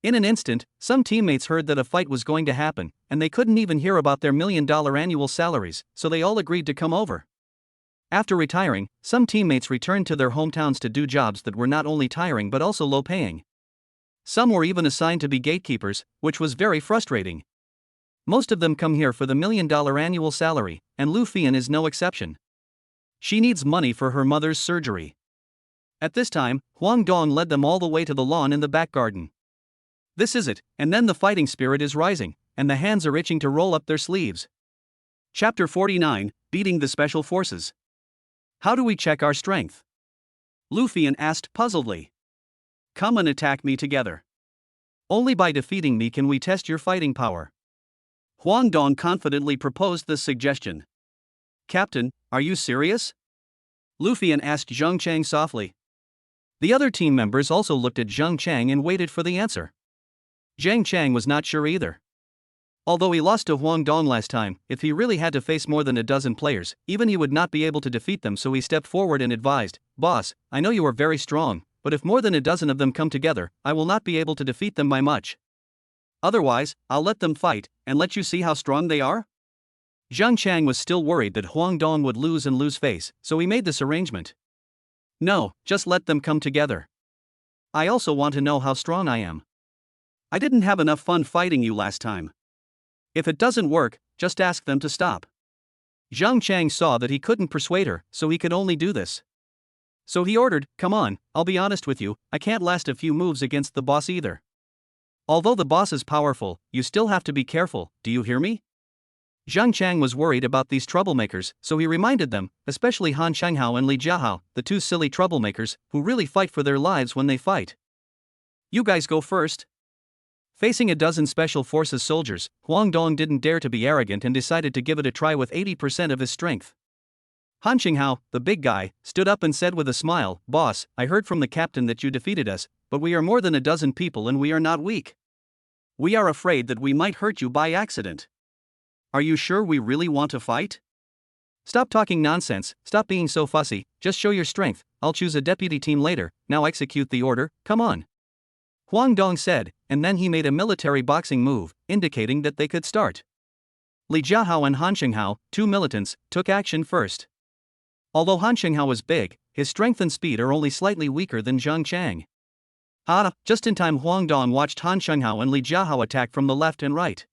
Speaker 1: In an instant, some teammates heard that a fight was going to happen, and they couldn't even hear about their $1 million annual salaries, so they all agreed to come over. After retiring, some teammates returned to their hometowns to do jobs that were not only tiring but also low paying. Some were even assigned to be gatekeepers, which was very frustrating. Most of them come here for the $1 million annual salary, and Luchuan is no exception. She needs money for her mother's surgery. At this time, Huang Dong led them all the way to the lawn in the back garden. This is it, and then the fighting spirit is rising, and the hands are itching to roll up their sleeves. Chapter 49, Beating the Special Forces. How do we check our strength? Luchuan asked puzzledly. Come and attack me together. Only by defeating me can we test your fighting power. Huang Dong confidently proposed this suggestion. Captain, are you serious? Luchuan asked Zheng Chang softly. The other team members also looked at Zheng Chang and waited for the answer. Zheng Chang was not sure either. Although he lost to Huang Dong last time, if he really had to face more than a dozen players, even he would not be able to defeat them, so he stepped forward and advised, Boss, I know you are very strong, but if more than a dozen of them come together, I will not be able to defeat them by much. Otherwise, I'll let them fight, and let you see how strong they are? Zheng Chang was still worried that Huang Dong would lose and lose face, so he made this arrangement. No, just let them come together. I also want to know how strong I am. I didn't have enough fun fighting you last time. If it doesn't work, just ask them to stop. Zheng Chang saw that he couldn't persuade her, so he could only do this. So he ordered, come on, I'll be honest with you, I can't last a few moves against the boss either. Although the boss is powerful, you still have to be careful, do you hear me? Zheng Chang was worried about these troublemakers, so he reminded them, especially Han Chenghao and Li Jiahao, the two silly troublemakers, who really fight for their lives when they fight. You guys go first. Facing a dozen special forces soldiers, Huang Dong didn't dare to be arrogant and decided to give it a try with 80% of his strength. Han Chenghao, the big guy, stood up and said with a smile, Boss, I heard from the captain that you defeated us, but we are more than a dozen people and we are not weak. We are afraid that we might hurt you by accident. Are you sure we really want to fight? Stop talking nonsense, stop being so fussy, just show your strength, I'll choose a deputy team later, now execute the order, come on. Huang Dong said, and then he made a military boxing move, indicating that they could start. Li Jiahao and Han Chenghao, two militants, took action first. Although Han Chenghao was big, his strength and speed are only slightly weaker than Zheng Chang. Just in time Huang Dong watched Han Chenghao and Li Jiahao attack from the left and right.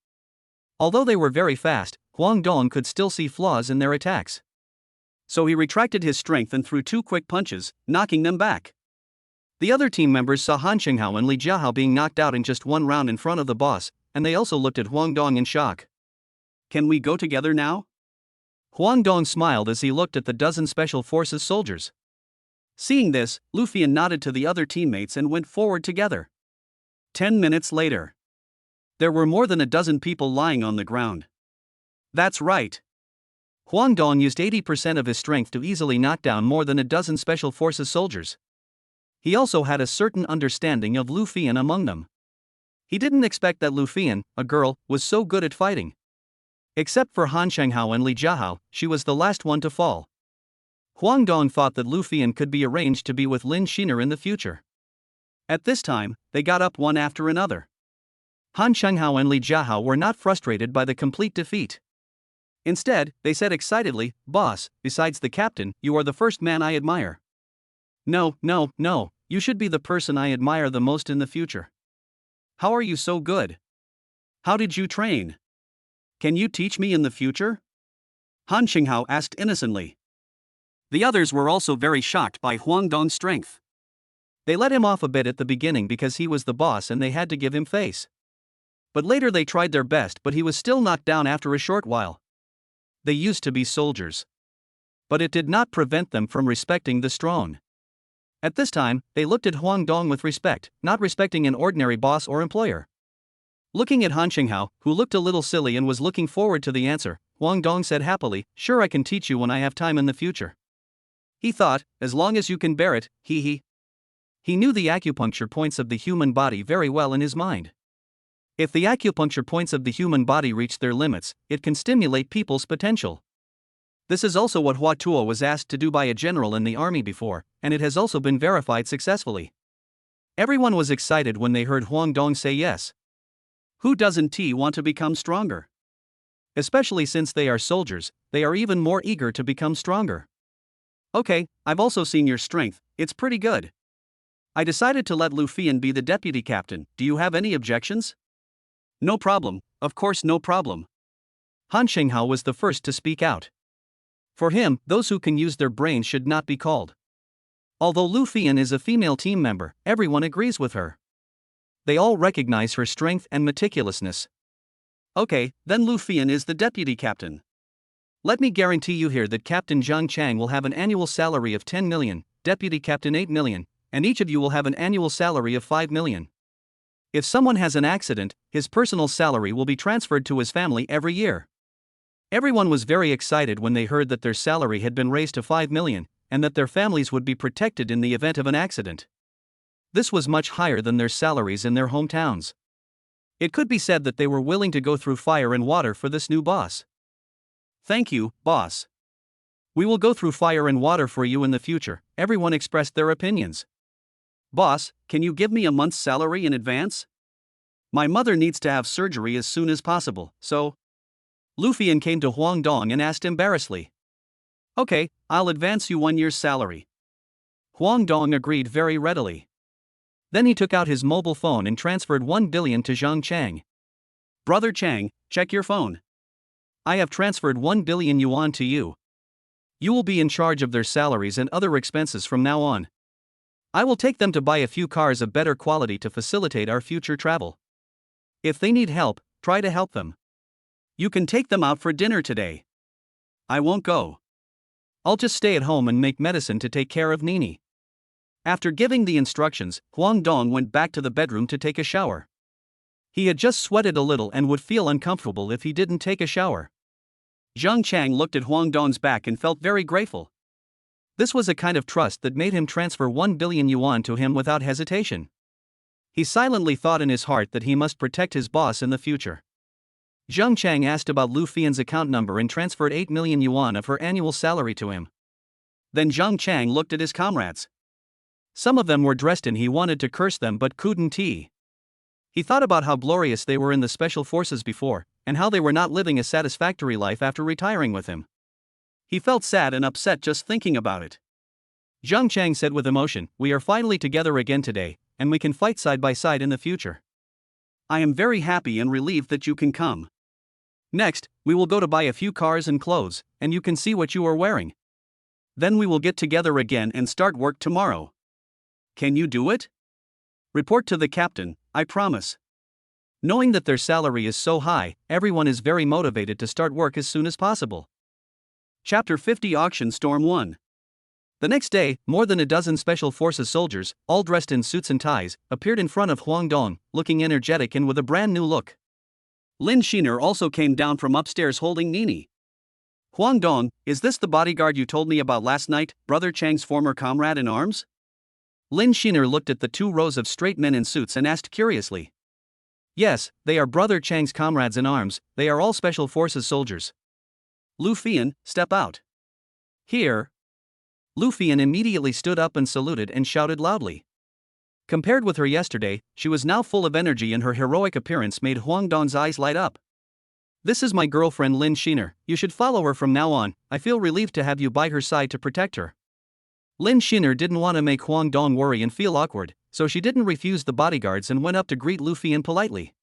Speaker 1: Although they were very fast, Huang Dong could still see flaws in their attacks. So he retracted his strength and threw two quick punches, knocking them back. The other team members saw Han Chenghao and Li Jiahao being knocked out in just one round in front of the boss, and they also looked at Huang Dong in shock. Can we go together now? Huang Dong smiled as he looked at the dozen special forces soldiers. Seeing this, Luchuan nodded to the other teammates and went forward together. 10 minutes later. There were more than a dozen people lying on the ground. That's right. Huang Dong used 80% of his strength to easily knock down more than a dozen special forces soldiers. He also had a certain understanding of Luchuan among them. He didn't expect that Luchuan, a girl, was so good at fighting. Except for Han Chenghao and Li Jiahao, she was the last one to fall. Huang Dong thought that Luchuan could be arranged to be with Lin Sheener in the future. At this time, they got up one after another. Han Chenghao and Li Jiahao were not frustrated by the complete defeat. Instead, they said excitedly, Boss, besides the captain, you are the first man I admire. No, you should be the person I admire the most in the future. How are you so good? How did you train? Can you teach me in the future? Han Chenghao asked innocently. The others were also very shocked by Huang Dong's strength. They let him off a bit at the beginning because he was the boss and they had to give him face. But later they tried their best, but he was still knocked down after a short while. They used to be soldiers. But it did not prevent them from respecting the strong. At this time, they looked at Huang Dong with respect, not respecting an ordinary boss or employer. Looking at Han Chenghao, who looked a little silly and was looking forward to the answer, Huang Dong said happily, Sure, I can teach you when I have time in the future. He thought, as long as you can bear it, He knew the acupuncture points of the human body very well in his mind. If the acupuncture points of the human body reach their limits, it can stimulate people's potential. This is also what Hua Tuo was asked to do by a general in the army before, and it has also been verified successfully. Everyone was excited when they heard Huang Dong say yes. Who doesn't want to become stronger? Especially since they are soldiers, they are even more eager to become stronger. Okay, I've also seen your strength, it's pretty good. I decided to let Lu Fian be the deputy captain, do you have any objections? No problem, of course no problem. Han Shenghao was the first to speak out. For him, those who can use their brains should not be called. Although Lu Fian is a female team member, everyone agrees with her. They all recognize her strength and meticulousness. Okay, then Lu Fian is the deputy captain. Let me guarantee you here that Captain Zhang Chang will have an annual salary of 10 million, Deputy Captain 8 million, and each of you will have an annual salary of 5 million. If someone has an accident, his personal salary will be transferred to his family every year. Everyone was very excited when they heard that their salary had been raised to 5 million, and that their families would be protected in the event of an accident. This was much higher than their salaries in their hometowns. It could be said that they were willing to go through fire and water for this new boss. Thank you, boss. We will go through fire and water for you in the future, everyone expressed their opinions. Boss, can you give me a month's salary in advance? My mother needs to have surgery as soon as possible, so. Lu Fian came to Huang Dong and asked embarrassedly. Okay, I'll advance you 1 year's salary. Huang Dong agreed very readily. Then he took out his mobile phone and transferred 1 billion to Zhang Chang. Brother Chang, check your phone. I have transferred 1 billion yuan to you. You will be in charge of their salaries and other expenses from now on. I will take them to buy a few cars of better quality to facilitate our future travel. If they need help, try to help them. You can take them out for dinner today. I won't go. I'll just stay at home and make medicine to take care of Nini. After giving the instructions, Huang Dong went back to the bedroom to take a shower. He had just sweated a little and would feel uncomfortable if he didn't take a shower. Zhang Chang looked at Huang Dong's back and felt very grateful. This was a kind of trust that made him transfer 1 billion yuan to him without hesitation. He silently thought in his heart that he must protect his boss in the future. Zhang Chang asked about Lu Fian's account number and transferred 8 million yuan of her annual salary to him. Then Zhang Chang looked at his comrades. Some of them were dressed in he wanted to curse them but couldn't. He thought about how glorious they were in the special forces before, and how they were not living a satisfactory life after retiring with him. He felt sad and upset just thinking about it. Zhang Chang said with emotion, "We are finally together again today, and we can fight side by side in the future. I am very happy and relieved that you can come. Next, we will go to buy a few cars and clothes, and you can see what you are wearing. Then we will get together again and start work tomorrow. Can you do it? Report to the captain, I promise." Knowing that their salary is so high, everyone is very motivated to start work as soon as possible. Chapter 50 Auction Storm 1. The next day, more than a dozen Special Forces soldiers, all dressed in suits and ties, appeared in front of Huang Dong, looking energetic and with a brand new look. Lin Sheener also came down from upstairs holding Nini. "Huang Dong, is this the bodyguard you told me about last night, Brother Chang's former comrade in arms?" Lin Sheener looked at the 2 rows of straight men in suits and asked curiously. "Yes, they are Brother Chang's comrades in arms, they are all Special Forces soldiers." "Lu Fian, step out." "Here." Lu Fian immediately stood up and saluted and shouted loudly. Compared with her yesterday, she was now full of energy and her heroic appearance made Huang Dong's eyes light up. "This is my girlfriend Lin Sheener, you should follow her from now on, I feel relieved to have you by her side to protect her." Lin Sheener didn't want to make Huang Dong worry and feel awkward, so she didn't refuse the bodyguards and went up to greet Lu Fian politely.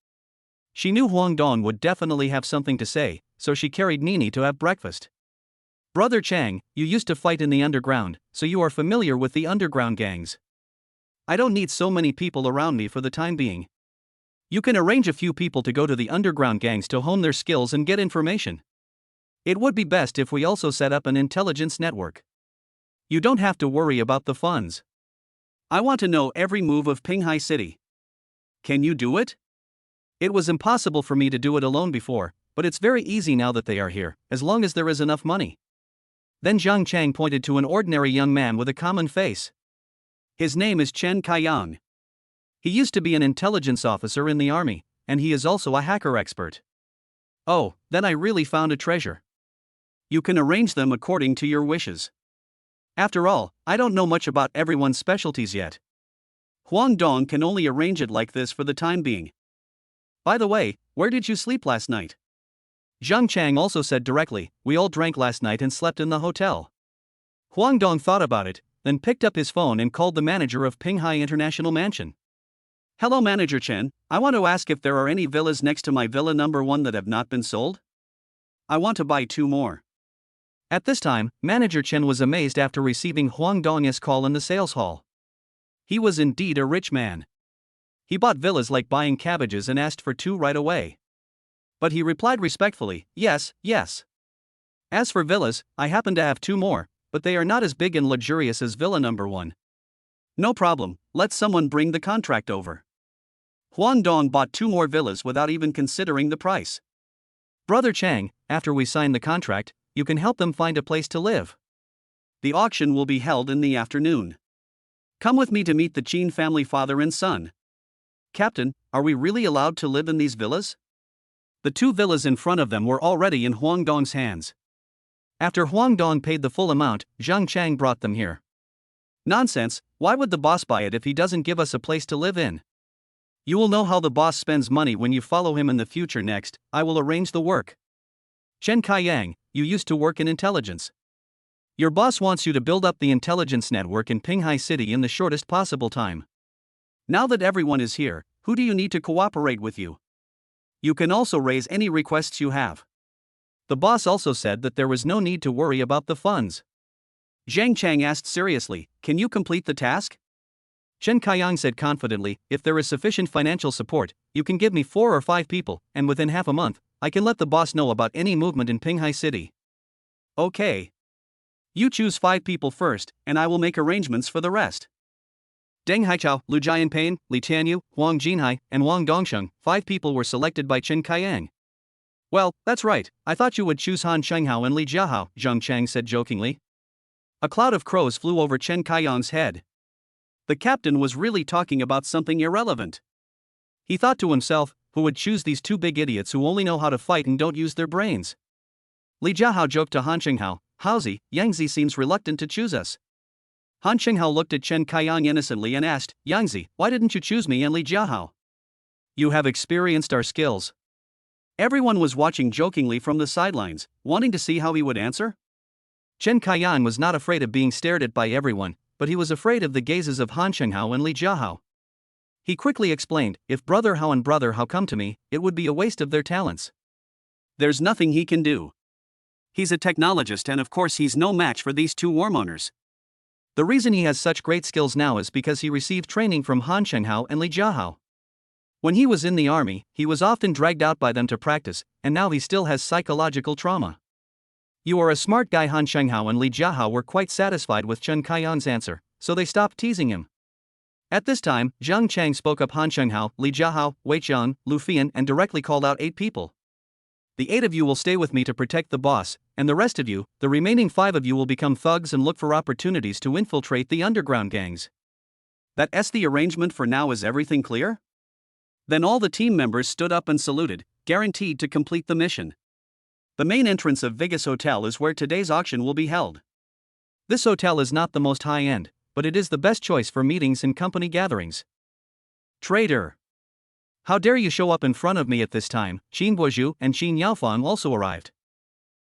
Speaker 1: She knew Huang Dong would definitely have something to say, so she carried Nini to have breakfast. "Brother Chang, you used to fight in the underground, so you are familiar with the underground gangs. I don't need so many people around me for the time being. You can arrange a few people to go to the underground gangs to hone their skills and get information. It would be best if we also set up an intelligence network. You don't have to worry about the funds. I want to know every move of Pinghai City. Can you do it? It was impossible for me to do it alone before, but it's very easy now that they are here, as long as there is enough money." Then Zhang Chang pointed to an ordinary young man with a common face. His name is Chen Kaiyang. He used to be an intelligence officer in the army, and he is also a hacker expert. "Oh, then I really found a treasure. You can arrange them according to your wishes. After all, I don't know much about everyone's specialties yet. Huang Dong can only arrange it like this for the time being. By the way, where did you sleep last night? Zhang Chang also said directly, we all drank last night and slept in the hotel. Huang Dong thought about it, then picked up his phone and called the manager of Pinghai International Mansion. Hello Manager Chen, I want to ask if there are any villas next to my villa number 1 that have not been sold? I want to buy 2 more. At this time, Manager Chen was amazed after receiving Huang Dong's call in the sales hall. He was indeed a rich man. He bought villas like buying cabbages and asked for 2 right away. But he replied respectfully, yes, yes. As for villas, I happen to have 2 more, but they are not as big and luxurious as villa number 1. No problem, let someone bring the contract over. Huang Dong bought 2 more villas without even considering the price. Brother Chang, after we sign the contract, you can help them find a place to live. The auction will be held in the afternoon. Come with me to meet the Qin family father and son. Captain, are we really allowed to live in these villas? The 2 villas in front of them were already in Huang Dong's hands. After Huang Dong paid the full amount, Zhang Chang brought them here. Nonsense, why would the boss buy it if he doesn't give us a place to live in? You will know how the boss spends money when you follow him in the future. Next, I will arrange the work. Chen Kaiyang, you used to work in intelligence. Your boss wants you to build up the intelligence network in Pinghai City in the shortest possible time. Now that everyone is here, who do you need to cooperate with you? You can also raise any requests you have. The boss also said that there was no need to worry about the funds. Zhang Chang asked seriously, can you complete the task? Chen Kaiyang said confidently, if there is sufficient financial support, you can give me 4 or 5 people, and within half a month, I can let the boss know about any movement in Pinghai City. Okay. You choose 5 people first, and I will make arrangements for the rest. Deng Haichao, Lu Jianpain, Li Tianyu, Huang Jinhai, and Wang Dongsheng, 5 people were selected by Chen Kaiyang. Well, that's right, I thought you would choose Han Shenghao and Li Jiahao, Zhang Chang said jokingly. A cloud of crows flew over Chen Kaiyang's head. The captain was really talking about something irrelevant. He thought to himself, who would choose these 2 big idiots who only know how to fight and don't use their brains? Li Jiahao joked to Han Shenghao, Haozi, Yangzi seems reluctant to choose us. Han Shenghao looked at Chen Kaiyang innocently and asked, Yangzi, why didn't you choose me and Li Jiahao? You have experienced our skills. Everyone was watching jokingly from the sidelines, wanting to see how he would answer. Chen Kaiyang was not afraid of being stared at by everyone, but he was afraid of the gazes of Han Shenghao and Li Jiahao. He quickly explained, if Brother Hao and Brother Hao come to me, it would be a waste of their talents. There's nothing he can do. He's a technologist and of course he's no match for these 2 warmoners. The reason he has such great skills now is because he received training from Han Shenghao and Li Jiahao. When he was in the army, he was often dragged out by them to practice, and now he still has psychological trauma. You are a smart guy. Han Shenghao and Li Jiahao were quite satisfied with Chen Kaiyang's answer, so they stopped teasing him. At this time, Zhang Chang spoke up Han Shenghao, Li Jiahao, Wei Qian, Lu Fian and directly called out 8 people. The 8 of you will stay with me to protect the boss, and the rest of you, the remaining 5 of you will become thugs and look for opportunities to infiltrate the underground gangs. That's the arrangement for now. Is everything clear? Then all the team members stood up and saluted, guaranteed to complete the mission. The main entrance of Vegas Hotel is where today's auction will be held. This hotel is not the most high-end, but it is the best choice for meetings and company gatherings. Traitor! How dare you show up in front of me at this time? Qin Guozhu and Qin Yaofang also arrived.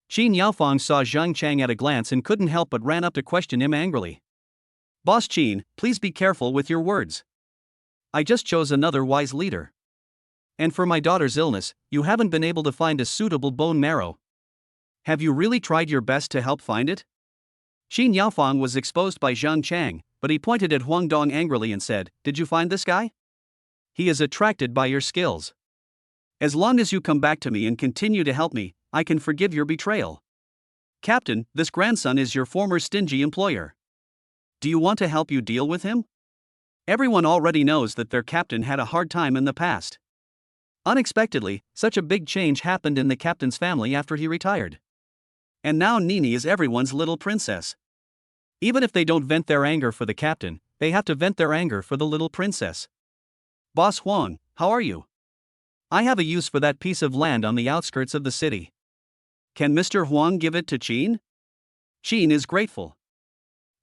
Speaker 1: Qin Yaofang saw Zhang Chang at a glance and couldn't help but ran up to question him angrily. Boss Qin, please be careful with your words. I just chose another wise leader. And for my daughter's illness, you haven't been able to find a suitable bone marrow. Have you really tried your best to help find it? Qin Yaofang was exposed by Zhang Chang, but he pointed at Huang Dong angrily and said, did you find this guy? He is attracted by your skills. As long as you come back to me and continue to help me, I can forgive your betrayal. Captain, this grandson is your former stingy employer. Do you want to help you deal with him? Everyone already knows that their captain had a hard time in the past. Unexpectedly, such a big change happened in the captain's family after he retired. And now Nini is everyone's little princess. Even if they don't vent their anger for the captain, they have to vent their anger for the little princess. Boss Huang, how are you? I have a use for that piece of land on the outskirts of the city. Can Mr. Huang give it to Qin? Qin is grateful.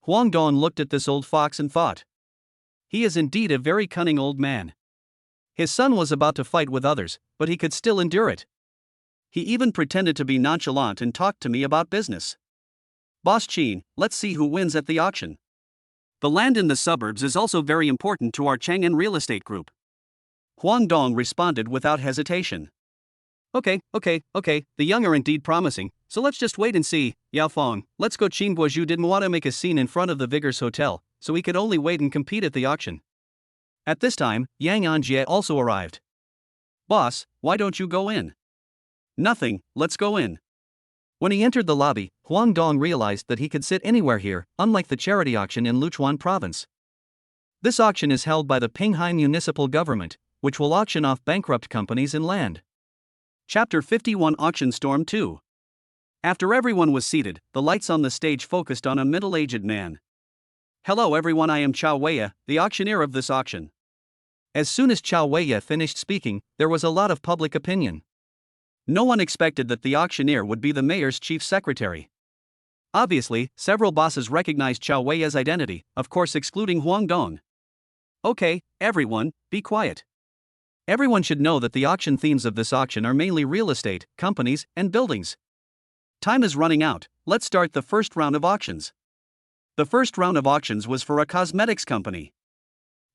Speaker 1: Huang Dong looked at this old fox and thought. He is indeed a very cunning old man. His son was about to fight with others, but he could still endure it. He even pretended to be nonchalant and talked to me about business. Boss Qin, let's see who wins at the auction. The land in the suburbs is also very important to our Chang'an real estate group. Huang Dong responded without hesitation. Okay, the young are indeed promising, so let's just wait and see. Yao Fong, let's go. Qin Guozhu didn't want to make a scene in front of the Vigors Hotel, so he could only wait and compete at the auction. At this time, Yang Anjie also arrived. Boss, why don't you go in? Nothing, let's go in. When he entered the lobby, Huang Dong realized that he could sit anywhere here, unlike the charity auction in Luchuan province. This auction is held by the Pinghai municipal government, which will auction off bankrupt companies and land. Chapter 51 Auction Storm 2. After everyone was seated, the lights on the stage focused on a middle-aged man. Hello everyone, I am Chao Weiya, the auctioneer of this auction. As soon as Chao Weiya finished speaking, there was a lot of public opinion. No one expected that the auctioneer would be the mayor's chief secretary. Obviously, several bosses recognized Chao Weiya's identity, of course excluding Huang Dong. Okay, everyone, be quiet. Everyone should know that the auction themes of this auction are mainly real estate, companies, and buildings. Time is running out, let's start the first round of auctions. The first round of auctions was for a cosmetics company.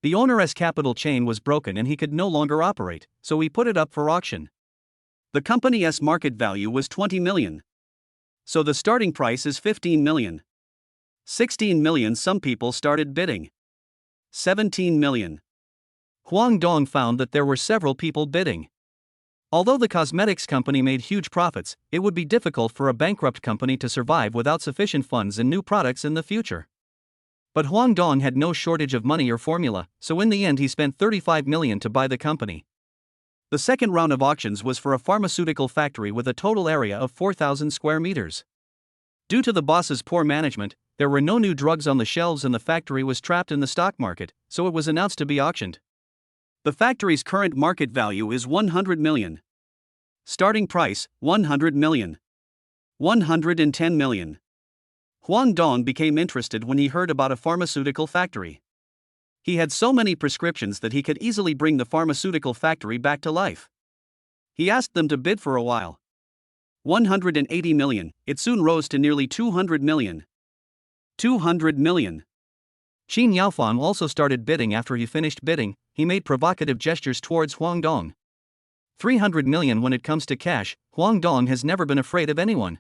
Speaker 1: The owner's capital chain was broken and he could no longer operate, so he put it up for auction. The company's market value was 20 million. So the starting price is 15 million. 16 million. Some people started bidding. 17 million. Huang Dong found that there were several people bidding. Although the cosmetics company made huge profits, it would be difficult for a bankrupt company to survive without sufficient funds and new products in the future. But Huang Dong had no shortage of money or formula, so in the end he spent 35 million to buy the company. The second round of auctions was for a pharmaceutical factory with a total area of 4,000 square meters. Due to the boss's poor management, there were no new drugs on the shelves and the factory was trapped in the stock market, so it was announced to be auctioned. The factory's current market value is 100 million. Starting price, 100 million. 110 million. Huang Dong became interested when he heard about a pharmaceutical factory. He had so many prescriptions that he could easily bring the pharmaceutical factory back to life. He asked them to bid for a while. 180 million, it soon rose to nearly 200 million. 200 million. Qin Yaofan also started bidding. After he finished bidding, he made provocative gestures towards Huang Dong. 300 million. When it comes to cash, Huang Dong has never been afraid of anyone.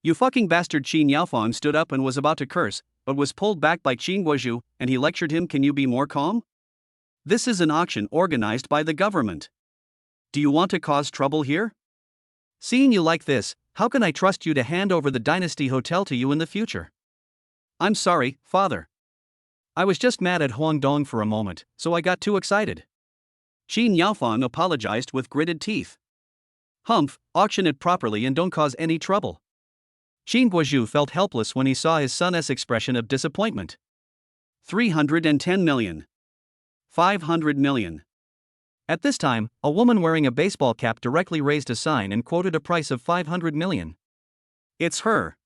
Speaker 1: You fucking bastard. Qin Yaofan stood up and was about to curse, but was pulled back by Qin Guozhu, and he lectured him. Can you be more calm? This is an auction organized by the government. Do you want to cause trouble here? Seeing you like this, how can I trust you to hand over the Dynasty Hotel to you in the future? I'm sorry, father. I was just mad at Huang Dong for a moment, so I got too excited. Qin Yaofan apologized with gritted teeth. Humph, auction it properly and don't cause any trouble. Qin Guozhu felt helpless when he saw his son's expression of disappointment. 310 million. 500 million. At this time, a woman wearing a baseball cap directly raised a sign and quoted a price of 500 million. It's her.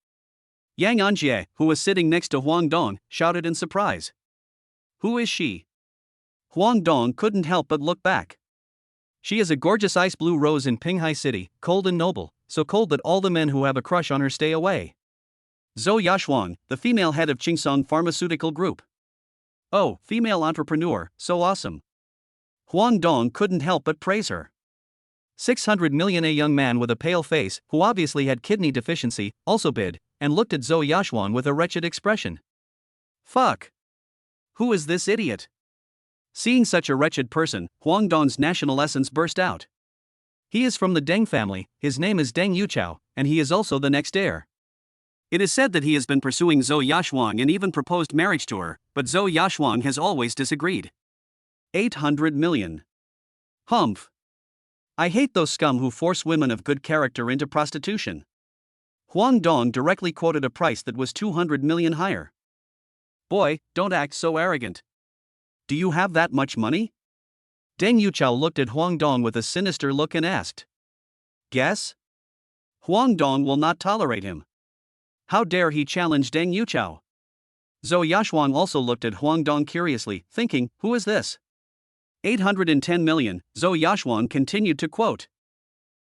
Speaker 1: Yang Anjie, who was sitting next to Huang Dong, shouted in surprise. Who is she? Huang Dong couldn't help but look back. She is a gorgeous ice blue rose in Pinghai City, cold and noble, so cold that all the men who have a crush on her stay away. Zhou Yaxuan, the female head of Qingsong Pharmaceutical Group. Oh, female entrepreneur, so awesome. Huang Dong couldn't help but praise her. 600 million. A young man with a pale face, who obviously had kidney deficiency, also bid, and looked at Zhou Yaxuan with a wretched expression. Fuck. Who is this idiot? Seeing such a wretched person, Huang Dong's national essence burst out. He is from the Deng family, his name is Deng Yuchao, and he is also the next heir. It is said that he has been pursuing Zhou Yaxuan and even proposed marriage to her, but Zhou Yaxuan has always disagreed. 800 million. Humph. I hate those scum who force women of good character into prostitution. Huang Dong directly quoted a price that was 200 million higher. Boy, don't act so arrogant. Do you have that much money? Deng Yuchao looked at Huang Dong with a sinister look and asked. Guess? Huang Dong will not tolerate him. How dare he challenge Deng Yuchao? Zhou Yashuang also looked at Huang Dong curiously, thinking, who is this? 810 million, Zhou Yashuang continued to quote.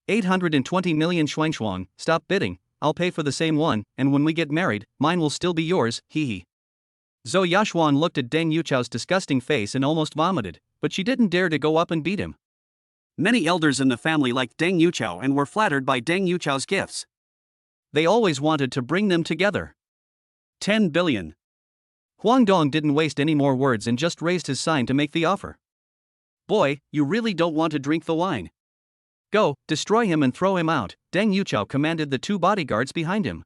Speaker 1: 820 million Shuangshuang, stop bidding, I'll pay for the same one, and when we get married, mine will still be yours, hee hee. Zhou Yashuan looked at Deng Yuchao's disgusting face and almost vomited, but she didn't dare to go up and beat him. Many elders in the family liked Deng Yuchao and were flattered by Deng Yuchao's gifts. They always wanted to bring them together. 10 billion. Huang Dong didn't waste any more words and just raised his sign to make the offer. Boy, you really don't want to drink the wine. Go, destroy him and throw him out, Deng Yuchao commanded the two bodyguards behind him.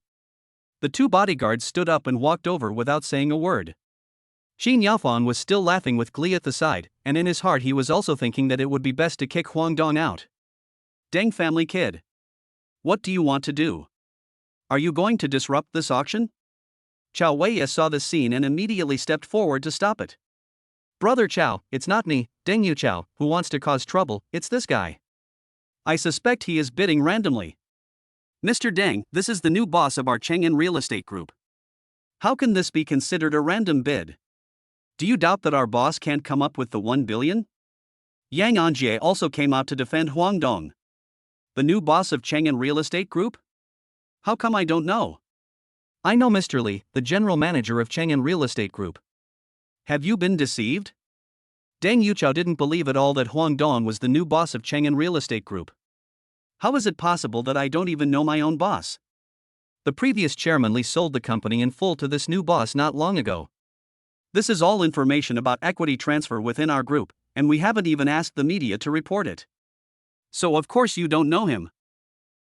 Speaker 1: The two bodyguards stood up and walked over without saying a word. Xin Yaofan was still laughing with glee at the side, and in his heart he was also thinking that it would be best to kick Huang Dong out. Deng family kid. What do you want to do? Are you going to disrupt this auction? Chao Weiye saw this scene and immediately stepped forward to stop it. Brother Chao, it's not me, Deng Yuchao, who wants to cause trouble, it's this guy. I suspect he is bidding randomly. Mr. Deng, this is the new boss of our Chang'an real estate group. How can this be considered a random bid? Do you doubt that our boss can't come up with the 1 billion? Yang Anjie also came out to defend Huang Dong. The new boss of Chang'an real estate group? How come I don't know? I know Mr. Li, the general manager of Chang'an real estate group. Have you been deceived? Deng Yuchao didn't believe at all that Huang Dong was the new boss of Chang'an real estate group. How is it possible that I don't even know my own boss? The previous chairman Li sold the company in full to this new boss not long ago. This is all information about equity transfer within our group, and we haven't even asked the media to report it. So of course you don't know him.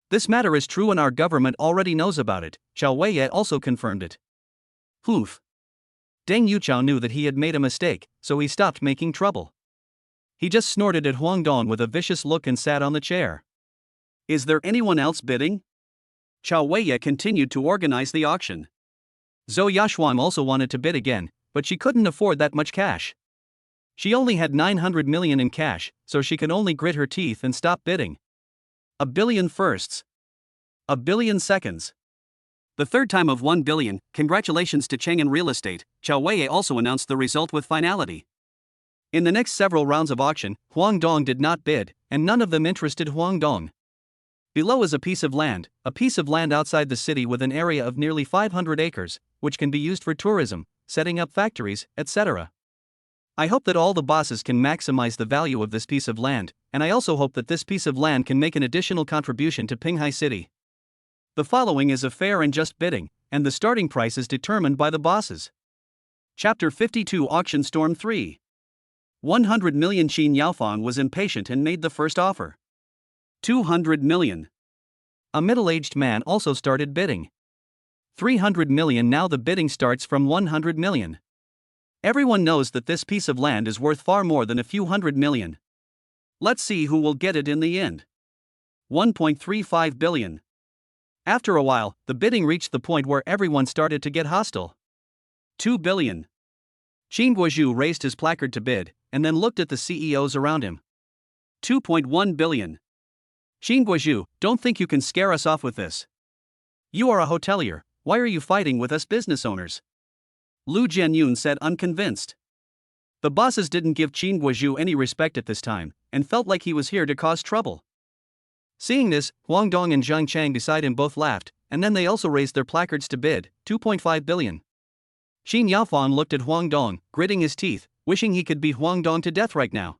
Speaker 1: This matter is true and our government already knows about it, Chao Weiye also confirmed it. Oof. Deng Yuchao knew that he had made a mistake, so he stopped making trouble. He just snorted at Huang Dong with a vicious look and sat on the chair. Is there anyone else bidding? Chao Weiye continued to organize the auction. Zhou Yashuan also wanted to bid again, but she couldn't afford that much cash. She only had 900 million in cash, so she could only grit her teeth and stop bidding. 1 billion firsts. 1 billion seconds. The third time of 1 billion, congratulations to Chang'an Real Estate, Chao Weiye also announced the result with finality. In the next several rounds of auction, Huang Dong did not bid, and none of them interested Huang Dong. Below is a piece of land outside the city with an area of nearly 500 acres, which can be used for tourism, setting up factories, etc. I hope that all the bosses can maximize the value of this piece of land, and I also hope that this piece of land can make an additional contribution to Pinghai City. The following is a fair and just bidding, and the starting price is determined by the bosses. Chapter 52 Auction Storm 3. 100 million. Xin Yaofan was impatient and made the first offer. 200 million. A middle-aged man also started bidding. 300 million. Now the bidding starts from 100 million. Everyone knows that this piece of land is worth far more than a few hundred million. Let's see who will get it in the end. 1.35 billion. After a while, the bidding reached the point where everyone started to get hostile. 2 billion. Qin Guozhu raised his placard to bid, and then looked at the CEOs around him. 2.1 billion. Qin Guozhu, don't think you can scare us off with this. You are a hotelier, why are you fighting with us business owners? Lu Jianyun said unconvinced. The bosses didn't give Qin Guozhu any respect at this time, and felt like he was here to cause trouble. Seeing this, Huang Dong and Zhang Chang beside him both laughed, and then they also raised their placards to bid, 2.5 billion. Xin Yaofan looked at Huang Dong, gritting his teeth, wishing he could beat Huang Dong to death right now.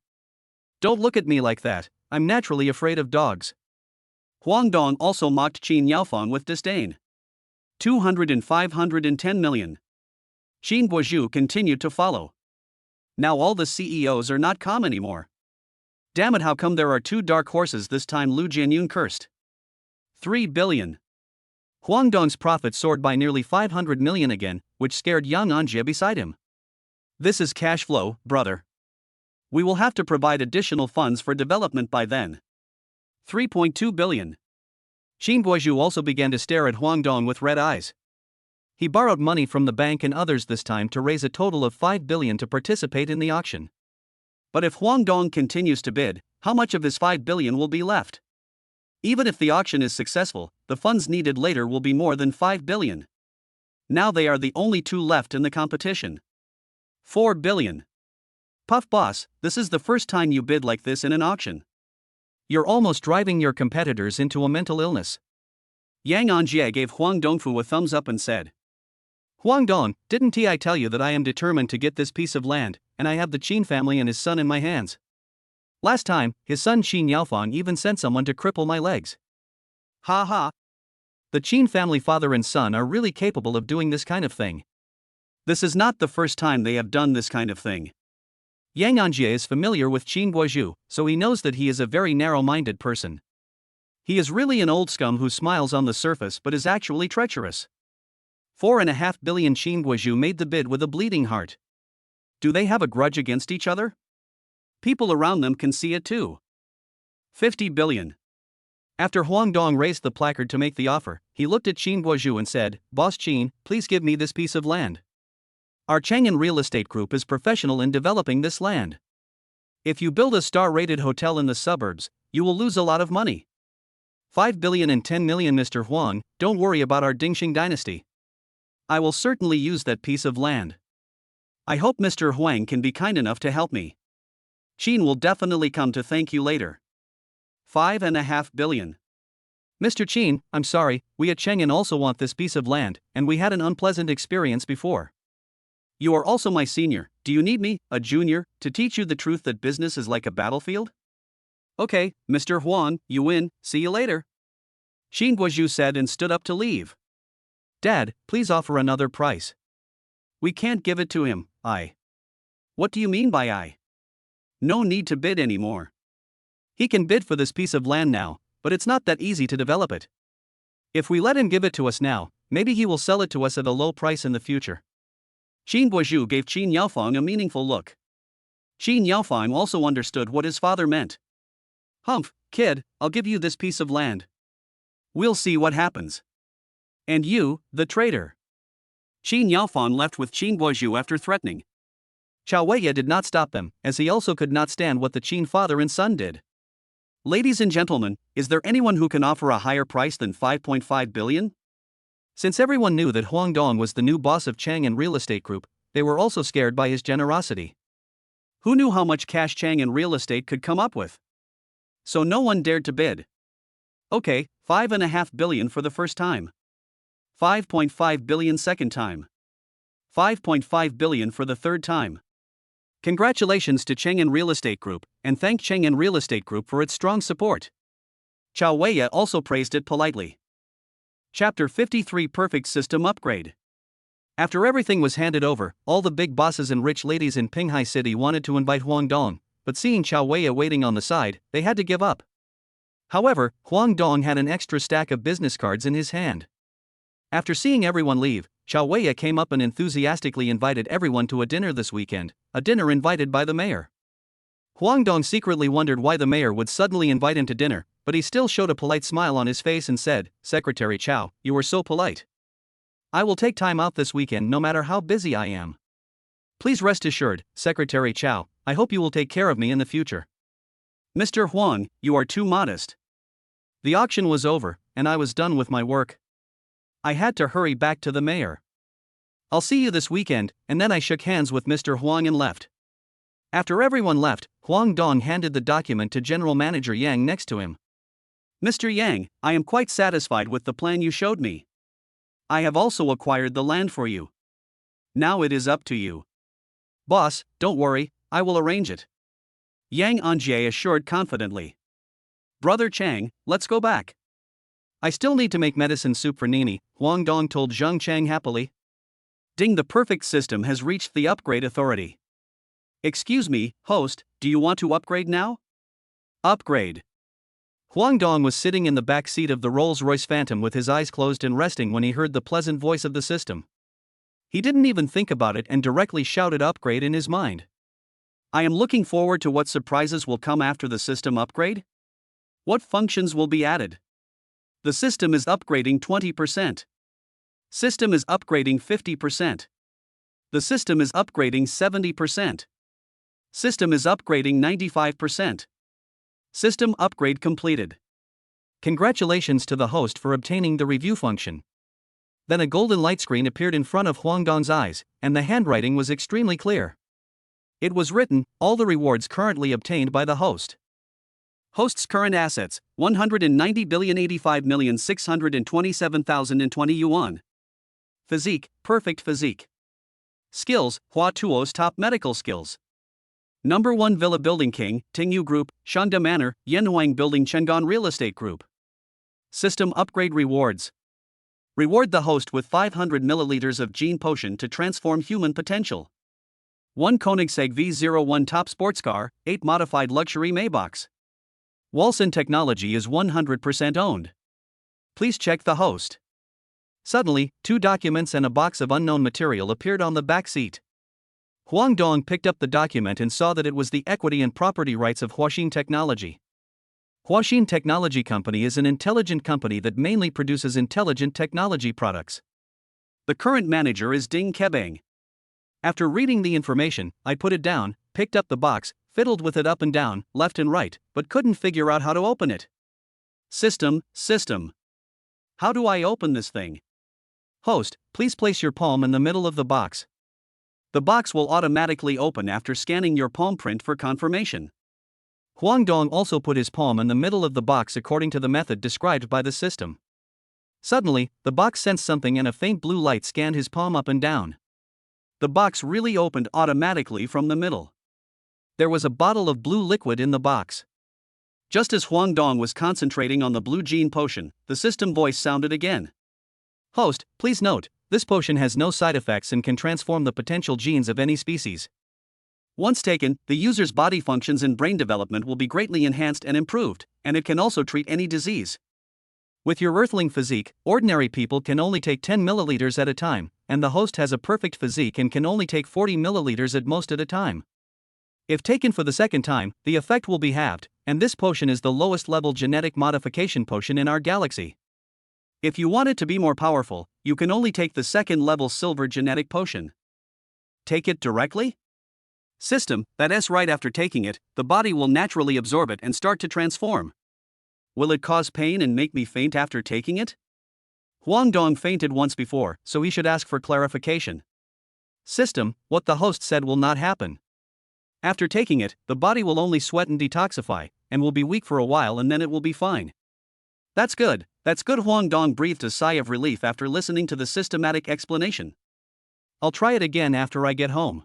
Speaker 1: Don't look at me like that, I'm naturally afraid of dogs. Huang Dong also mocked Qin Yaofan with disdain. 200 and 510 million. Qin Guozhu continued to follow. Now all the CEOs are not calm anymore. Damn it, how come there are two dark horses this time? Lu Jianyun cursed. 3 billion. Huang Dong's profit soared by nearly 500 million again, which scared Yang Anjie beside him. This is cash flow, brother. We will have to provide additional funds for development by then. 3.2 billion. Qin Guozhu also began to stare at Huang Dong with red eyes. He borrowed money from the bank and others this time to raise a total of 5 billion to participate in the auction. But if Huang Dong continues to bid, how much of his 5 billion will be left? Even if the auction is successful, the funds needed later will be more than 5 billion. Now they are the only two left in the competition. 4 billion. Puff boss, this is the first time you bid like this in an auction. You're almost driving your competitors into a mental illness. Yang Anjie gave Huang Dongfu a thumbs up and said, Huang Dong, didn't I tell you that I am determined to get this piece of land, and I have the Qin family and his son in my hands? Last time, his son Qin Yaofang even sent someone to cripple my legs. Ha ha. The Qin family father and son are really capable of doing this kind of thing. This is not the first time they have done this kind of thing. Yang Anjie is familiar with Qin Guozhu, so he knows that he is a very narrow-minded person. He is really an old scum who smiles on the surface but is actually treacherous. 4.5 billion. Qin Guozhu made the bid with a bleeding heart. Do they have a grudge against each other? People around them can see it too. 50 billion. After Huang Dong raised the placard to make the offer, he looked at Qin Guozhu and said, Boss Qin, please give me this piece of land. Our Chang'an Real Estate Group is professional in developing this land. If you build a star-rated hotel in the suburbs, you will lose a lot of money. 5 billion and 10 million. Mr. Huang, don't worry about our Dingxing dynasty. I will certainly use that piece of land. I hope Mr. Huang can be kind enough to help me. Qin will definitely come to thank you later. 5.5 billion. Mr. Qin, I'm sorry, we at Chang'an also want this piece of land, and we had an unpleasant experience before. You are also my senior, do you need me, a junior, to teach you the truth that business is like a battlefield? Okay, Mr. Huang, you win, see you later. Qin Guozhu said and stood up to leave. Dad, please offer another price. We can't give it to him, What do you mean by I? No need to bid anymore. He can bid for this piece of land now, but it's not that easy to develop it. If we let him give it to us now, maybe he will sell it to us at a low price in the future. Qin Guozhu gave Qin Yaofang a meaningful look. Qin Yaofang also understood what his father meant. Humph, kid, I'll give you this piece of land. We'll see what happens. And you, the traitor. Qin Yaofang left with Qin Guozhu after threatening. Chao Weiya did not stop them, as he also could not stand what the Qin father and son did. Ladies and gentlemen, is there anyone who can offer a higher price than 5.5 billion? Since everyone knew that Huang Dong was the new boss of Chang'an Real Estate Group, they were also scared by his generosity. Who knew how much cash Chang'an Real Estate could come up with? So no one dared to bid. Okay, 5.5 billion for the first time. 5.5 billion second time. 5.5 billion for the third time. Congratulations to Chang'an Real Estate Group, and thank Chang'an Real Estate Group for its strong support. Chao Weiya also praised it politely. Chapter 53 Perfect System Upgrade. After everything was handed over, all the big bosses and rich ladies in Pinghai City wanted to invite Huang Dong, but seeing Chao Weiya waiting on the side, they had to give up. However, Huang Dong had an extra stack of business cards in his hand. After seeing everyone leave, Chao Weiya came up and enthusiastically invited everyone to a dinner this weekend, a dinner invited by the mayor. Huang Dong secretly wondered why the mayor would suddenly invite him to dinner, but he still showed a polite smile on his face and said, Secretary Chao, you are so polite. I will take time out this weekend no matter how busy I am. Please rest assured, Secretary Chao, I hope you will take care of me in the future. Mr. Huang, you are too modest. The auction was over, and I was done with my work. I had to hurry back to the mayor. I'll see you this weekend, and then I shook hands with Mr. Huang and left. After everyone left, Huang Dong handed the document to General Manager Yang next to him. Mr. Yang, I am quite satisfied with the plan you showed me. I have also acquired the land for you. Now it is up to you. Boss, don't worry, I will arrange it. Yang Anjie assured confidently. Brother Chang, let's go back. I still need to make medicine soup for Nini, Huang Dong told Zheng Chang happily. Ding, the perfect system has reached the upgrade authority. Excuse me, host, do you want to upgrade now? Upgrade. Huang Dong was sitting in the back seat of the Rolls-Royce Phantom with his eyes closed and resting when he heard the pleasant voice of the system. He didn't even think about it and directly shouted upgrade in his mind. I am looking forward to what surprises will come after the system upgrade. What functions will be added? The system is upgrading 20%. System is upgrading 50%. The system is upgrading 70%. System is upgrading 95%. System upgrade completed. Congratulations to the host for obtaining the review function. Then a golden light screen appeared in front of Huang Dong's eyes, and the handwriting was extremely clear. It was written, all the rewards currently obtained by the host. Host's current assets, 190,085,627,020 yuan. Physique, perfect physique. Skills, Hua Tuo's top medical skills. Number 1 Villa Building King, Tingu Group, Shanda Manor, Yanhuang Building Chenggan Real Estate Group. System upgrade rewards. Reward the host with 500 milliliters of gene potion to transform human potential. 1 Koenigsegg V01 top sports car, 8 modified luxury Maybachs. Walson Technology is 100% owned. Please check the host. Suddenly, 2 documents and a box of unknown material appeared on the back seat. Huang Dong picked up the document and saw that it was the equity and property rights of Huaxin Technology. Huaxin Technology Company is an intelligent company that mainly produces intelligent technology products. The current manager is Ding Kebang. After reading the information, I put it down, picked up the box, fiddled with it up and down, left and right, but couldn't figure out how to open it. System. How do I open this thing? Host, please place your palm in the middle of the box. The box will automatically open after scanning your palm print for confirmation. Huang Dong also put his palm in the middle of the box according to the method described by the system. Suddenly, the box sensed something and a faint blue light scanned his palm up and down. The box really opened automatically from the middle. There was a bottle of blue liquid in the box. Just as Huang Dong was concentrating on the blue gene potion, the system voice sounded again. Host, please note, this potion has no side effects and can transform the potential genes of any species. Once taken, the user's body functions and brain development will be greatly enhanced and improved, and it can also treat any disease. With your earthling physique, ordinary people can only take 10 milliliters at a time, and the host has a perfect physique and can only take 40 milliliters at most at a time. If taken for the second time, the effect will be halved, and this potion is the lowest level genetic modification potion in our galaxy. If you want it to be more powerful, you can only take the second level silver genetic potion. Take it directly? System, that's right, after taking it, the body will naturally absorb it and start to transform. Will it cause pain and make me faint after taking it? Huang Dong fainted once before, so he should ask for clarification. System, what the host said will not happen. After taking it, the body will only sweat and detoxify, and will be weak for a while and then it will be fine. That's good. Huang Dong breathed a sigh of relief after listening to the systematic explanation. I'll try it again after I get home.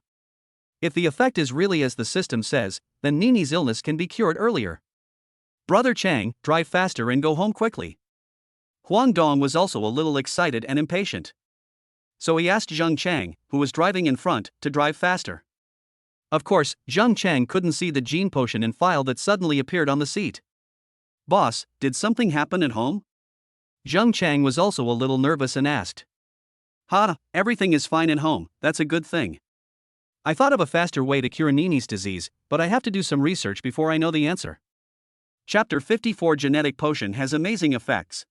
Speaker 1: If the effect is really as the system says, then Nini's illness can be cured earlier. Brother Chang, drive faster and go home quickly. Huang Dong was also a little excited and impatient. So he asked Zheng Chang, who was driving in front, to drive faster. Of course, Zheng Chang couldn't see the gene potion and file that suddenly appeared on the seat. Boss, did something happen at home? Zheng Chang was also a little nervous and asked. Everything is fine at home, that's a good thing. I thought of a faster way to cure Nini's disease, but I have to do some research before I know the answer. Chapter 54 Genetic Potion has amazing effects.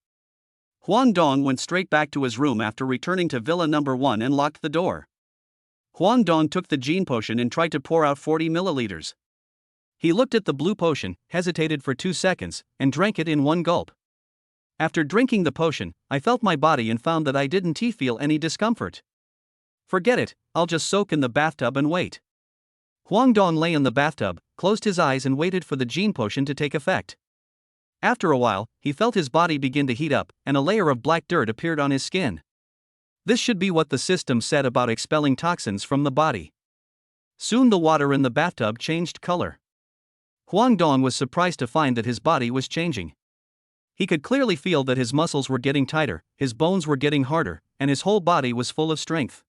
Speaker 1: Huang Dong went straight back to his room after returning to Villa Number 1 and locked the door. Huang Dong took the gene potion and tried to pour out 40 milliliters. He looked at the blue potion, hesitated for 2 seconds, and drank it in one gulp. After drinking the potion, I felt my body and found that I didn't feel any discomfort. Forget it, I'll just soak in the bathtub and wait. Huang Dong lay in the bathtub, closed his eyes and waited for the gene potion to take effect. After a while, he felt his body begin to heat up, and a layer of black dirt appeared on his skin. This should be what the system said about expelling toxins from the body. Soon the water in the bathtub changed color. Huang Dong was surprised to find that his body was changing. He could clearly feel that his muscles were getting tighter, his bones were getting harder, and his whole body was full of strength.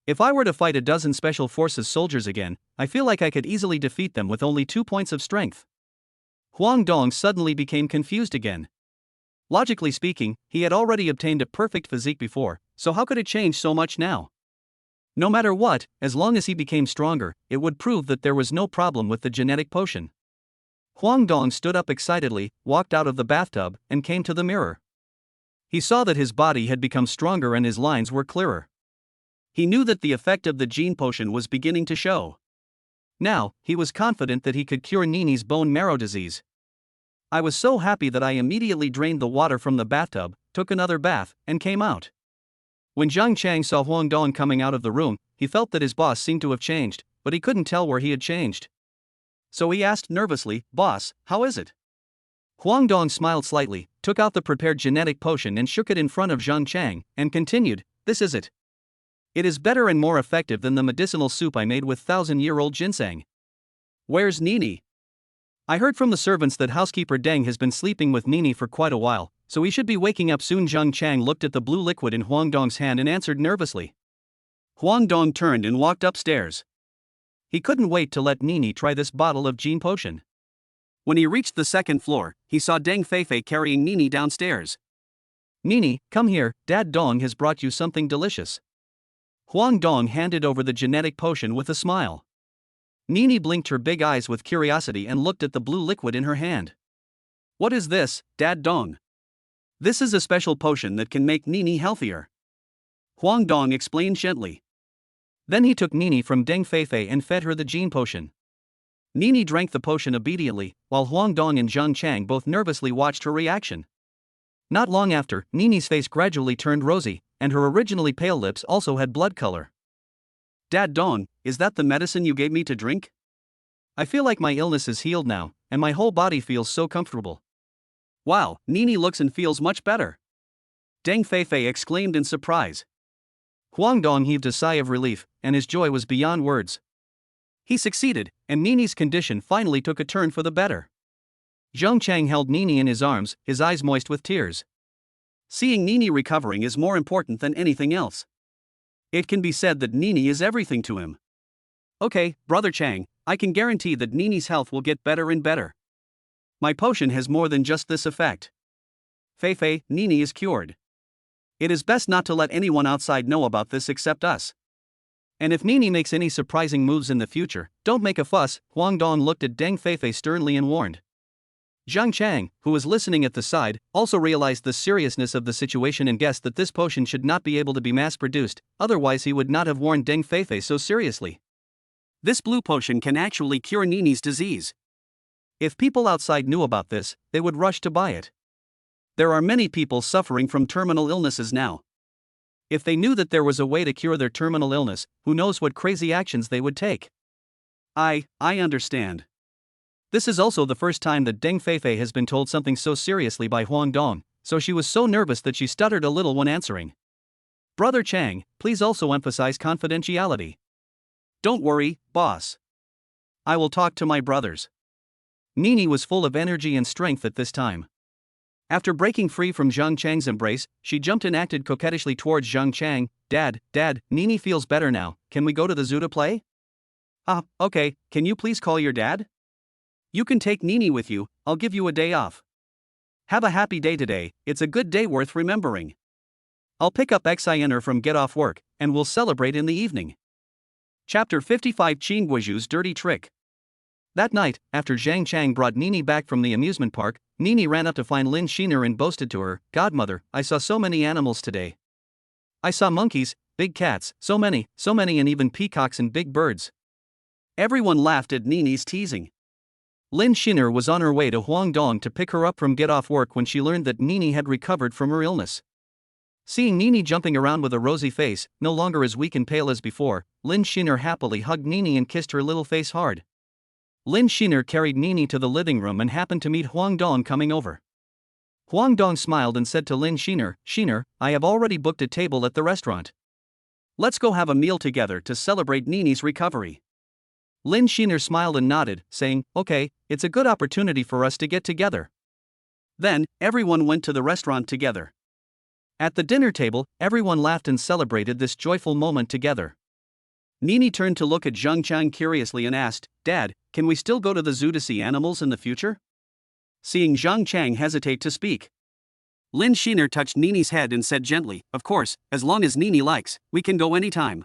Speaker 1: If I were to fight a dozen Special Forces soldiers again, I feel like I could easily defeat them with only 2 points of strength. Huang Dong suddenly became confused again. Logically speaking, he had already obtained a perfect physique before, so how could it change so much now? No matter what, as long as he became stronger, it would prove that there was no problem with the genetic potion. Huang Dong stood up excitedly, walked out of the bathtub, and came to the mirror. He saw that his body had become stronger and his lines were clearer. He knew that the effect of the gene potion was beginning to show. Now, he was confident that he could cure Nini's bone marrow disease. I was so happy that I immediately drained the water from the bathtub, took another bath, and came out. When Zhang Chang saw Huang Dong coming out of the room, he felt that his boss seemed to have changed, but he couldn't tell where he had changed. So he asked nervously, "Boss, how is it?" Huang Dong smiled slightly, took out the prepared genetic potion and shook it in front of Zhang Chang, and continued, "This is it. It is better and more effective than the medicinal soup I made with 1,000-year-old ginseng. Where's Nini? I heard from the servants that housekeeper Deng has been sleeping with Nini for quite a while, so he should be waking up soon." Zhang Chang looked at the blue liquid in Huang Dong's hand and answered nervously. Huang Dong turned and walked upstairs. He couldn't wait to let Nini try this bottle of Jin potion. When he reached the second floor, he saw Deng Feifei carrying Nini downstairs. "Nini, come here, Dad Dong has brought you something delicious." Huang Dong handed over the genetic potion with a smile. Nini blinked her big eyes with curiosity and looked at the blue liquid in her hand. "What is this, Dad Dong?" "This is a special potion that can make Nini healthier," Huang Dong explained gently. Then he took Nini from Deng Feifei and fed her the Jin potion. Nini drank the potion obediently, while Huang Dong and Zhang Chang both nervously watched her reaction. Not long after, Nini's face gradually turned rosy, and her originally pale lips also had blood color. "Dad Dong, is that the medicine you gave me to drink? I feel like my illness is healed now, and my whole body feels so comfortable." "Wow, Nini looks and feels much better," Deng Feifei exclaimed in surprise. Huang Dong heaved a sigh of relief, and his joy was beyond words. He succeeded, and Nini's condition finally took a turn for the better. Zhang Chang held Nini in his arms, his eyes moist with tears. Seeing Nini recovering is more important than anything else. It can be said that Nini is everything to him. "Okay, Brother Chang, I can guarantee that Nini's health will get better and better. My potion has more than just this effect. Feifei, Nini is cured. It is best not to let anyone outside know about this except us. And if Nini makes any surprising moves in the future, don't make a fuss." Huang Dong looked at Deng Feifei sternly and warned. Zhang Chang, who was listening at the side, also realized the seriousness of the situation and guessed that this potion should not be able to be mass-produced, otherwise he would not have warned Deng Feifei so seriously. This blue potion can actually cure Nini's disease. If people outside knew about this, they would rush to buy it. There are many people suffering from terminal illnesses now. If they knew that there was a way to cure their terminal illness, who knows what crazy actions they would take. I understand. This is also the first time that Deng Feifei has been told something so seriously by Huang Dong, so she was so nervous that she stuttered a little when answering. "Brother Chang, please also emphasize confidentiality." "Don't worry, boss. I will talk to my brothers." Nini was full of energy and strength at this time. After breaking free from Zhang Chang's embrace, she jumped and acted coquettishly towards Zhang Chang. Dad, Nini feels better now, can we go to the zoo to play?" Okay, can you please call your dad? You can take Nini with you, I'll give you a day off. Have a happy day today, it's a good day worth remembering. I'll pick up Xiner from get off work, and we'll celebrate in the evening. Chapter 55 Qin Guizhu's Dirty Trick. That night, after Zhang Chang brought Nini back from the amusement park, Nini ran up to find Lin Sheener and boasted to her, "Godmother, I saw so many animals today. I saw monkeys, big cats, so many, and even peacocks and big birds." Everyone laughed at Nini's teasing. Lin Sheener was on her way to Huang Dong to pick her up from get off work when she learned that Nini had recovered from her illness. Seeing Nini jumping around with a rosy face, no longer as weak and pale as before, Lin Sheener happily hugged Nini and kissed her little face hard. Lin Sheener carried Nini to the living room and happened to meet Huang Dong coming over. Huang Dong smiled and said to Lin Sheener, "Sheener, I have already booked a table at the restaurant. Let's go have a meal together to celebrate Nini's recovery." Lin Sheener smiled and nodded, saying, "Okay, it's a good opportunity for us to get together." Then, everyone went to the restaurant together. At the dinner table, everyone laughed and celebrated this joyful moment together. Nini turned to look at Zhang Chang curiously and asked, "Dad, can we still go to the zoo to see animals in the future?" Seeing Zhang Chang hesitate to speak, Lin Sheener touched Nini's head and said gently, "Of course, as long as Nini likes, we can go anytime."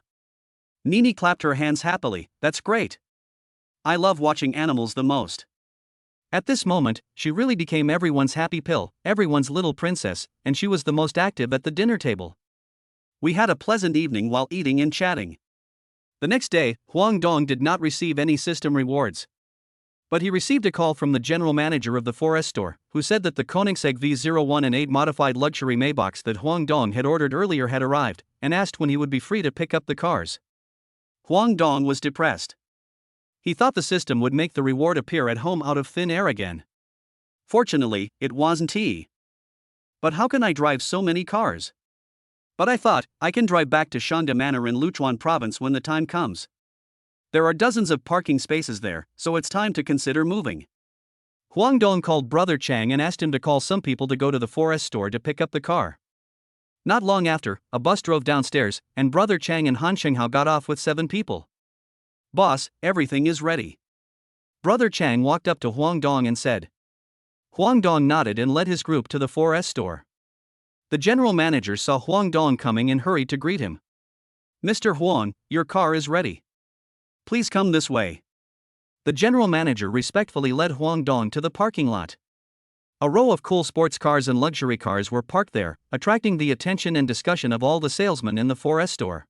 Speaker 1: Nini clapped her hands happily, "That's great. I love watching animals the most." At this moment, she really became everyone's happy pill, everyone's little princess, and she was the most active at the dinner table. We had a pleasant evening while eating and chatting. The next day, Huang Dong did not receive any system rewards. But he received a call from the general manager of the 4S store, who said that the Koenigsegg V01 and 8 modified luxury Maybachs that Huang Dong had ordered earlier had arrived, and asked when he would be free to pick up the cars. Huang Dong was depressed. He thought the system would make the reward appear at home out of thin air again. Fortunately, it wasn't he. But how can I drive so many cars? But I thought, I can drive back to Shanda Manor in Luchuan province when the time comes. There are dozens of parking spaces there, so it's time to consider moving. Huang Dong called Brother Chang and asked him to call some people to go to the 4S store to pick up the car. Not long after, a bus drove downstairs, and Brother Chang and Han Shenghao got off with 7 people. Boss, everything is ready. Brother Chang walked up to Huang Dong and said. Huang Dong nodded and led his group to the 4S store. The general manager saw Huang Dong coming and hurried to greet him. Mr. Huang, your car is ready. Please come this way. The general manager respectfully led Huang Dong to the parking lot. A row of cool sports cars and luxury cars were parked there, attracting the attention and discussion of all the salesmen in the 4S store.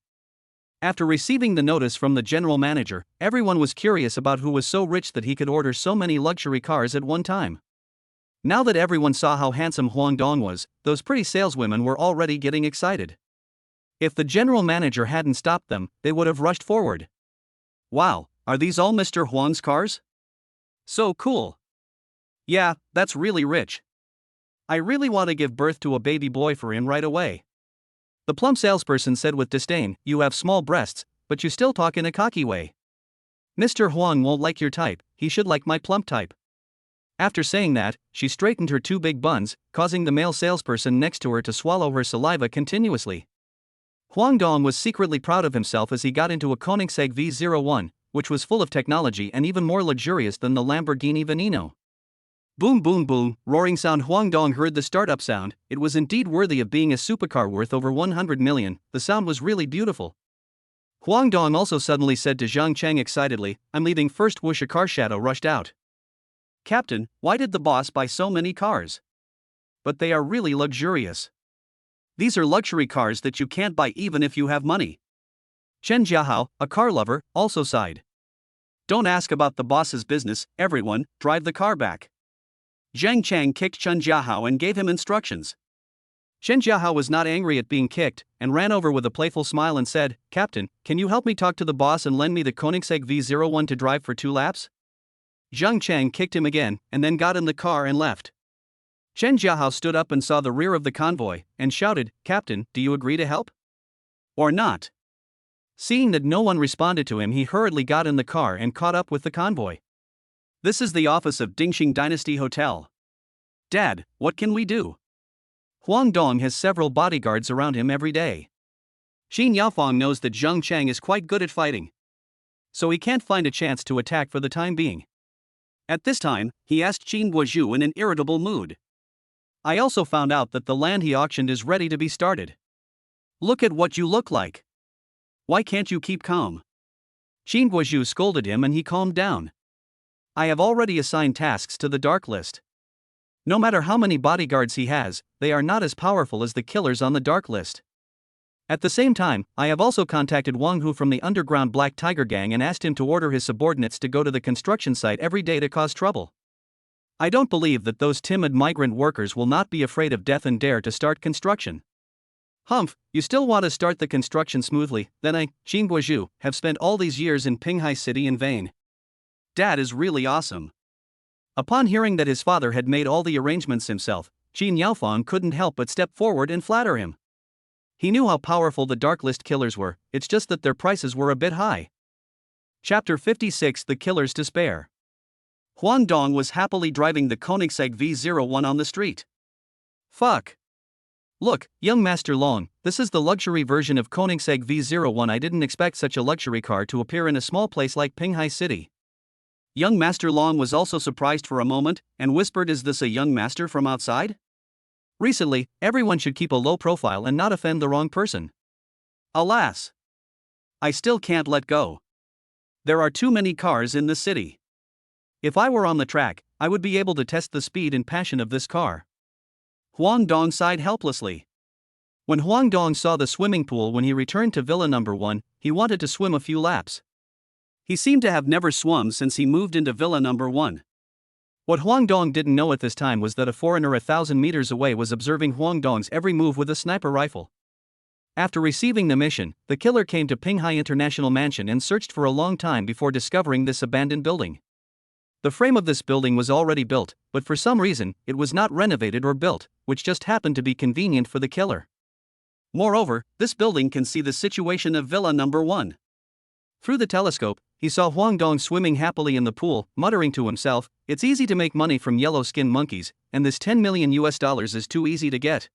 Speaker 1: After receiving the notice from the general manager, everyone was curious about who was so rich that he could order so many luxury cars at one time. Now that everyone saw how handsome Huang Dong was, those pretty saleswomen were already getting excited. If the general manager hadn't stopped them, they would have rushed forward. Wow, are these all Mr. Huang's cars? So cool. Yeah, that's really rich. I really want to give birth to a baby boy for him right away. The plump salesperson said with disdain, you have small breasts, but you still talk in a cocky way. Mr. Huang won't like your type, he should like my plump type. After saying that, she straightened her 2 big buns, causing the male salesperson next to her to swallow her saliva continuously. Huang Dong was secretly proud of himself as he got into a Koenigsegg V01, which was full of technology and even more luxurious than the Lamborghini Veneno. Boom boom boom, roaring sound. Huang Dong heard the startup sound. It was indeed worthy of being a supercar worth over 100 million, the sound was really beautiful. Huang Dong also suddenly said to Zhang Cheng excitedly, I'm leaving first. Whoosh, a car shadow rushed out. Captain, why did the boss buy so many cars? But they are really luxurious. These are luxury cars that you can't buy even if you have money. Chen Jiahao, a car lover, also sighed. Don't ask about the boss's business, everyone, drive the car back. Zhang Chang kicked Chen Jiahao and gave him instructions. Chen Jiahao was not angry at being kicked, and ran over with a playful smile and said, Captain, can you help me talk to the boss and lend me the Koenigsegg V01 to drive for 2 laps? Zhang Chang kicked him again, and then got in the car and left. Chen Jiahao stood up and saw the rear of the convoy, and shouted, Captain, do you agree to help? Or not? Seeing that no one responded to him, he hurriedly got in the car and caught up with the convoy. This is the office of Dingxing Dynasty Hotel. Dad, what can we do? Huang Dong has several bodyguards around him every day. Xin Yaofang knows that Zhang Chang is quite good at fighting, so he can't find a chance to attack for the time being. At this time, he asked Qin Guozhu in an irritable mood. I also found out that the land he auctioned is ready to be started. Look at what you look like. Why can't you keep calm? Qin Guozhu scolded him and he calmed down. I have already assigned tasks to the dark list. No matter how many bodyguards he has, they are not as powerful as the killers on the dark list. At the same time, I have also contacted Wang Hu from the underground Black Tiger Gang and asked him to order his subordinates to go to the construction site every day to cause trouble. I don't believe that those timid migrant workers will not be afraid of death and dare to start construction. Humph, you still want to start the construction smoothly, then I, Qin Guozhu, have spent all these years in Pinghai City in vain. Dad is really awesome. Upon hearing that his father had made all the arrangements himself, Qin Yaofang couldn't help but step forward and flatter him. He knew how powerful the dark list killers were, it's just that their prices were a bit high. Chapter 56, The Killers to Spare. Huang Dong was happily driving the Koenigsegg V01 on the street. Fuck. Look, young Master Long, this is the luxury version of Koenigsegg V01. I didn't expect such a luxury car to appear in a small place like Pinghai City. Young Master Long was also surprised for a moment, and whispered, is this a young master from outside? Recently, everyone should keep a low profile and not offend the wrong person. Alas! I still can't let go. There are too many cars in the city. If I were on the track, I would be able to test the speed and passion of this car. Huang Dong sighed helplessly. When Huang Dong saw the swimming pool when he returned to Villa No. 1, he wanted to swim a few laps. He seemed to have never swum since he moved into Villa Number 1. What Huang Dong didn't know at this time was that a foreigner 1,000 meters away was observing Huang Dong's every move with a sniper rifle. After receiving the mission, the killer came to Pinghai International Mansion and searched for a long time before discovering this abandoned building. The frame of this building was already built, but for some reason, it was not renovated or built, which just happened to be convenient for the killer. Moreover, this building can see the situation of Villa Number 1. Through the telescope, he saw Huang Dong swimming happily in the pool, muttering to himself, "It's easy to make money from yellow-skinned monkeys, and this $10 million is too easy to get."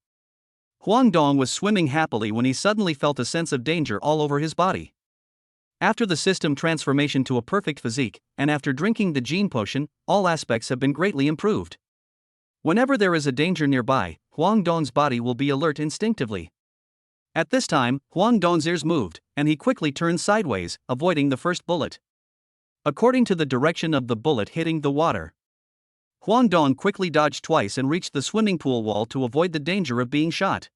Speaker 1: Huang Dong was swimming happily when he suddenly felt a sense of danger all over his body. After the system transformation to a perfect physique, and after drinking the gene potion, all aspects have been greatly improved. Whenever there is a danger nearby, Huang Dong's body will be alert instinctively. At this time, Huang Dong's ears moved, and he quickly turned sideways, avoiding the first bullet. According to the direction of the bullet hitting the water, Huang Dong quickly dodged twice and reached the swimming pool wall to avoid the danger of being shot.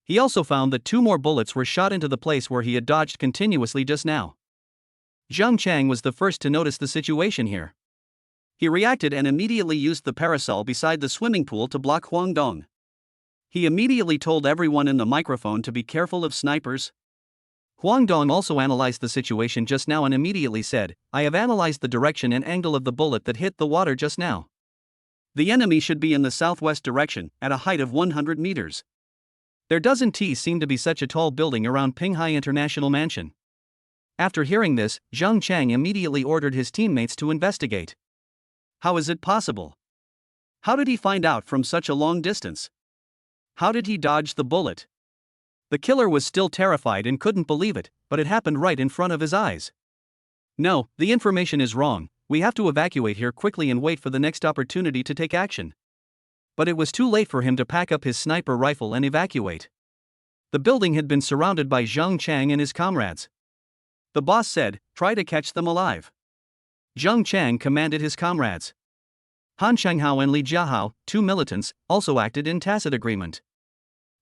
Speaker 1: He also found that 2 more bullets were shot into the place where he had dodged continuously just now. Zhang Chang was the first to notice the situation here. He reacted and immediately used the parasol beside the swimming pool to block Huang Dong. He immediately told everyone in the microphone to be careful of snipers. Huang Dong also analyzed the situation just now and immediately said, "I have analyzed the direction and angle of the bullet that hit the water just now. The enemy should be in the southwest direction, at a height of 100 meters. There doesn't seem to be such a tall building around Pinghai International Mansion." After hearing this, Zhang Chang immediately ordered his teammates to investigate. How is it possible? How did he find out from such a long distance? How did he dodge the bullet? The killer was still terrified and couldn't believe it, but it happened right in front of his eyes. "No, the information is wrong. We have to evacuate here quickly and wait for the next opportunity to take action." But it was too late for him to pack up his sniper rifle and evacuate. The building had been surrounded by Zhang Chang and his comrades. The boss said, "Try to catch them alive." Zhang Chang commanded his comrades. Han Changhao and Li Jiahao, 2 militants, also acted in tacit agreement.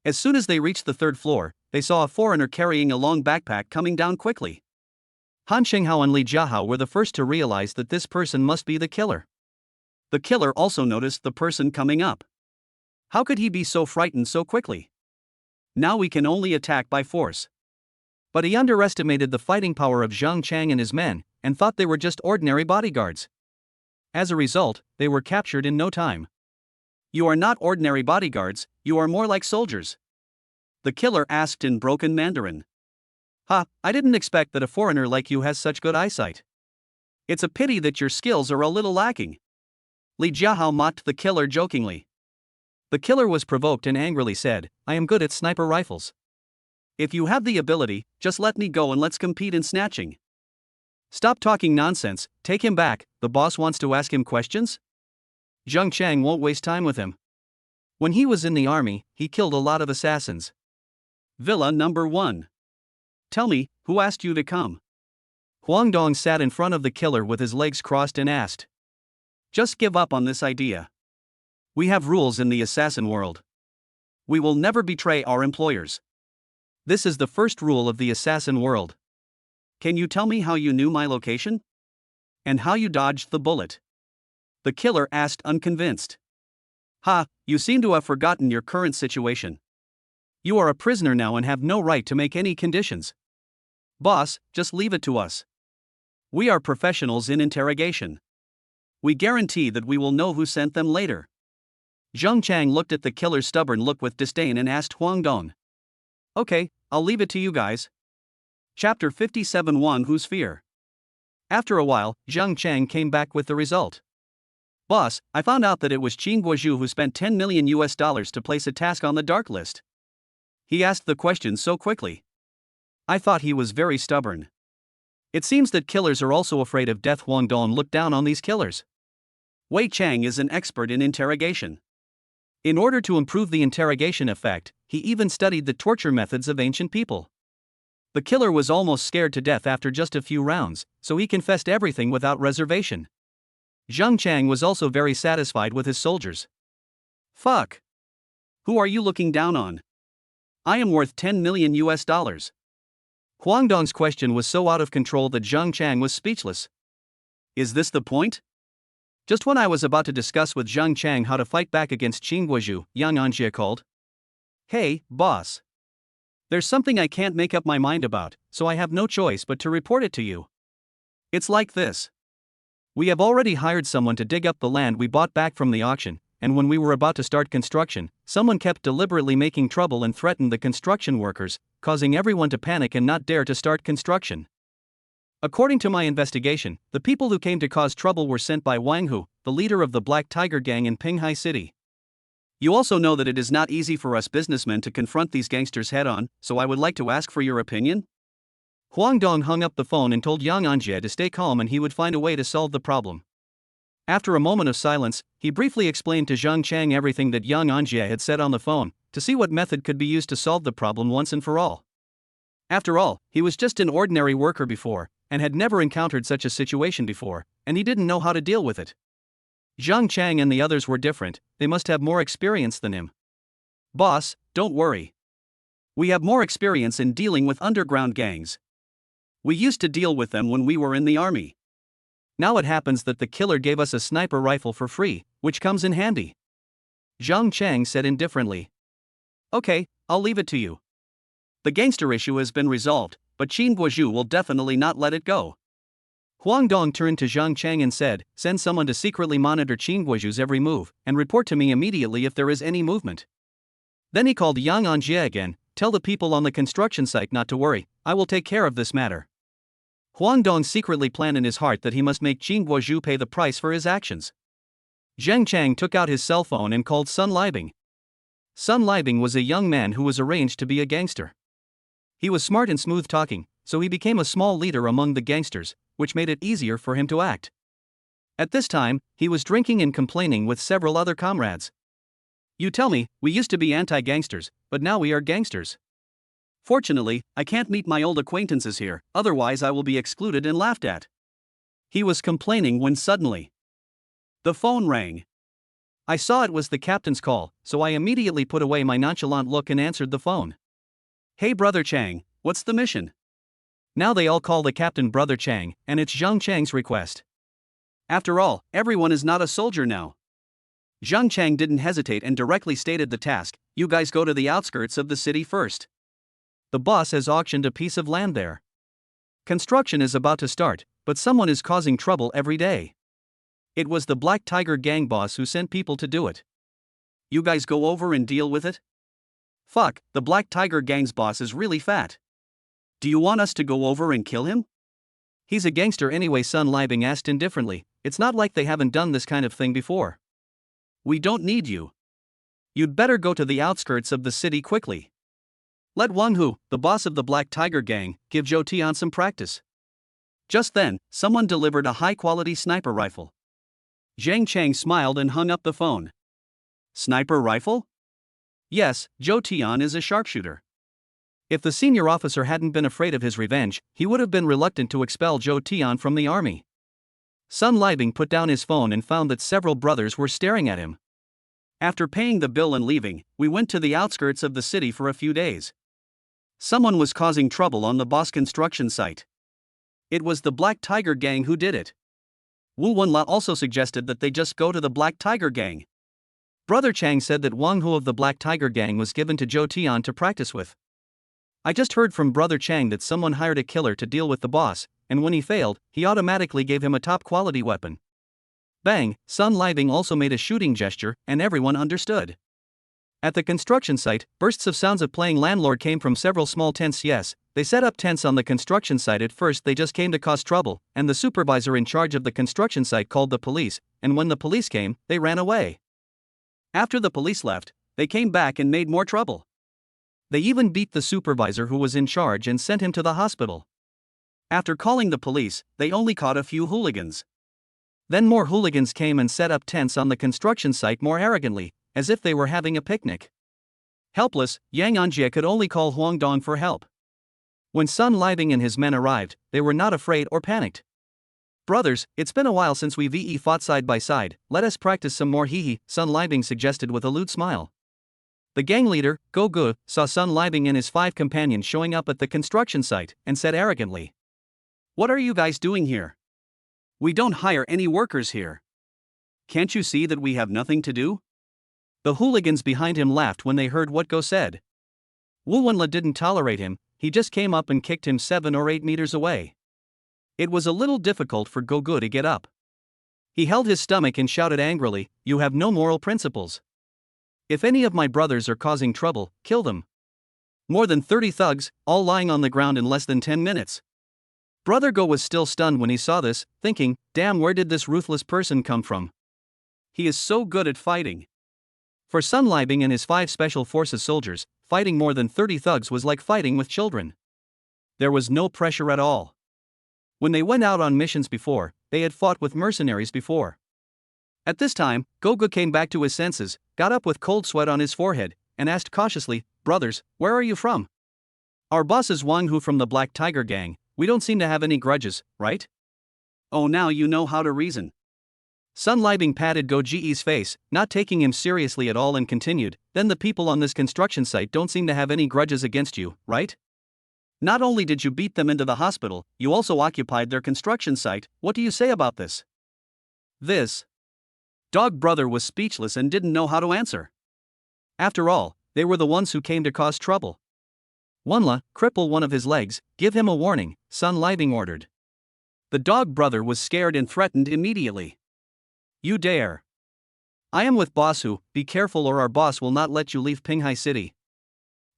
Speaker 1: As soon as they reached the 3rd floor, they saw a foreigner carrying a long backpack coming down quickly. Han Changhao and Li Jiahao were the first to realize that this person must be the killer. The killer also noticed the person coming up. How could he be so frightened so quickly? Now we can only attack by force. But he underestimated the fighting power of Zhang Chang and his men, and thought they were just ordinary bodyguards. As a result, they were captured in no time. "You are not ordinary bodyguards, you are more like soldiers," the killer asked in broken Mandarin. "Ha, I didn't expect that a foreigner like you has such good eyesight. It's a pity that your skills are a little lacking." Li Jiahao mocked the killer jokingly. The killer was provoked and angrily said, "I am good at sniper rifles. If you have the ability, just let me go and let's compete in snatching." "Stop talking nonsense, take him back, the boss wants to ask him questions." Zhang Chang won't waste time with him. When he was in the army, he killed a lot of assassins. Villa Number 1. "Tell me, who asked you to come?" Huang Dong sat in front of the killer with his legs crossed and asked. "Just give up on this idea. We have rules in the assassin world. We will never betray our employers. This is the first rule of the assassin world. Can you tell me how you knew my location? And how you dodged the bullet?" The killer asked unconvinced. "Ha, you seem to have forgotten your current situation. You are a prisoner now and have no right to make any conditions. Boss, just leave it to us. We are professionals in interrogation. We guarantee that we will know who sent them later." Zhang Chang looked at the killer's stubborn look with disdain and asked Huang Dong. "Okay, I'll leave it to you guys." Chapter 57 Wan Hu's Fear. After a while, Zhang Chang came back with the result. "Boss, I found out that it was Qin Guozhu who spent $10 million to place a task on the dark list." He asked the question so quickly. I thought he was very stubborn. It seems that killers are also afraid of death. Huang Dong looked down on these killers. Wei Chang is an expert in interrogation. In order to improve the interrogation effect, he even studied the torture methods of ancient people. The killer was almost scared to death after just a few rounds, so he confessed everything without reservation. Zhang Chang was also very satisfied with his soldiers. "Fuck. Who are you looking down on? I am worth $10 million. Huang Dong's question was so out of control that Zhang Chang was speechless. Is this the point? Just when I was about to discuss with Zhang Chang how to fight back against Qin Guozhu, Yang Anjie called. Hey, boss. There's something I can't make up my mind about, so I have no choice but to report it to you. It's like this. We have already hired someone to dig up the land we bought back from the auction, and when we were about to start construction, someone kept deliberately making trouble and threatened the construction workers, causing everyone to panic and not dare to start construction. According to my investigation, the people who came to cause trouble were sent by Wang Hu, the leader of the Black Tiger Gang in Pinghai City. You also know that it is not easy for us businessmen to confront these gangsters head-on, so I would like to ask for your opinion? Huang Dong hung up the phone and told Yang Anjie to stay calm and he would find a way to solve the problem. After a moment of silence, he briefly explained to Zhang Chang everything that Yang Anjie had said on the phone, to see what method could be used to solve the problem once and for all. After all, he was just an ordinary worker before, and had never encountered such a situation before, and he didn't know how to deal with it. Zhang Chang and the others were different, they must have more experience than him. Boss, don't worry. We have more experience in dealing with underground gangs. We used to deal with them when we were in the army. Now it happens that the killer gave us a sniper rifle for free, which comes in handy. Zhang Chang said indifferently. Okay, I'll leave it to you. The gangster issue has been resolved, but Qin Guozhu will definitely not let it go. Huang Dong turned to Zhang Chang and said, send someone to secretly monitor Qin Guozhu's every move, and report to me immediately if there is any movement. Then he called Yang Anjie again, tell the people on the construction site not to worry, I will take care of this matter. Huang Dong secretly planned in his heart that he must make Qin Guozhu pay the price for his actions. Zhang Chang took out his cell phone and called Sun Liebing. Sun Liebing was a young man who was arranged to be a gangster. He was smart and smooth-talking, so he became a small leader among the gangsters, which made it easier for him to act. At this time, he was drinking and complaining with several other comrades. You tell me, we used to be anti-gangsters, but now we are gangsters. Fortunately, I can't meet my old acquaintances here, otherwise I will be excluded and laughed at. He was complaining when suddenly the phone rang. I saw it was the captain's call, so I immediately put away my nonchalant look and answered the phone. Hey Brother Chang, what's the mission? Now they all call the captain Brother Chang, and it's Zhang Chang's request. After all, everyone is not a soldier now. Zhang Chang didn't hesitate and directly stated the task, you guys go to the outskirts of the city first. The boss has auctioned a piece of land there. Construction is about to start, but someone is causing trouble every day. It was the Black Tiger gang boss who sent people to do it. You guys go over and deal with it? Fuck, the Black Tiger gang's boss is really fat. Do you want us to go over and kill him? He's a gangster anyway, Sun Liebing asked indifferently, it's not like they haven't done this kind of thing before. We don't need you. You'd better go to the outskirts of the city quickly. Let Wang Hu, the boss of the Black Tiger gang, give Zhou Tian some practice. Just then, someone delivered a high-quality sniper rifle. Zhang Chang smiled and hung up the phone. Sniper rifle? Yes, Zhou Tian is a sharpshooter. If the senior officer hadn't been afraid of his revenge, he would have been reluctant to expel Zhou Tian from the army. Sun Liebing put down his phone and found that several brothers were staring at him. After paying the bill and leaving, we went to the outskirts of the city for a few days. Someone was causing trouble on the boss construction site. It was the Black Tiger gang who did it. Wu Wenla also suggested that they just go to the Black Tiger gang. Brother Chang said that Wang Hu of the Black Tiger gang was given to Zhou Tian to practice with. I just heard from Brother Chang that someone hired a killer to deal with the boss, and when he failed, he automatically gave him a top-quality weapon. Bang, Sun Liebing also made a shooting gesture, and everyone understood. At the construction site, bursts of sounds of playing landlord came from several small tents. Yes, they set up tents on the construction site. At first they just came to cause trouble, and the supervisor in charge of the construction site called the police, and when the police came, they ran away. After the police left, they came back and made more trouble. They even beat the supervisor who was in charge and sent him to the hospital. After calling the police, they only caught a few hooligans. Then more hooligans came and set up tents on the construction site more arrogantly, as if they were having a picnic. Helpless, Yang Anjie could only call Huang Dong for help. When Sun Liebing and his men arrived, they were not afraid or panicked. Brothers, it's been a while since we've fought side by side, let us practice some more, Sun Liebing suggested with a lewd smile. The gang leader, Go Gu, saw Sun Libing and his 5 companions showing up at the construction site and said arrogantly, "What are you guys doing here? We don't hire any workers here. Can't you see that we have nothing to do?" The hooligans behind him laughed when they heard what Go said. Wu Wenla didn't tolerate him, he just came up and kicked him 7 or 8 meters away. It was a little difficult for Go Gu to get up. He held his stomach and shouted angrily, "You have no moral principles. If any of my brothers are causing trouble, kill them." More than 30 thugs, all lying on the ground in less than 10 minutes. Brother Go was still stunned when he saw this, thinking, damn, where did this ruthless person come from? He is so good at fighting. For Sun Libing and his 5 special forces soldiers, fighting more than 30 thugs was like fighting with children. There was no pressure at all. When they went out on missions before, they had fought with mercenaries before. At this time, Gogu came back to his senses, got up with cold sweat on his forehead, and asked cautiously, "Brothers, where are you from?" "Our boss is Wang Hu from the Black Tiger Gang. We don't seem to have any grudges, right?" "Oh, now you know how to reason." Sun Libing patted Go Ji's face, not taking him seriously at all, and continued, "Then the people on this construction site don't seem to have any grudges against you, right? Not only did you beat them into the hospital, you also occupied their construction site. What do you say about this?" This dog brother was speechless and didn't know how to answer. After all, they were the ones who came to cause trouble. "Wenla, cripple one of his legs, give him a warning," Sun Libing ordered. The dog brother was scared and threatened immediately. "You dare. I am with Boss Hu, be careful or our boss will not let you leave Pinghai City."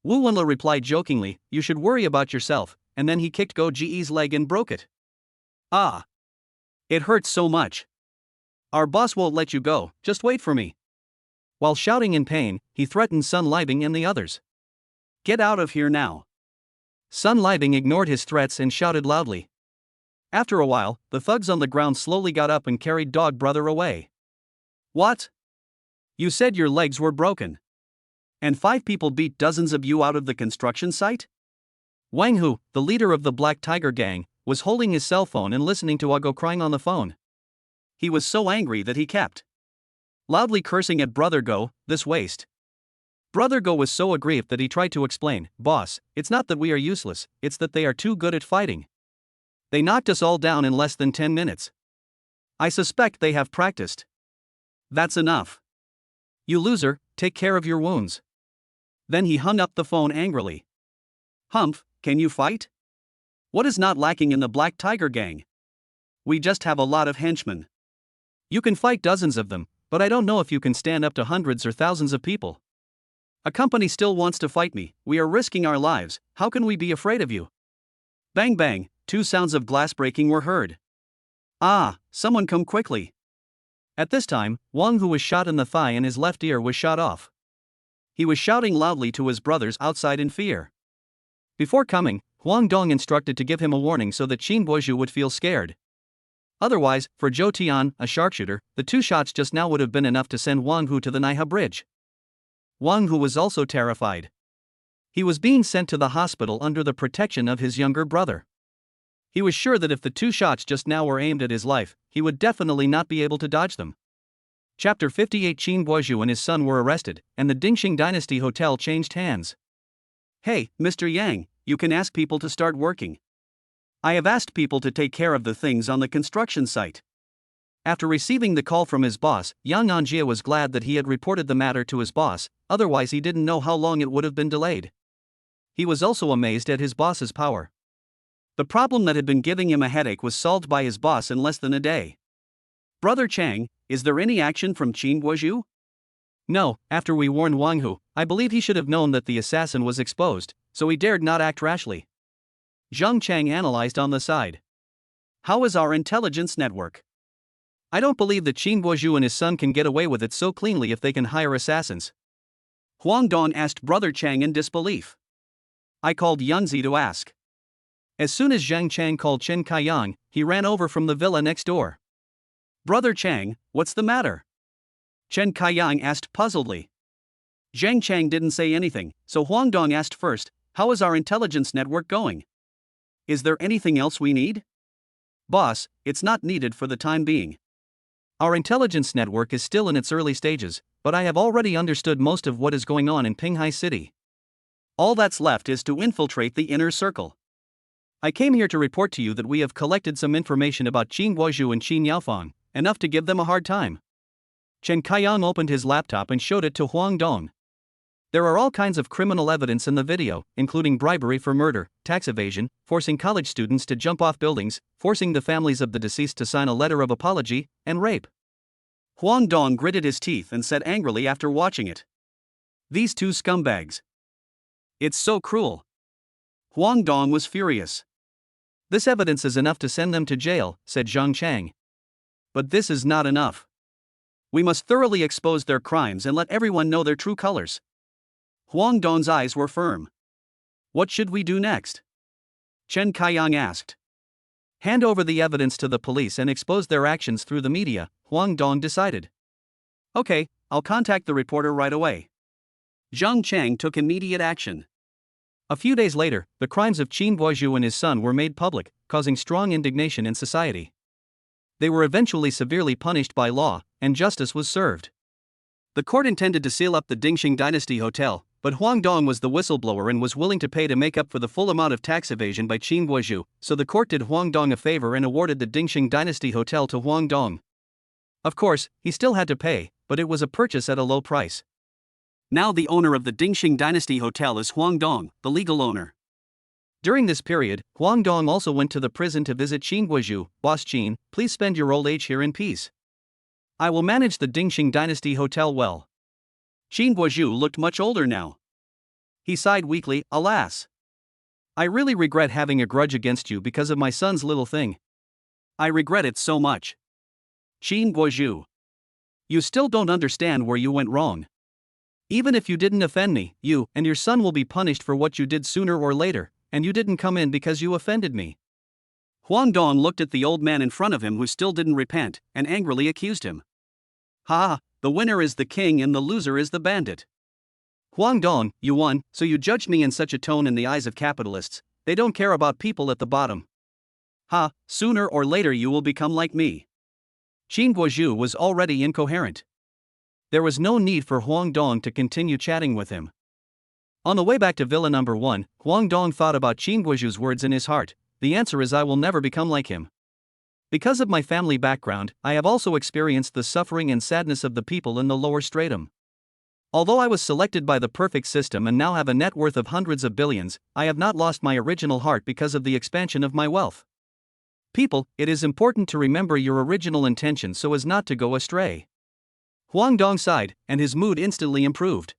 Speaker 1: Wu Wenla replied jokingly, "You should worry about yourself," and then he kicked Go Ji's leg and broke it. "Ah! It hurts so much. Our boss won't let you go, just wait for me." While shouting in pain, he threatened Sun Libing and the others. "Get out of here now." Sun Libing ignored his threats and shouted loudly. After a while, the thugs on the ground slowly got up and carried dog brother away. "What? You said your legs were broken. And 5 people beat dozens of you out of the construction site?" Wang Hu, the leader of the Black Tiger Gang, was holding his cell phone and listening to Ago crying on the phone. He was so angry that he kept loudly cursing at Brother Go, this waste. Brother Go was so aggrieved that he tried to explain, "Boss, it's not that we are useless, it's that they are too good at fighting. They knocked us all down in less than 10 minutes. I suspect they have practiced." "That's enough. You loser, take care of your wounds." Then he hung up the phone angrily. "Humph, can you fight? What is not lacking in the Black Tiger Gang? We just have a lot of henchmen. You can fight dozens of them, but I don't know if you can stand up to hundreds or thousands of people. A company still wants to fight me, we are risking our lives, how can we be afraid of you?" Bang bang, 2 sounds of glass breaking were heard. "Ah, someone come quickly." At this time, Wang Hu was shot in the thigh and his left ear was shot off. He was shouting loudly to his brothers outside in fear. Before coming, Huang Dong instructed to give him a warning so that Qin Boju would feel scared. Otherwise, for Zhou Tian, a sharpshooter, the 2 shots just now would have been enough to send Wang Hu to the Naiha Bridge. Wang Hu was also terrified. He was being sent to the hospital under the protection of his younger brother. He was sure that if the 2 shots just now were aimed at his life, he would definitely not be able to dodge them. Chapter 58. Qin Boju and his son were arrested, and the Dingxing Dynasty Hotel changed hands. "Hey, Mr. Yang, you can ask people to start working. I have asked people to take care of the things on the construction site." After receiving the call from his boss, Yang Anjia was glad that he had reported the matter to his boss, otherwise he didn't know how long it would have been delayed. He was also amazed at his boss's power. The problem that had been giving him a headache was solved by his boss in less than a day. "Brother Chang, is there any action from Qin Guozhu?" "No, after we warned Wang Hu, I believe he should have known that the assassin was exposed, so he dared not act rashly." Zhang Chang analyzed on the side. "How is our intelligence network? I don't believe that Qin Guozhu and his son can get away with it so cleanly if they can hire assassins." Huang Dong asked Brother Chang in disbelief. "I called Yunzi to ask." As soon as Zhang Chang called Chen Kaiyang, he ran over from the villa next door. "Brother Chang, what's the matter?" Chen Kaiyang asked puzzledly. Zhang Chang didn't say anything, so Huang Dong asked first, "How is our intelligence network going? Is there anything else we need?" "Boss, it's not needed for the time being. Our intelligence network is still in its early stages, but I have already understood most of what is going on in Pinghai City. All that's left is to infiltrate the inner circle. I came here to report to you that we have collected some information about Qin Guozhu and Qin Yaofang, enough to give them a hard time. Chen Kaiyang opened his laptop and showed it to Huang Dong. There are all kinds of criminal evidence in the video, including bribery for murder, tax evasion, forcing college students to jump off buildings, forcing the families of the deceased to sign a letter of apology, and rape. Huang Dong gritted his teeth and said angrily after watching it, "These two scumbags. It's so cruel." Huang Dong was furious. "This evidence is enough to send them to jail," said Zhang Chang. "But this is not enough. We must thoroughly expose their crimes and let everyone know their true colors." Huang Dong's eyes were firm. "What should we do next?" Chen Kaiyang asked. "Hand over the evidence to the police and expose their actions through the media," Huang Dong decided. "Okay, I'll contact the reporter right away." Zhang Chang took immediate action. A few days later, the crimes of Qin Guozhu and his son were made public, causing strong indignation in society. They were eventually severely punished by law, and justice was served. The court intended to seal up the Dingxing Dynasty Hotel, but Huang Dong was the whistleblower and was willing to pay to make up for the full amount of tax evasion by Qin Guozhu, so the court did Huang Dong a favor and awarded the Dingxing Dynasty Hotel to Huang Dong. Of course, he still had to pay, but it was a purchase at a low price. Now the owner of the Dingxing Dynasty Hotel is Huang Dong, the legal owner. During this period, Huang Dong also went to the prison to visit Qin Guozhu. "Boss Qin, please spend your old age here in peace. I will manage the Dingxing Dynasty Hotel well." Qin Guozhu looked much older now. He sighed weakly, "Alas. I really regret having a grudge against you because of my son's little thing. I regret it so much." Qin Guozhu. "You still don't understand where you went wrong. Even if you didn't offend me, you and your son will be punished for what you did sooner or later, and you didn't come in because you offended me." Huang Dong looked at the old man in front of him who still didn't repent, and angrily accused him. "Ha, the winner is the king and the loser is the bandit. Huang Dong, you won, so you judged me in such a tone in the eyes of capitalists. They don't care about people at the bottom. Ha, sooner or later you will become like me." Qin Guozhu was already incoherent. There was no need for Huang Dong to continue chatting with him. On the way back to Villa Number 1, Huang Dong thought about Qin Guozhu's words in his heart. "The answer is I will never become like him. Because of my family background, I have also experienced the suffering and sadness of the people in the lower stratum. Although I was selected by the perfect system and now have a net worth of hundreds of billions, I have not lost my original heart because of the expansion of my wealth. People, it is important to remember your original intention so as not to go astray." Huang Dong sighed, and his mood instantly improved.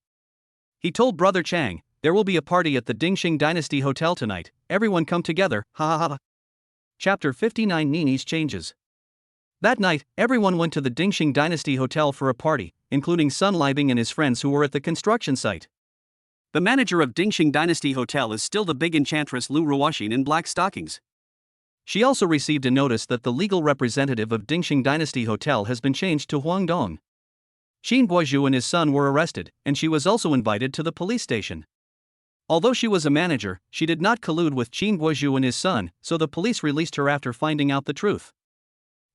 Speaker 1: He told Brother Chang, "There will be a party at the Dingxing Dynasty Hotel tonight, everyone come together, ha ha ha." Chapter 59 Nini's Changes. That night, everyone went to the Dingxing Dynasty Hotel for a party, including Sun Liebing and his friends who were at the construction site. The manager of Dingxing Dynasty Hotel is still the big enchantress Lu Ruoxin in black stockings. She also received a notice that the legal representative of Dingxing Dynasty Hotel has been changed to Huang Dong. Qin Guozhu and his son were arrested, and she was also invited to the police station. Although she was a manager, she did not collude with Qin Guozhu and his son, so the police released her after finding out the truth.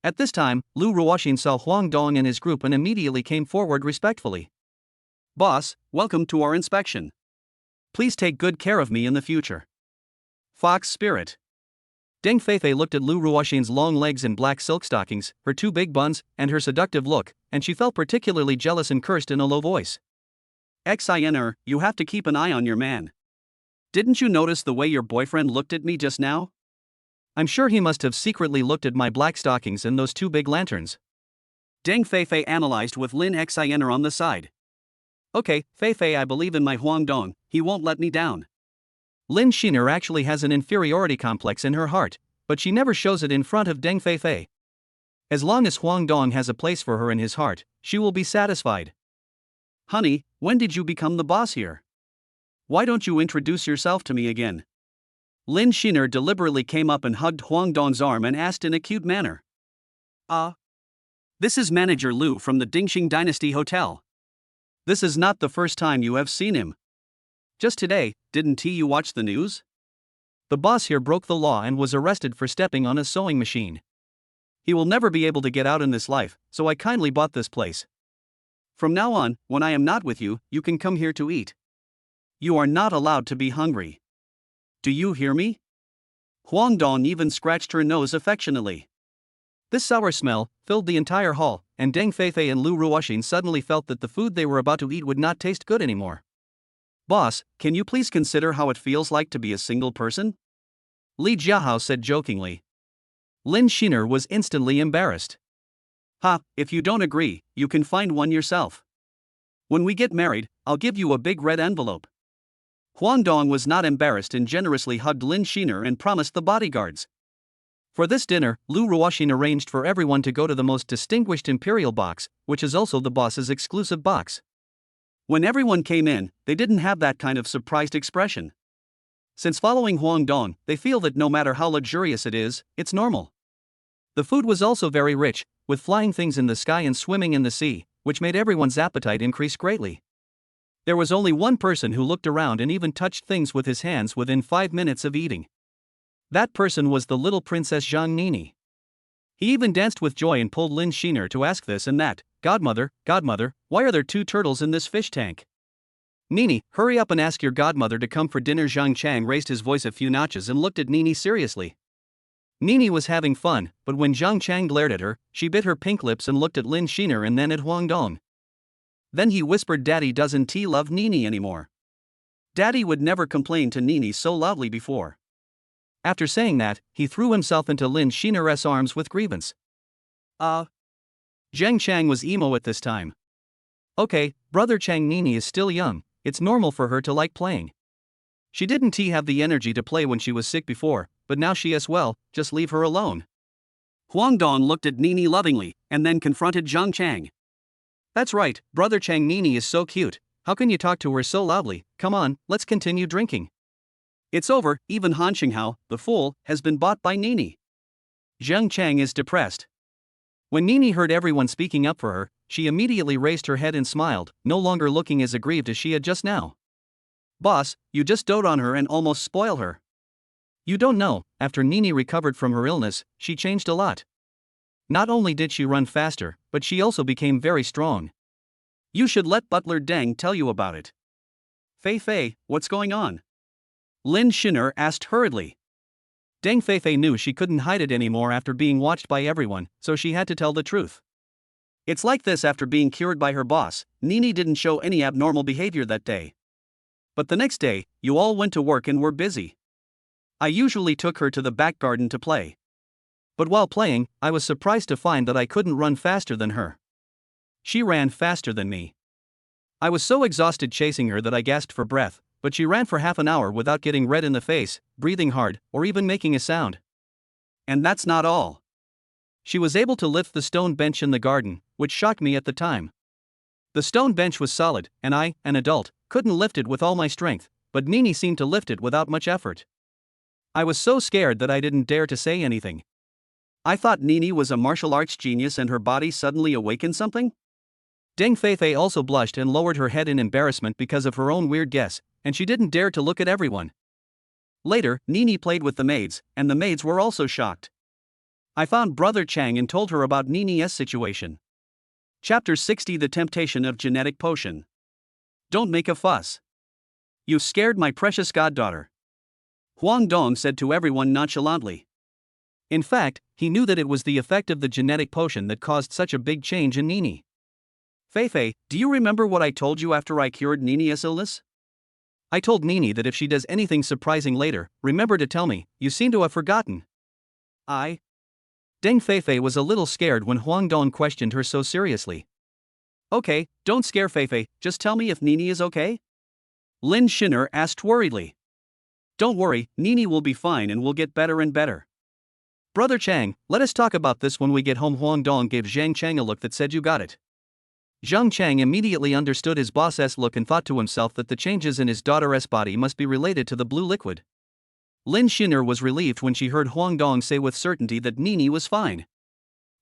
Speaker 1: At this time, Lu Ruoxin saw Huang Dong and his group and immediately came forward respectfully. "Boss, welcome to our inspection. Please take good care of me in the future. Fox Spirit." Deng Feifei looked at Lu Ruoxin's long legs and black silk stockings, her two big buns, and her seductive look, and she felt particularly jealous and cursed in a low voice. "Xiner, you have to keep an eye on your man. Didn't you notice the way your boyfriend looked at me just now? I'm sure he must have secretly looked at my black stockings and those two big lanterns." Deng Feifei analyzed with Lin Sheener on the side. "Okay, Feifei, I believe in my Huang Dong, he won't let me down." Lin Sheener actually has an inferiority complex in her heart, but she never shows it in front of Deng Feifei. As long as Huang Dong has a place for her in his heart, she will be satisfied. "Honey, when did you become the boss here? Why don't you introduce yourself to me again?" Lin Sheener deliberately came up and hugged Huang Dong's arm and asked in a cute manner. This is Manager Lu from the Dingxing Dynasty Hotel. This is not the first time you have seen him. Just today, didn't you watch the news? The boss here broke the law and was arrested for stepping on a sewing machine. He will never be able to get out in this life, so I kindly bought this place. From now on, when I am not with you, you can come here to eat. You are not allowed to be hungry. Do you hear me? Huang Dong even scratched her nose affectionately. This sour smell filled the entire hall, and Deng Feifei and Lu Ruoxin suddenly felt that the food they were about to eat would not taste good anymore. Boss, can you please consider how it feels like to be a single person? Li Jiahao said jokingly. Lin Sheener was instantly embarrassed. Ha, if you don't agree, you can find one yourself. When we get married, I'll give you a big red envelope. Huang Dong was not embarrassed and generously hugged Lin Sheener and promised the bodyguards. For this dinner, Lu Ruoxin arranged for everyone to go to the most distinguished imperial box, which is also the boss's exclusive box. When everyone came in, they didn't have that kind of surprised expression. Since following Huang Dong, they feel that no matter how luxurious it is, it's normal. The food was also very rich, with flying things in the sky and swimming in the sea, which made everyone's appetite increase greatly. There was only one person who looked around and even touched things with his hands within 5 minutes of eating. That person was the little princess Zhang Nini. He even danced with joy and pulled Lin Sheener to ask this and that. Godmother, why are there 2 turtles in this fish tank? Nini, hurry up and ask your godmother to come for dinner. Zhang Chang raised his voice a few notches and looked at Nini seriously. Nini was having fun, but when Zhang Chang glared at her, she bit her pink lips and looked at Lin Sheener and then at Huang Dong. Then he whispered, Daddy doesn't love Nini anymore. Daddy would never complain to Nini so loudly before. After saying that, he threw himself into Lin Sheener's arms with grievance. Zhang Chang was emo at this time. Okay, brother Chang, Nini is still young, it's normal for her to like playing. She didn't have the energy to play when she was sick before, but now she is well, just leave her alone. Huang Dong looked at Nini lovingly, and then confronted Zhang Chang. That's right, brother Chang, Nini is so cute, how can you talk to her so loudly? Come on, let's continue drinking. It's over, even Han Xinghao, the fool, has been bought by Nini. Zhang Chang is depressed. When Nini heard everyone speaking up for her, she immediately raised her head and smiled, no longer looking as aggrieved as she had just now. Boss, you just dote on her and almost spoil her. You don't know, after Nini recovered from her illness, she changed a lot. Not only did she run faster, but she also became very strong. You should let Butler Deng tell you about it. Fei, what's going on? Lin Sheener asked hurriedly. Deng Fei knew she couldn't hide it anymore after being watched by everyone, so she had to tell the truth. It's like this after being cured by her boss, Nini didn't show any abnormal behavior that day. But the next day, you all went to work and were busy. I usually took her to the back garden to play. But while playing, I was surprised to find that I couldn't run faster than her. She ran faster than me. I was so exhausted chasing her that I gasped for breath, but she ran for half an hour without getting red in the face, breathing hard, or even making a sound. And that's not all. She was able to lift the stone bench in the garden, which shocked me at the time. The stone bench was solid, and I, an adult, couldn't lift it with all my strength, but Nini seemed to lift it without much effort. I was so scared that I didn't dare to say anything. I thought Nini was a martial arts genius and her body suddenly awakened something? Deng Fei also blushed and lowered her head in embarrassment because of her own weird guess, and she didn't dare to look at everyone. Later, Nini played with the maids, and the maids were also shocked. I found Brother Chang and told her about Nini's situation. Chapter 60: The Temptation of Genetic Potion. Don't make a fuss. You scared my precious goddaughter. Huang Dong said to everyone nonchalantly. In fact, he knew that it was the effect of the genetic potion that caused such a big change in Nini. Fei, do you remember what I told you after I cured Nini's illness? I told Nini that if she does anything surprising later, remember to tell me. You seem to have forgotten. Deng Fei was a little scared when Huang Dong questioned her so seriously. Okay, don't scare Fei, just tell me if Nini is okay? Lin Sheener asked worriedly. Don't worry, Nini will be fine and will get better and better. Brother Chang, let us talk about this when we get home. Huang Dong gave Zhang Chang a look that said you got it. Zhang Chang immediately understood his boss's look and thought to himself that the changes in his daughter's body must be related to the blue liquid. Lin Sheener was relieved when she heard Huang Dong say with certainty that Nini was fine.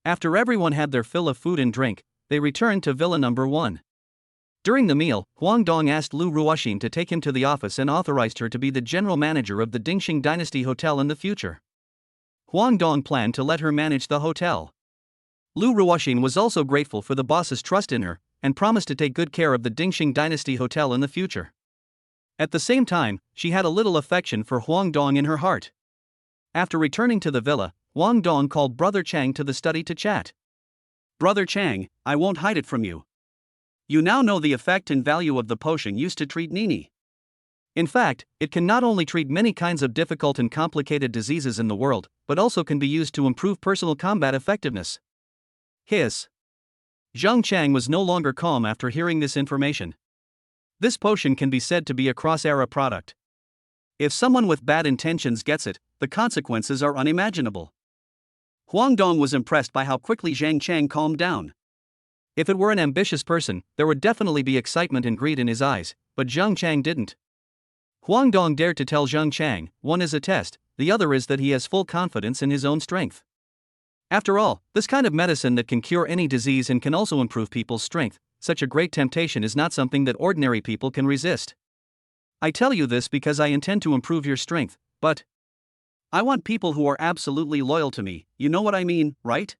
Speaker 1: After everyone had their fill of food and drink, they returned to Villa Number 1. During the meal, Huang Dong asked Lu Ruoxin to take him to the office and authorized her to be the general manager of the Dingxing Dynasty Hotel in the future. Huang Dong planned to let her manage the hotel. Lu Ruoxin was also grateful for the boss's trust in her, and promised to take good care of the Dingxing Dynasty Hotel in the future. At the same time, she had a little affection for Huang Dong in her heart. After returning to the villa, Huang Dong called Brother Chang to the study to chat. "Brother Chang, I won't hide it from you. You now know the effect and value of the potion used to treat Nini. In fact, it can not only treat many kinds of difficult and complicated diseases in the world, but also can be used to improve personal combat effectiveness." Hiss. Zhang Chang was no longer calm after hearing this information. This potion can be said to be a cross-era product. If someone with bad intentions gets it, the consequences are unimaginable. Huang Dong was impressed by how quickly Zhang Chang calmed down. If it were an ambitious person, there would definitely be excitement and greed in his eyes, but Zhang Chang didn't. Huang Dong dared to tell Zhang Chang, one is a test, the other is that he has full confidence in his own strength. After all, this kind of medicine that can cure any disease and can also improve people's strength, such a great temptation is not something that ordinary people can resist. I tell you this because I intend to improve your strength, but I want people who are absolutely loyal to me, you know what I mean, right?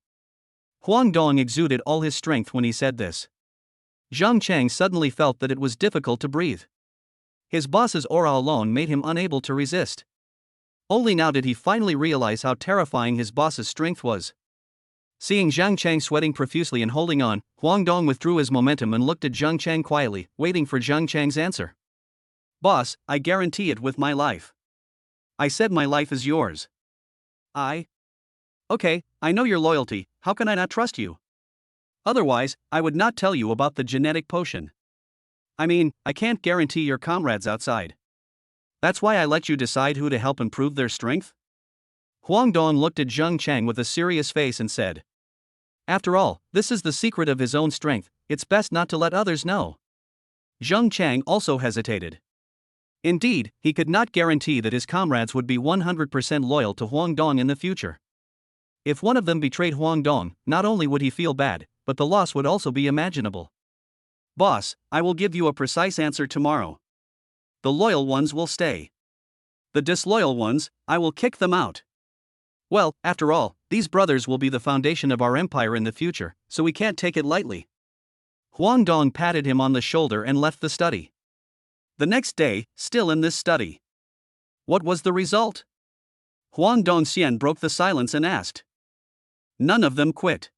Speaker 1: Huang Dong exuded all his strength when he said this. Zhang Chang suddenly felt that it was difficult to breathe. His boss's aura alone made him unable to resist. Only now did he finally realize how terrifying his boss's strength was. Seeing Zhang Chang sweating profusely and holding on, Huang Dong withdrew his momentum and looked at Zhang Chang quietly, waiting for Zhang Chang's answer. "Boss, I guarantee it with my life." "I said my life is yours." Okay, I know your loyalty, how can I not trust you? Otherwise, I would not tell you about the genetic potion. I mean, I can't guarantee your comrades outside. That's why I let you decide who to help improve their strength?" Huang Dong looked at Zhang Chang with a serious face and said, "After all, this is the secret of his own strength, it's best not to let others know." Zhang Chang also hesitated. Indeed, he could not guarantee that his comrades would be 100% loyal to Huang Dong in the future. If one of them betrayed Huang Dong, not only would he feel bad, but the loss would also be imaginable. "Boss, I will give you a precise answer tomorrow. The loyal ones will stay. The disloyal ones, I will kick them out. Well, after all, these brothers will be the foundation of our empire in the future, so we can't take it lightly." Huang Dong patted him on the shoulder and left the study. The next day, still in this study. What was the result? Huang Dongxian broke the silence and asked. "None of them quit.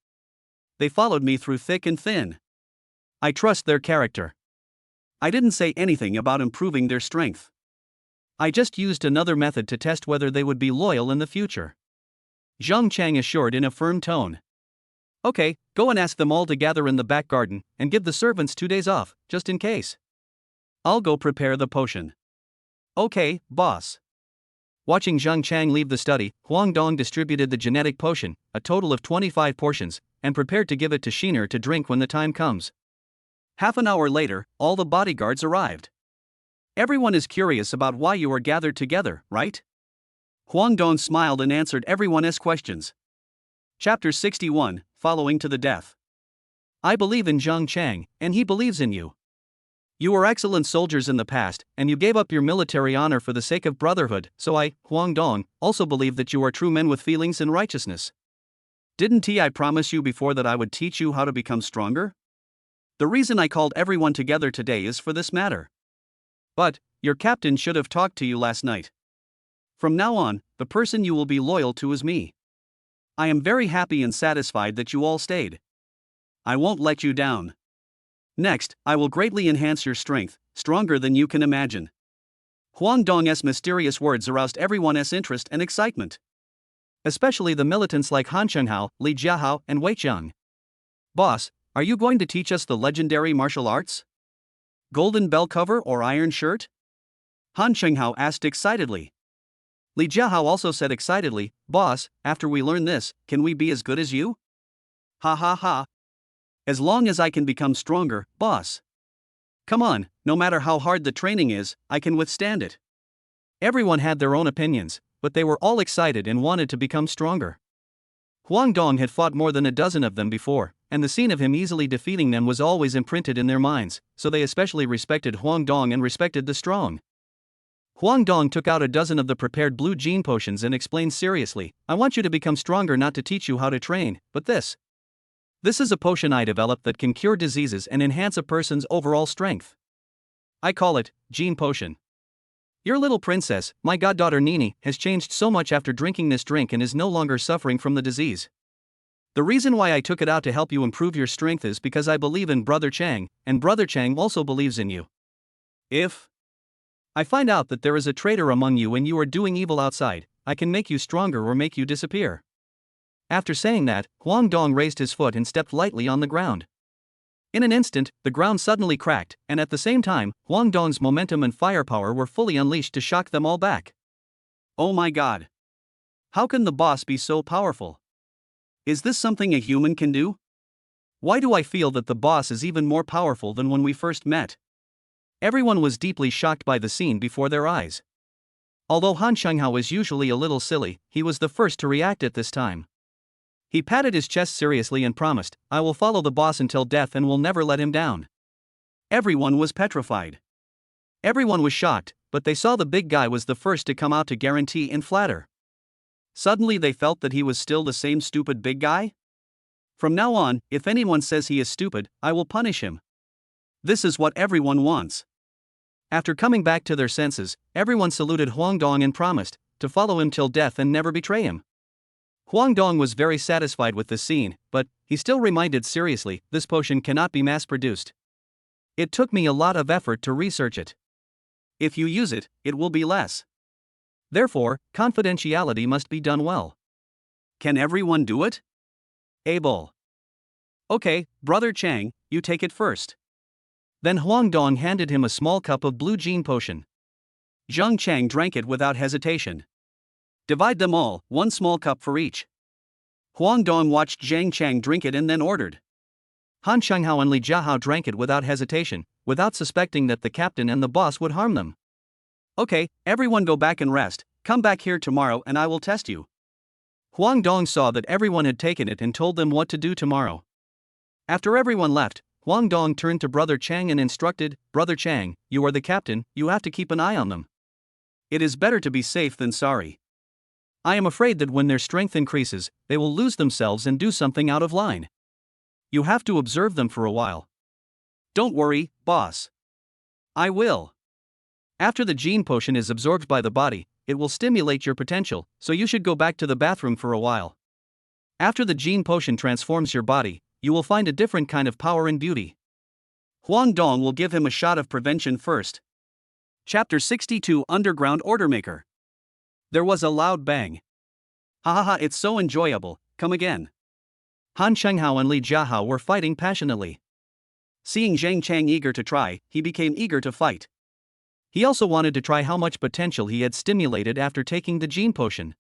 Speaker 1: They followed me through thick and thin. I trust their character. I didn't say anything about improving their strength. I just used another method to test whether they would be loyal in the future." Zhang Chang assured in a firm tone. "Okay, go and ask them all to gather in the back garden, and give the servants 2 days off, just in case. I'll go prepare the potion." "Okay, boss." Watching Zhang Chang leave the study, Huang Dong distributed the genetic potion, a total of 25 portions, and prepared to give it to Sheener to drink when the time comes. Half an hour later, all the bodyguards arrived. "Everyone is curious about why you are gathered together, right?" Huang Dong smiled and answered everyone's questions. Chapter 61, Following to the Death. "I believe in Zhang Chang, and he believes in you. You were excellent soldiers in the past, and you gave up your military honor for the sake of brotherhood, so I, Huang Dong, also believe that you are true men with feelings and righteousness. Didn't I promise you before that I would teach you how to become stronger? The reason I called everyone together today is for this matter. But, your captain should have talked to you last night. From now on, the person you will be loyal to is me. I am very happy and satisfied that you all stayed. I won't let you down. Next, I will greatly enhance your strength, stronger than you can imagine." Huang Dong's mysterious words aroused everyone's interest and excitement. Especially the militants like Han Chenghao, Li Jiahao, and Wei Qiang. "Boss, are you going to teach us the legendary martial arts? Golden bell cover or iron shirt?" Han Chenghao asked excitedly. Li Jiahao also said excitedly, "Boss, after we learn this, can we be as good as you?" "Ha ha ha. As long as I can become stronger, boss. Come on, no matter how hard the training is, I can withstand it." Everyone had their own opinions, but they were all excited and wanted to become stronger. Huang Dong had fought more than a dozen of them before, and the scene of him easily defeating them was always imprinted in their minds, so they especially respected Huang Dong and respected the strong. Huang Dong took out a dozen of the prepared blue gene potions and explained seriously, "I want you to become stronger, not to teach you how to train, but this This is a potion I developed that can cure diseases and enhance a person's overall strength. I call it Gene Potion. Your little princess, my goddaughter Nini, has changed so much after drinking this drink and is no longer suffering from the disease. The reason why I took it out to help you improve your strength is because I believe in Brother Chang, and Brother Chang also believes in you. If I find out that there is a traitor among you and you are doing evil outside, I can make you stronger or make you disappear. After saying that, Huang Dong raised his foot and stepped lightly on the ground. In an instant, the ground suddenly cracked, and at the same time, Huang Dong's momentum and firepower were fully unleashed to shock them all back. Oh my god! How can the boss be so powerful? Is this something a human can do? Why do I feel that the boss is even more powerful than when we first met? Everyone was deeply shocked by the scene before their eyes. Although Han Shenghao is usually a little silly, he was the first to react at this time. He patted his chest seriously and promised, I will follow the boss until death and will never let him down. Everyone was petrified. Everyone was shocked, but they saw the big guy was the first to come out to guarantee and flatter. Suddenly they felt that he was still the same stupid big guy? From now on, if anyone says he is stupid, I will punish him. This is what everyone wants. After coming back to their senses, everyone saluted Huang Dong and promised to follow him till death and never betray him. Huang Dong was very satisfied with this scene, but he still reminded seriously, this potion cannot be mass-produced. It took me a lot of effort to research it. If you use it, it will be less. Therefore, confidentiality must be done well. Can everyone do it? Able. Okay, Brother Chang, you take it first. Then Huang Dong handed him a small cup of blue Gene Potion. Zhang Chang drank it without hesitation. Divide them all, one small cup for each. Huang Dong watched Zhang Chang drink it and then ordered. Han Shenghao and Li Jiahao drank it without hesitation, without suspecting that the captain and the boss would harm them. Okay, everyone go back and rest, come back here tomorrow and I will test you. Huang Dong saw that everyone had taken it and told them what to do tomorrow. After everyone left, Huang Dong turned to Brother Chang and instructed, Brother Chang, you are the captain, you have to keep an eye on them. It is better to be safe than sorry. I am afraid that when their strength increases, they will lose themselves and do something out of line. You have to observe them for a while. Don't worry, boss. I will. After the Gene Potion is absorbed by the body, it will stimulate your potential, so you should go back to the bathroom for a while. After the Gene Potion transforms your body, you will find a different kind of power and beauty. Huang Dong will give him a shot of prevention first. Chapter 62 Underground Order Maker. There was a loud bang. Ha ha ha, it's so enjoyable, come again. Han Shenghao and Li Jiahao were fighting passionately. Seeing Zhang Chang eager to try, he became eager to fight. He also wanted to try how much potential he had stimulated after taking the Gene Potion.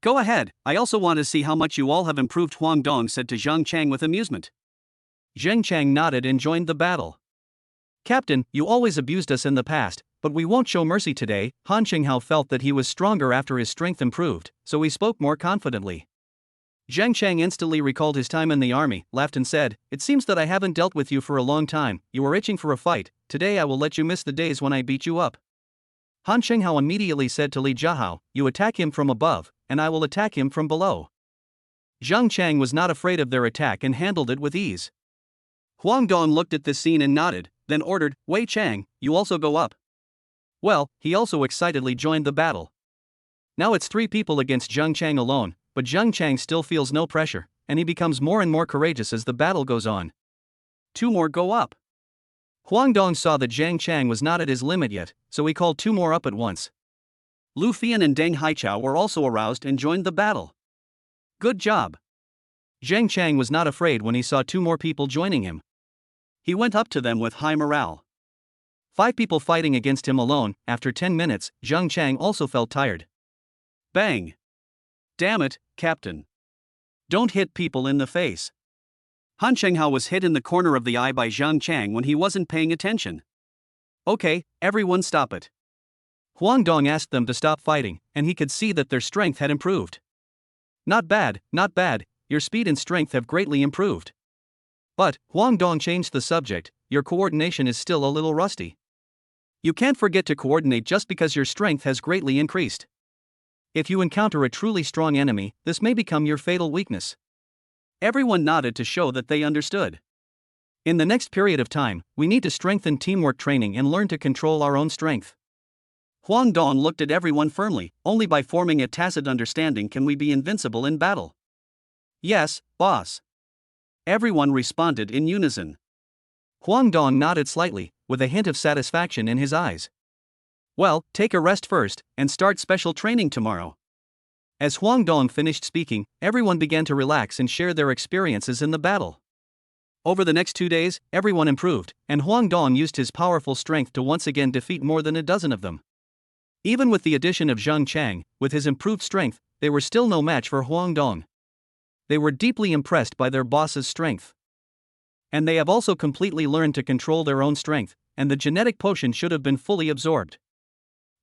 Speaker 1: Go ahead, I also want to see how much you all have improved, Huang Dong said to Zhang Chang with amusement. Zhang Chang nodded and joined the battle. Captain, you always abused us in the past, but we won't show mercy today. Han Shenghao felt that he was stronger after his strength improved, so he spoke more confidently. Zhang Chang instantly recalled his time in the army, laughed and said, it seems that I haven't dealt with you for a long time, you are itching for a fight, today I will let you miss the days when I beat you up. Han Shenghao immediately said to Li Jiahao, you attack him from above, and I will attack him from below. Zhang Chang was not afraid of their attack and handled it with ease. Huang Dong looked at this scene and nodded, then ordered, Wei Chang, you also go up. Well, he also excitedly joined the battle. Now it's 3 people against Zhang Chang alone, but Zhang Chang still feels no pressure, and he becomes more and more courageous as the battle goes on. 2 more go up. Huang Dong saw that Zhang Chang was not at his limit yet, so he called 2 more up at once. Lu Fian and Deng Haichao were also aroused and joined the battle. Good job. Zhang Chang was not afraid when he saw 2 more people joining him. He went up to them with high morale. 5 people fighting against him alone. After 10 minutes, Zhang Chang also felt tired. Bang! Damn it, Captain. Don't hit people in the face. Han Shenghao was hit in the corner of the eye by Zhang Chang when he wasn't paying attention. Okay, everyone stop it. Huang Dong asked them to stop fighting, and he could see that their strength had improved. Not bad, your speed and strength have greatly improved. But, Huang Dong changed the subject, your coordination is still a little rusty. You can't forget to coordinate just because your strength has greatly increased. If you encounter a truly strong enemy, this may become your fatal weakness. Everyone nodded to show that they understood. In the next period of time, we need to strengthen teamwork training and learn to control our own strength. Huang Dong looked at everyone firmly. Only by forming a tacit understanding can we be invincible in battle. Yes, boss. Everyone responded in unison. Huang Dong nodded slightly, with a hint of satisfaction in his eyes. Well, take a rest first, and start special training tomorrow. As Huang Dong finished speaking, everyone began to relax and share their experiences in the battle. Over the next 2 days, everyone improved, and Huang Dong used his powerful strength to once again defeat more than a dozen of them. Even with the addition of Zhang Chang, with his improved strength, they were still no match for Huang Dong. They were deeply impressed by their boss's strength. And they have also completely learned to control their own strength, and the genetic potion should have been fully absorbed.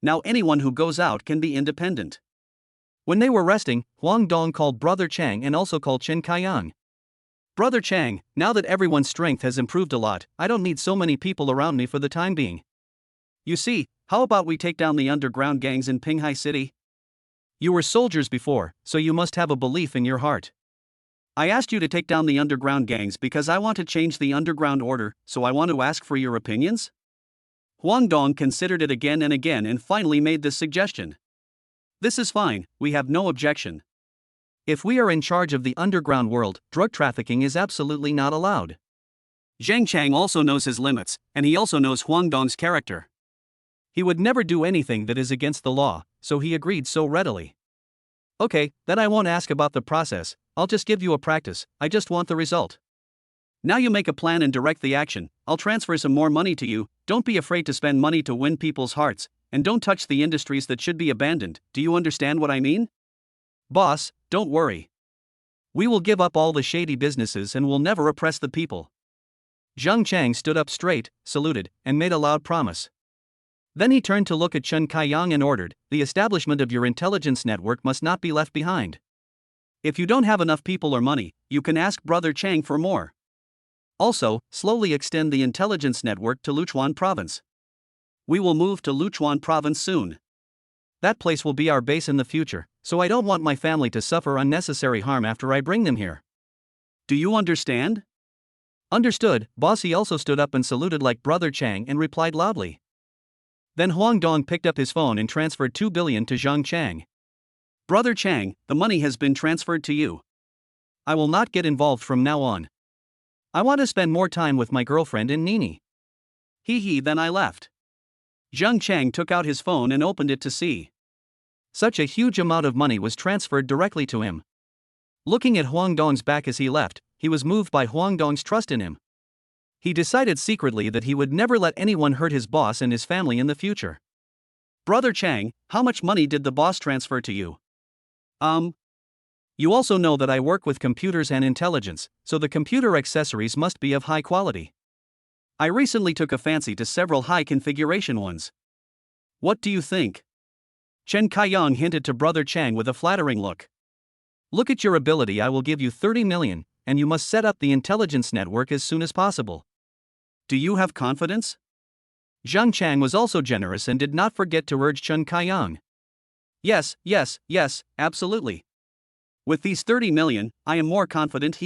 Speaker 1: Now anyone who goes out can be independent. When they were resting, Huang Dong called Brother Chang and also called Chen Kaiyang. Brother Chang, now that everyone's strength has improved a lot, I don't need so many people around me for the time being. You see, how about we take down the underground gangs in Pinghai City? You were soldiers before, so you must have a belief in your heart. I asked you to take down the underground gangs because I want to change the underground order, so I want to ask for your opinions? Huang Dong considered it again and finally made this suggestion. This is fine, we have no objection. If we are in charge of the underground world, drug trafficking is absolutely not allowed. Zhang Chang also knows his limits, and he also knows Huang Dong's character. He would never do anything that is against the law, so he agreed so readily. Okay, then I won't ask about the process, I'll just give you a practice, I just want the result. Now you make a plan and direct the action, I'll transfer some more money to you, don't be afraid to spend money to win people's hearts, and don't touch the industries that should be abandoned, do you understand what I mean? Boss, don't worry. We will give up all the shady businesses and will never oppress the people. Zhang Chang stood up straight, saluted, and made a loud promise. Then he turned to look at Chen Kaiyang and ordered, the establishment of your intelligence network must not be left behind. If you don't have enough people or money, you can ask Brother Chang for more. Also, slowly extend the intelligence network to Luchuan province. We will move to Luchuan province soon. That place will be our base in the future, so I don't want my family to suffer unnecessary harm after I bring them here. Do you understand? Understood, boss. He also stood up and saluted like Brother Chang and replied loudly. Then Huang Dong picked up his phone and transferred 2 billion to Zhang Chang. Brother Chang, the money has been transferred to you. I will not get involved from now on. I want to spend more time with my girlfriend and Nini. Then I left. Zhang Chang took out his phone and opened it to see. Such a huge amount of money was transferred directly to him. Looking at Huang Dong's back as he left, he was moved by Huang Dong's trust in him. He decided secretly that he would never let anyone hurt his boss and his family in the future. Brother Chang, how much money did the boss transfer to you? You also know that I work with computers and intelligence, so the computer accessories must be of high quality. I recently took a fancy to several high configuration ones. What do you think? Chen Kaiyang hinted to Brother Chang with a flattering look. Look at your ability, I will give you 30 million, and you must set up the intelligence network as soon as possible. Do you have confidence? Zhang Chang was also generous and did not forget to urge Chen Kaiyang. Yes, absolutely. With these 30 million, I am more confident.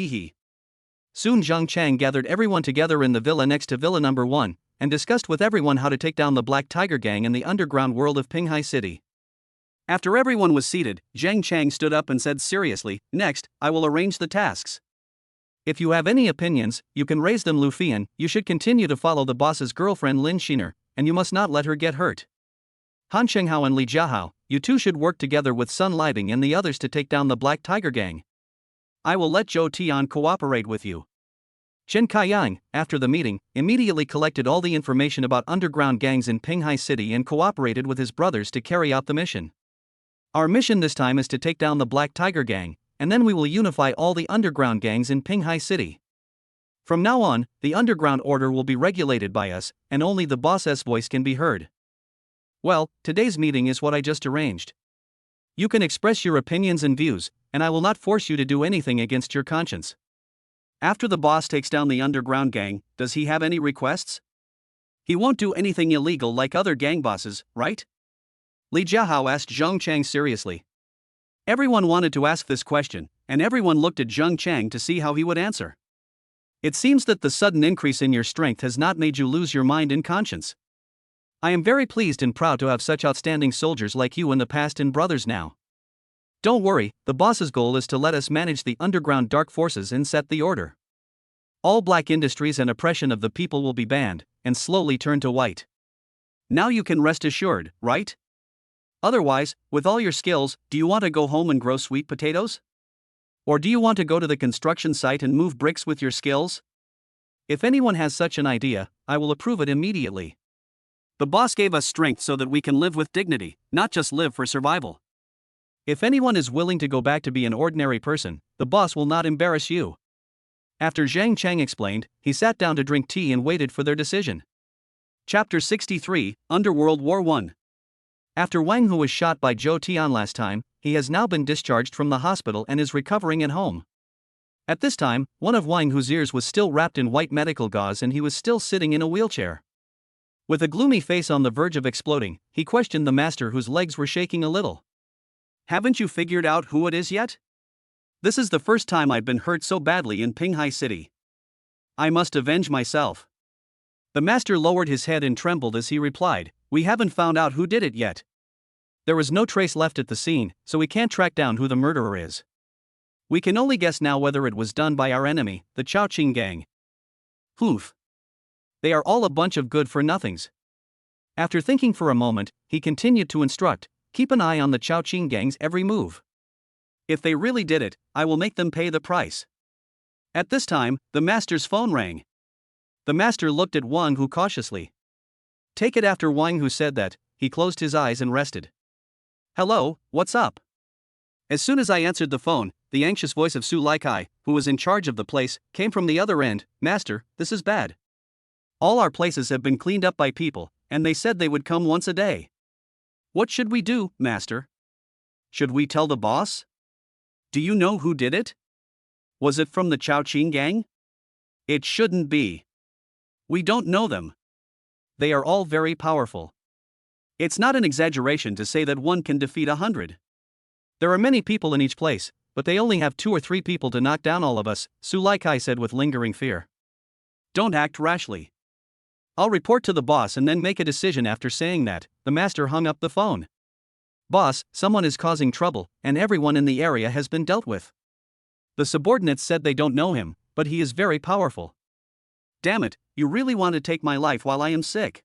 Speaker 1: Soon Zhang Chang gathered everyone together in the villa next to Villa Number 1, and discussed with everyone how to take down the Black Tiger Gang in the underground world of Pinghai City. After everyone was seated, Zhang Chang stood up and said seriously, next, I will arrange the tasks. If you have any opinions, you can raise them. Lufian, you should continue to follow the boss's girlfriend Lin Sheener, and you must not let her get hurt. Han Chenghao and Li Jiahao, you two should work together with Sun Lighting and the others to take down the Black Tiger Gang. I will let Zhou Tian cooperate with you. Chen Kaiyang, after the meeting, immediately collected all the information about underground gangs in Pinghai City and cooperated with his brothers to carry out the mission. Our mission this time is to take down the Black Tiger Gang, and then we will unify all the underground gangs in Pinghai City. From now on, the underground order will be regulated by us, and only the boss's voice can be heard. Well, today's meeting is what I just arranged. You can express your opinions and views, and I will not force you to do anything against your conscience. After the boss takes down the underground gang, does he have any requests? He won't do anything illegal like other gang bosses, right? Li Jiahao asked Zhang Chang seriously. Everyone wanted to ask this question, and everyone looked at Zheng Chang to see how he would answer. It seems that the sudden increase in your strength has not made you lose your mind and conscience. I am very pleased and proud to have such outstanding soldiers like you in the past and brothers now. Don't worry, the boss's goal is to let us manage the underground dark forces and set the order. All black industries and oppression of the people will be banned, and slowly turn to white. Now you can rest assured, right? Otherwise, with all your skills, do you want to go home and grow sweet potatoes? Or do you want to go to the construction site and move bricks with your skills? If anyone has such an idea, I will approve it immediately. The boss gave us strength so that we can live with dignity, not just live for survival. If anyone is willing to go back to be an ordinary person, the boss will not embarrass you. After Zhang Chang explained, he sat down to drink tea and waited for their decision. Chapter 63, Underworld War 1. After Wang Hu was shot by Zhou Tian last time, he has now been discharged from the hospital and is recovering at home. At this time, one of Wang Hu's ears was still wrapped in white medical gauze and he was still sitting in a wheelchair. With a gloomy face on the verge of exploding, he questioned the master whose legs were shaking a little. Haven't you figured out who it is yet? This is the first time I've been hurt so badly in Pinghai City. I must avenge myself. The master lowered his head and trembled as he replied, "We haven't found out who did it yet. There was no trace left at the scene, so we can't track down who the murderer is. We can only guess now whether it was done by our enemy, the Chowqing gang. Oof. They are all a bunch of good-for-nothings." After thinking for a moment, he continued to instruct, "Keep an eye on the Chowqing gang's every move. If they really did it, I will make them pay the price." At this time, the master's phone rang. The master looked at Wang Hu cautiously. Take it after Wang Hu said that, he closed his eyes and rested. "Hello, what's up?" As soon as I answered the phone, the anxious voice of Su Laikai, who was in charge of the place, came from the other end. "Master, this is bad. All our places have been cleaned up by people, and they said they would come once a day. What should we do, master? Should we tell the boss? Do you know who did it? Was it from the Chowqing gang? It shouldn't be. We don't know them. They are all very powerful. It's not an exaggeration to say that one can defeat 100. There are many people in each place, but they only have 2 or 3 people to knock down all of us," Su Laikai said with lingering fear. "Don't act rashly. I'll report to the boss and then make a decision." After saying that, the master hung up the phone. "Boss, someone is causing trouble, and everyone in the area has been dealt with. The subordinates said they don't know him, but he is very powerful. Damn it, you really want to take my life while I am sick?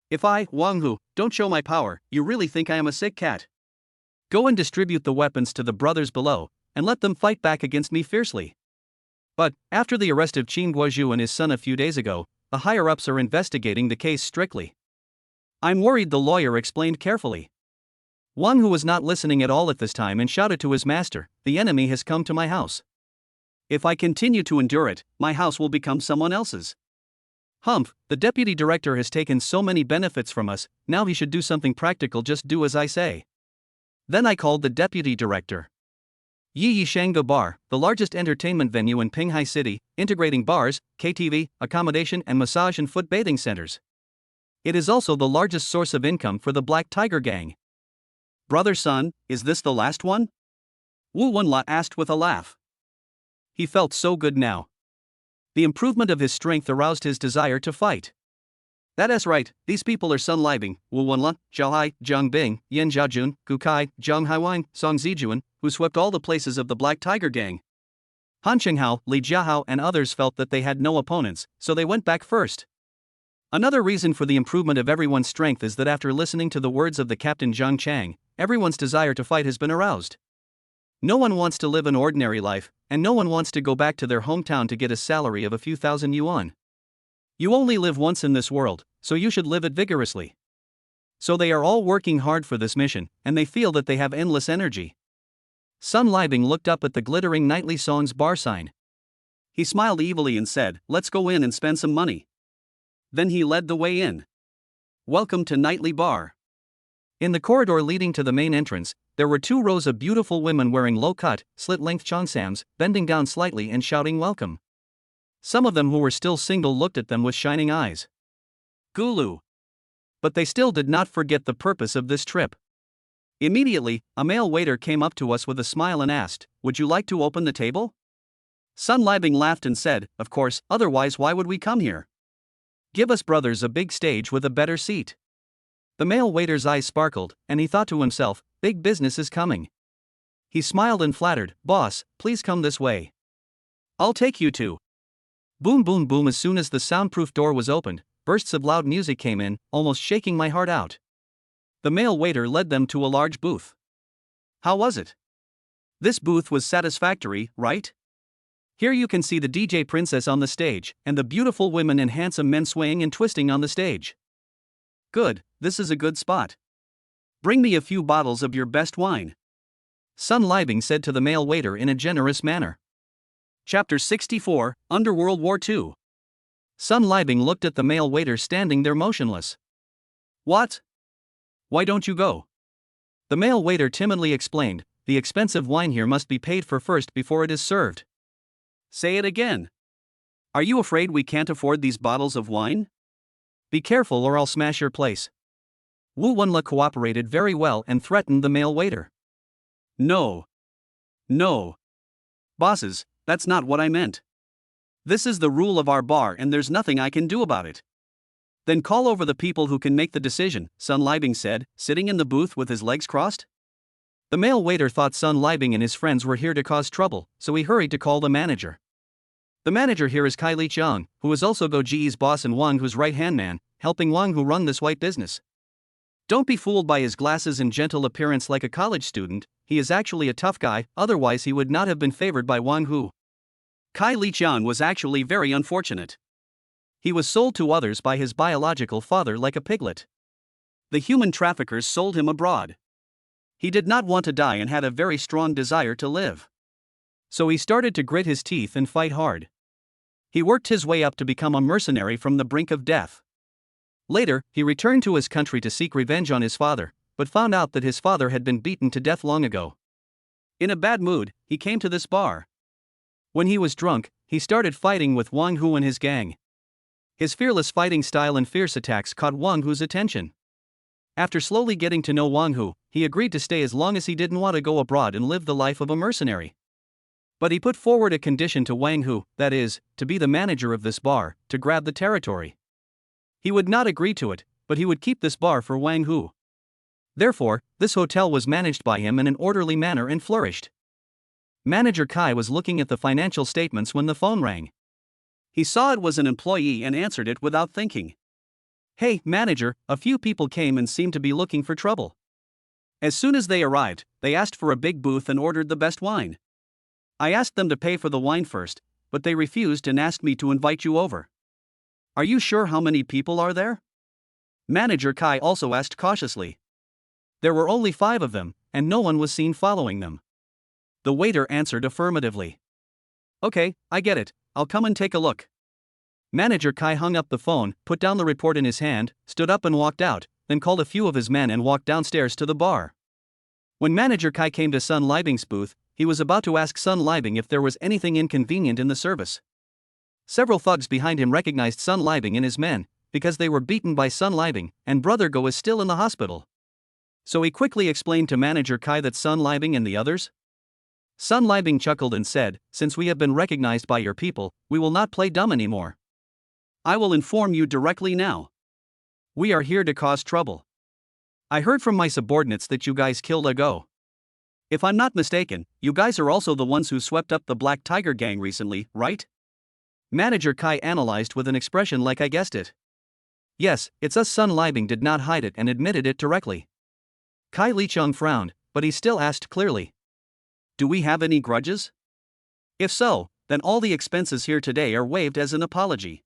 Speaker 1: If I, Wang Hu, don't show my power, you really think I am a sick cat? Go and distribute the weapons to the brothers below, and let them fight back against me fiercely." But, after the arrest of Qin Guozhu and his son a few days ago, the higher-ups are investigating the case strictly. "I'm worried," the lawyer explained carefully. Wang Hu was not listening at all at this time and shouted to his master, "The enemy has come to my house. If I continue to endure it, my house will become someone else's. Humph, the deputy director has taken so many benefits from us, now he should do something practical. Just do as I say." Then I called the deputy director. Yi Shanga Bar, the largest entertainment venue in Pinghai City, integrating bars, KTV, accommodation and massage and foot bathing centers. It is also the largest source of income for the Black Tiger Gang. "Brother son, is this the last one?" Wu Wenla asked with a laugh. He felt so good now. The improvement of his strength aroused his desire to fight. "That is right, these people are Sun Liebing, Wu Wenla, Zhao Hai, Zhang Bing, Yan Zhaojun, Gu Kai, Zhang Haiwan, Song Zijuan, who swept all the places of the Black Tiger Gang. Han Qinghao, Li Jiahao and others felt that they had no opponents, so they went back first." Another reason for the improvement of everyone's strength is that after listening to the words of the Captain Zhang Chang, everyone's desire to fight has been aroused. No one wants to live an ordinary life, and no one wants to go back to their hometown to get a salary of a few thousand yuan. You only live once in this world, so you should live it vigorously. So they are all working hard for this mission, and they feel that they have endless energy. Sun Liebing looked up at the glittering Nightly Song's bar sign. He smiled evilly and said, "Let's go in and spend some money." Then he led the way in. "Welcome to Nightly Bar." In the corridor leading to the main entrance, there were 2 rows of beautiful women wearing low-cut, slit-length cheongsams, bending down slightly and shouting welcome. Some of them who were still single looked at them with shining eyes. Gulu. But they still did not forget the purpose of this trip. Immediately, a male waiter came up to us with a smile and asked, "Would you like to open the table?" Sun Libing laughed and said, "Of course, otherwise why would we come here? Give us brothers a big stage with a better seat." The male waiter's eyes sparkled, and he thought to himself, "Big business is coming." He smiled and flattered, "Boss, please come this way. I'll take you to." Boom boom boom. As soon as the soundproof door was opened, bursts of loud music came in, almost shaking my heart out. The male waiter led them to a large booth. How was it? This booth was satisfactory, right? Here you can see the DJ princess on the stage, and the beautiful women and handsome men swaying and twisting on the stage. Good, this is a good spot. Bring me a few bottles of your best wine, Sun Libing said to the male waiter in a generous manner. Chapter 64, Under World War II. Sun Libing looked at the male waiter standing there motionless. What? Why don't you go? The male waiter timidly explained, "The expensive wine here must be paid for first before it is served." Say it again. Are you afraid we can't afford these bottles of wine? Be careful or I'll smash your place. Wu Wenla cooperated very well and threatened the male waiter. No. No. Bosses, that's not what I meant. This is the rule of our bar and there's nothing I can do about it. Then call over the people who can make the decision, Sun Libing said, sitting in the booth with his legs crossed. The male waiter thought Sun Libing and his friends were here to cause trouble, so he hurried to call the manager. The manager here is Kai Lichuan, who is also Go Ji's boss and Wang Hu's right-hand man, helping Wang Hu run this white business. Don't be fooled by his glasses and gentle appearance like a college student, he is actually a tough guy, otherwise he would not have been favored by Wang Hu. Kai Lichuan was actually very unfortunate. He was sold to others by his biological father like a piglet. The human traffickers sold him abroad. He did not want to die and had a very strong desire to live. So he started to grit his teeth and fight hard. He worked his way up to become a mercenary from the brink of death. Later, he returned to his country to seek revenge on his father, but found out that his father had been beaten to death long ago. In a bad mood, he came to this bar. When he was drunk, he started fighting with Wang Hu and his gang. His fearless fighting style and fierce attacks caught Wang Hu's attention. After slowly getting to know Wang Hu, he agreed to stay as long as he didn't want to go abroad and live the life of a mercenary. But he put forward a condition to Wang Hu, that is, to be the manager of this bar, to grab the territory. He would not agree to it, but he would keep this bar for Wang Hu. Therefore, this hotel was managed by him in an orderly manner and flourished. Manager Kai was looking at the financial statements when the phone rang. He saw it was an employee and answered it without thinking. "Hey, manager, a few people came and seemed to be looking for trouble. As soon as they arrived, they asked for a big booth and ordered the best wine. I asked them to pay for the wine first, but they refused and asked me to invite you over. Are you sure how many people are there?" Manager Kai also asked cautiously. There were only 5 of them, and no one was seen following them. The waiter answered affirmatively. "Okay, I get it, I'll come and take a look." Manager Kai hung up the phone, put down the report in his hand, stood up and walked out, then called a few of his men and walked downstairs to the bar. When Manager Kai came to Sun Libing's booth, he was about to ask Sun Libing if there was anything inconvenient in the service. Several thugs behind him recognized Sun Libing and his men, because they were beaten by Sun Libing, and Brother Go is still in the hospital. So he quickly explained to Manager Kai that Sun Libing and the others. Sun Libing chuckled and said, "Since we have been recognized by your people, we will not play dumb anymore. I will inform you directly now. We are here to cause trouble. I heard from my subordinates that you guys killed a Go. If I'm not mistaken, you guys are also the ones who swept up the Black Tiger gang recently, right?" Manager Kai analyzed with an expression like I guessed it. "Yes, it's us." Sun Libing did not hide it and admitted it directly. Kai Licheng frowned, but he still asked clearly. "Do we have any grudges? If so, then all the expenses here today are waived as an apology.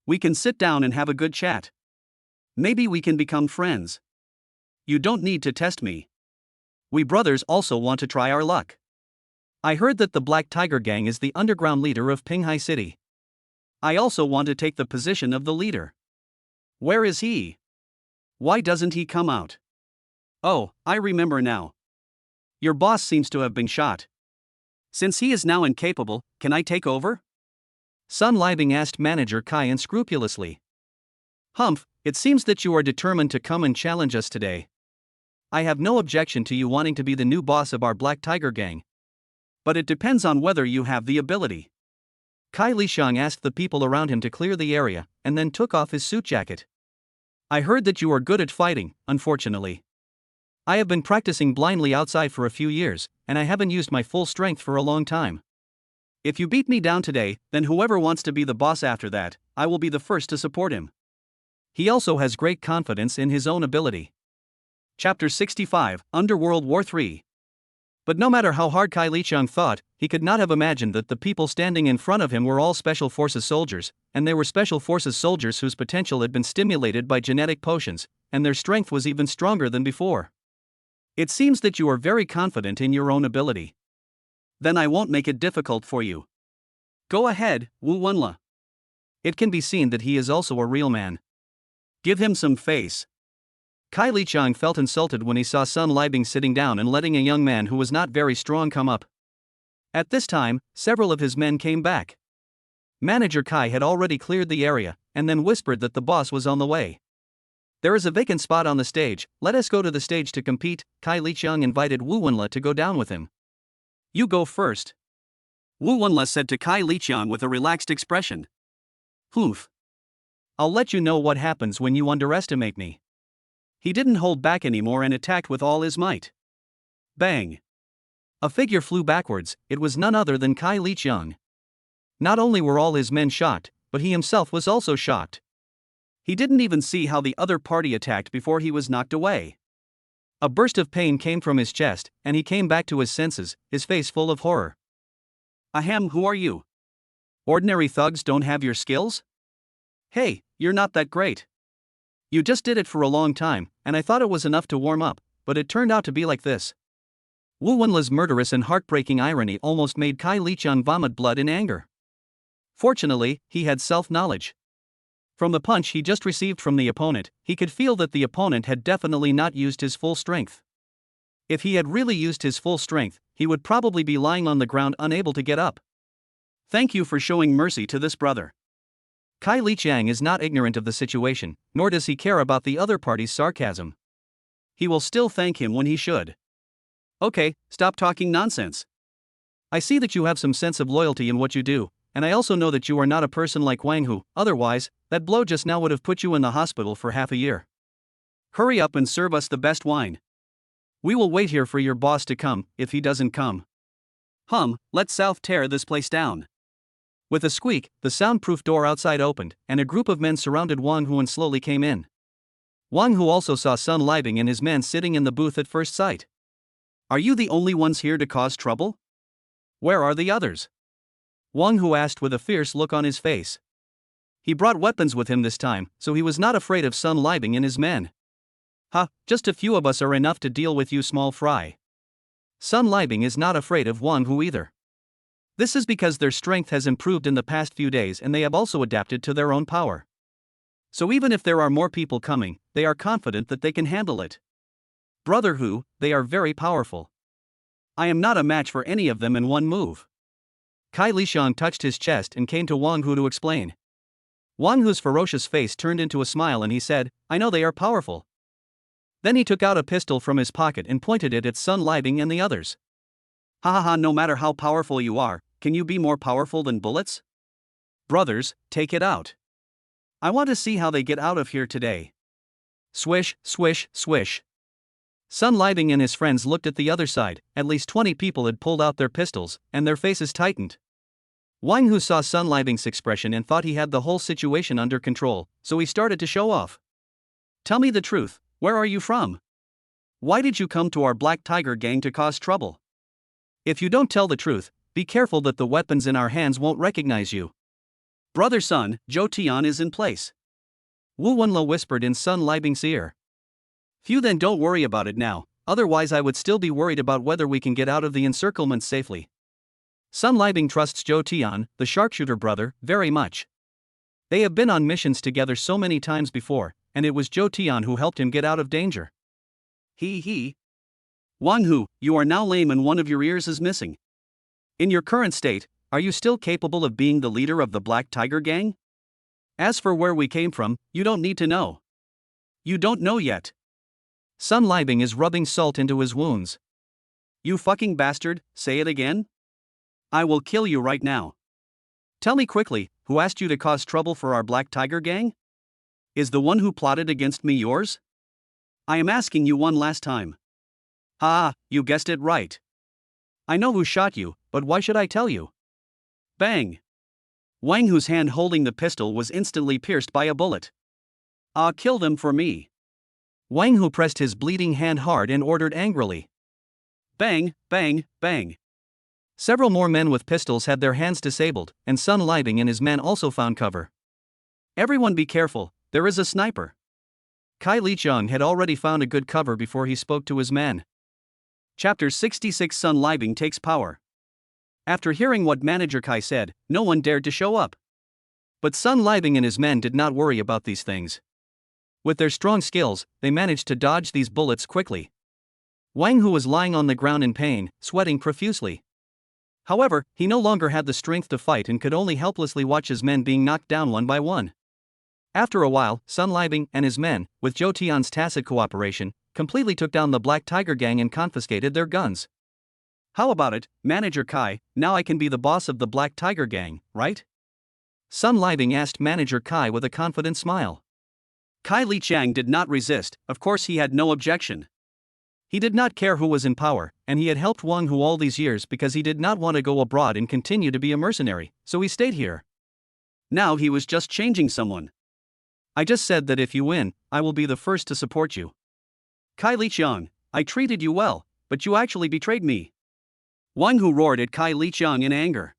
Speaker 1: We can sit down and have a good chat. Maybe we can become friends. You don't need to test me. We brothers also want to try our luck. I heard that the Black Tiger gang is the underground leader of Pinghai City. I also want to take the position of the leader. Where is he? Why doesn't he come out? Oh, I remember now. Your boss seems to have been shot. Since he is now incapable, can I take over?" Sun Libing asked Manager Kai unscrupulously. "Humph, it seems that you are determined to come and challenge us today. I have no objection to you wanting to be the new boss of our Black Tiger gang. But it depends on whether you have the ability. Kai Lixiang asked the people around him to clear the area, and then took off his suit jacket. I heard that you are good at fighting, unfortunately. I have been practicing blindly outside for a few years, and I haven't used my full strength for a long time. If you beat me down today, then whoever wants to be the boss after that, I will be the first to support him. He also has great confidence in his own ability. Chapter 65, Underworld War 3. But no matter how hard Kai Lixiang thought, he could not have imagined that the people standing in front of him were all Special Forces soldiers, and they were Special Forces soldiers whose potential had been stimulated by genetic potions, and their strength was even stronger than before. It seems that you are very confident in your own ability. Then I won't make it difficult for you. Go ahead, Wu Wenle. It can be seen that he is also a real man. Give him some face. Kai Lixiang felt insulted when he saw Sun Liebing sitting down and letting a young man who was not very strong come up. At this time, several of his men came back. Manager Kai had already cleared the area, and then whispered that the boss was on the way. There is a vacant spot on the stage, let us go to the stage to compete. Kai Lixiang invited Wu Wenle to go down with him. You go first. Wu Wenle said to Kai Lixiang with a relaxed expression. Humph. I'll let you know what happens when you underestimate me. He didn't hold back anymore and attacked with all his might. Bang! A figure flew backwards, it was none other than Kai Lixiang. Not only were all his men shocked, but he himself was also shocked. He didn't even see how the other party attacked before he was knocked away. A burst of pain came from his chest, and he came back to his senses, his face full of horror. Ahem, who are you? Ordinary thugs don't have your skills? Hey, you're not that great. You just did it for a long time, and I thought it was enough to warm up, but it turned out to be like this. Wu Wenle's murderous and heartbreaking irony almost made Kai Lixiang vomit blood in anger. Fortunately, he had self-knowledge. From the punch he just received from the opponent, he could feel that the opponent had definitely not used his full strength. If he had really used his full strength, he would probably be lying on the ground unable to get up. Thank you for showing mercy to this brother. Kai Lixiang is not ignorant of the situation, nor does he care about the other party's sarcasm. He will still thank him when he should. Okay, stop talking nonsense. I see that you have some sense of loyalty in what you do, and I also know that you are not a person like Wang Hu, otherwise, that blow just now would have put you in the hospital for half a year. Hurry up and serve us the best wine. We will wait here for your boss to come, if he doesn't come. Let's South tear this place down. With a squeak, the soundproof door outside opened, and a group of men surrounded Wang Hu and slowly came in. Wang Hu also saw Sun Liebing and his men sitting in the booth at first sight. Are you the only ones here to cause trouble? Where are the others? Wang Hu asked with a fierce look on his face. He brought weapons with him this time, so he was not afraid of Sun Liebing and his men. Just a few of us are enough to deal with you, small fry. Sun Liebing is not afraid of Wang Hu either. This is because their strength has improved in the past few days and they have also adapted to their own power. So even if there are more people coming, they are confident that they can handle it. Brother Hu, they are very powerful. I am not a match for any of them in one move. Kai Lixiang touched his chest and came to Wang Hu to explain. Wang Hu's ferocious face turned into a smile and he said, I know they are powerful. Then he took out a pistol from his pocket and pointed it at Sun Liebing and the others. No matter how powerful you are, can you be more powerful than bullets? Brothers, take it out. I want to see how they get out of here today. Swish, swish, swish. Sun Liebing and his friends looked at the other side, at least 20 people had pulled out their pistols, and their faces tightened. Wang Hu saw Sun Liebing's expression and thought he had the whole situation under control, so he started to show off. Tell me the truth, where are you from? Why did you come to our Black Tiger gang to cause trouble? If you don't tell the truth, be careful that the weapons in our hands won't recognize you. Brother Sun, Zhou Tian is in place. Wu Wenle whispered in Sun Liebing's ear. Phew, then don't worry about it now, otherwise I would still be worried about whether we can get out of the encirclement safely. Sun Liebing trusts Zhou Tian, the sharpshooter brother, very much. They have been on missions together so many times before, and it was Zhou Tian who helped him get out of danger. Wang Hu, you are now lame and one of your ears is missing. In your current state, are you still capable of being the leader of the Black Tiger gang? As for where we came from, you don't need to know. You don't know yet. Sun Libing is rubbing salt into his wounds. You fucking bastard, say it again? I will kill you right now. Tell me quickly, who asked you to cause trouble for our Black Tiger gang? Is the one who plotted against me yours? I am asking you one last time. Ah, you guessed it right. I know who shot you, but why should I tell you? Bang! Wang, whose hand holding the pistol was instantly pierced by a bullet. Ah, kill them for me. Wang, who pressed his bleeding hand hard and ordered angrily. Bang, bang, bang. Several more men with pistols had their hands disabled, and Sun Libing and his men also found cover. Everyone be careful, there is a sniper. Kai Lichuan had already found a good cover before he spoke to his men. Chapter 66 Sun Libing takes power. After hearing what Manager Kai said, no one dared to show up. But Sun Libing and his men did not worry about these things. With their strong skills, they managed to dodge these bullets quickly. Wang, who was lying on the ground in pain, sweating profusely. However, he no longer had the strength to fight and could only helplessly watch his men being knocked down one by one. After a while, Sun Libing and his men, with Zhou Tian's tacit cooperation, completely took down the Black Tiger gang and confiscated their guns. How about it, Manager Kai, now I can be the boss of the Black Tiger gang, right? Sun Libing asked Manager Kai with a confident smile. Kai Lichuan did not resist, of course he had no objection. He did not care who was in power, and he had helped Wang Hu all these years because he did not want to go abroad and continue to be a mercenary, so he stayed here. Now he was just changing someone. I just said that if you win, I will be the first to support you. Kai Lichuan, I treated you well, but you actually betrayed me. Wang Hu roared at Kai Lichuan in anger.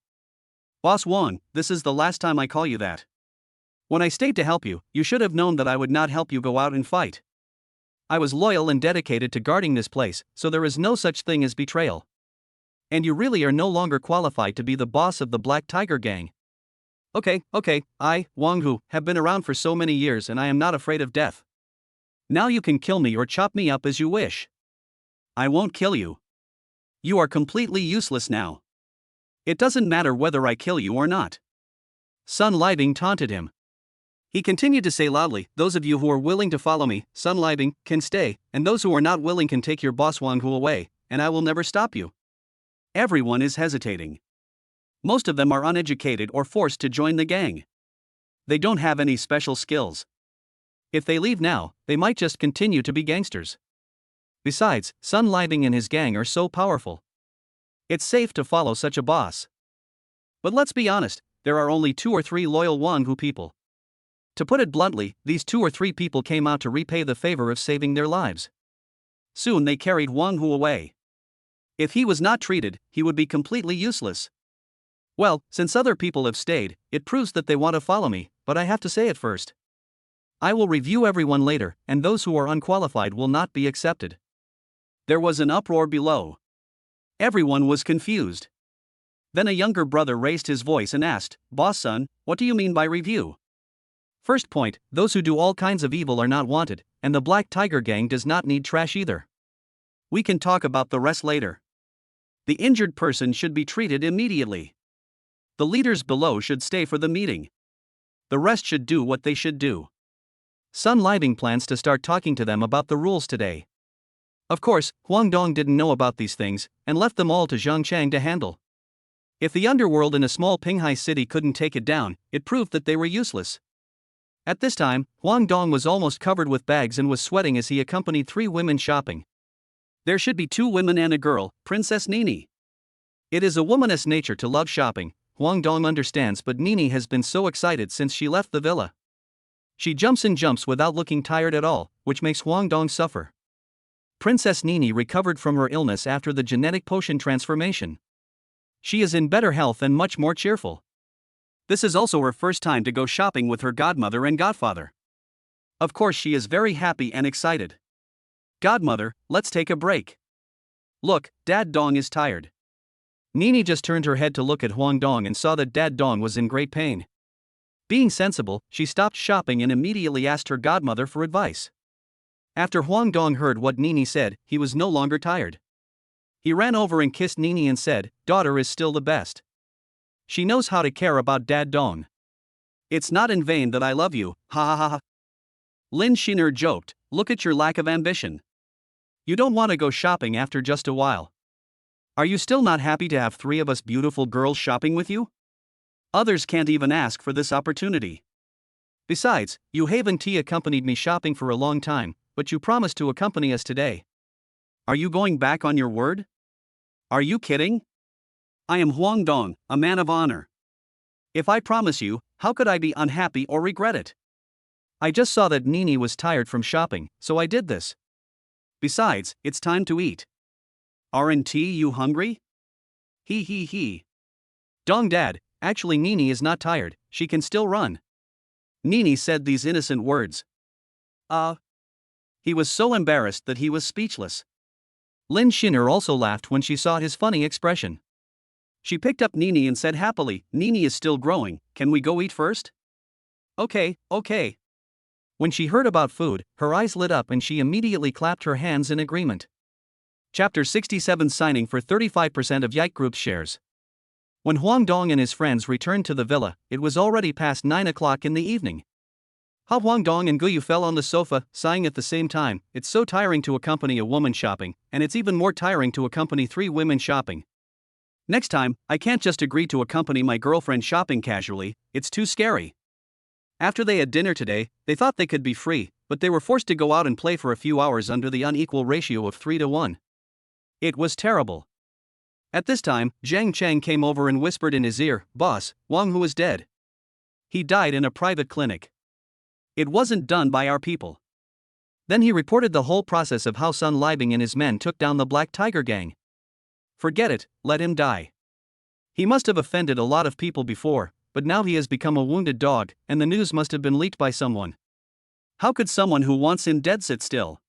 Speaker 1: Boss Wang, this is the last time I call you that. When I stayed to help you, you should have known that I would not help you go out and fight. I was loyal and dedicated to guarding this place, so there is no such thing as betrayal. And you really are no longer qualified to be the boss of the Black Tiger gang. Okay, I, Wang Hu, have been around for so many years and I am not afraid of death. Now you can kill me or chop me up as you wish. I won't kill you. You are completely useless now. It doesn't matter whether I kill you or not. Sun Libing taunted him. He continued to say loudly, those of you who are willing to follow me, Sun Libing, can stay, and those who are not willing can take your boss Wang Hu away, and I will never stop you. Everyone is hesitating. Most of them are uneducated or forced to join the gang. They don't have any special skills. If they leave now, they might just continue to be gangsters. Besides, Sun Libing and his gang are so powerful. It's safe to follow such a boss. But let's be honest, there are only 2 or 3 loyal Wang Hu people. To put it bluntly, these 2 or 3 people came out to repay the favor of saving their lives. Soon they carried Wang Hu away. If he was not treated, he would be completely useless. Well, since other people have stayed, it proves that they want to follow me, but I have to say it first. I will review everyone later, and those who are unqualified will not be accepted. There was an uproar below. Everyone was confused. Then a younger brother raised his voice and asked, Boss son, what do you mean by review? First point, those who do all kinds of evil are not wanted, and the Black Tiger gang does not need trash either. We can talk about the rest later. The injured person should be treated immediately. The leaders below should stay for the meeting. The rest should do what they should do. Sun Libing plans to start talking to them about the rules today. Of course, Huang Dong didn't know about these things, and left them all to Zhang Chang to handle. If the underworld in a small Pinghai city couldn't take it down, it proved that they were useless. At this time, Huang Dong was almost covered with bags and was sweating as he accompanied 3 women shopping. There should be 2 women and a girl, Princess Nini. It is a woman's nature to love shopping, Huang Dong understands, but Nini has been so excited since she left the villa. She jumps and jumps without looking tired at all, which makes Huang Dong suffer. Princess Nini recovered from her illness after the genetic potion transformation. She is in better health and much more cheerful. This is also her first time to go shopping with her godmother and godfather. Of course, she is very happy and excited. Godmother, let's take a break. Look, Dad Dong is tired. Nini just turned her head to look at Huang Dong and saw that Dad Dong was in great pain. Being sensible, she stopped shopping and immediately asked her godmother for advice. After Huang Dong heard what Nini said, he was no longer tired. He ran over and kissed Nini and said, Daughter is still the best. She knows how to care about Dad Dong. It's not in vain that I love you, ha ha ha ha. Lin Sheener joked, look at your lack of ambition. You don't want to go shopping after just a while. Are you still not happy to have 3 of us beautiful girls shopping with you? Others can't even ask for this opportunity. Besides, you haven't accompanied me shopping for a long time, but you promised to accompany us today. Are you going back on your word? Are you kidding? I am Huang Dong, a man of honor. If I promise you, how could I be unhappy or regret it? I just saw that Nini was tired from shopping, so I did this. Besides, it's time to eat. Aren't you hungry? He. Dong Dad, actually Nini is not tired, she can still run. Nini said these innocent words. He was so embarrassed that he was speechless. Lin Sheener also laughed when she saw his funny expression. She picked up Nini and said happily, Nini is still growing, can we go eat first? Okay. When she heard about food, her eyes lit up and she immediately clapped her hands in agreement. Chapter 67 Signing for 35% of Yike Group's shares. When Huang Dong and his friends returned to the villa, it was already past 9 o'clock in the evening. Huang Dong and Guyu fell on the sofa, sighing at the same time. It's so tiring to accompany a woman shopping, and it's even more tiring to accompany 3 women shopping. Next time, I can't just agree to accompany my girlfriend shopping casually, it's too scary. After they had dinner today, they thought they could be free, but they were forced to go out and play for a few hours under the unequal ratio of 3 to 1. It was terrible. At this time, Zhang Cheng came over and whispered in his ear, Boss, Wang Hu is dead. He died in a private clinic. It wasn't done by our people. Then he reported the whole process of how Sun Liebing and his men took down the Black Tiger gang. Forget it, let him die. He must have offended a lot of people before, but now he has become a wounded dog, and the news must have been leaked by someone. How could someone who wants him dead sit still?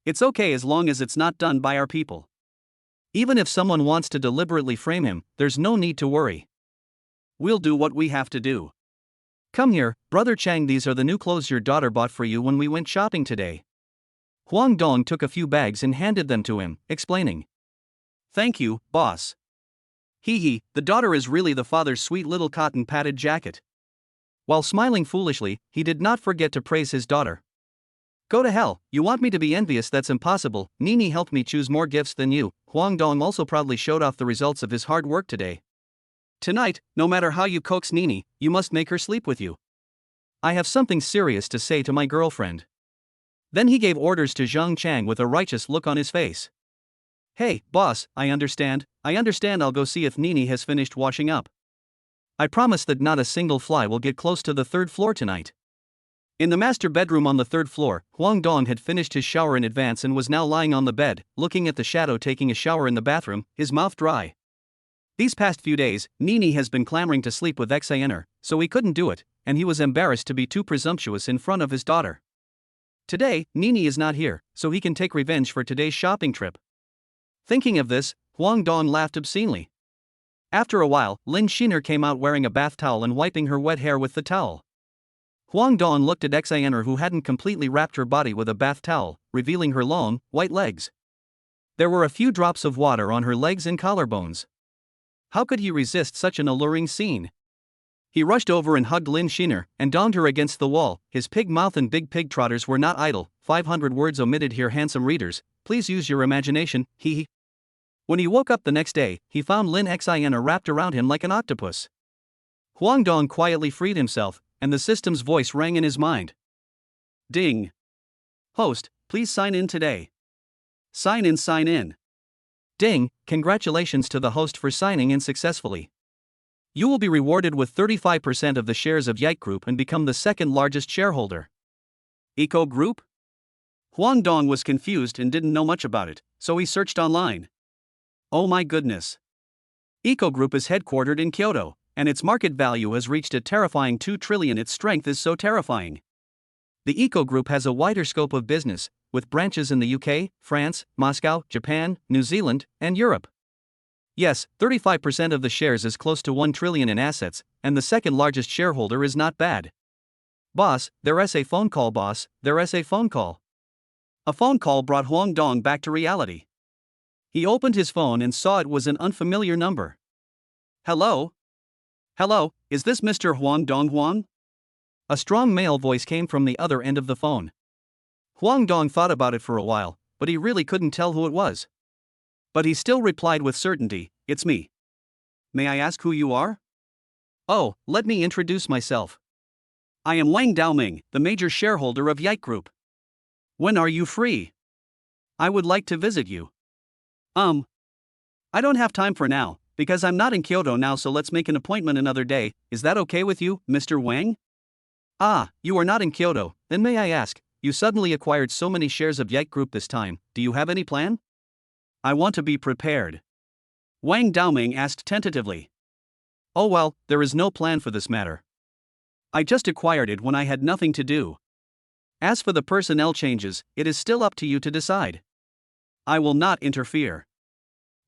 Speaker 1: It's okay as long as it's not done by our people. Even if someone wants to deliberately frame him, there's no need to worry. We'll do what we have to do. Come here, Brother Chang, these are the new clothes your daughter bought for you when we went shopping today. Huang Dong took a few bags and handed them to him, explaining. Thank you, boss. The daughter is really the father's sweet little cotton padded jacket. While smiling foolishly, he did not forget to praise his daughter. Go to hell, you want me to be envious? That's impossible. Nini helped me choose more gifts than you. Huang Dong also proudly showed off the results of his hard work today. Tonight, no matter how you coax Nini, you must make her sleep with you. I have something serious to say to my girlfriend. Then he gave orders to Zhang Chang with a righteous look on his face. Hey, boss, I understand, I'll go see if Nini has finished washing up. I promise that not a single fly will get close to the 3rd floor tonight. In the master bedroom on the 3rd floor, Huang Dong had finished his shower in advance and was now lying on the bed, looking at the shadow taking a shower in the bathroom, his mouth dry. These past few days, Nini has been clamoring to sleep with Xaner, so he couldn't do it, and he was embarrassed to be too presumptuous in front of his daughter. Today, Nini is not here, so he can take revenge for today's shopping trip. Thinking of this, Huang Dong laughed obscenely. After a while, Lin Sheener came out wearing a bath towel and wiping her wet hair with the towel. Huang Dong looked at Xaner, who hadn't completely wrapped her body with a bath towel, revealing her long, white legs. There were a few drops of water on her legs and collarbones. How could he resist such an alluring scene? He rushed over and hugged Lin Sheener, and donned her against the wall. His pig mouth and big pig trotters were not idle. 500 words omitted here, handsome readers, please use your imagination, When he woke up the next day, he found Lin Sheener wrapped around him like an octopus. Huang Dong quietly freed himself, and the system's voice rang in his mind. Ding! Host, please sign in today. Sign in. Ding, congratulations to the host for signing in successfully. You will be rewarded with 35% of the shares of Yike Group and become the 2nd largest shareholder. Eco Group? Huang Dong was confused and didn't know much about it, so he searched online. Oh my goodness. Eco Group is headquartered in Kyoto, and its market value has reached a terrifying 2 trillion. Its strength is so terrifying. The Eco Group has a wider scope of business, with branches in the UK, France, Moscow, Japan, New Zealand, and Europe. Yes, 35% of the shares is close to 1 trillion in assets, and the 2nd largest shareholder is not bad. Boss, there's a phone call, boss, there's a phone call. A phone call brought Huang Dong back to reality. He opened his phone and saw it was an unfamiliar number. Hello? Hello, is this Mr. Huang Dong Huang? A strong male voice came from the other end of the phone. Huang Dong thought about it for a while, but he really couldn't tell who it was. But he still replied with certainty, "It's me. May I ask who you are?" "Oh, let me introduce myself. I am Wang Daoming, the major shareholder of Yike Group. When are you free? I would like to visit you." I don't have time for now, because I'm not in Kyoto now, so let's make an appointment another day. Is that okay with you, Mr. Wang? "Ah, you are not in Kyoto, then may I ask, you suddenly acquired so many shares of Yike Group this time, do you have any plan?" "I want to be prepared," Wang Daoming asked tentatively. "Oh well, there is no plan for this matter. I just acquired it when I had nothing to do. As for the personnel changes, it is still up to you to decide. I will not interfere.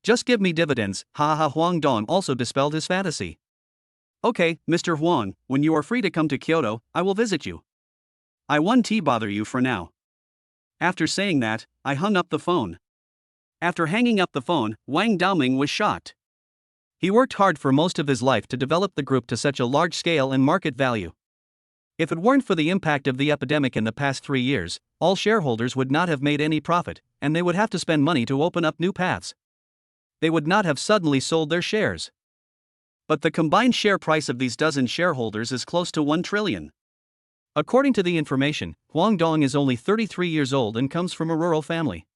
Speaker 1: Just give me dividends." Huang Dong also dispelled his fantasy. "Okay, Mr. Huang, when you are free to come to Kyoto, I will visit you. I won't bother you for now." After saying that, I hung up the phone. After hanging up the phone, Wang Daoming was shocked. He worked hard for most of his life to develop the group to such a large scale and market value. If it weren't for the impact of the epidemic in the past 3 years, all shareholders would not have made any profit, and they would have to spend money to open up new paths. They would not have suddenly sold their shares. But the combined share price of these dozen shareholders is close to 1 trillion. According to the information, Huang Dong is only 33 years old and comes from a rural family.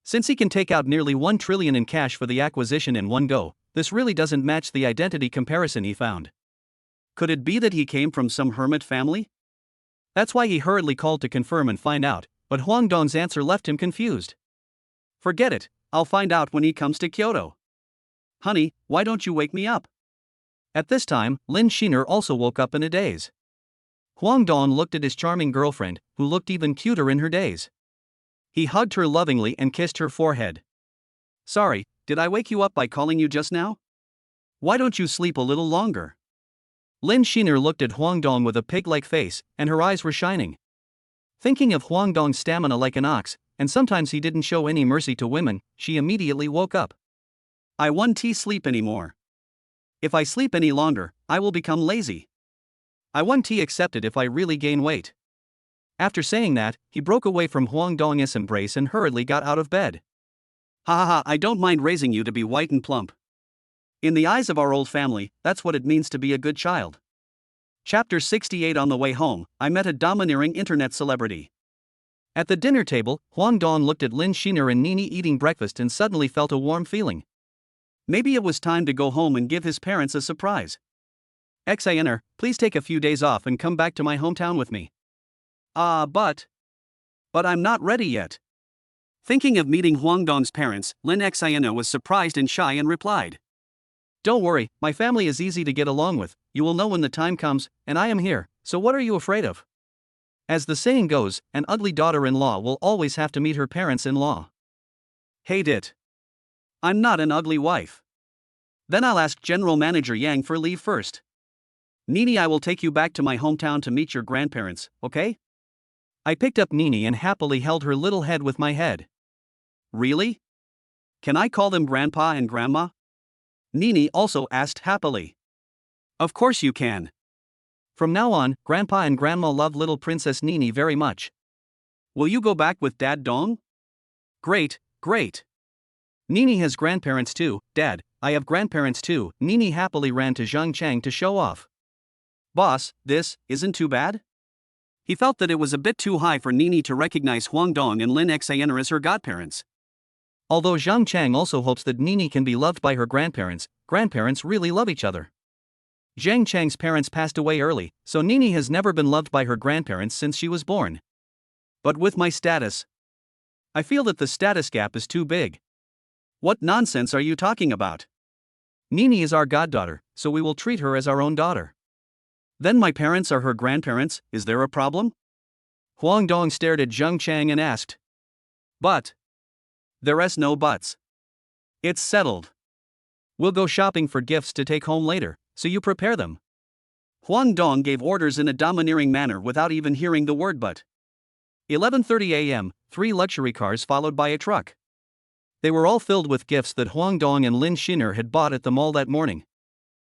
Speaker 1: Since he can take out nearly 1 trillion in cash for the acquisition in one go, this really doesn't match the identity comparison he found. Could it be that he came from some hermit family? That's why he hurriedly called to confirm and find out, but Huang Dong's answer left him confused. "Forget it, I'll find out when he comes to Kyoto. Honey, why don't you wake me up?" At this time, Lin Sheener also woke up in a daze. Huang Dong looked at his charming girlfriend, who looked even cuter in her daze. He hugged her lovingly and kissed her forehead. "Sorry, did I wake you up by calling you just now? Why don't you sleep a little longer?" Lin Sheener looked at Huang Dong with a pig-like face, and her eyes were shining. Thinking of Huang Dong's stamina like an ox, and sometimes he didn't show any mercy to women, she immediately woke up. "I won't sleep anymore. If I sleep any longer, I will become lazy. I won't accept it if I really gain weight." After saying that, he broke away from Huang Dong's embrace and hurriedly got out of bed. I don't mind raising you to be white and plump. In the eyes of our old family, that's what it means to be a good child. Chapter 68. On the way home, I met a domineering internet celebrity. At the dinner table, Huang Dong looked at Lin Sheener and Nini eating breakfast and suddenly felt a warm feeling. Maybe it was time to go home and give his parents a surprise. "Xiner, please take a few days off and come back to my hometown with me." But I'm not ready yet." Thinking of meeting Huang Dong's parents, Lin Xiner was surprised and shy and replied, "Don't worry, my family is easy to get along with, you will know when the time comes, and I am here, so what are you afraid of?" As the saying goes, an ugly daughter-in-law will always have to meet her parents-in-law. Hate it. I'm not an ugly wife. Then I'll ask General Manager Yang for leave first. Nini, I will take you back to my hometown to meet your grandparents, okay? I picked up Nini and happily held her little head with my head. Really? Can I call them Grandpa and Grandma? Nini also asked happily. Of course you can. From now on, Grandpa and Grandma love little Princess Nini very much. Will you go back with Dad Dong? Great, great. Nini has grandparents too, Dad, I have grandparents too. Nini happily ran to Zhang Chang to show off. Boss, this isn't too bad? He felt that it was a bit too high for Nini to recognize Huang Dong and Lin Xiner as her godparents. Although Zhang Chang also hopes that Nini can be loved by her grandparents really love each other. Zhang Chang's parents passed away early, so Nini has never been loved by her grandparents since she was born. But with my status, I feel that the status gap is too big. What nonsense are you talking about? Nini is our goddaughter, so we will treat her as our own daughter. Then my parents are her grandparents, is there a problem? Huang Dong stared at Zhang Chang and asked. But there's no buts. It's settled. We'll go shopping for gifts to take home later, so you prepare them. Huang Dong gave orders in a domineering manner without even hearing the word but. 11:30 a.m., 3 luxury cars followed by a truck. They were all filled with gifts that Huang Dong and Lin Sheener had bought at the mall that morning.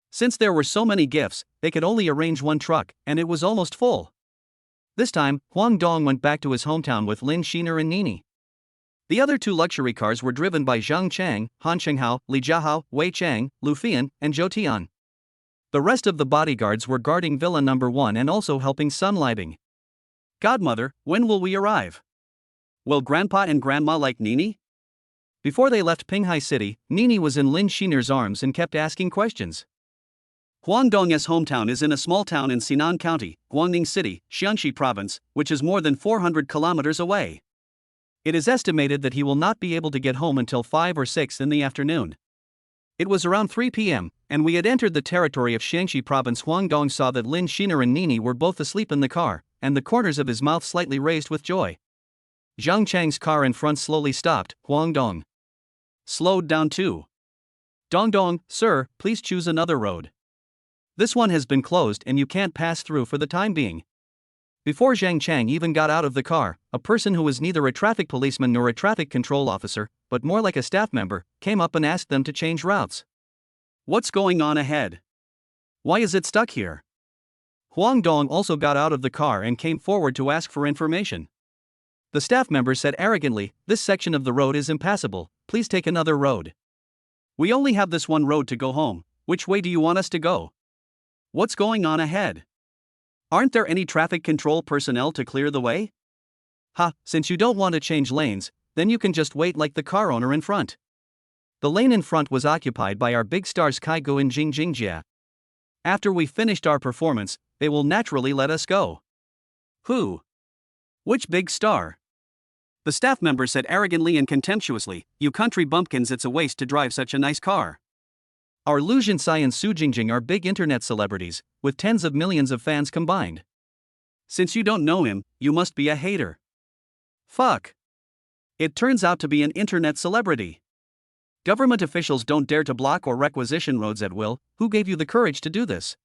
Speaker 1: Since there were so many gifts, they could only arrange one truck, and it was almost full. This time, Huang Dong went back to his hometown with Lin Sheener and Nini. The other two luxury cars were driven by Zhang Chang, Han Chenghao, Li Jiahao, Wei Chang, Lu Fian, and Zhou Tian. The rest of the bodyguards were guarding Villa Number 1 and also helping Sun Libing. Godmother, when will we arrive? Will Grandpa and Grandma like Nini? Before they left Pinghai City, Nini was in Lin Sheener's arms and kept asking questions. Huangdong's hometown is in a small town in Sinan County, Guangning City, Xianxi Province, which is more than 400 kilometers away. It is estimated that he will not be able to get home until 5 or 6 in the afternoon. It was around 3 p.m., and we had entered the territory of Xianxi Province. Huangdong saw that Lin Sheener and Nini were both asleep in the car, and the corners of his mouth slightly raised with joy. Zhang Chang's car in front slowly stopped. Huangdong slowed down too. Dongdong, sir, please choose another road. This one has been closed and you can't pass through for the time being. Before Zhang Chang even got out of the car, a person who was neither a traffic policeman nor a traffic control officer, but more like a staff member, came up and asked them to change routes. What's going on ahead? Why is it stuck here? Huangdong also got out of the car and came forward to ask for information. The staff member said arrogantly, "This section of the road is impassable, please take another road." "We only have this one road to go home, which way do you want us to go? What's going on ahead? Aren't there any traffic control personnel to clear the way?" "Ha, since you don't want to change lanes, then you can just wait like the car owner in front." The lane in front was occupied by our big stars Kaigu and Jingjingjia. After we finished our performance, they will naturally let us go. Who? Which big star? The staff member said arrogantly and contemptuously, "You country bumpkins, it's a waste to drive such a nice car." Our Lu Jinsai and Su Jingjing are big internet celebrities, with tens of millions of fans combined. Since you don't know him, you must be a hater. Fuck. It turns out to be an internet celebrity. Government officials don't dare to block or requisition roads at will. Who gave you the courage to do this?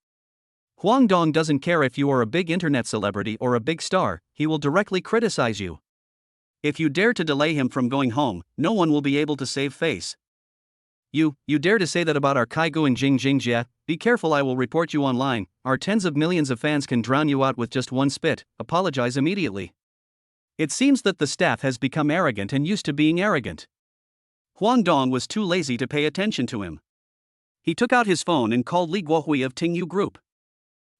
Speaker 1: Huangdong doesn't care if you are a big internet celebrity or a big star, he will directly criticize you. If you dare to delay him from going home, no one will be able to save face. You dare to say that about our Kaigu and Jingjingjia? Be careful, I will report you online. Our tens of millions of fans can drown you out with just one spit. Apologize immediately. It seems that the staff has become arrogant and used to being arrogant. Huangdong was too lazy to pay attention to him. He took out his phone and called Li Guohui of Tingu Group.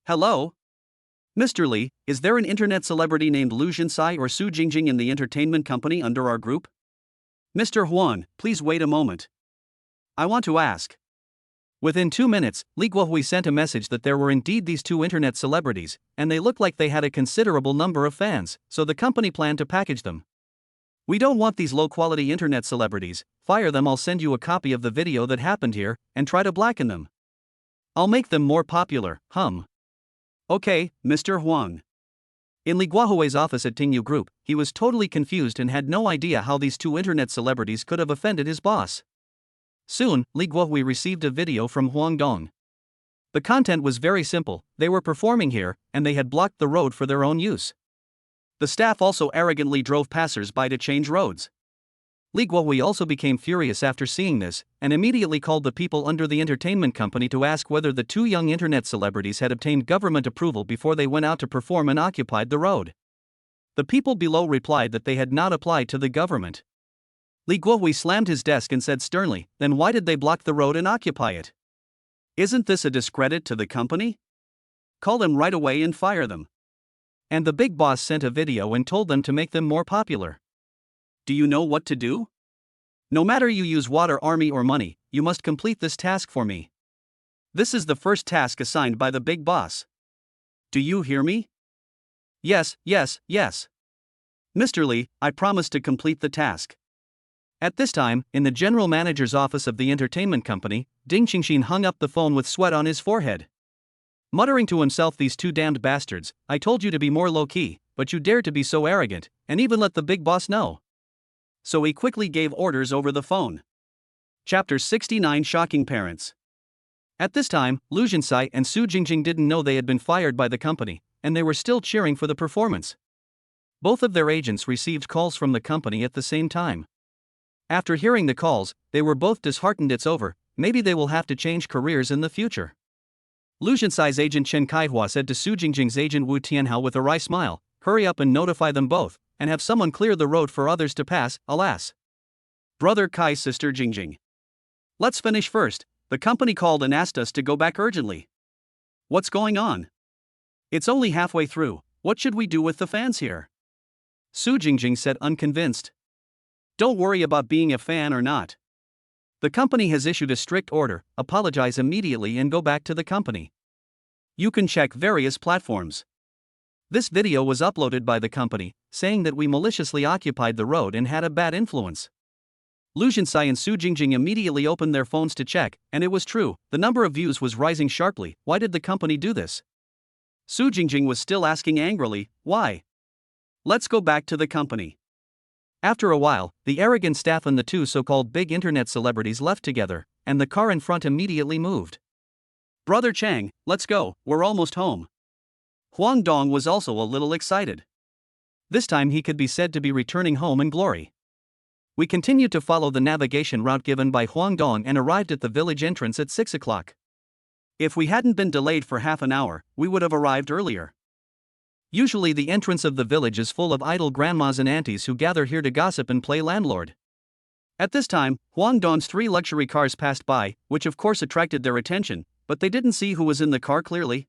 Speaker 1: "Hello? Mr. Li, is there an internet celebrity named Lu Jinsai or Su Jingjing in the entertainment company under our group?" "Mr. Huan, please wait a moment. I want to ask." Within 2 minutes, Li Guohui sent a message that there were indeed these two internet celebrities, and they looked like they had a considerable number of fans, so the company planned to package them. "We don't want these low-quality internet celebrities, fire them. I'll send you a copy of the video that happened here, and try to blacken them. I'll make them more popular, Okay, Mr. Huang." In Li Guohui's office at Tingu Group, he was totally confused and had no idea how these two internet celebrities could have offended his boss. Soon, Li Guohui received a video from Huangdong. The content was very simple. They were performing here, and they had blocked the road for their own use. The staff also arrogantly drove passers-by to change roads. Li Guohui also became furious after seeing this, and immediately called the people under the entertainment company to ask whether the two young internet celebrities had obtained government approval before they went out to perform and occupied the road. The people below replied that they had not applied to the government. Li Guohui slammed his desk and said sternly, "Then why did they block the road and occupy it? Isn't this a discredit to the company? Call them right away and fire them." And the big boss sent a video and told them to make them more popular. Do you know what to do? No matter you use water, army or money, you must complete this task for me. This is the first task assigned by the big boss. Do you hear me? Yes. Mr. Li, I promise to complete the task. At this time, in the general manager's office of the entertainment company, Ding Qingxin hung up the phone with sweat on his forehead. Muttering to himself, "These two damned bastards, I told you to be more low-key, but you dared to be so arrogant, and even let the big boss know." So he quickly gave orders over the phone. Chapter 69: Shocking Parents. At this time, Lu Jinsai and Su Jingjing didn't know they had been fired by the company, and they were still cheering for the performance. Both of their agents received calls from the company at the same time. After hearing the calls, they were both disheartened. It's over, maybe they will have to change careers in the future. Lu Jinsai's agent Chen Kaihua said to Su Jingjing's agent Wu Tianhao with a wry smile, "Hurry up and notify them both, and have someone clear the road for others to pass, alas. Brother Kai's sister Jingjing. Let's finish first. The company called and asked us to go back urgently. What's going on? It's only halfway through. What should we do with the fans here? Su Jingjing said, unconvinced. Don't worry about being a fan or not. The company has issued a strict order. Apologize immediately and go back to the company. You can check various platforms. This video was uploaded by the company, saying that we maliciously occupied the road and had a bad influence. Luchuan and Su Jingjing immediately opened their phones to check, and it was true, the number of views was rising sharply. Why did the company do this? Su Jingjing was still asking angrily, why? Let's go back to the company. After a while, the arrogant staff and the two so-called big internet celebrities left together, and the car in front immediately moved. Brother Chang, let's go, we're almost home. Huang Dong was also a little excited. This time he could be said to be returning home in glory. We continued to follow the navigation route given by Huang Dong and arrived at the village entrance at 6 o'clock. If we hadn't been delayed for half an hour, we would have arrived earlier. Usually the entrance of the village is full of idle grandmas and aunties who gather here to gossip and play landlord. At this time, Huang Dong's 3 luxury cars passed by, which of course attracted their attention, but they didn't see who was in the car clearly.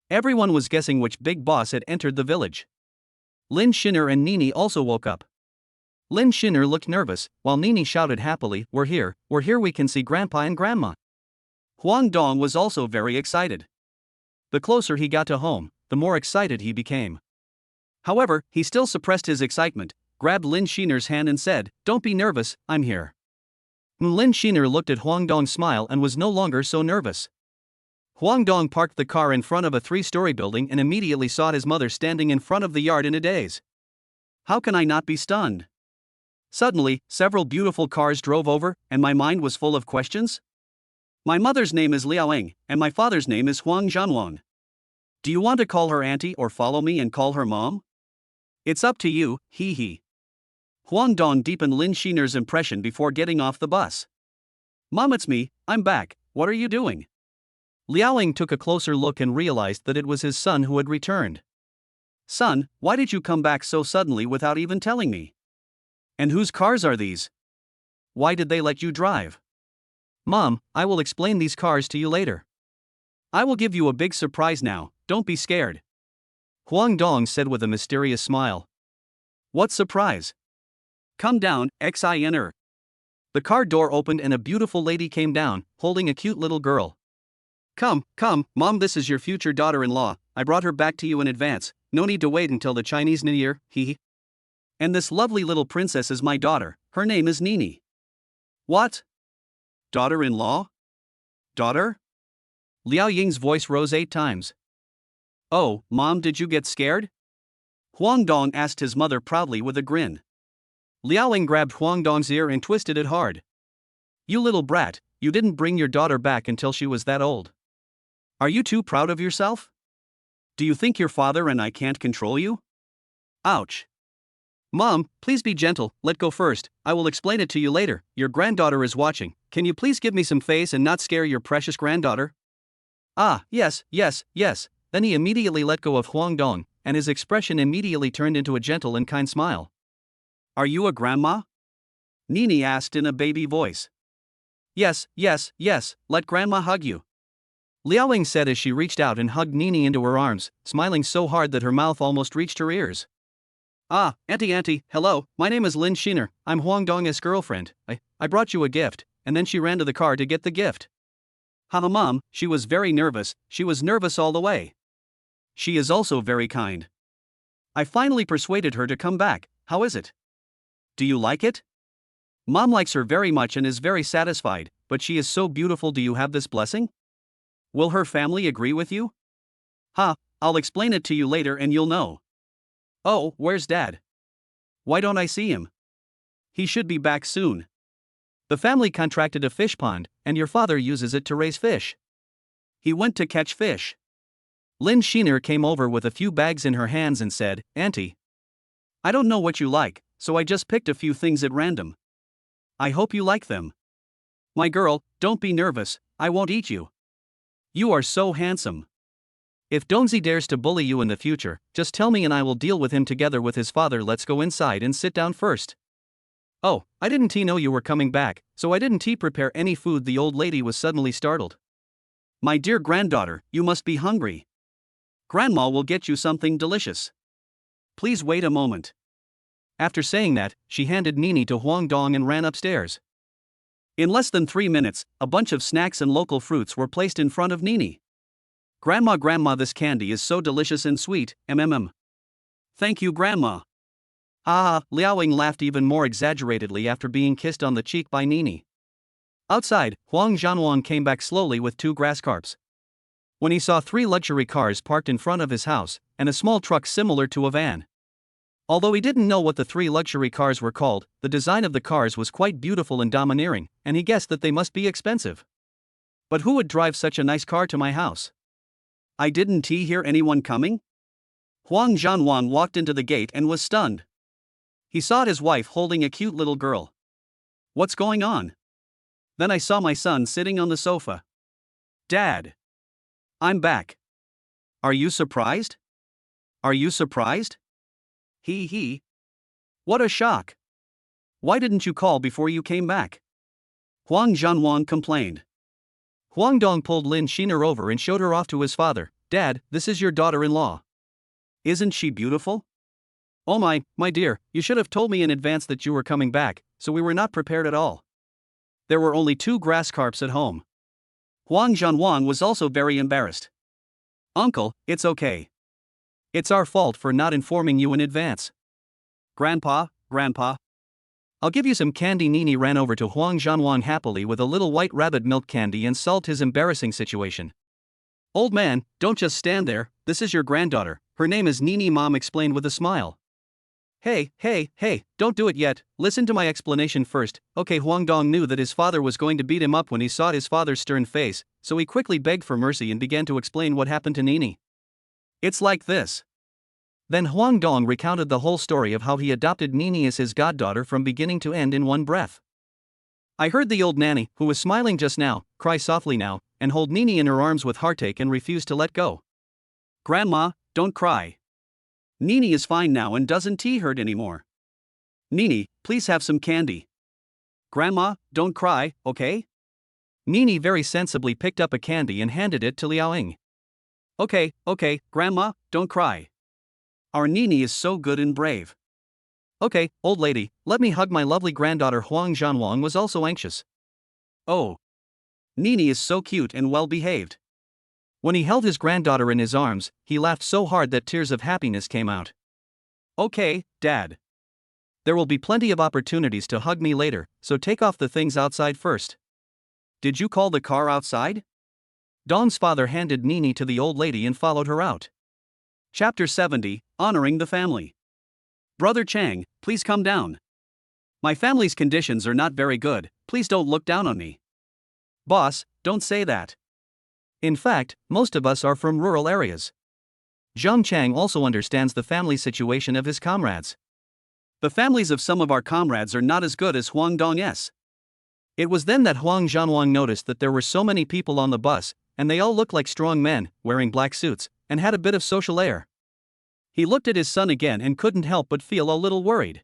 Speaker 1: Everyone was guessing which big boss had entered the village. Lin Sheener and Nini also woke up. Lin Sheener looked nervous, while Nini shouted happily, we're here, we can see Grandpa and Grandma. Huang Dong was also very excited. The closer he got to home, the more excited he became. However, he still suppressed his excitement, grabbed Lin Sheener's hand and said, don't be nervous, I'm here. Lin Sheener looked at Huang Dong's smile and was no longer so nervous. Huang Dong parked the car in front of a 3-story building and immediately saw his mother standing in front of the yard in a daze. How can I not be stunned? Suddenly, several beautiful cars drove over, and my mind was full of questions. My mother's name is Liaoing, and my father's name is Huang Zhanwang. Do you want to call her auntie or follow me and call her mom? It's up to you, hee hee. Huang Dong deepened Lin Sheener's impression before getting off the bus. Mom, it's me, I'm back, what are you doing? Liaoing took a closer look and realized that it was his son who had returned. Son, why did you come back so suddenly without even telling me? And whose cars are these? Why did they let you drive? Mom, I will explain these cars to you later. I will give you a big surprise now, don't be scared. Huang Dong said with a mysterious smile. What surprise? Come down, Xiner. The car door opened and a beautiful lady came down, holding a cute little girl. Come, Mom, this is your future daughter-in-law, I brought her back to you in advance, no need to wait until the Chinese New Year, hee. And this lovely little princess is my daughter, her name is Nini. What? Daughter-in-law? Daughter? Liao Ying's voice rose 8 times. Oh, Mom, did you get scared? Huang Dong asked his mother proudly with a grin. Liao Ying grabbed Huang Dong's ear and twisted it hard. You little brat, you didn't bring your daughter back until she was that old. Are you too proud of yourself? Do you think your father and I can't control you? Ouch. Mom, please be gentle, let go first, I will explain it to you later, your granddaughter is watching, can you please give me some face and not scare your precious granddaughter? Ah, yes, then he immediately let go of Huang Dong, and his expression immediately turned into a gentle and kind smile. Are you a grandma? Nini asked in a baby voice. Yes, let grandma hug you. Liaoing said as she reached out and hugged Nini into her arms, smiling so hard that her mouth almost reached her ears. Ah, auntie, hello, my name is Lin Sheener, I'm Huang Dong's girlfriend, I brought you a gift, and then she ran to the car to get the gift. Haha Mom, she was very nervous, she was nervous all the way. She is also very kind. I finally persuaded her to come back, how is it? Do you like it? Mom likes her very much and is very satisfied, but she is so beautiful. Do you have this blessing? Will her family agree with you? I'll explain it to you later and you'll know. Oh, where's Dad? Why don't I see him? He should be back soon. The family contracted a fish pond, and your father uses it to raise fish. He went to catch fish. Lin Sheener came over with a few bags in her hands and said, Auntie, I don't know what you like, so I just picked a few things at random. I hope you like them. My girl, don't be nervous, I won't eat you. You are so handsome. If Donzi dares to bully you in the future, just tell me and I will deal with him together with his father. Let's go inside and sit down first. Oh, I didn't know you were coming back, so I didn't prepare any food. The old lady was suddenly startled. My dear granddaughter, you must be hungry. Grandma will get you something delicious. Please wait a moment. After saying that, she handed Nini to Huang Dong and ran upstairs. In less than 3 minutes, a bunch of snacks and local fruits were placed in front of Nini. Grandma, this candy is so delicious and sweet, Thank you, Grandma. Ah, Liaoying laughed even more exaggeratedly after being kissed on the cheek by Nini. Outside, Huang Zhanwang came back slowly with 2 grass carps. When he saw 3 luxury cars parked in front of his house, and a small truck similar to a van. Although he didn't know what the 3 luxury cars were called, the design of the cars was quite beautiful and domineering, and he guessed that they must be expensive. But who would drive such a nice car to my house? I didn't hear anyone coming? Huang Zhanwang walked into the gate and was stunned. He saw his wife holding a cute little girl. What's going on? Then I saw my son sitting on the sofa. Dad. I'm back. Are you surprised? Are you surprised? He. What a shock. Why didn't you call before you came back? Huang Zhanwang complained. Huang Dong pulled Lin Sheener over and showed her off to his father. Dad, this is your daughter-in-law. Isn't she beautiful? Oh my dear, you should have told me in advance that you were coming back, so we were not prepared at all. There were only 2 grass carps at home. Huang Zhanwang was also very embarrassed. Uncle, it's okay. It's our fault for not informing you in advance. Grandpa. I'll give you some candy. Nini ran over to Huang Zhanwang happily with a little white rabbit milk candy and solved his embarrassing situation. Old man, don't just stand there, this is your granddaughter, her name is Nini, Mom explained with a smile. Hey, don't do it yet, listen to my explanation first. Okay, Huang Dong knew that his father was going to beat him up when he saw his father's stern face, so he quickly begged for mercy and began to explain what happened to Nini. It's like this. Then Huang Dong recounted the whole story of how he adopted Nini as his goddaughter from beginning to end in one breath. I heard the old nanny, who was smiling just now, cry softly now, and hold Nini in her arms with heartache and refuse to let go. Grandma, don't cry. Nini is fine now and doesn't hurt anymore. Nini, please have some candy. Grandma, don't cry, okay? Nini very sensibly picked up a candy and handed it to Liaoying. Okay, Grandma, don't cry. Our Nini is so good and brave. Okay, old lady, let me hug my lovely granddaughter. Huang Zhanwang was also anxious. Oh. Nini is so cute and well behaved. When he held his granddaughter in his arms, he laughed so hard that tears of happiness came out. Okay, Dad. There will be plenty of opportunities to hug me later, so take off the things outside first. Did you call the car outside? Dong's father handed Nini to the old lady and followed her out. Chapter 70, Honoring the Family. Brother Chang, please come down. My family's conditions are not very good, please don't look down on me. Boss, don't say that. In fact, most of us are from rural areas. Zhang Chang also understands the family situation of his comrades. The families of some of our comrades are not as good as Huang Dong's. It was then that Huang Zhanwang noticed that there were so many people on the bus, and they all looked like strong men, wearing black suits, and had a bit of social air. He looked at his son again and couldn't help but feel a little worried.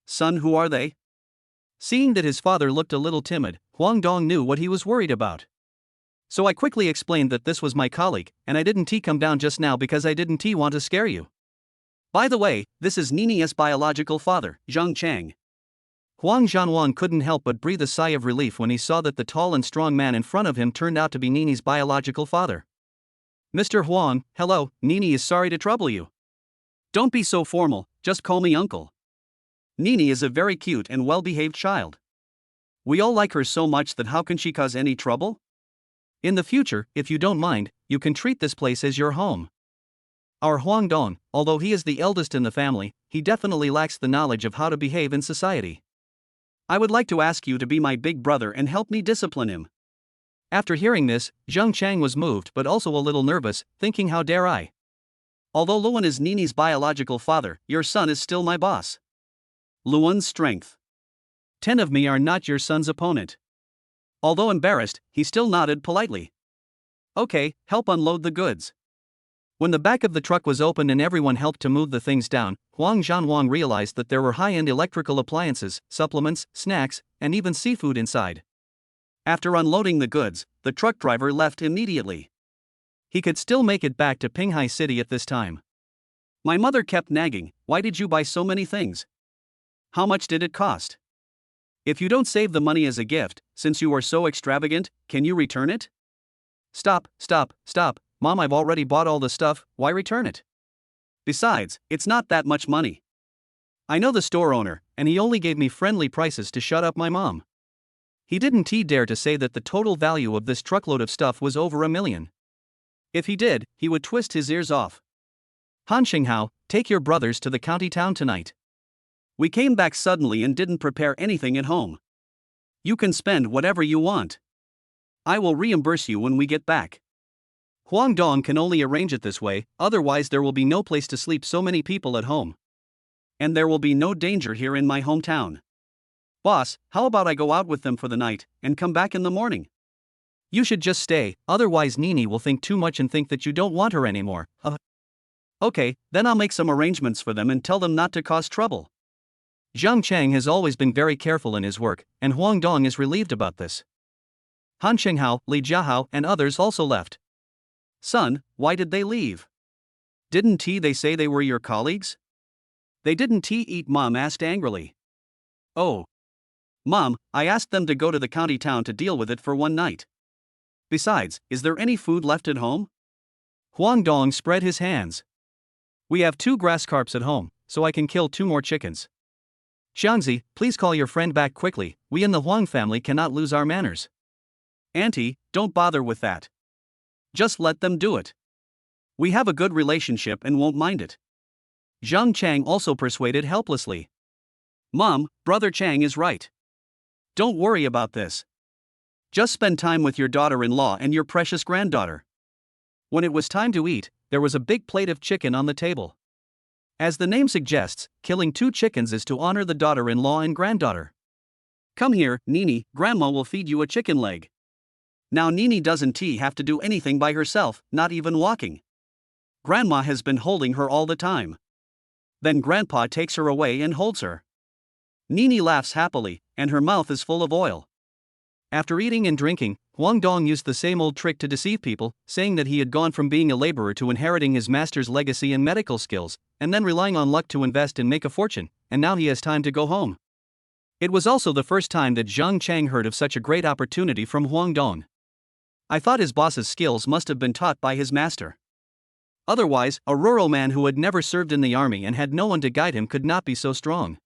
Speaker 1: Son, who are they? Seeing that his father looked a little timid, Huang Dong knew what he was worried about. So I quickly explained that this was my colleague, and I didn't come down just now because I didn't want to scare you. By the way, this is Nini's biological father, Zhang Chang. Huang Zhanwang couldn't help but breathe a sigh of relief when he saw that the tall and strong man in front of him turned out to be Nini's biological father. Mr. Huang, hello, Nini is sorry to trouble you. Don't be so formal, just call me uncle. Nini is a very cute and well-behaved child. We all like her so much that how can she cause any trouble? In the future, if you don't mind, you can treat this place as your home. Our Huang Dong, although he is the eldest in the family, he definitely lacks the knowledge of how to behave in society. I would like to ask you to be my big brother and help me discipline him. After hearing this, Zhang Chang was moved but also a little nervous, thinking how dare I. Although Luan is Nini's biological father, your son is still my boss. Luan's strength. 10 of me are not your son's opponent. Although embarrassed, he still nodded politely. Okay, help unload the goods. When the back of the truck was opened and everyone helped to move the things down, Huang Zhanwang realized that there were high-end electrical appliances, supplements, snacks, and even seafood inside. After unloading the goods, the truck driver left immediately. He could still make it back to Pinghai City at this time. My mother kept nagging, "Why did you buy so many things? How much did it cost? If you don't save the money as a gift, since you are so extravagant, can you return it?" Stop, Mom, I've already bought all the stuff, why return it? Besides, it's not that much money. I know the store owner, and he only gave me friendly prices to shut up my mom. He didn't dare to say that the total value of this truckload of stuff was over $1 million. If he did, he would twist his ears off. Han Xinghao, take your brothers to the county town tonight. We came back suddenly and didn't prepare anything at home. You can spend whatever you want. I will reimburse you when we get back. Huang Dong can only arrange it this way, otherwise there will be no place to sleep so many people at home. And there will be no danger here in my hometown. Boss, how about I go out with them for the night, and come back in the morning? You should just stay, otherwise Nini will think too much and think that you don't want her anymore. Okay, then I'll make some arrangements for them and tell them not to cause trouble. Zhang Chang has always been very careful in his work, and Huang Dong is relieved about this. Han Xinghao, Li Jiahao, and others also left. Son, why did they leave? Didn't they say they were your colleagues? They didn't eat, Mom asked angrily. Oh. Mom, I asked them to go to the county town to deal with it for one night. Besides, is there any food left at home? Huang Dong spread his hands. We have 2 grass carps at home, so I can kill 2 more chickens. Xiangzi, please call your friend back quickly, we in the Huang family cannot lose our manners. Auntie, don't bother with that. Just let them do it. We have a good relationship and won't mind it. Zhang Chang also persuaded helplessly. Mom, Brother Chang is right. Don't worry about this. Just spend time with your daughter-in-law and your precious granddaughter. When it was time to eat, there was a big plate of chicken on the table. As the name suggests, killing 2 chickens is to honor the daughter-in-law and granddaughter. Come here, Nini, Grandma will feed you a chicken leg. Now Nini doesn't have to do anything by herself, not even walking. Grandma has been holding her all the time. Then Grandpa takes her away and holds her. Nini laughs happily, and her mouth is full of oil. After eating and drinking, Huang Dong used the same old trick to deceive people, saying that he had gone from being a laborer to inheriting his master's legacy and medical skills, and then relying on luck to invest and make a fortune, and now he has time to go home. It was also the first time that Zhang Chang heard of such a great opportunity from Huang Dong. I thought his boss's skills must have been taught by his master. Otherwise, a rural man who had never served in the army and had no one to guide him could not be so strong.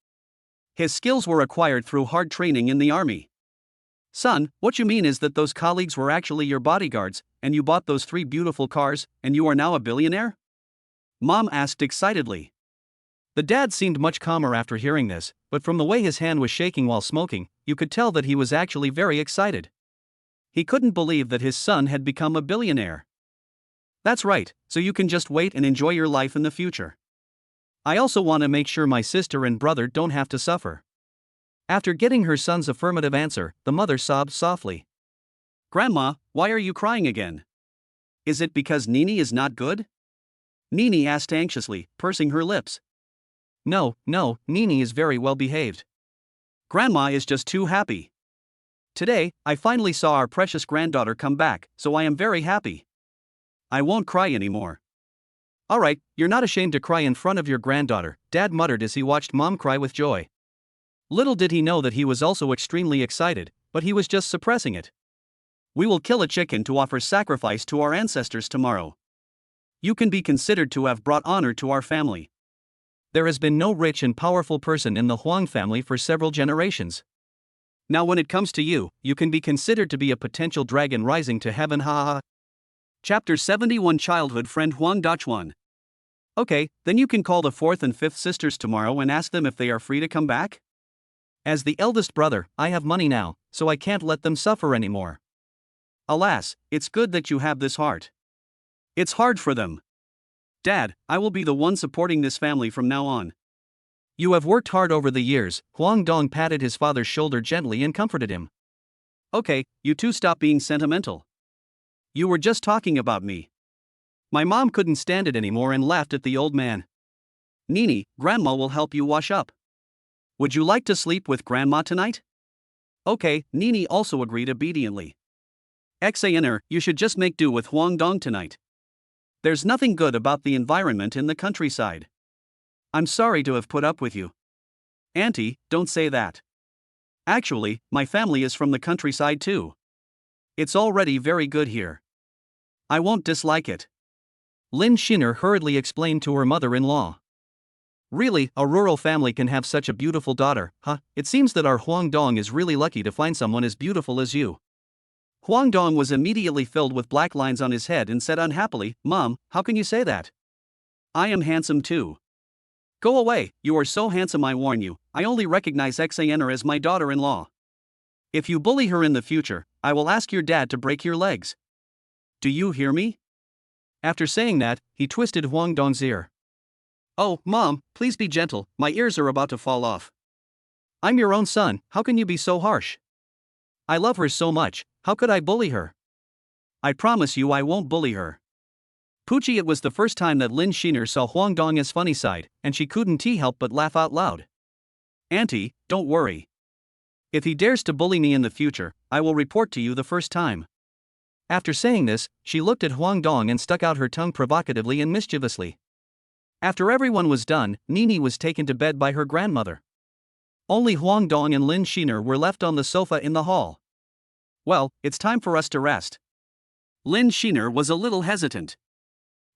Speaker 1: His skills were acquired through hard training in the army. Son, what you mean is that those colleagues were actually your bodyguards, and you bought those 3 beautiful cars, and you are now a billionaire? Mom asked excitedly. The dad seemed much calmer after hearing this, but from the way his hand was shaking while smoking, you could tell that he was actually very excited. He couldn't believe that his son had become a billionaire. That's right, so you can just wait and enjoy your life in the future. I also want to make sure my sister and brother don't have to suffer. After getting her son's affirmative answer, the mother sobbed softly. Grandma, why are you crying again? Is it because Nini is not good? Nini asked anxiously, pursing her lips. No, Nini is very well behaved. Grandma is just too happy. Today, I finally saw our precious granddaughter come back, so I am very happy. I won't cry anymore. Alright, you're not ashamed to cry in front of your granddaughter, Dad muttered as he watched Mom cry with joy. Little did he know that he was also extremely excited, but he was just suppressing it. We will kill a chicken to offer sacrifice to our ancestors tomorrow. You can be considered to have brought honor to our family. There has been no rich and powerful person in the Huang family for several generations. Now when it comes to you, you can be considered to be a potential dragon rising to heaven. Chapter 71 Childhood Friend Huang Dachuan. Okay, then you can call the 4th and 5th sisters tomorrow and ask them if they are free to come back? As the eldest brother, I have money now, so I can't let them suffer anymore. Alas, it's good that you have this heart. It's hard for them. Dad, I will be the one supporting this family from now on. You have worked hard over the years, Huang Dong patted his father's shoulder gently and comforted him. Okay, you two stop being sentimental. You were just talking about me. My mom couldn't stand it anymore and laughed at the old man. Nini, Grandma will help you wash up. Would you like to sleep with Grandma tonight? Okay, Nini also agreed obediently. Xaner, you should just make do with Huang Dong tonight. There's nothing good about the environment in the countryside. I'm sorry to have put up with you. Auntie, don't say that. Actually, my family is from the countryside too. It's already very good here. I won't dislike it. Lin Sheener hurriedly explained to her mother-in-law. Really, a rural family can have such a beautiful daughter, huh? It seems that our Huang Dong is really lucky to find someone as beautiful as you. Huang Dong was immediately filled with black lines on his head and said unhappily, Mom, how can you say that? I am handsome too. Go away, you are so handsome, I warn you. I only recognize Xaner as my daughter-in-law. If you bully her in the future, I will ask your dad to break your legs. Do you hear me? After saying that, he twisted Huang Dong's ear. Oh, Mom, please be gentle, my ears are about to fall off. I'm your own son, how can you be so harsh? I love her so much, how could I bully her? I promise you I won't bully her. Poochie, it was the first time that Lin Sheener saw Huang Dong as funny side, and she couldn't help but laugh out loud. Auntie, don't worry. If he dares to bully me in the future, I will report to you the first time. After saying this, she looked at Huang Dong and stuck out her tongue provocatively and mischievously. After everyone was done, Nini was taken to bed by her grandmother. Only Huang Dong and Lin Sheener were left on the sofa in the hall. Well, it's time for us to rest. Lin Sheener was a little hesitant.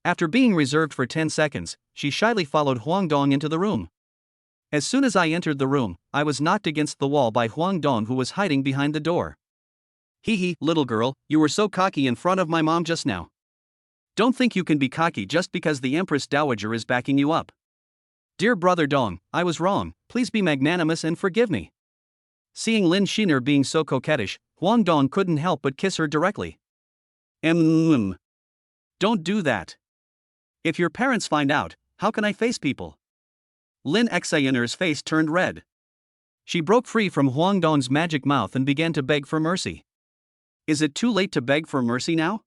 Speaker 1: After being reserved for 10 seconds, she shyly followed Huang Dong into the room. As soon as I entered the room, I was knocked against the wall by Huang Dong, who was hiding behind the door. Hee hee, little girl, you were so cocky in front of my mom just now. Don't think you can be cocky just because the Empress Dowager is backing you up. Dear brother Dong, I was wrong, please be magnanimous and forgive me. Seeing Lin Sheener being so coquettish, Huang Dong couldn't help but kiss her directly. Don't do that. If your parents find out, how can I face people? Lin Xaner's face turned red. She broke free from Huang Dong's magic mouth and began to beg for mercy. Is it too late to beg for mercy now?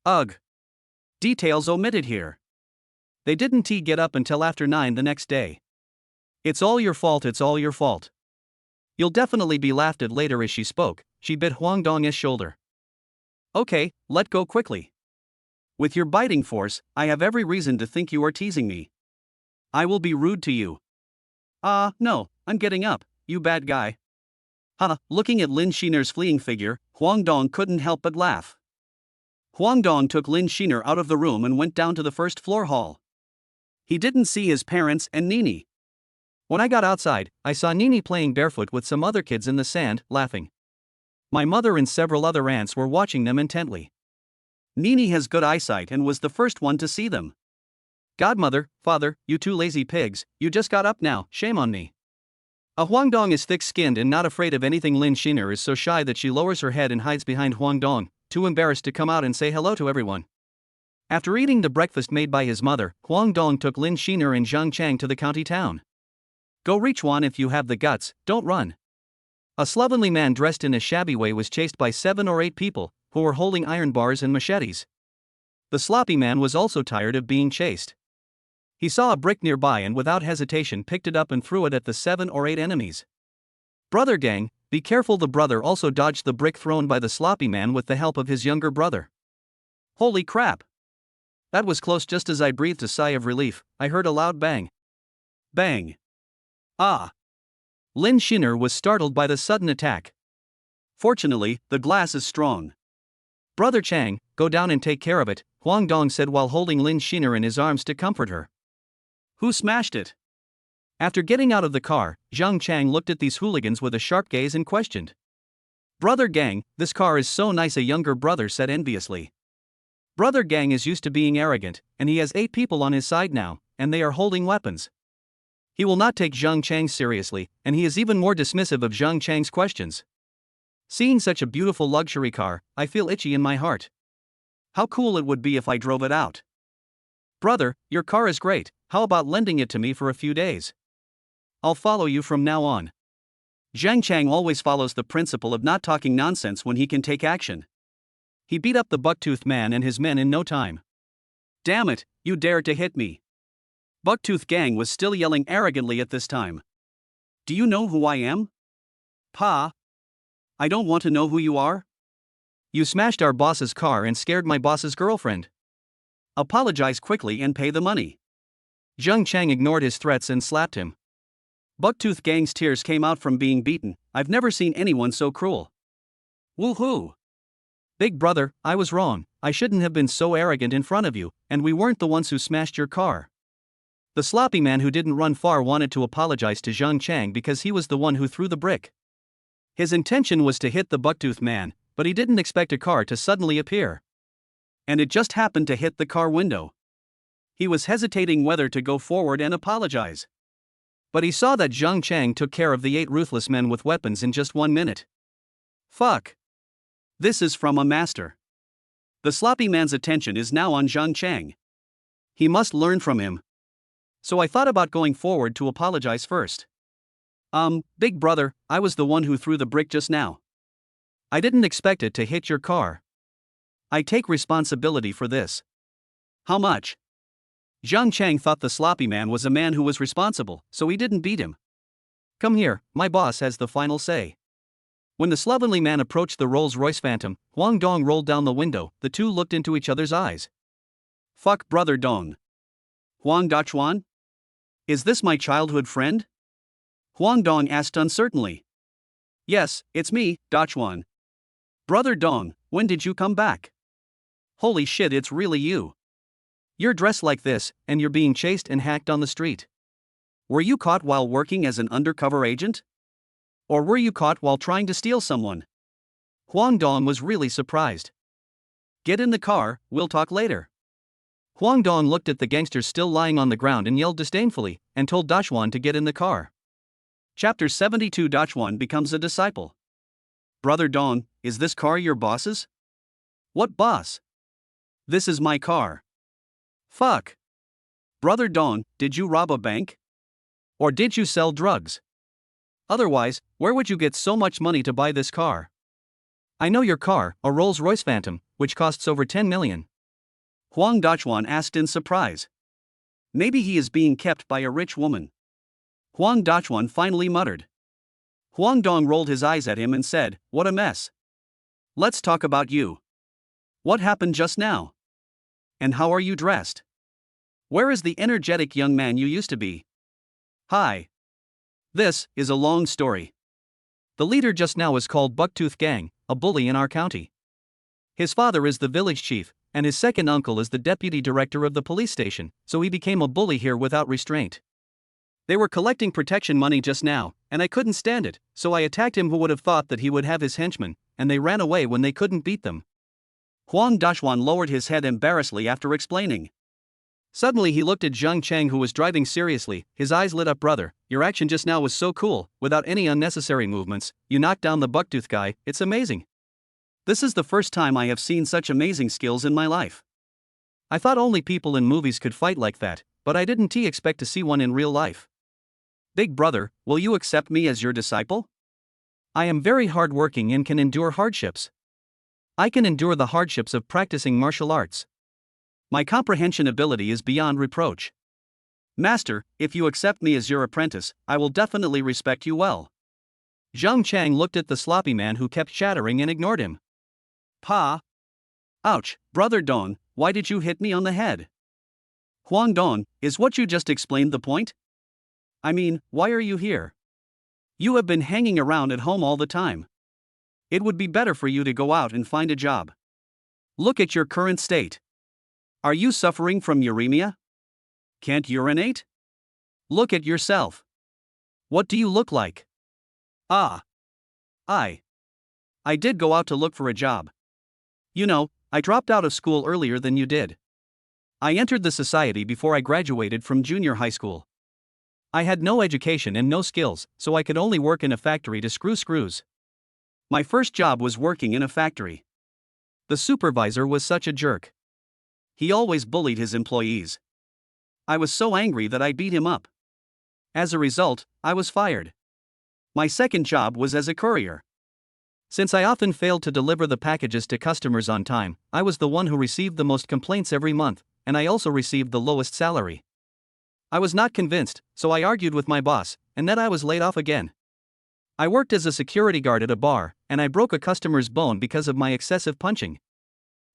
Speaker 1: Ugh. Details omitted here. They didn't get up until after 9 the next day. It's all your fault, it's all your fault. You'll definitely be laughed at later. As she spoke, she bit Huang Dong's shoulder. Okay, let go quickly. With your biting force, I have every reason to think you are teasing me. I will be rude to you. No, I'm getting up, you bad guy. Looking at Lin Sheener's fleeing figure, Huang Dong couldn't help but laugh. Huang Dong took Lin Sheener out of the room and went down to the first floor hall. He didn't see his parents and Nini. When I got outside, I saw Nini playing barefoot with some other kids in the sand, laughing. My mother and several other aunts were watching them intently. Nini has good eyesight and was the first one to see them. Godmother, father, you two lazy pigs, you just got up now, shame on me. Huang Dong is thick-skinned and not afraid of anything. Lin Sheener is so shy that she lowers her head and hides behind Huang Dong, too embarrassed to come out and say hello to everyone. After eating the breakfast made by his mother, Huang Dong took Lin Sheener and Zhang Chang to the county town. Go Luchuan if you have the guts, don't run. A slovenly man dressed in a shabby way was chased by 7 or 8 people, who were holding iron bars and machetes. The sloppy man was also tired of being chased. He saw a brick nearby and without hesitation picked it up and threw it at the 7 or 8 enemies. Brother gang, be careful! The brother also dodged the brick thrown by the sloppy man with the help of his younger brother. Holy crap! That was close. Just as I breathed a sigh of relief, I heard a loud bang. Bang! Ah! Lin Sheener was startled by the sudden attack. Fortunately, the glass is strong. Brother Chang, go down and take care of it, Huang Dong said while holding Lin Sheener in his arms to comfort her. Who smashed it? After getting out of the car, Zhang Chang looked at these hooligans with a sharp gaze and questioned. Brother gang, this car is so nice, a younger brother said enviously. Brother gang is used to being arrogant, and he has 8 people on his side now, and they are holding weapons. He will not take Zhang Chang seriously, and he is even more dismissive of Zhang Chang's questions. Seeing such a beautiful luxury car, I feel itchy in my heart. How cool it would be if I drove it out. Brother, your car is great, how about lending it to me for a few days? I'll follow you from now on. Zhang Chang always follows the principle of not talking nonsense when he can take action. He beat up the buck-toothed man and his men in no time. Damn it, you dared to hit me. Bucktooth Gang was still yelling arrogantly at this time. Do you know who I am? Pa? I don't want to know who you are. You smashed our boss's car and scared my boss's girlfriend. Apologize quickly and pay the money. Zheng Chang ignored his threats and slapped him. Bucktooth Gang's tears came out from being beaten. I've never seen anyone so cruel. Woohoo! Big brother, I was wrong. I shouldn't have been so arrogant in front of you, and we weren't the ones who smashed your car. The sloppy man who didn't run far wanted to apologize to Zheng Chang because he was the one who threw the brick. His intention was to hit the Bucktooth man, but he didn't expect a car to suddenly appear. And it just happened to hit the car window. He was hesitating whether to go forward and apologize. But he saw that Zheng Chang took care of the 8 ruthless men with weapons in just 1 minute. Fuck. This is from a master. The sloppy man's attention is now on Zheng Chang. He must learn from him. So I thought about going forward to apologize first. Big brother, I was the one who threw the brick just now. I didn't expect it to hit your car. I take responsibility for this. How much? Zheng Chang thought the sloppy man was a man who was responsible, so he didn't beat him. Come here, my boss has the final say. When the slovenly man approached the Rolls-Royce Phantom, Huang Dong rolled down the window. The two looked into each other's eyes. Fuck brother Dong. Huang Dachuan? Is this my childhood friend? Huang Dong asked uncertainly. Yes, it's me, Dachuan. Brother Dong, when did you come back? Holy shit, it's really you. You're dressed like this, and you're being chased and hacked on the street. Were you caught while working as an undercover agent? Or were you caught while trying to steal someone? Huang Dong was really surprised. Get in the car, we'll talk later. Huang Dong looked at the gangsters still lying on the ground and yelled disdainfully, and told Dachuan to get in the car. Chapter 72. Dachuan becomes a disciple. Brother Dong, is this car your boss's? What boss? This is my car. Fuck. Brother Dong, did you rob a bank? Or did you sell drugs? Otherwise, where would you get so much money to buy this car? I know your car, a Rolls-Royce Phantom, which costs over 10 million. Huang Dachuan asked in surprise. Maybe he is being kept by a rich woman. Huang Dachuan finally muttered. Huang Dong rolled his eyes at him and said, what a mess. Let's talk about you. What happened just now? And how are you dressed? Where is the energetic young man you used to be? Hi. This is a long story. The leader just now is called Bucktooth Gang, a bully in our county. His father is the village chief, and his second uncle is the deputy director of the police station, so he became a bully here without restraint. They were collecting protection money just now, and I couldn't stand it, so I attacked him. Who would have thought that he would have his henchmen, and they ran away when they couldn't beat them. Huang Dachuan lowered his head embarrassedly after explaining. Suddenly he looked at Zheng Chang, who was driving seriously. His eyes lit up. Brother, your action just now was so cool, without any unnecessary movements. You knocked down the Bucktooth guy, it's amazing. This is the first time I have seen such amazing skills in my life. I thought only people in movies could fight like that, but I didn't expect to see one in real life. Big brother, will you accept me as your disciple? I am very hardworking and can endure hardships. I can endure the hardships of practicing martial arts. My comprehension ability is beyond reproach. Master, if you accept me as your apprentice, I will definitely respect you well. Zheng Chang looked at the sloppy man who kept chattering and ignored him. Pa. Ouch, brother Dong, why did you hit me on the head? Huang Dong, is what you just explained the point? I mean, why are you here? You have been hanging around at home all the time. It would be better for you to go out and find a job. Look at your current state. Are you suffering from uremia? Can't urinate? Look at yourself. What do you look like? I did go out to look for a job. You know, I dropped out of school earlier than you did. I entered the society before I graduated from junior high school. I had no education and no skills, so I could only work in a factory to screw screws. My first job was working in a factory. The supervisor was such a jerk. He always bullied his employees. I was so angry that I beat him up. As a result, I was fired. My second job was as a courier. Since I often failed to deliver the packages to customers on time, I was the one who received the most complaints every month, and I also received the lowest salary. I was not convinced, so I argued with my boss, and then I was laid off again. I worked as a security guard at a bar, and I broke a customer's bone because of my excessive punching.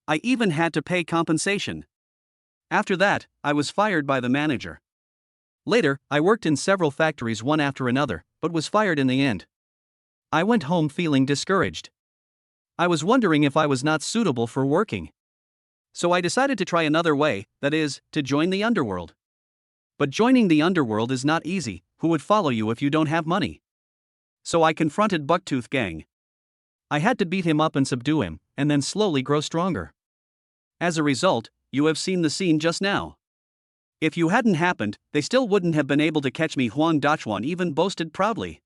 Speaker 1: I even had to pay compensation. After that, I was fired by the manager. Later, I worked in several factories one after another, but was fired in the end. I went home feeling discouraged. I was wondering if I was not suitable for working. So I decided to try another way, that is, to join the underworld. But joining the underworld is not easy. Who would follow you if you don't have money? So I confronted Bucktooth Gang. I had to beat him up and subdue him, and then slowly grow stronger. As a result, you have seen the scene just now. If you hadn't happened, they still wouldn't have been able to catch me. Huang Dachuan even boasted proudly.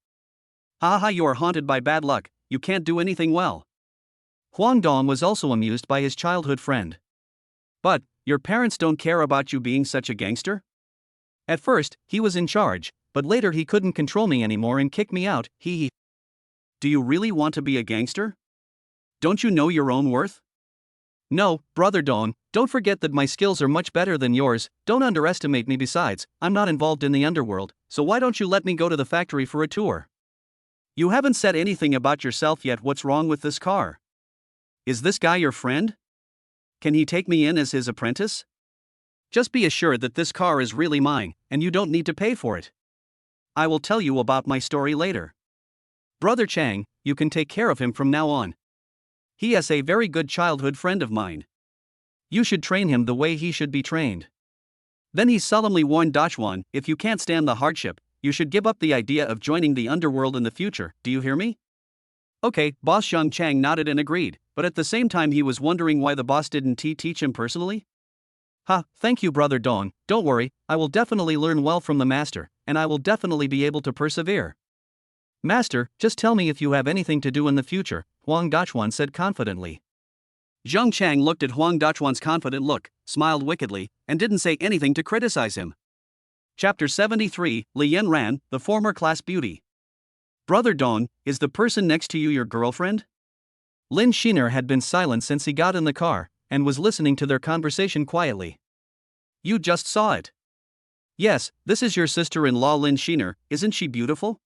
Speaker 1: Haha, you are haunted by bad luck, you can't do anything well. Huang Dong was also amused by his childhood friend. But, your parents don't care about you being such a gangster? At first, he was in charge, but later he couldn't control me anymore and kicked me out. He. Do you really want to be a gangster? Don't you know your own worth? No, brother Dong, don't forget that my skills are much better than yours. Don't underestimate me. Besides, I'm not involved in the underworld, so why don't you let me go to the factory for a tour? You haven't said anything about yourself yet. What's wrong with this car? Is this guy your friend? Can he take me in as his apprentice? Just be assured that this car is really mine, and you don't need to pay for it. I will tell you about my story later. Brother Chang, you can take care of him from now on. He is a very good childhood friend of mine. You should train him the way he should be trained. Then he solemnly warned Dachuan, if you can't stand the hardship, you should give up the idea of joining the underworld in the future. Do you hear me? Okay, boss. Xiang Chang nodded and agreed, but at the same time he was wondering why the boss didn't teach him personally. Thank you, brother Dong. Don't worry, I will definitely learn well from the master, and I will definitely be able to persevere. Master, just tell me if you have anything to do in the future, Huang Dachuan said confidently. Zhang Chang looked at Huang Dachuan's confident look, smiled wickedly, and didn't say anything to criticize him. Chapter 73, Li Yanran, the former class beauty. Brother Dong, is the person next to you your girlfriend? Lin Sheener had been silent since he got in the car, and was listening to their conversation quietly. You just saw it. Yes, this is your sister-in-law Lin Sheener. Isn't she beautiful?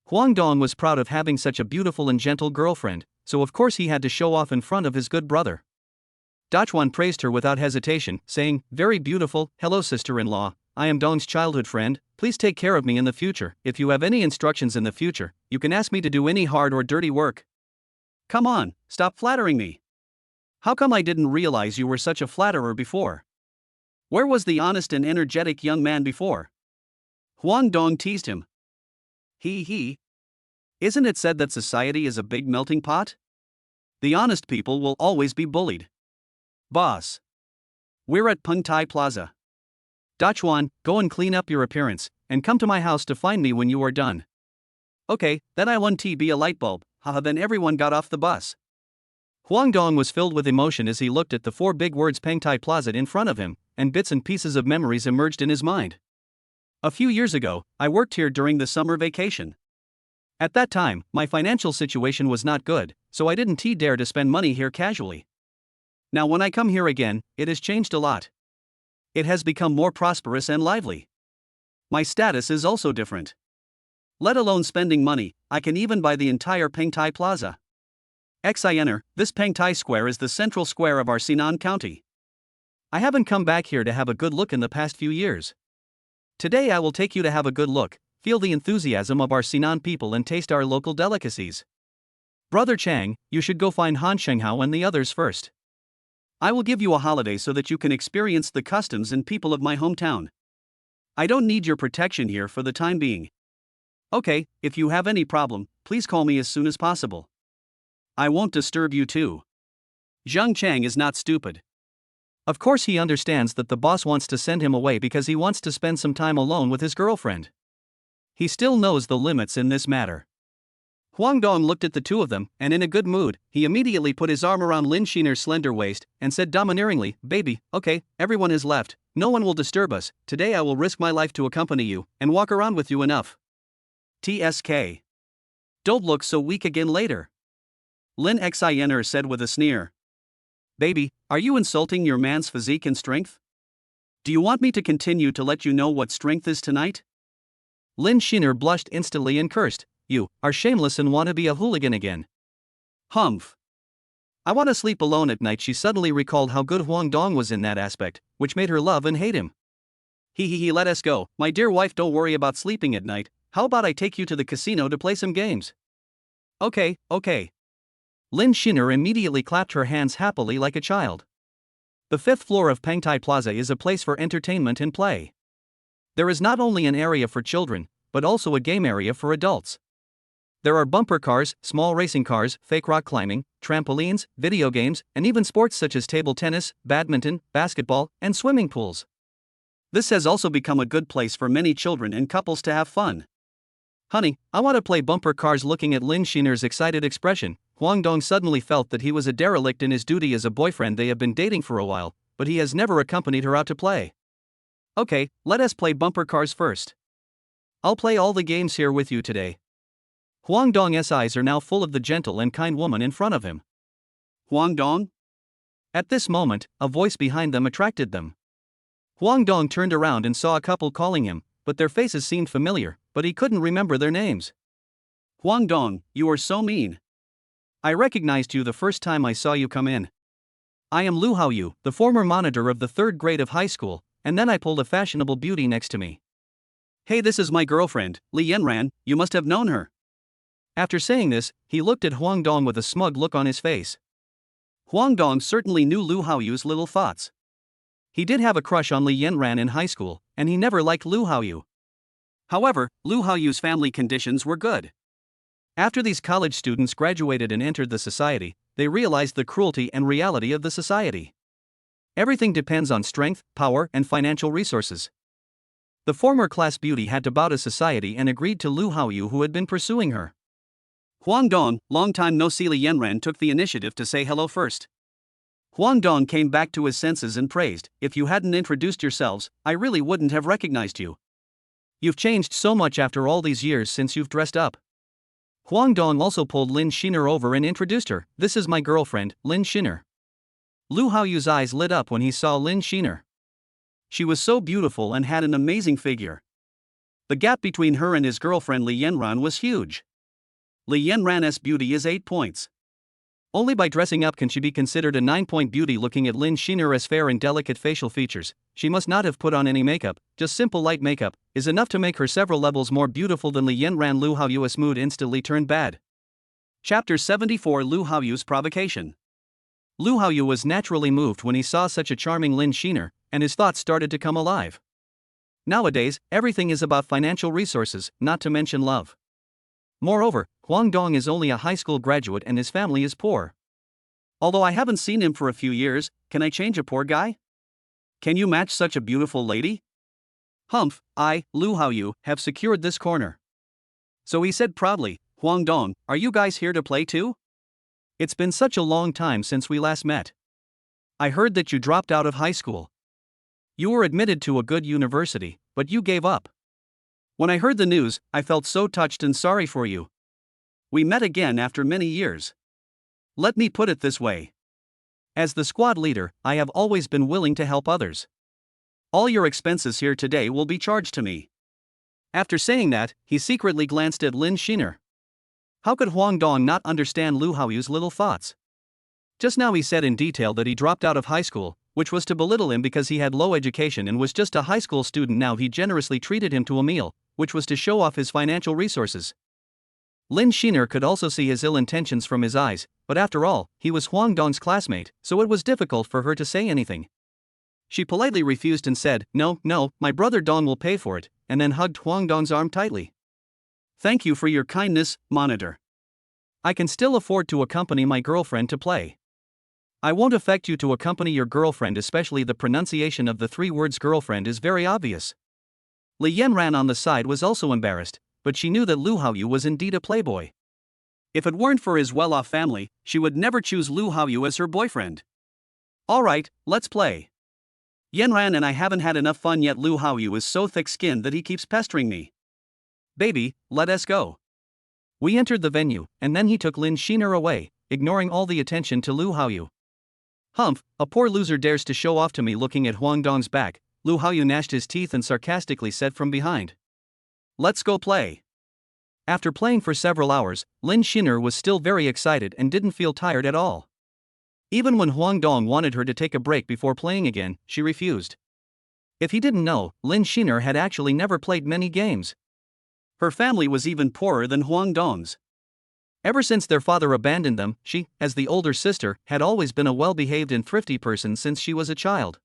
Speaker 1: Huang Dong was proud of having such a beautiful and gentle girlfriend, so of course he had to show off in front of his good brother. Dachuan praised her without hesitation, saying, very beautiful. Hello sister-in-law, I am Dong's childhood friend. Please take care of me in the future. If you have any instructions in the future, you can ask me to do any hard or dirty work. Come on, stop flattering me. How come I didn't realize you were such a flatterer before? Where was the honest and energetic young man before? Huang Dong teased him. He. Isn't it said that society is a big melting pot? The honest people will always be bullied. Boss. We're at Peng Tai Plaza. Dachuan, go and clean up your appearance, and come to my house to find me when you are done. Okay, then I want to be a light bulb. Then everyone got off the bus. Huang Dong was filled with emotion as he looked at the four big words Peng Tai Plaza in front of him, and bits and pieces of memories emerged in his mind. A few years ago, I worked here during the summer vacation. At that time, my financial situation was not good, so I didn't dare to spend money here casually. Now when I come here again, it has changed a lot. It has become more prosperous and lively. My status is also different. Let alone spending money, I can even buy the entire Peng Tai Plaza. XINer, this Peng Tai Square is the central square of our Sinan County. I haven't come back here to have a good look in the past few years. Today I will take you to have a good look, feel the enthusiasm of our Sinan people and taste our local delicacies. Brother Chang, you should go find Han Shenghao and the others first. I will give you a holiday so that you can experience the customs and people of my hometown. I don't need your protection here for the time being. Okay, if you have any problem, please call me as soon as possible. I won't disturb you too. Zhang Chang is not stupid. Of course he understands that the boss wants to send him away because he wants to spend some time alone with his girlfriend. He still knows the limits in this matter. Huang Dong looked at the two of them, and in a good mood, he immediately put his arm around Lin Sheener's slender waist, and said domineeringly, baby, okay, everyone has left, no one will disturb us, today I will risk my life to accompany you, and walk around with you enough. TSK. Don't look so weak again later. Lin Xiner said with a sneer. Baby, are you insulting your man's physique and strength? Do you want me to continue to let you know what strength is tonight? Lin Sheener blushed instantly and cursed. You are shameless and want to be a hooligan again. Humph. I want to sleep alone at night. She suddenly recalled how good Huang Dong was in that aspect, which made her love and hate him. He, let us go. My dear wife, don't worry about sleeping at night. How about I take you to the casino to play some games? Okay. Lin Sheener immediately clapped her hands happily like a child. The 5th floor of Pengtai Plaza is a place for entertainment and play. There is not only an area for children, but also a game area for adults. There are bumper cars, small racing cars, fake rock climbing, trampolines, video games, and even sports such as table tennis, badminton, basketball, and swimming pools. This has also become a good place for many children and couples to have fun. Honey, I want to play bumper cars. Looking at Lin Sheener's excited expression, Huang Dong suddenly felt that he was a derelict in his duty as a boyfriend. They have been dating for a while, but he has never accompanied her out to play. Okay, let us play bumper cars first. I'll play all the games here with you today. Huang Dong's eyes are now full of the gentle and kind woman in front of him. Huang Dong? At this moment, a voice behind them attracted them. Huang Dong turned around and saw a couple calling him, but their faces seemed familiar, but he couldn't remember their names. Huang Dong, you are so mean. I recognized you the first time I saw you come in. I am Lu Haoyu, the former monitor of the 3rd grade of high school, and then I pulled a fashionable beauty next to me. Hey, this is my girlfriend, Li Yanran, you must have known her. After saying this, he looked at Huang Dong with a smug look on his face. Huang Dong certainly knew Lu Haoyu's little thoughts. He did have a crush on Li Yanran in high school, and he never liked Lu Haoyu. However, Lu Haoyu's family conditions were good. After these college students graduated and entered the society, they realized the cruelty and reality of the society. Everything depends on strength, power, and financial resources. The former class beauty had to bow to society and agreed to Lu Haoyu, who had been pursuing her. Huang Dong, long time no see. Li Yanran took the initiative to say hello first. Huang Dong came back to his senses and praised, if you hadn't introduced yourselves, I really wouldn't have recognized you. You've changed so much after all these years since you've dressed up. Huang Dong also pulled Lin Sheener over and introduced her. This is my girlfriend, Lin Sheener. Lu Haoyu's eyes lit up when he saw Lin Sheener. She was so beautiful and had an amazing figure. The gap between her and his girlfriend Li Yanran was huge. Li Yanran's beauty is 8 points. Only by dressing up can she be considered a 9-point beauty. Looking at Lin Sheener's fair and delicate facial features, she must not have put on any makeup. Just simple light makeup is enough to make her several levels more beautiful than Li Yanran. Lu Haoyu's mood instantly turned bad. Chapter 74. Lu Haoyu's provocation. Lu Haoyu was naturally moved when he saw such a charming Lin Sheener, and his thoughts started to come alive. Nowadays, everything is about financial resources, not to mention love. Moreover, Huang Dong is only a high school graduate and his family is poor. Although I haven't seen him for a few years, can I change a poor guy? Can you match such a beautiful lady? Humph, I, Lu Haoyu, have secured this corner. So he said proudly, Huang Dong, are you guys here to play too? It's been such a long time since we last met. I heard that you dropped out of high school. You were admitted to a good university, but you gave up. When I heard the news, I felt so touched and sorry for you. We met again after many years. Let me put it this way. As the squad leader, I have always been willing to help others. All your expenses here today will be charged to me. After saying that, he secretly glanced at Lin Sheener. How could Huang Dong not understand Lu Haoyu's little thoughts? Just now he said in detail that he dropped out of high school, which was to belittle him because he had low education and was just a high school student. Now he generously treated him to a meal, which was to show off his financial resources. Lin Sheener could also see his ill intentions from his eyes, but after all, he was Huang Dong's classmate, so it was difficult for her to say anything. She politely refused and said, No, my brother Dong will pay for it, and then hugged Huang Dong's arm tightly. Thank you for your kindness, monitor. I can still afford to accompany my girlfriend to play. I won't affect you to accompany your girlfriend, especially the pronunciation of the 3 words girlfriend is very obvious. Li Yanran on the side was also embarrassed, but she knew that Lu Haoyu was indeed a playboy. If it weren't for his well-off family, she would never choose Lu Haoyu as her boyfriend. Alright, let's play. Yanran and I haven't had enough fun yet. Lu Haoyu is so thick-skinned that he keeps pestering me. Baby, let us go. We entered the venue, and then he took Lin Sheener away, ignoring all the attention to Lu Haoyu. Humph, a poor loser dares to show off to me. Looking at Huang Dong's back, Lu Haoyu gnashed his teeth and sarcastically said from behind. Let's go play. After playing for several hours, Lin Sheener was still very excited and didn't feel tired at all. Even when Huang Dong wanted her to take a break before playing again, she refused. If he didn't know, Lin Sheener had actually never played many games. Her family was even poorer than Huang Dong's. Ever since their father abandoned them, she, as the older sister, had always been a well-behaved and thrifty person since she was a child.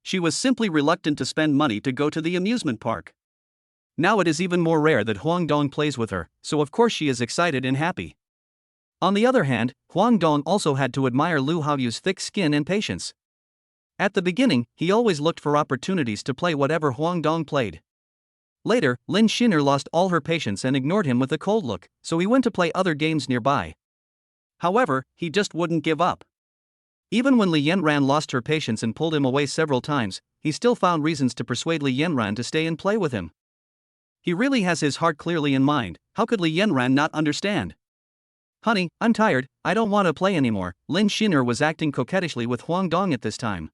Speaker 1: She was simply reluctant to spend money to go to the amusement park. Now it is even more rare that Huang Dong plays with her, so of course she is excited and happy. On the other hand, Huang Dong also had to admire Lu Haoyu's thick skin and patience. At the beginning, he always looked for opportunities to play whatever Huang Dong played. Later, Lin Sheener lost all her patience and ignored him with a cold look, so he went to play other games nearby. However, he just wouldn't give up. Even when Li Yanran lost her patience and pulled him away several times, he still found reasons to persuade Li Yanran to stay and play with him. He really has his heart clearly in mind. How could Li Yanran not understand? Honey, I'm tired, I don't want to play anymore. Lin Sheener was acting coquettishly with Huang Dong at this time.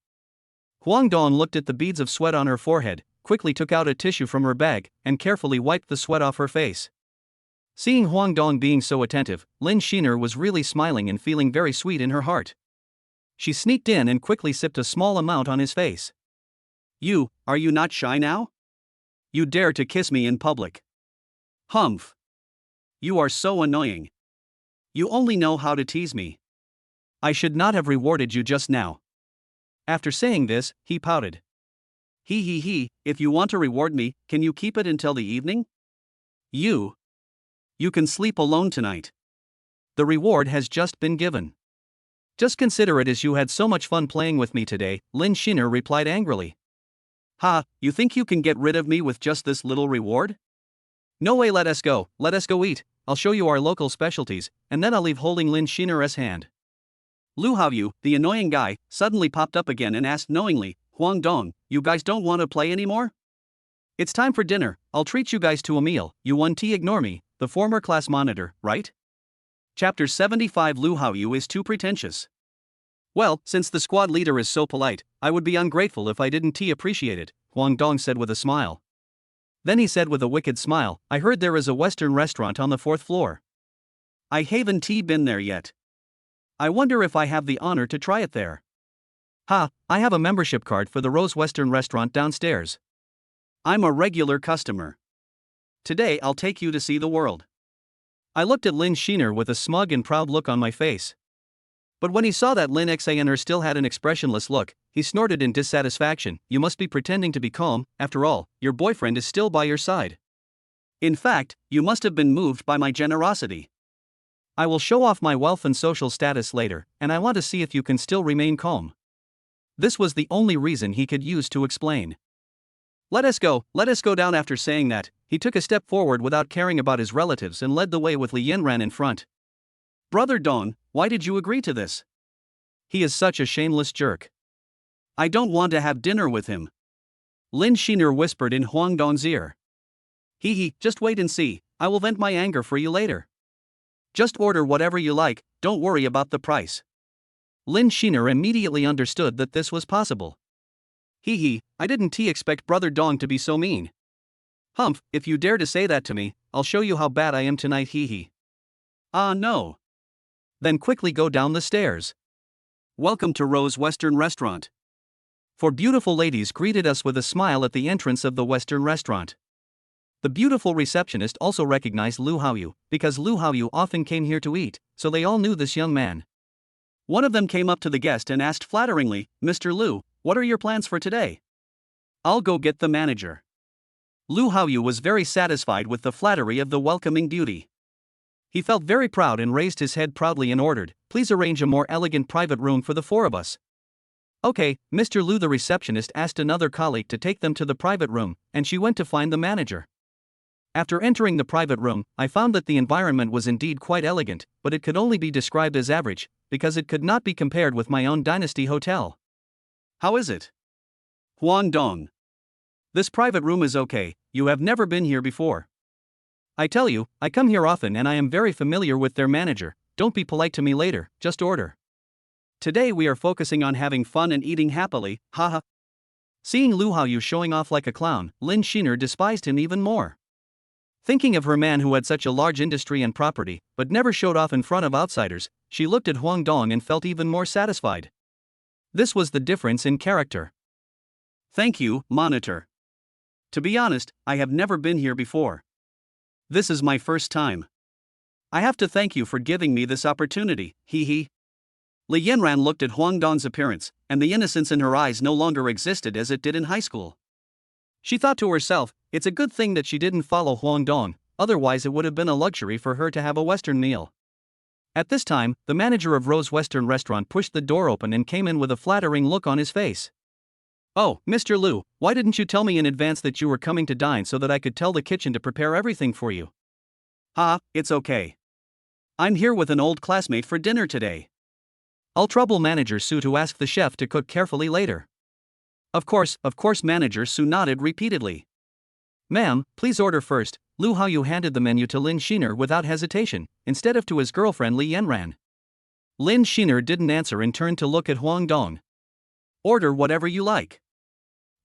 Speaker 1: Huang Dong looked at the beads of sweat on her forehead, quickly took out a tissue from her bag, and carefully wiped the sweat off her face. Seeing Huang Dong being so attentive, Lin Sheener was really smiling and feeling very sweet in her heart. She sneaked in and quickly sipped a small amount on his face. Are you not shy now? You dare to kiss me in public. Humph. You are so annoying. You only know how to tease me. I should not have rewarded you just now. After saying this, he pouted. If you want to reward me, can you keep it until the evening? You can sleep alone tonight. The reward has just been given. Just consider it as you had so much fun playing with me today, Lin Sheener replied angrily. Ha, you think you can get rid of me with just this little reward? No way, let us go eat, I'll show you our local specialties, and then I'll leave holding Lin Sheener's hand. Lu Haoyu, the annoying guy, suddenly popped up again and asked knowingly, Huang Dong, you guys don't want to play anymore? It's time for dinner, I'll treat you guys to a meal. You 1T ignore me, the former class monitor, right? Chapter 75. Lu Haoyu is too pretentious. Well, since the squad leader is so polite, I would be ungrateful if I didn't appreciate it, Huang Dong said with a smile. Then he said with a wicked smile, I heard there is a Western restaurant on the 4th floor. I haven't been there yet. I wonder if I have the honor to try it there. Ha, I have a membership card for the Rose Western restaurant downstairs. I'm a regular customer. Today I'll take you to see the world. I looked at Lin Sheener with a smug and proud look on my face. But when he saw that Lin Xaner still had an expressionless look, he snorted in dissatisfaction. You must be pretending to be calm, after all, your boyfriend is still by your side. In fact, you must have been moved by my generosity. I will show off my wealth and social status later, and I want to see if you can still remain calm. This was the only reason he could use to explain. Let us go down. After saying that, he took a step forward without caring about his relatives and led the way with Li Yanran in front. Brother Dong, why did you agree to this? He is such a shameless jerk. I don't want to have dinner with him. Lin Sheener whispered in Huang Dong's ear. Just wait and see, I will vent my anger for you later. Just order whatever you like, don't worry about the price. Lin Sheener immediately understood that this was possible. I didn't expect Brother Dong to be so mean. Humph, if you dare to say that to me, I'll show you how bad I am tonight. No. Then quickly go down the stairs. Welcome to Rose Western Restaurant. 4 beautiful ladies greeted us with a smile at the entrance of the Western restaurant. The beautiful receptionist also recognized Lu Haoyu, because Lu Haoyu often came here to eat, so they all knew this young man. One of them came up to the guest and asked flatteringly, Mr. Lu, what are your plans for today? I'll go get the manager. Lu Haoyu was very satisfied with the flattery of the welcoming beauty. He felt very proud and raised his head proudly and ordered, please arrange a more elegant private room for the 4 of us. Okay, Mr. Lu. The receptionist asked another colleague to take them to the private room, and she went to find the manager. After entering the private room, I found that the environment was indeed quite elegant, but it could only be described as average, because it could not be compared with my own Dynasty hotel. How is it? Huang Dong. This private room is okay, you have never been here before. I tell you, I come here often and I am very familiar with their manager, don't be polite to me later, just order. Today we are focusing on having fun and eating happily, haha. Seeing Lu Haoyu showing off like a clown, Lin Sheener despised him even more. Thinking of her man who had such a large industry and property, but never showed off in front of outsiders, she looked at Huang Dong and felt even more satisfied. This was the difference in character. Thank you, monitor. To be honest, I have never been here before. This is my first time. I have to thank you for giving me this opportunity, hee hee. Li Yanran looked at Huang Dong's appearance, and the innocence in her eyes no longer existed as it did in high school. She thought to herself, it's a good thing that she didn't follow Huang Dong, otherwise it would have been a luxury for her to have a Western meal. At this time, the manager of Rose Western Restaurant pushed the door open and came in with a flattering look on his face. Oh, Mr. Lu, why didn't you tell me in advance that you were coming to dine so that I could tell the kitchen to prepare everything for you? It's okay. I'm here with an old classmate for dinner today. I'll trouble Manager Su to ask the chef to cook carefully later. Of course, Manager Su nodded repeatedly. Ma'am, please order first. Lu Haoyu handed the menu to Lin Sheener without hesitation, instead of to his girlfriend Li Yanran. Lin Sheener didn't answer and turned to look at Huang Dong. Order whatever you like.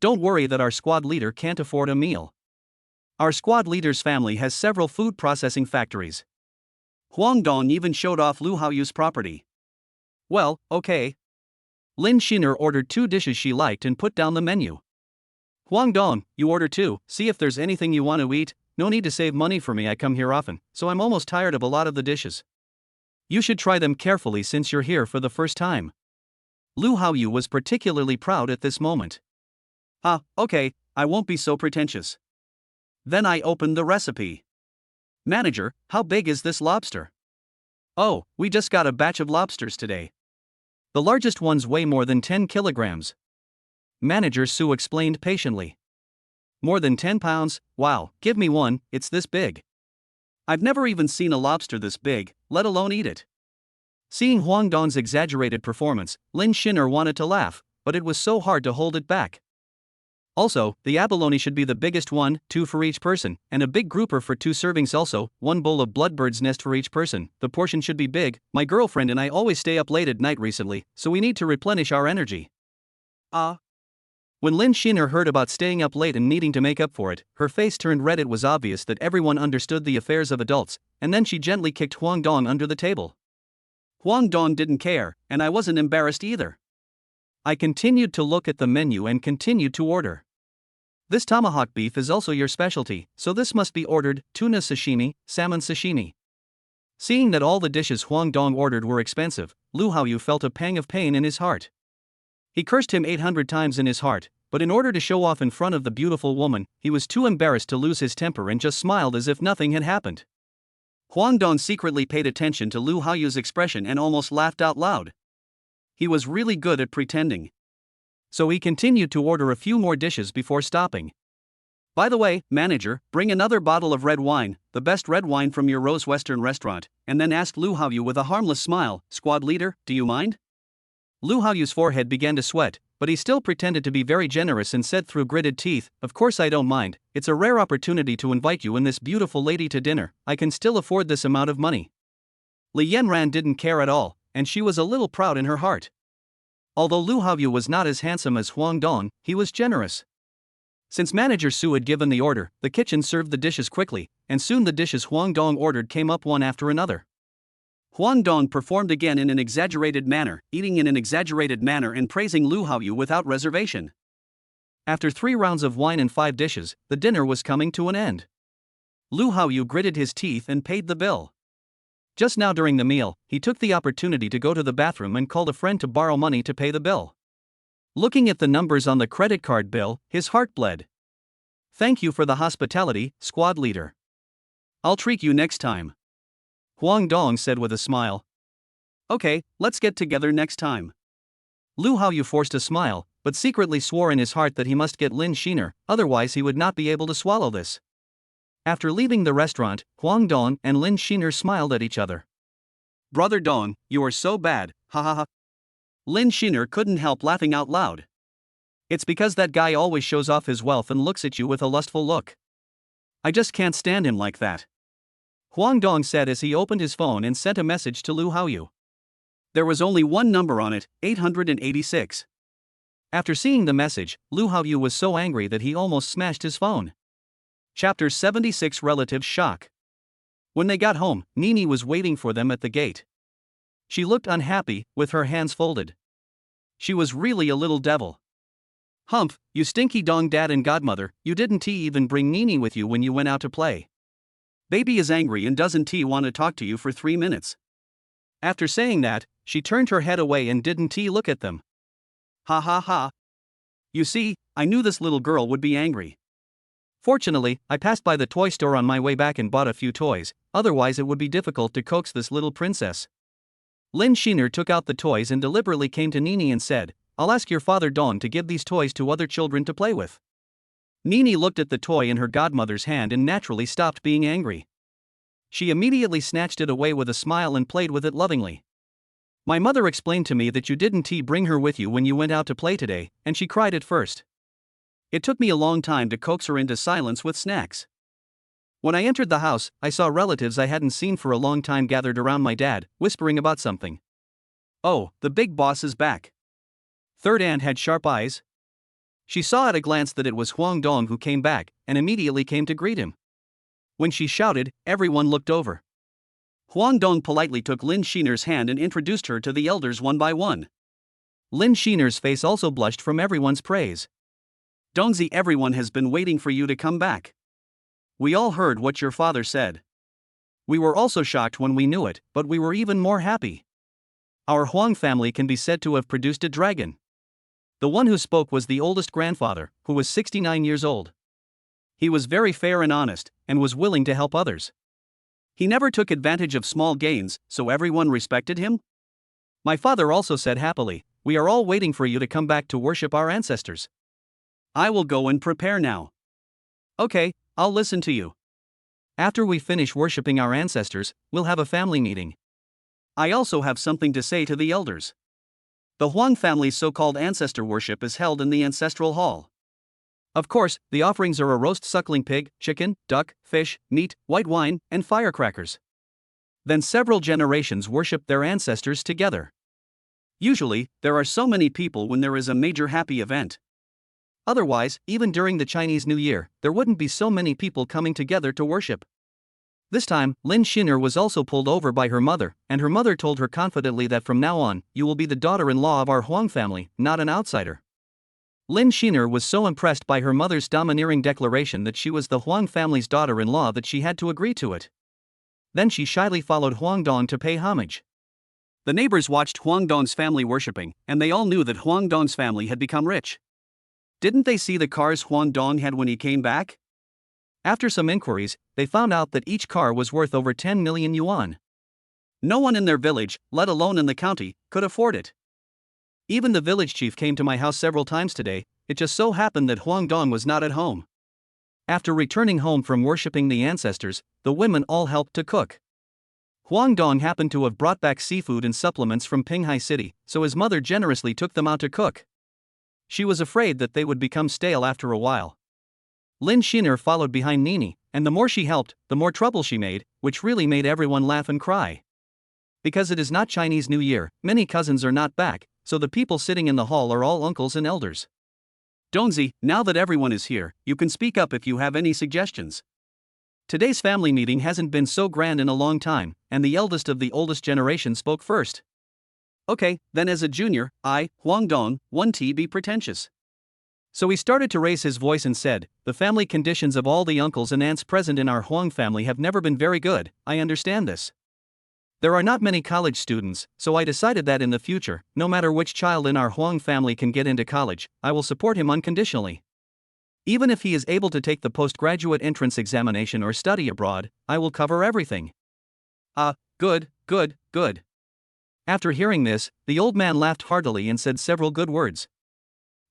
Speaker 1: Don't worry that our squad leader can't afford a meal. Our squad leader's family has several food processing factories. Huang Dong even showed off Lu Haoyu's property. Well, okay. Lin Sheener ordered 2 dishes she liked and put down the menu. Huang Dong, you order 2, see if there's anything you want to eat. No need to save money for me, I come here often, so I'm almost tired of a lot of the dishes. You should try them carefully since you're here for the first time. Lu Haoyu was particularly proud at this moment. Okay, I won't be so pretentious. Then I opened the recipe. Manager, how big is this lobster? Oh, we just got a batch of lobsters today. The largest ones weigh more than 10 kilograms. Manager Su explained patiently. More than 10 pounds? Wow, give me one, it's this big. I've never even seen a lobster this big, let alone eat it. Seeing Huang Dong's exaggerated performance, Lin Sheener wanted to laugh, but it was so hard to hold it back. Also, the abalone should be the biggest one, 2 for each person, and a big grouper for 2 servings also, 1 bowl of bloodbird's nest for each person. The portion should be big. My girlfriend and I always stay up late at night recently, so we need to replenish our energy. When Lin Sheener heard about staying up late and needing to make up for it, her face turned red. It was obvious that everyone understood the affairs of adults, and then she gently kicked Huang Dong under the table. Huang Dong didn't care, and I wasn't embarrassed either. I continued to look at the menu and continued to order. This tomahawk beef is also your specialty, so this must be ordered, tuna sashimi, salmon sashimi. Seeing that all the dishes Huang Dong ordered were expensive, Lu Haoyu felt a pang of pain in his heart. He cursed him 800 times in his heart, but in order to show off in front of the beautiful woman, he was too embarrassed to lose his temper and just smiled as if nothing had happened. Huang Dong secretly paid attention to Lu Haoyu's expression and almost laughed out loud. He was really good at pretending. So he continued to order a few more dishes before stopping. By the way, manager, bring another bottle of red wine, the best red wine from your Rose Western restaurant, and then asked Lu Haoyu with a harmless smile, squad leader, do you mind? Lu Haoyu's forehead began to sweat, but he still pretended to be very generous and said through gritted teeth, of course I don't mind, it's a rare opportunity to invite you and this beautiful lady to dinner, I can still afford this amount of money. Li Yanran didn't care at all, and she was a little proud in her heart. Although Lu Haoyu was not as handsome as Huang Dong, he was generous. Since Manager Su had given the order, the kitchen served the dishes quickly, and soon the dishes Huang Dong ordered came up one after another. Huang Dong performed again in an exaggerated manner, eating in an exaggerated manner and praising Lu Haoyu without reservation. After 3 rounds of wine and 5 dishes, the dinner was coming to an end. Lu Haoyu gritted his teeth and paid the bill. Just now during the meal, he took the opportunity to go to the bathroom and called a friend to borrow money to pay the bill. Looking at the numbers on the credit card bill, his heart bled. Thank you for the hospitality, squad leader. I'll treat you next time. Huang Dong said with a smile. Okay, let's get together next time. Lu Haoyu forced a smile, but secretly swore in his heart that he must get Lin Sheener, otherwise he would not be able to swallow this. After leaving the restaurant, Huang Dong and Lin Sheener smiled at each other. Brother Dong, you are so bad, ha ha ha. Lin Sheener couldn't help laughing out loud. It's because that guy always shows off his wealth and looks at you with a lustful look. I just can't stand him like that. Huang Dong said as he opened his phone and sent a message to Lu Haoyu. There was only one number on it, 886. After seeing the message, Lu Haoyu was so angry that he almost smashed his phone. Chapter 76 Relatives Shock. When they got home, Nini was waiting for them at the gate. She looked unhappy, with her hands folded. She was really a little devil. Humph, you stinky dong dad and godmother, you didn't even bring Nini with you when you went out to play. Baby is angry and doesn't want to talk to you for 3 minutes. After saying that, she turned her head away and didn't look at them. Ha ha ha. You see, I knew this little girl would be angry. Fortunately, I passed by the toy store on my way back and bought a few toys, otherwise it would be difficult to coax this little princess. Lin Sheener took out the toys and deliberately came to Nini and said, I'll ask your father Don to give these toys to other children to play with. Nini looked at the toy in her godmother's hand and naturally stopped being angry. She immediately snatched it away with a smile and played with it lovingly. My mother explained to me that you didn't bring her with you when you went out to play today, and she cried at first. It took me a long time to coax her into silence with snacks. When I entered the house, I saw relatives I hadn't seen for a long time gathered around my dad, whispering about something. Oh, the big boss is back. Third aunt had sharp eyes. She saw at a glance that it was Huang Dong who came back, and immediately came to greet him. When she shouted, everyone looked over. Huang Dong politely took Lin Sheener's hand and introduced her to the elders one by one. Lin Sheener's face also blushed from everyone's praise. Dongzi, everyone has been waiting for you to come back. We all heard what your father said. We were also shocked when we knew it, but we were even more happy. Our Huang family can be said to have produced a dragon. The one who spoke was the oldest grandfather, who was 69 years old. He was very fair and honest, and was willing to help others. He never took advantage of small gains, so everyone respected him. My father also said happily, we are all waiting for you to come back to worship our ancestors. I will go and prepare now. Okay, I'll listen to you. After we finish worshipping our ancestors, we'll have a family meeting. I also have something to say to the elders. The Huang family's so-called ancestor worship is held in the ancestral hall. Of course, the offerings are a roast suckling pig, chicken, duck, fish, meat, white wine, and firecrackers. Then several generations worship their ancestors together. Usually, there are so many people when there is a major happy event. Otherwise, even during the Chinese New Year, there wouldn't be so many people coming together to worship. This time, Lin Sheener was also pulled over by her mother, and her mother told her confidently that from now on, you will be the daughter-in-law of our Huang family, not an outsider. Lin Sheener was so impressed by her mother's domineering declaration that she was the Huang family's daughter-in-law that she had to agree to it. Then she shyly followed Huang Dong to pay homage. The neighbors watched Huang Dong's family worshipping, and they all knew that Huang Dong's family had become rich. Didn't they see the cars Huang Dong had when he came back? After some inquiries, they found out that each car was worth over 10 million yuan. No one in their village, let alone in the county, could afford it. Even the village chief came to my house several times today. It just so happened that Huang Dong was not at home. After returning home from worshipping the ancestors, the women all helped to cook. Huang Dong happened to have brought back seafood and supplements from Pinghai City, so his mother generously took them out to cook. She was afraid that they would become stale after a while. Lin Sheener followed behind Nini, and the more she helped, the more trouble she made, which really made everyone laugh and cry. Because it is not Chinese New Year, many cousins are not back, so the people sitting in the hall are all uncles and elders. Dongzi, now that everyone is here, you can speak up if you have any suggestions. Today's family meeting hasn't been so grand in a long time, and the eldest of the oldest generation spoke first. Okay, then as a junior, I, Huang Dong, want to be pretentious. So he started to raise his voice and said, the family conditions of all the uncles and aunts present in our Huang family have never been very good, I understand this. There are not many college students, so I decided that in the future, no matter which child in our Huang family can get into college, I will support him unconditionally. Even if he is able to take the postgraduate entrance examination or study abroad, I will cover everything. Good. After hearing this, the old man laughed heartily and said several good words.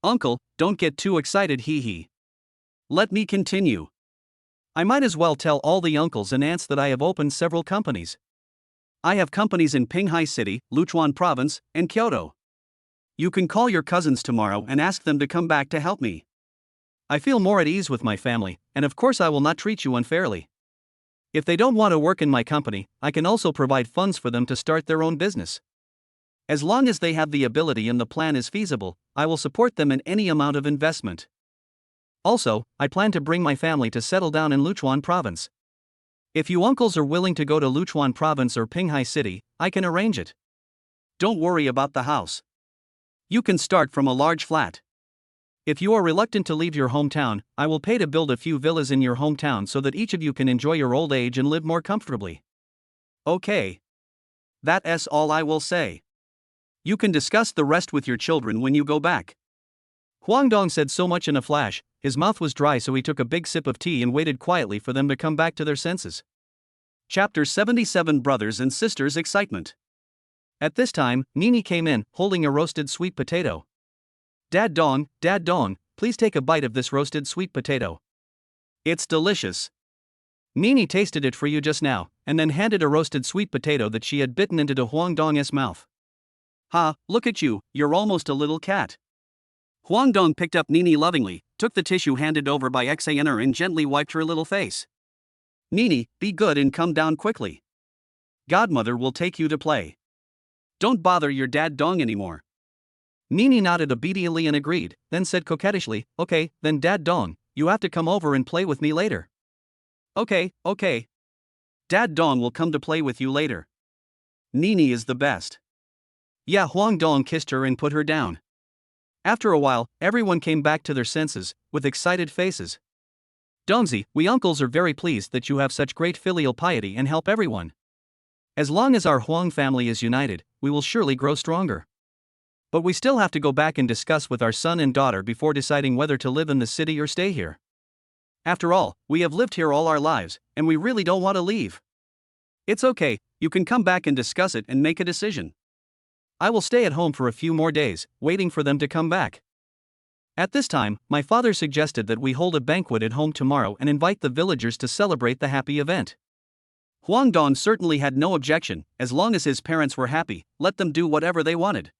Speaker 1: Uncle, don't get too excited, hee. Let me continue. I might as well tell all the uncles and aunts that I have opened several companies. I have companies in Pinghai City, Luchuan Province, and Kyoto. You can call your cousins tomorrow and ask them to come back to help me. I feel more at ease with my family, and of course I will not treat you unfairly. If they don't want to work in my company, I can also provide funds for them to start their own business. As long as they have the ability and the plan is feasible, I will support them in any amount of investment. Also, I plan to bring my family to settle down in Luchuan province. If you uncles are willing to go to Luchuan province or Pinghai City, I can arrange it. Don't worry about the house. You can start from a large flat. If you are reluctant to leave your hometown, I will pay to build a few villas in your hometown so that each of you can enjoy your old age and live more comfortably. Okay. That's all I will say. You can discuss the rest with your children when you go back. Huangdong said so much in a flash, his mouth was dry, so he took a big sip of tea and waited quietly for them to come back to their senses. Chapter 77 Brothers and Sisters Excitement. At this time, Nini came in, holding a roasted sweet potato. Dad Dong, please take a bite of this roasted sweet potato. It's delicious. Nini tasted it for you just now, and then handed a roasted sweet potato that she had bitten into Huangdong's mouth. Ha, look at you, you're almost a little cat. Huangdong picked up Nini lovingly, took the tissue handed over by Xaner and gently wiped her little face. Nini, be good and come down quickly. Godmother will take you to play. Don't bother your dad Dong anymore. Nini nodded obediently and agreed, then said coquettishly, okay, then Dad Dong, you have to come over and play with me later. Okay. Dad Dong will come to play with you later. Nini is the best. Yeah, Huangdong kissed her and put her down. After a while, everyone came back to their senses, with excited faces. Dongzi, we uncles are very pleased that you have such great filial piety and help everyone. As long as our Huang family is united, we will surely grow stronger. But we still have to go back and discuss with our son and daughter before deciding whether to live in the city or stay here. After all, we have lived here all our lives, and we really don't want to leave. It's okay, you can come back and discuss it and make a decision. I will stay at home for a few more days, waiting for them to come back. At this time, my father suggested that we hold a banquet at home tomorrow and invite the villagers to celebrate the happy event. Huangdong certainly had no objection, as long as his parents were happy, let them do whatever they wanted.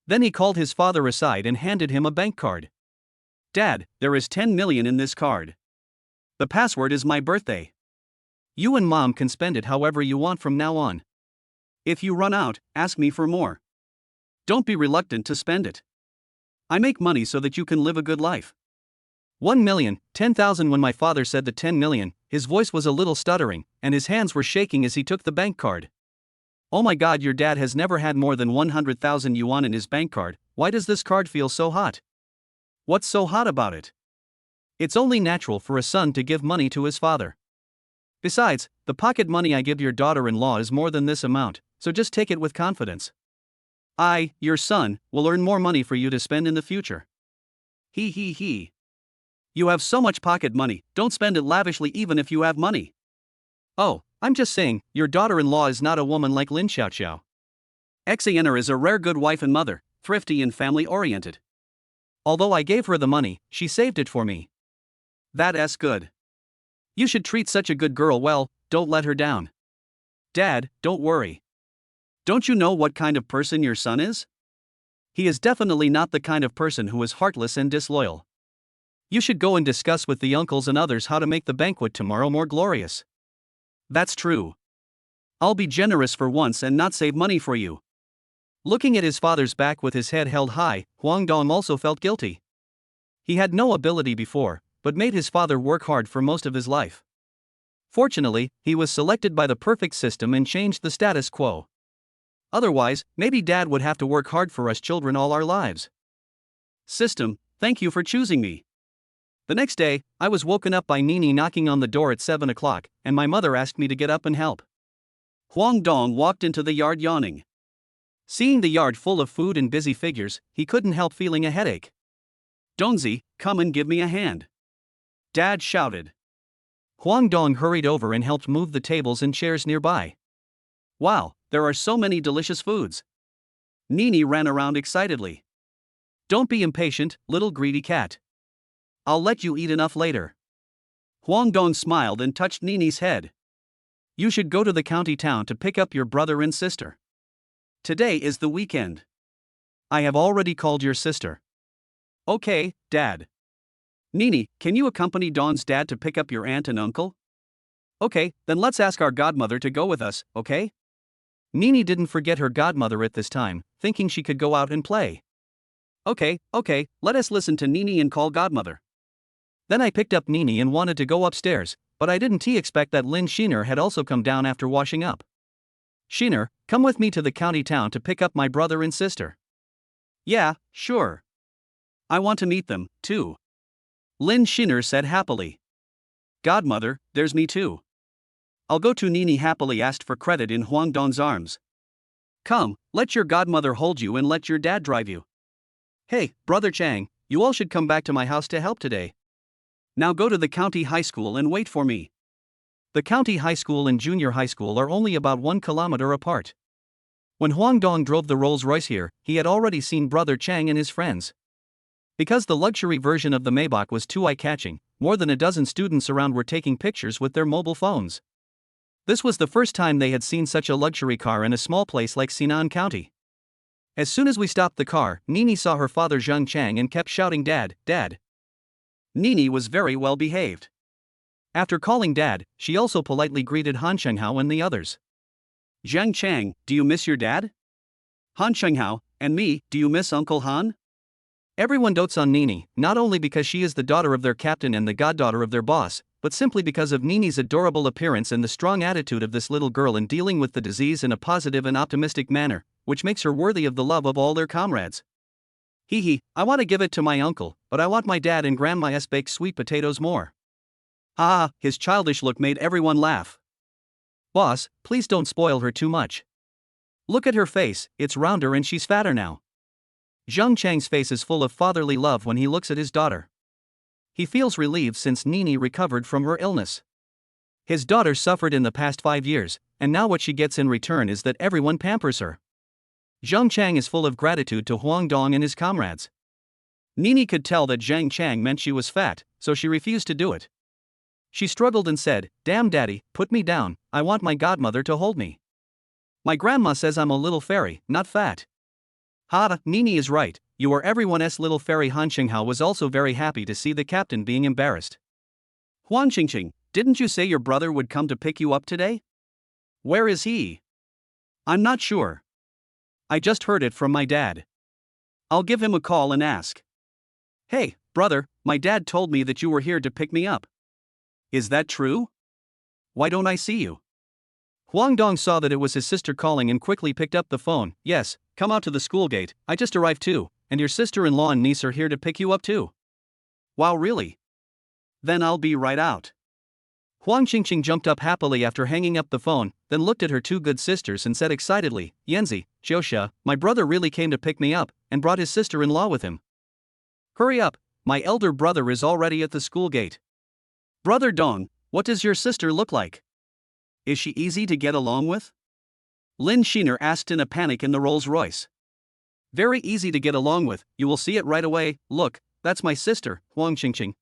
Speaker 1: Then he called his father aside and handed him a bank card. Dad, there is 10 million in this card. The password is my birthday. You and Mom can spend it however you want from now on. If you run out, ask me for more. Don't be reluctant to spend it. I make money so that you can live a good life. 1 million, 10,000. When my father said the 10 million, his voice was a little stuttering, and his hands were shaking as he took the bank card. Oh my god, your dad has never had more than 100,000 yuan in his bank card. Why does this card feel so hot? What's so hot about it? It's only natural for a son to give money to his father. Besides, the pocket money I give your daughter-in-law is more than this amount, so just take it with confidence. I, your son, will earn more money for you to spend in the future. He. You have so much pocket money, don't spend it lavishly even if you have money. Oh, I'm just saying, your daughter-in-law is not a woman like Lin Xiaoxiao. Xaner is a rare good wife and mother, thrifty and family-oriented. Although I gave her the money, she saved it for me. That's good. You should treat such a good girl well, don't let her down. Dad, don't worry. Don't you know what kind of person your son is? He is definitely not the kind of person who is heartless and disloyal. You should go and discuss with the uncles and others how to make the banquet tomorrow more glorious. That's true. I'll be generous for once and not save money for you. Looking at his father's back with his head held high, Huangdong also felt guilty. He had no ability before, but made his father work hard for most of his life. Fortunately, he was selected by the perfect system and changed the status quo. Otherwise, maybe Dad would have to work hard for us children all our lives. System, thank you for choosing me. The next day, I was woken up by Nini knocking on the door at 7 o'clock, and my mother asked me to get up and help. Huangdong walked into the yard yawning. Seeing the yard full of food and busy figures, he couldn't help feeling a headache. Dongzi, come and give me a hand. Dad shouted. Huangdong hurried over and helped move the tables and chairs nearby. Wow, there are so many delicious foods. Nini ran around excitedly. Don't be impatient, little greedy cat. I'll let you eat enough later. Huangdong smiled and touched Nini's head. You should go to the county town to pick up your brother and sister. Today is the weekend. I have already called your sister. Okay, Dad. Nini, can you accompany Dong's dad to pick up your aunt and uncle? Okay, then let's ask our godmother to go with us, okay? Nini didn't forget her godmother at this time, thinking she could go out and play. Okay, let us listen to Nini and call godmother. Then I picked up Nini and wanted to go upstairs, but I didn't expect that Lin Sheener had also come down after washing up. Sheener, come with me to the county town to pick up my brother and sister. Yeah, sure. I want to meet them, too. Lin Sheener said happily. Godmother, there's me too. I'll go to Nini happily asked for credit in Huang Dong's arms. Come, let your godmother hold you and let your dad drive you. Hey, Brother Chang, you all should come back to my house to help today. Now go to the county high school and wait for me. The county high school and junior high school are only about 1 kilometer apart. When Huang Dong drove the Rolls-Royce here, he had already seen Brother Chang and his friends. Because the luxury version of the Maybach was too eye-catching, more than a dozen students around were taking pictures with their mobile phones. This was the first time they had seen such a luxury car in a small place like Sinan County. As soon as we stopped the car, Nini saw her father Zheng Chang and kept shouting, "Dad, Dad." Nini was very well behaved. After calling Dad, she also politely greeted Han Shenghao and the others. Zheng Chang, do you miss your dad? Han Shenghao, and me, do you miss Uncle Han? Everyone dotes on Nini, not only because she is the daughter of their captain and the goddaughter of their boss, but simply because of Nini's adorable appearance and the strong attitude of this little girl in dealing with the disease in a positive and optimistic manner, which makes her worthy of the love of all their comrades. Hee, I want to give it to my uncle, but I want my dad and grandma's baked sweet potatoes more. His childish look made everyone laugh. Boss, please don't spoil her too much. Look at her face, it's rounder and she's fatter now. Zheng Chang's face is full of fatherly love when he looks at his daughter. He feels relieved since Nini recovered from her illness. His daughter suffered in the past 5 years, and now what she gets in return is that everyone pampers her. Zheng Chang is full of gratitude to Huang Dong and his comrades. Nini could tell that Zheng Chang meant she was fat, so she refused to do it. She struggled and said, "Damn daddy, put me down, I want my godmother to hold me. My grandma says I'm a little fairy, not fat." Nini is right, you are everyone's little fairy. Han Shenghao was also very happy to see the captain being embarrassed. Huang Qingqing, didn't you say your brother would come to pick you up today? Where is he? I'm not sure. I just heard it from my dad. I'll give him a call and ask. Hey, brother, my dad told me that you were here to pick me up. Is that true? Why don't I see you? Huang Dong saw that it was his sister calling and quickly picked up the phone. Yes, come out to the school gate, I just arrived too, and your sister-in-law and niece are here to pick you up too. Wow, really? Then I'll be right out. Huang Qingqing jumped up happily after hanging up the phone, then looked at her two good sisters and said excitedly, Yanzi, Jiuxia, my brother really came to pick me up, and brought his sister-in-law with him. Hurry up, my elder brother is already at the school gate. Brother Dong, what does your sister look like? Is she easy to get along with? Lin Sheener asked in a panic in the Rolls-Royce. Very easy to get along with, you will see it right away. Look, that's my sister, Huang Qingqing.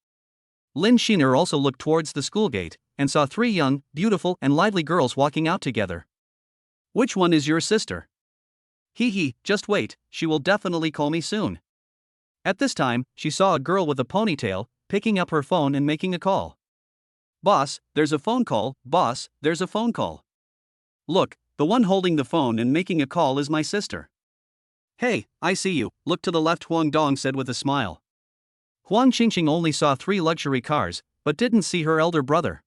Speaker 1: Lin Sheener also looked towards the school gate, and saw 3 young, beautiful and lively girls walking out together. Which one is your sister? Just wait, she will definitely call me soon. At this time, she saw a girl with a ponytail, picking up her phone and making a call. Boss, there's a phone call, boss, there's a phone call. Look, the one holding the phone and making a call is my sister. Hey, I see you, look to the left, Huang Dong said with a smile. Huang Qingqing only saw 3 luxury cars, but didn't see her elder brother.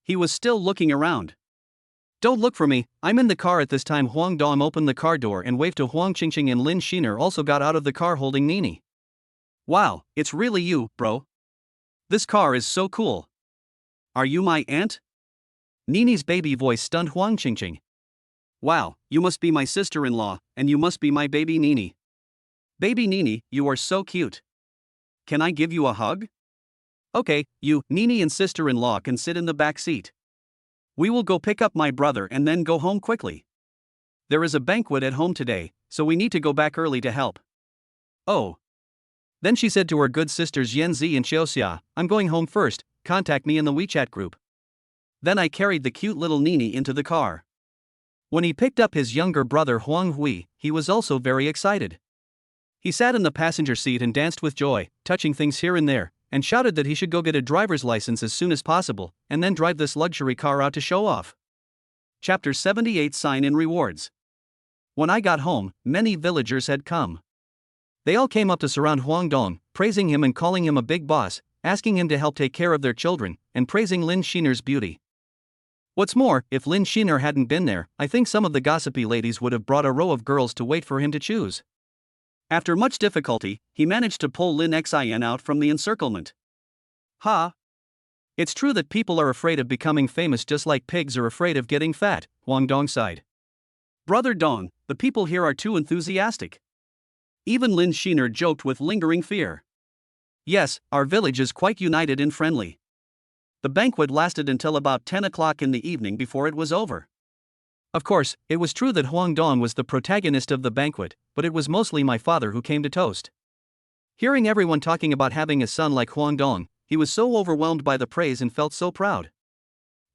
Speaker 1: He was still looking around. Don't look for me, I'm in the car at this time. Huang Dong opened the car door and waved to Huang Qingqing, and Lin Sheener also got out of the car holding Nini. Wow, it's really you, bro. This car is so cool. Are you my aunt? Nini's baby voice stunned Huang Qingqing. Wow, you must be my sister-in-law, and you must be my baby Nini. Baby Nini, you are so cute. Can I give you a hug? Okay, you, Nini and sister-in-law can sit in the back seat. We will go pick up my brother and then go home quickly. There is a banquet at home today, so we need to go back early to help. Oh. Then she said to her good sisters Yanzi and Xiaoxia, I'm going home first, contact me in the WeChat group. Then I carried the cute little Nini into the car. When he picked up his younger brother Huang Hui, he was also very excited. He sat in the passenger seat and danced with joy, touching things here and there, and shouted that he should go get a driver's license as soon as possible, and then drive this luxury car out to show off. Chapter 78 Sign-in Rewards. When I got home, many villagers had come. They all came up to surround Huang Dong, praising him and calling him a big boss, asking him to help take care of their children, and praising Lin Sheener's beauty. What's more, if Lin Sheener hadn't been there, I think some of the gossipy ladies would have brought a row of girls to wait for him to choose. After much difficulty, he managed to pull Lin Xin out from the encirclement. Ha! It's true that people are afraid of becoming famous just like pigs are afraid of getting fat, Huang Dong sighed. Brother Dong, the people here are too enthusiastic. Even Lin Sheener joked with lingering fear. Yes, our village is quite united and friendly. The banquet lasted until about 10 o'clock in the evening before it was over. Of course, it was true that Huang Dong was the protagonist of the banquet, but it was mostly my father who came to toast. Hearing everyone talking about having a son like Huang Dong, he was so overwhelmed by the praise and felt so proud.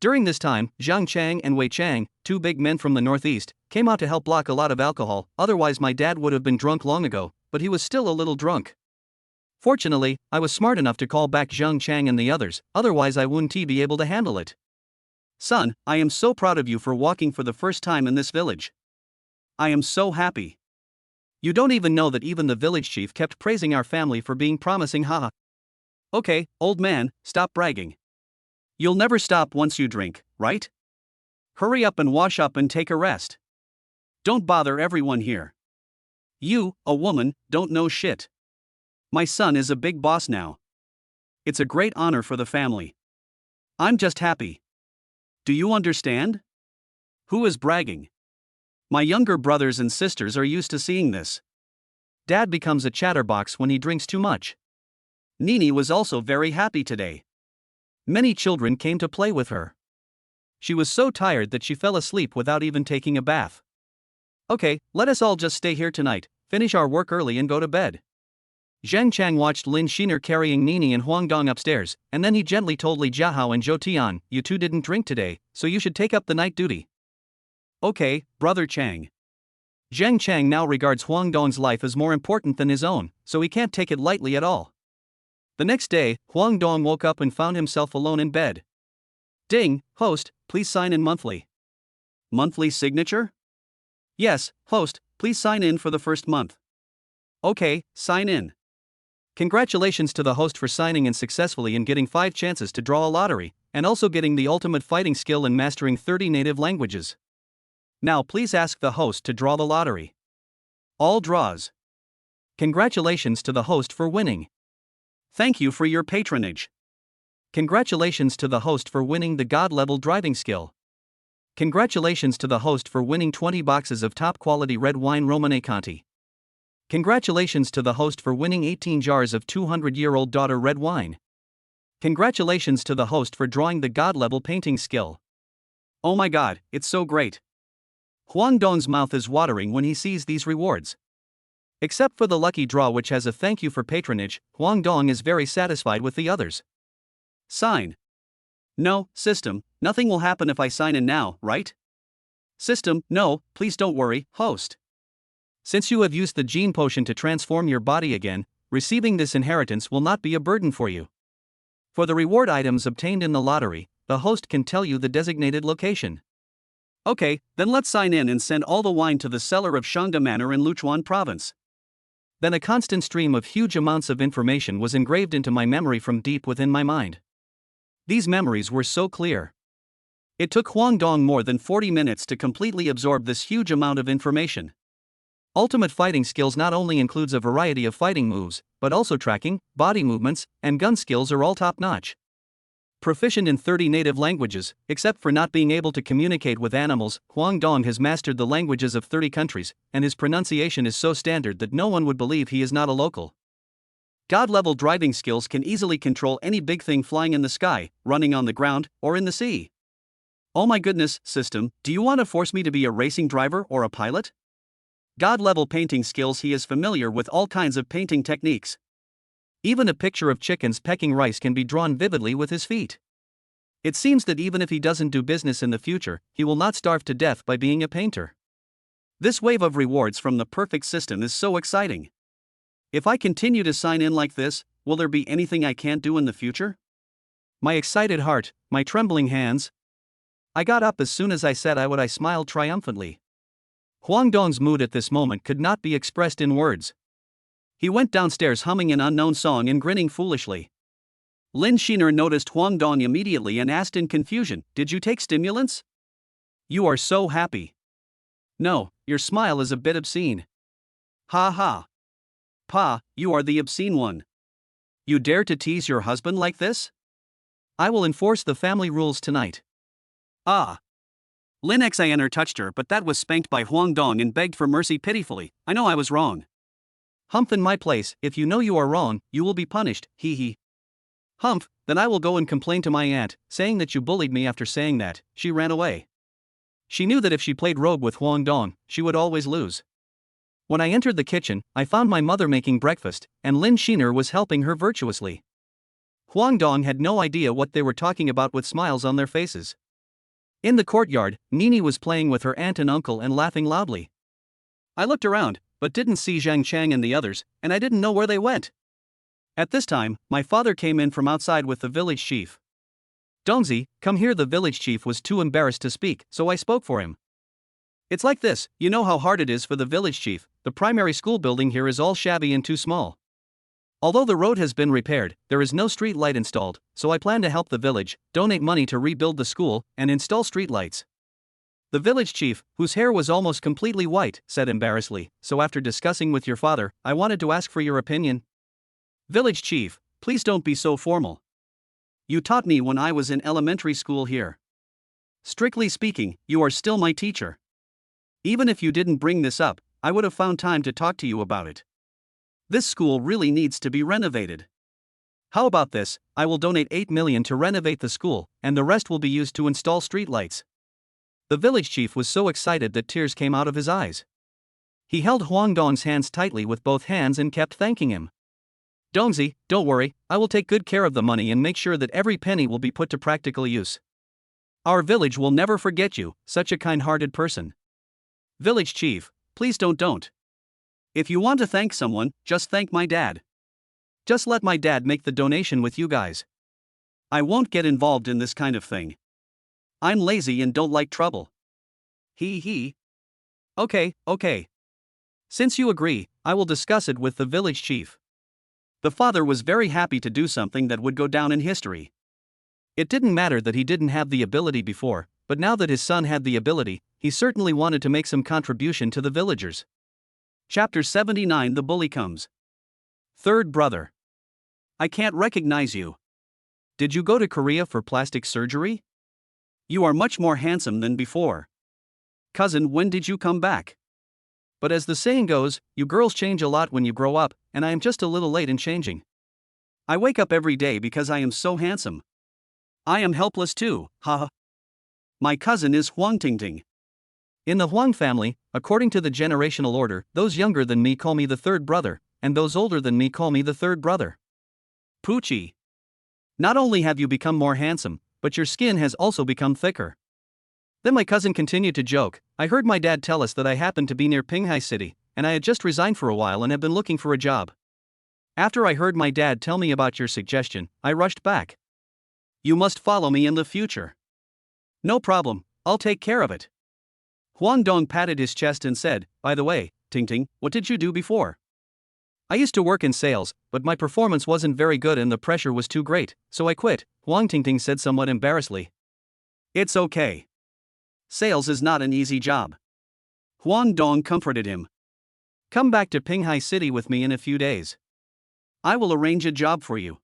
Speaker 1: During this time, Zhang Chang and Wei Chang, two big men from the northeast, came out to help block a lot of alcohol, otherwise my dad would have been drunk long ago, but he was still a little drunk. Fortunately, I was smart enough to call back Zhang Chang and the others, otherwise I wouldn't be able to handle it. Son, I am so proud of you for walking for the first time in this village. I am so happy. You don't even know that even the village chief kept praising our family for being promising, haha. Okay, old man, stop bragging. You'll never stop once you drink, right? Hurry up and wash up and take a rest. Don't bother everyone here. You, a woman, don't know shit. My son is a big boss now. It's a great honor for the family. I'm just happy. Do you understand? Who is bragging? My younger brothers and sisters are used to seeing this. Dad becomes a chatterbox when he drinks too much. Nini was also very happy today. Many children came to play with her. She was so tired that she fell asleep without even taking a bath. Okay, let us all just stay here tonight, finish our work early and go to bed. Zhang Chang watched Lin Sheener carrying Nini and Huang Dong upstairs, and then he gently told Li Jiahao and Zhou Tian, you two didn't drink today, so you should take up the night duty. Okay, brother Chang. Zhang Chang now regards Huang Dong's life as more important than his own, so he can't take it lightly at all. The next day, Huang Dong woke up and found himself alone in bed. Ding, host, please sign in monthly. Monthly signature? Yes, host, please sign in for the first month. Okay, sign in. Congratulations to the host for signing in successfully and getting 5 chances to draw a lottery, and also getting the ultimate fighting skill and mastering 30 native languages. Now please ask the host to draw the lottery. All draws. Congratulations to the host for winning. Thank you for your patronage. Congratulations to the host for winning the God-level driving skill. Congratulations to the host for winning 20 boxes of top-quality red wine Romane Conti. Congratulations to the host for winning 18 jars of 200-year-old daughter red wine. Congratulations to the host for drawing the God-level painting skill. Oh my god, it's so great. Huang Dong's mouth is watering when he sees these rewards. Except for the lucky draw which has a thank you for patronage, Huang Dong is very satisfied with the others. Sign. No, system, nothing will happen if I sign in now, right? System, no, please don't worry, host. Since you have used the gene potion to transform your body again, receiving this inheritance will not be a burden for you. For the reward items obtained in the lottery, the host can tell you the designated location. Okay, then let's sign in and send all the wine to the cellar of Shangda Manor in Luchuan province. Then a constant stream of huge amounts of information was engraved into my memory from deep within my mind. These memories were so clear. It took Huang Dong more than 40 minutes to completely absorb this huge amount of information. Ultimate fighting skills not only includes a variety of fighting moves, but also tracking, body movements, and gun skills are all top-notch. Proficient in 30 native languages, except for not being able to communicate with animals, Huang Dong has mastered the languages of 30 countries, and his pronunciation is so standard that no one would believe he is not a local. God-level driving skills can easily control any big thing flying in the sky, running on the ground, or in the sea. Oh my goodness, system, do you want to force me to be a racing driver or a pilot? God-level painting skills. He is familiar with all kinds of painting techniques. Even a picture of chickens pecking rice can be drawn vividly with his feet. It seems that even if he doesn't do business in the future, he will not starve to death by being a painter. This wave of rewards from the perfect system is so exciting. If I continue to sign in like this, will there be anything I can't do in the future? My excited heart, my trembling hands. I got up as soon as I said I smiled triumphantly. Huang Dong's mood at this moment could not be expressed in words. He went downstairs humming an unknown song and grinning foolishly. Lin Sheener noticed Huang Dong immediately and asked in confusion, "Did you take stimulants? You are so happy." "No, your smile is a bit obscene." "Ha ha. Pa, you are the obscene one. You dare to tease your husband like this? I will enforce the family rules tonight." "Ah." Lin Xiner touched her, but that was spanked by Huang Dong and begged for mercy pitifully. "I know I was wrong." "Humph, in my place, if you know you are wrong, you will be punished, hee hee." "Humph, then I will go and complain to my aunt, saying that you bullied me." After saying that, she ran away. She knew that if she played rogue with Huang Dong, she would always lose. When I entered the kitchen, I found my mother making breakfast, and Lin Sheener was helping her virtuously. Huang Dong had no idea what they were talking about with smiles on their faces. In the courtyard, Nini was playing with her aunt and uncle and laughing loudly. I looked around, but didn't see Zhang Chang and the others, and I didn't know where they went. At this time, my father came in from outside with the village chief. "Dongzi, come here." The village chief was too embarrassed to speak, so I spoke for him. "It's like this, you know how hard it is for the village chief. The primary school building here is all shabby and too small. Although the road has been repaired, there is no street light installed, so I plan to help the village, donate money to rebuild the school, and install street lights." The village chief, whose hair was almost completely white, said embarrassedly, "So after discussing with your father, I wanted to ask for your opinion." "Village chief, please don't be so formal. You taught me when I was in elementary school here. Strictly speaking, you are still my teacher. Even if you didn't bring this up, I would have found time to talk to you about it. This school really needs to be renovated. How about this? I will donate 8 million to renovate the school, and the rest will be used to install streetlights." The village chief was so excited that tears came out of his eyes. He held Huang Dong's hands tightly with both hands and kept thanking him. "Dongzi, don't worry, I will take good care of the money and make sure that every penny will be put to practical use. Our village will never forget you, such a kind-hearted person." "Village chief, please don't. If you want to thank someone, just thank my dad. Just let my dad make the donation with you guys. I won't get involved in this kind of thing. I'm lazy and don't like trouble." Hee hee. Okay. Since you agree, I will discuss it with the village chief." The father was very happy to do something that would go down in history. It didn't matter that he didn't have the ability before, but now that his son had the ability, he certainly wanted to make some contribution to the villagers. Chapter 79. The bully comes. Third brother. "I can't recognize you. Did you go to Korea for plastic surgery? You are much more handsome than before. Cousin, when did you come back? But as the saying goes, you girls change a lot when you grow up, and I am just a little late in changing. I wake up every day because I am so handsome. I am helpless too, haha. My cousin is Huang Tingting. In the Huang family, according to the generational order, those younger than me call me the third brother, and those older than me call me the third brother. Poochie. Not only have you become more handsome, but your skin has also become thicker." Then my cousin continued to joke, "I heard my dad tell us that I happened to be near Pinghai City, and I had just resigned for a while and have been looking for a job. After I heard my dad tell me about your suggestion, I rushed back. You must follow me in the future." "No problem, I'll take care of it." Huang Dong patted his chest and said, "By the way, Tingting, what did you do before?" "I used to work in sales, but my performance wasn't very good and the pressure was too great, so I quit," Huang Tingting said somewhat embarrassedly. "It's okay. Sales is not an easy job." Huang Dong comforted him. "Come back to Pinghai City with me in a few days. I will arrange a job for you.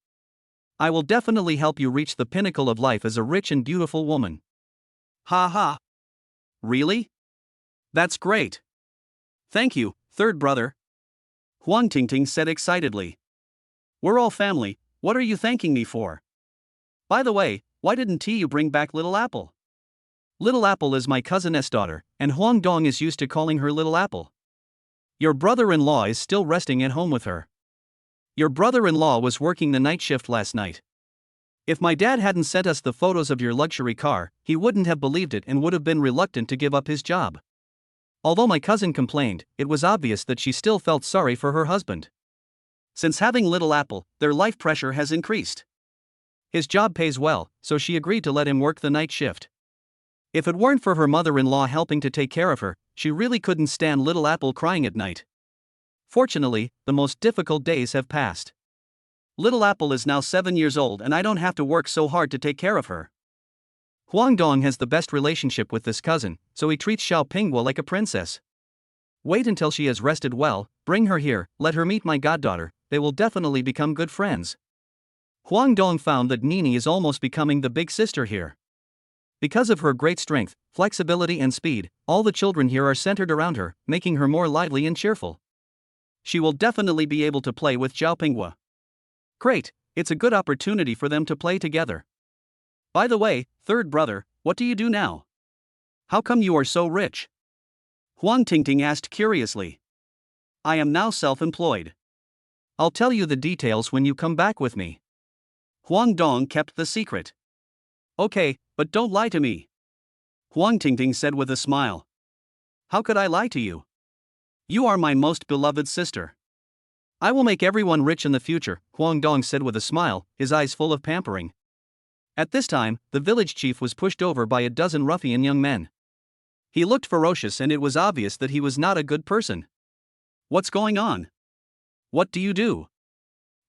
Speaker 1: I will definitely help you reach the pinnacle of life as a rich and beautiful woman." "Ha ha. Really? That's great. Thank you, third brother," Huang Tingting said excitedly. "We're all family, what are you thanking me for? By the way, why didn't you bring back Little Apple?" "Little Apple is my cousin's daughter, and Huang Dong is used to calling her Little Apple. Your brother-in-law is still resting at home with her. Your brother-in-law was working the night shift last night. If my dad hadn't sent us the photos of your luxury car, he wouldn't have believed it and would have been reluctant to give up his job." Although my cousin complained, it was obvious that she still felt sorry for her husband. Since having Little Apple, their life pressure has increased. His job pays well, so she agreed to let him work the night shift. If it weren't for her mother-in-law helping to take care of her, she really couldn't stand Little Apple crying at night. Fortunately, the most difficult days have passed. Little Apple is now 7 years old and I don't have to work so hard to take care of her. Huang Dong has the best relationship with this cousin, so he treats Xiao Pinghua like a princess. Wait until she has rested well, bring her here, let her meet my goddaughter, they will definitely become good friends. Huang Dong found that Nini is almost becoming the big sister here. Because of her great strength, flexibility and speed, all the children here are centered around her, making her more lively and cheerful. She will definitely be able to play with Xiao Pinghua. Great, it's a good opportunity for them to play together. By the way, third brother, what do you do now? How come you are so rich? Huang Tingting asked curiously. I am now self-employed. I'll tell you the details when you come back with me. Huang Dong kept the secret. Okay, but don't lie to me. Huang Tingting said with a smile. How could I lie to you? You are my most beloved sister. I will make everyone rich in the future, Huang Dong said with a smile, his eyes full of pampering. At this time, the village chief was pushed over by a dozen ruffian young men. He looked ferocious and it was obvious that he was not a good person. What's going on? What do you do?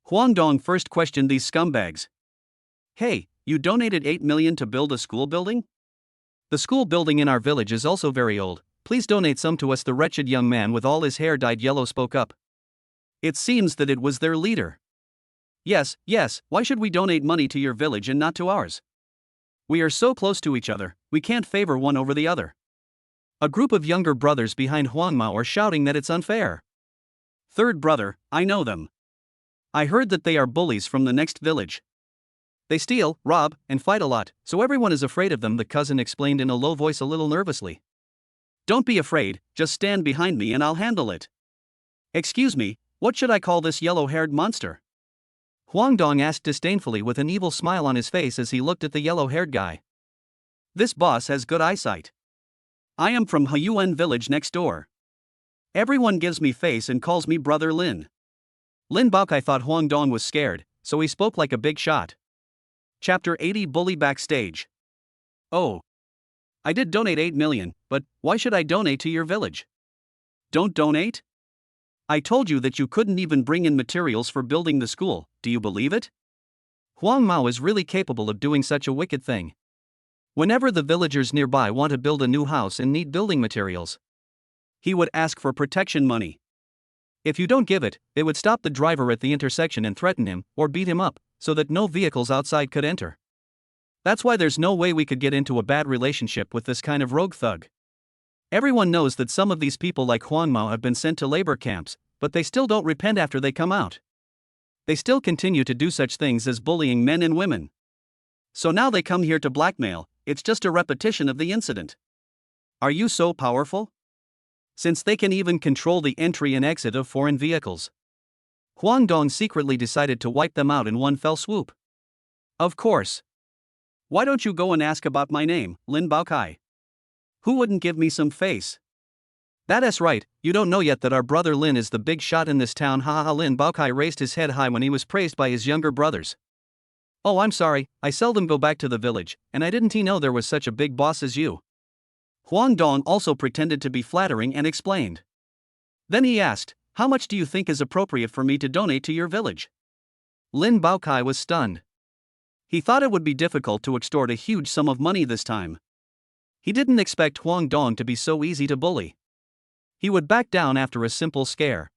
Speaker 1: Huang Dong first questioned these scumbags. Hey, you donated 8 million to build a school building? The school building in our village is also very old, please donate some to us, the wretched young man with all his hair dyed yellow spoke up. It seems that it was their leader. Yes, why should we donate money to your village and not to ours? We are so close to each other, we can't favor one over the other. A group of younger brothers behind Huang Mao are shouting that it's unfair. Third brother, I know them. I heard that they are bullies from the next village. They steal, rob, and fight a lot, so everyone is afraid of them, the cousin explained in a low voice a little nervously. Don't be afraid, just stand behind me and I'll handle it. Excuse me, what should I call this yellow-haired monster? Huang Dong asked disdainfully with an evil smile on his face as he looked at the yellow-haired guy. This boss has good eyesight. I am from Huyuan village next door. Everyone gives me face and calls me Brother Lin. Lin Baokai thought Huang Dong was scared, so he spoke like a big shot. Chapter 80 Bully Backstage. Oh. I did donate 8 million, but why should I donate to your village? Don't donate? I told you that you couldn't even bring in materials for building the school, do you believe it? Huang Mao is really capable of doing such a wicked thing. Whenever the villagers nearby want to build a new house and need building materials, he would ask for protection money. If you don't give it, they would stop the driver at the intersection and threaten him, or beat him up, so that no vehicles outside could enter. That's why there's no way we could get into a bad relationship with this kind of rogue thug. Everyone knows that some of these people like Huang Mao have been sent to labor camps, but they still don't repent after they come out. They still continue to do such things as bullying men and women. So now they come here to blackmail, it's just a repetition of the incident. Are you so powerful? Since they can even control the entry and exit of foreign vehicles. Huang Dong secretly decided to wipe them out in one fell swoop. Of course. Why don't you go and ask about my name, Lin Baokai? Who wouldn't give me some face? That's right, you don't know yet that our brother Lin is the big shot in this town, haha. Lin Baokai raised his head high when he was praised by his younger brothers. Oh, I'm sorry, I seldom go back to the village, and I didn't know there was such a big boss as you. Huang Dong also pretended to be flattering and explained. Then he asked, how much do you think is appropriate for me to donate to your village? Lin Baokai was stunned. He thought it would be difficult to extort a huge sum of money this time. He didn't expect Huang Dong to be so easy to bully. He would back down after a simple scare.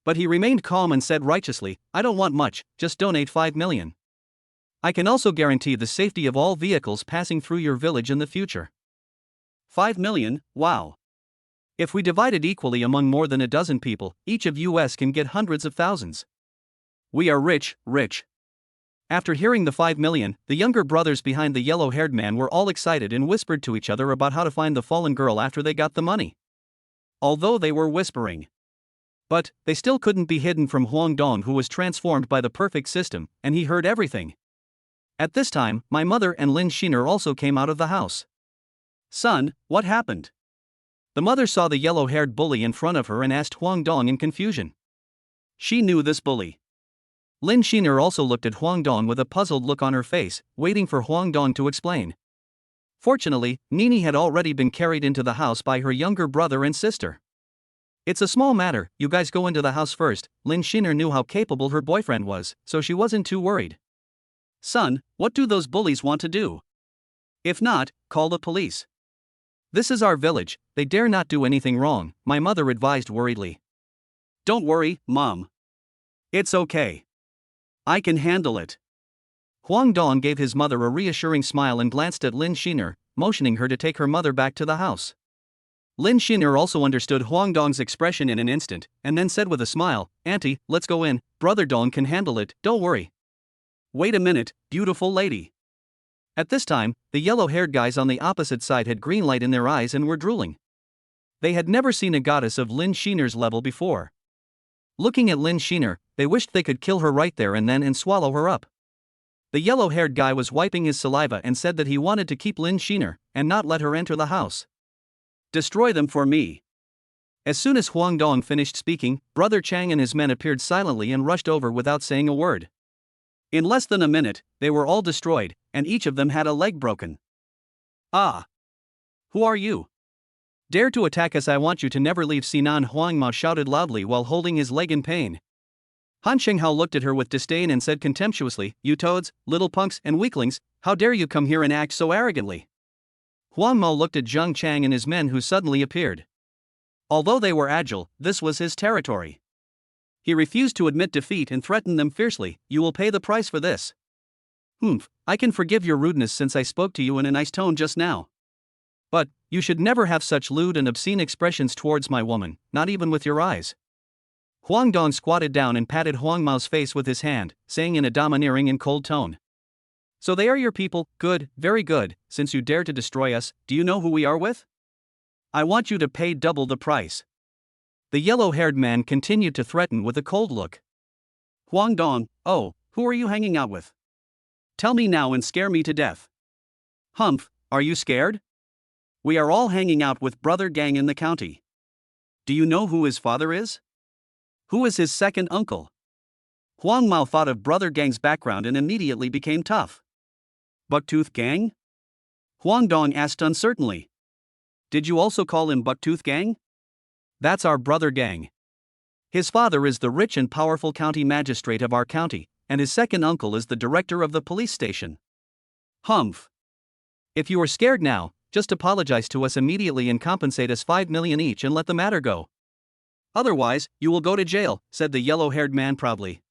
Speaker 1: But he remained calm and said righteously, I don't want much, just donate 5 million. I can also guarantee the safety of all vehicles passing through your village in the future. 5 million, wow. If we divide it equally among more than a dozen people, each of us can get hundreds of thousands. We are rich. After hearing the 5 million, the younger brothers behind the yellow-haired man were all excited and whispered to each other about how to find the fallen girl after they got the money. Although they were whispering. But, they still couldn't be hidden from Huang Dong, who was transformed by the perfect system, and he heard everything. At this time, my mother and Lin Sheener also came out of the house. Son, what happened? The mother saw the yellow-haired bully in front of her and asked Huang Dong in confusion. She knew this bully. Lin Sheener also looked at Huang Dong with a puzzled look on her face, waiting for Huang Dong to explain. Fortunately, Nini had already been carried into the house by her younger brother and sister. It's a small matter, you guys go into the house first. Lin Sheener knew how capable her boyfriend was, so she wasn't too worried. Son, what do those bullies want to do? If not, call the police. This is our village, they dare not do anything wrong, my mother advised worriedly. Don't worry, Mom. It's okay. I can handle it. Huang Dong gave his mother a reassuring smile and glanced at Lin Sheener, motioning her to take her mother back to the house. Lin Sheener also understood Huang Dong's expression in an instant, and then said with a smile, Auntie, let's go in, Brother Dong can handle it, don't worry. Wait a minute, beautiful lady. At this time, the yellow-haired guys on the opposite side had green light in their eyes and were drooling. They had never seen a goddess of Lin Sheener's level before. Looking at Lin Sheener, they wished they could kill her right there and then and swallow her up. The yellow-haired guy was wiping his saliva and said that he wanted to keep Lin Sheener and not let her enter the house. Destroy them for me. As soon as Huang Dong finished speaking, Brother Chang and his men appeared silently and rushed over without saying a word. In less than a minute, they were all destroyed, and each of them had a leg broken. Ah! Who are you? Dare to attack us, I want you to never leave, Sinan Huang Mao shouted loudly while holding his leg in pain. Han Shenghao looked at her with disdain and said contemptuously, You toads, little punks and weaklings, how dare you come here and act so arrogantly? Huang Mao looked at Zheng Chang and his men who suddenly appeared. Although they were agile, this was his territory. He refused to admit defeat and threatened them fiercely, You will pay the price for this. Humph, I can forgive your rudeness since I spoke to you in a nice tone just now. But, you should never have such lewd and obscene expressions towards my woman, not even with your eyes. Huang Dong squatted down and patted Huang Mao's face with his hand, saying in a domineering and cold tone. So they are your people, good, very good, since you dare to destroy us, do you know who we are with? I want you to pay double the price. The yellow-haired man continued to threaten with a cold look. Huang Dong, oh, who are you hanging out with? Tell me now and scare me to death. Humph, are you scared? We are all hanging out with Brother Gang in the county. Do you know who his father is? Who is his second uncle? Huang Mao thought of Brother Gang's background and immediately became tough. Bucktooth Gang? Huang Dong asked uncertainly. Did you also call him Bucktooth Gang? That's our Brother Gang. His father is the rich and powerful county magistrate of our county, and his second uncle is the director of the police station. Humph. If you are scared now, just apologize to us immediately and compensate us 5 million each and let the matter go. Otherwise, you will go to jail, said the yellow-haired man proudly.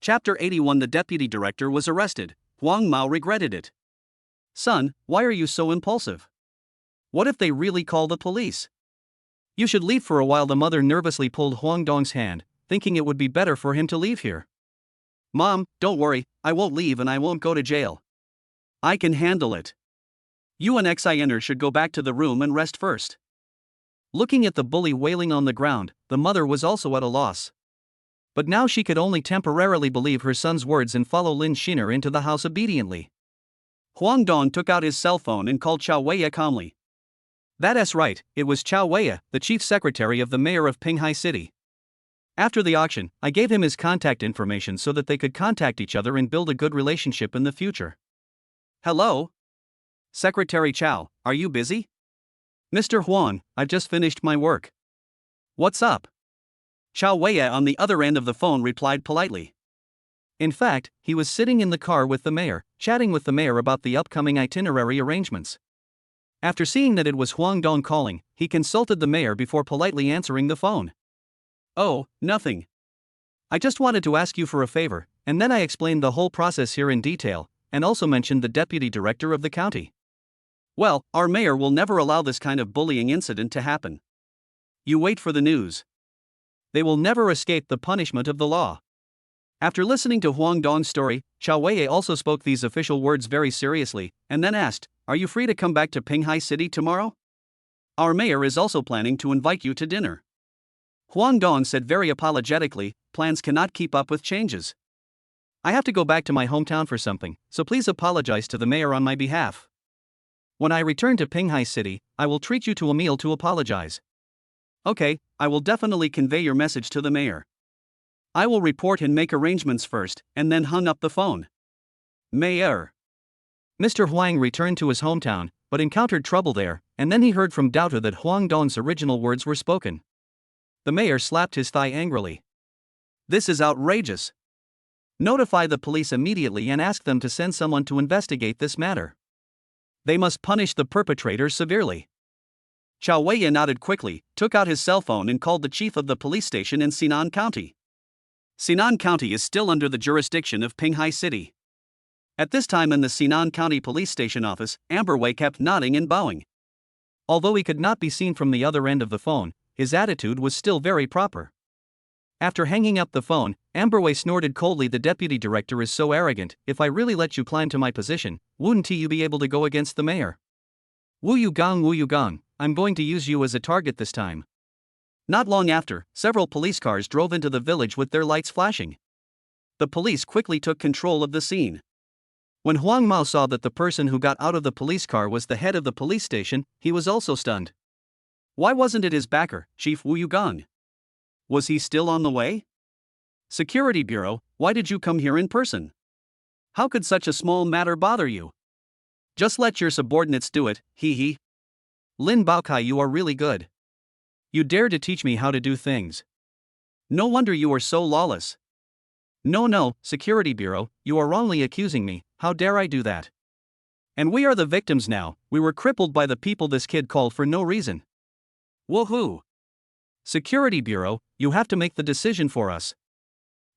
Speaker 1: Chapter 81 The deputy director was arrested. Huang Mao regretted it. Son, why are you so impulsive? What if they really call the police? You should leave for a while. The mother nervously pulled Huang Dong's hand, thinking it would be better for him to leave here. Mom, don't worry, I won't leave and I won't go to jail. I can handle it. You and Xiner should go back to the room and rest first. Looking at the bully wailing on the ground, the mother was also at a loss. But now she could only temporarily believe her son's words and follow Lin Sheener into the house obediently. Huang Dong took out his cell phone and called Chao Weiya calmly. That's right, it was Chao Weiya, the chief secretary of the mayor of Pinghai City. After the auction, I gave him his contact information so that they could contact each other and build a good relationship in the future. Hello? Secretary Chao, are you busy? Mr. Huang, I've just finished my work. What's up? Chao Weiya on the other end of the phone replied politely. In fact, he was sitting in the car with the mayor, chatting with the mayor about the upcoming itinerary arrangements. After seeing that it was Huang Dong calling, he consulted the mayor before politely answering the phone. Oh, nothing. I just wanted to ask you for a favor, and then I explained the whole process here in detail, and also mentioned the deputy director of the county. Well, our mayor will never allow this kind of bullying incident to happen. You wait for the news. They will never escape the punishment of the law. After listening to Huang Dong's story, Chao Weiya also spoke these official words very seriously, and then asked, Are you free to come back to Pinghai City tomorrow? Our mayor is also planning to invite you to dinner. Huang Dong said very apologetically, Plans cannot keep up with changes. I have to go back to my hometown for something, so please apologize to the mayor on my behalf. When I return to Pinghai City, I will treat you to a meal to apologize. Okay, I will definitely convey your message to the mayor. I will report and make arrangements first, and then hung up the phone. Mayor. Mr. Huang returned to his hometown, but encountered trouble there, and then he heard from Doubter that Huang Dong's original words were spoken. The mayor slapped his thigh angrily. This is outrageous. Notify the police immediately and ask them to send someone to investigate this matter. They must punish the perpetrators severely. Chow Wei nodded quickly, took out his cell phone and called the chief of the police station in Sinan County. Sinan County is still under the jurisdiction of Pinghai City. At this time in the Sinan County Police Station office, Amber Wei kept nodding and bowing. Although he could not be seen from the other end of the phone, his attitude was still very proper. After hanging up the phone, Amber Wei snorted coldly. The deputy director is so arrogant. If I really let you climb to my position, wouldn't you be able to go against the mayor? Wu Yugang, I'm going to use you as a target this time. Not long after, several police cars drove into the village with their lights flashing. The police quickly took control of the scene. When Huang Mao saw that the person who got out of the police car was the head of the police station, he was also stunned. Why wasn't it his backer, Chief Wu Yugang? Was he still on the way? Security Bureau, why did you come here in person? How could such a small matter bother you? Just let your subordinates do it, hee hee. Lin Baokai, you are really good. You dare to teach me how to do things. No wonder you are so lawless. No, Security Bureau, you are wrongly accusing me. How dare I do that? And we are the victims now. We were crippled by the people this kid called for no reason. Woohoo! Security Bureau, you have to make the decision for us.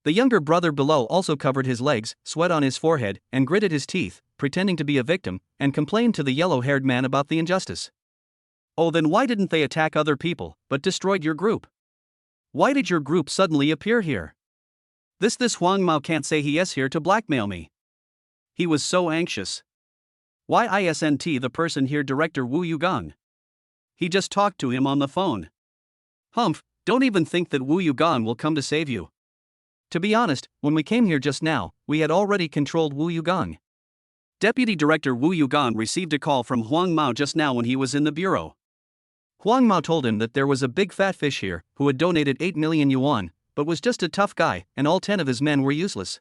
Speaker 1: The younger brother below also covered his legs, sweat on his forehead, and gritted his teeth, pretending to be a victim, and complained to the yellow-haired man about the injustice. Oh, then why didn't they attack other people, but destroyed your group? Why did your group suddenly appear here? This Huang Mao can't say he is here to blackmail me. He was so anxious. Why isn't the person here Director Wu Yugang? He just talked to him on the phone. Humph, don't even think that Wu Yugang will come to save you. To be honest, when we came here just now, we had already controlled Wu Yugang. Deputy Director Wu Yugang received a call from Huang Mao just now when he was in the bureau. Huang Mao told him that there was a big fat fish here who had donated 8 million yuan, but was just a tough guy and all 10 of his men were useless.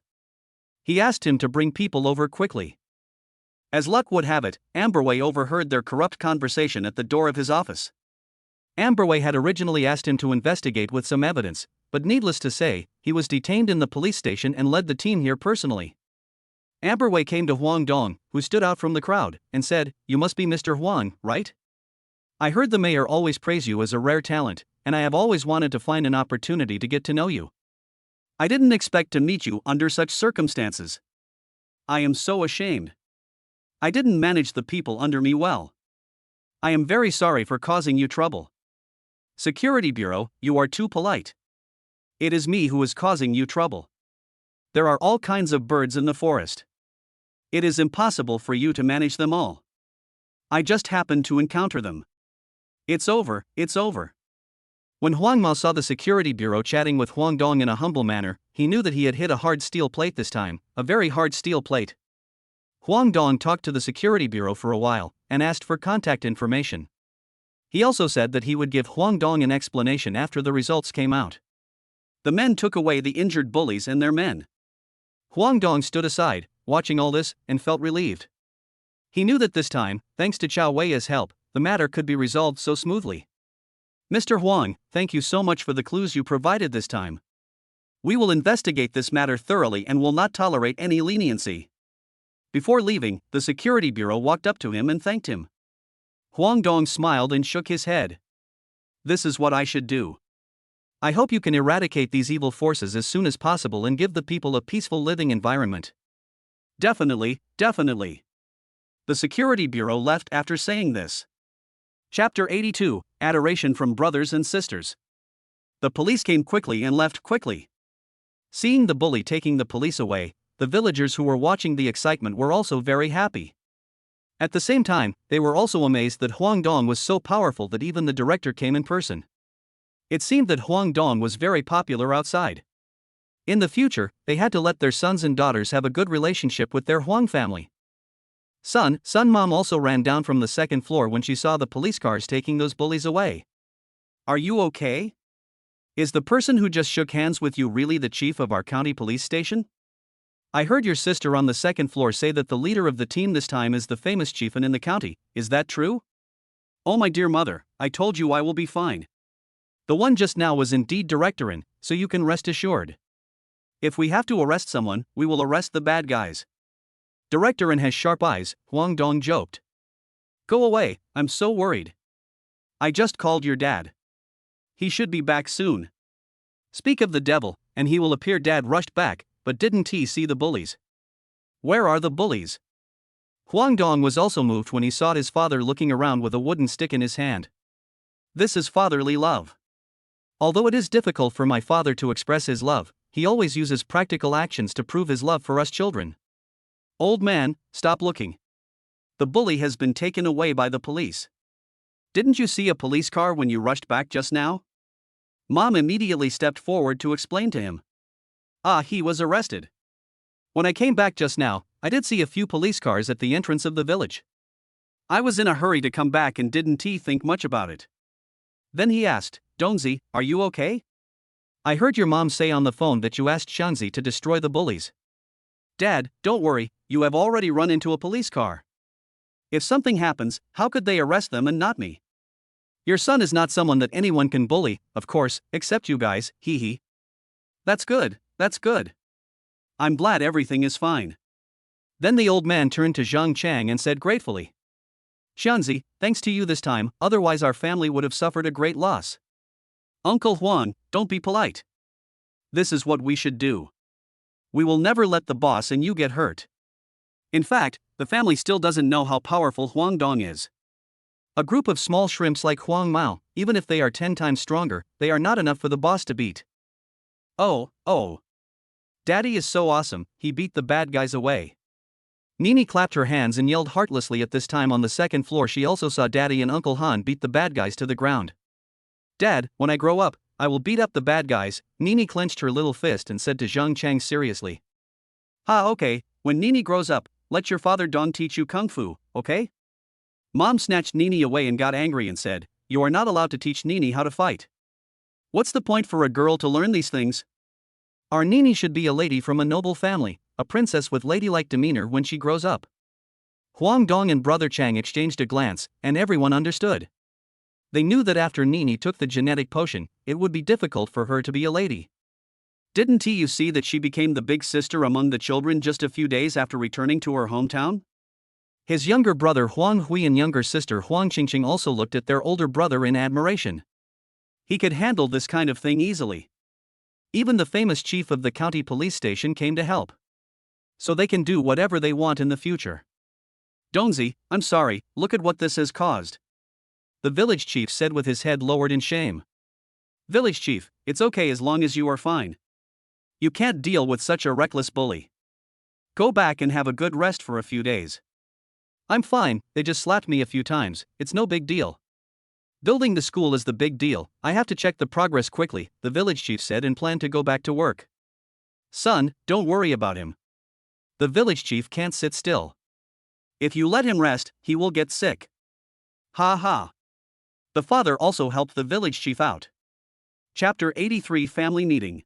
Speaker 1: He asked him to bring people over quickly. As luck would have it, Amber Wei overheard their corrupt conversation at the door of his office. Amber Wei had originally asked him to investigate with some evidence, but needless to say, he was detained in the police station and led the team here personally. Amber Wei came to Huang Dong, who stood out from the crowd, and said, "You must be Mr. Huang, right? I heard the mayor always praise you as a rare talent, and I have always wanted to find an opportunity to get to know you. I didn't expect to meet you under such circumstances. I am so ashamed. I didn't manage the people under me well. I am very sorry for causing you trouble. Security Bureau, you are too polite. It is me who is causing you trouble. There are all kinds of birds in the forest. It is impossible for you to manage them all. I just happened to encounter them. It's over. When Huang Mao saw the Security Bureau chatting with Huang Dong in a humble manner, he knew that he had hit a hard steel plate this time, a very hard steel plate. Huang Dong talked to the Security Bureau for a while, and asked for contact information. He also said that he would give Huang Dong an explanation after the results came out. The men took away the injured bullies and their men. Huang Dong stood aside, watching all this, and felt relieved. He knew that this time, thanks to Chow Wei's help, the matter could be resolved so smoothly. Mr. Huang, thank you so much for the clues you provided this time. We will investigate this matter thoroughly and will not tolerate any leniency. Before leaving, the Security Bureau walked up to him and thanked him. Huang Dong smiled and shook his head. This is what I should do. I hope you can eradicate these evil forces as soon as possible and give the people a peaceful living environment. Definitely. The Security Bureau left after saying this. Chapter 82, Adoration from Brothers and Sisters. The police came quickly and left quickly. Seeing the bully taking the police away, the villagers who were watching the excitement were also very happy. At the same time, they were also amazed that Huang Dong was so powerful that even the director came in person. It seemed that Huang Dong was very popular outside. In the future, they had to let their sons and daughters have a good relationship with their Huang family. Sun Mom also ran down from the second floor when she saw the police cars taking those bullies away. Are you okay? Is the person who just shook hands with you really the chief of our county police station? I heard your sister on the second floor say that the leader of the team this time is the famous chieftain in the county. Is that true? Oh my dear mother, I told you I will be fine. The one just now was indeed Directorin, so you can rest assured. If we have to arrest someone, we will arrest the bad guys. Directorin has sharp eyes, Huang Dong joked. Go away, I'm so worried. I just called your dad. He should be back soon. Speak of the devil, and he will appear. Dad rushed back, but didn't he see the bullies? Where are the bullies? Huang Dong was also moved when he saw his father looking around with a wooden stick in his hand. This is fatherly love. Although it is difficult for my father to express his love, he always uses practical actions to prove his love for us children. Old man, stop looking. The bully has been taken away by the police. Didn't you see a police car when you rushed back just now? Mom immediately stepped forward to explain to him. He was arrested. When I came back just now, I did see a few police cars at the entrance of the village. I was in a hurry to come back and didn't think much about it. Then he asked, Donzi, are you okay? I heard your mom say on the phone that you asked Shanzi to destroy the bullies. Dad, don't worry, you have already run into a police car. If something happens, how could they arrest them and not me? Your son is not someone that anyone can bully, of course, except you guys, hee hee. That's good, that's good. I'm glad everything is fine. Then the old man turned to Zhang Chang and said gratefully. Shanzi, thanks to you this time, otherwise our family would have suffered a great loss. Uncle Huang, don't be polite. This is what we should do. We will never let the boss and you get hurt. In fact, the family still doesn't know how powerful Huang Dong is. A group of small shrimps like Huang Mao, even if they are 10 times stronger, they are not enough for the boss to beat. Oh. Daddy is so awesome, he beat the bad guys away. Nini clapped her hands and yelled heartlessly. At this time on the second floor she also saw Daddy and Uncle Han beat the bad guys to the ground. Dad, when I grow up, I will beat up the bad guys. Nini clenched her little fist and said to Zhang Chang seriously. Okay, when Nini grows up, let your father Dong teach you kung fu, okay? Mom snatched Nini away and got angry and said, you are not allowed to teach Nini how to fight. What's the point for a girl to learn these things? Our Nini should be a lady from a noble family, a princess with ladylike demeanor when she grows up. Huang Dong and Brother Chang exchanged a glance, and everyone understood. They knew that after Nini took the genetic potion, it would be difficult for her to be a lady. Didn't you see that she became the big sister among the children just a few days after returning to her hometown? His younger brother Huang Hui and younger sister Huang Qingqing also looked at their older brother in admiration. He could handle this kind of thing easily. Even the famous chief of the county police station came to help. So they can do whatever they want in the future. Donzi, I'm sorry, look at what this has caused. The village chief said with his head lowered in shame. Village chief, it's okay as long as you are fine. You can't deal with such a reckless bully. Go back and have a good rest for a few days. I'm fine, they just slapped me a few times, it's no big deal. Building the school is the big deal, I have to check the progress quickly, the village chief said and planned to go back to work. Son, don't worry about him. The village chief can't sit still. If you let him rest, he will get sick. Ha ha. The father also helped the village chief out. Chapter 83 Family Meeting.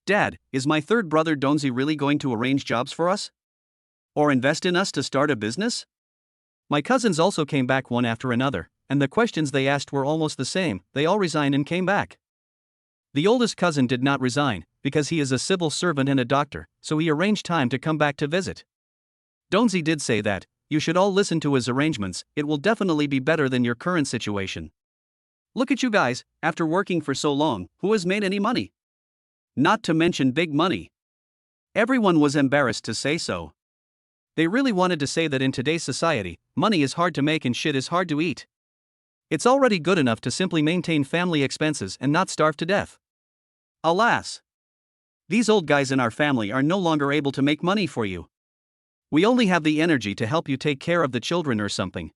Speaker 1: Dad, is my third brother Donzi really going to arrange jobs for us? Or invest in us to start a business? My cousins also came back one after another, and the questions they asked were almost the same. They all resigned and came back. The oldest cousin did not resign, because he is a civil servant and a doctor, so he arranged time to come back to visit. Donzi did say that, you should all listen to his arrangements, it will definitely be better than your current situation. Look at you guys, after working for so long, who has made any money? Not to mention big money. Everyone was embarrassed to say so. They really wanted to say that in today's society, money is hard to make and shit is hard to eat. It's already good enough to simply maintain family expenses and not starve to death. Alas! These old guys in our family are no longer able to make money for you. We only have the energy to help you take care of the children or something.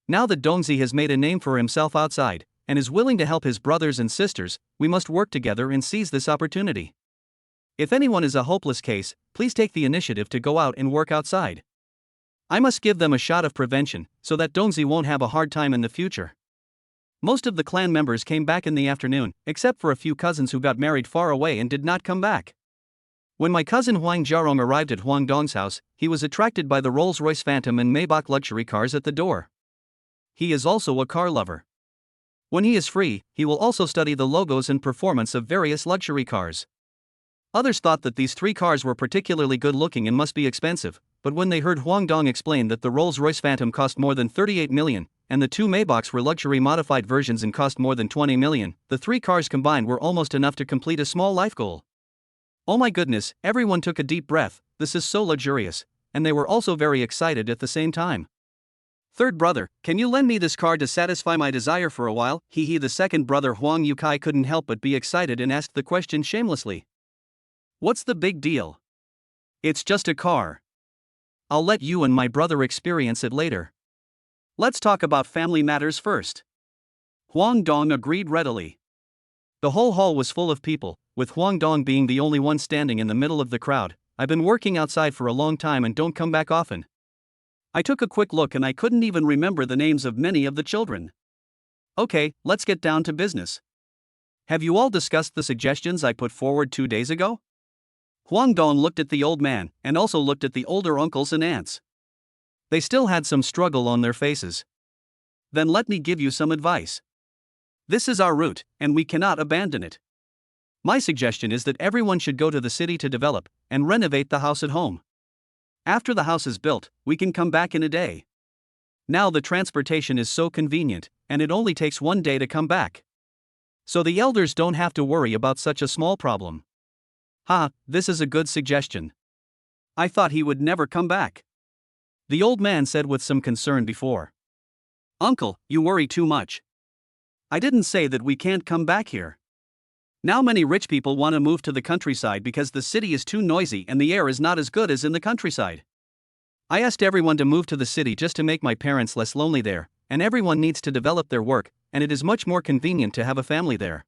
Speaker 1: Now that Donzi has made a name for himself outside, and is willing to help his brothers and sisters, we must work together and seize this opportunity. If anyone is a hopeless case, please take the initiative to go out and work outside. I must give them a shot of prevention, so that Donzi won't have a hard time in the future. Most of the clan members came back in the afternoon, except for a few cousins who got married far away and did not come back. When my cousin Huang Jiarong arrived at Huang Dong's house, he was attracted by the Rolls-Royce Phantom and Maybach luxury cars at the door. He is also a car lover. When he is free, he will also study the logos and performance of various luxury cars. Others thought that these 3 cars were particularly good looking and must be expensive, but when they heard Huang Dong explain that the Rolls-Royce Phantom cost more than 38 million, and the 2 Maybachs were luxury modified versions and cost more than 20 million, the 3 cars combined were almost enough to complete a small life goal. Oh my goodness, everyone took a deep breath, this is so luxurious, and they were also very excited at the same time. Third brother, can you lend me this car to satisfy my desire for a while? The second brother Huang Yukai couldn't help but be excited and asked the question shamelessly. What's the big deal? It's just a car. I'll let you and my brother experience it later. Let's talk about family matters first. Huang Dong agreed readily. The whole hall was full of people, with Huang Dong being the only one standing in the middle of the crowd. I've been working outside for a long time and don't come back often. I took a quick look and I couldn't even remember the names of many of the children. Okay, let's get down to business. Have you all discussed the suggestions I put forward 2 days ago? Huang Dong looked at the old man and also looked at the older uncles and aunts. They still had some struggle on their faces. Then let me give you some advice. This is our route, and we cannot abandon it. My suggestion is that everyone should go to the city to develop and renovate the house at home. After the house is built, we can come back in a day. Now the transportation is so convenient, and it only takes 1 day to come back. So the elders don't have to worry about such a small problem. This is a good suggestion. I thought he would never come back. The old man said with some concern before. Uncle, you worry too much. I didn't say that we can't come back here. Now many rich people want to move to the countryside because the city is too noisy and the air is not as good as in the countryside. I asked everyone to move to the city just to make my parents less lonely there, and everyone needs to develop their work, and it is much more convenient to have a family there.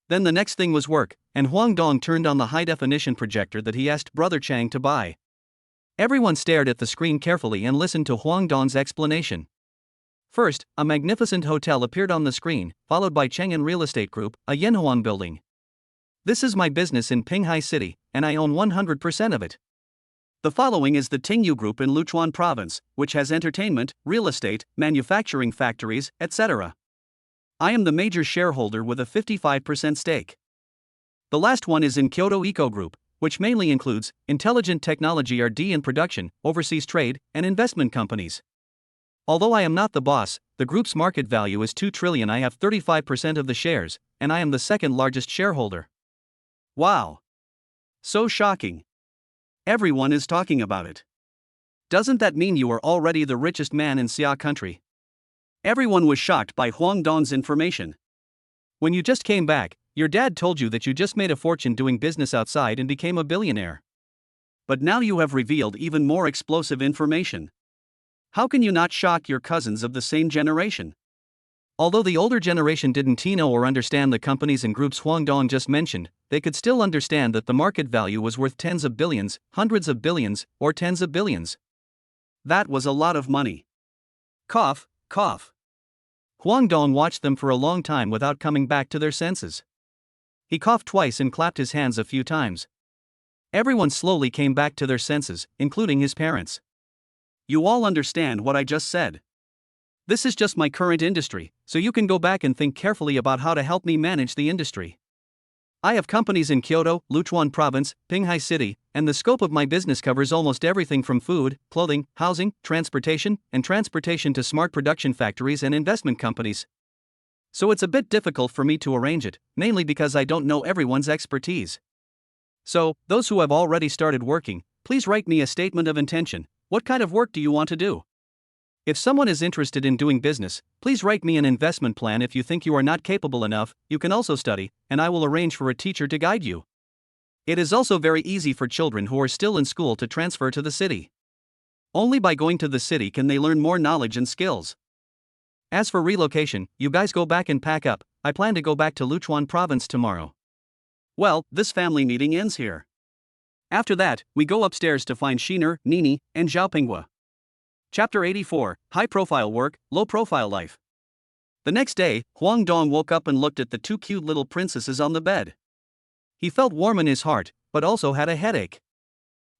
Speaker 1: Then the next thing was work, and Huang Dong turned on the high-definition projector that he asked Brother Chang to buy. Everyone stared at the screen carefully and listened to Huang Dong's explanation. First, a magnificent hotel appeared on the screen, followed by Chang'an Real Estate Group, a Yanhuan building. This is my business in Pinghai City, and I own 100% of it. The following is the Tingu Group in Luchuan Province, which has entertainment, real estate, manufacturing factories, etc. I am the major shareholder with a 55% stake. The last one is in Kyoto Eco Group, which mainly includes intelligent technology R&D and production, overseas trade, and investment companies. Although I am not the boss, the group's market value is 2 trillion. I have 35% of the shares, and I am the second largest shareholder. Wow! So shocking. Everyone is talking about it. Doesn't that mean you are already the richest man in Xia country? Everyone was shocked by Huang Dong's information. When you just came back, your dad told you that you just made a fortune doing business outside and became a billionaire. But now you have revealed even more explosive information. How can you not shock your cousins of the same generation? Although the older generation didn't know or understand the companies and groups Huang Dong just mentioned, they could still understand that the market value was worth tens of billions, hundreds of billions, or tens of billions. That was a lot of money. Cough, cough. Huang Dong watched them for a long time without coming back to their senses. He coughed twice and clapped his hands a few times. Everyone slowly came back to their senses, including his parents. You all understand what I just said. This is just my current industry, so you can go back and think carefully about how to help me manage the industry. I have companies in Kyoto, Luchuan Province, Pinghai City, and the scope of my business covers almost everything from food, clothing, housing, transportation, and transportation to smart production factories and investment companies. So it's a bit difficult for me to arrange it, mainly because I don't know everyone's expertise. So, those who have already started working, please write me a statement of intention. What kind of work do you want to do? If someone is interested in doing business, please write me an investment plan. If you think you are not capable enough, you can also study, and I will arrange for a teacher to guide you. It is also very easy for children who are still in school to transfer to the city. Only by going to the city can they learn more knowledge and skills. As for relocation, you guys go back and pack up. I plan to go back to Luchuan Province tomorrow. Well, this family meeting ends here. After that, we go upstairs to find Sheener, Nini, and Xiaopingwa. Chapter 84, High-Profile Work, Low-Profile Life. The next day, Huang Dong woke up and looked at the 2 cute little princesses on the bed. He felt warm in his heart, but also had a headache.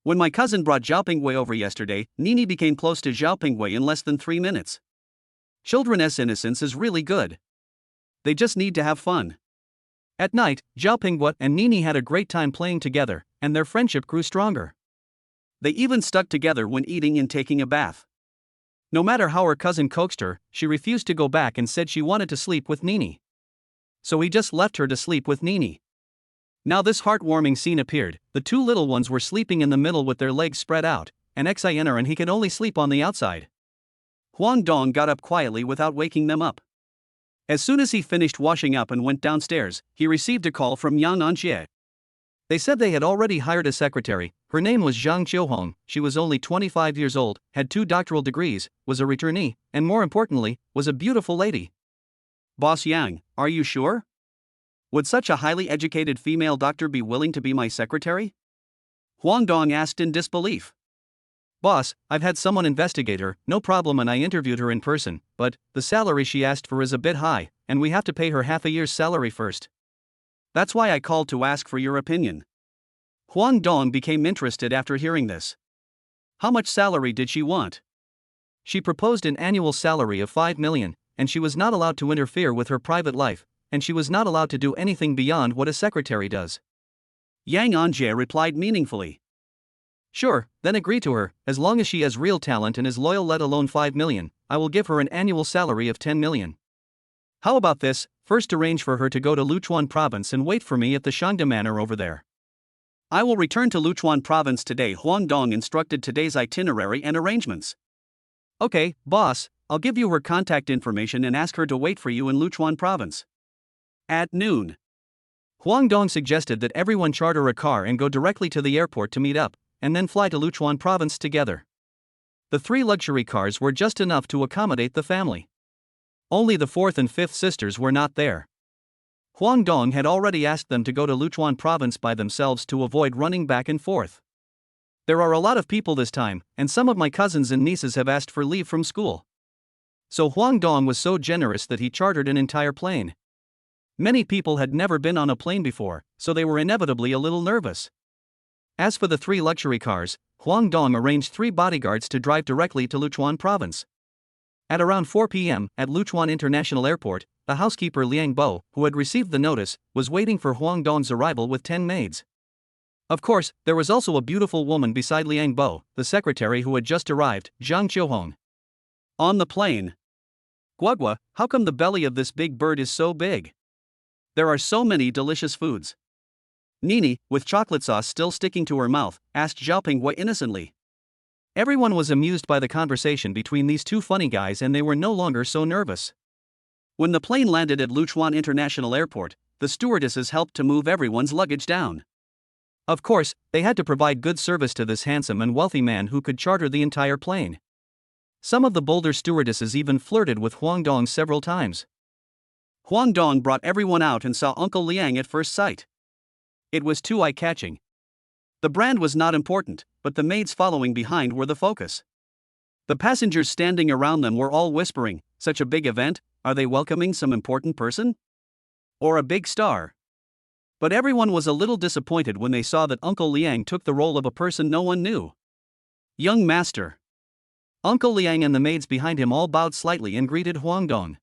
Speaker 1: When my cousin brought Xiaopingwei over yesterday, Nini became close to Xiaopingwei in less than 3 minutes. Children's innocence is really good. they just need to have fun. At night, Zhao Pingguo and Nini had a great time playing together, and their friendship grew stronger. They even stuck together when eating and taking a bath. No matter how her cousin coaxed her, she refused to go back and said she wanted to sleep with Nini. So he just left her to sleep with Nini. Now this heartwarming scene appeared. The two little ones were sleeping in the middle with their legs spread out, and Xiner and he could only sleep on the outside. Huang Dong got up quietly without waking them up. As soon as he finished washing up and went downstairs, he received a call from Yang Anjie. They said they had already hired a secretary. Her name was Zhang Qiuhong. She was only 25 years old, had 2 doctoral degrees, was a returnee, and more importantly, was a beautiful lady. Boss Yang, are you sure? Would such a highly educated female doctor be willing to be my secretary? Huang Dong asked in disbelief. Boss, I've had someone investigate her, no problem, and I interviewed her in person, but the salary she asked for is a bit high, and we have to pay her half a year's salary first. That's why I called to ask for your opinion. Huang Dong became interested after hearing this. How much salary did she want? She proposed an annual salary of 5 million, and she was not allowed to interfere with her private life, and she was not allowed to do anything beyond what a secretary does. Yang Anjie replied meaningfully. Sure, then agree to her, as long as she has real talent and is loyal, let alone 5 million, I will give her an annual salary of 10 million. How about this, first arrange for her to go to Luchuan province and wait for me at the Shangda Manor over there. I will return to Luchuan province today. Huang Dong instructed today's itinerary and arrangements. Okay, boss, I'll give you her contact information and ask her to wait for you in Luchuan province. At noon. Huang Dong suggested that everyone charter a car and go directly to the airport to meet up, and then fly to Luchuan province together. The 3 luxury cars were just enough to accommodate the family. Only the 4th and 5th sisters were not there. Huang Dong had already asked them to go to Luchuan province by themselves to avoid running back and forth. There are a lot of people this time, and some of my cousins and nieces have asked for leave from school. So Huang Dong was so generous that he chartered an entire plane. Many people had never been on a plane before, so they were inevitably a little nervous. As for the 3 luxury cars, Huang Dong arranged 3 bodyguards to drive directly to Luchuan province. At around 4 p.m., at Luchuan International Airport, the housekeeper Liang Bo, who had received the notice, was waiting for Huang Dong's arrival with 10 maids. Of course, there was also a beautiful woman beside Liang Bo, the secretary who had just arrived, Zhang Qiuhong. On the plane. Guagua, how come the belly of this big bird is so big? There are so many delicious foods. Nini, with chocolate sauce still sticking to her mouth, asked Zhao Pingguo innocently. Everyone was amused by the conversation between these 2 funny guys, and they were no longer so nervous. When the plane landed at Luchuan International Airport, the stewardesses helped to move everyone's luggage down. Of course, they had to provide good service to this handsome and wealthy man who could charter the entire plane. Some of the bolder stewardesses even flirted with Huang Dong several times. Huang Dong brought everyone out and saw Uncle Liang at first sight. It was too eye-catching. The brand was not important, but the maids following behind were the focus. The passengers standing around them were all whispering, such a big event, are they welcoming some important person? Or a big star? But everyone was a little disappointed when they saw that Uncle Liang took the role of a person no one knew. Young master. Uncle Liang and the maids behind him all bowed slightly and greeted Huang Dong.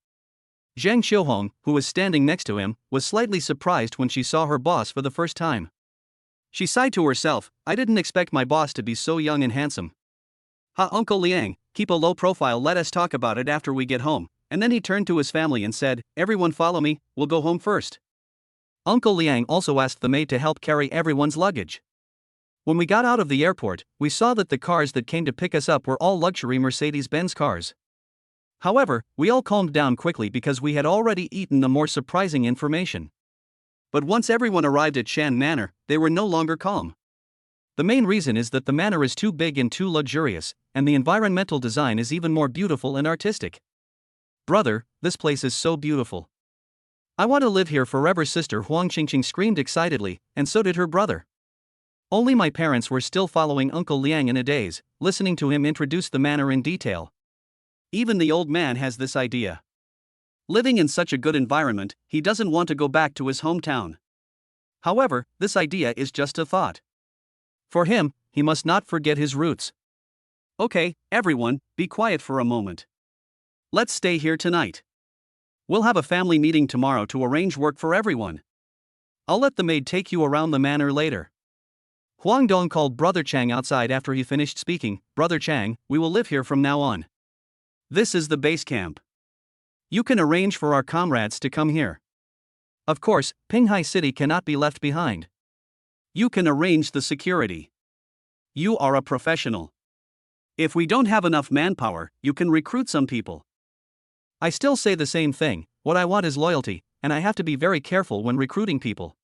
Speaker 1: Zhang Qiuhong, who was standing next to him, was slightly surprised when she saw her boss for the first time. She sighed to herself, I didn't expect my boss to be so young and handsome. Ha, Uncle Liang, keep a low profile, let us talk about it after we get home. And then he turned to his family and said, everyone follow me, we'll go home first. Uncle Liang also asked the maid to help carry everyone's luggage. When we got out of the airport, we saw that the cars that came to pick us up were all luxury Mercedes-Benz cars. However, we all calmed down quickly because we had already eaten the more surprising information. But once everyone arrived at Shan Manor, they were no longer calm. The main reason is that the manor is too big and too luxurious, and the environmental design is even more beautiful and artistic. Brother, this place is so beautiful. I want to live here forever, Sister Huang Qingqing screamed excitedly, and so did her brother. Only my parents were still following Uncle Liang in a daze, listening to him introduce the manor in detail. Even the old man has this idea. Living in such a good environment, he doesn't want to go back to his hometown. However, this idea is just a thought. For him, he must not forget his roots. Okay, everyone, be quiet for a moment. Let's stay here tonight. We'll have a family meeting tomorrow to arrange work for everyone. I'll let the maid take you around the manor later. Huang Dong called Brother Chang outside after he finished speaking. Brother Chang, we will live here from now on. This is the base camp. You can arrange for our comrades to come here. Of course, Pinghai City cannot be left behind. You can arrange the security. You are a professional. If we don't have enough manpower, you can recruit some people. I still say the same thing, what I want is loyalty, and I have to be very careful when recruiting people.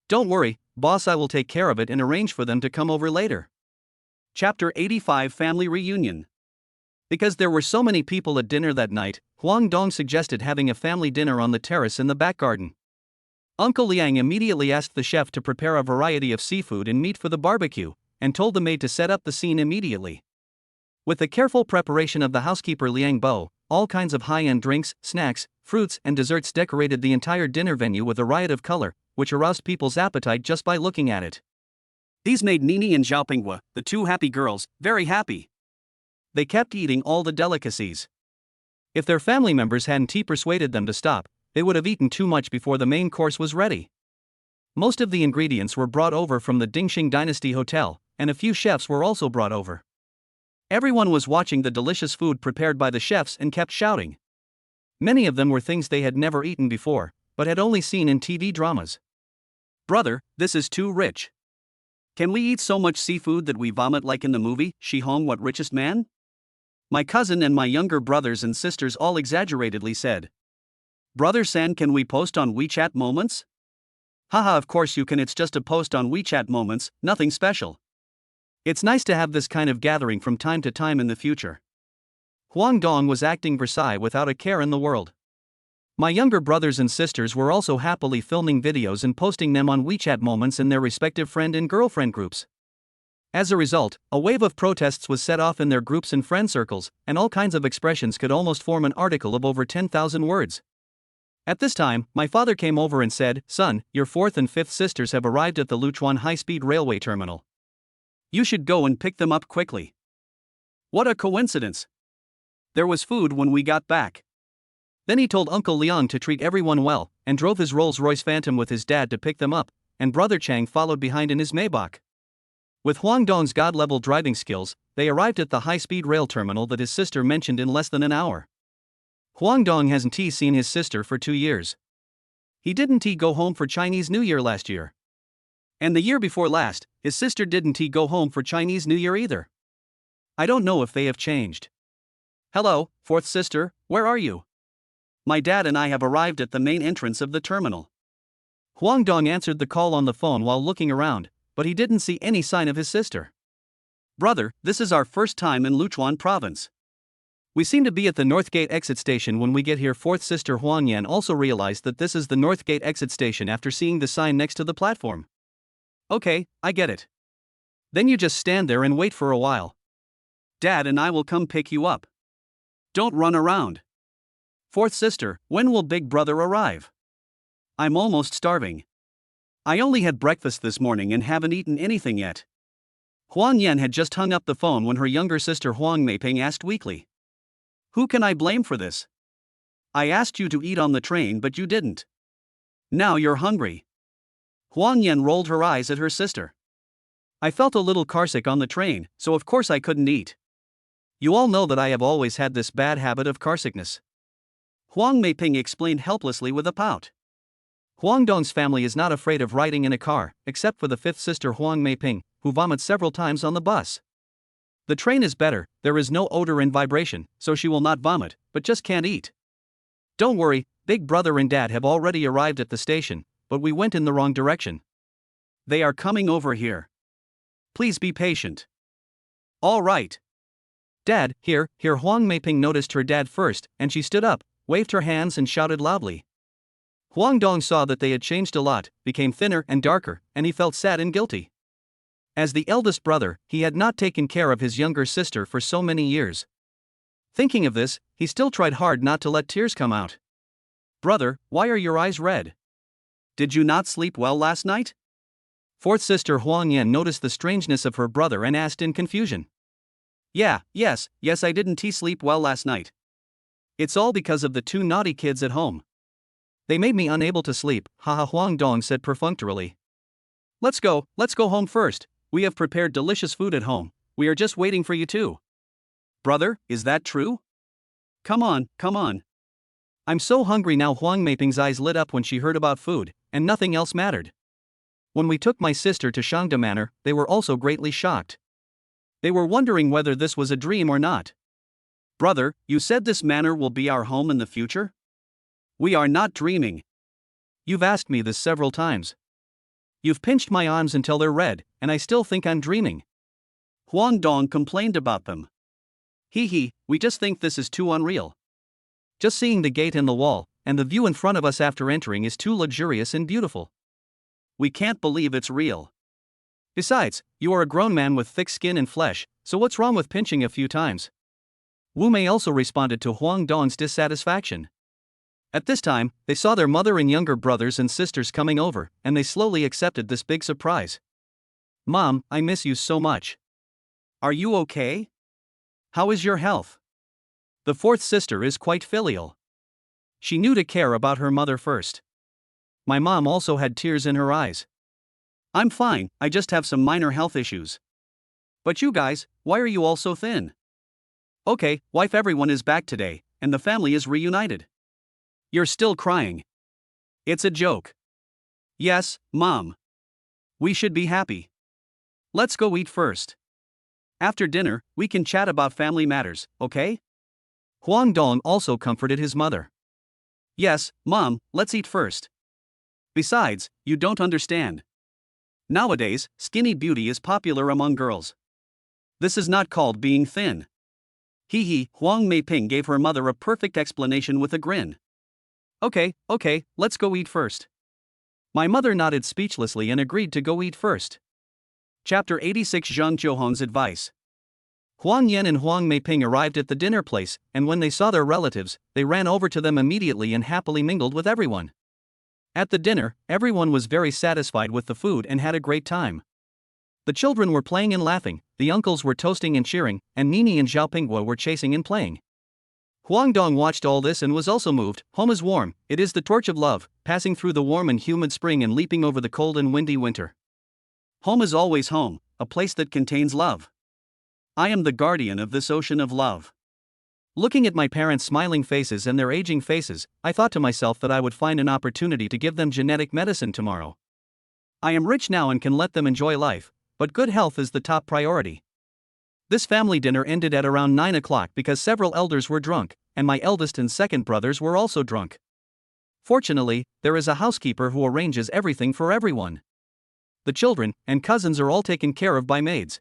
Speaker 1: Don't worry, boss, I will take care of it and arrange for them to come over later. Chapter 85 Family Reunion. Because there were so many people at dinner that night, Huang Dong suggested having a family dinner on the terrace in the back garden. Uncle Liang immediately asked the chef to prepare a variety of seafood and meat for the barbecue, and told the maid to set up the scene immediately. With the careful preparation of the housekeeper Liang Bo, all kinds of high-end drinks, snacks, fruits and desserts decorated the entire dinner venue with a riot of color, which aroused people's appetite just by looking at it. These made Nini and Xiaopinghua, the two happy girls, very happy. They kept eating all the delicacies. If their family members hadn't persuaded them to stop, they would have eaten too much before the main course was ready. Most of the ingredients were brought over from the Dingxing Dynasty Hotel, and a few chefs were also brought over. Everyone was watching the delicious food prepared by the chefs and kept shouting. Many of them were things they had never eaten before, but had only seen in TV dramas. Brother, this is too rich. Can we eat so much seafood that we vomit like in the movie, Shi Hong What Richest Man? My cousin and my younger brothers and sisters all exaggeratedly said. Brother San, can we post on WeChat Moments? Haha, of course you can, it's just a post on WeChat Moments, nothing special. It's nice to have this kind of gathering from time to time in the future. Huang Dong was acting Versailles without a care in the world. My younger brothers and sisters were also happily filming videos and posting them on WeChat Moments in their respective friend and girlfriend groups. As a result, a wave of protests was set off in their groups and friend circles, and all kinds of expressions could almost form an article of over 10,000 words. At this time, my father came over and said, "Son, your fourth and fifth sisters have arrived at the Luchuan high-speed railway terminal. You should go and pick them up quickly." What a coincidence! There was food when we got back. Then he told Uncle Liang to treat everyone well, and drove his Rolls-Royce Phantom with his dad to pick them up, and Brother Chang followed behind in his Maybach. With Huang Dong's god-level driving skills, they arrived at the high-speed rail terminal that his sister mentioned in less than an hour. Huang Dong hasn't seen his sister for 2 years. He didn't go home for Chinese New Year last year. And the year before last, his sister didn't go home for Chinese New Year either. I don't know if they have changed. Hello, fourth sister, where are you? My dad and I have arrived at the main entrance of the terminal. Huang Dong answered the call on the phone while looking around, but he didn't see any sign of his sister. Brother, this is our first time in Luchuan province. We seem to be at the North Gate exit station when we get here. Fourth sister Huang Yan also realized that this is the North Gate exit station after seeing the sign next to the platform. Okay, I get it. Then you just stand there and wait for a while. Dad and I will come pick you up. Don't run around. Fourth sister, when will big brother arrive? I'm almost starving. I only had breakfast this morning and haven't eaten anything yet. Huang Yan had just hung up the phone when her younger sister Huang Meiping asked weakly. Who can I blame for this? I asked you to eat on the train but you didn't. Now you're hungry. Huang Yan rolled her eyes at her sister. I felt a little carsick on the train, so of course I couldn't eat. You all know that I have always had this bad habit of carsickness. Huang Meiping explained helplessly with a pout. Huang Dong's family is not afraid of riding in a car, except for the fifth sister Huang Meiping, who vomits several times on the bus. The train is better, there is no odor and vibration, so she will not vomit, but just can't eat. Don't worry, big brother and dad have already arrived at the station, but we went in the wrong direction. They are coming over here. Please be patient. All right. Dad, here. Huang Meiping noticed her dad first, and she stood up, waved her hands and shouted loudly. Huang Dong saw that they had changed a lot, became thinner and darker, and he felt sad and guilty. As the eldest brother, he had not taken care of his younger sister for so many years. Thinking of this, he still tried hard not to let tears come out. Brother, why are your eyes red? Did you not sleep well last night? Fourth sister Huang Yan noticed the strangeness of her brother and asked in confusion. Yes, I didn't sleep well last night. It's all because of the two naughty kids at home. They made me unable to sleep, haha, Huang Dong said perfunctorily. Let's go home first. We have prepared delicious food at home. We are just waiting for you too. Brother, is that true? Come on. I'm so hungry now. Huang Meiping's eyes lit up when she heard about food, and nothing else mattered. When we took my sister to Shangda Manor, they were also greatly shocked. They were wondering whether this was a dream or not. Brother, you said this manor will be our home in the future? We are not dreaming. You've asked me this several times. You've pinched my arms until they're red, and I still think I'm dreaming. Huang Dong complained about them. Hee, we just think this is too unreal. Just seeing the gate and the wall, and the view in front of us after entering is too luxurious and beautiful. We can't believe it's real. Besides, you are a grown man with thick skin and flesh, so what's wrong with pinching a few times? Wu Mei also responded to Huang Dong's dissatisfaction. At this time, they saw their mother and younger brothers and sisters coming over, and they slowly accepted this big surprise. Mom, I miss you so much. Are you okay? How is your health? The fourth sister is quite filial. She knew to care about her mother first. My mom also had tears in her eyes. I'm fine, I just have some minor health issues. But you guys, why are you all so thin? Okay, wife, everyone is back today, and the family is reunited. You're still crying. It's a joke. Yes, Mom. We should be happy. Let's go eat first. After dinner, we can chat about family matters, okay? Huang Dong also comforted his mother. Yes, Mom, let's eat first. Besides, you don't understand. Nowadays, skinny beauty is popular among girls. This is not called being thin. Hee, Huang Meiping gave her mother a perfect explanation with a grin. Okay, let's go eat first. My mother nodded speechlessly and agreed to go eat first. Chapter 86, Zhang Jiuhong's advice. Huang Yan and Huang Meiping arrived at the dinner place, and when they saw their relatives, they ran over to them immediately and happily mingled with everyone. At the dinner, everyone was very satisfied with the food and had a great time. The children were playing and laughing, the uncles were toasting and cheering, and Nini and Zhao Pingguo were chasing and playing. Huang Dong watched all this and was also moved. Home is warm, it is the torch of love, passing through the warm and humid spring and leaping over the cold and windy winter. Home is always home, a place that contains love. I am the guardian of this ocean of love. Looking at my parents' smiling faces and their aging faces, I thought to myself that I would find an opportunity to give them genetic medicine tomorrow. I am rich now and can let them enjoy life, but good health is the top priority. This family dinner ended at around 9 o'clock because several elders were drunk, and my eldest and second brothers were also drunk. Fortunately, there is a housekeeper who arranges everything for everyone. The children and cousins are all taken care of by maids.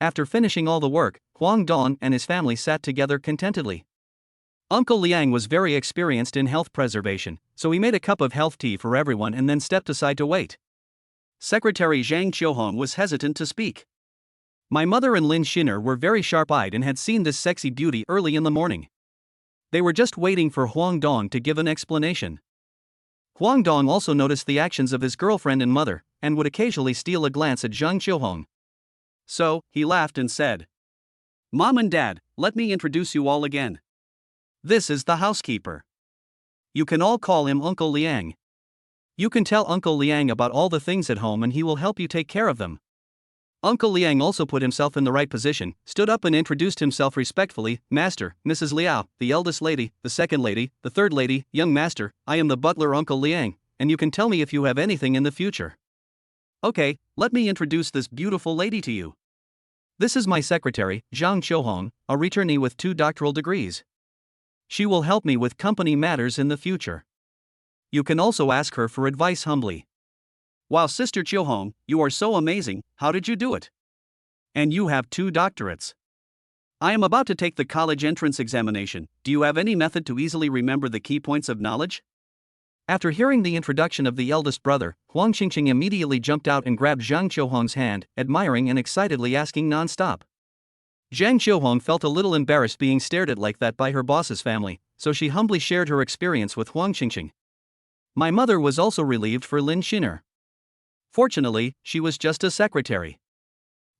Speaker 1: After finishing all the work, Huang Dong and his family sat together contentedly. Uncle Liang was very experienced in health preservation, so he made a cup of health tea for everyone and then stepped aside to wait. Secretary Zhang Qiuhong was hesitant to speak. My mother and Lin Sheener were very sharp-eyed and had seen this sexy beauty early in the morning. They were just waiting for Huang Dong to give an explanation. Huang Dong also noticed the actions of his girlfriend and mother, and would occasionally steal a glance at Zhang Qiuhong. So, he laughed and said, Mom and Dad, let me introduce you all again. This is the housekeeper. You can all call him Uncle Liang. You can tell Uncle Liang about all the things at home and he will help you take care of them. Uncle Liang also put himself in the right position, stood up and introduced himself respectfully. Master, Mrs. Liao, the eldest lady, the second lady, the third lady, young master, I am the butler Uncle Liang, and you can tell me if you have anything in the future. Okay, let me introduce this beautiful lady to you. This is my secretary, Zhang Qiuhong, a returnee with 2 doctoral degrees. She will help me with company matters in the future. You can also ask her for advice humbly. Wow, Sister Qiuhong, you are so amazing, how did you do it? And you have 2 doctorates. I am about to take the college entrance examination. Do you have any method to easily remember the key points of knowledge? After hearing the introduction of the eldest brother, Huang Qingqing immediately jumped out and grabbed Zhang Qiuhong's hand, admiring and excitedly asking non-stop. Zhang Qiuhong felt a little embarrassed being stared at like that by her boss's family, so she humbly shared her experience with Huang Qingqing. My mother was also relieved for Lin Sheener. Fortunately, she was just a secretary.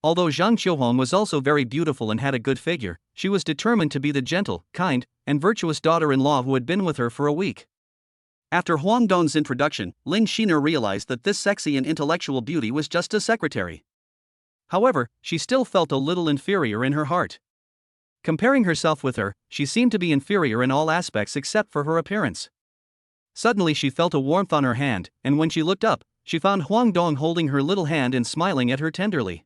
Speaker 1: Although Zhang Qiuhuang was also very beautiful and had a good figure, she was determined to be the gentle, kind, and virtuous daughter-in-law who had been with her for a week. After Huang Dong's introduction, Lin Sheener realized that this sexy and intellectual beauty was just a secretary. However, she still felt a little inferior in her heart. Comparing herself with her, she seemed to be inferior in all aspects except for her appearance. Suddenly she felt a warmth on her hand, and when she looked up, she found Huang Dong holding her little hand and smiling at her tenderly.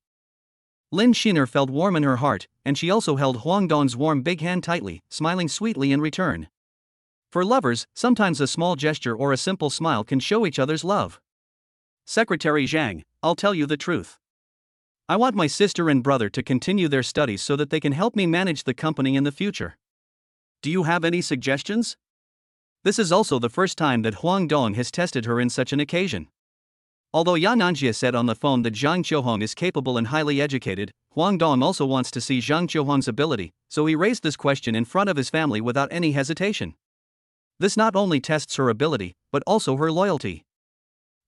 Speaker 1: Lin Sheener felt warm in her heart, and she also held Huang Dong's warm big hand tightly, smiling sweetly in return. For lovers, sometimes a small gesture or a simple smile can show each other's love. Secretary Zhang, I'll tell you the truth. I want my sister and brother to continue their studies so that they can help me manage the company in the future. Do you have any suggestions? This is also the first time that Huang Dong has tested her in such an occasion. Although Yan Anjia said on the phone that Zhang Qiuhuang is capable and highly educated, Huang Dong also wants to see Zhang Qiuhuang's ability, so he raised this question in front of his family without any hesitation. This not only tests her ability, but also her loyalty.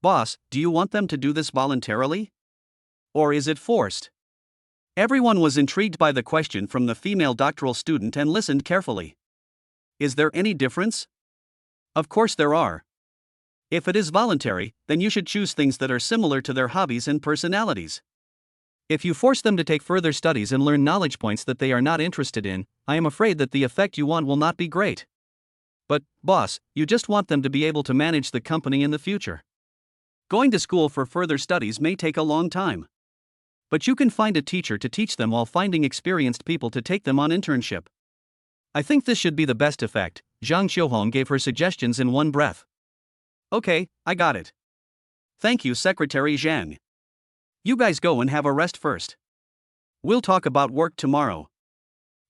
Speaker 1: Boss, do you want them to do this voluntarily? Or is it forced? Everyone was intrigued by the question from the female doctoral student and listened carefully. Is there any difference? Of course there are. If it is voluntary, then you should choose things that are similar to their hobbies and personalities. If you force them to take further studies and learn knowledge points that they are not interested in, I am afraid that the effect you want will not be great. But, boss, you just want them to be able to manage the company in the future. Going to school for further studies may take a long time. But you can find a teacher to teach them while finding experienced people to take them on internship. I think this should be the best effect. Zhang Qiuhuang gave her suggestions in one breath. Okay, I got it. Thank you, Secretary Zhang. You guys go and have a rest first. We'll talk about work tomorrow.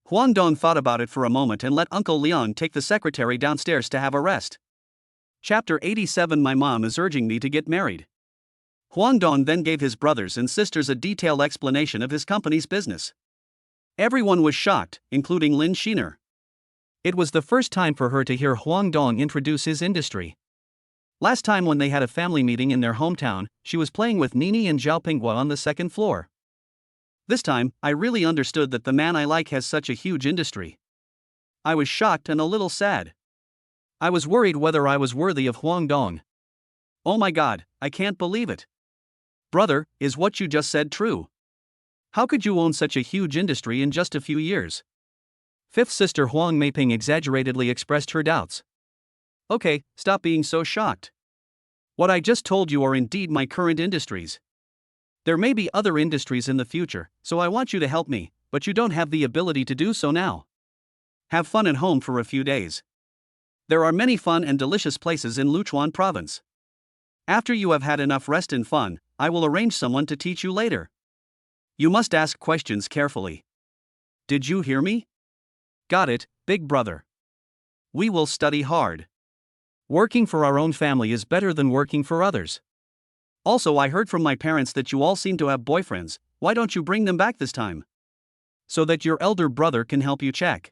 Speaker 1: Huang Dong thought about it for a moment and let Uncle Liang take the secretary downstairs to have a rest. Chapter 87. My mom is urging me to get married. Huang Dong then gave his brothers and sisters a detailed explanation of his company's business. Everyone was shocked, including Lin Sheener. It was the first time for her to hear Huang Dong introduce his industry. Last time when they had a family meeting in their hometown, she was playing with Nini and Zhao Pinghua on the second floor. This time, I really understood that the man I like has such a huge industry. I was shocked and a little sad. I was worried whether I was worthy of Huang Dong. Oh my god, I can't believe it. Brother, is what you just said true? How could you own such a huge industry in just a few years? Fifth sister Huang Meiping exaggeratedly expressed her doubts. Okay, stop being so shocked. What I just told you are indeed my current industries. There may be other industries in the future, so I want you to help me, but you don't have the ability to do so now. Have fun at home for a few days. There are many fun and delicious places in Luchuan province. After you have had enough rest and fun, I will arrange someone to teach you later. You must ask questions carefully. Did you hear me? Got it, big brother. We will study hard. Working for our own family is better than working for others. Also, I heard from my parents that you all seem to have boyfriends. Why don't you bring them back this time? So that your elder brother can help you check.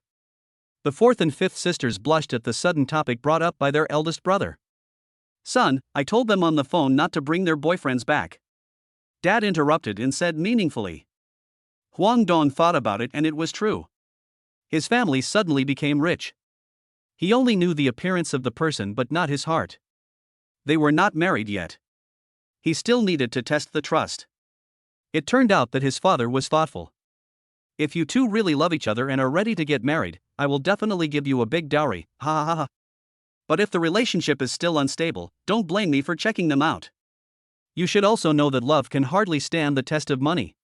Speaker 1: The fourth and fifth sisters blushed at the sudden topic brought up by their eldest brother. Son, I told them on the phone not to bring their boyfriends back. Dad interrupted and said meaningfully. Huang Dong thought about it and it was true. His family suddenly became rich. He only knew the appearance of the person but not his heart. They were not married yet. He still needed to test the trust. It turned out that his father was thoughtful. If you two really love each other and are ready to get married, I will definitely give you a big dowry, ha ha ha ha. But if the relationship is still unstable, don't blame me for checking them out. You should also know that love can hardly stand the test of money.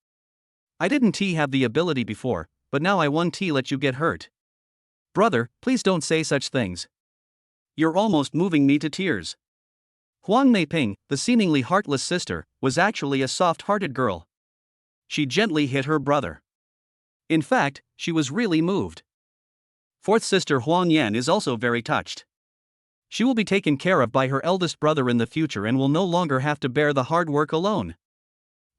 Speaker 1: I didn't have the ability before, but now I won't let you get hurt. Brother, please don't say such things. You're almost moving me to tears. Huang Meiping, the seemingly heartless sister, was actually a soft-hearted girl. She gently hit her brother. In fact, she was really moved. Fourth sister Huang Yan is also very touched. She will be taken care of by her eldest brother in the future and will no longer have to bear the hard work alone.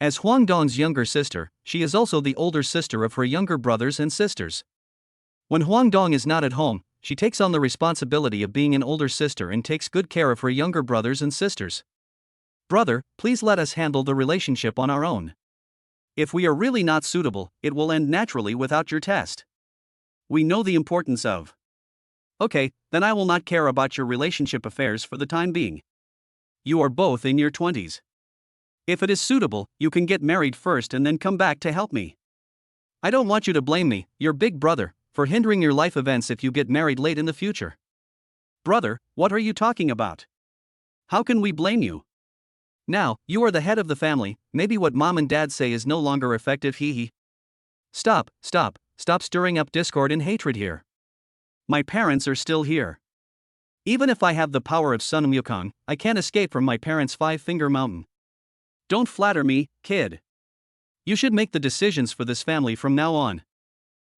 Speaker 1: As Huang Dong's younger sister, she is also the older sister of her younger brothers and sisters. When Huang Dong is not at home, she takes on the responsibility of being an older sister and takes good care of her younger brothers and sisters. Brother, please let us handle the relationship on our own. If we are really not suitable, it will end naturally without your test. We know the importance of. Okay, then I will not care about your relationship affairs for the time being. You are both in your 20s. If it is suitable, you can get married first and then come back to help me. I don't want you to blame me, your big brother, for hindering your life events if you get married late in the future. Brother, what are you talking about? How can we blame you? Now, you are the head of the family, maybe what mom and dad say is no longer effective, hee hee. Stop stirring up discord and hatred here. My parents are still here. Even if I have the power of Sun Wukong, I can't escape from my parents' five-finger mountain. Don't flatter me, kid. You should make the decisions for this family from now on.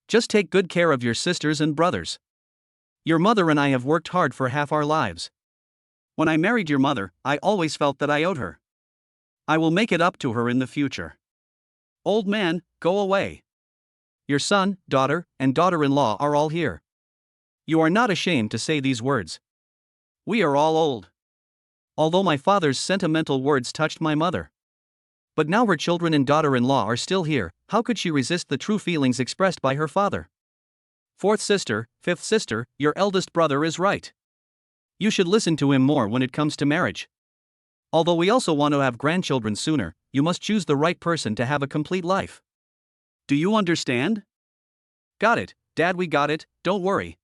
Speaker 1: Just take good care of your sisters and brothers. Your mother and I have worked hard for half our lives. When I married your mother, I always felt that I owed her. I will make it up to her in the future. Old man, go away. Your son, daughter, and daughter-in-law are all here. You are not ashamed to say these words. We are all old. Although my father's sentimental words touched my mother. But now her children and daughter-in-law are still here, how could she resist the true feelings expressed by her father? Fourth sister, fifth sister, your eldest brother is right. You should listen to him more when it comes to marriage. Although we also want to have grandchildren sooner, you must choose the right person to have a complete life. Do you understand? Got it, Dad, we got it, don't worry.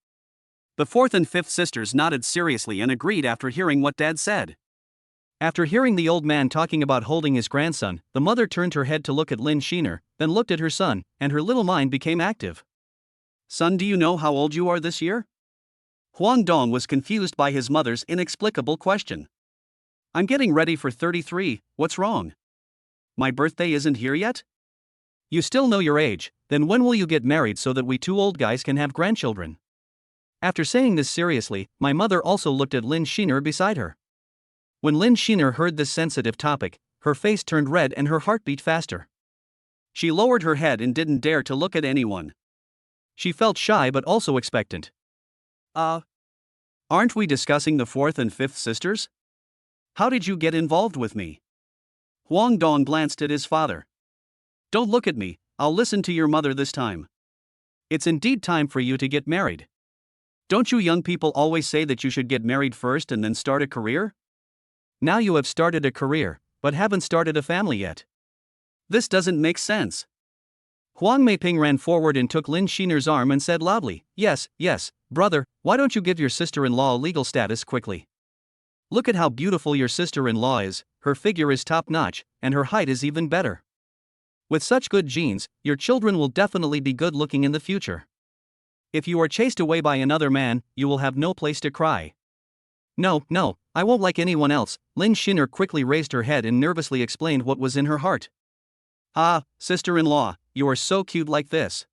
Speaker 1: The fourth and fifth sisters nodded seriously and agreed after hearing what Dad said. After hearing the old man talking about holding his grandson, the mother turned her head to look at Lin Sheener, then looked at her son, and her little mind became active. Son, do you know how old you are this year? Huang Dong was confused by his mother's inexplicable question. I'm getting ready for 33, what's wrong? My birthday isn't here yet? You still know your age, then when will you get married so that we two old guys can have grandchildren? After saying this seriously, my mother also looked at Lin Sheener beside her. When Lin Sheener heard this sensitive topic, her face turned red and her heart beat faster. She lowered her head and didn't dare to look at anyone. She felt shy but also expectant. Aren't we discussing the fourth and fifth sisters? How did you get involved with me? Huang Dong glanced at his father. Don't look at me, I'll listen to your mother this time. It's indeed time for you to get married. Don't you young people always say that you should get married first and then start a career? Now you have started a career, but haven't started a family yet. This doesn't make sense. Huang Meiping ran forward and took Lin Sheener's arm and said loudly, yes, brother, why don't you give your sister-in-law legal status quickly? Look at how beautiful your sister-in-law is, her figure is top-notch, and her height is even better. With such good genes, your children will definitely be good-looking in the future. If you are chased away by another man, you will have no place to cry. No, I won't like anyone else. Lin Sheener quickly raised her head and nervously explained what was in her heart. Sister-in-law, you are so cute like this.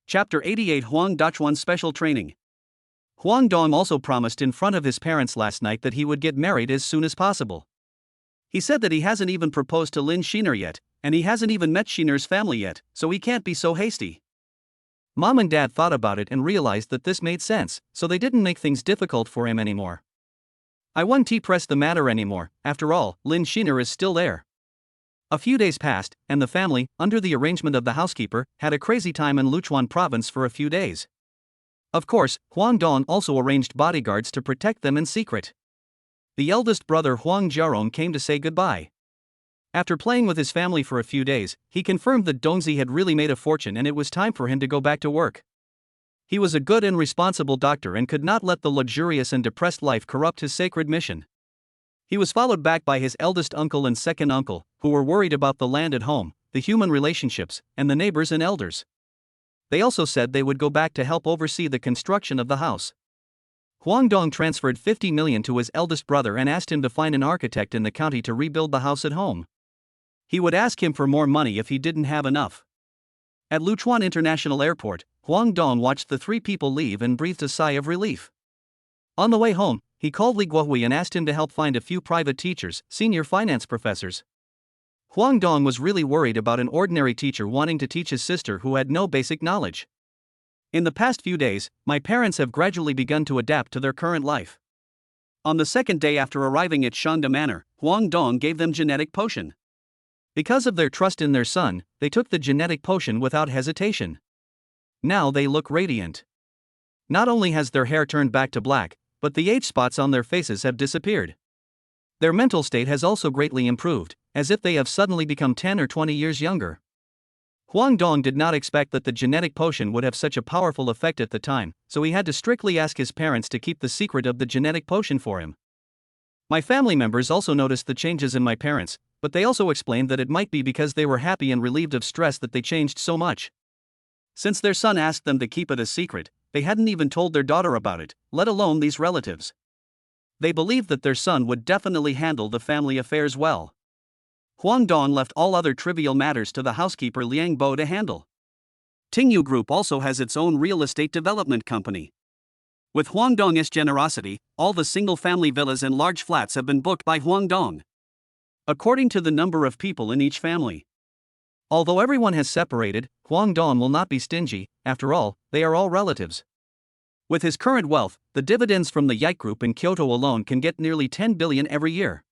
Speaker 1: Chapter 88 Huang Dachuan Special Training. Huang Dong also promised in front of his parents last night that he would get married as soon as possible. He said that he hasn't even proposed to Lin Sheener yet, and he hasn't even met Sheener's family yet, so he can't be so hasty. Mom and Dad thought about it and realized that this made sense, so they didn't make things difficult for him anymore. I won't press the matter anymore, after all, Lin Sheener is still there. A few days passed, and the family, under the arrangement of the housekeeper, had a crazy time in Luchuan province for a few days. Of course, Huang Dong also arranged bodyguards to protect them in secret. The eldest brother Huang Jiarong came to say goodbye. After playing with his family for a few days, he confirmed that Dongzi had really made a fortune and it was time for him to go back to work. He was a good and responsible doctor and could not let the luxurious and depressed life corrupt his sacred mission. He was followed back by his eldest uncle and second uncle, who were worried about the land at home, the human relationships, and the neighbors and elders. They also said they would go back to help oversee the construction of the house. Huang Dong transferred 50 million to his eldest brother and asked him to find an architect in the county to rebuild the house at home. He would ask him for more money if he didn't have enough. At Luchuan International Airport, Huang Dong watched the three people leave and breathed a sigh of relief. On the way home, he called Li Guohui and asked him to help find a few private teachers, senior finance professors. Huang Dong was really worried about an ordinary teacher wanting to teach his sister who had no basic knowledge. In the past few days, my parents have gradually begun to adapt to their current life. On the second day after arriving at Shanda Manor, Huang Dong gave them genetic potion. Because of their trust in their son, they took the genetic potion without hesitation. Now they look radiant. Not only has their hair turned back to black, but the age spots on their faces have disappeared. Their mental state has also greatly improved, as if they have suddenly become 10 or 20 years younger. Huang Dong did not expect that the genetic potion would have such a powerful effect at the time, so he had to strictly ask his parents to keep the secret of the genetic potion for him. My family members also noticed the changes in my parents, but they also explained that it might be because they were happy and relieved of stress that they changed so much. Since their son asked them to keep it a secret, they hadn't even told their daughter about it, let alone these relatives. They believed that their son would definitely handle the family affairs well. Huang Dong left all other trivial matters to the housekeeper Liang Bo to handle. Tingu Group also has its own real estate development company. With Huang Dong's generosity, all the single-family villas and large flats have been booked by Huang Dong, according to the number of people in each family. Although everyone has separated, Huang Dong will not be stingy. After all, they are all relatives. With his current wealth, the dividends from the Yacht Group in Kyoto alone can get nearly 10 billion every year.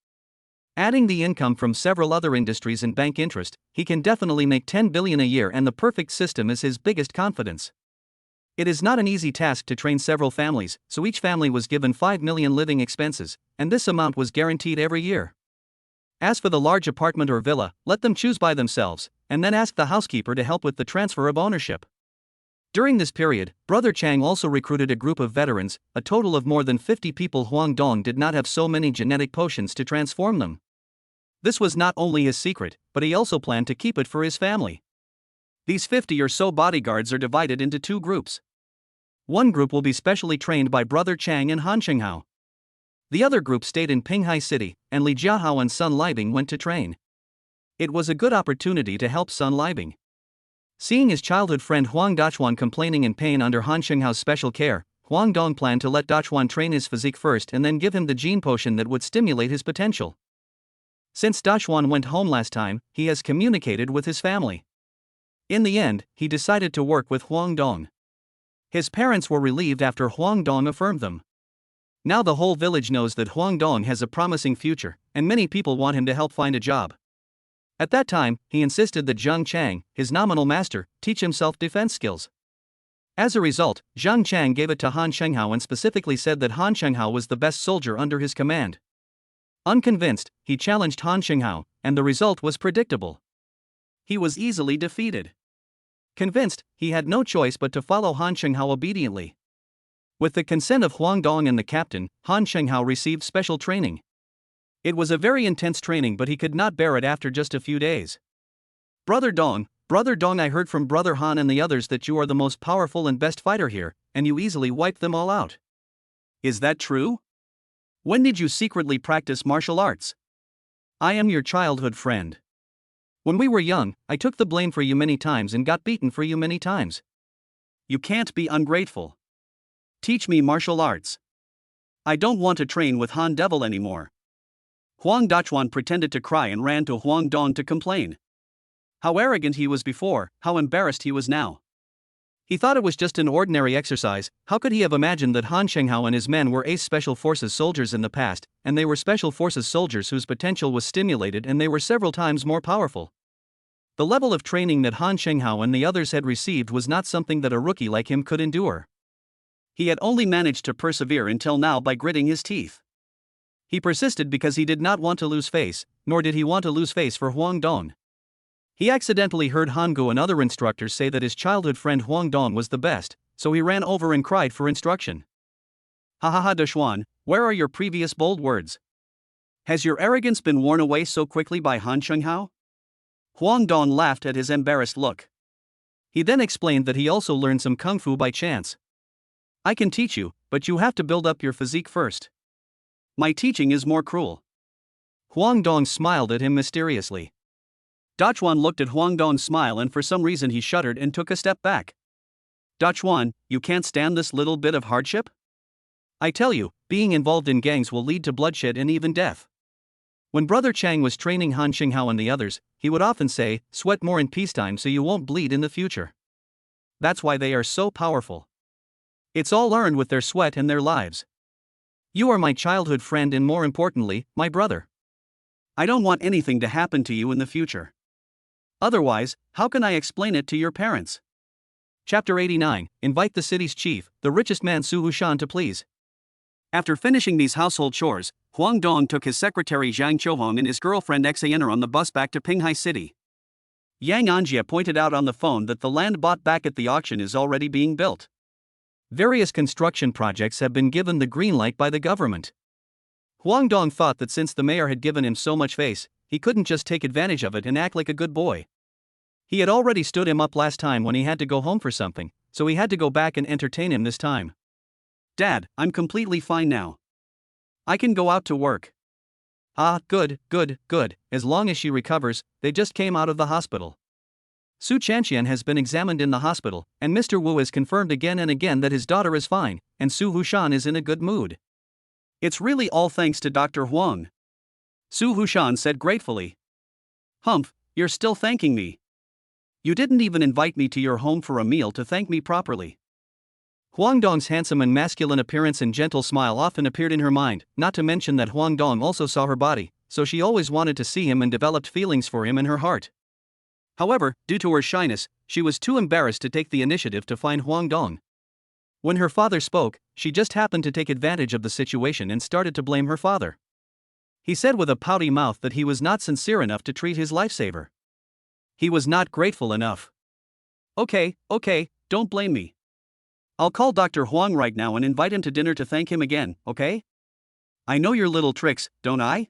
Speaker 1: Adding the income from several other industries and bank interest, he can definitely make 10 billion a year, and the perfect system is his biggest confidence. It is not an easy task to train several families, so each family was given 5 million living expenses, and this amount was guaranteed every year. As for the large apartment or villa, let them choose by themselves, and then ask the housekeeper to help with the transfer of ownership. During this period, Brother Chang also recruited a group of veterans, a total of more than 50 people. Huang Dong did not have so many genetic potions to transform them. This was not only his secret, but he also planned to keep it for his family. These 50 or so bodyguards are divided into two groups. One group will be specially trained by Brother Chang and Han Chenghao. The other group stayed in Pinghai City, and Li Jiahao and Sun Libing went to train. It was a good opportunity to help Sun Libing. Seeing his childhood friend Huang Dachuan complaining in pain under Han Chenghao's special care, Huang Dong planned to let Dachuan train his physique first and then give him the gene potion that would stimulate his potential. Since Dachuan went home last time, he has communicated with his family. In the end, he decided to work with Huang Dong. His parents were relieved after Huang Dong affirmed them. Now the whole village knows that Huang Dong has a promising future, and many people want him to help find a job. At that time, he insisted that Zhang Chang, his nominal master, teach him self-defense skills. As a result, Zhang Chang gave it to Han Chenghao and specifically said that Han Chenghao was the best soldier under his command. Unconvinced, he challenged Han Chenghao, and the result was predictable. He was easily defeated. Convinced, he had no choice but to follow Han Chenghao obediently. With the consent of Huang Dong and the captain, Han Chenghao received special training. It was a very intense training, but he could not bear it after just a few days. Brother Dong, I heard from Brother Han and the others that you are the most powerful and best fighter here, and you easily wiped them all out. Is that true? When did you secretly practice martial arts? I am your childhood friend. When we were young, I took the blame for you many times and got beaten for you many times. You can't be ungrateful. Teach me martial arts. I don't want to train with Han Devil anymore. Huang Dachuan pretended to cry and ran to Huang Dong to complain. How arrogant he was before, how embarrassed he was now. He thought it was just an ordinary exercise. How could he have imagined that Han Chenghao and his men were ace Special Forces soldiers in the past, and they were Special Forces soldiers whose potential was stimulated and they were several times more powerful. The level of training that Han Chenghao and the others had received was not something that a rookie like him could endure. He had only managed to persevere until now by gritting his teeth. He persisted because he did not want to lose face, nor did he want to lose face for Huang Dong. He accidentally heard Hangu and other instructors say that his childhood friend Huang Dong was the best, so he ran over and cried for instruction. Ha ha ha, Dachuan, where are your previous bold words? Has your arrogance been worn away so quickly by Han Chenghao? Huang Dong laughed at his embarrassed look. He then explained that he also learned some kung fu by chance. I can teach you, but you have to build up your physique first. My teaching is more cruel. Huang Dong smiled at him mysteriously. Dachuan looked at Huang Dong's smile and for some reason he shuddered and took a step back. Dachuan, you can't stand this little bit of hardship? I tell you, being involved in gangs will lead to bloodshed and even death. When Brother Chang was training Han Chenghao and the others, he would often say, sweat more in peacetime so you won't bleed in the future. That's why they are so powerful. It's all earned with their sweat and their lives. You are my childhood friend and more importantly, my brother. I don't want anything to happen to you in the future. Otherwise, how can I explain it to your parents? Chapter 89, Invite the city's chief, the richest man Su Hushan to please. After finishing these household chores, Huang Dong took his secretary Zhang Qiuhong and his girlfriend Xaner on the bus back to Pinghai City. Yang Anjia pointed out on the phone that the land bought back at the auction is already being built. Various construction projects have been given the green light by the government. Huang Dong thought that since the mayor had given him so much face, he couldn't just take advantage of it and act like a good boy. He had already stood him up last time when he had to go home for something, so he had to go back and entertain him this time. Dad, I'm completely fine now. I can go out to work. Ah, good, as long as she recovers. They just came out of the hospital. Su Chanxian has been examined in the hospital, and Mr. Wu has confirmed again and again that his daughter is fine, and Su Hushan is in a good mood. It's really all thanks to Dr. Huang. Su Hushan said gratefully. Humph, you're still thanking me. You didn't even invite me to your home for a meal to thank me properly. Huang Dong's handsome and masculine appearance and gentle smile often appeared in her mind, not to mention that Huang Dong also saw her body, so she always wanted to see him and developed feelings for him in her heart. However, due to her shyness, she was too embarrassed to take the initiative to find Huang Dong. When her father spoke, she just happened to take advantage of the situation and started to blame her father. He said with a pouty mouth that he was not sincere enough to treat his lifesaver. He was not grateful enough. Okay, don't blame me. I'll call Dr. Huang right now and invite him to dinner to thank him again, okay? I know your little tricks, don't I?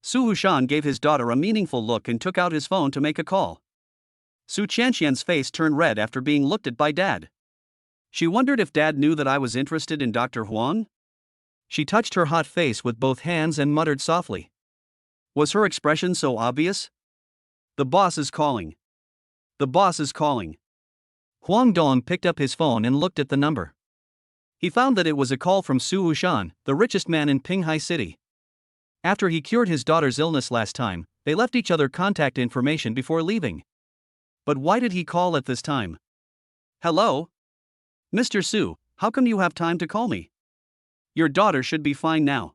Speaker 1: Su Hushan gave his daughter a meaningful look and took out his phone to make a call. Su Chanxian's face turned red after being looked at by Dad. She wondered if Dad knew that I was interested in Dr. Huang? She touched her hot face with both hands and muttered softly. Was her expression so obvious? The boss is calling. The boss is calling. Huang Dong picked up his phone and looked at the number. He found that it was a call from Su Hushan, the richest man in Pinghai City. After he cured his daughter's illness last time, they left each other contact information before leaving. But why did he call at this time? Hello? Mr. Su, how come you have time to call me? Your daughter should be fine now.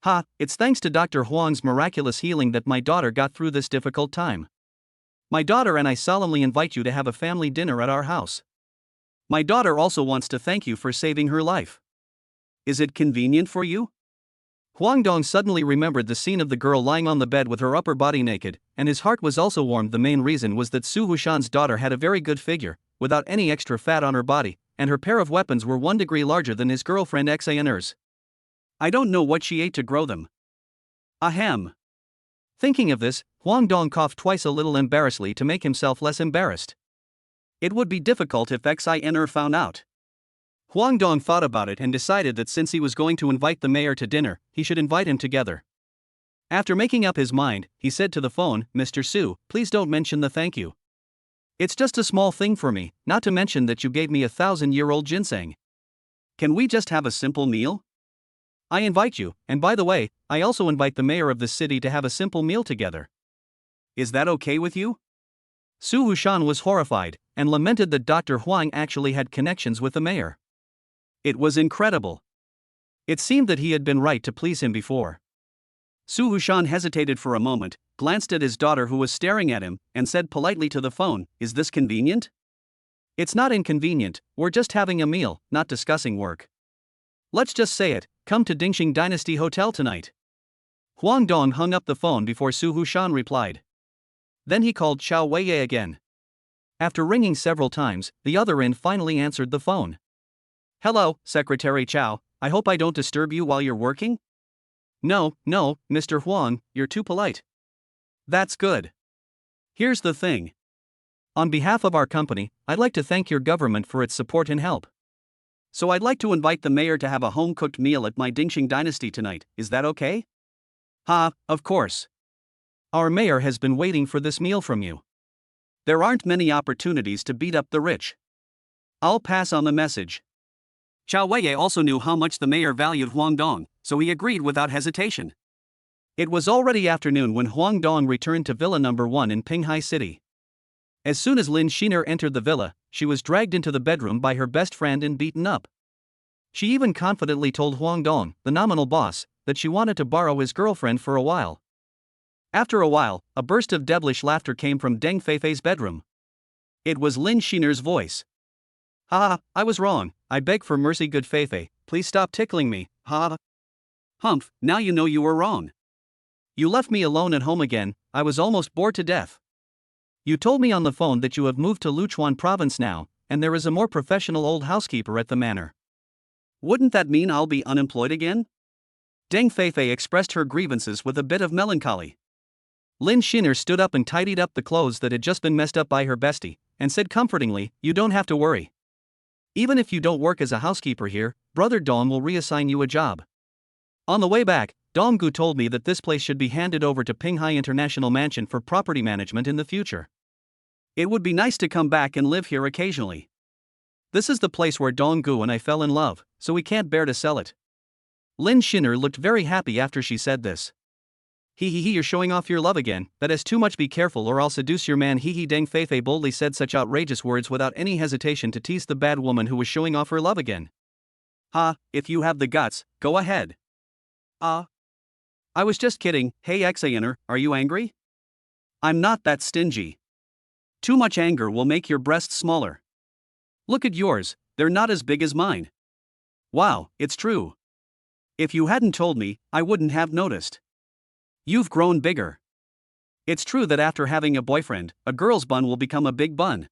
Speaker 1: Ha, it's thanks to Dr. Huang's miraculous healing that my daughter got through this difficult time. My daughter and I solemnly invite you to have a family dinner at our house. My daughter also wants to thank you for saving her life. Is it convenient for you? Huang Dong suddenly remembered the scene of the girl lying on the bed with her upper body naked, and his heart was also warmed. The main reason was that Su Hushan's daughter had a very good figure, without any extra fat on her body, and her pair of weapons were 1 degree larger than his girlfriend Xaner's. I don't know what she ate to grow them. Ahem. Thinking of this, Huang Dong coughed twice a little embarrassedly to make himself less embarrassed. It would be difficult if Xaner found out. Huang Dong thought about it and decided that since he was going to invite the mayor to dinner, he should invite him together. After making up his mind, he said to the phone, Mr. Su, please don't mention the thank you. It's just a small thing for me, not to mention that you gave me 1,000-year-old ginseng. Can we just have a simple meal? I invite you, and by the way, I also invite the mayor of the city to have a simple meal together. Is that okay with you? Su Hushan was horrified, and lamented that Dr. Huang actually had connections with the mayor. It was incredible. It seemed that he had been right to please him before. Su Hushan hesitated for a moment, glanced at his daughter who was staring at him, and said politely to the phone, Is this convenient? It's not inconvenient, we're just having a meal, not discussing work. Let's just say it, come to Dingxing Dynasty Hotel tonight. Huang Dong hung up the phone before Su Hushan replied. Then he called Xiao Weiye again. After ringing several times, the other end finally answered the phone. Hello, Secretary Qiao, I hope I don't disturb you while you're working? No, Mr. Huang, you're too polite. That's good. Here's the thing. On behalf of our company, I'd like to thank your government for its support and help. So I'd like to invite the mayor to have a home-cooked meal at my Dingxing Dynasty tonight, is that okay? Ha, of course. Our mayor has been waiting for this meal from you. There aren't many opportunities to beat up the rich. I'll pass on the message. Xiao Weiye also knew how much the mayor valued Huang Dong, so he agreed without hesitation. It was already afternoon when Huang Dong returned to Villa No. 1 in Pinghai City. As soon as Lin Sheener entered the villa, she was dragged into the bedroom by her best friend and beaten up. She even confidently told Huang Dong, the nominal boss, that she wanted to borrow his girlfriend for a while. After a while, a burst of devilish laughter came from Deng Feifei's bedroom. It was Lin Sheener's voice. Ha, I was wrong, I beg for mercy, good Feifei, please stop tickling me, ha. Humph, now you know you were wrong. You left me alone at home again, I was almost bored to death. You told me on the phone that you have moved to Luchuan province now, and there is a more professional old housekeeper at the manor. Wouldn't that mean I'll be unemployed again? Deng Feifei expressed her grievances with a bit of melancholy. Lin Sheener stood up and tidied up the clothes that had just been messed up by her bestie, and said comfortingly, you don't have to worry. Even if you don't work as a housekeeper here, Brother Dong will reassign you a job. On the way back, Donggu told me that this place should be handed over to Pinghai International Mansion for property management in the future. It would be nice to come back and live here occasionally. This is the place where Donggu and I fell in love, so we can't bear to sell it. Lin Sheener looked very happy after she said this. Hee, you're showing off your love again, that is too much, be careful or I'll seduce your man. Hee, Deng Feifei boldly said such outrageous words without any hesitation to tease the bad woman who was showing off her love again. Ha, if you have the guts, go ahead. I was just kidding, hey Xaner, are you angry? I'm not that stingy. Too much anger will make your breasts smaller. Look at yours, they're not as big as mine. Wow, it's true. If you hadn't told me, I wouldn't have noticed. You've grown bigger. It's true that after having a boyfriend, a girl's bun will become a big bun.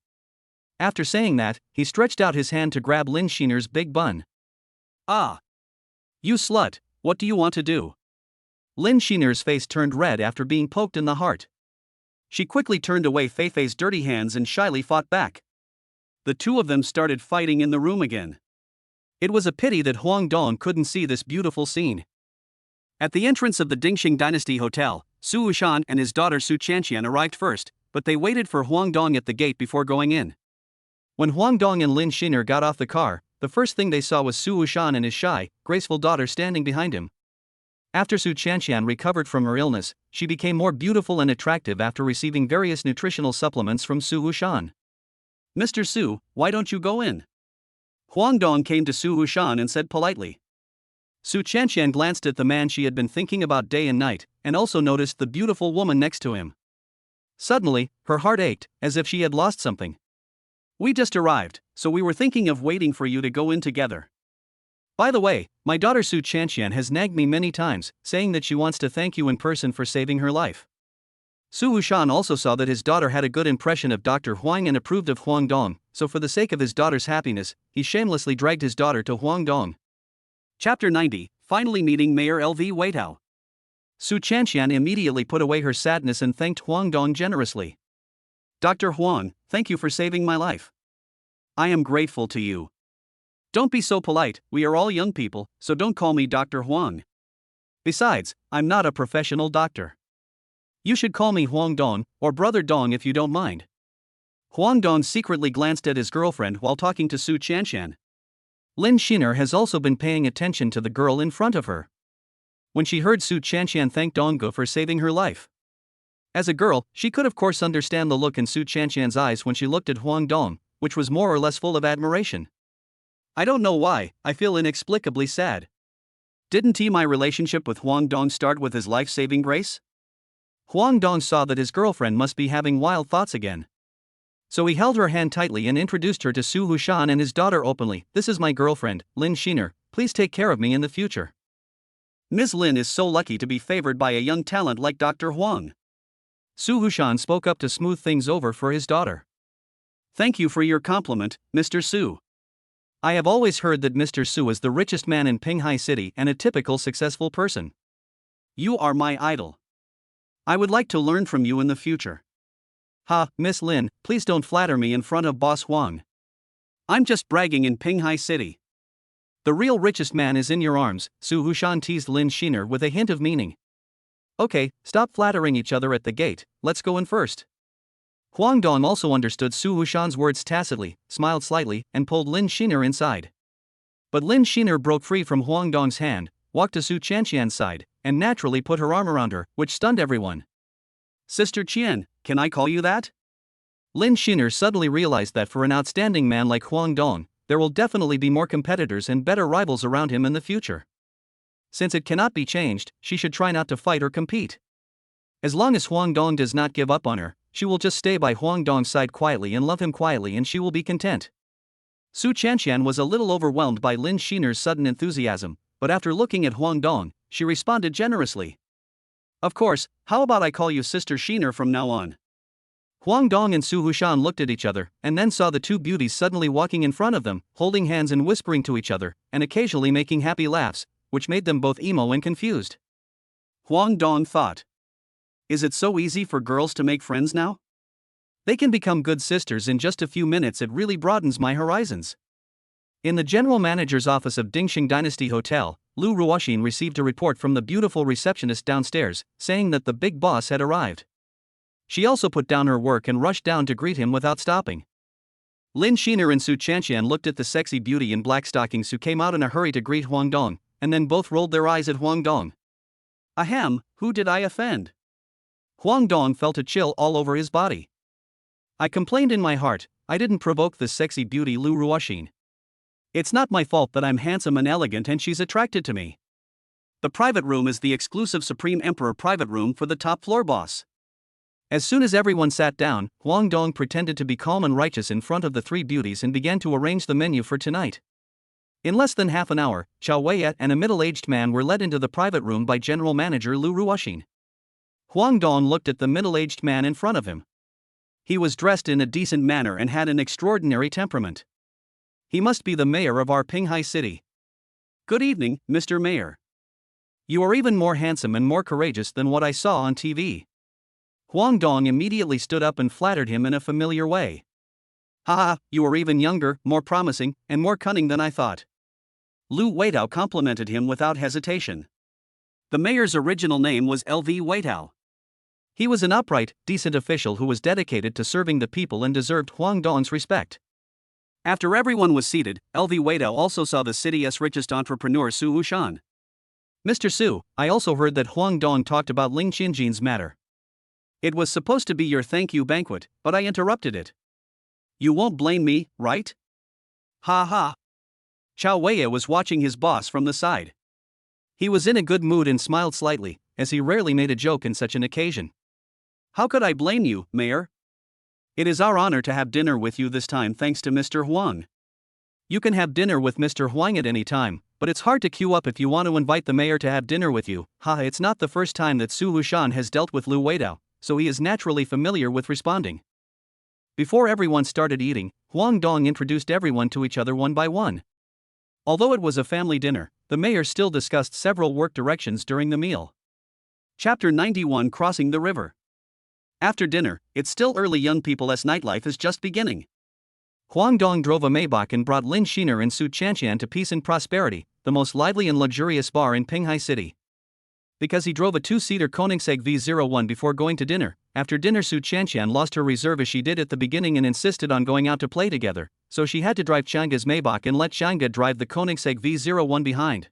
Speaker 1: After saying that, he stretched out his hand to grab Lin Sheener's big bun. Ah! You slut, what do you want to do? Lin Sheener's face turned red after being poked in the heart. She quickly turned away Feifei's dirty hands and shyly fought back. The two of them started fighting in the room again. It was a pity that Huang Dong couldn't see this beautiful scene. At the entrance of the Dingxing Dynasty Hotel, Su Wuxian and his daughter Su Chanqian arrived first, but they waited for Huang Dong at the gate before going in. When Huang Dong and Lin Sheener got off the car, the first thing they saw was Su Wuxian and his shy, graceful daughter standing behind him. After Su Chanqian recovered from her illness, she became more beautiful and attractive after receiving various nutritional supplements from Su Wuxian. Mr. Su, why don't you go in? Huang Dong came to Su Wuxian and said politely. Su Chanqian glanced at the man she had been thinking about day and night, and also noticed the beautiful woman next to him. Suddenly, her heart ached, as if she had lost something. We just arrived, so we were thinking of waiting for you to go in together. By the way, my daughter Su Chanqian has nagged me many times, saying that she wants to thank you in person for saving her life. Su Wuxian also saw that his daughter had a good impression of Dr. Huang and approved of Huang Dong, so for the sake of his daughter's happiness, he shamelessly dragged his daughter to Huang Dong. Chapter 90, Finally Meeting Mayor LV Weitao. Su Chanqian immediately put away her sadness and thanked Huang Dong generously. Dr. Huang, thank you for saving my life. I am grateful to you. Don't be so polite, we are all young people, so don't call me Dr. Huang. Besides, I'm not a professional doctor. You should call me Huang Dong, or Brother Dong if you don't mind. Huang Dong secretly glanced at his girlfriend while talking to Su Chanqian. Lin Sheener has also been paying attention to the girl in front of her. When she heard Su Chanqian thank Donggu for saving her life. As a girl, she could of course understand the look in Su Chanqian's eyes when she looked at Huang Dong, which was more or less full of admiration. I don't know why, I feel inexplicably sad. Didn't my relationship with Huang Dong start with his life-saving grace? Huang Dong saw that his girlfriend must be having wild thoughts again. So he held her hand tightly and introduced her to Su Wuxian and his daughter openly. This is my girlfriend, Lin Sheener, please take care of me in the future. Ms. Lin is so lucky to be favored by a young talent like Dr. Huang. Su Wuxian spoke up to smooth things over for his daughter. Thank you for your compliment, Mr. Su. I have always heard that Mr. Su is the richest man in Pinghai City and a typical successful person. You are my idol. I would like to learn from you in the future. Ha, Miss Lin, please don't flatter me in front of Boss Huang. I'm just bragging in Pinghai City. The real richest man is in your arms, Su Wuxian teased Lin Sheener with a hint of meaning. Okay, stop flattering each other at the gate, let's go in first. Huang Dong also understood Su Wuxian's words tacitly, smiled slightly, and pulled Lin Sheener inside. But Lin Sheener broke free from Huang Dong's hand, walked to Su Chanqian's side, and naturally put her arm around her, which stunned everyone. Sister Qian, can I call you that? Lin Sheener suddenly realized that for an outstanding man like Huang Dong, there will definitely be more competitors and better rivals around him in the future. Since it cannot be changed, she should try not to fight or compete. As long as Huang Dong does not give up on her, she will just stay by Huang Dong's side quietly and love him quietly, and she will be content. Su Chanqian was a little overwhelmed by Lin Sheener's sudden enthusiasm, but after looking at Huang Dong, she responded generously. Of course, how about I call you Sister Sheener from now on? Huang Dong and Su Hushan looked at each other, and then saw the two beauties suddenly walking in front of them, holding hands and whispering to each other, and occasionally making happy laughs, which made them both emo and confused. Huang Dong thought. Is it so easy for girls to make friends now? They can become good sisters in just a few minutes. It really broadens my horizons. In the general manager's office of Dingxing Dynasty Hotel, Lu Ruoxin received a report from the beautiful receptionist downstairs, saying that the big boss had arrived. She also put down her work and rushed down to greet him without stopping. Lin Sheener and Su Chanqian looked at the sexy beauty in black stockings who came out in a hurry to greet Huang Dong, and then both rolled their eyes at Huang Dong. Ahem, who did I offend? Huang Dong felt a chill all over his body. I complained in my heart, I didn't provoke this sexy beauty Lu Ruoxin. It's not my fault that I'm handsome and elegant and she's attracted to me. The private room is the exclusive Supreme Emperor private room for the top floor boss. As soon as everyone sat down, Huang Dong pretended to be calm and righteous in front of the three beauties and began to arrange the menu for tonight. In less than half an hour, Chao Weiyet and a middle-aged man were led into the private room by General Manager Lu Ruoxin. Huang Dong looked at the middle-aged man in front of him. He was dressed in a decent manner and had an extraordinary temperament. He must be the mayor of our Pinghai city. Good evening, Mr. Mayor. You are even more handsome and more courageous than what I saw on TV. Huang Dong immediately stood up and flattered him in a familiar way. Haha, you are even younger, more promising, and more cunning than I thought. Lu Weitao complimented him without hesitation. The mayor's original name was L.V. Weitao. He was an upright, decent official who was dedicated to serving the people and deserved Huang Dong's respect. After everyone was seated, L.V. Weitao also saw the city's richest entrepreneur Su Hushan. Mr. Su, I also heard that Huang Dong talked about Ling Xinjin's matter. It was supposed to be your thank you banquet, but I interrupted it. You won't blame me, right? Ha ha. Chao Weiyet was watching his boss from the side. He was in a good mood and smiled slightly, as he rarely made a joke in such an occasion. How could I blame you, Mayor? It is our honor to have dinner with you this time thanks to Mr. Huang. You can have dinner with Mr. Huang at any time, but it's hard to queue up if you want to invite the mayor to have dinner with you. It's not the first time that Su Hushan has dealt with Lu Weitao, so he is naturally familiar with responding. Before everyone started eating, Huang Dong introduced everyone to each other one by one. Although it was a family dinner, the mayor still discussed several work directions during the meal. Chapter 91: Crossing the River. After dinner, it's still early. Young people's nightlife is just beginning. Huang Dong drove a Maybach and brought Lin Sheener and Su Chanqian to Peace and Prosperity, the most lively and luxurious bar in Pinghai City. Because he drove a two-seater Koenigsegg V01 before going to dinner, after dinner Su Chanqian lost her reserve as she did at the beginning and insisted on going out to play together, so she had to drive Changa's Maybach and let Changa drive the Koenigsegg V01 behind.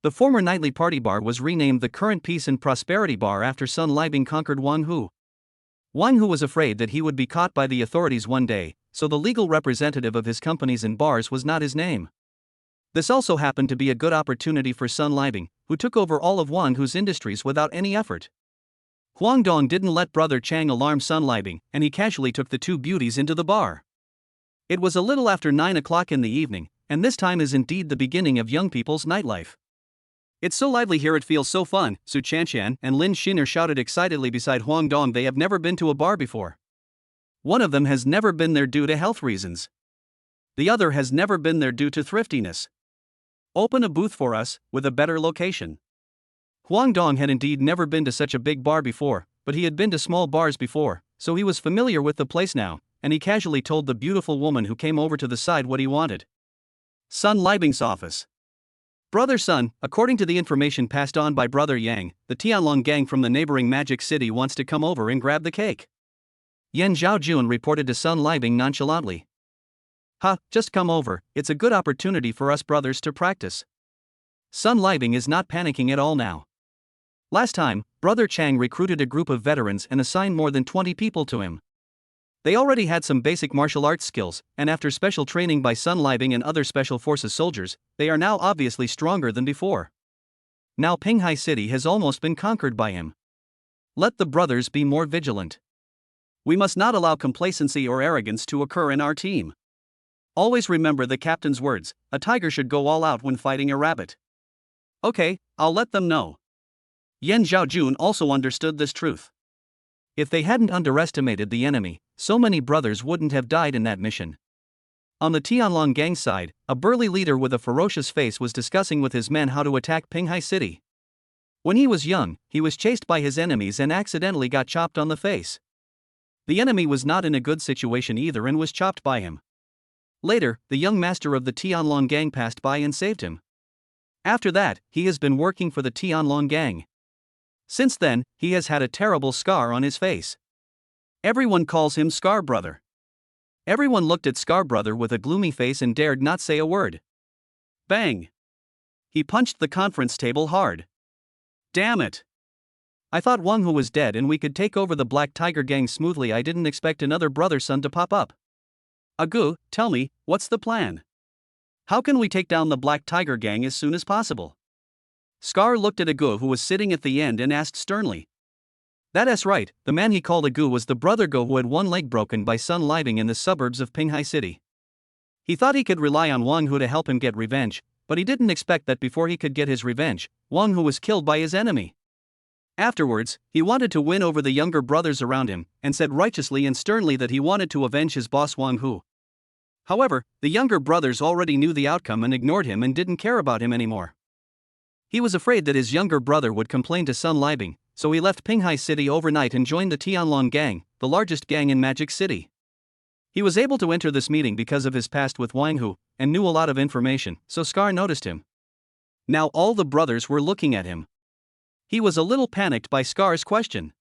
Speaker 1: The former nightly party bar was renamed the current Peace and Prosperity Bar after Sun Liebing conquered Wang Hu. Wang Hu was afraid that he would be caught by the authorities one day, so the legal representative of his companies and bars was not his name. This also happened to be a good opportunity for Sun Liebing, who took over all of Wang Hu's industries without any effort. Huang Dong didn't let brother Chang alarm Sun Liebing, and he casually took the two beauties into the bar. It was a little after 9 o'clock in the evening, and this time is indeed the beginning of young people's nightlife. It's so lively here, it feels so fun, Su Chanqian and Lin Sheener shouted excitedly beside Huang Dong. They have never been to a bar before. One of them has never been there due to health reasons. The other has never been there due to thriftiness. Open a booth for us, with a better location. Huang Dong had indeed never been to such a big bar before, but he had been to small bars before, so he was familiar with the place now, and he casually told the beautiful woman who came over to the side what he wanted. Sun Liebing's office. Brother Sun, according to the information passed on by Brother Yang, the Tianlong gang from the neighboring Magic City wants to come over and grab the cake. Yan Zhaojun reported to Sun Liebing nonchalantly. Just come over, it's a good opportunity for us brothers to practice. Sun Liebing is not panicking at all now. Last time, Brother Chang recruited a group of veterans and assigned more than 20 people to him. They already had some basic martial arts skills, and after special training by Sun Liebing and other special forces soldiers, they are now obviously stronger than before. Now Pinghai City has almost been conquered by him. Let the brothers be more vigilant. We must not allow complacency or arrogance to occur in our team. Always remember the captain's words, a tiger should go all out when fighting a rabbit. Okay, I'll let them know. Yan Zhaojun also understood this truth. If they hadn't underestimated the enemy, so many brothers wouldn't have died in that mission. On the Tianlong gang side, a burly leader with a ferocious face was discussing with his men how to attack Pinghai City. When he was young, he was chased by his enemies and accidentally got chopped on the face. The enemy was not in a good situation either and was chopped by him. Later, the young master of the Tianlong gang passed by and saved him. After that, he has been working for the Tianlong gang. Since then, he has had a terrible scar on his face. Everyone calls him Scar Brother. Everyone looked at Scar Brother with a gloomy face and dared not say a word. Bang! He punched the conference table hard. Damn it! I thought Wang Hu was dead and we could take over the Black Tiger gang smoothly. I didn't expect another brother son to pop up. Agu, tell me, what's the plan? How can we take down the Black Tiger gang as soon as possible? Scar looked at Agu, who was sitting at the end, and asked sternly. That's right, the man he called Agu was the brother Go who had one leg broken by Sun Living in the suburbs of Pinghai City. He thought he could rely on Wang Hu to help him get revenge, but he didn't expect that before he could get his revenge, Wang Hu was killed by his enemy. Afterwards, he wanted to win over the younger brothers around him, and said righteously and sternly that he wanted to avenge his boss Wang Hu. However, the younger brothers already knew the outcome and ignored him and didn't care about him anymore. He was afraid that his younger brother would complain to Sun Libing, so he left Pinghai City overnight and joined the Tianlong gang, the largest gang in Magic City. He was able to enter this meeting because of his past with Wang Hu, and knew a lot of information, so Scar noticed him. Now all the brothers were looking at him. He was a little panicked by Scar's question.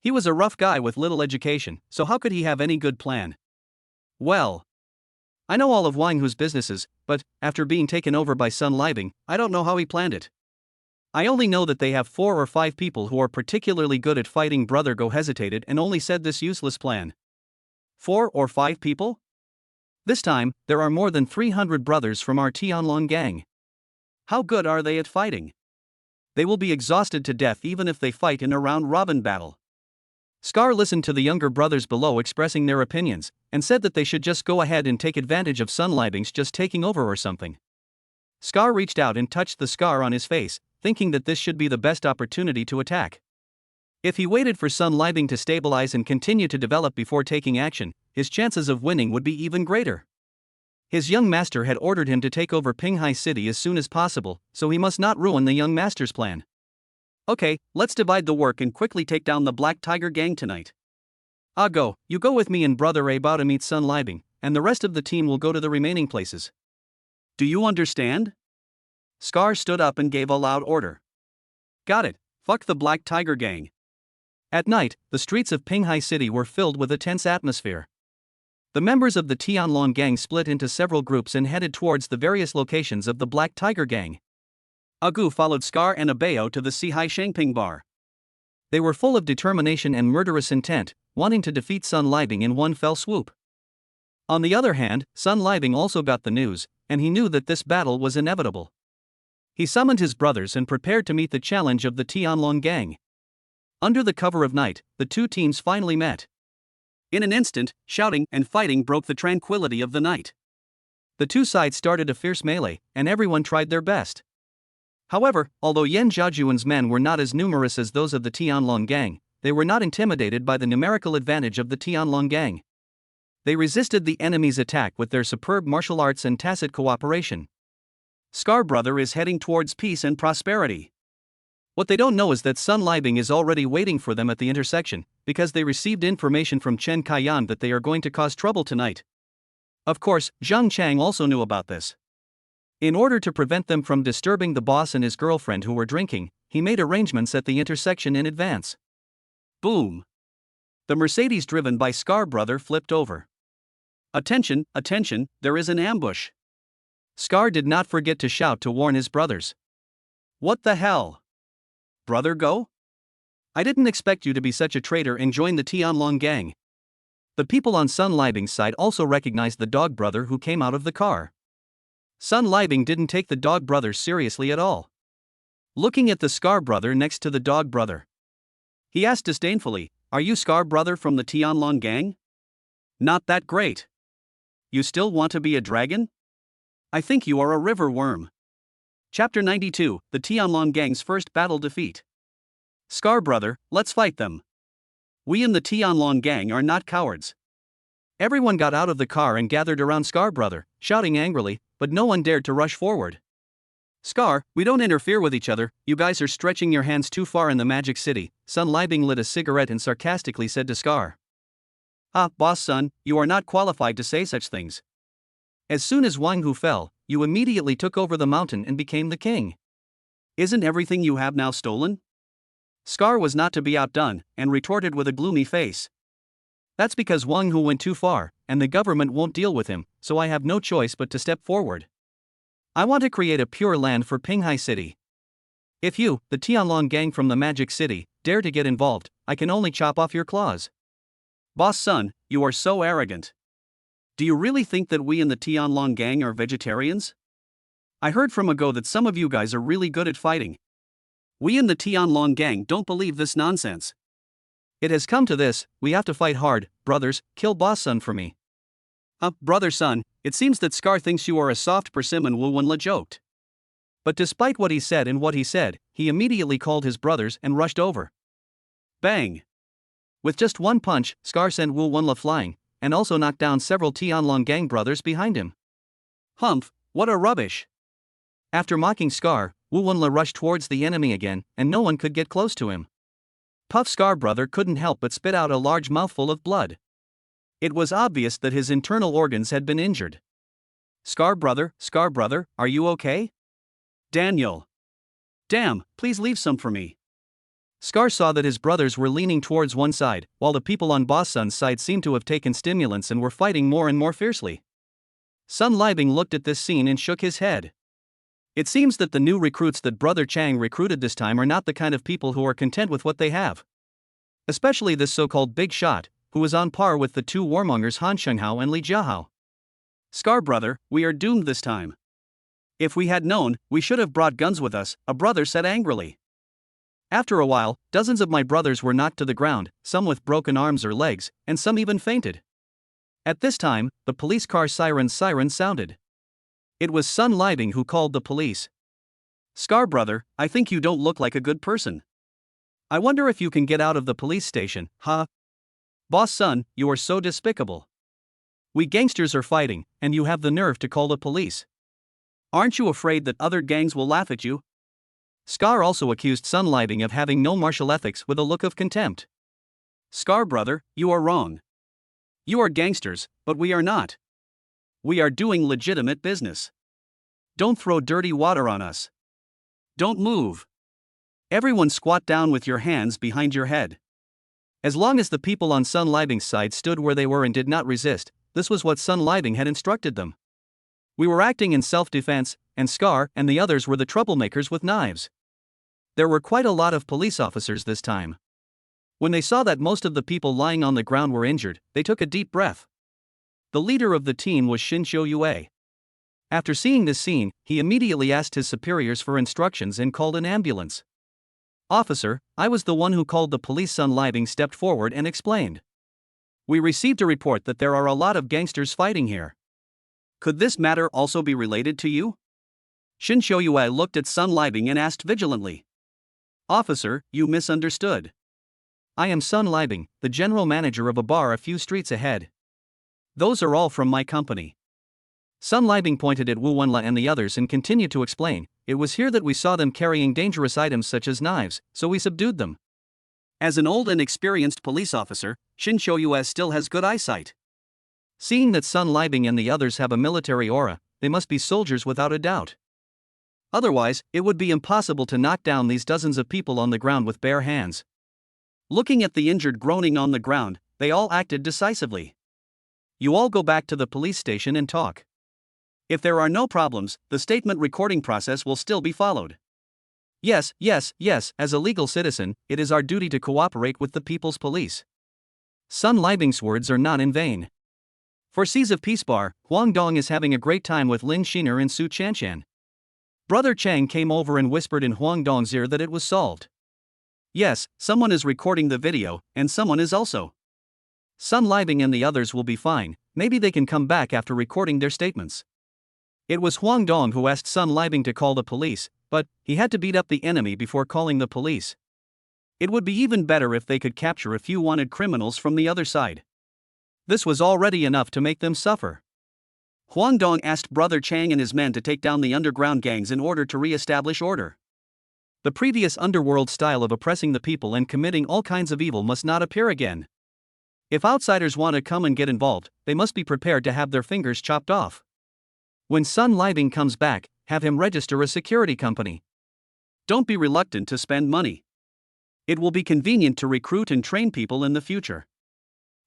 Speaker 1: He was a rough guy with little education, so how could he have any good plan? Well, I know all of Wang Hu's businesses, but, after being taken over by Sun Libing, I don't know how he planned it. I only know that they have 4 or 5 people who are particularly good at fighting. Brother Go hesitated and only said this useless plan. 4 or 5 people? This time, there are more than 300 brothers from our Tianlong gang. How good are they at fighting? They will be exhausted to death even if they fight in a round-robin battle. Scar listened to the younger brothers below expressing their opinions, and said that they should just go ahead and take advantage of Sun Libing's just taking over or something. Scar reached out and touched the scar on his face, thinking that this should be the best opportunity to attack. If he waited for Sun Libing to stabilize and continue to develop before taking action, his chances of winning would be even greater. His young master had ordered him to take over Pinghai City as soon as possible, so he must not ruin the young master's plan. Okay, let's divide the work and quickly take down the Black Tiger gang tonight. Go, you go with me and Brother A Bao to meet Sun Libing, and the rest of the team will go to the remaining places. Do you understand? Scar stood up and gave a loud order. Got it, fuck the Black Tiger gang. At night, the streets of Pinghai City were filled with a tense atmosphere. The members of the Tianlong gang split into several groups and headed towards the various locations of the Black Tiger gang. Agu followed Scar and Abeo to the Sihai Shangping bar. They were full of determination and murderous intent, wanting to defeat Sun Libing in one fell swoop. On the other hand, Sun Libing also got the news, and he knew that this battle was inevitable. He summoned his brothers and prepared to meet the challenge of the Tianlong gang. Under the cover of night, the two teams finally met. In an instant, shouting and fighting broke the tranquility of the night. The two sides started a fierce melee, and everyone tried their best. However, although Yan Zhaojuan's men were not as numerous as those of the Tianlong gang, they were not intimidated by the numerical advantage of the Tianlong gang. They resisted the enemy's attack with their superb martial arts and tacit cooperation. Scar Brother is heading towards peace and prosperity. What they don't know is that Sun Libing is already waiting for them at the intersection, because they received information from Chen Kaiyan that they are going to cause trouble tonight. Of course, Zhang Chang also knew about this. In order to prevent them from disturbing the boss and his girlfriend who were drinking, he made arrangements at the intersection in advance. Boom! The Mercedes driven by Scar Brother flipped over. Attention, attention, there is an ambush. Scar did not forget to shout to warn his brothers. What the hell? Brother Go? I didn't expect you to be such a traitor and join the Tianlong gang. The people on Sun Libing's side also recognized the dog brother who came out of the car. Sun Libing didn't take the dog brother seriously at all. Looking at the Scar Brother next to the dog brother. He asked disdainfully, "Are you Scar brother from the Tianlong gang? Not that great. You still want to be a dragon? I think you are a river worm." Chapter 92, The Tianlong Gang's First Battle Defeat. Scar brother, let's fight them. We in the Tianlong gang are not cowards. Everyone got out of the car and gathered around Scar brother, shouting angrily, but no one dared to rush forward. "Scar, we don't interfere with each other, you guys are stretching your hands too far in the Magic City," Sun Libing lit a cigarette and sarcastically said to Scar. "Ah, boss Sun, you are not qualified to say such things. As soon as Wang Hu fell, you immediately took over the mountain and became the king. Isn't everything you have now stolen?" Scar was not to be outdone, and retorted with a gloomy face. "That's because Wang Hu went too far, and the government won't deal with him, so I have no choice but to step forward. I want to create a pure land for Pinghai City. If you, the Tianlong gang from the Magic City, dare to get involved, I can only chop off your claws." "Boss Sun, you are so arrogant. Do you really think that we in the Tianlong gang are vegetarians? I heard from ago that some of you guys are really good at fighting. We in the Tianlong gang don't believe this nonsense. It has come to this, we have to fight hard, brothers, kill boss Sun for me." Brother Sun, it seems that Scar thinks you are a soft persimmon," Wu Wenla joked. But despite what he said and what he said, he immediately called his brothers and rushed over. Bang! With just one punch, Scar sent Wu Wenla flying, and also knocked down several Tianlong gang brothers behind him. "Humph, what a rubbish!" After mocking Scar, Wu Wenla rushed towards the enemy again, and no one could get close to him. Puff Scar brother couldn't help but spit out a large mouthful of blood. It was obvious that his internal organs had been injured. Scar brother, are you okay?" "Daniel. Damn, please leave some for me." Scar saw that his brothers were leaning towards one side, while the people on Boss Sun's side seemed to have taken stimulants and were fighting more and more fiercely. Sun Libing looked at this scene and shook his head. It seems that the new recruits that Brother Chang recruited this time are not the kind of people who are content with what they have. Especially this so-called big shot, who is on par with the two warmongers Han Shenghao and Li Jiahao. "Scar brother, we are doomed this time. If we had known, we should have brought guns with us," a brother said angrily. After a while, dozens of my brothers were knocked to the ground, some with broken arms or legs, and some even fainted. At this time, the police car siren sounded. It was Sun Libing who called the police. "Scar brother, I think you don't look like a good person. I wonder if you can get out of the police station, huh? Boss Sun, you are so despicable. We gangsters are fighting, and you have the nerve to call the police. Aren't you afraid that other gangs will laugh at you?" Scar also accused Sun Libing of having no martial ethics with a look of contempt. "Scar brother, you are wrong. You are gangsters, but we are not. We are doing legitimate business. Don't throw dirty water on us. Don't move. Everyone squat down with your hands behind your head." As long as the people on Sun Libing's side stood where they were and did not resist, this was what Sun Libing had instructed them. We were acting in self-defense, and Scar and the others were the troublemakers with knives. There were quite a lot of police officers this time. When they saw that most of the people lying on the ground were injured, they took a deep breath. The leader of the team was Xinqiu Yue. After seeing this scene, he immediately asked his superiors for instructions and called an ambulance. "Officer, I was the one who called the police." Sun Libing stepped forward and explained. "We received a report that there are a lot of gangsters fighting here. Could this matter also be related to you?" Xinqiu Yue looked at Sun Libing and asked vigilantly. "Officer, you misunderstood. I am Sun Libing, the general manager of a bar a few streets ahead. Those are all from my company." Sun Libing pointed at Wu Wenla and the others and continued to explain, "It was here that we saw them carrying dangerous items such as knives, so we subdued them." As an old and experienced police officer, Xinqiu Yue still has good eyesight. Seeing that Sun Libing and the others have a military aura, they must be soldiers without a doubt. Otherwise, it would be impossible to knock down these dozens of people on the ground with bare hands. Looking at the injured groaning on the ground, they all acted decisively. "You all go back to the police station and talk. If there are no problems, the statement recording process will still be followed. Yes, as a legal citizen, it is our duty to cooperate with the people's police." Sun Libing's words are not in vain. For Seas of Peace Bar, Huang Dong is having a great time with Lin Sheener and Su Chanchan. Brother Chang came over and whispered in Huang Dong's ear that it was solved. Yes, someone is recording the video, and someone is also. Sun Libing and the others will be fine, maybe they can come back after recording their statements. It was Huang Dong who asked Sun Libing to call the police, but he had to beat up the enemy before calling the police. It would be even better if they could capture a few wanted criminals from the other side. This was already enough to make them suffer. Huang Dong asked Brother Chang and his men to take down the underground gangs in order to re-establish order. The previous underworld style of oppressing the people and committing all kinds of evil must not appear again. If outsiders want to come and get involved, they must be prepared to have their fingers chopped off. When Sun Libing comes back, have him register a security company. Don't be reluctant to spend money. It will be convenient to recruit and train people in the future.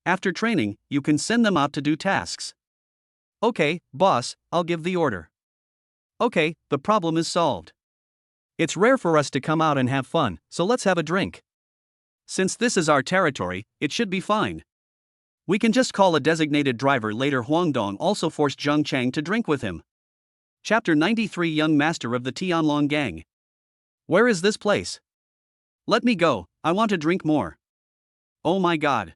Speaker 1: After training, you can send them out to do tasks. Okay, boss, I'll give the order. Okay, the problem is solved. It's rare for us to come out and have fun, so let's have a drink. Since this is our territory, it should be fine. We can just call a designated driver later. Huang Dong also forced Zheng Chang to drink with him. Chapter 93 Young Master of the Tianlong Gang. Where is this place? Let me go, I want to drink more. Oh my god.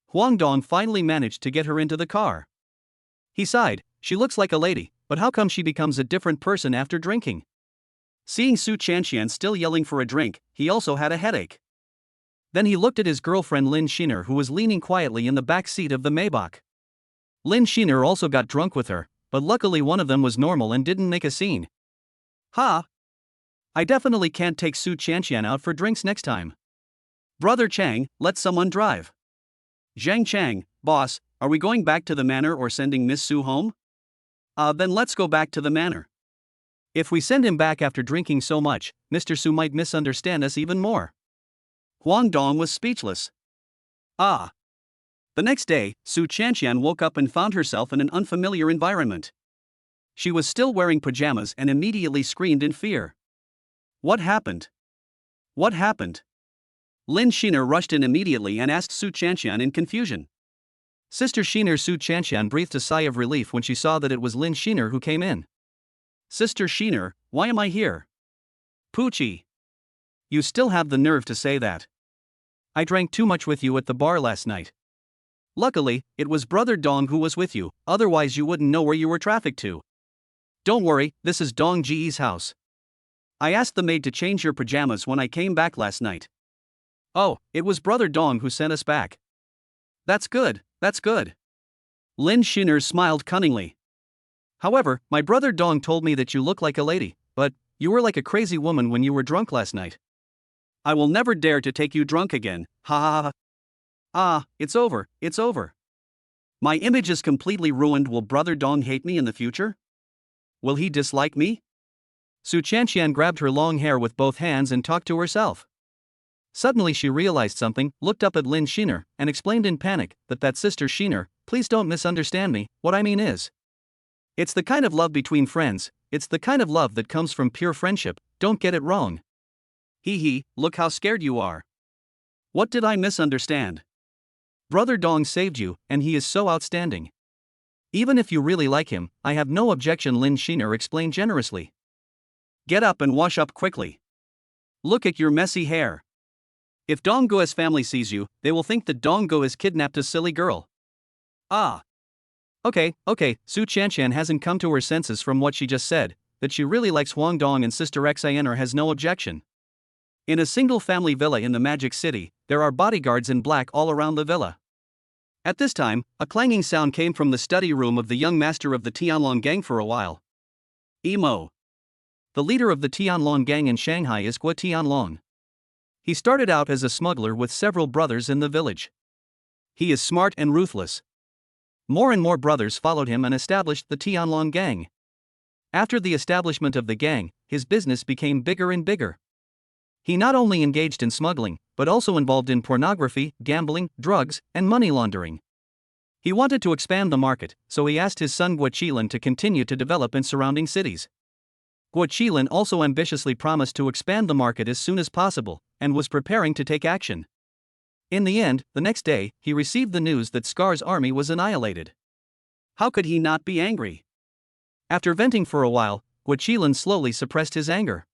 Speaker 1: Huang Dong finally managed to get her into the car. He sighed, she looks like a lady, but how come she becomes a different person after drinking? Seeing Su Chanxian still yelling for a drink, he also had a headache. Then he looked at his girlfriend Lin Sheener, who was leaning quietly in the back seat of the Maybach. Lin Sheener also got drunk with her, but luckily one of them was normal and didn't make a scene. Ha! I definitely can't take Su Chanxian out for drinks next time. Brother Chang, let someone drive. Zhang Chang, boss, are we going back to the manor or sending Miss Su home? Then let's go back to the manor. If we send him back after drinking so much, Mr. Su might misunderstand us even more. Huang Dong was speechless. The next day, Su Chanxian woke up and found herself in an unfamiliar environment. She was still wearing pajamas and immediately screamed in fear. What happened? What happened? Lin Sheener rushed in immediately and asked Su Chanxian in confusion. Sister Sheener. Su Chanxian breathed a sigh of relief when she saw that it was Lin Sheener who came in. Sister Sheener, why am I here? Poochie. You still have the nerve to say that. I drank too much with you at the bar last night. Luckily, it was Brother Dong who was with you, otherwise you wouldn't know where you were trafficked to. Don't worry, this is Dong Ji's house. I asked the maid to change your pajamas when I came back last night. Oh, it was Brother Dong who sent us back. That's good, that's good. Lin Sheener smiled cunningly. However, my brother Dong told me that you look like a lady, but you were like a crazy woman when you were drunk last night. I will never dare to take you drunk again, ha ha ha. It's over, it's over. My image is completely ruined. Will Brother Dong hate me in the future? Will he dislike me? Su Chanxian grabbed her long hair with both hands and talked to herself. Suddenly she realized something, looked up at Lin Sheener, and explained in panic that Sister Sheener, please don't misunderstand me, what I mean is. It's the kind of love between friends, it's the kind of love that comes from pure friendship, don't get it wrong. Hee, look how scared you are. What did I misunderstand? Brother Dong saved you, and he is so outstanding. Even if you really like him, I have no objection, Lin Sheener explained generously. Get up and wash up quickly. Look at your messy hair. If Dong Guo's family sees you, they will think that Dong Guo has kidnapped a silly girl. Okay, Su Chanxian hasn't come to her senses from what she just said, that she really likes Huang Dong and Sister Xiner has no objection. In a single family villa in the Magic City, there are bodyguards in black all around the villa. At this time, a clanging sound came from the study room of the young master of the Tianlong gang. For a while. Emo. The leader of the Tianlong gang in Shanghai is Guo Tianlong. He started out as a smuggler with several brothers in the village. He is smart and ruthless. More and more brothers followed him and established the Tianlong gang. After the establishment of the gang, his business became bigger and bigger. He not only engaged in smuggling, but also involved in pornography, gambling, drugs, and money laundering. He wanted to expand the market, so he asked his son Guo Qilin to continue to develop in surrounding cities. Guo Qilin also ambitiously promised to expand the market as soon as possible, and was preparing to take action. In the end, the next day, he received the news that Scar's army was annihilated. How could he not be angry? After venting for a while, Guo Qilin slowly suppressed his anger.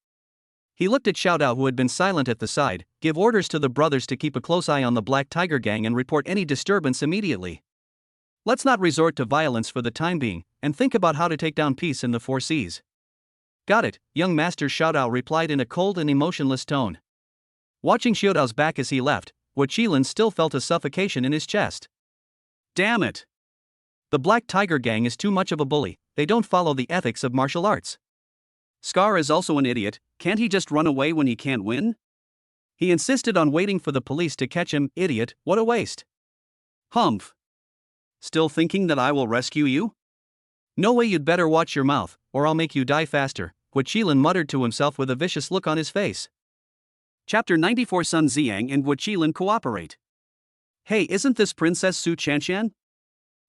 Speaker 1: He looked at Xiaodao, who had been silent at the side, give orders to the brothers to keep a close eye on the Black Tiger Gang and report any disturbance immediately. Let's not resort to violence for the time being, and think about how to take down peace in the Four Seas. Got it, young master, Xiaodao replied in a cold and emotionless tone. Watching Xiaodao's back as he left, Guoqilin still felt a suffocation in his chest. Damn it! The Black Tiger Gang is too much of a bully, they don't follow the ethics of martial arts. Scar is also an idiot, can't he just run away when he can't win? He insisted on waiting for the police to catch him, idiot, what a waste. Humph. Still thinking that I will rescue you? No way, you'd better watch your mouth, or I'll make you die faster, Guoqilin muttered to himself with a vicious look on his face. Chapter 94. Sun Xiang and Guoqilin cooperate. Hey, isn't this Princess Su Qianqian?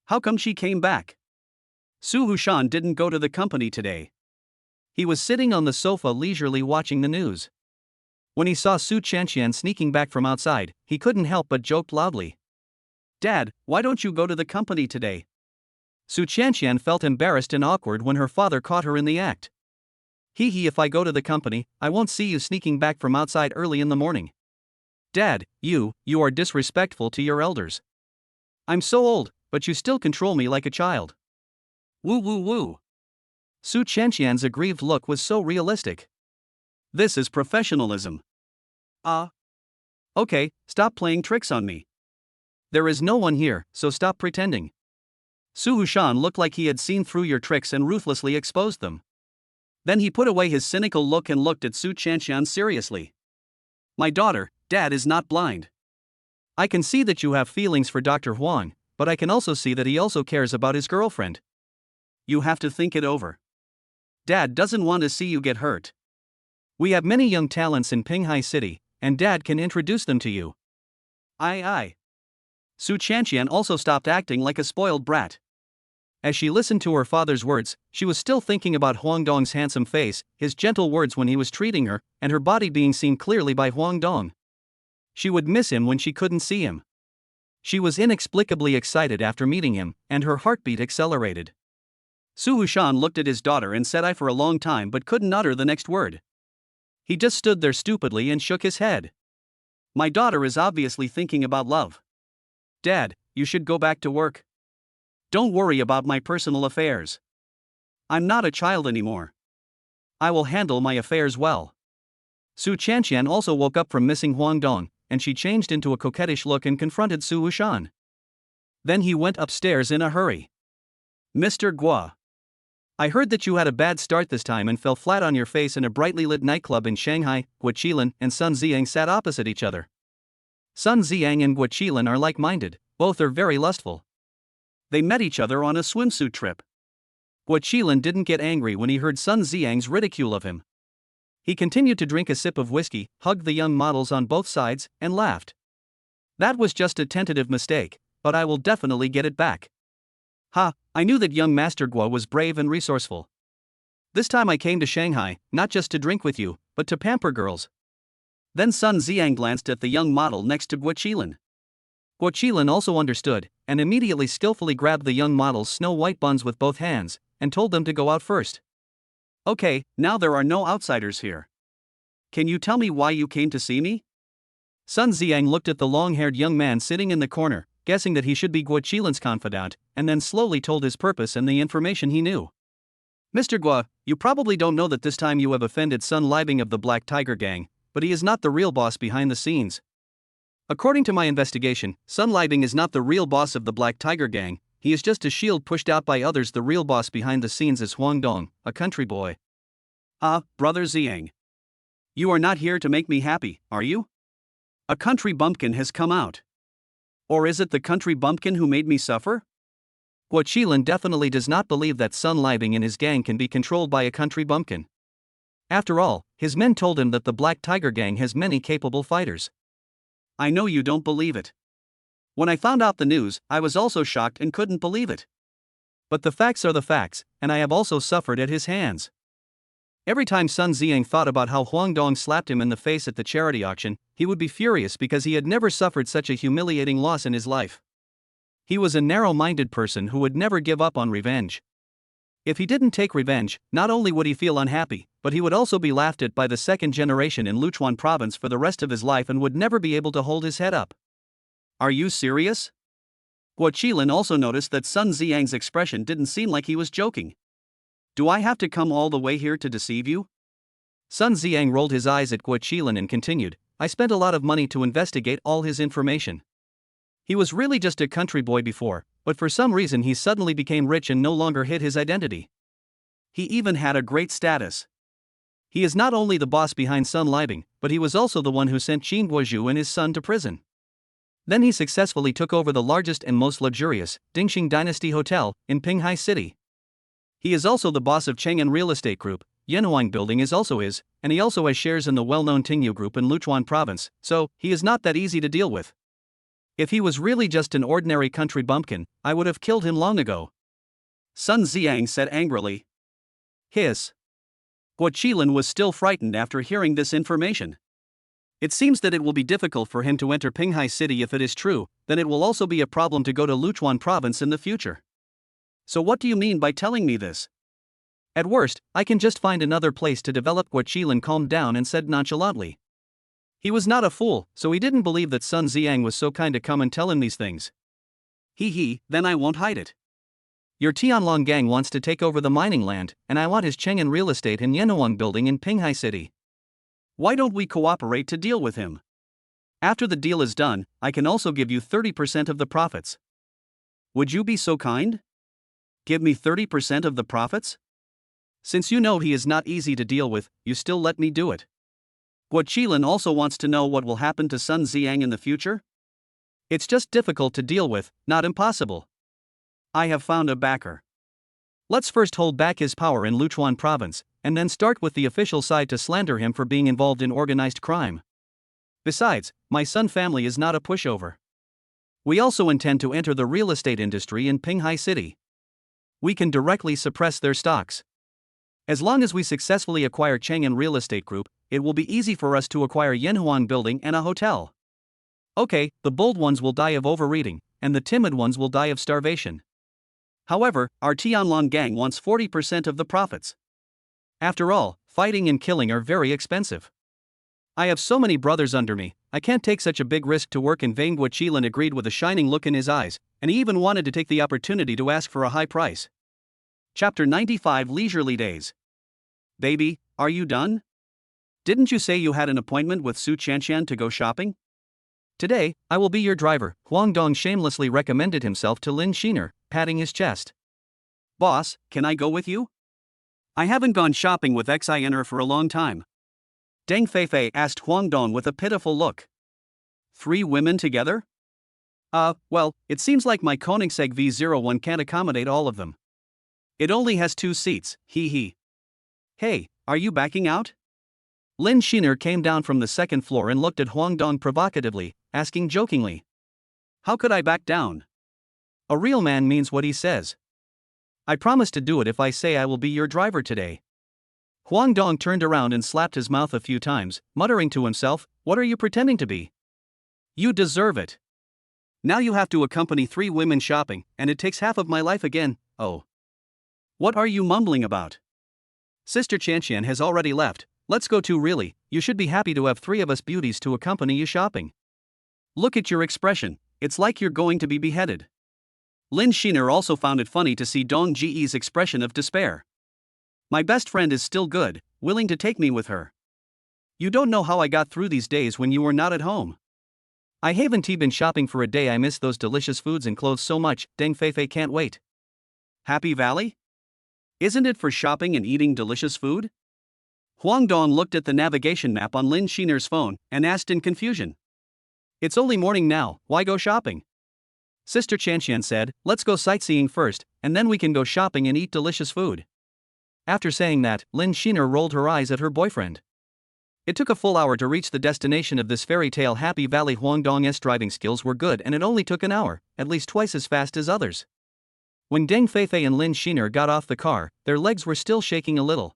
Speaker 1: How come she came back? Su Hushan didn't go to the company today. He was sitting on the sofa leisurely watching the news. When he saw Su Qianqian sneaking back from outside, he couldn't help but joke loudly. Dad, why don't you go to the company today? Su Qianqian felt embarrassed and awkward when her father caught her in the act. Hee, if I go to the company, I won't see you sneaking back from outside early in the morning. Dad, you are disrespectful to your elders. I'm so old, but you still control me like a child. Woo woo woo. Su Qianqian's aggrieved look was so realistic. This is professionalism. Okay, stop playing tricks on me. There is no one here, so stop pretending. Su Hushan looked like he had seen through your tricks and ruthlessly exposed them. Then he put away his cynical look and looked at Su Qianqian seriously. My daughter, Dad is not blind. I can see that you have feelings for Dr. Huang, but I can also see that he also cares about his girlfriend. You have to think it over. Dad doesn't want to see you get hurt. We have many young talents in Pinghai City, and Dad can introduce them to you. Aye. Su Qianqian also stopped acting like a spoiled brat. As she listened to her father's words, she was still thinking about Huang Dong's handsome face, his gentle words when he was treating her, and her body being seen clearly by Huang Dong. She would miss him when she couldn't see him. She was inexplicably excited after meeting him, and her heartbeat accelerated. Su Hushan looked at his daughter and said I for a long time but couldn't utter the next word. He just stood there stupidly and shook his head. My daughter is obviously thinking about love. Dad, you should go back to work. Don't worry about my personal affairs. I'm not a child anymore. I will handle my affairs well. Su Qianqian also woke up from missing Huang Dong, and she changed into a coquettish look and confronted Su Hushan. Then he went upstairs in a hurry. Mr. Guo. I heard that you had a bad start this time and fell flat on your face in a brightly lit nightclub in Shanghai. Guoqilin and Sun Xiang sat opposite each other. Sun Xiang and Guoqilin are like-minded, both are very lustful. They met each other on a swimsuit trip. Guoqilin didn't get angry when he heard Sun Xiang's ridicule of him. He continued to drink a sip of whiskey, hugged the young models on both sides, and laughed. That was just a tentative mistake, but I will definitely get it back. Ha, I knew that young Master Guo was brave and resourceful. This time I came to Shanghai, not just to drink with you, but to pamper girls. Then Sun Xiang glanced at the young model next to Guoqilin. Guoqilin also understood, and immediately skillfully grabbed the young model's snow-white buns with both hands, and told them to go out first. Okay, now there are no outsiders here. Can you tell me why you came to see me? Sun Xiang looked at the long-haired young man sitting in the corner, guessing that he should be Guoqilin's confidant, and then slowly told his purpose and the information he knew. Mr. Guo, you probably don't know that this time you have offended Sun Liebing of the Black Tiger Gang, but he is not the real boss behind the scenes. According to my investigation, Sun Liebing is not the real boss of the Black Tiger Gang, he is just a shield pushed out by others. The real boss behind the scenes is Huang Dong, a country boy. Brother Xiang. You are not here to make me happy, are you? A country bumpkin has come out. Or is it the country bumpkin who made me suffer? Guoqilin definitely does not believe that Sun Liebing and his gang can be controlled by a country bumpkin. After all, his men told him that the Black Tiger Gang has many capable fighters. I know you don't believe it. When I found out the news, I was also shocked and couldn't believe it. But the facts are the facts, and I have also suffered at his hands. Every time Sun Xiang thought about how Huang Dong slapped him in the face at the charity auction, he would be furious because he had never suffered such a humiliating loss in his life. He was a narrow-minded person who would never give up on revenge. If he didn't take revenge, not only would he feel unhappy, but he would also be laughed at by the second generation in Luchuan province for the rest of his life and would never be able to hold his head up. Are you serious? Guo Qilin also noticed that Sun Ziyang's expression didn't seem like he was joking. Do I have to come all the way here to deceive you? Sun Ziyang rolled his eyes at Guo Qilin and continued, I spent a lot of money to investigate all his information. He was really just a country boy before, but for some reason he suddenly became rich and no longer hid his identity. He even had a great status. He is not only the boss behind Sun Libing, but he was also the one who sent Qin Guozhu and his son to prison. Then he successfully took over the largest and most luxurious, Dingxing Dynasty Hotel, in Pinghai City. He is also the boss of Chang'an Real Estate Group, Yanhuang Building is also his, and he also has shares in the well-known Tingu Group in Luchuan Province, so he is not that easy to deal with. If he was really just an ordinary country bumpkin, I would have killed him long ago. Sun Ziyang said angrily. Hiss. Guo Qilin was still frightened after hearing this information. It seems that it will be difficult for him to enter Pinghai City if it is true, then it will also be a problem to go to Luchuan Province in the future. So what do you mean by telling me this? At worst, I can just find another place to develop. Guo Qilin calmed down and said nonchalantly. He was not a fool, so he didn't believe that Sun Ziyang was so kind to come and tell him these things. Then I won't hide it. Your Tianlong gang wants to take over the mining land, and I want his Chang'an Real Estate and Yanhuang Building in Pinghai City. Why don't we cooperate to deal with him? After the deal is done, I can also give you 30% of the profits. Would you be so kind? Give me 30% of the profits? Since you know he is not easy to deal with, you still let me do it. Guo Qilin also wants to know what will happen to Sun Ziyang in the future? It's just difficult to deal with, not impossible. I have found a backer. Let's first hold back his power in Luchuan province, and then start with the official side to slander him for being involved in organized crime. Besides, my Sun family is not a pushover. We also intend to enter the real estate industry in Pinghai City. We can directly suppress their stocks. As long as we successfully acquire Chang'an Real Estate Group, it will be easy for us to acquire Yanhuang Building and a hotel. Okay, the bold ones will die of overeating, and the timid ones will die of starvation. However, our Tianlong gang wants 40% of the profits. After all, fighting and killing are very expensive. I have so many brothers under me, I can't take such a big risk to work in vain. Guo Qilin agreed with a shining look in his eyes, and he even wanted to take the opportunity to ask for a high price. Chapter 95 Leisurely Days. Baby, are you done? Didn't you say you had an appointment with Su Qianqian to go shopping? Today, I will be your driver, Huang Dong shamelessly recommended himself to Lin Sheener, patting his chest. Boss, can I go with you? I haven't gone shopping with Xiner for a long time. Deng Feifei asked Huang Dong with a pitiful look. 3 women together? Well, it seems like my Koenigsegg V01 can't accommodate all of them. It only has 2 seats, Hey, are you backing out? Lin Sheener came down from the second floor and looked at Huang Dong provocatively, asking jokingly. How could I back down? A real man means what he says. I promise to do it if I say I will be your driver today. Huang Dong turned around and slapped his mouth a few times, muttering to himself, what are you pretending to be? You deserve it. Now you have to accompany 3 women shopping, and it takes half of my life again, oh. What are you mumbling about? Sister Qianqian has already left, let's go too really, you should be happy to have 3 of us beauties to accompany you shopping. Look at your expression, it's like you're going to be beheaded. Lin Sheener also found it funny to see Dong Ji's expression of despair. My best friend is still good, willing to take me with her. You don't know how I got through these days when you were not at home. I haven't been shopping for a day. I miss those delicious foods and clothes so much. Deng Feifei can't wait. Happy Valley? Isn't it for shopping and eating delicious food? Huang Dong looked at the navigation map on Lin Sheener's phone and asked in confusion. It's only morning now, why go shopping? Sister Qianqian said, let's go sightseeing first, and then we can go shopping and eat delicious food. After saying that, Lin Sheener rolled her eyes at her boyfriend. It took a full hour to reach the destination of this fairy tale Happy Valley. Huang Dong's driving skills were good and it only took an hour, at least twice as fast as others. When Deng Feifei and Lin Sheener got off the car, their legs were still shaking a little.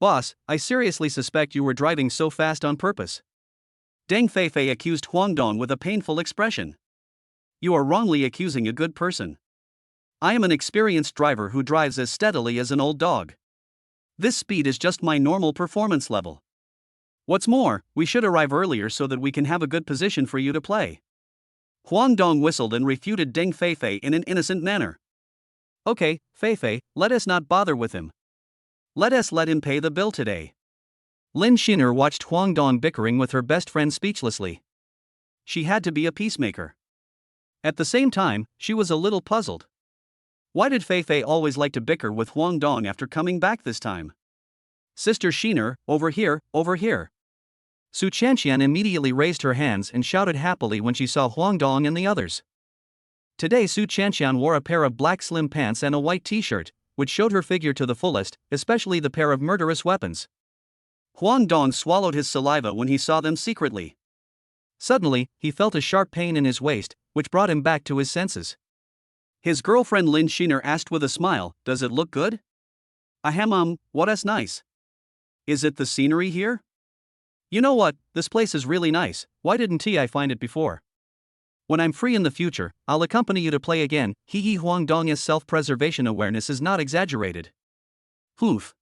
Speaker 1: Boss, I seriously suspect you were driving so fast on purpose. Deng Feifei accused Huang Dong with a painful expression. You are wrongly accusing a good person. I am an experienced driver who drives as steadily as an old dog. This speed is just my normal performance level. What's more, we should arrive earlier so that we can have a good position for you to play." Huang Dong whistled and refuted Deng Feifei in an innocent manner. "Okay, Feifei, let us not bother with him. Let us let him pay the bill today." Lin Sheener watched Huang Dong bickering with her best friend speechlessly. She had to be a peacemaker. At the same time, she was a little puzzled. Why did Feifei always like to bicker with Huang Dong after coming back this time? "Sister Sheener, over here, over here." Su Chanqian immediately raised her hands and shouted happily when she saw Huang Dong and the others. Today Su Chanqian wore a pair of black slim pants and a white t-shirt, which showed her figure to the fullest, especially the pair of murderous weapons. Huang Dong swallowed his saliva when he saw them secretly. Suddenly, he felt a sharp pain in his waist, which brought him back to his senses. His girlfriend Lin Sheener asked with a smile, "Does it look good?" "Ahem, what is nice? Is it the scenery here? You know what, this place is really nice, why didn't I find it before? When I'm free in the future, I'll accompany you to play again." Huang Dong's self-preservation awareness is not exaggerated. "Oof.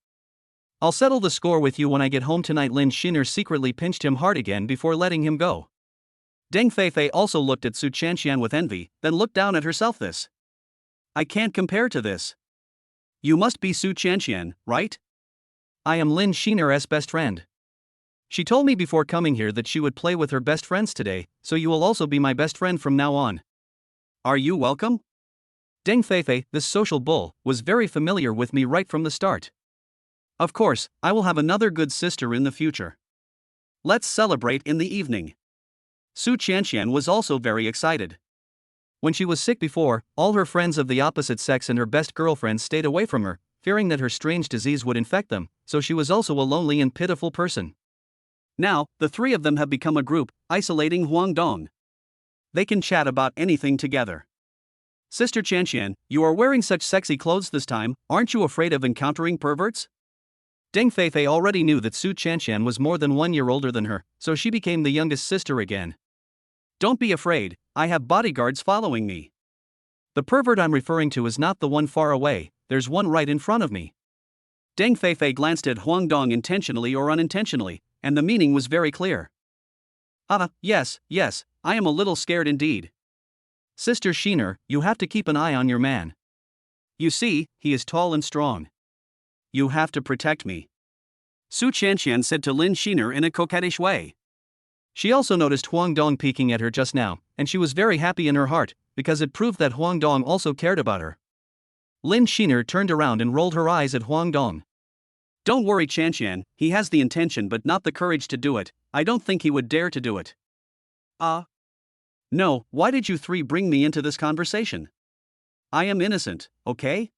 Speaker 1: I'll settle the score with you when I get home tonight." Lin Sheener secretly pinched him hard again before letting him go. Deng Feifei also looked at Su Chanqian with envy, then looked down at herself. "This. I can't compare to this. You must be Su Chanqian, right?" "I am Lin Sheener's best friend. She told me before coming here that she would play with her best friends today, so you will also be my best friend from now on." "Are you welcome?" Deng Feifei, this social bull, was very familiar with me right from the start. "Of course, I will have another good sister in the future. Let's celebrate in the evening." Su Chanqian was also very excited. When she was sick before, all her friends of the opposite sex and her best girlfriends stayed away from her, fearing that her strange disease would infect them, so she was also a lonely and pitiful person. Now, the three of them have become a group, isolating Huang Dong. They can chat about anything together. "Sister Chanqian, you are wearing such sexy clothes this time, aren't you afraid of encountering perverts?" Deng Feifei already knew that Su Chanqian was more than 1 year older than her, so she became the youngest sister again. "Don't be afraid, I have bodyguards following me. The pervert I'm referring to is not the one far away, there's one right in front of me." Deng Feifei glanced at Huang Dong intentionally or unintentionally, and the meaning was very clear. Yes, I am a little scared indeed. Sister Sheener, you have to keep an eye on your man. You see, he is tall and strong. You have to protect me," Su Chanqian said to Lin Sheener in a coquettish way. She also noticed Huang Dong peeking at her just now, and she was very happy in her heart, because it proved that Huang Dong also cared about her. Lin Sheener turned around and rolled her eyes at Huang Dong. "Don't worry, Chanqian, he has the intention but not the courage to do it. I don't think he would dare to do it." No, why did you three bring me into this conversation? I am innocent, okay?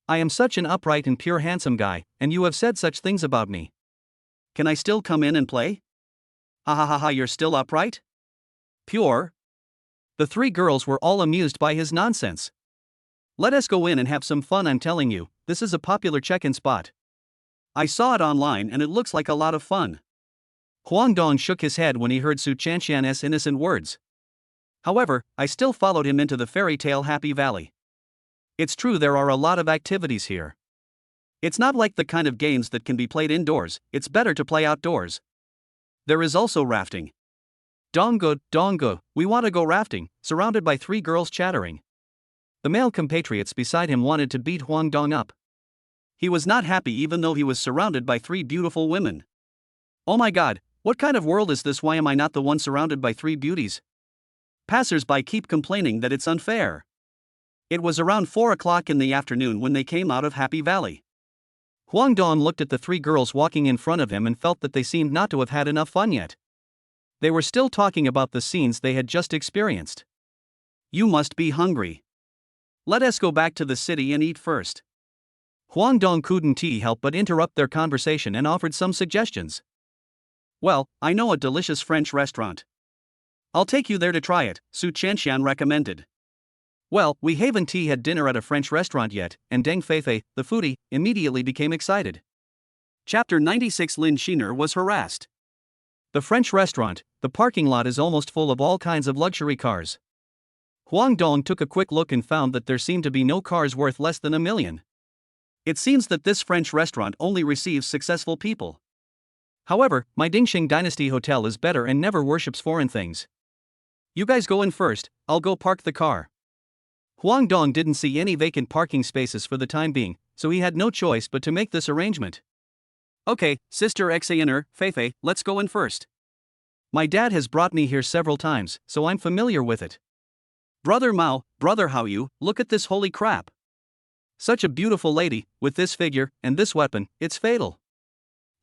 Speaker 1: I am such an upright and pure handsome guy, and you have said such things about me. Can I still come in and play?" You're still upright? Pure?" The three girls were all amused by his nonsense. "Let us go in and have some fun. I'm telling you, this is a popular check-in spot. I saw it online and it looks like a lot of fun." Huang Dong shook his head when he heard Su Chanqian's innocent words. "However, I still followed him into the fairy tale Happy Valley. It's true there are a lot of activities here. It's not like the kind of games that can be played indoors, it's better to play outdoors. There is also rafting." Donggo, we want to go rafting," surrounded by three girls chattering. The male compatriots beside him wanted to beat Huang Dong up. He was not happy even though he was surrounded by three beautiful women. "Oh my god, what kind of world is this? Why am I not the one surrounded by three beauties? Passers-by keep complaining that it's unfair." It was around 4 o'clock in the afternoon when they came out of Happy Valley. Huang Dong looked at the three girls walking in front of him and felt that they seemed not to have had enough fun yet. They were still talking about the scenes they had just experienced. "You must be hungry. Let us go back to the city and eat first." Huang Dong couldn't help but interrupt their conversation and offered some suggestions. "Well, I know a delicious French restaurant. I'll take you there to try it," Su Chanqian recommended. Well, we haven't had dinner at a French restaurant yet, and Deng Feifei, the foodie, immediately became excited. Chapter 96. Lin Sheener was harassed. The French restaurant, the parking lot is almost full of all kinds of luxury cars. Huang Dong took a quick look and found that there seemed to be no cars worth less than $1 million. It seems that this French restaurant only receives successful people. However, my Dingxing Dynasty hotel is better and never worships foreign things. You guys go in first, I'll go park the car. Huang Dong didn't see any vacant parking spaces for the time being, so he had no choice but to make this arrangement. Okay, Sister Xaner, Feifei, let's go in first. My dad has brought me here several times, so I'm familiar with it. Brother Mao, Brother Haoyu, look at this holy crap. Such a beautiful lady, with this figure, and this weapon, it's fatal.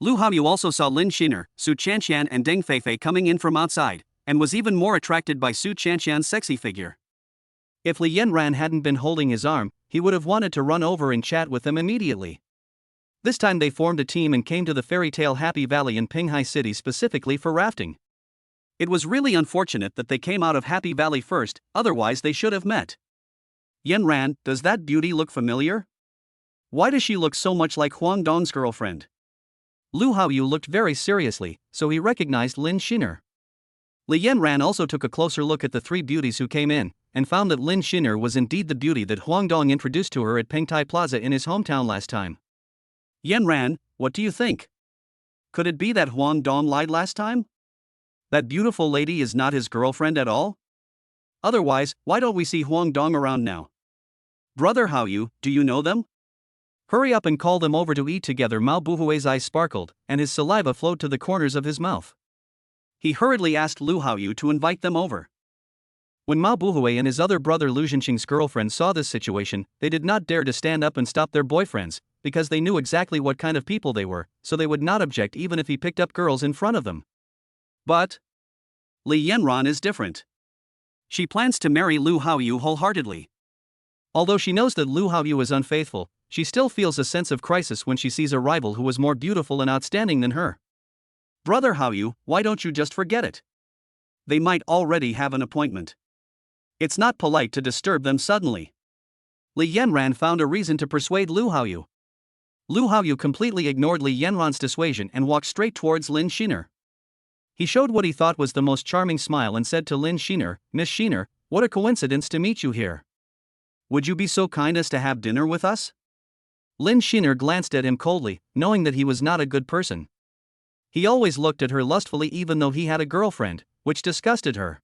Speaker 1: Lu Haoyu also saw Lin Sheener, Su Chanxian and Deng Feifei coming in from outside, and was even more attracted by Su Chanxian's sexy figure. If Li Yanran hadn't been holding his arm, he would have wanted to run over and chat with them immediately. This time they formed a team and came to the fairy tale Happy Valley in Pinghai City specifically for rafting. It was really unfortunate that they came out of Happy Valley first, otherwise they should have met. Yanran, does that beauty look familiar? Why does she look so much like Huang Dong's girlfriend? Lu Haoyu looked very seriously, so he recognized Lin Sheener. Li Yanran also took a closer look at the three beauties who came in, and found that Lin Sheener was indeed the beauty that Huang Dong introduced to her at Pengtai Plaza in his hometown last time. Yanran, what do you think? Could it be that Huang Dong lied last time? That beautiful lady is not his girlfriend at all? Otherwise, why don't we see Huang Dong around now? Brother Haoyu, do you know them? Hurry up and call them over to eat together. Mao Buhui's eyes sparkled, and his saliva flowed to the corners of his mouth. He hurriedly asked Lu Haoyu to invite them over. When Mao Buhui and his other brother Lu Zhenxing's girlfriend saw this situation, they did not dare to stand up and stop their boyfriends, because they knew exactly what kind of people they were, so they would not object even if he picked up girls in front of them. But Li Yanran is different. She plans to marry Lu Haoyu wholeheartedly. Although she knows that Lu Haoyu is unfaithful, she still feels a sense of crisis when she sees a rival who is more beautiful and outstanding than her. Brother Haoyu, why don't you just forget it? They might already have an appointment. It's not polite to disturb them suddenly. Li Yanran found a reason to persuade Lu Haoyu. Lu Haoyu completely ignored Li Yanran's dissuasion and walked straight towards Lin Sheener. He showed what he thought was the most charming smile and said to Lin Sheener, Miss Sheener, what a coincidence to meet you here. Would you be so kind as to have dinner with us? Lin Sheener glanced at him coldly, knowing that he was not a good person. He always looked at her lustfully even though he had a girlfriend, which disgusted her.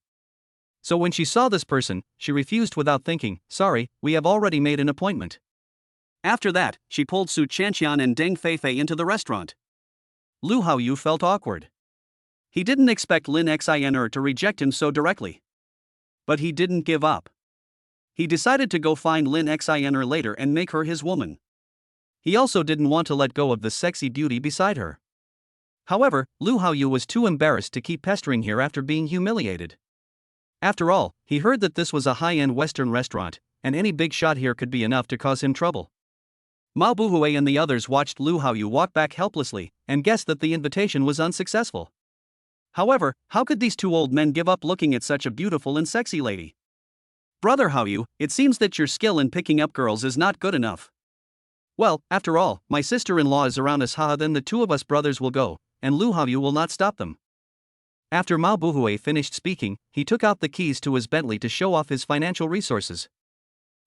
Speaker 1: So when she saw this person, she refused without thinking, sorry, we have already made an appointment. After that, she pulled Su Chanxian and Deng Feifei into the restaurant. Lu Haoyu felt awkward. He didn't expect Lin Xiner to reject him so directly. But he didn't give up. He decided to go find Lin Xiner later and make her his woman. He also didn't want to let go of the sexy beauty beside her. However, Lu Haoyu was too embarrassed to keep pestering here after being humiliated. After all, he heard that this was a high-end Western restaurant, and any big shot here could be enough to cause him trouble. Mao Buhui and the others watched Lu Haoyu walk back helplessly, and guessed that the invitation was unsuccessful. However, how could these two old men give up looking at such a beautiful and sexy lady? Brother Haoyu, it seems that your skill in picking up girls is not good enough. Well, after all, my sister-in-law is around us, then the two of us brothers will go, and Lu Haoyu will not stop them. After Mao Buhui finished speaking, he took out the keys to his Bentley to show off his financial resources.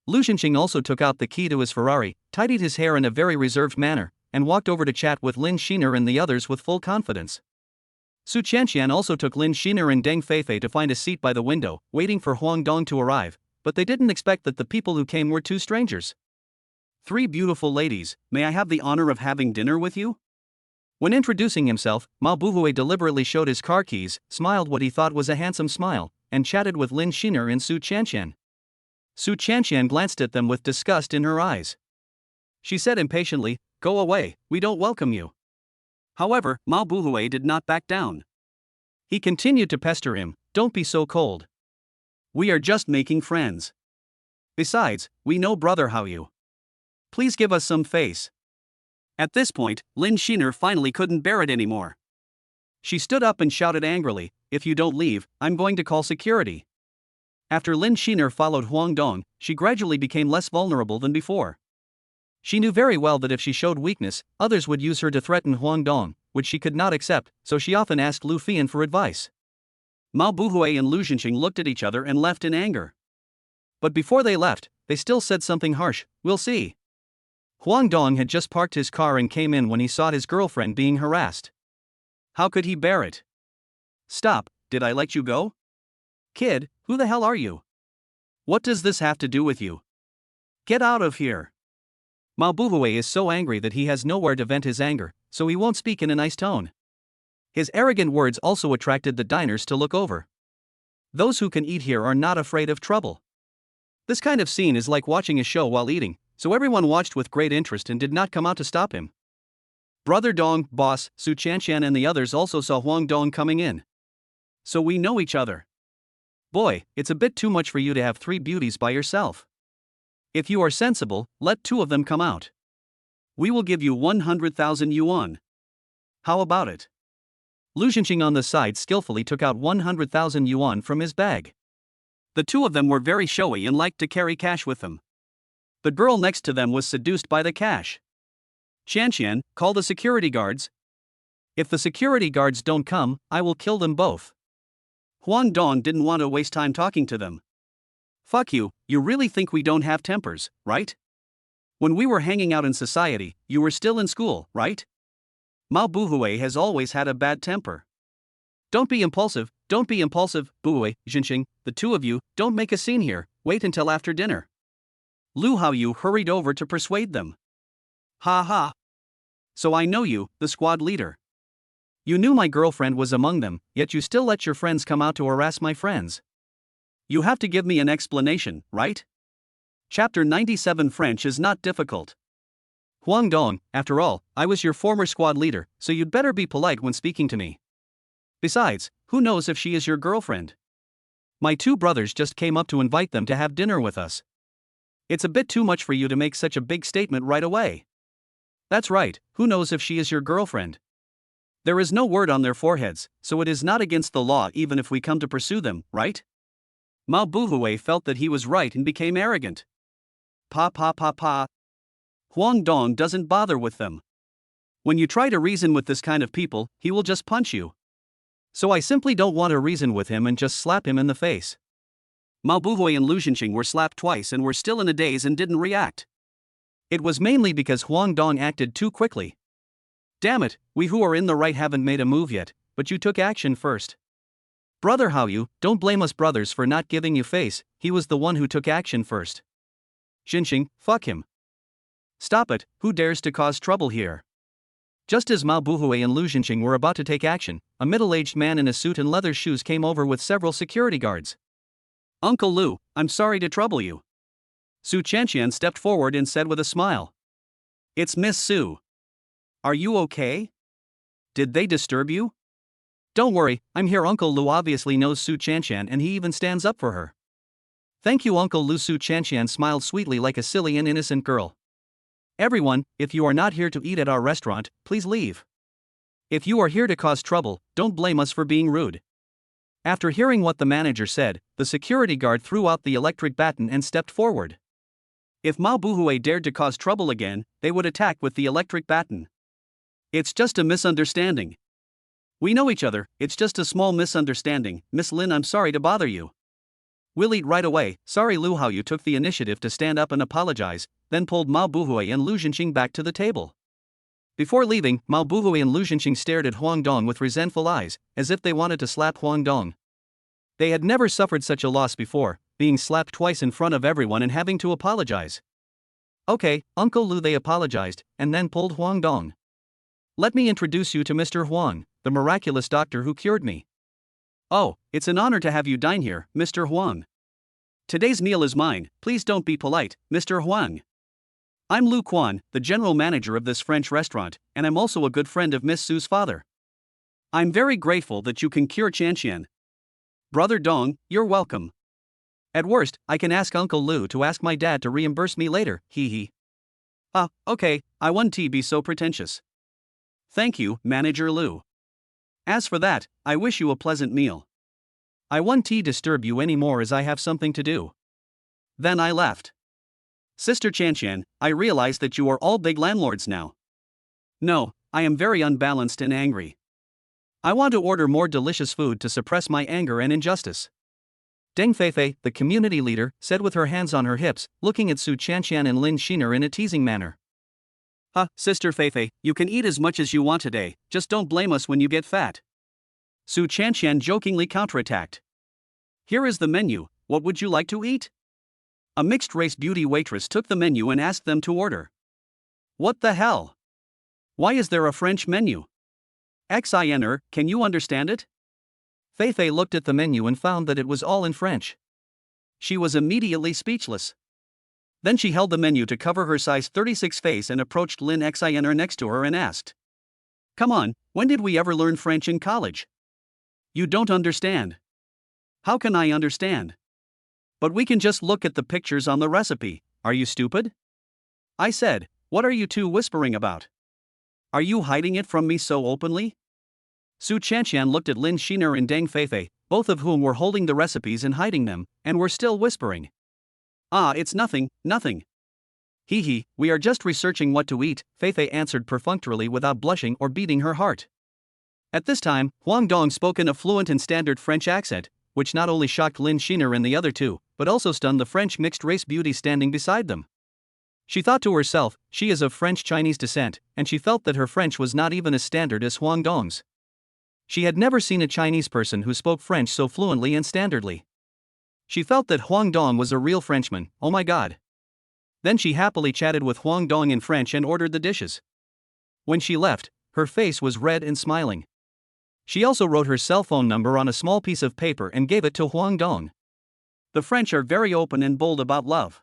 Speaker 1: Lu Zhenxing also took out the key to his Ferrari, tidied his hair in a very reserved manner, and walked over to chat with Lin Sheener and the others with full confidence. Su Chanxian also took Lin Sheener and Deng Feifei to find a seat by the window, waiting for Huang Dong to arrive, but they didn't expect that the people who came were two strangers. Three beautiful ladies, may I have the honor of having dinner with you? When introducing himself, Mao Buhui deliberately showed his car keys, smiled what he thought was a handsome smile, and chatted with Lin Sheener and Su Chanxian. Su Chanxian glanced at them with disgust in her eyes. She said impatiently, "Go away, we don't welcome you." However, Mao Buhui did not back down. He continued to pester him, "Don't be so cold. We are just making friends. Besides, we know Brother Haoyu. Please give us some face." At this point, Lin Sheener finally couldn't bear it anymore. She stood up and shouted angrily, "If you don't leave, I'm going to call security." After Lin Sheener followed Huang Dong, she gradually became less vulnerable than before. She knew very well that if she showed weakness, others would use her to threaten Huang Dong, which she could not accept, so she often asked Lu Fian for advice. Mao Buhui and Lu Zhenxing looked at each other and left in anger. But before they left, they still said something harsh. We'll see. Huang Dong had just parked his car and came in when he saw his girlfriend being harassed. How could he bear it? Stop, did I let you go? Kid, who the hell are you? What does this have to do with you? Get out of here. Mao Buhui is so angry that he has nowhere to vent his anger, so he won't speak in a nice tone. His arrogant words also attracted the diners to look over. Those who can eat here are not afraid of trouble. This kind of scene is like watching a show while eating, so everyone watched with great interest and did not come out to stop him. Brother Dong, boss, Su Chanshan and the others also saw Huang Dong coming in. So we know each other. Boy, it's a bit too much for you to have 3 beauties by yourself. If you are sensible, let 2 of them come out. We will give you 100,000 yuan. How about it? Lu Xinqing on the side skillfully took out 100,000 yuan from his bag. The 2 of them were very showy and liked to carry cash with them. The girl next to them was seduced by the cash. Chanshan, call the security guards. If the security guards don't come, I will kill them both. Huang Dong didn't want to waste time talking to them. Fuck you, you really think we don't have tempers, right? When we were hanging out in society, you were still in school, right? Mao Buhui has always had a bad temper. Don't be impulsive, Buhui, Xinqing, the 2 of you, don't make a scene here, wait until after dinner. Lu Haoyu hurried over to persuade them. Ha ha. So I know you, the squad leader. You knew my girlfriend was among them, yet you still let your friends come out to harass my friends. You have to give me an explanation, right? Chapter 97 French is not difficult. Huang Dong, after all, I was your former squad leader, so you'd better be polite when speaking to me. Besides, who knows if she is your girlfriend? My 2 brothers just came up to invite them to have dinner with us. It's a bit too much for you to make such a big statement right away. That's right, who knows if she is your girlfriend? There is no word on their foreheads, so it is not against the law even if we come to pursue them, right? Mao Buhui felt that he was right and became arrogant. Pa. Huang Dong doesn't bother with them. When you try to reason with this kind of people, he will just punch you. So I simply don't want to reason with him and just slap him in the face. Mao Buhui and Lu Xinqing were slapped twice and were still in a daze and didn't react. It was mainly because Huang Dong acted too quickly. Damn it, we who are in the right haven't made a move yet, but you took action first. Brother Haoyu, don't blame us brothers for not giving you face, he was the one who took action first. Xinqing, fuck him. Stop it, who dares to cause trouble here? Just as Mao Buhui and Lu Xinqing were about to take action, a middle-aged man in a suit and leather shoes came over with several security guards. Uncle Lu, I'm sorry to trouble you. Su Chanshan stepped forward and said with a smile. It's Miss Su. Are you okay? Did they disturb you? Don't worry, I'm here. Uncle Lu obviously knows Su Chanshan and he even stands up for her. Thank you Uncle Lu. Su Chanshan smiled sweetly like a silly and innocent girl. Everyone, if you are not here to eat at our restaurant, please leave. If you are here to cause trouble, don't blame us for being rude. After hearing what the manager said, the security guard threw out the electric baton and stepped forward. If Mao Buhui dared to cause trouble again, they would attack with the electric baton. It's just a misunderstanding. We know each other, it's just a small misunderstanding. Miss Lin, I'm sorry to bother you. We'll eat right away. Sorry. Lu Haoyu took the initiative to stand up and apologize, then pulled Mao Buhui and Lu Xinqing back to the table. Before leaving, Mao Buhui and Lu Xinqing stared at Huang Dong with resentful eyes, as if they wanted to slap Huang Dong. They had never suffered such a loss before, being slapped twice in front of everyone and having to apologize. Okay, Uncle Lu, they apologized, and then pulled Huang Dong. Let me introduce you to Mr. Huang, the miraculous doctor who cured me. Oh, it's an honor to have you dine here, Mr. Huang. Today's meal is mine, please don't be polite, Mr. Huang. I'm Luchuan, the general manager of this French restaurant, and I'm also a good friend of Miss Su's father. I'm very grateful that you can cure Chanshan. Brother Dong, you're welcome. At worst, I can ask Uncle Lu to ask my dad to reimburse me later, hee hee. Okay, I won't be so pretentious. Thank you, Manager Lu. As for that, I wish you a pleasant meal. I won't disturb you anymore as I have something to do. Then I left. Sister Chanshan, I realize that you are all big landlords now. No, I am very unbalanced and angry. I want to order more delicious food to suppress my anger and injustice. Deng Feifei, the community leader, said with her hands on her hips, looking at Su Chanqian and Lin Sheener in a teasing manner. Sister Feifei, you can eat as much as you want today, just don't blame us when you get fat. Su Chanqian jokingly counterattacked. Here is the menu, what would you like to eat? A mixed-race beauty waitress took the menu and asked them to order. What the hell? Why is there a French menu? Xiner, can you understand it? Feifei looked at the menu and found that it was all in French. She was immediately speechless. Then she held the menu to cover her size 36 face and approached Lin Sheener next to her and asked. Come on, when did we ever learn French in college? You don't understand. How can I understand? But we can just look at the pictures on the recipe, are you stupid? I said, what are you two whispering about? Are you hiding it from me so openly? Su Chanqian looked at Lin Sheener and Deng Feifei, both of whom were holding the recipes and hiding them, and were still whispering. It's nothing, nothing. Hee, we are just researching what to eat, Feifei answered perfunctorily without blushing or beating her heart. At this time, Huang Dong spoke in a fluent and standard French accent, which not only shocked Lin Sheener and the other two, but also stunned the French mixed-race beauty standing beside them. She thought to herself, she is of French-Chinese descent, and she felt that her French was not even as standard as Huang Dong's. She had never seen a Chinese person who spoke French so fluently and standardly. She felt that Huang Dong was a real Frenchman, oh my god. Then she happily chatted with Huang Dong in French and ordered the dishes. When she left, her face was red and smiling. She also wrote her cell phone number on a small piece of paper and gave it to Huang Dong. The French are very open and bold about love.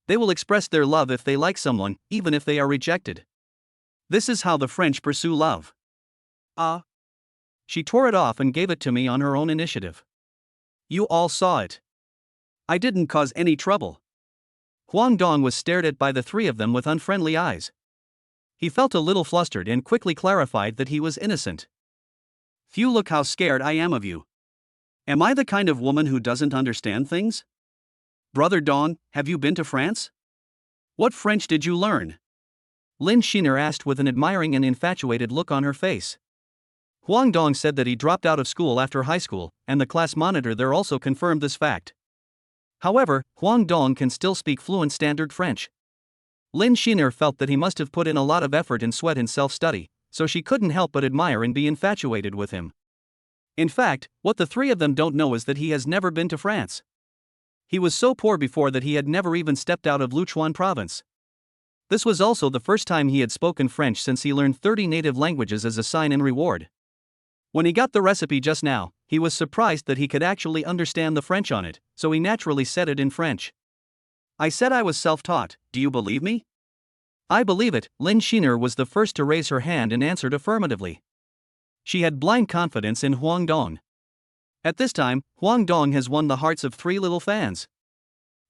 Speaker 1: They will express their love if they like someone, even if they are rejected. This is how the French pursue love. She tore it off and gave it to me on her own initiative. You all saw it. I didn't cause any trouble. Huang Dong was stared at by the three of them with unfriendly eyes. He felt a little flustered and quickly clarified that he was innocent. Phew, look how scared I am of you. Am I the kind of woman who doesn't understand things? Brother Dong, have you been to France? What French did you learn? Lin Sheener asked with an admiring and infatuated look on her face. Huang Dong said that he dropped out of school after high school, and the class monitor there also confirmed this fact. However, Huang Dong can still speak fluent standard French. Lin Sheener felt that he must have put in a lot of effort and sweat in self-study, so she couldn't help but admire and be infatuated with him. In fact, what the three of them don't know is that he has never been to France. He was so poor before that he had never even stepped out of Luchuan province. This was also the first time he had spoken French since he learned 30 native languages as a sign and reward. When he got the recipe just now, he was surprised that he could actually understand the French on it, so he naturally said it in French. I said I was self-taught, do you believe me? I believe it, Lin Sheener was the first to raise her hand and answered affirmatively. She had blind confidence in Huang Dong. At this time, Huang Dong has won the hearts of three little fans.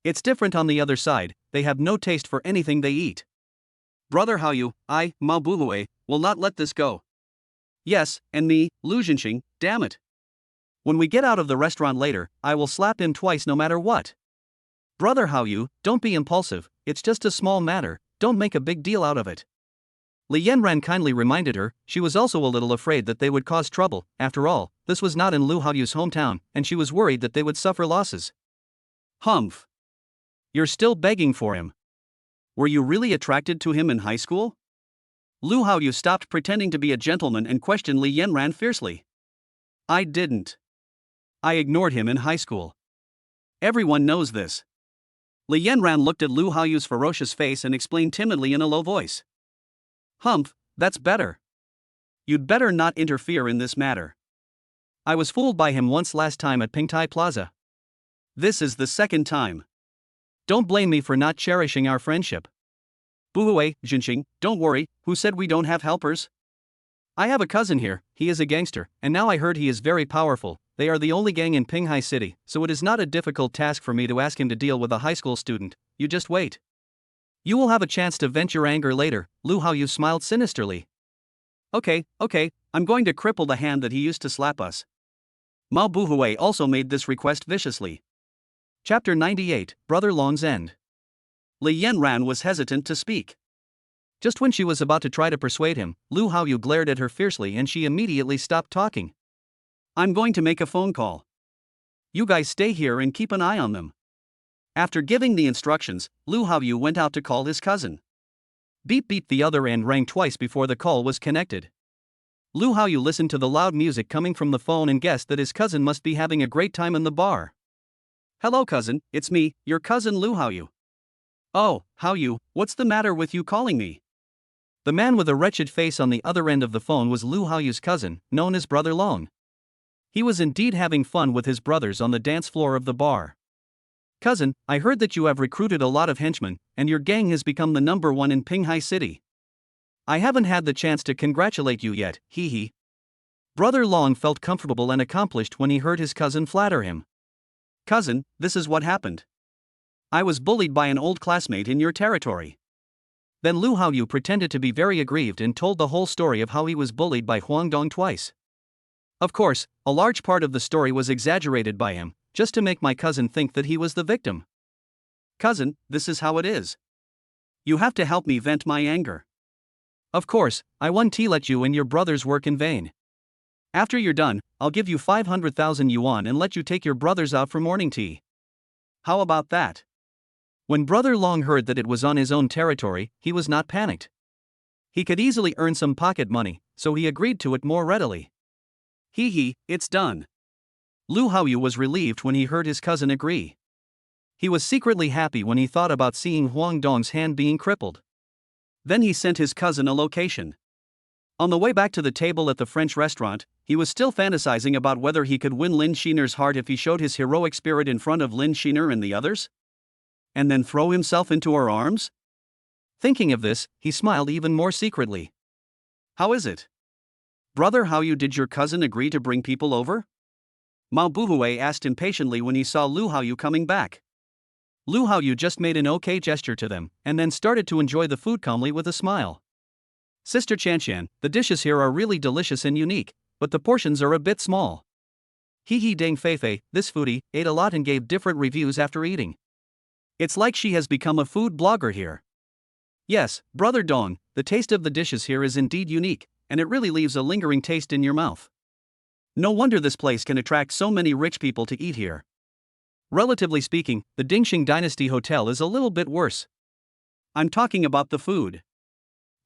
Speaker 1: It's different on the other side, they have no taste for anything they eat. Brother Haoyu, Mao Buhue, will not let this go. Yes, and me, Lu Zhenxing, damn it. When we get out of the restaurant later, I will slap him twice no matter what. Brother Haoyu, don't be impulsive, it's just a small matter, don't make a big deal out of it. Li Yanran kindly reminded her, she was also a little afraid that they would cause trouble, after all, this was not in Lu Haoyu's hometown, and she was worried that they would suffer losses. Humph. You're still begging for him. Were you really attracted to him in high school? Lu Haoyu stopped pretending to be a gentleman and questioned Li Yanran fiercely. I didn't. I ignored him in high school. Everyone knows this. Li Yanran looked at Lu Haoyu's ferocious face and explained timidly in a low voice. Humph, that's better. You'd better not interfere in this matter. I was fooled by him once last time at Pingtai Plaza. This is the second time. Don't blame me for not cherishing our friendship. Buhue, Zhenxing, don't worry, who said we don't have helpers? I have a cousin here, he is a gangster, and now I heard he is very powerful. They are the only gang in Pinghai City, so it is not a difficult task for me to ask him to deal with a high school student, you just wait. You will have a chance to vent your anger later, Lu Haoyu smiled sinisterly. Okay, I'm going to cripple the hand that he used to slap us. Mao Buhue also made this request viciously. Chapter 98, Brother Long's End. Li Yanran was hesitant to speak. Just when she was about to try to persuade him, Lu Haoyu glared at her fiercely and she immediately stopped talking. I'm going to make a phone call. You guys stay here and keep an eye on them. After giving the instructions, Lu Haoyu went out to call his cousin. Beep beep, the other end rang twice before the call was connected. Lu Haoyu listened to the loud music coming from the phone and guessed that his cousin must be having a great time in the bar. Hello cousin, it's me, your cousin Lu Haoyu. Oh, Haoyu, what's the matter with you calling me? The man with a wretched face on the other end of the phone was Lu Haoyu's cousin, known as Brother Long. He was indeed having fun with his brothers on the dance floor of the bar. Cousin, I heard that you have recruited a lot of henchmen, and your gang has become the #1 in Pinghai City. I haven't had the chance to congratulate you yet, hee hee. Brother Long felt comfortable and accomplished when he heard his cousin flatter him. Cousin, this is what happened. I was bullied by an old classmate in your territory. Then Lu Haoyu pretended to be very aggrieved and told the whole story of how he was bullied by Huang Dong twice. Of course, a large part of the story was exaggerated by him, just to make my cousin think that he was the victim. Cousin, this is how it is. You have to help me vent my anger. Of course, I won't let you and your brothers work in vain. After you're done, I'll give you 500,000 yuan and let you take your brothers out for morning tea. How about that? When Brother Long heard that it was on his own territory, he was not panicked. He could easily earn some pocket money, so he agreed to it more readily. Hee hee, it's done. Lu Haoyu was relieved when he heard his cousin agree. He was secretly happy when he thought about seeing Huang Dong's hand being crippled. Then he sent his cousin a location. On the way back to the table at the French restaurant, he was still fantasizing about whether he could win Lin Sheener's heart if he showed his heroic spirit in front of Lin Sheener and the others. And then throw himself into her arms? Thinking of this, he smiled even more secretly. How is it? Brother Haoyu, did your cousin agree to bring people over? Mao Buhue asked impatiently when he saw Lu Haoyu coming back. Lu Haoyu just made an okay gesture to them, and then started to enjoy the food calmly with a smile. Sister Chanshan, the dishes here are really delicious and unique, but the portions are a bit small. Hee hee, Deng Feifei, this foodie, ate a lot and gave different reviews after eating. It's like she has become a food blogger here. Yes, Brother Dong, the taste of the dishes here is indeed unique, and it really leaves a lingering taste in your mouth. No wonder this place can attract so many rich people to eat here. Relatively speaking, the Dingxing Dynasty Hotel is a little bit worse. I'm talking about the food.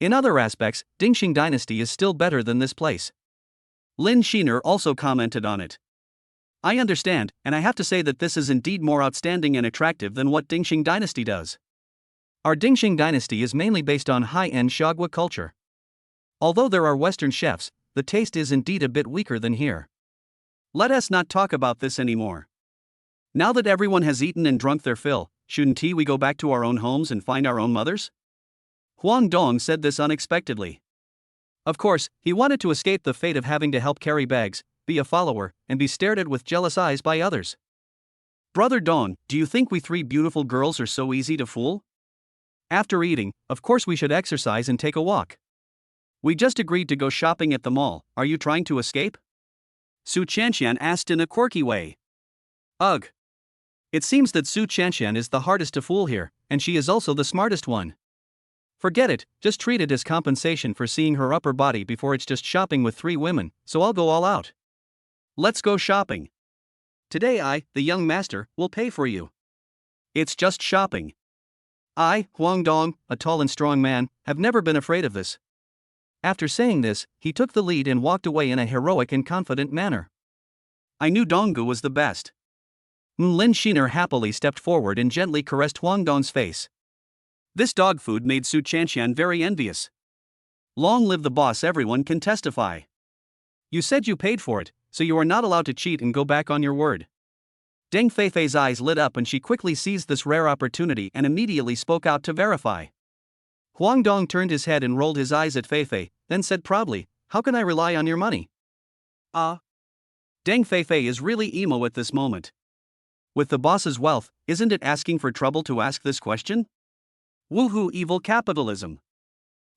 Speaker 1: In other aspects, Dingxing Dynasty is still better than this place. Lin Sheener also commented on it. I understand, and I have to say that this is indeed more outstanding and attractive than what Dingxing Dynasty does. Our Dingxing Dynasty is mainly based on high-end Xiaogua culture. Although there are Western chefs, the taste is indeed a bit weaker than here. Let us not talk about this anymore. Now that everyone has eaten and drunk their fill, shouldn't we go back to our own homes and find our own mothers? Huang Dong said this unexpectedly. Of course, he wanted to escape the fate of having to help carry bags, be a follower, and be stared at with jealous eyes by others. Brother Dong, do you think we three beautiful girls are so easy to fool? After eating, of course we should exercise and take a walk. We just agreed to go shopping at the mall, are you trying to escape? Su Chanshan asked in a quirky way. Ugh. It seems that Su Chanshan is the hardest to fool here, and she is also the smartest one. Forget it, just treat it as compensation for seeing her upper body before it's just shopping with 3 women, so I'll go all out. Let's go shopping. Today I, the young master, will pay for you. It's just shopping. I, Huang Dong, a tall and strong man, have never been afraid of this. After saying this, he took the lead and walked away in a heroic and confident manner. I knew Donggu was the best. Lin Sheener happily stepped forward and gently caressed Huang Dong's face. This dog food made Su Chanshan very envious. Long live the boss, everyone can testify. You said you paid for it, so you are not allowed to cheat and go back on your word. Deng Feifei's eyes lit up and she quickly seized this rare opportunity and immediately spoke out to verify. Huang Dong turned his head and rolled his eyes at Feifei, then said proudly, how can I rely on your money? Deng Feifei is really emo at this moment. With the boss's wealth, isn't it asking for trouble to ask this question? Woohoo, evil capitalism.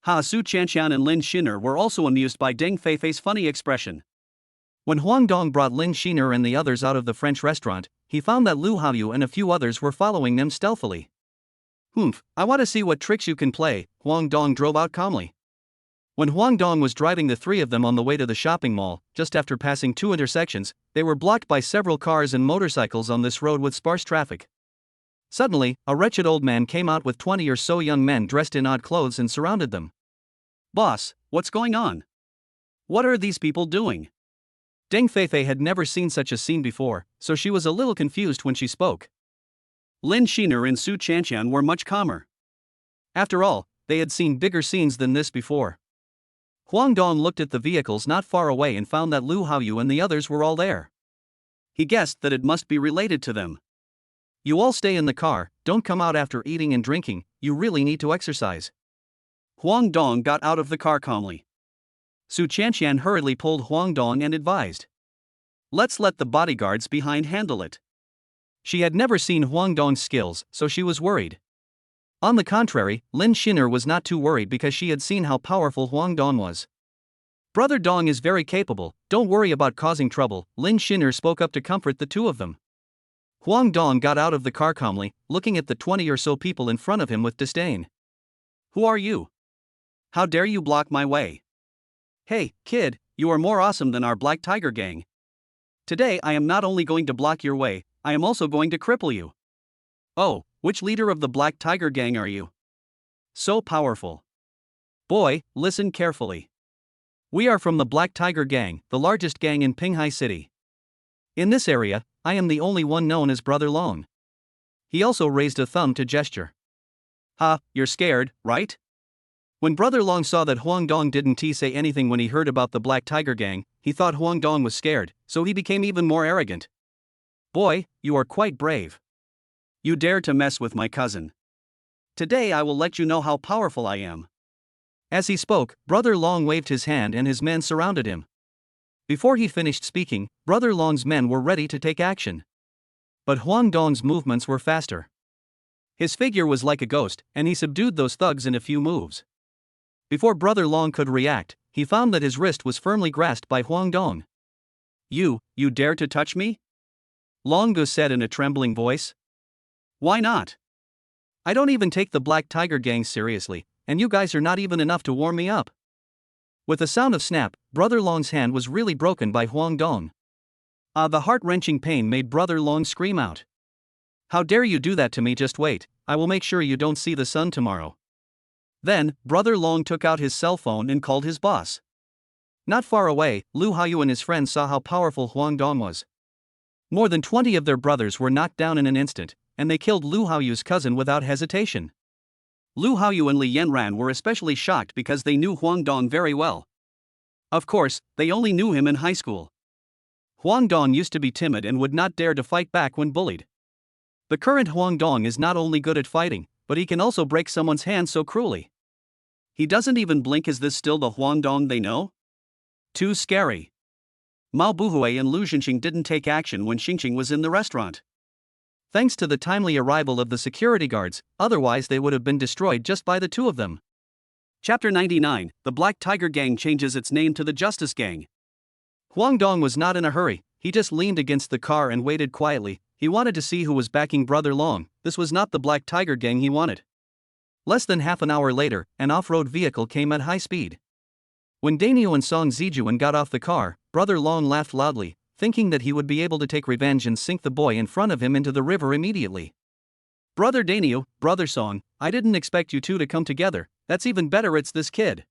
Speaker 1: Su Chanshan and Lin Sheener were also amused by Deng Feifei's funny expression. When Huang Dong brought Lin Sheener and the others out of the French restaurant, he found that Lu Haoyu and a few others were following them stealthily. I want to see what tricks you can play, Huang Dong drove out calmly. When Huang Dong was driving the three of them on the way to the shopping mall, just after passing two intersections, they were blocked by several cars and motorcycles on this road with sparse traffic. Suddenly, a wretched old man came out with 20 or so young men dressed in odd clothes and surrounded them. "Boss, what's going on? What are these people doing?" Deng Feifei had never seen such a scene before, so she was a little confused when she spoke. Lin Sheener and Su Chanqian were much calmer. After all, they had seen bigger scenes than this before. Huang Dong looked at the vehicles not far away and found that Lu Haoyu and the others were all there. He guessed that it must be related to them. "You all stay in the car, don't come out after eating and drinking, you really need to exercise." Huang Dong got out of the car calmly. Su Chanqian hurriedly pulled Huang Dong and advised, "Let's let the bodyguards behind handle it." She had never seen Huang Dong's skills, so she was worried. On the contrary, Lin Sheener was not too worried because she had seen how powerful Huang Dong was. "Brother Dong is very capable, don't worry about causing trouble," Lin Sheener spoke up to comfort the two of them. Huang Dong got out of the car calmly, looking at the 20 or so people in front of him with disdain. "Who are you? How dare you block my way? Hey, kid, you are more awesome than our Black Tiger gang. Today I am not only going to block your way, I am also going to cripple you." "Oh, which leader of the Black Tiger gang are you? So powerful." "Boy, listen carefully. We are from the Black Tiger gang, the largest gang in Pinghai City. In this area, I am the only one known as Brother Long." He also raised a thumb to gesture. "Ha, you're scared, right?" When Brother Long saw that Huang Dong didn't say anything when he heard about the Black Tiger gang, he thought Huang Dong was scared, so he became even more arrogant. "Boy, you are quite brave. You dare to mess with my cousin. Today I will let you know how powerful I am." As he spoke, Brother Long waved his hand and his men surrounded him. Before he finished speaking, Brother Long's men were ready to take action. But Huang Dong's movements were faster. His figure was like a ghost, and he subdued those thugs in a few moves. Before Brother Long could react, he found that his wrist was firmly grasped by Huang Dong. You dare to touch me?" Long Gu said in a trembling voice. "Why not? I don't even take the Black Tiger gang seriously, and you guys are not even enough to warm me up." With a sound of snap, Brother Long's hand was really broken by Huang Dong. The heart-wrenching pain made Brother Long scream out. "How dare you do that to me? Just wait, I will make sure you don't see the sun tomorrow." Then, Brother Long took out his cell phone and called his boss. Not far away, Lu Haoyu and his friends saw how powerful Huang Dong was. More than 20 of their brothers were knocked down in an instant, and they killed Lu Haoyu's cousin without hesitation. Lu Haoyu and Li Yanran were especially shocked because they knew Huang Dong very well. Of course, they only knew him in high school. Huang Dong used to be timid and would not dare to fight back when bullied. The current Huang Dong is not only good at fighting, but he can also break someone's hand so cruelly. He doesn't even blink. Is this still the Huang Dong they know? Too scary. Mao Buhui and Lu Xinqing didn't take action when Xinqing was in the restaurant. Thanks to the timely arrival of the security guards, otherwise they would have been destroyed just by the two of them. Chapter 99, The Black Tiger Gang changes its name to the Justice Gang. Huang Dong was not in a hurry, he just leaned against the car and waited quietly. He wanted to see who was backing Brother Long. This was not the Black Tiger Gang he wanted. Less than half an hour later, an off-road vehicle came at high speed. When Daniel and Song Zijuan got off the car, Brother Long laughed loudly, thinking that he would be able to take revenge and sink the boy in front of him into the river immediately. "Brother Daniel, Brother Song, I didn't expect you two to come together. That's even better, it's this kid."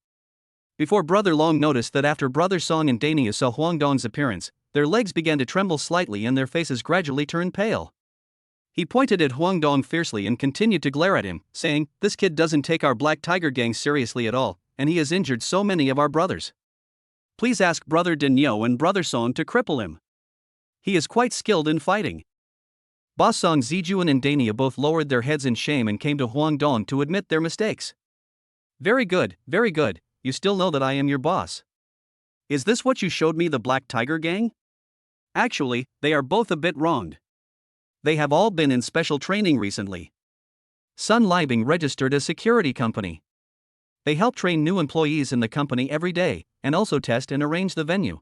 Speaker 1: Before Brother Long noticed that after Brother Song and Daniel saw Huang Dong's appearance, their legs began to tremble slightly and their faces gradually turned pale. He pointed at Huang Dong fiercely and continued to glare at him, saying, "This kid doesn't take our Black Tiger Gang seriously at all, and he has injured so many of our brothers. Please ask Brother Daniel and Brother Song to cripple him. He is quite skilled in fighting." Boss Song Zijuan and Dania both lowered their heads in shame and came to Huang Dong to admit their mistakes. Very good, you still know that I am your boss. Is this what you showed me, the Black Tiger Gang?" Actually, they are both a bit wronged. They have all been in special training recently. Sun Libing registered a security company. They help train new employees in the company every day, and also test and arrange the venue.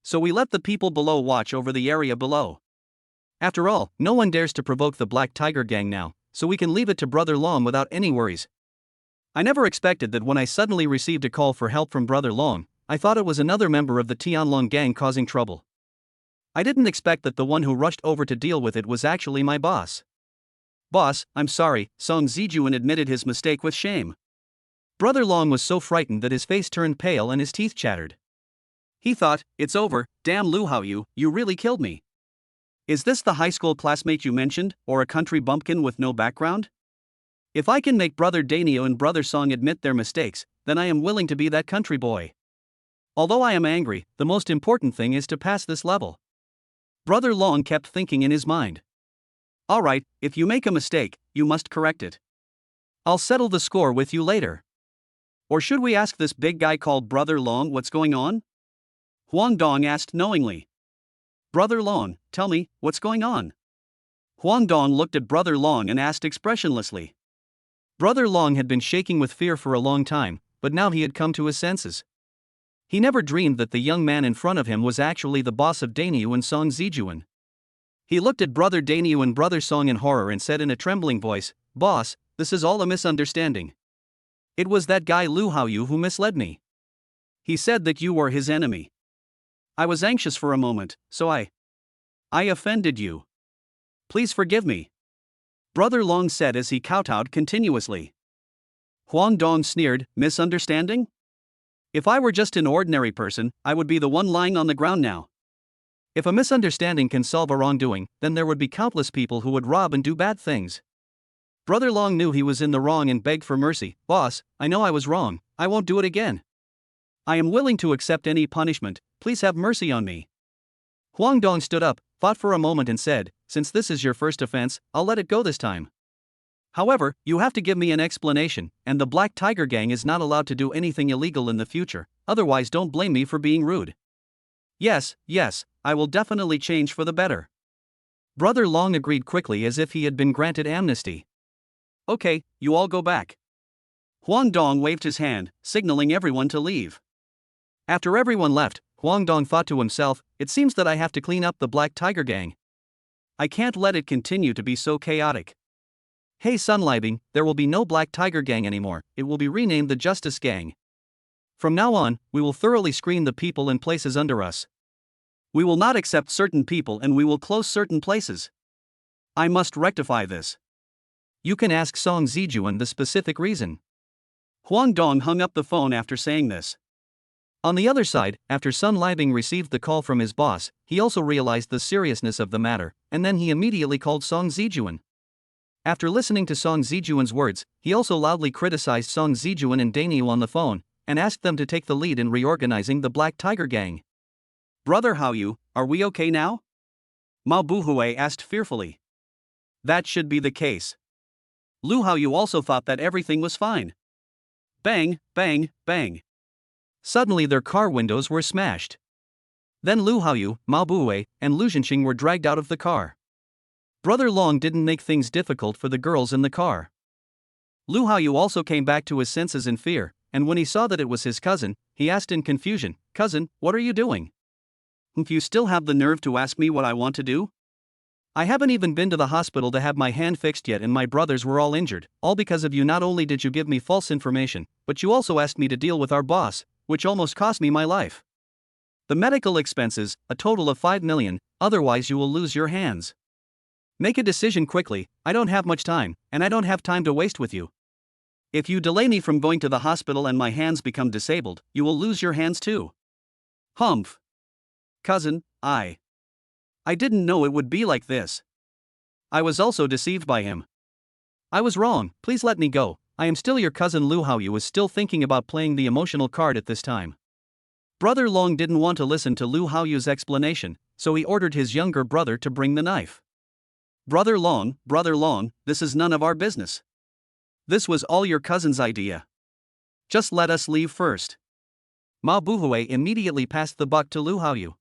Speaker 1: So we let the people below watch over the area below. After all, no one dares to provoke the Black Tiger Gang now, so we can leave it to Brother Long without any worries. I never expected that when I suddenly received a call for help from Brother Long, I thought it was another member of the Tianlong gang causing trouble. I didn't expect that the one who rushed over to deal with it was actually my boss. Boss, I'm sorry, Song Zijuan admitted his mistake with shame. Brother Long was so frightened that his face turned pale and his teeth chattered. He thought, it's over, damn Lu Haoyu, you really killed me. Is this the high school classmate you mentioned, or a country bumpkin with no background? If I can make Brother Danio and Brother Song admit their mistakes, then I am willing to be that country boy. Although I am angry, the most important thing is to pass this level. Brother Long kept thinking in his mind. Alright, if you make a mistake, you must correct it. I'll settle the score with you later. Or should we ask this big guy called Brother Long what's going on? Huang Dong asked knowingly. Brother Long, tell me, what's going on? Huang Dong looked at Brother Long and asked expressionlessly. Brother Long had been shaking with fear for a long time, but now he had come to his senses. He never dreamed that the young man in front of him was actually the boss of Danyu and Song Zijuan. He looked at Brother Danyu and Brother Song in horror and said in a trembling voice, Boss, this is all a misunderstanding. It was that guy Lu Haoyu who misled me. He said that you were his enemy. I was anxious for a moment, so I offended you. Please forgive me. Brother Long said as he kowtowed continuously. Huang Dong sneered, misunderstanding? If I were just an ordinary person, I would be the one lying on the ground now. If a misunderstanding can solve a wrongdoing, then there would be countless people who would rob and do bad things. Brother Long knew he was in the wrong and begged for mercy. Boss, I know I was wrong, I won't do it again. I am willing to accept any punishment, please have mercy on me. Huang Dong stood up, thought for a moment and said, since this is your first offense, I'll let it go this time. However, you have to give me an explanation, and the Black Tiger Gang is not allowed to do anything illegal in the future, otherwise don't blame me for being rude. Yes, I will definitely change for the better. Brother Long agreed quickly as if he had been granted amnesty. Okay, you all go back. Huang Dong waved his hand, signaling everyone to leave. After everyone left, Huang Dong thought to himself, it seems that I have to clean up the Black Tiger Gang. I can't let it continue to be so chaotic. Hey Sun Libing, there will be no Black Tiger Gang anymore, it will be renamed the Justice Gang. From now on, we will thoroughly screen the people and places under us. We will not accept certain people and we will close certain places. I must rectify this. You can ask Song Zijuan the specific reason. Huang Dong hung up the phone after saying this. On the other side, after Sun Libing received the call from his boss, he also realized the seriousness of the matter, and then he immediately called Song Zijuan. After listening to Song Zijuan's words, he also loudly criticized Song Zijuan and Danyu on the phone, and asked them to take the lead in reorganizing the Black Tiger Gang. Brother Haoyu, are we okay now? Mao Buhui asked fearfully. That should be the case. Lu Haoyu also thought that everything was fine. Bang, bang, bang. Suddenly their car windows were smashed. Then Lu Haoyu, Mao Buhui, and Lu Zhenxing were dragged out of the car. Brother Long didn't make things difficult for the girls in the car. Lu Haoyu also came back to his senses in fear, and when he saw that it was his cousin, he asked in confusion, Cousin, what are you doing? If you still have the nerve to ask me what I want to do? I haven't even been to the hospital to have my hand fixed yet and my brothers were all injured, all because of you. Not only did you give me false information, but you also asked me to deal with our boss, which almost cost me my life. The medical expenses, a total of 5 million, otherwise you will lose your hands. Make a decision quickly, I don't have much time, and I don't have time to waste with you. If you delay me from going to the hospital and my hands become disabled, you will lose your hands too. Humph. Cousin, I didn't know it would be like this. I was also deceived by him. I was wrong, please let me go, I am still your cousin. Lu Haoyu was still thinking about playing the emotional card at this time. Brother Long didn't want to listen to Lu Haoyu's explanation, so he ordered his younger brother to bring the knife. Brother Long, this is none of our business. This was all your cousin's idea. Just let us leave first. Mao Buhui immediately passed the buck to Lu Haoyu.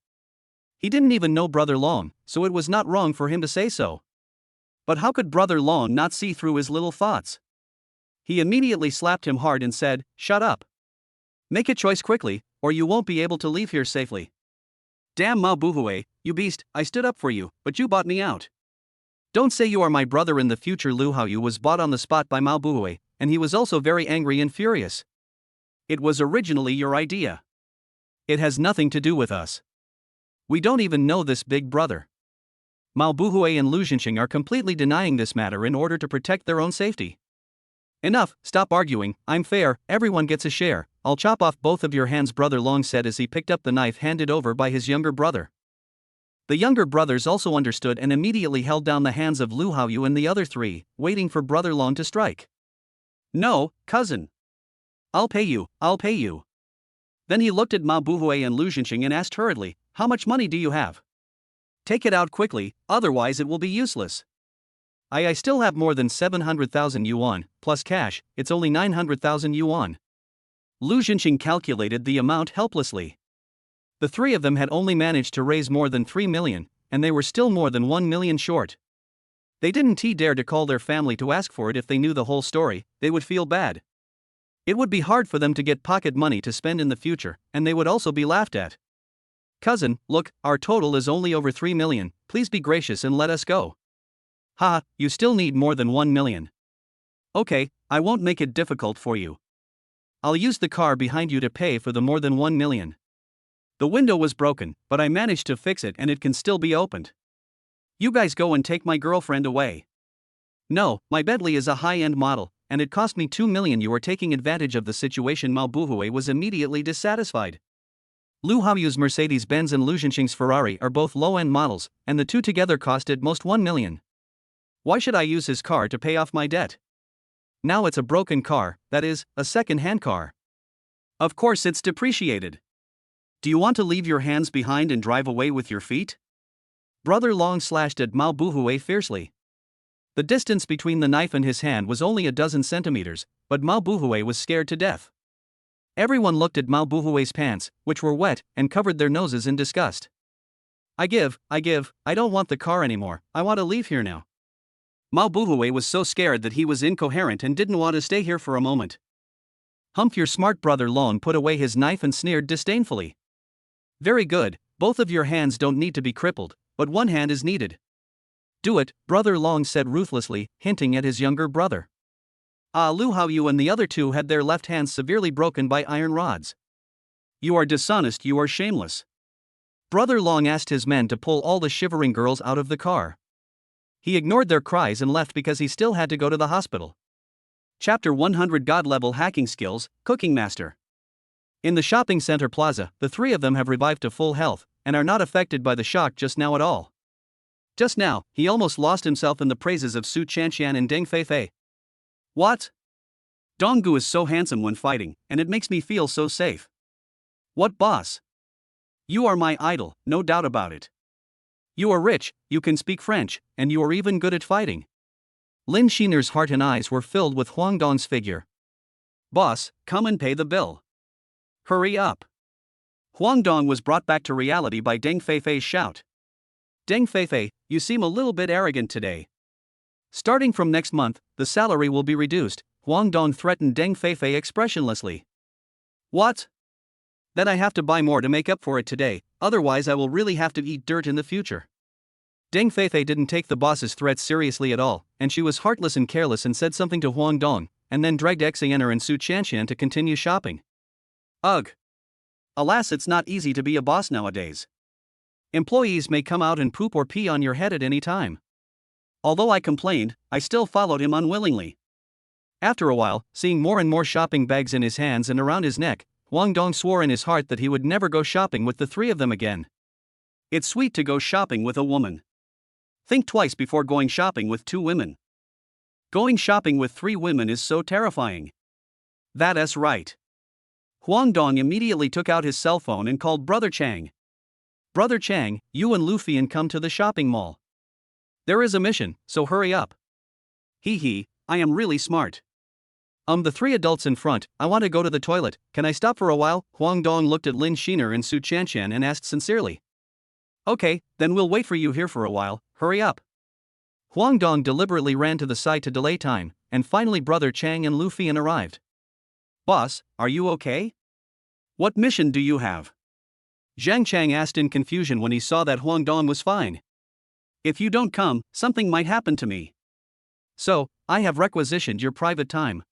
Speaker 1: He didn't even know Brother Long, so it was not wrong for him to say so. But how could Brother Long not see through his little thoughts? He immediately slapped him hard and said, Shut up. Make a choice quickly, or you won't be able to leave here safely. Damn Mao Buhui, you beast, I stood up for you, but you bought me out. Don't say you are my brother in the future. Lu Haoyu was bought on the spot by Mao Buhui, and he was also very angry and furious. It was originally your idea. It has nothing to do with us. We don't even know this big brother. Mao Buhui and Lu Xinqing are completely denying this matter in order to protect their own safety. Enough, stop arguing, I'm fair, everyone gets a share, I'll chop off both of your hands, Brother Long said as he picked up the knife handed over by his younger brother. The younger brothers also understood and immediately held down the hands of Lu Haoyu and the other three, waiting for Brother Long to strike. No, cousin. I'll pay you, I'll pay you. Then he looked at Mao Buhui and Lu Xinqing and asked hurriedly, how much money do you have? Take it out quickly, otherwise it will be useless. I still have more than 700,000 yuan, plus cash, it's only 900,000 yuan. Lu Xinqing calculated the amount helplessly. The three of them had only managed to raise more than 3 million, and they were still more than 1 million short. They didn't dare to call their family to ask for it. If they knew the whole story, they would feel bad. It would be hard for them to get pocket money to spend in the future, and they would also be laughed at. Cousin, look, our total is only over 3 million, please be gracious and let us go. Ha, you still need more than 1 million. Okay, I won't make it difficult for you. I'll use the car behind you to pay for the more than 1 million. The window was broken, but I managed to fix it and it can still be opened. You guys go and take my girlfriend away. No, my Bentley is a high-end model, and it cost me 2 million. You are taking advantage of the situation. Mao Buhui was immediately dissatisfied. Lu Haoyu's Mercedes-Benz and Lu Xinqing's Ferrari are both low-end models, and the two together cost at most 1 million. Why should I use his car to pay off my debt? Now it's a broken car, that is, a second-hand car. Of course it's depreciated. Do you want to leave your hands behind and drive away with your feet? Brother Long slashed at Mao Buhui fiercely. The distance between the knife and his hand was only a dozen centimeters, but Mao Buhui was scared to death. Everyone looked at Mao Buhui's pants, which were wet, and covered their noses in disgust. I don't want the car anymore, I want to leave here now. Mao Buhui was so scared that he was incoherent and didn't want to stay here for a moment. Humph, your smart. Brother Long put away his knife and sneered disdainfully. Very good, both of your hands don't need to be crippled, but one hand is needed. Do it, Brother Long said ruthlessly, hinting at his younger brother. Lu Haoyu and the other two had their left hands severely broken by iron rods. You are dishonest, you are shameless. Brother Long asked his men to pull all the shivering girls out of the car. He ignored their cries and left because he still had to go to the hospital. Chapter 100 God-level hacking skills, Cooking Master. In the shopping center plaza, the three of them have revived to full health, and are not affected by the shock just now at all. Just now, he almost lost himself in the praises of Su Chanxian and Deng Feifei. What? Donggu is so handsome when fighting, and it makes me feel so safe. What boss? You are my idol, no doubt about it. You are rich, you can speak French, and you are even good at fighting. Lin Sheener's heart and eyes were filled with Huang Dong's figure. Boss, come and pay the bill. Hurry up. Huang Dong was brought back to reality by Deng Feifei's shout. Deng Feifei, you seem a little bit arrogant today. Starting from next month, the salary will be reduced, Huang Dong threatened Deng Feifei expressionlessly. What? Then I have to buy more to make up for it today, otherwise I will really have to eat dirt in the future. Deng Feifei didn't take the boss's threats seriously at all, and she was heartless and careless and said something to Huang Dong, and then dragged Xianer and Su Chanxian to continue shopping. Ugh. Alas, it's not easy to be a boss nowadays. Employees may come out and poop or pee on your head at any time. Although I complained, I still followed him unwillingly. After a while, seeing more and more shopping bags in his hands and around his neck, Huang Dong swore in his heart that he would never go shopping with the three of them again. It's sweet to go shopping with a woman. Think twice before going shopping with two women. Going shopping with three women is so terrifying. That's right. Huang Dong immediately took out his cell phone and called Brother Chang. Brother Chang, you and Lu Fian come to the shopping mall. There is a mission, so hurry up. Hee, I am really smart. The three adults in front, I want to go to the toilet, can I stop for a while? Huang Dong looked at Lin Sheener and Su Chanxian and asked sincerely. Okay, then we'll wait for you here for a while, hurry up. Huang Dong deliberately ran to the side to delay time, and finally Brother Chang and Lu Fian arrived. Boss, are you okay? What mission do you have? Zhang Chang asked in confusion when he saw that Huang Dong was fine. If you don't come, something might happen to me. So, I have requisitioned your private time.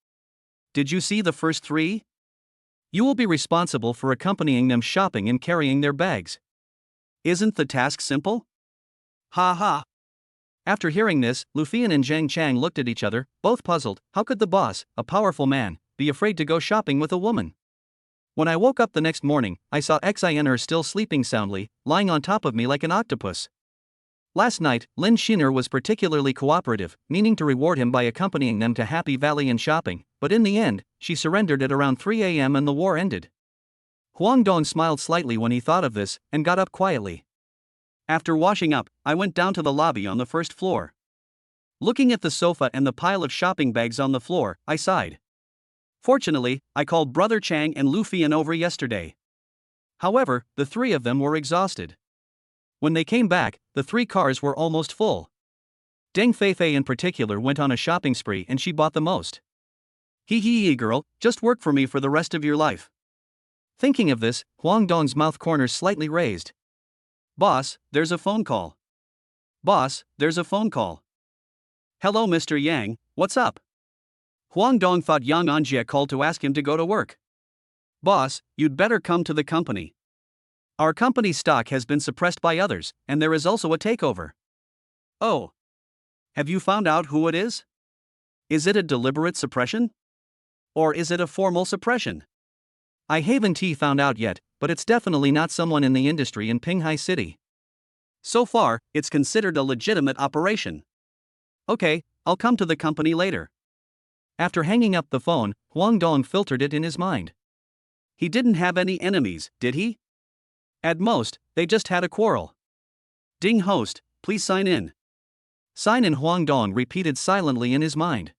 Speaker 1: Did you see the first three? You will be responsible for accompanying them shopping and carrying their bags. Isn't the task simple? Ha ha. After hearing this, Lufian and Zhang Chang looked at each other, both puzzled. How could the boss, a powerful man, be afraid to go shopping with a woman? When I woke up the next morning, I saw Xinr still sleeping soundly, lying on top of me like an octopus. Last night, Lin Sheener was particularly cooperative, meaning to reward him by accompanying them to Happy Valley and shopping, but in the end, she surrendered at around 3 a.m. and the war ended. Huang Dong smiled slightly when he thought of this, and got up quietly. After washing up, I went down to the lobby on the first floor. Looking at the sofa and the pile of shopping bags on the floor, I sighed. Fortunately, I called Brother Chang and Lufian over yesterday. However, the three of them were exhausted. When they came back, the 3 cars were almost full. Deng Feifei in particular went on a shopping spree and she bought the most. Hee girl, just work for me for the rest of your life. Thinking of this, Huang Dong's mouth corners slightly raised. Boss, there's a phone call. Boss, there's a phone call. Hello Mr. Yang, what's up? Huang Dong thought Yang Anjia called to ask him to go to work. Boss, you'd better come to the company. Our company's stock has been suppressed by others, and there is also a takeover. Oh. Have you found out who it is? Is it a deliberate suppression? Or is it a formal suppression? I haven't found out yet, but it's definitely not someone in the industry in Pinghai City. So far, it's considered a legitimate operation. Okay, I'll come to the company later. After hanging up the phone, Huang Dong filtered it in his mind. He didn't have any enemies, did he? At most, they just had a quarrel. Ding host, please sign in. Sign in, Huang Dong repeated silently in his mind.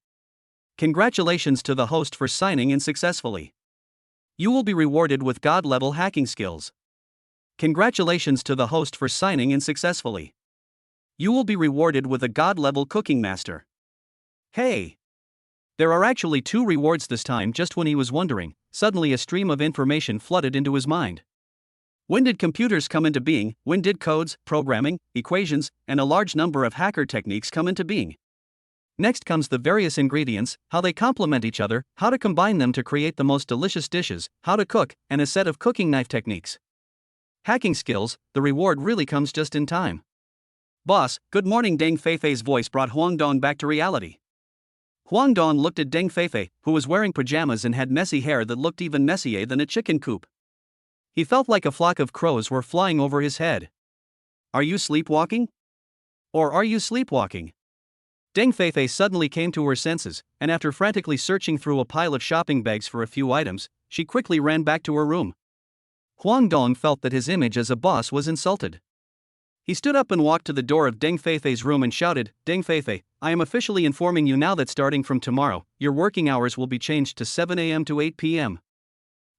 Speaker 1: Congratulations to the host for signing in successfully. You will be rewarded with God-level hacking skills. Congratulations to the host for signing in successfully. You will be rewarded with a God-level cooking master. Hey! There are actually 2 rewards this time. Just when he was wondering, suddenly a stream of information flooded into his mind. When did computers come into being? When did codes, programming, equations, and a large number of hacker techniques come into being? Next comes the various ingredients, how they complement each other, how to combine them to create the most delicious dishes, how to cook, and a set of cooking knife techniques. Hacking skills, the reward really comes just in time. Boss, good morning. Deng Feifei's voice brought Huang Dong back to reality. Huang Dong looked at Deng Feifei, who was wearing pajamas and had messy hair that looked even messier than a chicken coop. He felt like a flock of crows were flying over his head. Are you sleepwalking? Or are you sleepwalking? Deng Feifei suddenly came to her senses, and after frantically searching through a pile of shopping bags for a few items, she quickly ran back to her room. Huang Dong felt that his image as a boss was insulted. He stood up and walked to the door of Deng Feifei's room and shouted, Deng Feifei, I am officially informing you now that starting from tomorrow, your working hours will be changed to 7 a.m. to 8 p.m.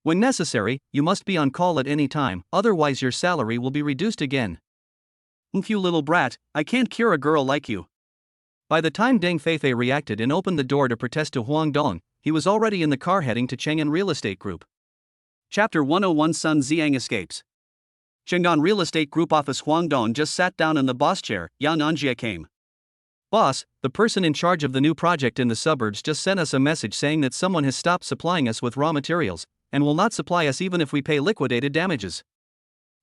Speaker 1: When necessary, you must be on call at any time, otherwise your salary will be reduced again. You little brat, I can't cure a girl like you. By the time Deng Feifei reacted and opened the door to protest to Huang Dong, he was already in the car heading to Chang'an Real Estate Group. Chapter 101 Sun Xiang escapes. Chang'an Real Estate Group office. Huang Dong just sat down in the boss chair. Yang Anjia came. Boss, the person in charge of the new project in the suburbs just sent us a message saying that someone has stopped supplying us with raw materials, and will not supply us even if we pay liquidated damages.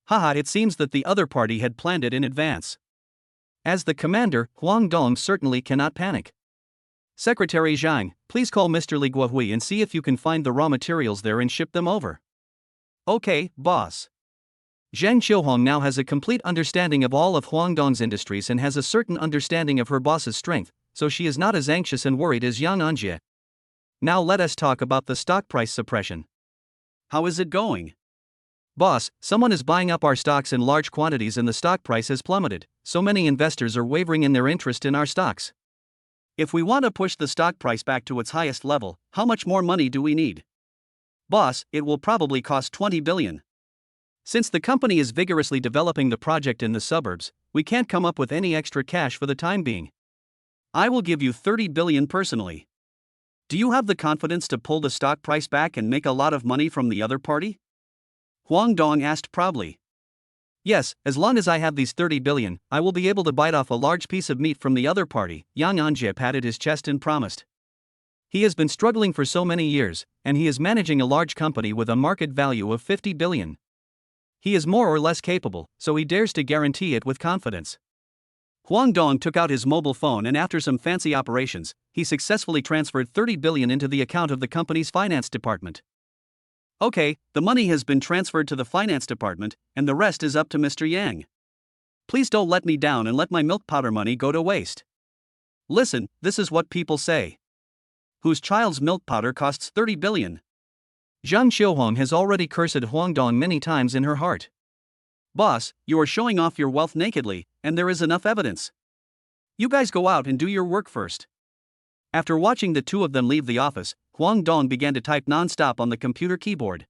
Speaker 1: Haha, it seems that the other party had planned it in advance. As the commander, Huang Dong certainly cannot panic. Secretary Zhang, please call Mr. Li Guohui and see if you can find the raw materials there and ship them over. Okay, boss. Zhang Qiuhong now has a complete understanding of all of Huang Dong's industries and has a certain understanding of her boss's strength, so she is not as anxious and worried as Yang Anjia. Now let us talk about the stock price suppression. How is it going? Boss, someone is buying up our stocks in large quantities and the stock price has plummeted, so many investors are wavering in their interest in our stocks. If we want to push the stock price back to its highest level, how much more money do we need? Boss, it will probably cost 20 billion. Since the company is vigorously developing the project in the suburbs, we can't come up with any extra cash for the time being. I will give you 30 billion personally. Do you have the confidence to pull the stock price back and make a lot of money from the other party? Huang Dong asked proudly. Yes, as long as I have these 30 billion, I will be able to bite off a large piece of meat from the other party, Yang Anjia patted his chest and promised. He has been struggling for so many years, and he is managing a large company with a market value of 50 billion. He is more or less capable, so he dares to guarantee it with confidence. Huang Dong took out his mobile phone and after some fancy operations, he successfully transferred 30 billion into the account of the company's finance department. Okay, the money has been transferred to the finance department, and the rest is up to Mr. Yang. Please don't let me down and let my milk powder money go to waste. Listen, this is what people say. Whose child's milk powder costs 30 billion? Zhang Xiuhong has already cursed Huang Dong many times in her heart. Boss, you are showing off your wealth nakedly, and there is enough evidence. You guys go out and do your work first. After watching the two of them leave the office, Huang Dong began to type non-stop on the computer keyboard.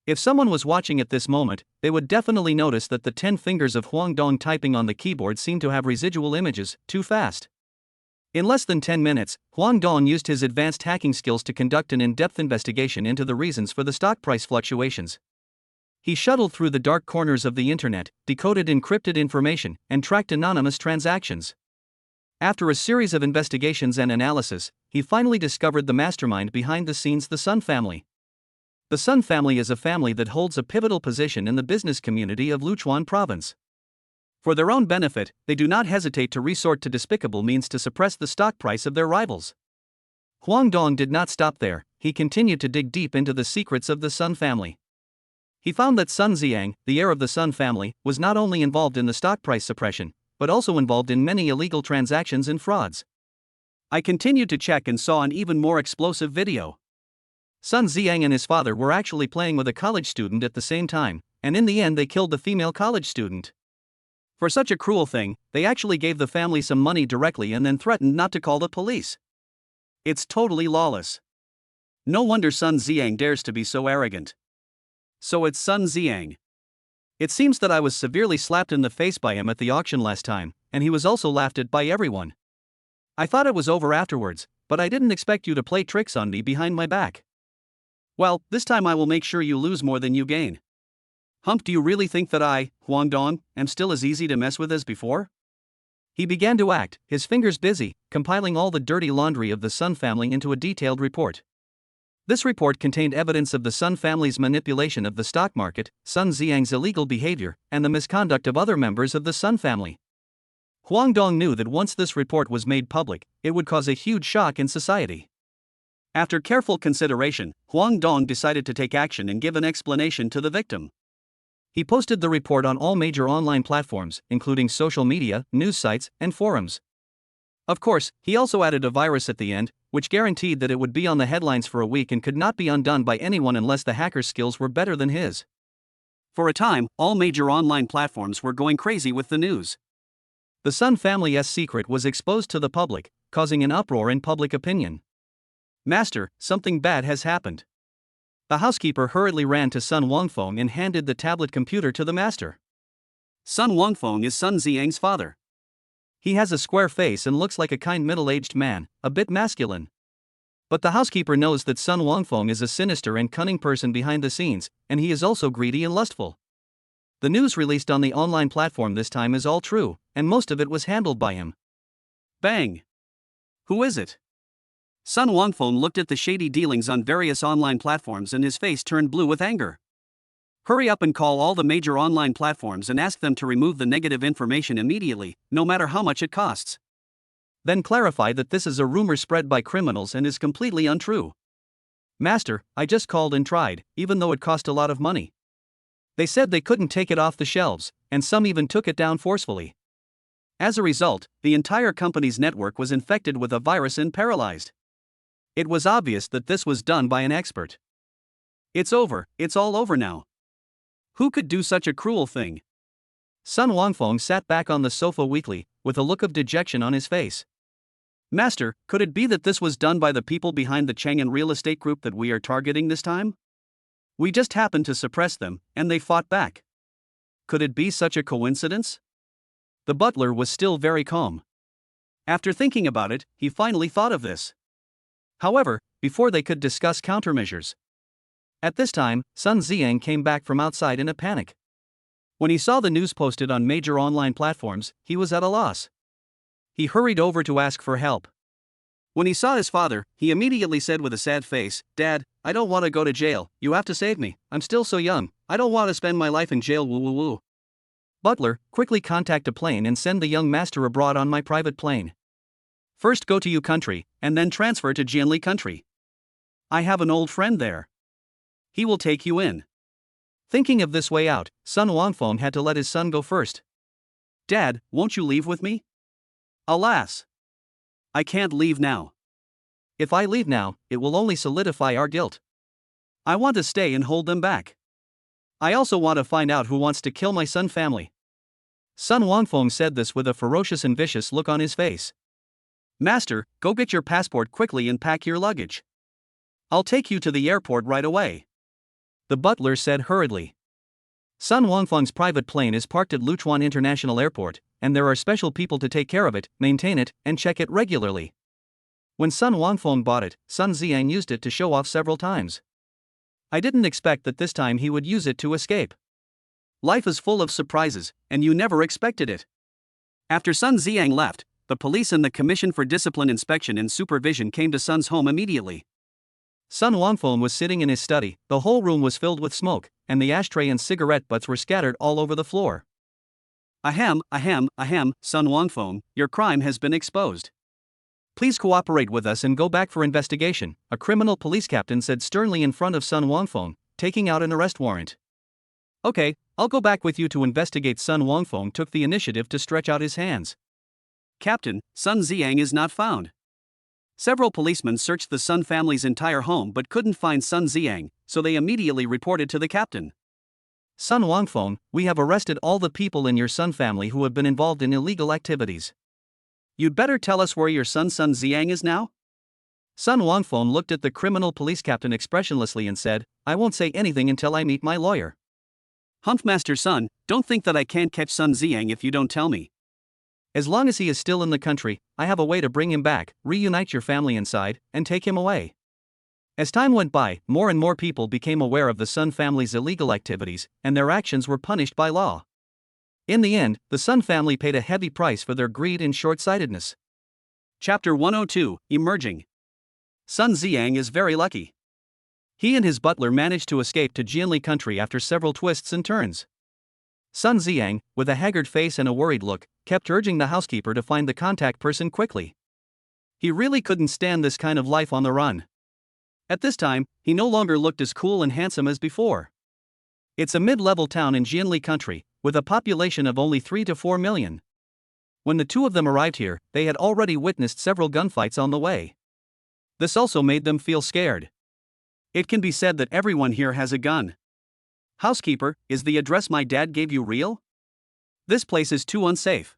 Speaker 1: If someone was watching at this moment, they would definitely notice that the 10 fingers of Huang Dong typing on the keyboard seemed to have residual images, too fast. In less than 10 minutes, Huang Dong used his advanced hacking skills to conduct an in-depth investigation into the reasons for the stock price fluctuations. He shuttled through the dark corners of the internet, decoded encrypted information, and tracked anonymous transactions. After a series of investigations and analysis, he finally discovered the mastermind behind the scenes, the Sun family. The Sun family is a family that holds a pivotal position in the business community of Luchuan province. For their own benefit, they do not hesitate to resort to despicable means to suppress the stock price of their rivals. Huang Dong did not stop there, he continued to dig deep into the secrets of the Sun family. He found that Sun Xiang, the heir of the Sun family, was not only involved in the stock price suppression, but also involved in many illegal transactions and frauds. I continued to check and saw an even more explosive video. Sun Xiang and his father were actually playing with a college student at the same time, and in the end they killed the female college student. For such a cruel thing, they actually gave the family some money directly and then threatened not to call the police. It's totally lawless. No wonder Sun Xiang dares to be so arrogant. So it's Sun Xiang. It seems that I was severely slapped in the face by him at the auction last time, and he was also laughed at by everyone. I thought it was over afterwards, but I didn't expect you to play tricks on me behind my back. Well, this time I will make sure you lose more than you gain. Hump, do you really think that I, Huang Dong, am still as easy to mess with as before? He began to act, his fingers busy, compiling all the dirty laundry of the Sun family into a detailed report. This report contained evidence of the Sun family's manipulation of the stock market, Sun Xiang's illegal behavior, and the misconduct of other members of the Sun family. Huang Dong knew that once this report was made public, it would cause a huge shock in society. After careful consideration, Huang Dong decided to take action and give an explanation to the victim. He posted the report on all major online platforms, including social media, news sites, and forums. Of course, he also added a virus at the end, which guaranteed that it would be on the headlines for a week and could not be undone by anyone unless the hacker's skills were better than his. For a time, all major online platforms were going crazy with the news. The Sun family's secret was exposed to the public, causing an uproar in public opinion. Master, something bad has happened. The housekeeper hurriedly ran to Sun Wangfeng and handed the tablet computer to the master. Sun Wangfeng is Sun Xiang's father. He has a square face and looks like a kind middle-aged man, a bit masculine. But the housekeeper knows that Sun Wangfeng is a sinister and cunning person behind the scenes, and he is also greedy and lustful. The news released on the online platform this time is all true, and most of it was handled by him. Bang! Who is it? Sun Wangfeng looked at the shady dealings on various online platforms and his face turned blue with anger. Hurry up and call all the major online platforms and ask them to remove the negative information immediately, no matter how much it costs. Then clarify that this is a rumor spread by criminals and is completely untrue. Master, I just called and tried, even though it cost a lot of money. They said they couldn't take it off the shelves, and some even took it down forcefully. As a result, the entire company's network was infected with a virus and paralyzed. It was obvious that this was done by an expert. It's over, it's all over now. Who could do such a cruel thing? Sun Wangfeng sat back on the sofa weakly, with a look of dejection on his face. Master, could it be that this was done by the people behind the Chang'an real estate group that we are targeting this time? We just happened to suppress them, and they fought back. Could it be such a coincidence? The butler was still very calm. After thinking about it, he finally thought of this. However, before they could discuss countermeasures. At this time, Sun Xiang came back from outside in a panic. When he saw the news posted on major online platforms, he was at a loss. He hurried over to ask for help. When he saw his father, he immediately said with a sad face, "Dad, I don't want to go to jail, you have to save me, I'm still so young, I don't want to spend my life in jail woo woo woo." Butler, quickly contact a plane and send the young master abroad on my private plane. First go to U country, and then transfer to Jianli country. I have an old friend there. He will take you in. Thinking of this way out, Sun Wangfeng had to let his son go first. "Dad, won't you leave with me?" "Alas! I can't leave now. If I leave now, it will only solidify our guilt. I want to stay and hold them back. I also want to find out who wants to kill my son family." Sun Wangfeng said this with a ferocious and vicious look on his face. "Master, go get your passport quickly and pack your luggage. I'll take you to the airport right away," the butler said hurriedly. Sun Wangfeng's private plane is parked at Luchuan International Airport, and there are special people to take care of it, maintain it, and check it regularly. When Sun Wangfeng bought it, Sun Xiang used it to show off several times. I didn't expect that this time he would use it to escape. Life is full of surprises, and you never expected it. After Sun Xiang left, the police and the Commission for Discipline Inspection and Supervision came to Sun's home immediately. Sun Wangfeng was sitting in his study, the whole room was filled with smoke, and the ashtray and cigarette butts were scattered all over the floor. Ahem, Sun Wangfeng, your crime has been exposed. Please cooperate with us and go back for investigation, a criminal police captain said sternly in front of Sun Wangfeng, taking out an arrest warrant. Okay, I'll go back with you to investigate. Sun Wangfeng took the initiative to stretch out his hands. Captain, Sun Xiang is not found. Several policemen searched the Sun family's entire home but couldn't find Sun Xiang, so they immediately reported to the captain. Sun Wangfeng, we have arrested all the people in your Sun family who have been involved in illegal activities. You'd better tell us where your son Sun Xiang is now? Sun Wangfeng looked at the criminal police captain expressionlessly and said, "I won't say anything until I meet my lawyer." "Humpmaster Sun, don't think that I can't catch Sun Xiang if you don't tell me. As long as he is still in the country, I have a way to bring him back, reunite your family inside, and take him away." As time went by, more and more people became aware of the Sun family's illegal activities, and their actions were punished by law. In the end, the Sun family paid a heavy price for their greed and short-sightedness. Chapter 102, Emerging. Sun Xiang is very lucky. He and his butler managed to escape to Jianli country after several twists and turns. Sun Xiang, with a haggard face and a worried look, kept urging the housekeeper to find the contact person quickly. He really couldn't stand this kind of life on the run. At this time, he no longer looked as cool and handsome as before. It's a mid-level town in Jianli country, with a population of only 3 to 4 million. When the two of them arrived here, they had already witnessed several gunfights on the way. This also made them feel scared. It can be said that everyone here has a gun. "Housekeeper, is the address my dad gave you real? This place is too unsafe."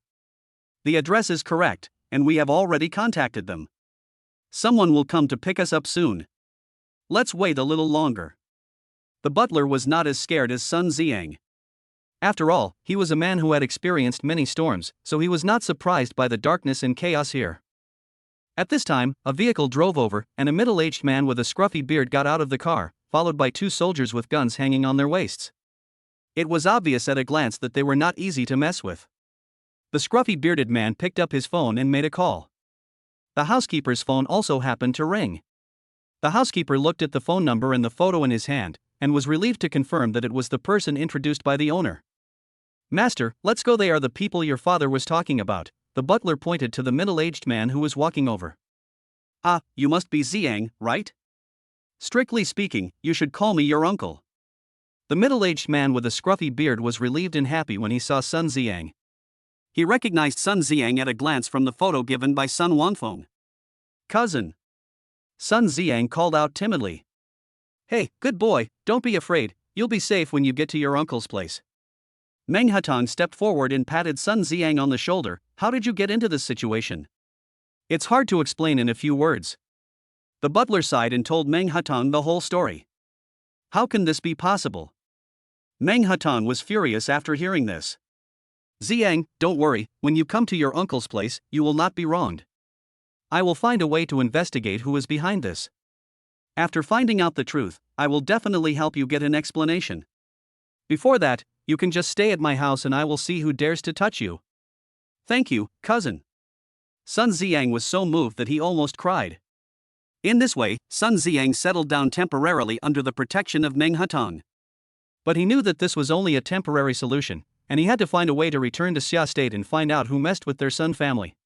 Speaker 1: "The address is correct, and we have already contacted them. Someone will come to pick us up soon. Let's wait a little longer." The butler was not as scared as Sun Xiang. After all, he was a man who had experienced many storms, so he was not surprised by the darkness and chaos here. At this time, a vehicle drove over, and a middle-aged man with a scruffy beard got out of the car, followed by two soldiers with guns hanging on their waists. It was obvious at a glance that they were not easy to mess with. The scruffy bearded man picked up his phone and made a call. The housekeeper's phone also happened to ring. The housekeeper looked at the phone number and the photo in his hand, and was relieved to confirm that it was the person introduced by the owner. "Master, let's go, they are the people your father was talking about." The butler pointed to the middle-aged man who was walking over. "Ah, you must be Xiang, right? Strictly speaking, you should call me your uncle." The middle-aged man with a scruffy beard was relieved and happy when he saw Sun Xiang. He recognized Sun Xiang at a glance from the photo given by Sun Wangfeng. "Cousin." Sun Xiang called out timidly. "Hey, good boy, don't be afraid, you'll be safe when you get to your uncle's place." Meng Hatong stepped forward and patted Sun Xiang on the shoulder. "How did you get into this situation?" "It's hard to explain in a few words." The butler sighed and told Meng Hatong the whole story. "How can this be possible?" Meng Hatong was furious after hearing this. "Xiang, don't worry, when you come to your uncle's place, you will not be wronged. I will find a way to investigate who is behind this. After finding out the truth, I will definitely help you get an explanation. Before that, you can just stay at my house and I will see who dares to touch you." "Thank you, cousin." Sun Ziyang was so moved that he almost cried. In this way, Sun Ziyang settled down temporarily under the protection of Meng Hutong. But he knew that this was only a temporary solution, and he had to find a way to return to Xia State and find out who messed with their Sun family.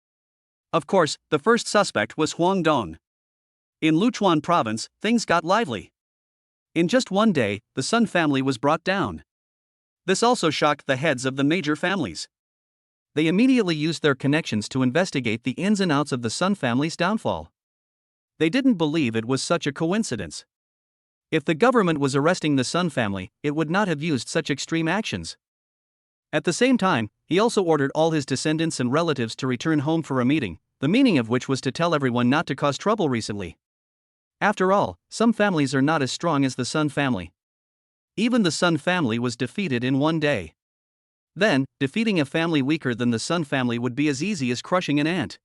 Speaker 1: Of course, the first suspect was Huang Dong. In Luchuan province, things got lively. In just one day, the Sun family was brought down. This also shocked the heads of the major families. They immediately used their connections to investigate the ins and outs of the Sun family's downfall. They didn't believe it was such a coincidence. If the government was arresting the Sun family, it would not have used such extreme actions. At the same time, he also ordered all his descendants and relatives to return home for a meeting, the meaning of which was to tell everyone not to cause trouble recently. After all, some families are not as strong as the Sun family. Even the Sun family was defeated in one day. Then, defeating a family weaker than the Sun family would be as easy as crushing an ant.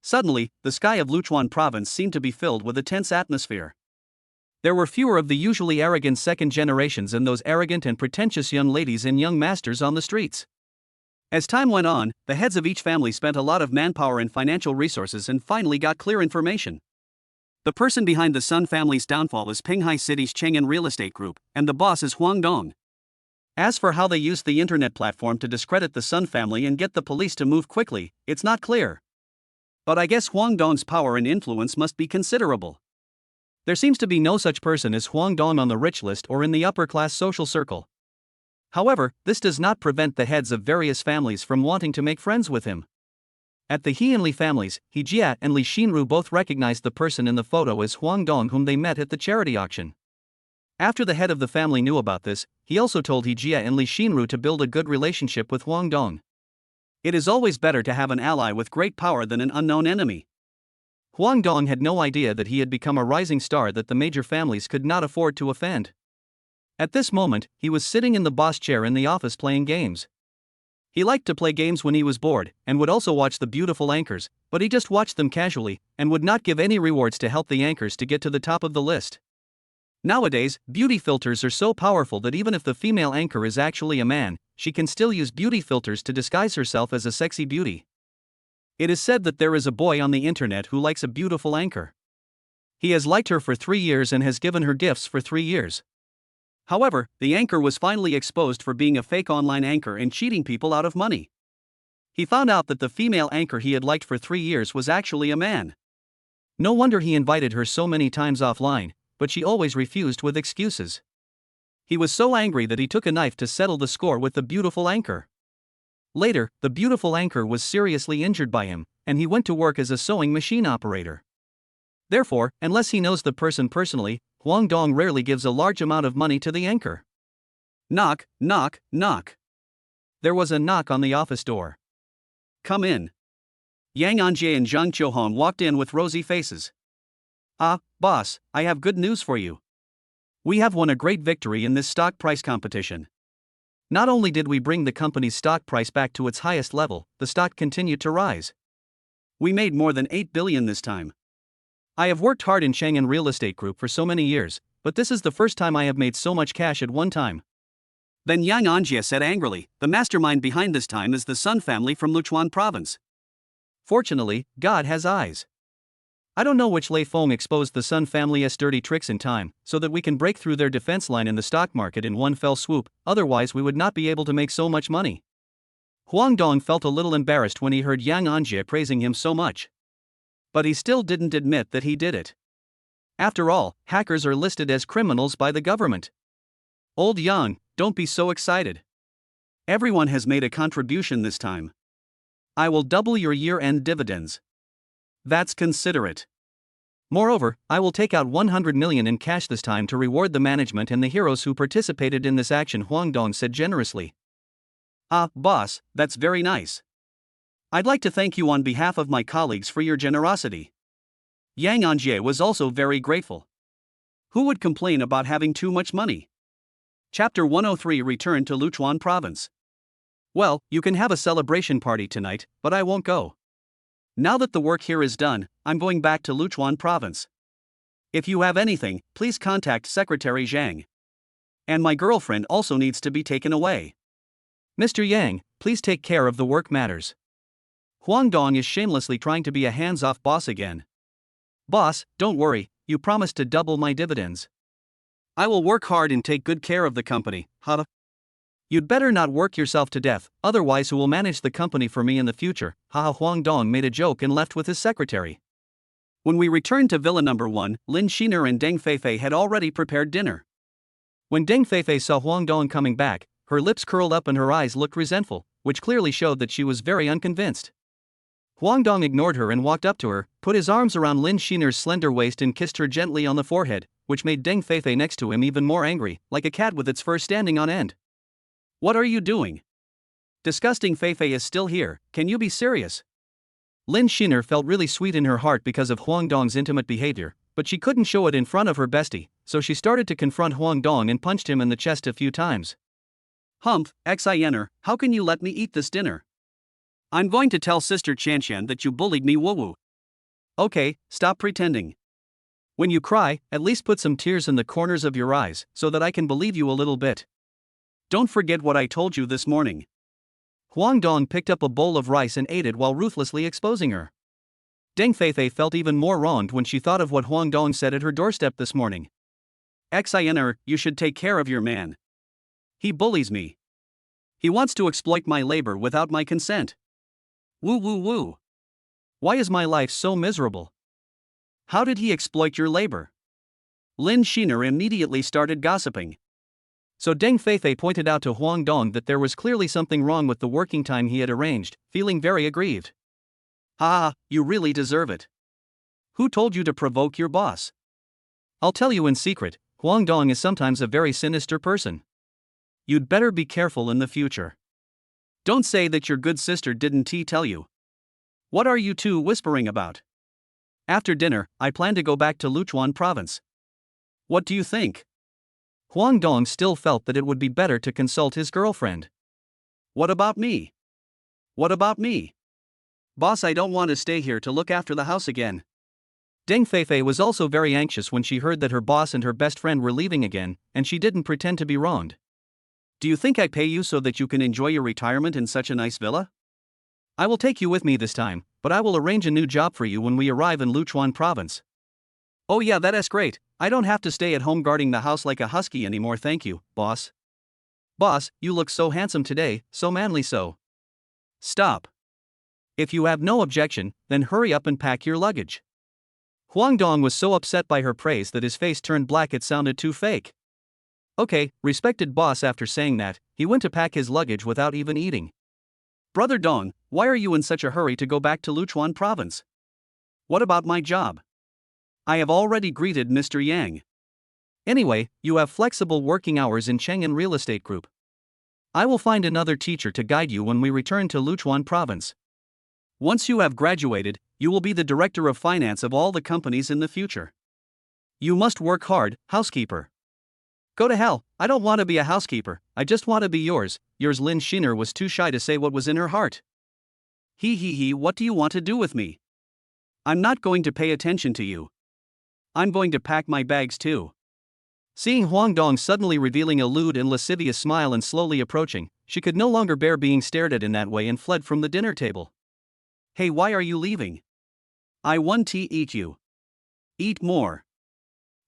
Speaker 1: Suddenly, the sky of Luchuan province seemed to be filled with a tense atmosphere. There were fewer of the usually arrogant second generations and those arrogant and pretentious young ladies and young masters on the streets. As time went on, the heads of each family spent a lot of manpower and financial resources and finally got clear information. The person behind the Sun family's downfall is Pinghai City's Chang'an Real Estate Group, and the boss is Huang Dong. As for how they used the internet platform to discredit the Sun family and get the police to move quickly, it's not clear. But I guess Huang Dong's power and influence must be considerable. There seems to be no such person as Huang Dong on the rich list or in the upper-class social circle. However, this does not prevent the heads of various families from wanting to make friends with him. At the He and Li families, He Jia and Lin Sheener both recognized the person in the photo as Huang Dong whom they met at the charity auction. After the head of the family knew about this, he also told He Jia and Lin Sheener to build a good relationship with Huang Dong. It is always better to have an ally with great power than an unknown enemy. Huang Dong had no idea that he had become a rising star that the major families could not afford to offend. At this moment, he was sitting in the boss chair in the office playing games. He liked to play games when he was bored, and would also watch the beautiful anchors, but he just watched them casually, and would not give any rewards to help the anchors to get to the top of the list. Nowadays, beauty filters are so powerful that even if the female anchor is actually a man, she can still use beauty filters to disguise herself as a sexy beauty. It is said that there is a boy on the internet who likes a beautiful anchor. He has liked her for 3 years and has given her gifts for 3 years. However, the anchor was finally exposed for being a fake online anchor and cheating people out of money. He found out that the female anchor he had liked for 3 years was actually a man. No wonder he invited her so many times offline, but she always refused with excuses. He was so angry that he took a knife to settle the score with the beautiful anchor. Later, the beautiful anchor was seriously injured by him, and he went to work as a sewing machine operator. Therefore, unless he knows the person personally, Huang Dong rarely gives a large amount of money to the anchor. Knock, knock, knock. There was a knock on the office door. Come in. Yang Anjie and Zhang Qiuhong walked in with rosy faces. Ah, boss, I have good news for you. We have won a great victory in this stock price competition. Not only did we bring the company's stock price back to its highest level, the stock continued to rise. We made more than 8 billion this time. I have worked hard in Chang'an Real Estate Group for so many years, but this is the first time I have made so much cash at one time. Then Yang Anjie said angrily, the mastermind behind this time is the Sun family from Luchuan province. Fortunately, God has eyes. I don't know which Lei Feng exposed the Sun family's dirty tricks in time, so that we can break through their defense line in the stock market in one fell swoop, otherwise we would not be able to make so much money. Huang Dong felt a little embarrassed when he heard Yang Anjie praising him so much. But he still didn't admit that he did it. After all, hackers are listed as criminals by the government. Old Yang, don't be so excited. Everyone has made a contribution this time. I will double your year-end dividends. That's considerate. Moreover, I will take out 100 million in cash this time to reward the management and the heroes who participated in this action, Huang Dong said generously. Ah, boss, that's very nice. I'd like to thank you on behalf of my colleagues for your generosity. Yang Anjie was also very grateful. Who would complain about having too much money? Chapter 103 Return to Luchuan Province. Well, you can have a celebration party tonight, but I won't go. Now that the work here is done, I'm going back to Luchuan Province. If you have anything, please contact Secretary Zhang. And my girlfriend also needs to be taken away. Mr. Yang, please take care of the work matters. Huang Dong is shamelessly trying to be a hands-off boss again. Boss, don't worry, you promised to double my dividends. I will work hard and take good care of the company, huh? You'd better not work yourself to death, otherwise who will manage the company for me in the future? Haha. Huang Dong made a joke and left with his secretary. When we returned to Villa number 1, Lin Sheener and Deng Feifei had already prepared dinner. When Deng Feifei saw Huang Dong coming back, her lips curled up and her eyes looked resentful, which clearly showed that she was very unconvinced. Huang Dong ignored her and walked up to her, put his arms around Lin Sheener's slender waist and kissed her gently on the forehead, which made Deng Feifei next to him even more angry, like a cat with its fur standing on end. What are you doing? Disgusting. Feifei is still here, can you be serious? Lin Sheener felt really sweet in her heart because of Huang Dong's intimate behavior, but she couldn't show it in front of her bestie, so she started to confront Huang Dong and punched him in the chest a few times. Humph, Xiner, how can you let me eat this dinner? I'm going to tell Sister Chanshan that you bullied me. Woo-woo. Okay, stop pretending. When you cry, at least put some tears in the corners of your eyes, so that I can believe you a little bit. Don't forget what I told you this morning. Huang Dong picked up a bowl of rice and ate it while ruthlessly exposing her. Deng Feifei felt even more wronged when she thought of what Huang Dong said at her doorstep this morning. Xiner, you should take care of your man. He bullies me. He wants to exploit my labor without my consent. Woo woo woo. Why is my life so miserable? How did he exploit your labor? Lin Sheener immediately started gossiping. So Deng Feifei pointed out to Huang Dong that there was clearly something wrong with the working time he had arranged, feeling very aggrieved. Ha, you really deserve it. Who told you to provoke your boss? I'll tell you in secret, Huang Dong is sometimes a very sinister person. You'd better be careful in the future. Don't say that your good sister didn't tell you. What are you two whispering about? After dinner, I plan to go back to Luchuan province. What do you think? Huang Dong still felt that it would be better to consult his girlfriend. What about me? What about me? Boss, I don't want to stay here to look after the house again. Deng Feifei was also very anxious when she heard that her boss and her best friend were leaving again, and she didn't pretend to be wronged. Do you think I pay you so that you can enjoy your retirement in such a nice villa? I will take you with me this time, but I will arrange a new job for you when we arrive in Luchuan province. Oh yeah, that's great. I don't have to stay at home guarding the house like a husky anymore, thank you, boss. Boss, you look so handsome today, so manly so. Stop. If you have no objection, then hurry up and pack your luggage. Huang Dong was so upset by her praise that his face turned black. It sounded too fake. Okay, respected boss. After saying that, he went to pack his luggage without even eating. Brother Dong, why are you in such a hurry to go back to Luchuan province? What about my job? I have already greeted Mr. Yang. Anyway, you have flexible working hours in Cheng'an Real Estate Group. I will find another teacher to guide you when we return to Luchuan province. Once you have graduated, you will be the director of finance of all the companies in the future. You must work hard, housekeeper. Go to hell, I don't want to be a housekeeper, I just want to be yours. Lin Sheener was too shy to say what was in her heart. He, what do you want to do with me? I'm not going to pay attention to you. I'm going to pack my bags too. Seeing Huang Dong suddenly revealing a lewd and lascivious smile and slowly approaching, she could no longer bear being stared at in that way and fled from the dinner table. Hey, why are you leaving? I want to eat you. Eat more.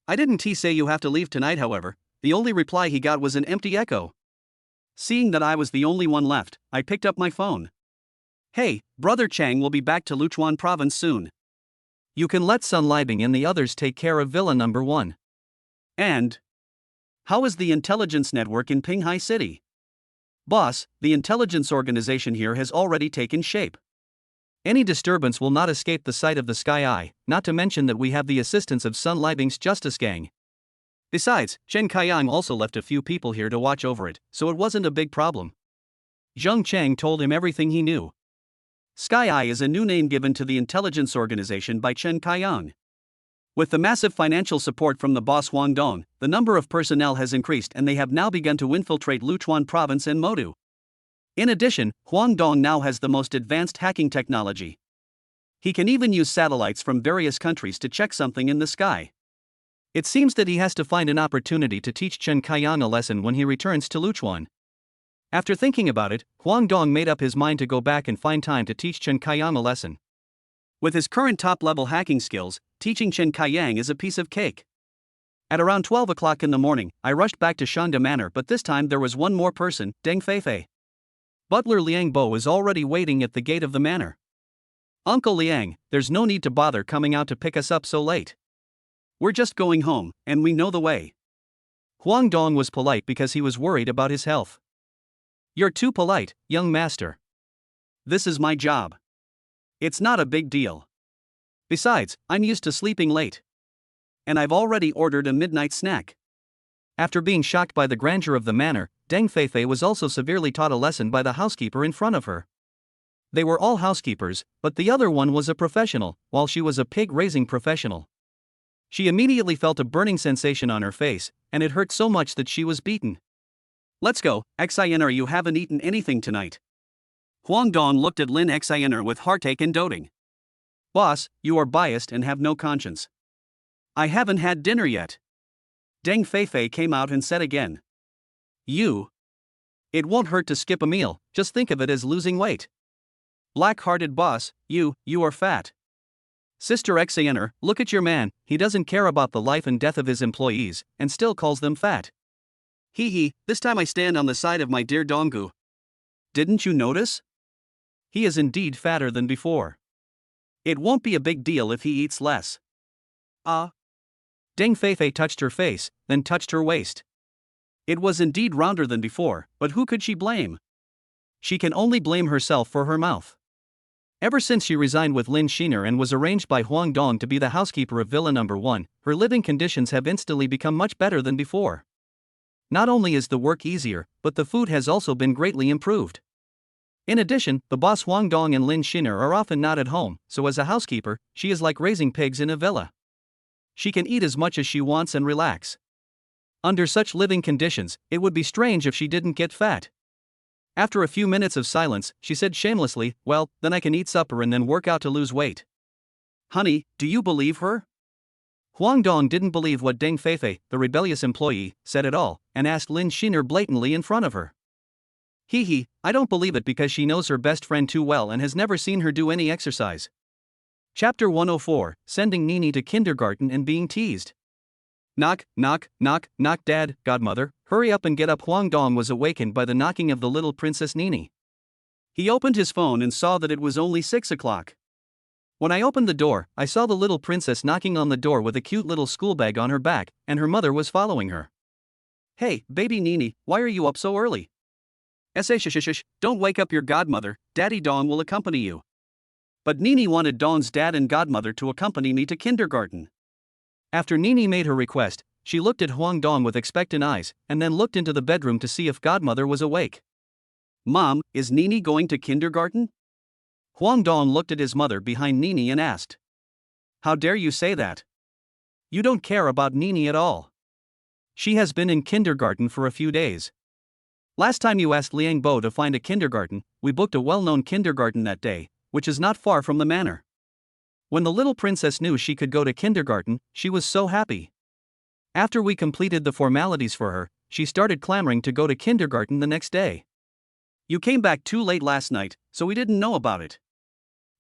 Speaker 1: I didn't say you have to leave tonight, however. The only reply he got was an empty echo. Seeing that I was the only one left, I picked up my phone. Hey, Brother Chang will be back to Luchuan province soon. You can let Sun Libing and the others take care of Villa number 1. And how is the intelligence network in Pinghai City? Boss, the intelligence organization here has already taken shape. Any disturbance will not escape the sight of the Sky Eye, not to mention that we have the assistance of Sun Libing's Justice Gang. Besides, Chen Kaiyang also left a few people here to watch over it, so it wasn't a big problem. Zheng Chang told him everything he knew. Sky Eye is a new name given to the intelligence organization by Chen Kaiyang. With the massive financial support from the boss Huang Dong, the number of personnel has increased and they have now begun to infiltrate Luchuan province and Modu. In addition, Huang Dong now has the most advanced hacking technology. He can even use satellites from various countries to check something in the sky. It seems that he has to find an opportunity to teach Chen Kaiyang a lesson when he returns to Luchuan. After thinking about it, Huang Dong made up his mind to go back and find time to teach Chen Kaiyang a lesson. With his current top-level hacking skills, teaching Chen Kaiyang is a piece of cake. At around 12 o'clock in the morning, I rushed back to Shanda Manor, but this time there was one more person, Deng Feifei. Butler Liang Bo is already waiting at the gate of the manor. Uncle Liang, there's no need to bother coming out to pick us up so late. We're just going home, and we know the way. Huang Dong was polite because he was worried about his health. You're too polite, young master. This is my job. It's not a big deal. Besides, I'm used to sleeping late. And I've already ordered a midnight snack. After being shocked by the grandeur of the manor, Deng Feifei was also severely taught a lesson by the housekeeper in front of her. They were all housekeepers, but the other one was a professional, while she was a pig-raising professional. She immediately felt a burning sensation on her face, and it hurt so much that she was beaten. Let's go, Xiner, you haven't eaten anything tonight. Huang Dong looked at Lin Xiner with heartache and doting. Boss, you are biased and have no conscience. I haven't had dinner yet. Deng Feifei came out and said again. You. It won't hurt to skip a meal, just think of it as losing weight. Black-hearted boss, you are fat. Sister Xiner, look at your man, he doesn't care about the life and death of his employees, and still calls them fat. Hee, this time I stand on the side of my dear Donggu. Didn't you notice? He is indeed fatter than before. It won't be a big deal if he eats less. Deng Feifei touched her face, then touched her waist. It was indeed rounder than before, but who could she blame? She can only blame herself for her mouth. Ever since she resigned with Lin Sheener and was arranged by Huang Dong to be the housekeeper of Villa No. 1, her living conditions have instantly become much better than before. Not only is the work easier, but the food has also been greatly improved. In addition, the boss Huang Dong and Lin Sheener are often not at home, so as a housekeeper, she is like raising pigs in a villa. She can eat as much as she wants and relax. Under such living conditions, it would be strange if she didn't get fat. After a few minutes of silence, she said shamelessly, well, then I can eat supper and then work out to lose weight. Honey, do you believe her? Huang Dong didn't believe what Deng Feifei, the rebellious employee, said at all, and asked Lin Sheener blatantly in front of her. I don't believe it because she knows her best friend too well and has never seen her do any exercise. Chapter 104, Sending Nini to Kindergarten and Being Teased. Knock, knock, knock, knock, Dad, Godmother, hurry up and get up. Huang Dong was awakened by the knocking of the little Princess Nini. He opened his phone and saw that it was only 6 o'clock. When I opened the door, I saw the little princess knocking on the door with a cute little school bag on her back, and her mother was following her. Hey, baby Nini, why are you up so early? Shush, don't wake up your godmother, Daddy Dong will accompany you. But Nini wanted Dong's dad and godmother to accompany me to kindergarten. After Nini made her request, she looked at Huang Dong with expectant eyes, and then looked into the bedroom to see if godmother was awake. Mom, is Nini going to kindergarten? Huang Dong looked at his mother behind Nini and asked. How dare you say that? You don't care about Nini at all. She has been in kindergarten for a few days. Last time you asked Liang Bo to find a kindergarten, we booked a well-known kindergarten that day, which is not far from the manor. When the little princess knew she could go to kindergarten, she was so happy. After we completed the formalities for her, she started clamoring to go to kindergarten the next day. You came back too late last night, so we didn't know about it.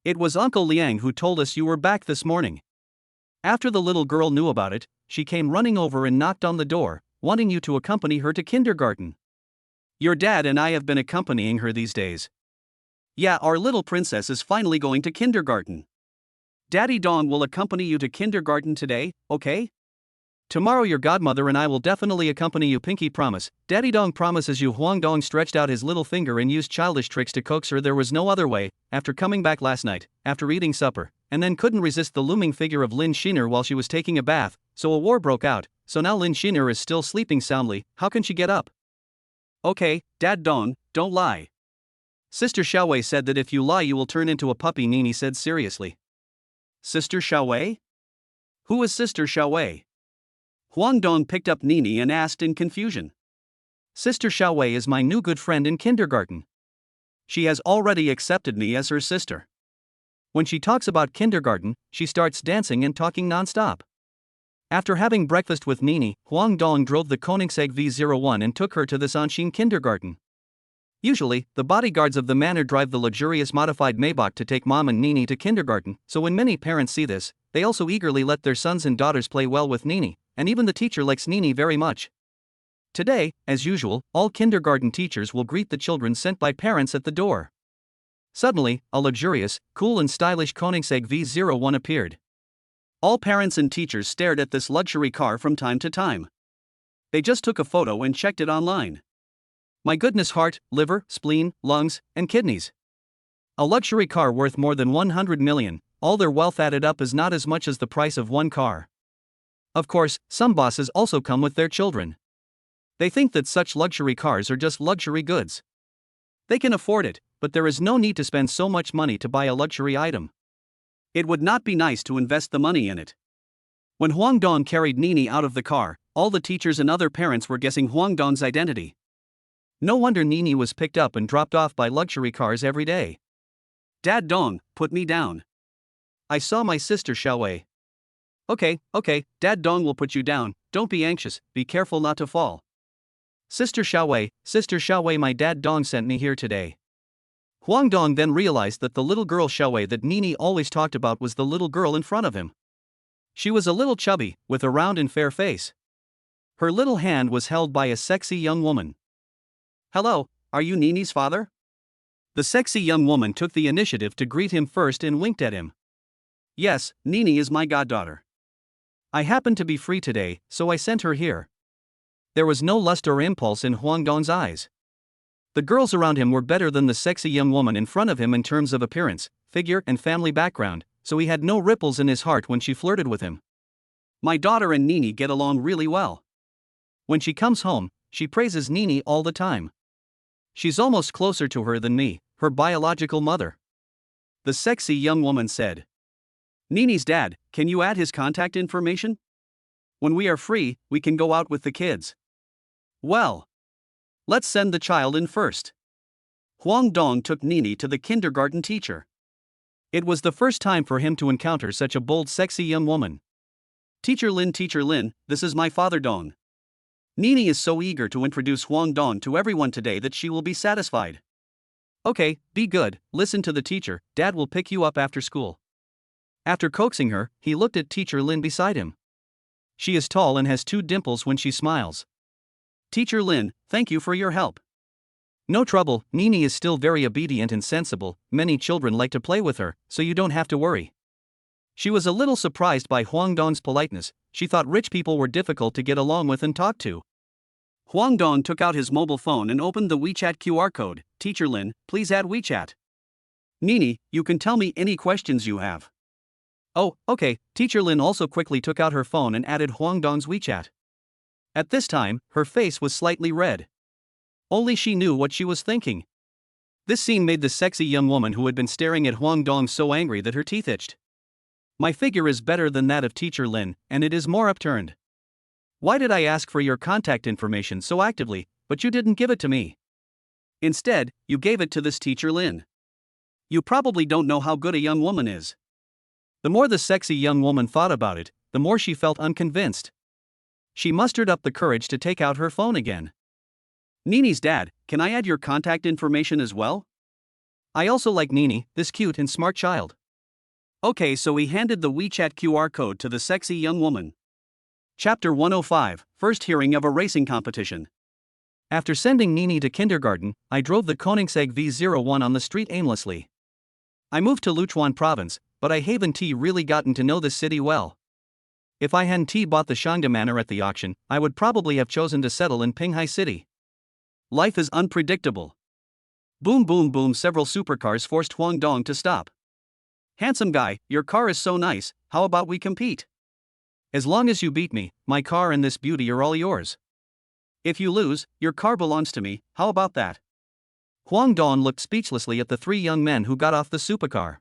Speaker 1: It was Uncle Liang who told us you were back this morning. After the little girl knew about it, she came running over and knocked on the door, wanting you to accompany her to kindergarten. Your dad and I have been accompanying her these days. Yeah, our little princess is finally going to kindergarten. Daddy Dong will accompany you to kindergarten today, okay? Tomorrow your godmother and I will definitely accompany you, pinky promise. Daddy Dong promises you. Huang Dong stretched out his little finger and used childish tricks to coax her. There was no other way, after coming back last night, after eating supper, and then couldn't resist the looming figure of Lin Sheener while she was taking a bath, so a war broke out, so now Lin Sheener is still sleeping soundly. How can she get up? Okay, Dad Dong, don't lie. Sister Xiaowei said that if you lie you will turn into a puppy, Nini said seriously. Sister Xiaowei? Who is Sister Xiaowei? Huang Dong picked up Nini and asked in confusion. Sister Xiaowei is my new good friend in kindergarten. She has already accepted me as her sister. When she talks about kindergarten, she starts dancing and talking non-stop. After having breakfast with Nini, Huang Dong drove the Koenigsegg V01 and took her to the Sanxin kindergarten. Usually, the bodyguards of the manor drive the luxurious modified Maybach to take Mom and Nini to kindergarten, so when many parents see this, they also eagerly let their sons and daughters play well with Nini, and even the teacher likes Nini very much. Today, as usual, all kindergarten teachers will greet the children sent by parents at the door. Suddenly, a luxurious, cool and stylish Koenigsegg V01 appeared. All parents and teachers stared at this luxury car from time to time. They just took a photo and checked it online. My goodness, heart, liver, spleen, lungs, and kidneys. A luxury car worth more than 100 million, all their wealth added up is not as much as the price of one car. Of course, some bosses also come with their children. They think that such luxury cars are just luxury goods. They can afford it, but there is no need to spend so much money to buy a luxury item. It would not be nice to invest the money in it. When Huang Dong carried Nini out of the car, all the teachers and other parents were guessing Huang Dong's identity. No wonder Nini was picked up and dropped off by luxury cars every day. Dad Dong, put me down. I saw my sister Xiaowei. Okay, Dad Dong will put you down, don't be anxious, be careful not to fall. Sister Xiaowei, my dad Dong sent me here today. Huang Dong then realized that the little girl Xiaowei that Nini always talked about was the little girl in front of him. She was a little chubby, with a round and fair face. Her little hand was held by a sexy young woman. Hello, are you Nini's father? The sexy young woman took the initiative to greet him first and winked at him. Yes, Nini is my goddaughter. I happen to be free today, so I sent her here. There was no lust or impulse in Huang Dong's eyes. The girls around him were better than the sexy young woman in front of him in terms of appearance, figure, and family background, so he had no ripples in his heart when she flirted with him. My daughter and Nini get along really well. When she comes home, she praises Nini all the time. She's almost closer to her than me, her biological mother. The sexy young woman said. Nini's dad, can you add his contact information? When we are free, we can go out with the kids. Well, let's send the child in first. Huang Dong took Nini to the kindergarten teacher. It was the first time for him to encounter such a bold, sexy young woman. Teacher Lin, this is my father Dong. Nini is so eager to introduce Huang Dong to everyone today that she will be satisfied. Okay, be good, listen to the teacher, Dad will pick you up after school. After coaxing her, he looked at Teacher Lin beside him. She is tall and has 2 dimples when she smiles. Teacher Lin, thank you for your help. No trouble, Nini is still very obedient and sensible, many children like to play with her, so you don't have to worry. She was a little surprised by Huang Dong's politeness, she thought rich people were difficult to get along with and talk to. Huang Dong took out his mobile phone and opened the WeChat QR code. Teacher Lin, please add WeChat. Nini, you can tell me any questions you have. Oh, okay, Teacher Lin also quickly took out her phone and added Huang Dong's WeChat. At this time, her face was slightly red. Only she knew what she was thinking. This scene made the sexy young woman who had been staring at Huang Dong so angry that her teeth itched. My figure is better than that of Teacher Lin, and it is more upturned. Why did I ask for your contact information so actively, but you didn't give it to me? Instead, you gave it to this Teacher Lin. You probably don't know how good a young woman is. The more the sexy young woman thought about it, the more she felt unconvinced. She mustered up the courage to take out her phone again. Nini's dad, can I add your contact information as well? I also like Nini, this cute and smart child. Okay, so he handed the WeChat QR code to the sexy young woman. Chapter 105, First Hearing of a Racing Competition. After sending Nini to kindergarten, I drove the Koenigsegg V01 on the street aimlessly. I moved to Luchuan province, but I haven't really gotten to know this city well. If I hadn't bought the Shangda Manor at the auction, I would probably have chosen to settle in Pinghai City. Life is unpredictable. Boom boom boom, several supercars forced Huang Dong to stop. Handsome guy, your car is so nice, how about we compete? As long as you beat me, my car and this beauty are all yours. If you lose, your car belongs to me, how about that? Huang Dong looked speechlessly at the 3 young men who got off the supercar.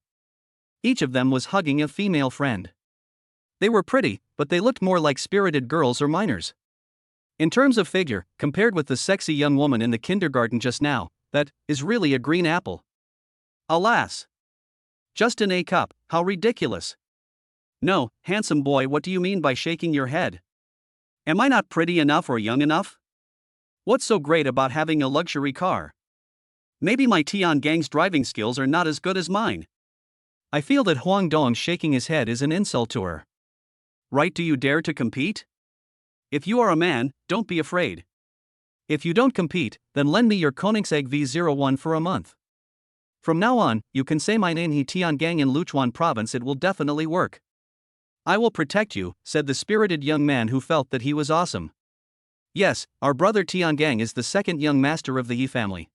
Speaker 1: Each of them was hugging a female friend. They were pretty, but they looked more like spirited girls or minors. In terms of figure, compared with the sexy young woman in the kindergarten just now, that is really a green apple. Alas! Just an A cup, how ridiculous. No, handsome boy, what do you mean by shaking your head? Am I not pretty enough or young enough? What's so great about having a luxury car? Maybe my Tiangang's driving skills are not as good as mine. I feel that Huang Dong shaking his head is an insult to her. Right, do you dare to compete? If you are a man, don't be afraid. If you don't compete, then lend me your Koenigsegg V01 for a month. From now on, you can say my name he Tiangang in Luchuan province, it will definitely work. I will protect you, said the spirited young man who felt that he was awesome. Yes, our brother Tiangang is the second young master of the He family.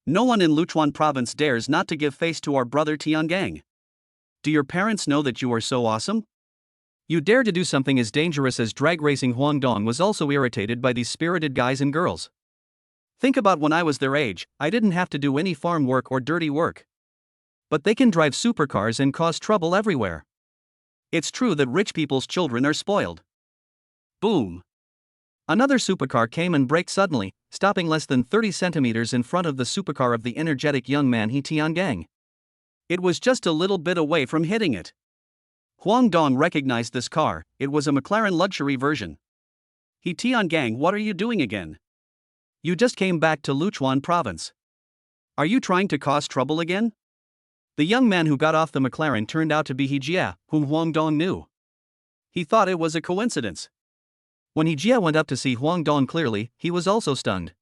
Speaker 1: No one in Luchuan province dares not to give face to our brother Tiangang. Do your parents know that you are so awesome? You dare to do something as dangerous as drag racing? Huang Dong was also irritated by these spirited guys and girls. Think about when I was their age, I didn't have to do any farm work or dirty work. But they can drive supercars and cause trouble everywhere. It's true that rich people's children are spoiled. Boom! Another supercar came and braked suddenly, stopping less than 30 centimeters in front of the supercar of the energetic young man He Tiangang. It was just a little bit away from hitting it. Huang Dong recognized this car, it was a McLaren luxury version. He Tiangang, what are you doing again? You just came back to Luchuan province. Are you trying to cause trouble again? The young man who got off the McLaren turned out to be He Jia, whom Huang Dong knew. He thought it was a coincidence. When He Jia went up to see Huang Dong clearly, he was also stunned.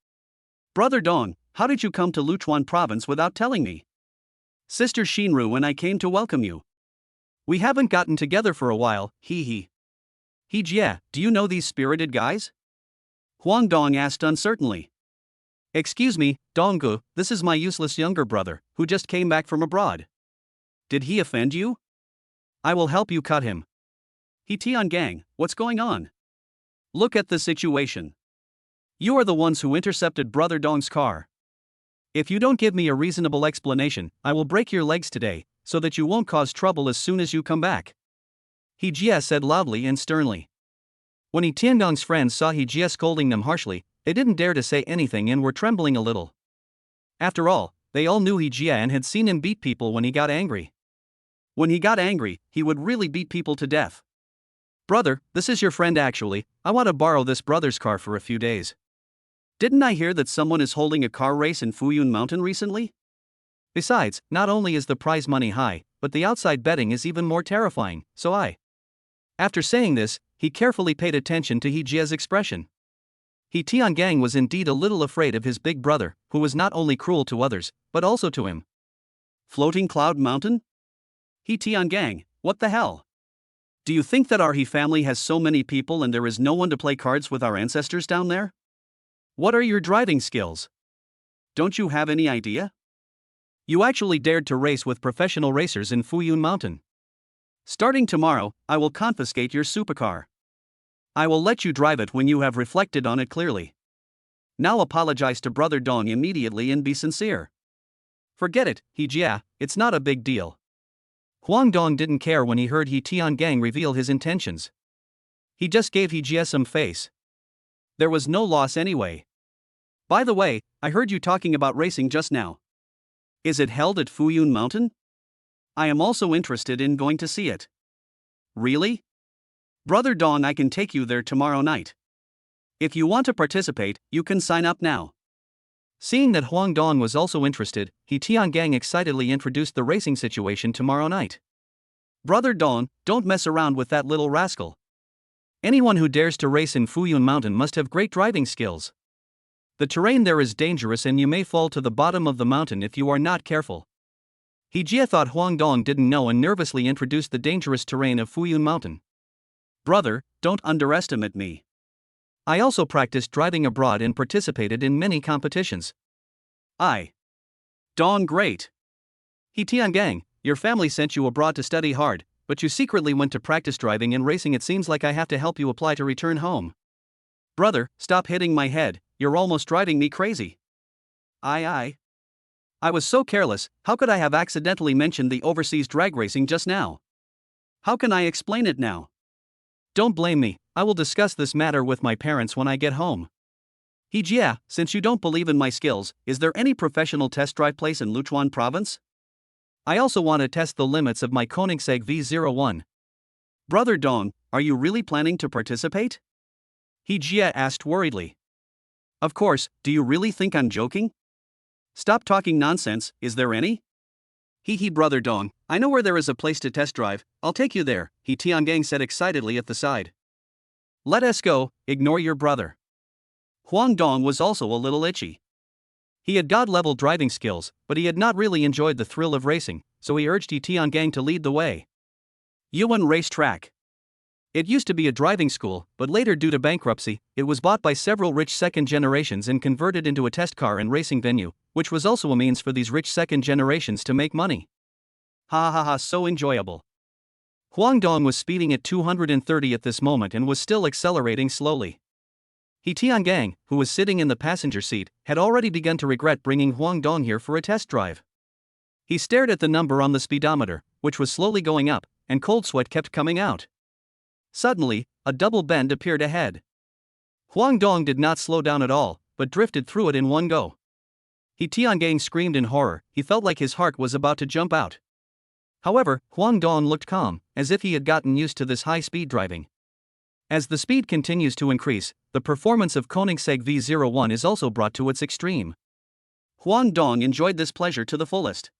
Speaker 1: Brother Dong, how did you come to Luchuan province without telling me? Sister Shinru and I came to welcome you. We haven't gotten together for a while, He Jia, do you know these spirited guys? Huang Dong asked uncertainly. Excuse me, Donggu, this is my useless younger brother, who just came back from abroad. Did he offend you? I will help you cut him. He Tiangang, what's going on? Look at the situation. You are the ones who intercepted Brother Dong's car. If you don't give me a reasonable explanation, I will break your legs today, so that you won't cause trouble as soon as you come back. He Jia said loudly and sternly. When He Tiangong's friends saw He Jia scolding them harshly, they didn't dare to say anything and were trembling a little. After all, they all knew He Jia and had seen him beat people when he got angry. When he got angry, he would really beat people to death. Brother, this is your friend actually, I want to borrow this brother's car for a few days. Didn't I hear that someone is holding a car race in Fuyun Mountain recently? Besides, not only is the prize money high, but the outside betting is even more terrifying, so I. After saying this, he carefully paid attention to He Jia's expression. He Tiangang was indeed a little afraid of his big brother, who was not only cruel to others, but also to him. Floating Cloud Mountain? He Tiangang, what the hell? Do you think that our He family has so many people and there is no one to play cards with our ancestors down there? What are your driving skills? Don't you have any idea? You actually dared to race with professional racers in Fuyun Mountain. Starting tomorrow, I will confiscate your supercar. I will let you drive it when you have reflected on it clearly. Now apologize to Brother Dong immediately and be sincere. Forget it, He Jia, it's not a big deal. Huang Dong didn't care when he heard He Tiangang reveal his intentions. He just gave He Jia some face. There was no loss anyway. By the way, I heard you talking about racing just now. Is it held at Fuyun Mountain? I am also interested in going to see it. Really? Brother Dong, I can take you there tomorrow night. If you want to participate, you can sign up now. Seeing that Huang Dong was also interested, He Tiangang excitedly introduced the racing situation tomorrow night. Brother Dong, don't mess around with that little rascal. Anyone who dares to race in Fuyun Mountain must have great driving skills. The terrain there is dangerous and you may fall to the bottom of the mountain if you are not careful. He Jia thought Huang Dong didn't know and nervously introduced the dangerous terrain of Fuyun Mountain. Brother, don't underestimate me. I also practiced driving abroad and participated in many competitions. Dong, great. He Tiangang, your family sent you abroad to study hard, but you secretly went to practice driving and racing. It seems like I have to help you apply to return home. Brother, stop hitting my head, you're almost driving me crazy. I was so careless, how could I have accidentally mentioned the overseas drag racing just now? How can I explain it now? Don't blame me, I will discuss this matter with my parents when I get home. He Jia, since you don't believe in my skills, is there any professional test drive place in Luchuan province? I also want to test the limits of my Koenigsegg V01. Brother Dong, are you really planning to participate? He Jia asked worriedly. Of course, do you really think I'm joking? Stop talking nonsense, is there any? Hee brother Dong, I know where there is a place to test drive, I'll take you there, he Tiangang said excitedly at the side. Let us go, ignore your brother. Huang Dong was also a little itchy. He had god-level driving skills, but he had not really enjoyed the thrill of racing, so he urged He Tiangang to lead the way. Yuan Racetrack. It used to be a driving school, but later due to bankruptcy, it was bought by several rich second generations and converted into a test car and racing venue, which was also a means for these rich second generations to make money. Ha ha ha, so enjoyable. Huang Dong was speeding at 230 at this moment and was still accelerating slowly. He Tiangang, who was sitting in the passenger seat, had already begun to regret bringing Huang Dong here for a test drive. He stared at the number on the speedometer, which was slowly going up, and cold sweat kept coming out. Suddenly, a double bend appeared ahead. Huang Dong did not slow down at all, but drifted through it in one go. He Tiangang screamed in horror, he felt like his heart was about to jump out. However, Huang Dong looked calm, as if he had gotten used to this high-speed driving. As the speed continues to increase, the performance of Koenigsegg V01 is also brought to its extreme. Huang Dong enjoyed this pleasure to the fullest.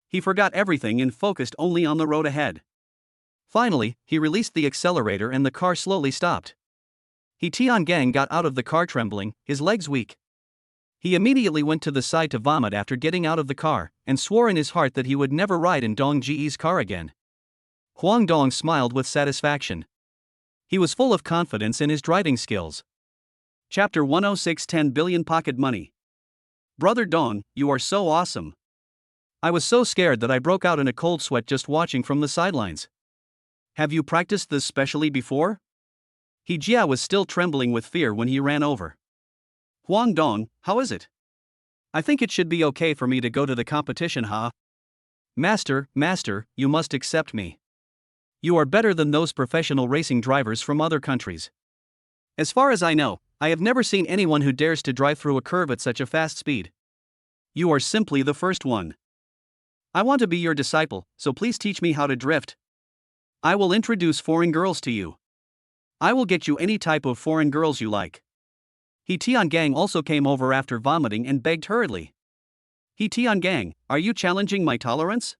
Speaker 1: He forgot everything and focused only on the road ahead. Finally, he released the accelerator and the car slowly stopped. He Tiangang got out of the car trembling, his legs weak. He immediately went to the side to vomit after getting out of the car, and swore in his heart that he would never ride in Dong Ji's car again. Huang Dong smiled with satisfaction. He was full of confidence in his driving skills. Chapter 106, 10 billion pocket money. Brother Dong, you are so awesome. I was so scared that I broke out in a cold sweat just watching from the sidelines. Have you practiced this specially before? He Jia was still trembling with fear when he ran over. Huang Dong, how is it? I think it should be okay for me to go to the competition, huh? Master, you must accept me. You are better than those professional racing drivers from other countries. As far as I know, I have never seen anyone who dares to drive through a curve at such a fast speed. You are simply the first one. I want to be your disciple, so please teach me how to drift. I will introduce foreign girls to you. I will get you any type of foreign girls you like. He Tiangang also came over after vomiting and begged hurriedly. He Tiangang, are you challenging my tolerance?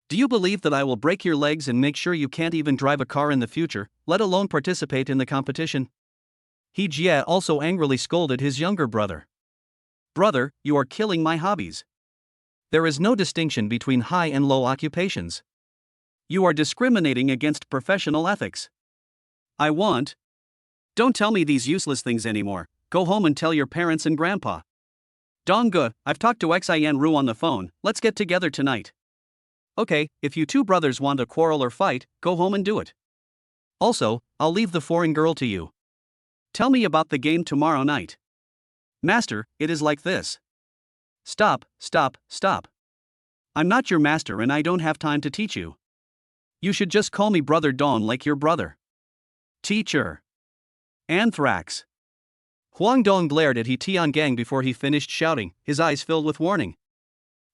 Speaker 1: Do you believe that I will break your legs and make sure you can't even drive a car in the future, let alone participate in the competition? He Jia also angrily scolded his younger brother. Brother, you are killing my hobbies. There is no distinction between high and low occupations. You are discriminating against professional ethics. I want. Don't tell me these useless things anymore. Go home and tell your parents and grandpa. Dongge, I've talked to Xin Ru on the phone, let's get together tonight. Okay, if you two brothers want to quarrel or fight, go home and do it. Also, I'll leave the foreign girl to you. Tell me about the game tomorrow night. Master, it is like this. Stop. I'm not your master and I don't have time to teach you. You should just call me Brother Dong like your brother. Teacher. Anthrax. Huang Dong glared at He Tiangang before he finished shouting, his eyes filled with warning.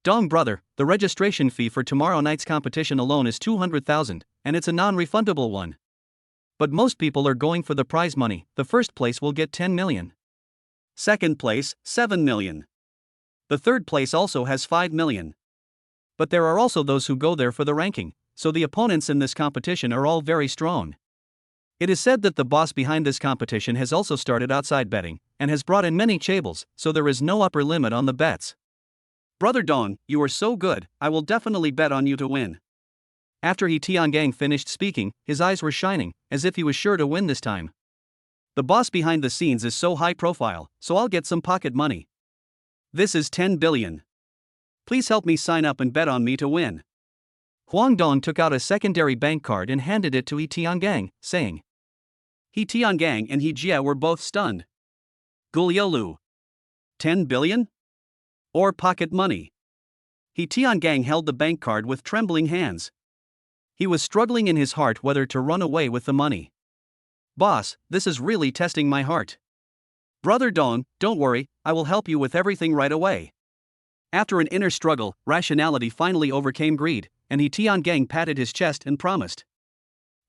Speaker 1: Dong brother, the registration fee for tomorrow night's competition alone is 200,000, and it's a non-refundable one. But most people are going for the prize money. The first place will get 10 million. Second place, 7 million. The third place also has 5 million. But there are also those who go there for the ranking, so the opponents in this competition are all very strong. It is said that the boss behind this competition has also started outside betting, and has brought in many chaebol, so there is no upper limit on the bets. Brother Dong, you are so good, I will definitely bet on you to win. After He Tiangang finished speaking, his eyes were shining, as if he was sure to win this time. The boss behind the scenes is so high profile, so I'll get some pocket money. This is 10 billion. Please help me sign up and bet on me to win. Huang Dong took out a secondary bank card and handed it to He Tiangang, saying. He Tiangang and He Jia were both stunned. Guliolu. 10 billion? Or pocket money? He Tiangang held the bank card with trembling hands. He was struggling in his heart whether to run away with the money. Boss, this is really testing my heart. Brother Dong, don't worry, I will help you with everything right away. After an inner struggle, rationality finally overcame greed, and He Tiangang patted his chest and promised.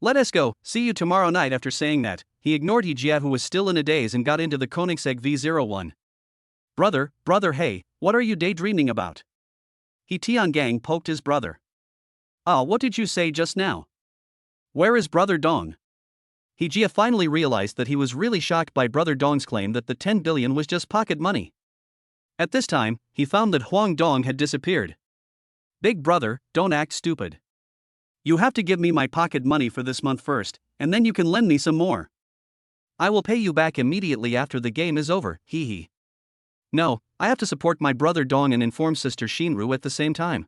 Speaker 1: Let us go, see you tomorrow night. After saying that, he ignored He Jia who was still in a daze and got into the Koenigsegg V01. Brother, hey, what are you daydreaming about? He Tiangang poked his brother. Ah, what did you say just now? Where is Brother Dong? He Jia finally realized that he was really shocked by Brother Dong's claim that the 10 billion was just pocket money. At this time, he found that Huang Dong had disappeared. Big brother, don't act stupid. You have to give me my pocket money for this month first, and then you can lend me some more. I will pay you back immediately after the game is over, hee hee. No, I have to support my brother Dong and inform sister Shinru at the same time.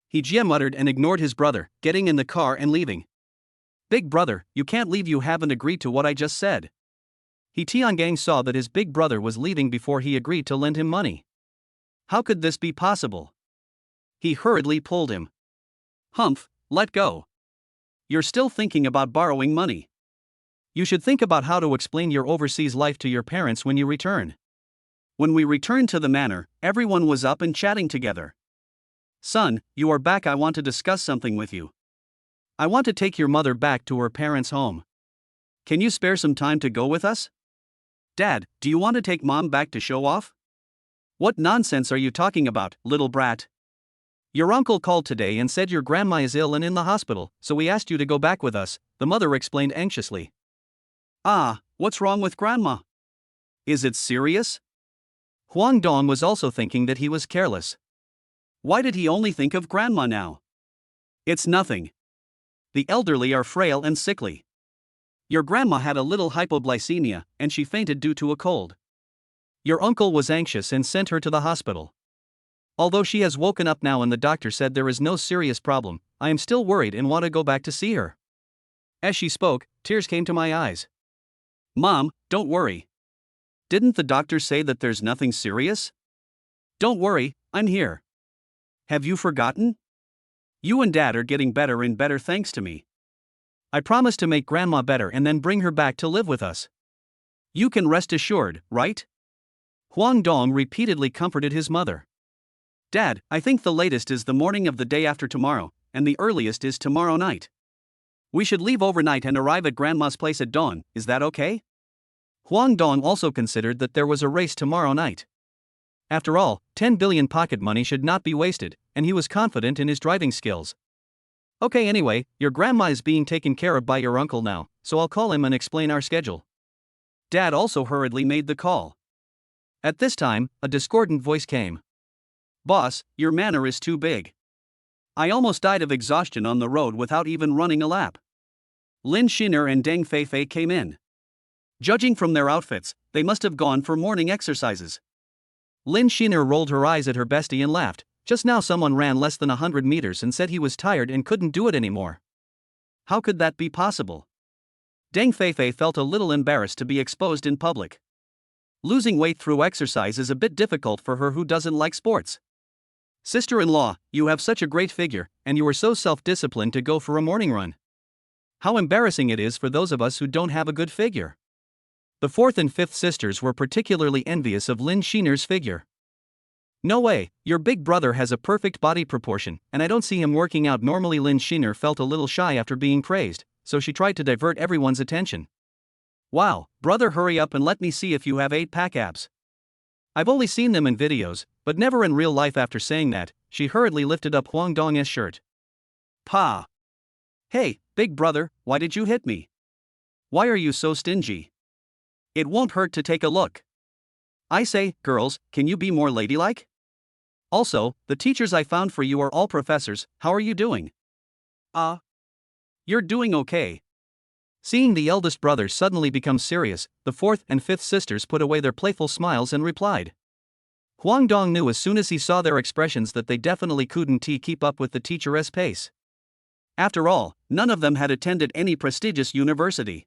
Speaker 1: He Jia muttered and ignored his brother, getting in the car and leaving. Big brother, you can't leave, you haven't agreed to what I just said. He Tiangang saw that his big brother was leaving before he agreed to lend him money. How could this be possible? He hurriedly pulled him. Humph, let go. You're still thinking about borrowing money. You should think about how to explain your overseas life to your parents when you return. When we returned to the manor, everyone was up and chatting together. Son, you are back. I want to discuss something with you. I want to take your mother back to her parents' home. Can you spare some time to go with us? Dad, do you want to take mom back to show off? What nonsense are you talking about, little brat? Your uncle called today and said your grandma is ill and in the hospital, so we asked you to go back with us, the mother explained anxiously. Ah, what's wrong with grandma? Is it serious? Huang Dong was also thinking that he was careless. Why did he only think of grandma now? It's nothing. The elderly are frail and sickly. Your grandma had a little hypoglycemia, and she fainted due to a cold. Your uncle was anxious and sent her to the hospital. Although she has woken up now and the doctor said there is no serious problem, I am still worried and want to go back to see her. As she spoke, tears came to my eyes. Mom, don't worry. Didn't the doctor say that there's nothing serious? Don't worry, I'm here. Have you forgotten? You and Dad are getting better and better thanks to me. I promise to make Grandma better and then bring her back to live with us. You can rest assured, right? Huang Dong repeatedly comforted his mother. Dad, I think the latest is the morning of the day after tomorrow, and the earliest is tomorrow night. We should leave overnight and arrive at Grandma's place at dawn, is that okay? Huang Dong also considered that there was a race tomorrow night. After all, 10 billion pocket money should not be wasted, and he was confident in his driving skills. Okay, anyway, your grandma is being taken care of by your uncle now, so I'll call him and explain our schedule. Dad also hurriedly made the call. At this time, a discordant voice came. Boss, your manor is too big. I almost died of exhaustion on the road without even running a lap. Lin Sheener and Deng Feifei came in. Judging from their outfits, they must have gone for morning exercises. Lin Sheener rolled her eyes at her bestie and laughed. Just now someone ran less than 100 meters and said he was tired and couldn't do it anymore. How could that be possible? Deng Feifei felt a little embarrassed to be exposed in public. Losing weight through exercise is a bit difficult for her who doesn't like sports. Sister-in-law, you have such a great figure, and you are so self-disciplined to go for a morning run. How embarrassing it is for those of us who don't have a good figure. The fourth and fifth sisters were particularly envious of Lin Sheener's figure. No way, your big brother has a perfect body proportion, and I don't see him working out normally. Lin Sheener felt a little shy after being praised, so she tried to divert everyone's attention. Wow, brother, hurry up and let me see if you have 8-pack abs. I've only seen them in videos, but never in real life. After saying that, she hurriedly lifted up Huang Dong's shirt. Pa! Hey, big brother, why did you hit me? Why are you so stingy? It won't hurt to take a look. I say, girls, can you be more ladylike? Also, the teachers I found for you are all professors. How are you doing? You're doing okay. Seeing the eldest brother suddenly become serious, the fourth and fifth sisters put away their playful smiles and replied. Huang Dong knew as soon as he saw their expressions that they definitely couldn't keep up with the teacher's pace. After all, none of them had attended any prestigious university.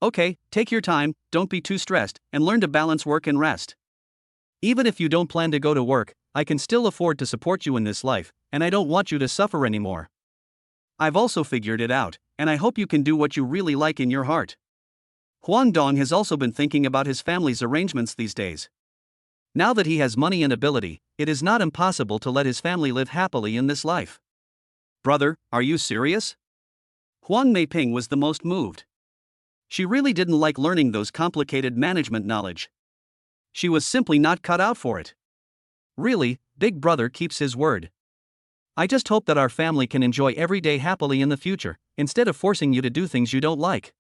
Speaker 1: Okay, take your time, don't be too stressed, and learn to balance work and rest. Even if you don't plan to go to work, I can still afford to support you in this life, and I don't want you to suffer anymore. I've also figured it out, and I hope you can do what you really like in your heart. Huang Dong has also been thinking about his family's arrangements these days. Now that he has money and ability, it is not impossible to let his family live happily in this life. Brother, are you serious? Huang Meiping was the most moved. She really didn't like learning those complicated management knowledge. She was simply not cut out for it. Really, Big Brother keeps his word. I just hope that our family can enjoy every day happily in the future, instead of forcing you to do things you don't like.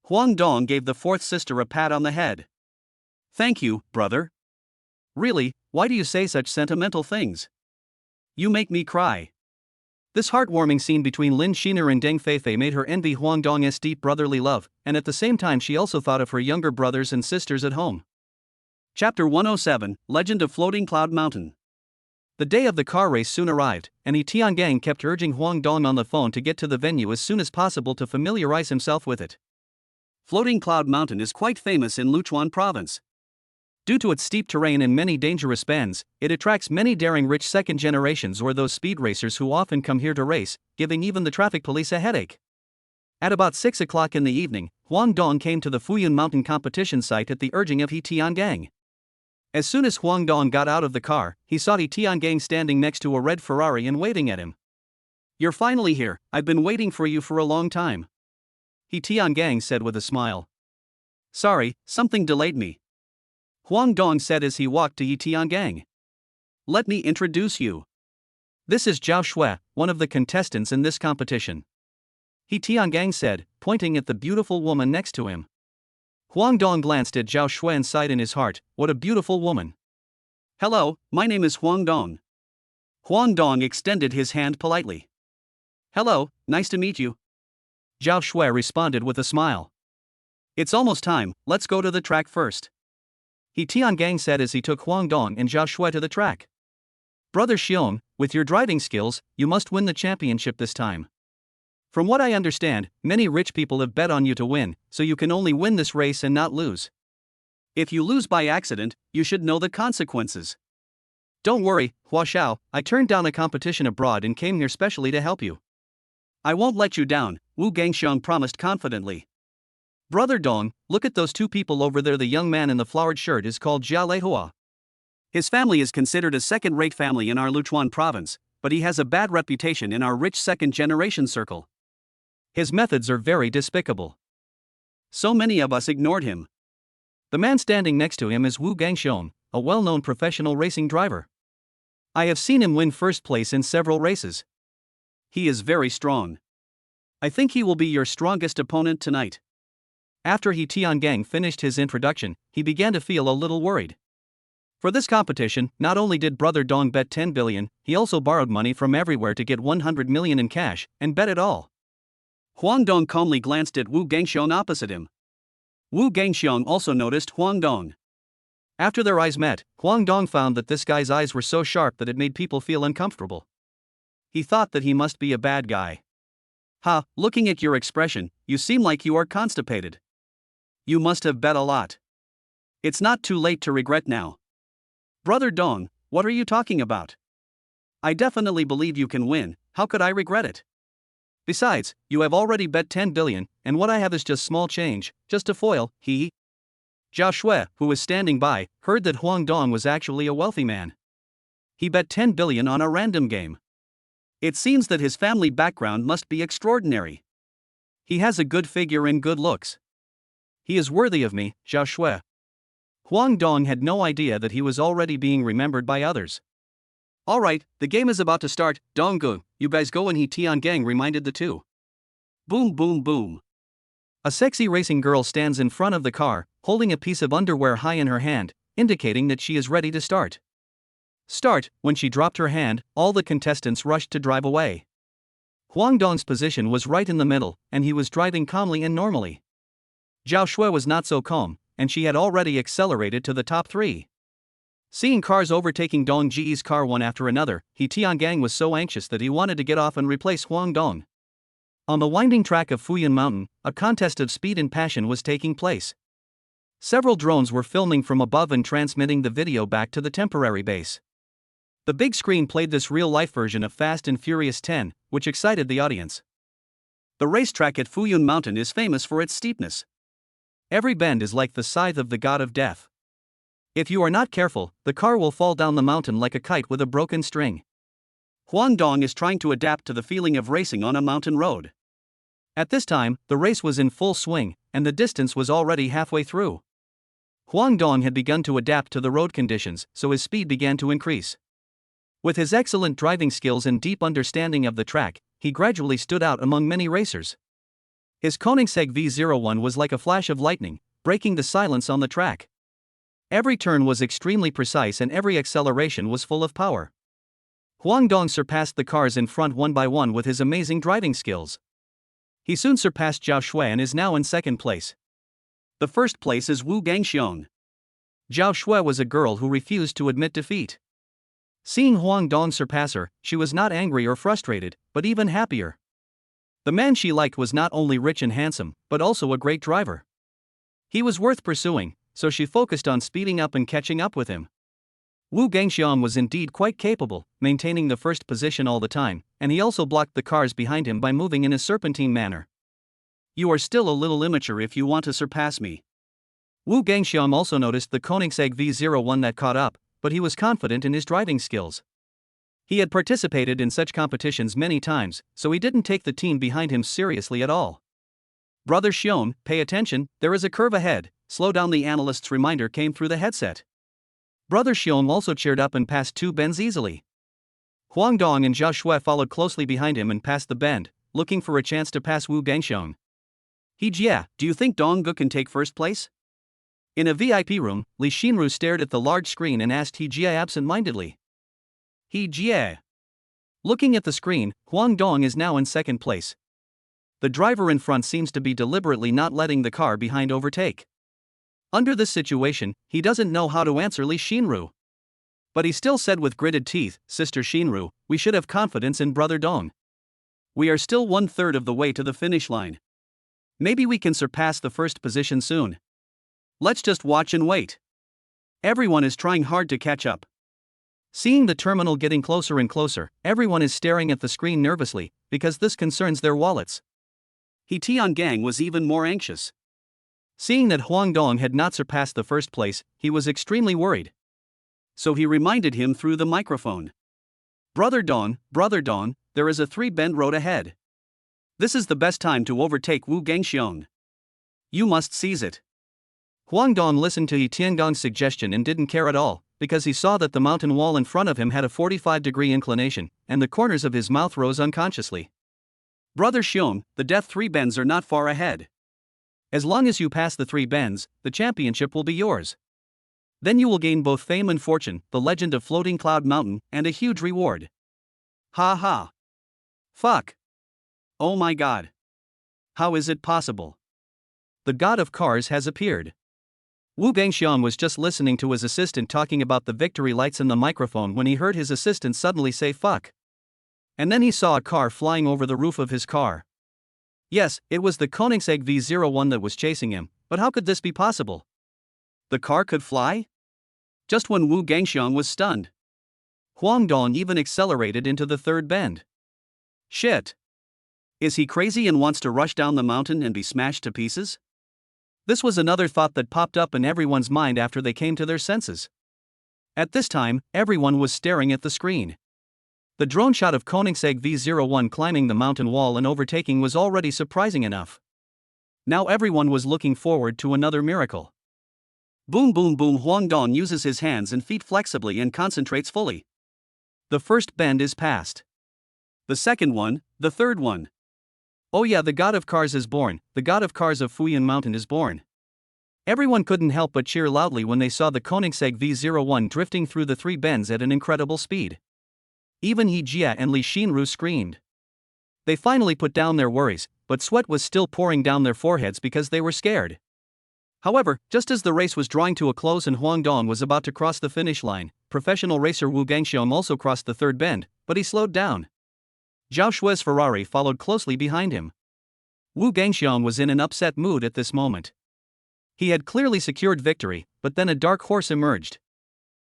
Speaker 1: Huang Dong gave the fourth sister a pat on the head. Thank you, brother. Really, why do you say such sentimental things? You make me cry. This heartwarming scene between Lin Sheener and Deng Feifei made her envy Huang Dong's deep brotherly love, and at the same time she also thought of her younger brothers and sisters at home. Chapter 107, Legend of Floating Cloud Mountain. The day of the car race soon arrived, and Tiangang kept urging Huang Dong on the phone to get to the venue as soon as possible to familiarize himself with it. Floating Cloud Mountain is quite famous in Luchuan province. Due to its steep terrain and many dangerous bends, it attracts many daring rich second generations or those speed racers who often come here to race, giving even the traffic police a headache. At about 6 o'clock in the evening, Huang Dong came to the Fuyun Mountain competition site at the urging of He Tiangang. As soon as Huang Dong got out of the car, he saw He Tiangang standing next to a red Ferrari and waiting at him. You're finally here, I've been waiting for you for a long time. He Tiangang said with a smile. Sorry, something delayed me. Huang Dong said as he walked to He Tiangang. Let me introduce you. This is Zhao Shui, one of the contestants in this competition. He Tiangang said, pointing at the beautiful woman next to him. Huang Dong glanced at Zhao Shui and sighed in his heart, what a beautiful woman. Hello, my name is Huang Dong. Huang Dong extended his hand politely. Hello, nice to meet you. Zhao Shui responded with a smile. It's almost time, let's go to the track first. He Tiangang said as he took Huang Dong and Zhao Shui to the track. Brother Xiong, with your driving skills, you must win the championship this time. From what I understand, many rich people have bet on you to win, so you can only win this race and not lose. If you lose by accident, you should know the consequences. Don't worry, Hua Xiao, I turned down a competition abroad and came here specially to help you. I won't let you down, Wu Gangxiang promised confidently. Brother Dong, look at those two people over there. The young man in the flowered shirt is called Jia Leihua. His family is considered a second-rate family in our Luchuan province, but he has a bad reputation in our rich second-generation circle. His methods are very despicable. So many of us ignored him. The man standing next to him is Wu Gangxiong, a well-known professional racing driver. I have seen him win first place in several races. He is very strong. I think he will be your strongest opponent tonight. After He Tiangang finished his introduction, he began to feel a little worried. For this competition, not only did Brother Dong bet 10 billion, he also borrowed money from everywhere to get 100 million in cash, and bet it all. Huang Dong calmly glanced at Wu Gangxiang opposite him. Wu Gangxiang also noticed Huang Dong. After their eyes met, Huang Dong found that this guy's eyes were so sharp that it made people feel uncomfortable. He thought that he must be a bad guy. Ha, looking at your expression, you seem like you are constipated. You must have bet a lot. It's not too late to regret now. Brother Dong, what are you talking about? I definitely believe you can win, how could I regret it? Besides, you have already bet 10 billion, and what I have is just small change, just a foil, Zhao Shui, who was standing by, heard that Huang Dong was actually a wealthy man. He bet 10 billion on a random game. It seems that his family background must be extraordinary. He has a good figure and good looks. He is worthy of me, Zhao Shui. Huang Dong had no idea that he was already being remembered by others. Alright, the game is about to start, Donggu, you guys go, and He Tiangang reminded the two. Boom boom boom. A sexy racing girl stands in front of the car, holding a piece of underwear high in her hand, indicating that she is ready to start. Start, when she dropped her hand, all the contestants rushed to drive away. Huang Dong's position was right in the middle, and he was driving calmly and normally. Zhao Shui was not so calm, and she had already accelerated to the top three. Seeing cars overtaking Dong Ji's car one after another, He Tiangang was so anxious that he wanted to get off and replace Huang Dong. On the winding track of Fuyun Mountain, a contest of speed and passion was taking place. Several drones were filming from above and transmitting the video back to the temporary base. The big screen played this real-life version of Fast and Furious 10, which excited the audience. The racetrack at Fuyun Mountain is famous for its steepness. Every bend is like the scythe of the god of death. If you are not careful, the car will fall down the mountain like a kite with a broken string. Huang Dong is trying to adapt to the feeling of racing on a mountain road. At this time, the race was in full swing, and the distance was already halfway through. Huang Dong had begun to adapt to the road conditions, so his speed began to increase. With his excellent driving skills and deep understanding of the track, he gradually stood out among many racers. His Koenigsegg V01 was like a flash of lightning, breaking the silence on the track. Every turn was extremely precise and every acceleration was full of power. Huang Dong surpassed the cars in front one by one with his amazing driving skills. He soon surpassed Zhao Shui and is now in second place. The first place is Wu Gangxiong. Zhao Shui was a girl who refused to admit defeat. Seeing Huang Dong surpass her, she was not angry or frustrated, but even happier. The man she liked was not only rich and handsome, but also a great driver. He was worth pursuing, so she focused on speeding up and catching up with him. Wu Gangxiong was indeed quite capable, maintaining the first position all the time, and he also blocked the cars behind him by moving in a serpentine manner. You are still a little immature if you want to surpass me. Wu Gangxiong also noticed the Koenigsegg V01 that caught up, but he was confident in his driving skills. He had participated in such competitions many times, so he didn't take the team behind him seriously at all. Brother Xiong, pay attention, there is a curve ahead, slow down, the analyst's reminder came through the headset. Brother Xiong also cheered up and passed two bends easily. Huang Dong and Zhao Shui followed closely behind him and passed the bend, looking for a chance to pass Wu Gangxiong. He Jia, do you think Dong Gu can take first place? In a VIP room, Lin Sheener stared at the large screen and asked He Jia absent-mindedly. He Jia. Looking at the screen, Huang Dong is now in second place. The driver in front seems to be deliberately not letting the car behind overtake. Under this situation, he doesn't know how to answer Lin Sheener. But he still said with gritted teeth, Sister Sheener, we should have confidence in Brother Dong. We are still 1/3 of the way to the finish line. Maybe we can surpass the first position soon. Let's just watch and wait. Everyone is trying hard to catch up. Seeing the terminal getting closer and closer, everyone is staring at the screen nervously, because this concerns their wallets. He Tiangang was even more anxious. Seeing that Huang Dong had not surpassed the first place, he was extremely worried. So he reminded him through the microphone. Brother Dong, there is a 3-bend road ahead. This is the best time to overtake Wu Gangxiong. You must seize it. Huang Dong listened to He Tiangang's suggestion and didn't care at all, because he saw that the mountain wall in front of him had a 45-degree inclination, and the corners of his mouth rose unconsciously. Brother Xiong, the death 3 bends are not far ahead. As long as you pass the 3 bends, the championship will be yours. Then you will gain both fame and fortune, the legend of Floating Cloud Mountain, and a huge reward. Ha ha. Fuck. Oh my god. How is it possible? The god of cars has appeared. Wu Gangxiong was just listening to his assistant talking about the victory lights in the microphone when he heard his assistant suddenly say fuck. And then he saw a car flying over the roof of his car. Yes, it was the Koenigsegg V01 that was chasing him, but how could this be possible? The car could fly? Just when Wu Gangxiong was stunned. Huang Dong even accelerated into the 3rd bend. Shit. Is he crazy and wants to rush down the mountain and be smashed to pieces? This was another thought that popped up in everyone's mind after they came to their senses. At this time, everyone was staring at the screen. The drone shot of Koenigsegg V01 climbing the mountain wall and overtaking was already surprising enough. Now everyone was looking forward to another miracle. Boom boom boom, Huang Dong uses his hands and feet flexibly and concentrates fully. The 1st bend is passed. The 2nd one, the 3rd one. Oh yeah, the god of cars is born, the god of cars of Fuyan Mountain is born. Everyone couldn't help but cheer loudly when they saw the Koenigsegg V01 drifting through the 3 bends at an incredible speed. Even He Jia and Lin Sheener screamed. They finally put down their worries, but sweat was still pouring down their foreheads because they were scared. However, just as the race was drawing to a close and Huang Dong was about to cross the finish line, professional racer Wu Gangxiong also crossed the 3rd bend, but he slowed down. Zhao Shui's Ferrari followed closely behind him. Wu Gangxiong was in an upset mood at this moment. He had clearly secured victory, but then a dark horse emerged.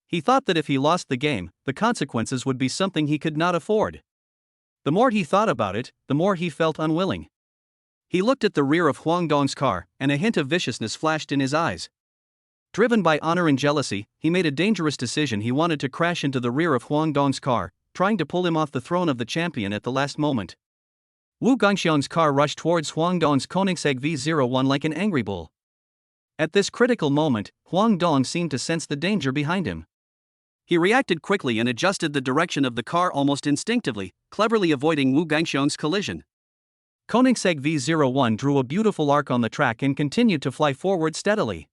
Speaker 1: He thought that if he lost the game, the consequences would be something he could not afford. The more he thought about it, the more he felt unwilling. He looked at the rear of Huang Dong's car, and a hint of viciousness flashed in his eyes. Driven by honor and jealousy, he made a dangerous decision. He wanted to crash into the rear of Huang Dong's car, trying to pull him off the throne of the champion at the last moment. Wu Gangxiong's car rushed towards Huang Dong's Koenigsegg V01 like an angry bull. At this critical moment, Huang Dong seemed to sense the danger behind him. He reacted quickly and adjusted the direction of the car almost instinctively, cleverly avoiding Wu Gangxiong's collision. Koenigsegg V01 drew a beautiful arc on the track and continued to fly forward steadily.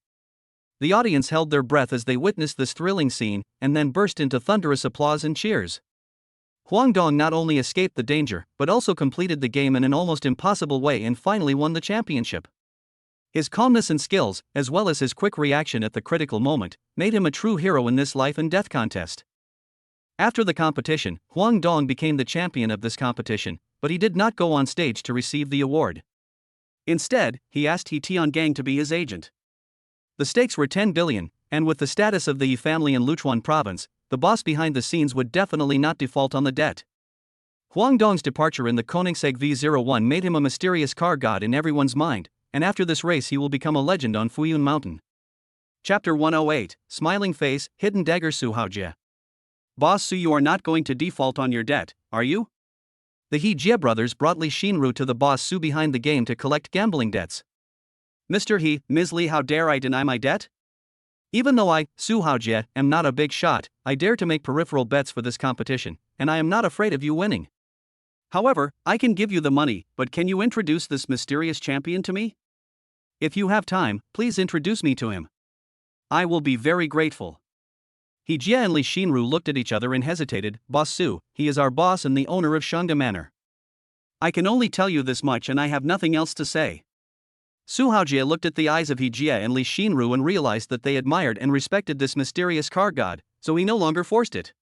Speaker 1: The audience held their breath as they witnessed this thrilling scene, and then burst into thunderous applause and cheers. Huang Dong not only escaped the danger, but also completed the game in an almost impossible way and finally won the championship. His calmness and skills, as well as his quick reaction at the critical moment, made him a true hero in this life and death contest. After the competition, Huang Dong became the champion of this competition, but he did not go on stage to receive the award. Instead, he asked He Tiangang to be his agent. The stakes were 10 billion, and with the status of the Yi family in Luchuan province, the boss behind the scenes would definitely not default on the debt. Huang Dong's departure in the Koenigsegg V01 made him a mysterious car god in everyone's mind, and after this race he will become a legend on Fuyun Mountain. Chapter 108, Smiling Face, Hidden Dagger. Su Haojie. Boss Su, you are not going to default on your debt, are you? The He Jie brothers brought Li Sheener to the boss Su behind the game to collect gambling debts. Mr. He, Ms. Li, how dare I deny my debt? Even though I, Su Haojie, am not a big shot, I dare to make peripheral bets for this competition, and I am not afraid of you winning. However, I can give you the money, but can you introduce this mysterious champion to me? If you have time, please introduce me to him. I will be very grateful. He Jie and Li Sheener looked at each other and hesitated. Boss Su, he is our boss and the owner of Shangda Manor. I can only tell you this much and I have nothing else to say. Su Haojie looked at the eyes of He Jie and Li Sheener and realized that they admired and respected this mysterious car god, so he no longer forced it.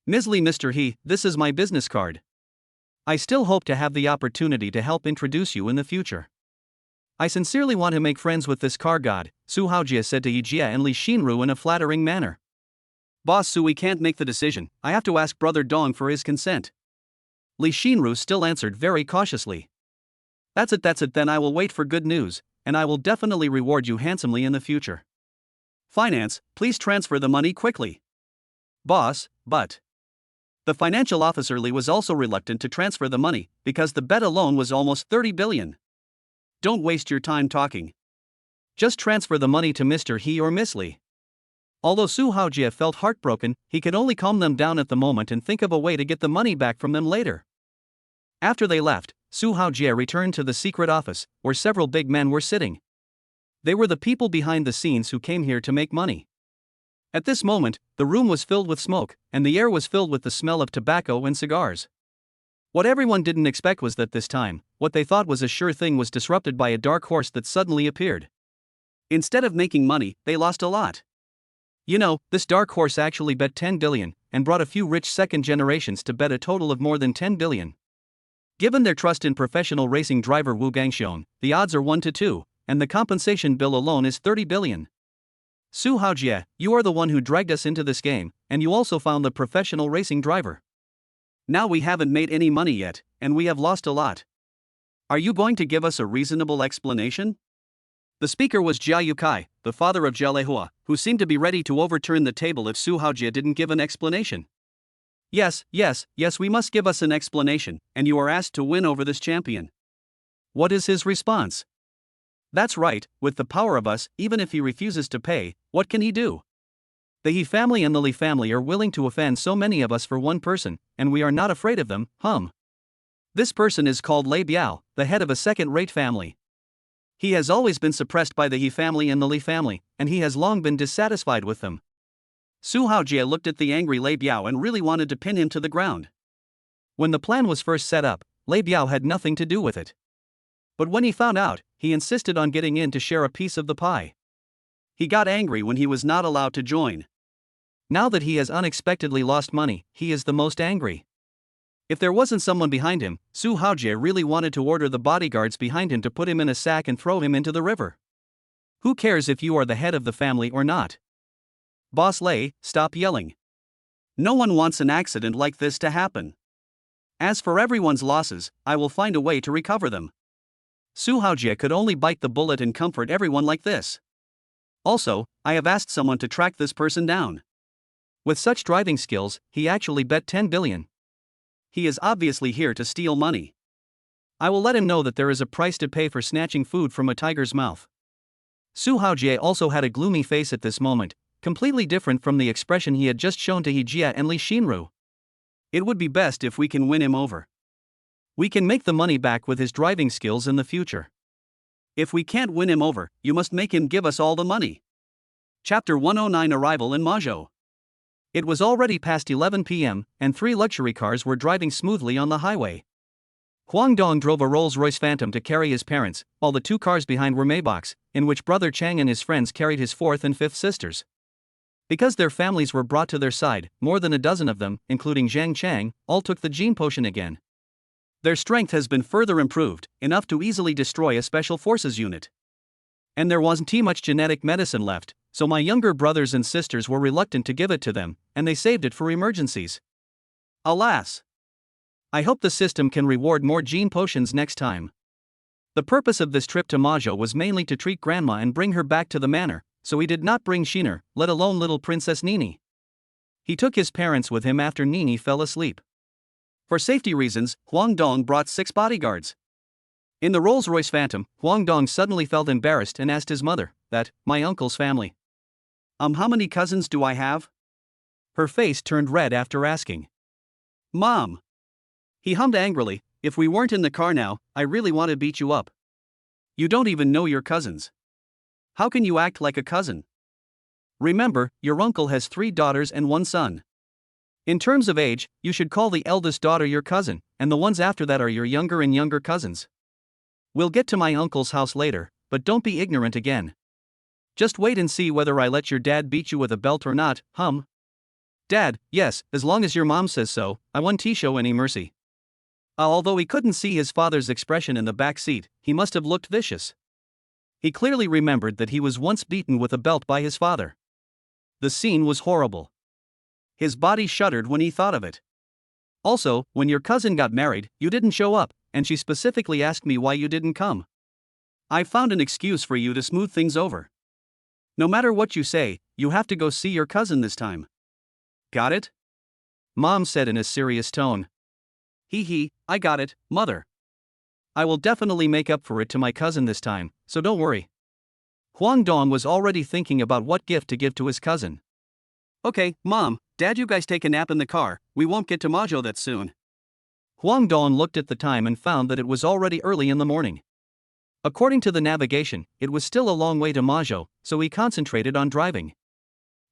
Speaker 1: Ms. Li, Mr. He, this is my business card. I still hope to have the opportunity to help introduce you in the future. I sincerely want to make friends with this car god, Su Haojie said to He Jie and Li Sheener in a flattering manner. Boss Su, we can't make the decision, I have to ask Brother Dong for his consent. Li Sheener still answered very cautiously. That's it then I will wait for good news, and I will definitely reward you handsomely in the future. Finance, please transfer the money quickly. Boss, but... The financial officer Li was also reluctant to transfer the money, because the bet alone was almost 30 billion. Don't waste your time talking. Just transfer the money to Mr. He or Miss Li. Although Su Haojie felt heartbroken, he could only calm them down at the moment and think of a way to get the money back from them later. After they left, Su Haojie returned to the secret office, where several big men were sitting. They were the people behind the scenes who came here to make money. At this moment, the room was filled with smoke, and the air was filled with the smell of tobacco and cigars. What everyone didn't expect was that this time, what they thought was a sure thing was disrupted by a dark horse that suddenly appeared. Instead of making money, they lost a lot. You know, this dark horse actually bet 10 billion, and brought a few rich second generations to bet a total of more than 10 billion. Given their trust in professional racing driver Wu Gangxiong, the odds are 1 to 2, and the compensation bill alone is 30 billion. Su Haojie, you are the one who dragged us into this game, and you also found the professional racing driver. Now we haven't made any money yet, and we have lost a lot. Are you going to give us a reasonable explanation? The speaker was Jia Yukai, the father of Jia Leihua, who seemed to be ready to overturn the table if Su Haojie didn't give an explanation. Yes, we must give us an explanation, and you are asked to win over this champion. What is his response? That's right, with the power of us, even if he refuses to pay, what can he do? The He family and the Li family are willing to offend so many of us for one person, and we are not afraid of them, This person is called Lei Biao, the head of a second-rate family. He has always been suppressed by the He family and the Li family, and he has long been dissatisfied with them. Su Haojie looked at the angry Lei Biao and really wanted to pin him to the ground. When the plan was first set up, Lei Biao had nothing to do with it. But when he found out, he insisted on getting in to share a piece of the pie. He got angry when he was not allowed to join. Now that he has unexpectedly lost money, he is the most angry. If there wasn't someone behind him, Su Haojie really wanted to order the bodyguards behind him to put him in a sack and throw him into the river. Who cares if you are the head of the family or not? Boss Lei, stop yelling. No one wants an accident like this to happen. As for everyone's losses, I will find a way to recover them. Su Haojie could only bite the bullet and comfort everyone like this. Also, I have asked someone to track this person down. With such driving skills, he actually bet 10 billion. He is obviously here to steal money. I will let him know that there is a price to pay for snatching food from a tiger's mouth. Su Haojie also had a gloomy face at this moment, completely different from the expression he had just shown to Hejia and Li Sheener. It would be best if we can win him over. We can make the money back with his driving skills in the future. If we can't win him over, you must make him give us all the money. Chapter 109 Arrival in Majo. It was already past 11 p.m., and 3 luxury cars were driving smoothly on the highway. Huang Dong drove a Rolls-Royce Phantom to carry his parents, while the 2 cars behind were Maybachs, in which brother Chang and his friends carried his 4th and 5th sisters. Because their families were brought to their side, more than a dozen of them, including Zhang Chang, all took the gene potion again. Their strength has been further improved, enough to easily destroy a special forces unit. And there wasn't too much genetic medicine left, so my younger brothers and sisters were reluctant to give it to them, and they saved it for emergencies. Alas! I hope the system can reward more gene potions next time. The purpose of this trip to Majo was mainly to treat Grandma and bring her back to the manor, so he did not bring Sheener, let alone little Princess Nini. He took his parents with him after Nini fell asleep. For safety reasons, Huang Dong brought 6 bodyguards. In the Rolls-Royce Phantom, Huang Dong suddenly felt embarrassed and asked his mother, my uncle's family. How many cousins do I have? Her face turned red after asking. Mom! He hummed angrily, if we weren't in the car now, I really want to beat you up. You don't even know your cousins. How can you act like a cousin? Remember, your uncle has 3 daughters and 1 son. In terms of age, you should call the eldest daughter your cousin, and the ones after that are your younger and younger cousins. We'll get to my uncle's house later, but don't be ignorant again. Just wait and see whether I let your dad beat you with a belt or not, Dad, yes, as long as your mom says so, I won't show any mercy. Although he couldn't see his father's expression in the back seat, he must have looked vicious. He clearly remembered that he was once beaten with a belt by his father. The scene was horrible. His body shuddered when he thought of it. Also, when your cousin got married, you didn't show up, and she specifically asked me why you didn't come. I found an excuse for you to smooth things over. No matter what you say, you have to go see your cousin this time. Got it? Mom said in a serious tone. I got it, Mother. I will definitely make up for it to my cousin this time, so don't worry. Huang Dong was already thinking about what gift to give to his cousin. Okay, Mom, Dad, you guys take a nap in the car, we won't get to Majo that soon. Huang Dong looked at the time and found that it was already early in the morning. According to the navigation, it was still a long way to Majo, so he concentrated on driving.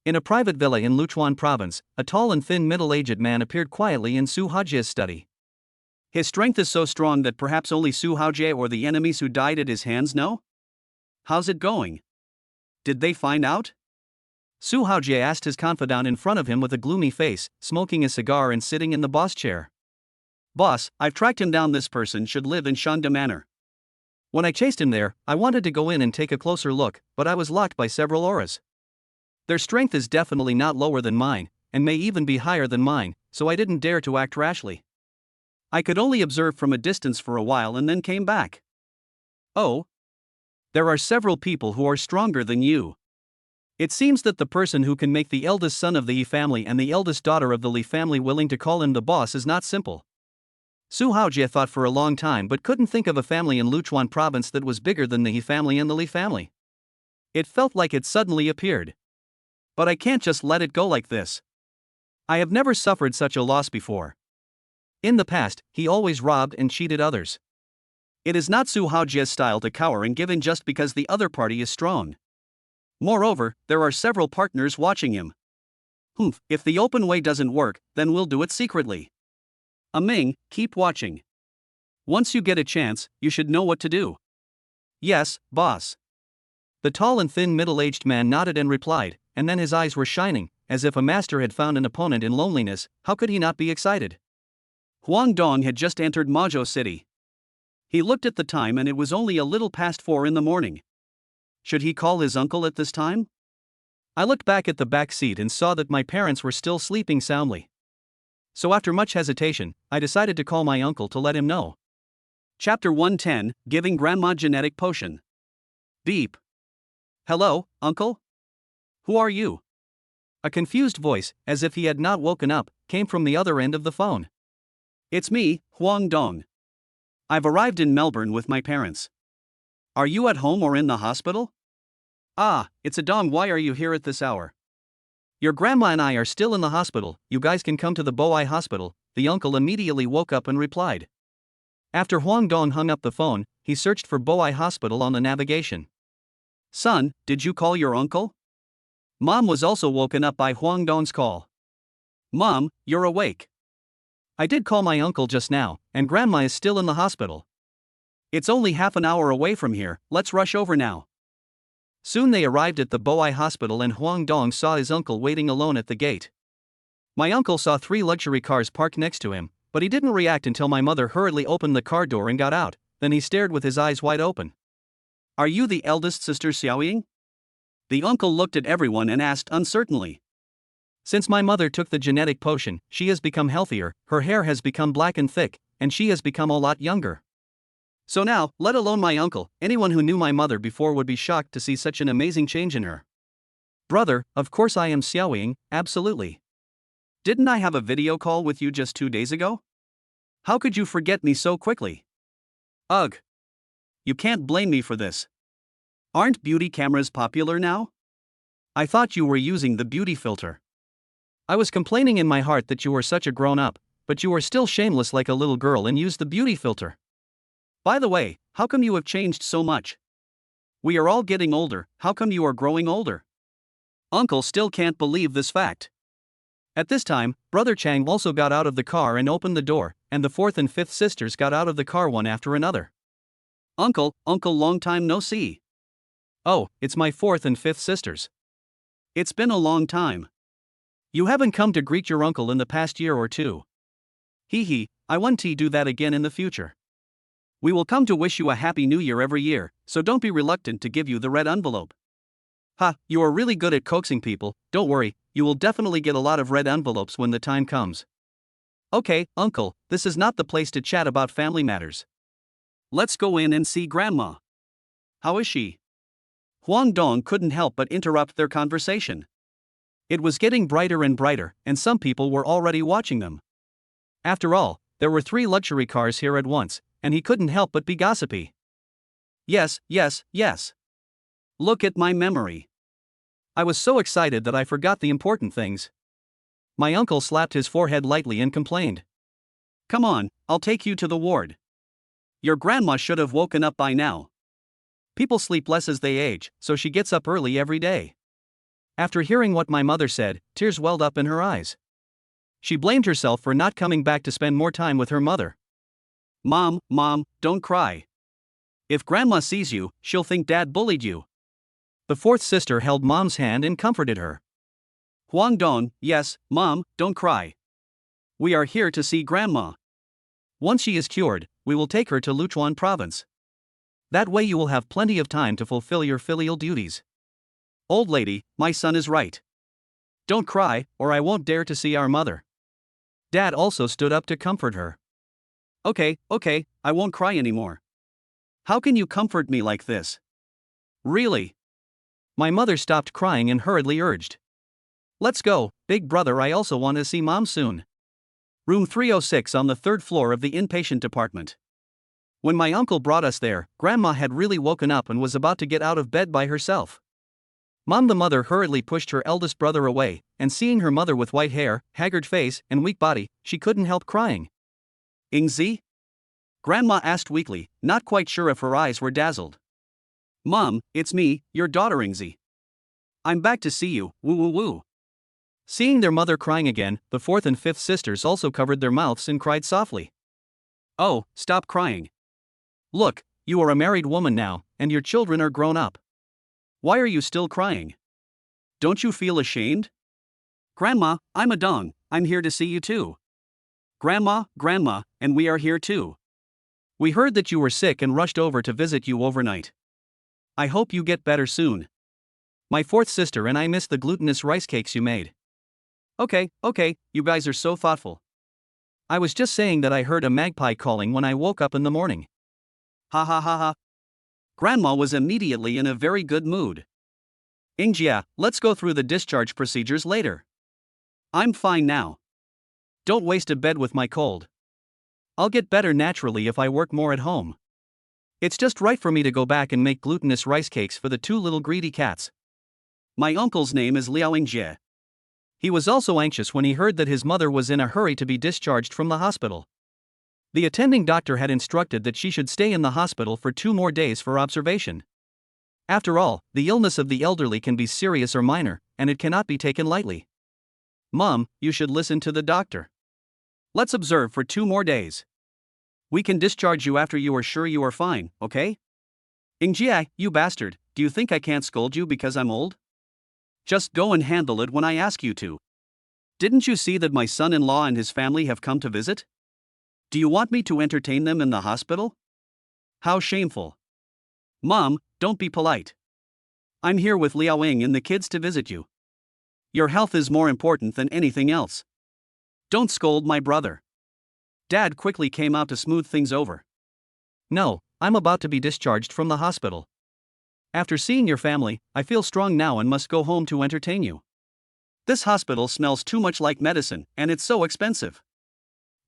Speaker 1: In a private villa in Luchuan province, a tall and thin middle-aged man appeared quietly in Su Haojie's study. His strength is so strong that perhaps only Su Haojie or the enemies who died at his hands know? How's it going? Did they find out? Su Haojie asked his confidant in front of him with a gloomy face, smoking a cigar and sitting in the boss chair. Boss, I've tracked him down. This person should live in Shanda Manor. When I chased him there, I wanted to go in and take a closer look, but I was locked by several auras. Their strength is definitely not lower than mine, and may even be higher than mine, so I didn't dare to act rashly. I could only observe from a distance for a while and then came back. Oh? There are several people who are stronger than you. It seems that the person who can make the eldest son of the Yi family and the eldest daughter of the Li family willing to call him the boss is not simple. Su Haojie thought for a long time but couldn't think of a family in Luchuan province that was bigger than the Yi family and the Li family. It felt like it suddenly appeared. But I can't just let it go like this. I have never suffered such a loss before. In the past, he always robbed and cheated others. It is not Su Haojie's style to cower and give in just because the other party is strong. Moreover, there are several partners watching him. If the open way doesn't work, then we'll do it secretly. Ming, keep watching. Once you get a chance, you should know what to do. Yes, boss. The tall and thin middle-aged man nodded and replied, and then his eyes were shining, as if a master had found an opponent in loneliness. How could he not be excited? Huang Dong had just entered Majo City. He looked at the time and it was only a little past 4 in the morning. Should he call his uncle at this time? I looked back at the back seat and saw that my parents were still sleeping soundly. So after much hesitation, I decided to call my uncle to let him know. Chapter 110, Giving Grandma Genetic Potion. Beep. Hello, uncle? Who are you? A confused voice, as if he had not woken up, came from the other end of the phone. It's me, Huang Dong. I've arrived in Melbourne with my parents. Are you at home or in the hospital? Ah, it's a dong. Why are you here at this hour? Your grandma and I are still in the hospital. You guys can come to the Boai hospital. The uncle immediately woke up and replied. After Huang Dong hung up the phone, he searched for Boai hospital on the navigation. Son, did you call your uncle? Mom was also woken up by Huang Dong's call. Mom, you're awake. I did call my uncle just now, and grandma is still in the hospital. It's only half an hour away from here. Let's rush over now. Soon they arrived at the Boai hospital and Huang Dong saw his uncle waiting alone at the gate. My uncle saw 3 luxury cars parked next to him, but he didn't react until my mother hurriedly opened the car door and got out. Then he stared with his eyes wide open. Are you the eldest sister Xiaoying? The uncle looked at everyone and asked uncertainly. Since my mother took the genetic potion, she has become healthier, her hair has become black and thick, and she has become a lot younger. So now, let alone my uncle, anyone who knew my mother before would be shocked to see such an amazing change in her. Brother, of course I am Xiaoying, absolutely. Didn't I have a video call with you just 2 days ago? How could you forget me so quickly? Ugh. You can't blame me for this. Aren't beauty cameras popular now? I thought you were using the beauty filter. I was complaining in my heart that you were such a grown-up, but you are still shameless like a little girl and used the beauty filter. By the way, how come you have changed so much? We are all getting older, how come you are growing older? Uncle still can't believe this fact. At this time, Brother Chang also got out of the car and opened the door, and the 4th and 5th sisters got out of the car one after another. Uncle, long time no see. Oh, it's my 4th and 5th sisters. It's been a long time. You haven't come to greet your uncle in the past year or two. Hee, I want to do that again in the future. We will come to wish you a happy new year every year, so don't be reluctant to give you the red envelope. Ha, you are really good at coaxing people, don't worry, you will definitely get a lot of red envelopes when the time comes. Okay, uncle, this is not the place to chat about family matters. Let's go in and see grandma. How is she? Huang Dong couldn't help but interrupt their conversation. It was getting brighter and brighter, and some people were already watching them. After all, there were 3 luxury cars here at once, and he couldn't help but be gossipy. Yes. Look at my memory. I was so excited that I forgot the important things. My uncle slapped his forehead lightly and complained. Come on, I'll take you to the ward. Your grandma should have woken up by now. People sleep less as they age, so she gets up early every day. After hearing what my mother said, tears welled up in her eyes. She blamed herself for not coming back to spend more time with her mother. Mom, don't cry. If grandma sees you, she'll think dad bullied you. The 4th sister held mom's hand and comforted her. Huang Dong, yes, mom, don't cry. We are here to see grandma. Once she is cured, we will take her to Luchuan province. That way you will have plenty of time to fulfill your filial duties. Old lady, my son is right. Don't cry, or I won't dare to see our mother. Dad also stood up to comfort her. Okay, I won't cry anymore. How can you comfort me like this? Really? My mother stopped crying and hurriedly urged. Let's go, big brother, I also want to see mom soon. Room 306 on the 3rd floor of the inpatient department. When my uncle brought us there, grandma had really woken up and was about to get out of bed by herself. Mom the mother hurriedly pushed her eldest brother away, and seeing her mother with white hair, haggard face, and weak body, she couldn't help crying. Ingzi? Grandma asked weakly, not quite sure if her eyes were dazzled. Mom, it's me, your daughter Ingzi. I'm back to see you, woo. Seeing their mother crying again, the 4th and 5th sisters also covered their mouths and cried softly. Oh, stop crying. Look, you are a married woman now, and your children are grown up. Why are you still crying? Don't you feel ashamed? Grandma, I'm a dong, I'm here to see you too. Grandma, and we are here too. We heard that you were sick and rushed over to visit you overnight. I hope you get better soon. My 4th sister and I miss the glutinous rice cakes you made. Okay, you guys are so thoughtful. I was just saying that I heard a magpie calling when I woke up in the morning. Ha. Grandma was immediately in a very good mood. Ingjia, let's go through the discharge procedures later. I'm fine now. Don't waste a bed with my cold. I'll get better naturally if I work more at home. It's just right for me to go back and make glutinous rice cakes for the two little greedy cats. My uncle's name is Liao Jie. He was also anxious when he heard that his mother was in a hurry to be discharged from the hospital. The attending doctor had instructed that she should stay in the hospital for 2 more days for observation. After all, the illness of the elderly can be serious or minor, and it cannot be taken lightly. Mom, you should listen to the doctor. Let's observe for 2 more days. We can discharge you after you are sure you are fine, okay? Jie, you bastard, do you think I can't scold you because I'm old? Just go and handle it when I ask you to. Didn't you see that my son-in-law and his family have come to visit? Do you want me to entertain them in the hospital? How shameful. Mom, don't be polite. I'm here with Liao Ying and the kids to visit you. Your health is more important than anything else. Don't scold my brother. Dad quickly came out to smooth things over. No, I'm about to be discharged from the hospital. After seeing your family, I feel strong now and must go home to entertain you. This hospital smells too much like medicine, and it's so expensive.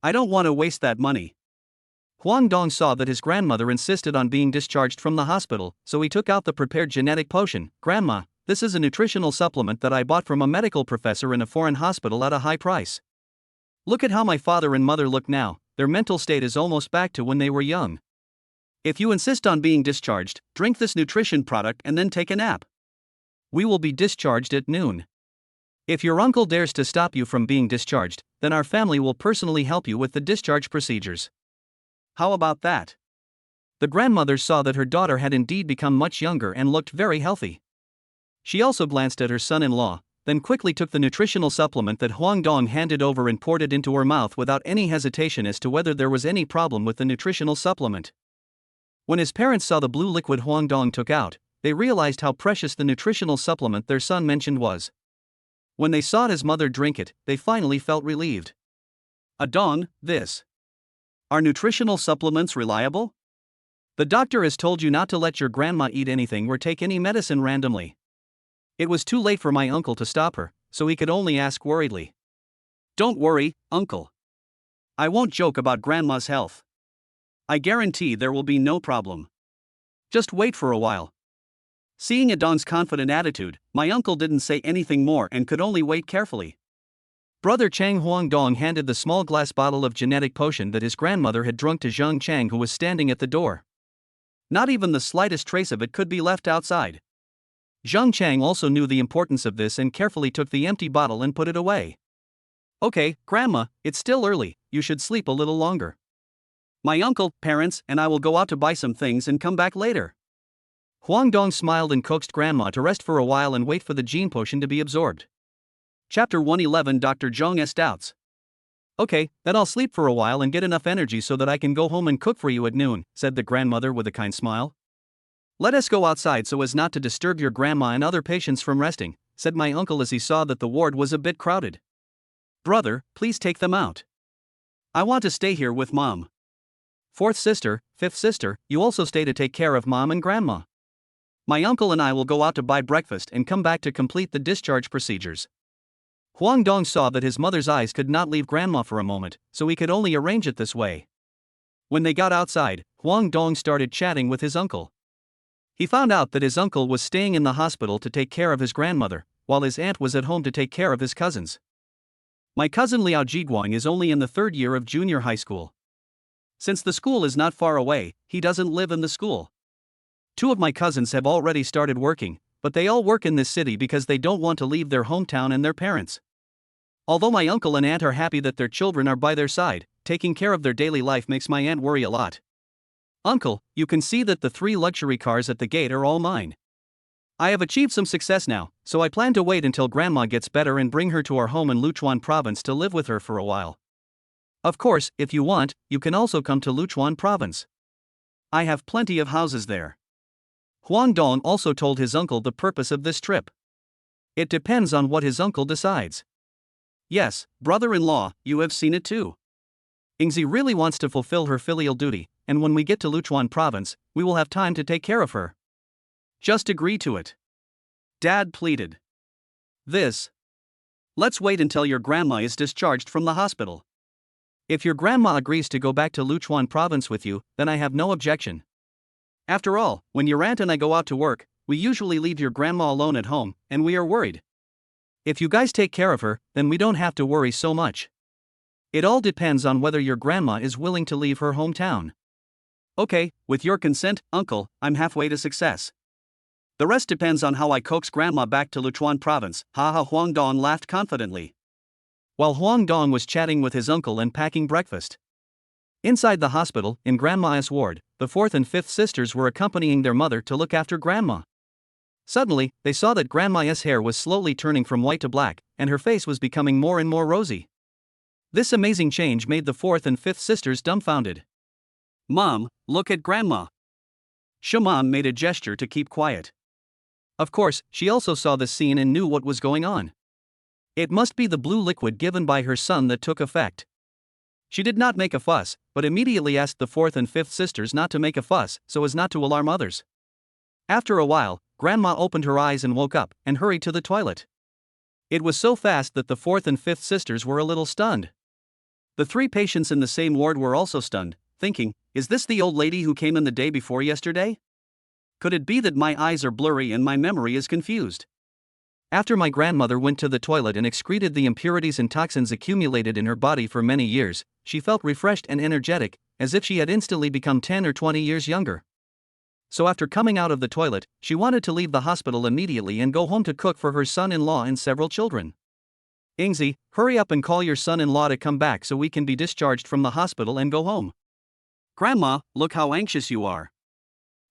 Speaker 1: I don't want to waste that money. Huang Dong saw that his grandmother insisted on being discharged from the hospital, so he took out the prepared genetic potion. Grandma, this is a nutritional supplement that I bought from a medical professor in a foreign hospital at a high price. Look at how my father and mother look now, their mental state is almost back to when they were young. If you insist on being discharged, drink this nutrition product and then take a nap. We will be discharged at noon. If your uncle dares to stop you from being discharged, then our family will personally help you with the discharge procedures. How about that? The grandmother saw that her daughter had indeed become much younger and looked very healthy. She also glanced at her son-in-law, then quickly took the nutritional supplement that Huang Dong handed over and poured it into her mouth without any hesitation as to whether there was any problem with the nutritional supplement. When his parents saw the blue liquid Huang Dong took out, they realized how precious the nutritional supplement their son mentioned was. When they saw his mother drink it, they finally felt relieved. A Dong, this. Are nutritional supplements reliable? The doctor has told you not to let your grandma eat anything or take any medicine randomly. It was too late for my uncle to stop her, so he could only ask worriedly. Don't worry, uncle. I won't joke about grandma's health. I guarantee there will be no problem. Just wait for a while. Seeing Adong's confident attitude, my uncle didn't say anything more and could only wait carefully. Brother Chang Huang Dong handed the small glass bottle of genetic potion that his grandmother had drunk to Zhang Chang, who was standing at the door. Not even the slightest trace of it could be left outside. Zhang Chang also knew the importance of this and carefully took the empty bottle and put it away. Okay, Grandma, it's still early, you should sleep a little longer. My uncle, parents, and I will go out to buy some things and come back later. Huang Dong smiled and coaxed Grandma to rest for a while and wait for the gene potion to be absorbed. Chapter 111 Dr. Zhong's doubts. Okay, then I'll sleep for a while and get enough energy so that I can go home and cook for you at noon, said the grandmother with a kind smile. Let us go outside so as not to disturb your grandma and other patients from resting, said my uncle as he saw that the ward was a bit crowded. Brother, please take them out. I want to stay here with Mom. Fourth sister, fifth sister, you also stay to take care of Mom and Grandma. My uncle and I will go out to buy breakfast and come back to complete the discharge procedures. Huang Dong saw that his mother's eyes could not leave Grandma for a moment, so he could only arrange it this way. When they got outside, Huang Dong started chatting with his uncle. He found out that his uncle was staying in the hospital to take care of his grandmother, while his aunt was at home to take care of his cousins. My cousin Liao Jiguang is only in the 3rd year of junior high school. Since the school is not far away, he doesn't live in the school. 2 of my cousins have already started working, but they all work in this city because they don't want to leave their hometown and their parents. Although my uncle and aunt are happy that their children are by their side, taking care of their daily life makes my aunt worry a lot. Uncle, you can see that the 3 luxury cars at the gate are all mine. I have achieved some success now, so I plan to wait until Grandma gets better and bring her to our home in Luchuan province to live with her for a while. Of course, if you want, you can also come to Luchuan province. I have plenty of houses there. Huang Dong also told his uncle the purpose of this trip. It depends on what his uncle decides. Yes, brother-in-law, you have seen it too. Yingzi really wants to fulfill her filial duty, and when we get to Luchuan province, we will have time to take care of her. Just agree to it. Dad pleaded. Let's wait until your grandma is discharged from the hospital. If your grandma agrees to go back to Luchuan province with you, then I have no objection. After all, when your aunt and I go out to work, we usually leave your grandma alone at home, and we are worried. If you guys take care of her, then we don't have to worry so much. It all depends on whether your grandma is willing to leave her hometown. Okay, with your consent, uncle, I'm halfway to success. The rest depends on how I coax grandma back to Luchuan province, haha. Huang Dong laughed confidently. While Huang Dong was chatting with his uncle and packing breakfast. Inside the hospital, in Grandma's ward, the fourth and fifth sisters were accompanying their mother to look after Grandma. Suddenly, they saw that Grandma's hair was slowly turning from white to black, and her face was becoming more and more rosy. This amazing change made the fourth and fifth sisters dumbfounded. Mom, look at Grandma. Shaman made a gesture to keep quiet. Of course, she also saw this scene and knew what was going on. It must be the blue liquid given by her son that took effect. She did not make a fuss, but immediately asked the fourth and fifth sisters not to make a fuss so as not to alarm others. After a while, Grandma opened her eyes and woke up and hurried to the toilet. It was so fast that the fourth and fifth sisters were a little stunned. The three patients in the same ward were also stunned, thinking, is this the old lady who came in the day before yesterday? Could it be that my eyes are blurry and my memory is confused? After my grandmother went to the toilet and excreted the impurities and toxins accumulated in her body for many years, she felt refreshed and energetic, as if she had instantly become 10 or 20 years younger. So after coming out of the toilet, she wanted to leave the hospital immediately and go home to cook for her son-in-law and several children. Ingzi, hurry up and call your son-in-law to come back so we can be discharged from the hospital and go home. Grandma, look how anxious you are.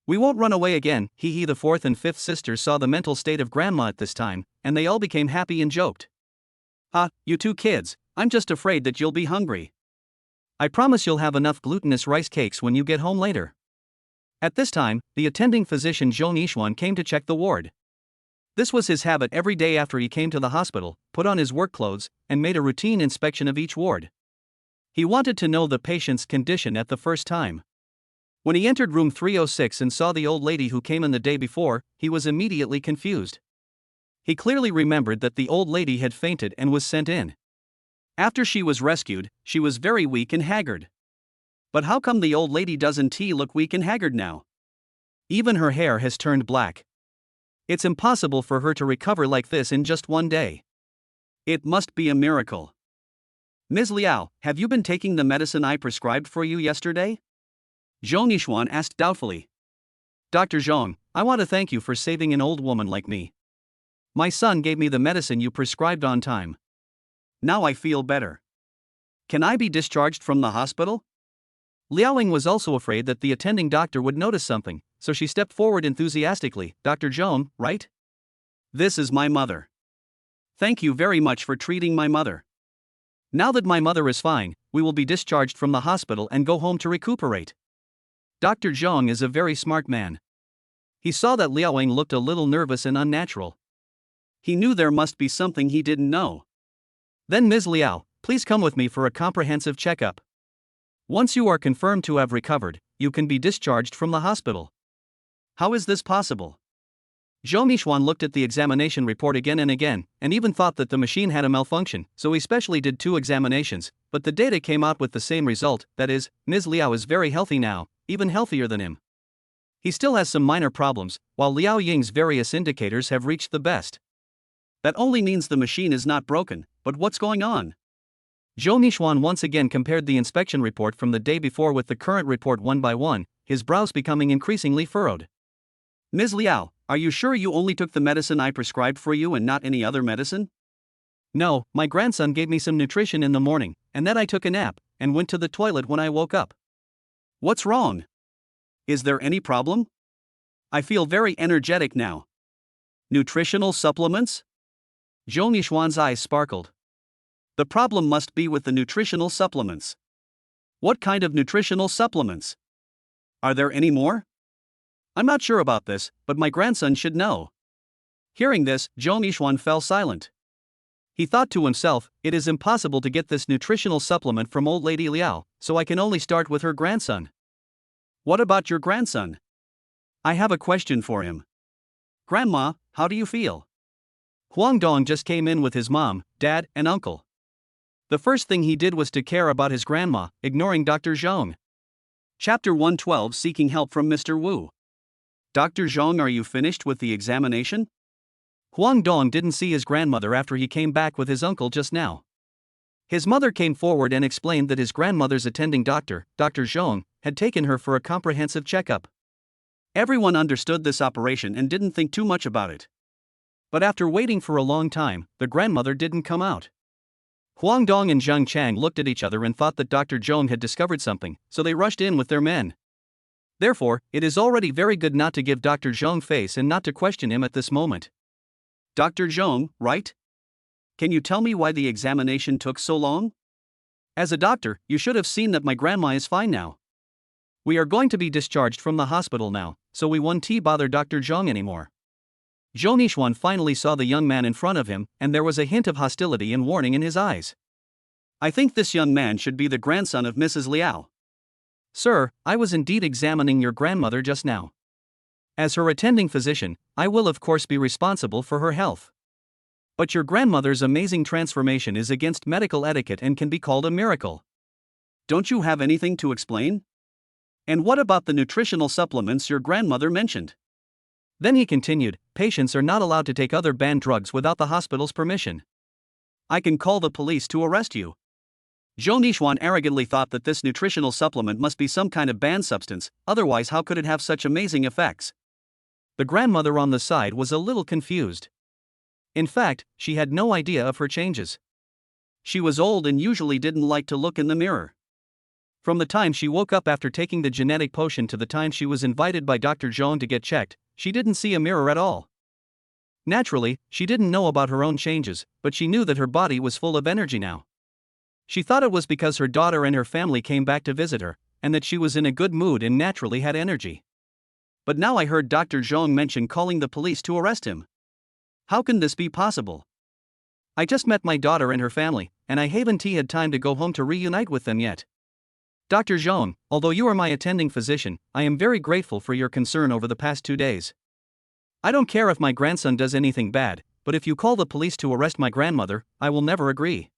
Speaker 1: We won't run away again, hee. The fourth and fifth sisters saw the mental state of Grandma at this time, and they all became happy and joked. You two kids, I'm just afraid that you'll be hungry. I promise you'll have enough glutinous rice cakes when you get home later. At this time, the attending physician Zhou Nishuan came to check the ward. This was his habit every day after he came to the hospital, put on his work clothes, and made a routine inspection of each ward. He wanted to know the patient's condition at the first time. When he entered room 306 and saw the old lady who came in the day before, he was immediately confused. He clearly remembered that the old lady had fainted and was sent in. After she was rescued, she was very weak and haggard. But how come the old lady doesn't look weak and haggard now? Even her hair has turned black. It's impossible for her to recover like this in just one day. It must be a miracle. Ms. Liao, have you been taking the medicine I prescribed for you yesterday? Zhou Nishuan asked doubtfully. Dr. Zhong, I want to thank you for saving an old woman like me. My son gave me the medicine you prescribed on time. Now I feel better. Can I be discharged from the hospital? Liaoing was also afraid that the attending doctor would notice something, so she stepped forward enthusiastically. Dr. Zhong, right? This is my mother. Thank you very much for treating my mother. Now that my mother is fine, we will be discharged from the hospital and go home to recuperate. Dr. Zhong is a very smart man. He saw that Liaoing looked a little nervous and unnatural. He knew there must be something he didn't know. Then Ms. Liao, please come with me for a comprehensive checkup. Once you are confirmed to have recovered, you can be discharged from the hospital. How is this possible? Zhou Nishuan looked at the examination report again and again, and even thought that the machine had a malfunction, so he specially did 2 examinations, but the data came out with the same result, that is, Ms. Liao is very healthy now, even healthier than him. He still has some minor problems, while Liao Ying's various indicators have reached the best. That only means the machine is not broken, but what's going on? Zhou Nishuan once again compared the inspection report from the day before with the current report one by one, his brows becoming increasingly furrowed. Ms. Liao, are you sure you only took the medicine I prescribed for you and not any other medicine? No, my grandson gave me some nutrition in the morning, and then I took a nap, and went to the toilet when I woke up. What's wrong? Is there any problem? I feel very energetic now. Nutritional supplements? Zhou Nishuan's eyes sparkled. The problem must be with the nutritional supplements. What kind of nutritional supplements? Are there any more? I'm not sure about this, but my grandson should know. Hearing this, Zhou Nishuan fell silent. He thought to himself, it is impossible to get this nutritional supplement from old lady Liao, so I can only start with her grandson. What about your grandson? I have a question for him. Grandma, how do you feel? Huang Dong just came in with his mom, dad, and uncle. The first thing he did was to care about his grandma, ignoring Dr. Zhong. Chapter 112 Seeking Help from Mr. Wu. Dr. Zhong, are you finished with the examination? Huang Dong didn't see his grandmother after he came back with his uncle just now. His mother came forward and explained that his grandmother's attending doctor, Dr. Zhong, had taken her for a comprehensive checkup. Everyone understood this operation and didn't think too much about it. But after waiting for a long time, the grandmother didn't come out. Huang Dong and Zhang Chang looked at each other and thought that Dr. Zhong had discovered something, so they rushed in with their men. Therefore, it is already very good not to give Dr. Zhong face and not to question him at this moment. Dr. Zhong, right? Can you tell me why the examination took so long? As a doctor, you should have seen that my grandma is fine now. We are going to be discharged from the hospital now, so we won't bother Dr. Zhong anymore. Zhou Nishuan finally saw the young man in front of him, and there was a hint of hostility and warning in his eyes. I think this young man should be the grandson of Mrs. Liao. Sir, I was indeed examining your grandmother just now. As her attending physician, I will of course be responsible for her health. But your grandmother's amazing transformation is against medical etiquette and can be called a miracle. Don't you have anything to explain? And what about the nutritional supplements your grandmother mentioned? Then he continued, patients are not allowed to take other banned drugs without the hospital's permission. I can call the police to arrest you. Zhou Nishuan arrogantly thought that this nutritional supplement must be some kind of banned substance, otherwise how could it have such amazing effects? The grandmother on the side was a little confused. In fact, she had no idea of her changes. She was old and usually didn't like to look in the mirror. From the time she woke up after taking the genetic potion to the time she was invited by Dr. Zhong to get checked, she didn't see a mirror at all. Naturally, she didn't know about her own changes, but she knew that her body was full of energy now. She thought it was because her daughter and her family came back to visit her, and that she was in a good mood and naturally had energy. But now I heard Dr. Zhong mention calling the police to arrest him. How can this be possible? I just met my daughter and her family, and I haven't had time to go home to reunite with them yet. Dr. Zhong, although you are my attending physician, I am very grateful for your concern over the past 2 days. I don't care if my grandson does anything bad, but if you call the police to arrest my grandmother, I will never agree.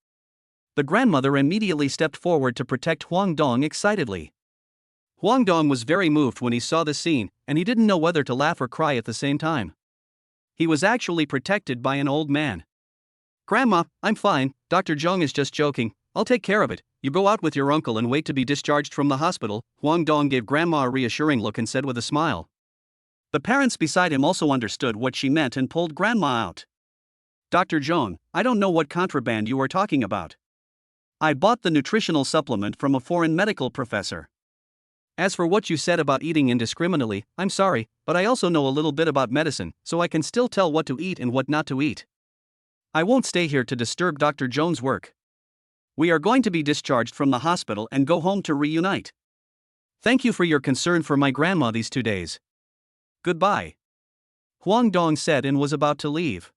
Speaker 1: The grandmother immediately stepped forward to protect Huang Dong excitedly. Huang Dong was very moved when he saw the scene, and he didn't know whether to laugh or cry at the same time. He was actually protected by an old man. Grandma, I'm fine, Dr. Zhong is just joking, I'll take care of it. You go out with your uncle and wait to be discharged from the hospital. Huang Dong gave Grandma a reassuring look and said with a smile. The parents beside him also understood what she meant and pulled Grandma out. Dr. Zhong, I don't know what contraband you are talking about. I bought the nutritional supplement from a foreign medical professor. As for what you said about eating indiscriminately, I'm sorry, but I also know a little bit about medicine, so I can still tell what to eat and what not to eat. I won't stay here to disturb Dr. Zhong's work. We are going to be discharged from the hospital and go home to reunite. Thank you for your concern for my grandma these 2 days. Goodbye. Huang Dong said and was about to leave.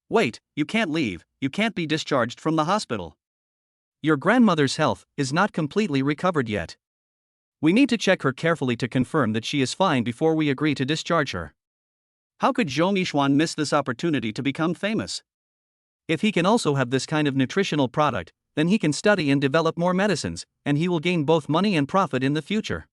Speaker 1: Wait, you can't leave, you can't be discharged from the hospital. Your grandmother's health is not completely recovered yet. We need to check her carefully to confirm that she is fine before we agree to discharge her. How could Zhou Nishuan miss this opportunity to become famous? If he can also have this kind of nutritional product, then he can study and develop more medicines, and he will gain both money and profit in the future.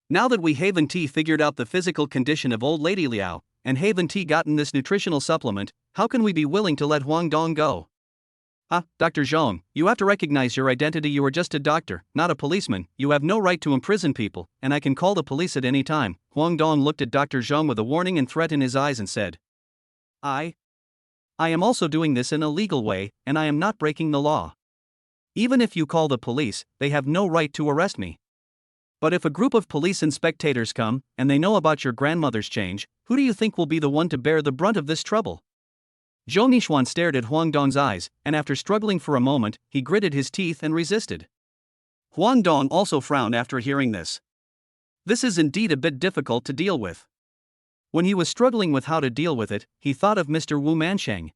Speaker 1: Now that we haven't figured out the physical condition of old lady Liao, and haven't gotten this nutritional supplement, how can we be willing to let Huang Dong go? Dr. Zhong, you have to recognize your identity. You are just a doctor, not a policeman. You have no right to imprison people, and I can call the police at any time. Huang Dong looked at Dr. Zhong with a warning and threat in his eyes and said, I am also doing this in a legal way, and I am not breaking the law. Even if you call the police, they have no right to arrest me. But if a group of police inspectors come, and they know about your grandmother's change, who do you think will be the one to bear the brunt of this trouble? Zhou Nishuan stared at Huang Dong's eyes, and after struggling for a moment, he gritted his teeth and resisted. Huang Dong also frowned after hearing this. This is indeed a bit difficult to deal with. When he was struggling with how to deal with it, he thought of Mr. Wu Mansheng.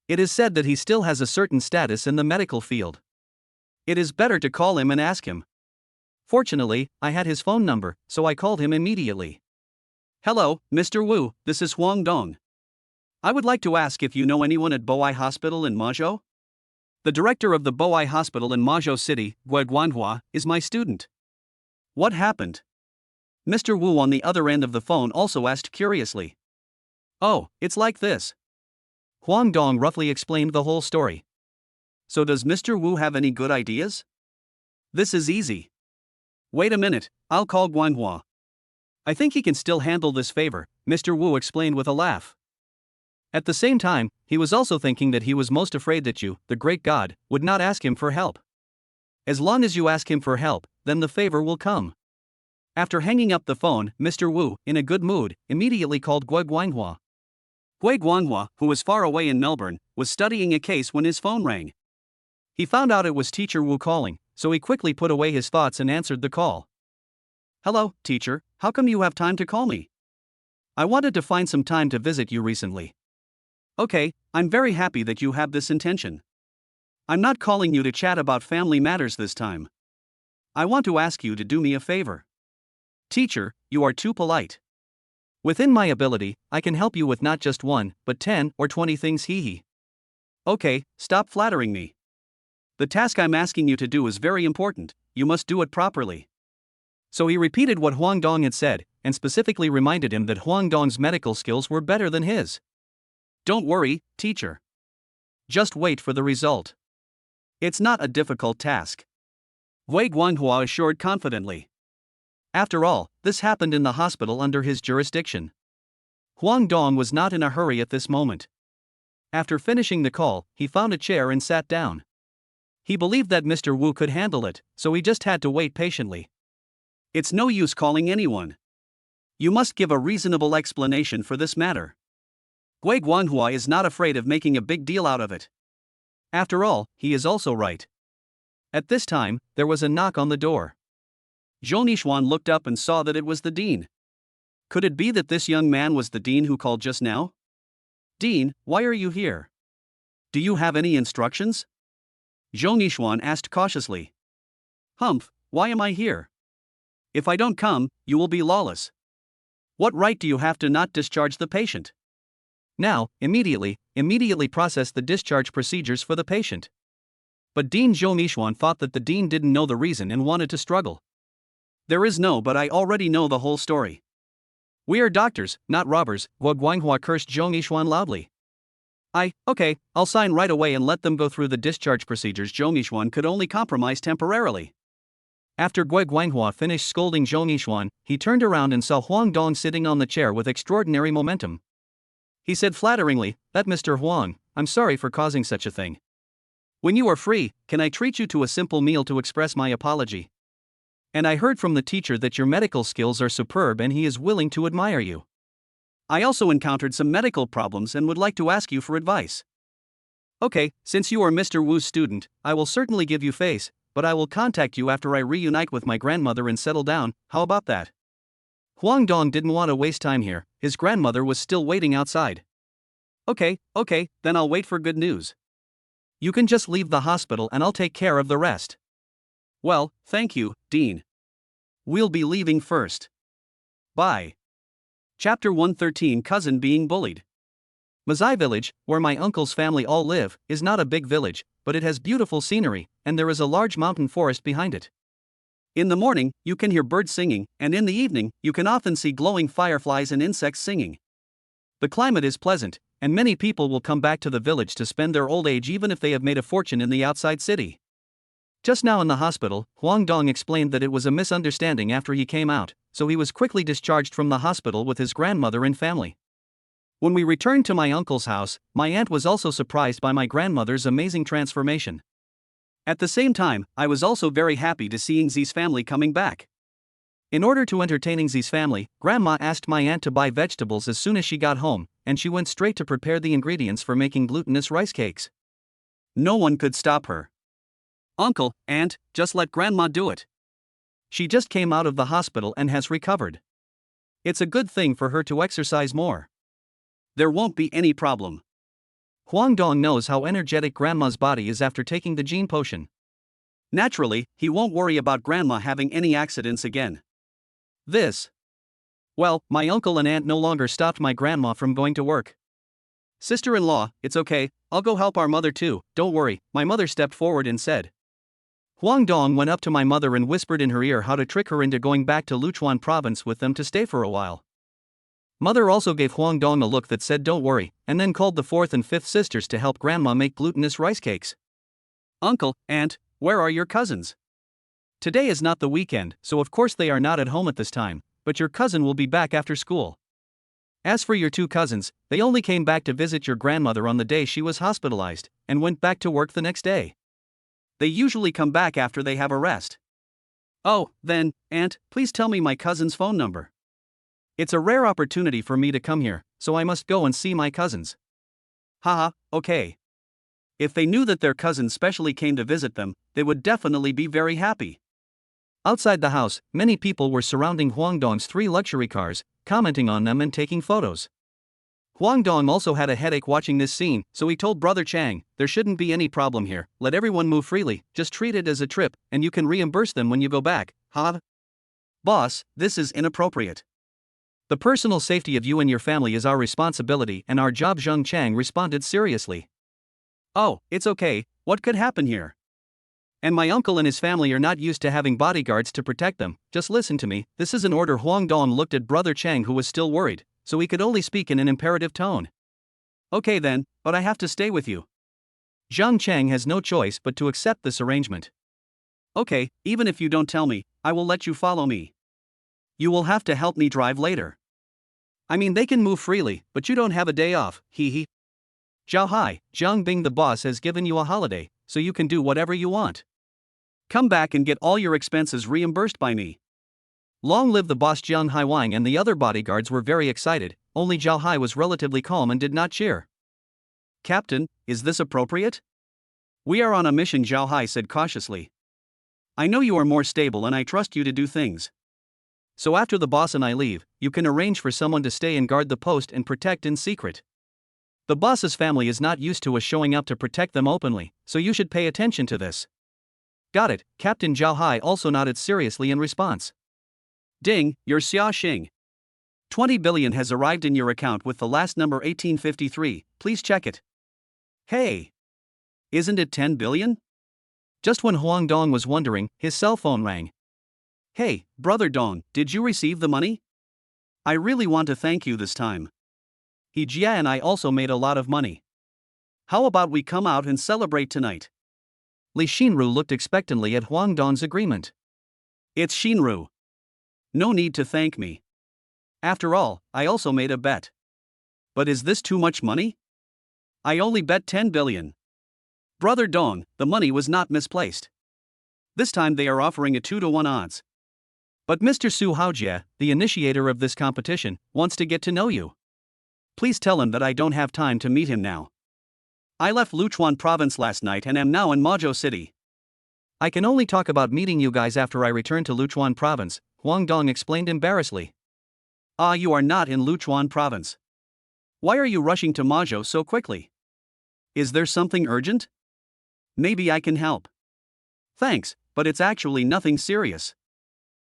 Speaker 1: It is said that he still has a certain status in the medical field. It is better to call him and ask him. Fortunately, I had his phone number, so I called him immediately. Hello, Mr. Wu, this is Huang Dong. I would like to ask if you know anyone at Boai Hospital in Mazhou? The director of the Boai Hospital in Mazhou City, Gui Guanhua, is my student. What happened? Mr. Wu on the other end of the phone also asked curiously. Oh, it's like this. Huang Dong roughly explained the whole story. So does Mr. Wu have any good ideas? This is easy. Wait a minute, I'll call Guanghua. I think he can still handle this favor, Mr. Wu explained with a laugh. At the same time, he was also thinking that he was most afraid that you, the great god, would not ask him for help. As long as you ask him for help, then the favor will come. After hanging up the phone, Mr. Wu, in a good mood, immediately called Gui Guanghua. Gui Guanghua, who was far away in Melbourne, was studying a case when his phone rang. He found out it was Teacher Wu calling, so he quickly put away his thoughts and answered the call. Hello, teacher, how come you have time to call me? I wanted to find some time to visit you recently. Okay, I'm very happy that you have this intention. I'm not calling you to chat about family matters this time. I want to ask you to do me a favor. Teacher, you are too polite. Within my ability, I can help you with not just 1, but 10 or 20 things hee. Okay, stop flattering me. The task I'm asking you to do is very important, you must do it properly. So he repeated what Huang Dong had said, and specifically reminded him that Huang Dong's medical skills were better than his. Don't worry, teacher. Just wait for the result. It's not a difficult task. Wei Guanghua assured confidently. After all, this happened in the hospital under his jurisdiction. Huang Dong was not in a hurry at this moment. After finishing the call, he found a chair and sat down. He believed that Mr. Wu could handle it, so he just had to wait patiently. It's no use calling anyone. You must give a reasonable explanation for this matter. Gui Guanghua is not afraid of making a big deal out of it. After all, he is also right. At this time, there was a knock on the door. Zhou Nishuan looked up and saw that it was the dean. Could it be that this young man was the dean who called just now? Dean, why are you here? Do you have any instructions? Zhou Nishuan asked cautiously. Humph, why am I here? If I don't come, you will be lawless. What right do you have to not discharge the patient? Now, immediately process the discharge procedures for the patient. But Dean Zhou Nishuan thought that the dean didn't know the reason and wanted to struggle. There is no but I already know the whole story. We are doctors, not robbers, Gui Guanghua cursed Zhou Nishuan loudly. Okay, I'll sign right away and let them go through the discharge procedures. Zhou Nishuan could only compromise temporarily. After Gui Guanghua finished scolding Zhou Nishuan, he turned around and saw Huang Dong sitting on the chair with extraordinary momentum. He said flatteringly, "That Mr. Huang, I'm sorry for causing such a thing. When you are free, can I treat you to a simple meal to express my apology? And I heard from the teacher that your medical skills are superb and he is willing to admire you. I also encountered some medical problems and would like to ask you for advice. Okay, since you are Mr. Wu's student, I will certainly give you face, but I will contact you after I reunite with my grandmother and settle down, how about that?" Huang Dong didn't want to waste time here, his grandmother was still waiting outside. Okay, then I'll wait for good news. You can just leave the hospital and I'll take care of the rest. Well, thank you, Dean. We'll be leaving first. Bye. Chapter 113 Cousin Being Bullied. Mazai Village, where my uncle's family all live, is not a big village, but it has beautiful scenery, and there is a large mountain forest behind it. In the morning, you can hear birds singing, and in the evening, you can often see glowing fireflies and insects singing. The climate is pleasant, and many people will come back to the village to spend their old age even if they have made a fortune in the outside city. Just now in the hospital, Huang Dong explained that it was a misunderstanding after he came out, so he was quickly discharged from the hospital with his grandmother and family. When we returned to my uncle's house, my aunt was also surprised by my grandmother's amazing transformation. At the same time, I was also very happy to seeing Zi's family coming back. In order to entertain Zi's family, Grandma asked my aunt to buy vegetables as soon as she got home, and she went straight to prepare the ingredients for making glutinous rice cakes. No one could stop her. Uncle, Aunt, just let Grandma do it. She just came out of the hospital and has recovered. It's a good thing for her to exercise more. There won't be any problem. Huang Dong knows how energetic Grandma's body is after taking the gene potion. Naturally, he won't worry about Grandma having any accidents again. Well, my uncle and aunt no longer stopped my grandma from going to work. Sister-in-law, it's okay, I'll go help our mother too, don't worry, my mother stepped forward and said. Huang Dong went up to my mother and whispered in her ear how to trick her into going back to Luchuan province with them to stay for a while. Mother also gave Huang Dong a look that said don't worry, and then called the fourth and fifth sisters to help grandma make glutinous rice cakes. Uncle, aunt, where are your cousins? Today is not the weekend, so of course they are not at home at this time, but your cousin will be back after school. As for your two cousins, they only came back to visit your grandmother on the day she was hospitalized, and went back to work the next day. They usually come back after they have a rest. Oh, then, aunt, please tell me my cousin's phone number. It's a rare opportunity for me to come here, so I must go and see my cousins. Haha, okay. If they knew that their cousin specially came to visit them, they would definitely be very happy. Outside the house, many people were surrounding Huang Dong's 3 luxury cars, commenting on them and taking photos. Huang Dong also had a headache watching this scene, so he told Brother Chang, there shouldn't be any problem here, let everyone move freely, just treat it as a trip, and you can reimburse them when you go back, huh? Boss, this is inappropriate. The personal safety of you and your family is our responsibility and our job. Zheng Chang responded seriously. Oh, it's okay, what could happen here? And my uncle and his family are not used to having bodyguards to protect them, just listen to me, this is an order. Huang Dong looked at Brother Chang who was still worried, so he could only speak in an imperative tone. Okay then, but I have to stay with you. Zheng Chang has no choice but to accept this arrangement. Okay, even if you don't tell me, I will let you follow me. You will have to help me drive later. I mean they can move freely, but you don't have a day off, hee hee. Zhao Hai, Zhang Bing the boss has given you a holiday, so you can do whatever you want. Come back and get all your expenses reimbursed by me. Long live the boss. Jiang Haiwang and the other bodyguards were very excited, only Zhao Hai was relatively calm and did not cheer. Captain, is this appropriate? We are on a mission, Zhao Hai said cautiously. I know you are more stable and I trust you to do things. So after the boss and I leave, you can arrange for someone to stay and guard the post and protect in secret. The boss's family is not used to us showing up to protect them openly, so you should pay attention to this. Got it, Captain. Zhao Hai also nodded seriously in response. Ding, your Xia Xing. 20 billion has arrived in your account with the last number 1853, please check it. Hey! Isn't it 10 billion? Just when Huang Dong was wondering, his cell phone rang. Hey, Brother Dong, did you receive the money? I really want to thank you this time. He Jia and I also made a lot of money. How about we come out and celebrate tonight? Li Sheener looked expectantly at Huang Dong's agreement. It's Sheener. No need to thank me. After all, I also made a bet. But is this too much money? I only bet 10 billion. Brother Dong, the money was not misplaced. This time they are offering a 2-to-1 odds. But Mr. Su Haojie, the initiator of this competition, wants to get to know you. Please tell him that I don't have time to meet him now. I left Luchuan province last night and am now in Maozhou City. I can only talk about meeting you guys after I return to Luchuan province, Huang Dong explained embarrassedly. Ah, you are not in Luchuan province. Why are you rushing to Maozhou so quickly? Is there something urgent? Maybe I can help. Thanks, but it's actually nothing serious.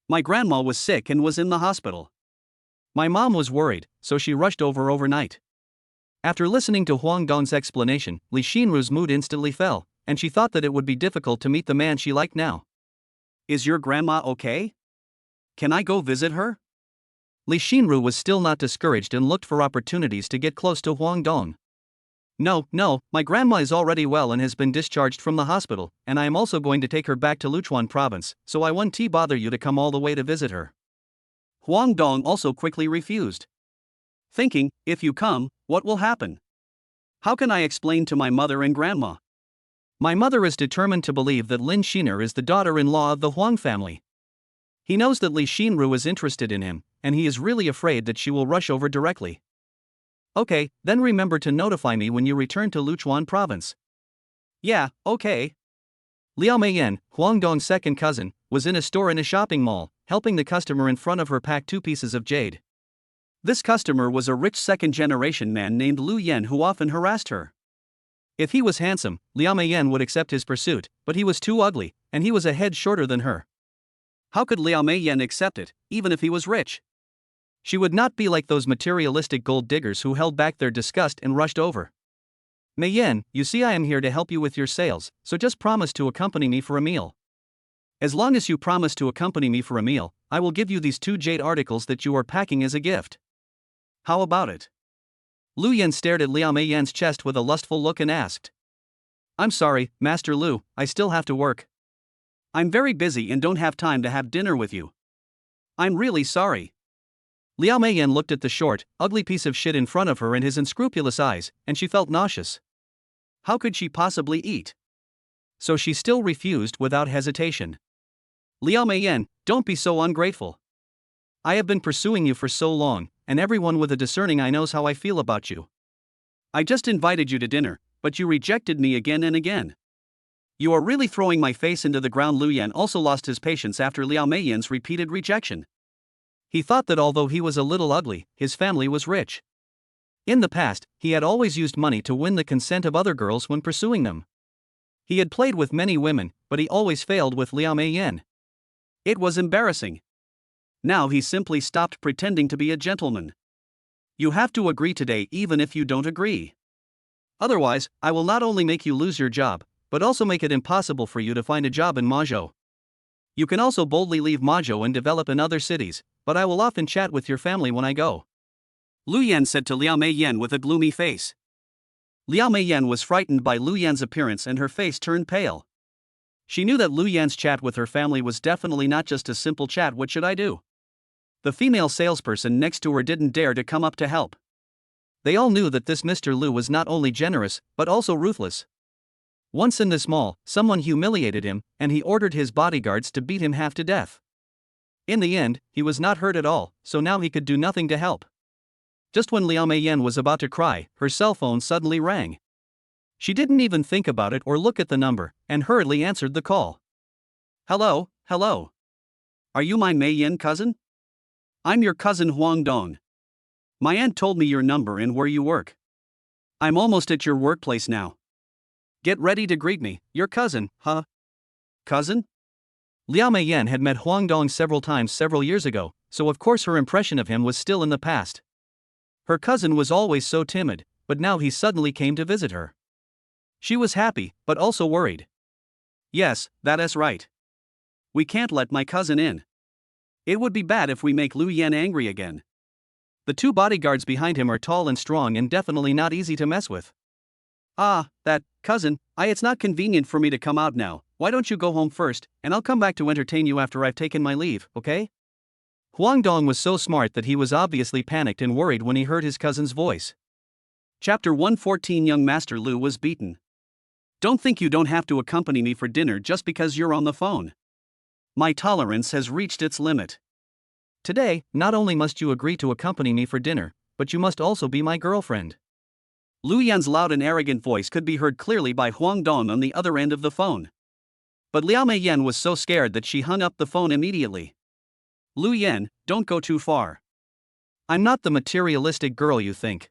Speaker 1: My grandma was sick and was in the hospital. My mom was worried, so she rushed over overnight. After listening to Huang Dong's explanation, Li Sheener's mood instantly fell, and she thought that it would be difficult to meet the man she liked now. Is your grandma okay? Can I go visit her? Li Sheener was still not discouraged and looked for opportunities to get close to Huang Dong. No, my grandma is already well and has been discharged from the hospital, and I am also going to take her back to Luchuan province, so I won't bother you to come all the way to visit her. Huang Dong also quickly refused. Thinking, if you come, what will happen? How can I explain to my mother and grandma? My mother is determined to believe that Lin Sheener is the daughter-in-law of the Huang family. He knows that Li Sheener is interested in him, and he is really afraid that she will rush over directly. Okay, then remember to notify me when you return to Luchuan province. Yeah, okay. Liao Meiyan, Huang Dong's second cousin, was in a store in a shopping mall, helping the customer in front of her pack 2 pieces of jade. This customer was a rich second-generation man named Lu Yan who often harassed her. If he was handsome, Liao Meiyan would accept his pursuit, but he was too ugly, and he was a head shorter than her. How could Liao Meiyan accept it, even if he was rich? She would not be like those materialistic gold diggers who held back their disgust and rushed over. Meiyan, you see I am here to help you with your sales, so just promise to accompany me for a meal. As long as you promise to accompany me for a meal, I will give you these 2 jade articles that you are packing as a gift. How about it? Lu Yan stared at Liao Meiyan's chest with a lustful look and asked. I'm sorry, Master Lu, I still have to work. I'm very busy and don't have time to have dinner with you. I'm really sorry. Liao Meiyan looked at the short, ugly piece of shit in front of her and his unscrupulous eyes, and she felt nauseous. How could she possibly eat? So she still refused without hesitation. Liao Meiyan, don't be so ungrateful. I have been pursuing you for so long, and everyone with a discerning eye knows how I feel about you. I just invited you to dinner, but you rejected me again and again. You are really throwing my face into the ground. Lu Yan also lost his patience after Liao Meiyan's repeated rejection. He thought that although he was a little ugly, his family was rich. In the past, he had always used money to win the consent of other girls when pursuing them. He had played with many women, but he always failed with Liao Meiyan. It was embarrassing. Now he simply stopped pretending to be a gentleman. You have to agree today even if you don't agree. Otherwise, I will not only make you lose your job, but also make it impossible for you to find a job in Mazhou. You can also boldly leave Mazhou and develop in other cities, but I will often chat with your family when I go. Lu Yan said to Liao Meiyan with a gloomy face. Liao Meiyan was frightened by Lu Yan's appearance and her face turned pale. She knew that Lu Yan's chat with her family was definitely not just a simple chat. What should I do? The female salesperson next to her didn't dare to come up to help. They all knew that this Mr. Lu was not only generous, but also ruthless. Once in this mall, someone humiliated him, and he ordered his bodyguards to beat him half to death. In the end, he was not hurt at all, so now he could do nothing to help. Just when Liao Meiyan was about to cry, her cell phone suddenly rang. She didn't even think about it or look at the number, and hurriedly answered the call. Hello, hello. Are you my Meiyan cousin? I'm your cousin Huang Dong. My aunt told me your number and where you work. I'm almost at your workplace now. Get ready to greet me, your cousin, huh? Cousin? Liao Meiyan had met Huang Dong several times several years ago, so of course her impression of him was still in the past. Her cousin was always so timid, but now he suddenly came to visit her. She was happy, but also worried. Yes, that is right. We can't let my cousin in. It would be bad if we make Lu Yan angry again. The 2 bodyguards behind him are tall and strong and definitely not easy to mess with. Ah, that, cousin, it's not convenient for me to come out now. Why don't you go home first, and I'll come back to entertain you after I've taken my leave, okay? Huang Dong was so smart that he was obviously panicked and worried when he heard his cousin's voice. Chapter 114. Young Master Lu was beaten. Don't think you don't have to accompany me for dinner just because you're on the phone. My tolerance has reached its limit. Today, not only must you agree to accompany me for dinner, but you must also be my girlfriend. Lu Yan's loud and arrogant voice could be heard clearly by Huang Dong on the other end of the phone. But Liao Meiyan was so scared that she hung up the phone immediately. Lu Yan, don't go too far. I'm not the materialistic girl you think.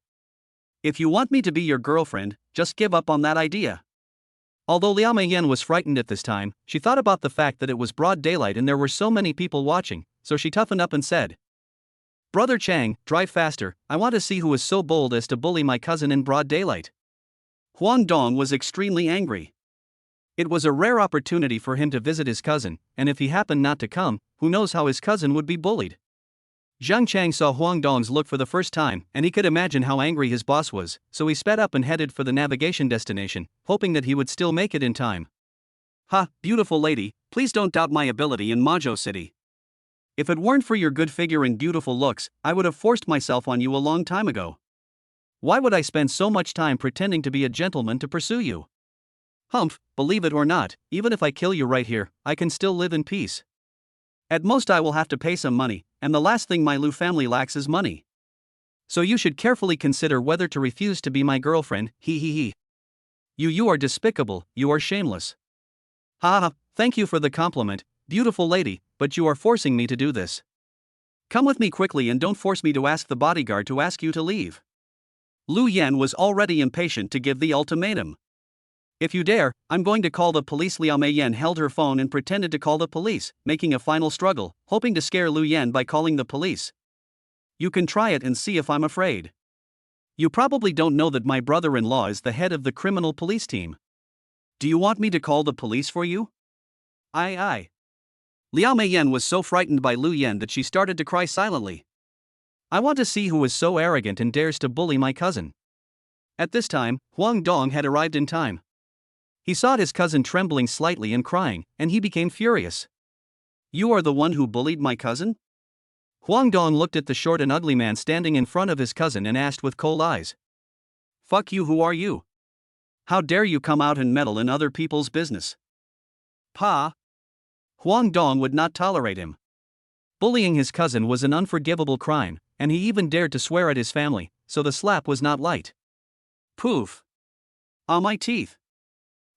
Speaker 1: If you want me to be your girlfriend, just give up on that idea. Although Liao Meiyan was frightened at this time, she thought about the fact that it was broad daylight and there were so many people watching, so she toughened up and said, Brother Chang, drive faster, I want to see who is so bold as to bully my cousin in broad daylight. Huang Dong was extremely angry. It was a rare opportunity for him to visit his cousin, and if he happened not to come, who knows how his cousin would be bullied. Zhang Chang saw Huang Dong's look for the first time, and he could imagine how angry his boss was, so he sped up and headed for the navigation destination, hoping that he would still make it in time. Ha, beautiful lady, please don't doubt my ability in Mazhou City. If it weren't for your good figure and beautiful looks, I would have forced myself on you a long time ago. Why would I spend so much time pretending to be a gentleman to pursue you? Humph, believe it or not, even if I kill you right here, I can still live in peace. At most I will have to pay some money, and the last thing my Lu family lacks is money. So you should carefully consider whether to refuse to be my girlfriend, he he he. You are despicable, you are shameless. Ha ha, thank you for the compliment, beautiful lady, but you are forcing me to do this. Come with me quickly and don't force me to ask the bodyguard to ask you to leave. Lu Yan was already impatient to give the ultimatum. If you dare, I'm going to call the police. Liao Meiyan held her phone and pretended to call the police, making a final struggle, hoping to scare Lu Yan by calling the police. You can try it and see if I'm afraid. You probably don't know that my brother-in-law is the head of the criminal police team. Do you want me to call the police for you? Aye. Liao Meiyan was so frightened by Lu Yan that she started to cry silently. I want to see who is so arrogant and dares to bully my cousin. At this time, Huang Dong had arrived in time. He saw his cousin trembling slightly and crying, and he became furious. You are the one who bullied my cousin? Huang Dong looked at the short and ugly man standing in front of his cousin and asked with cold eyes. Fuck you, who are you? How dare you come out and meddle in other people's business? Pa! Huang Dong would not tolerate him. Bullying his cousin was an unforgivable crime, and he even dared to swear at his family, so the slap was not light. Poof! Ah, my teeth!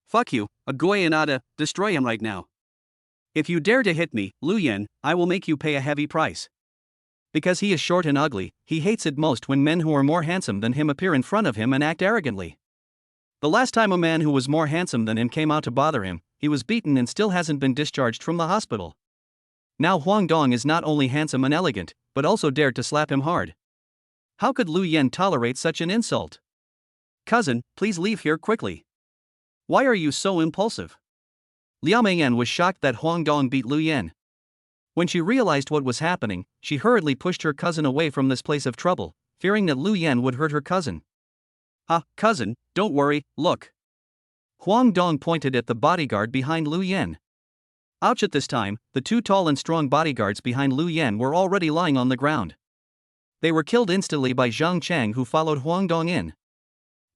Speaker 1: Fuck you, a Goyanada, destroy him right now. If you dare to hit me, Lu Yan, I will make you pay a heavy price. Because he is short and ugly, he hates it most when men who are more handsome than him appear in front of him and act arrogantly. The last time a man who was more handsome than him came out to bother him, he was beaten and still hasn't been discharged from the hospital. Now Huang Dong is not only handsome and elegant, but also dared to slap him hard. How could Lu Yan tolerate such an insult? Cousin, please leave here quickly. Why are you so impulsive? Liao Meiyan was shocked that Huang Dong beat Lu Yan. When she realized what was happening, she hurriedly pushed her cousin away from this place of trouble, fearing that Lu Yan would hurt her cousin. Ah, cousin, don't worry, look. Huang Dong pointed at the bodyguard behind Lu Yan. Ouch! At this time, the two tall and strong bodyguards behind Lu Yan were already lying on the ground. They were killed instantly by Zhang Chang, who followed Huang Dong in.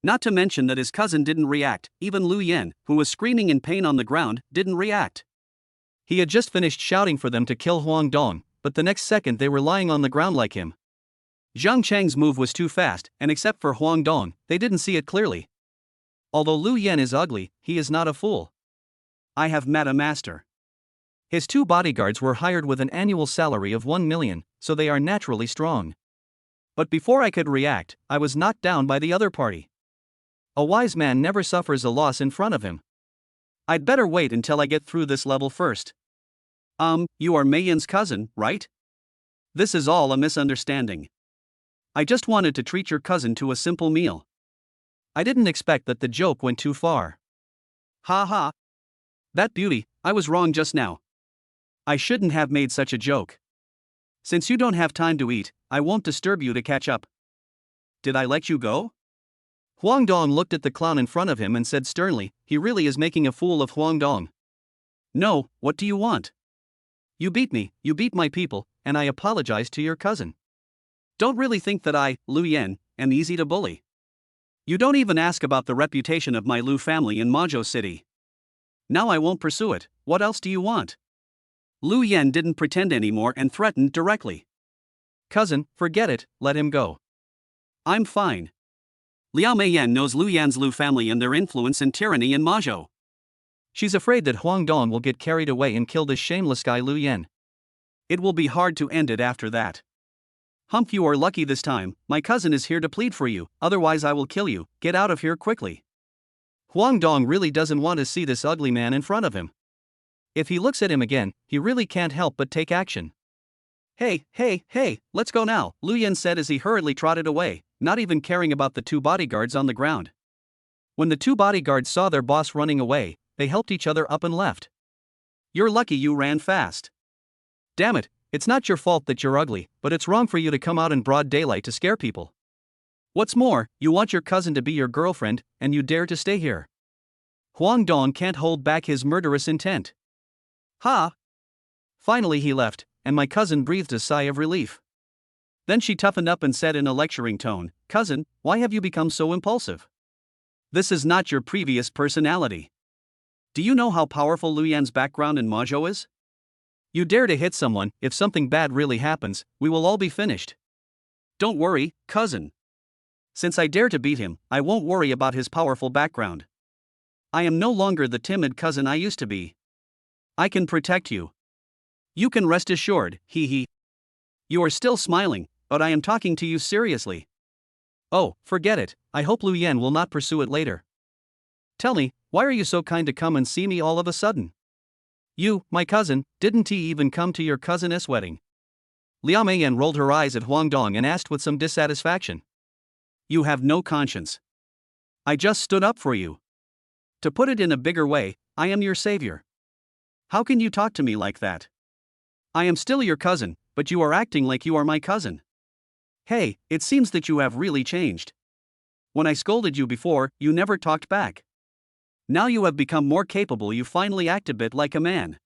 Speaker 1: Not to mention that his cousin didn't react, even Lu Yan, who was screaming in pain on the ground, didn't react. He had just finished shouting for them to kill Huang Dong, but the next second they were lying on the ground like him. Zhang Chang's move was too fast, and except for Huang Dong, they didn't see it clearly. Although Lu Yan is ugly, he is not a fool. I have met a master. His two bodyguards were hired with an annual salary of 1 million, so they are naturally strong. But before I could react, I was knocked down by the other party. A wise man never suffers a loss in front of him. I'd better wait until I get through this level first. You are Meiyan's cousin, right? This is all a misunderstanding. I just wanted to treat your cousin to a simple meal. I didn't expect that the joke went too far. Ha ha. That beauty, I was wrong just now. I shouldn't have made such a joke. Since you don't have time to eat, I won't disturb you to catch up. Did I let you go? Huang Dong looked at the clown in front of him and said sternly, he really is making a fool of Huang Dong. No, what do you want? You beat me, you beat my people, and I apologize to your cousin. Don't really think that I, Lu Yan, am easy to bully. You don't even ask about the reputation of my Lu family in Majo City. Now I won't pursue it, what else do you want? Lu Yan didn't pretend anymore and threatened directly. Cousin, forget it, let him go. I'm fine. Liao Meiyan knows Lu Yan's Lu family and their influence and tyranny in Majo. She's afraid that Huang Dong will get carried away and kill this shameless guy Lu Yan. It will be hard to end it after that. Humph, you are lucky this time, my cousin is here to plead for you, otherwise I will kill you, get out of here quickly. Huang Dong really doesn't want to see this ugly man in front of him. If he looks at him again, he really can't help but take action. Hey, let's go now, Lu Yan said as he hurriedly trotted away, not even caring about the two bodyguards on the ground. When the two bodyguards saw their boss running away, they helped each other up and left. You're lucky you ran fast. Damn it, it's not your fault that you're ugly, but it's wrong for you to come out in broad daylight to scare people. What's more, you want your cousin to be your girlfriend, and you dare to stay here. Huang Dong can't hold back his murderous intent. Ha! Finally he left, and my cousin breathed a sigh of relief. Then she toughened up and said in a lecturing tone, Cousin, why have you become so impulsive? This is not your previous personality. Do you know how powerful Lu Yan's background in Majo is? You dare to hit someone, if something bad really happens, we will all be finished. Don't worry, cousin. Since I dare to beat him, I won't worry about his powerful background. I am no longer the timid cousin I used to be. I can protect you. You can rest assured, hee. You are still smiling, but I am talking to you seriously. Oh, forget it, I hope Lu Yan will not pursue it later. Tell me, why are you so kind to come and see me all of a sudden? You, my cousin, didn't he even come to your cousin's wedding? Liao Meiyan rolled her eyes at Huang Dong and asked with some dissatisfaction. You have no conscience. I just stood up for you. To put it in a bigger way, I am your savior. How can you talk to me like that? I am still your cousin, but you are acting like you are my cousin. Hey, it seems that you have really changed. When I scolded you before, you never talked back. Now you have become more capable, you finally act a bit like a man.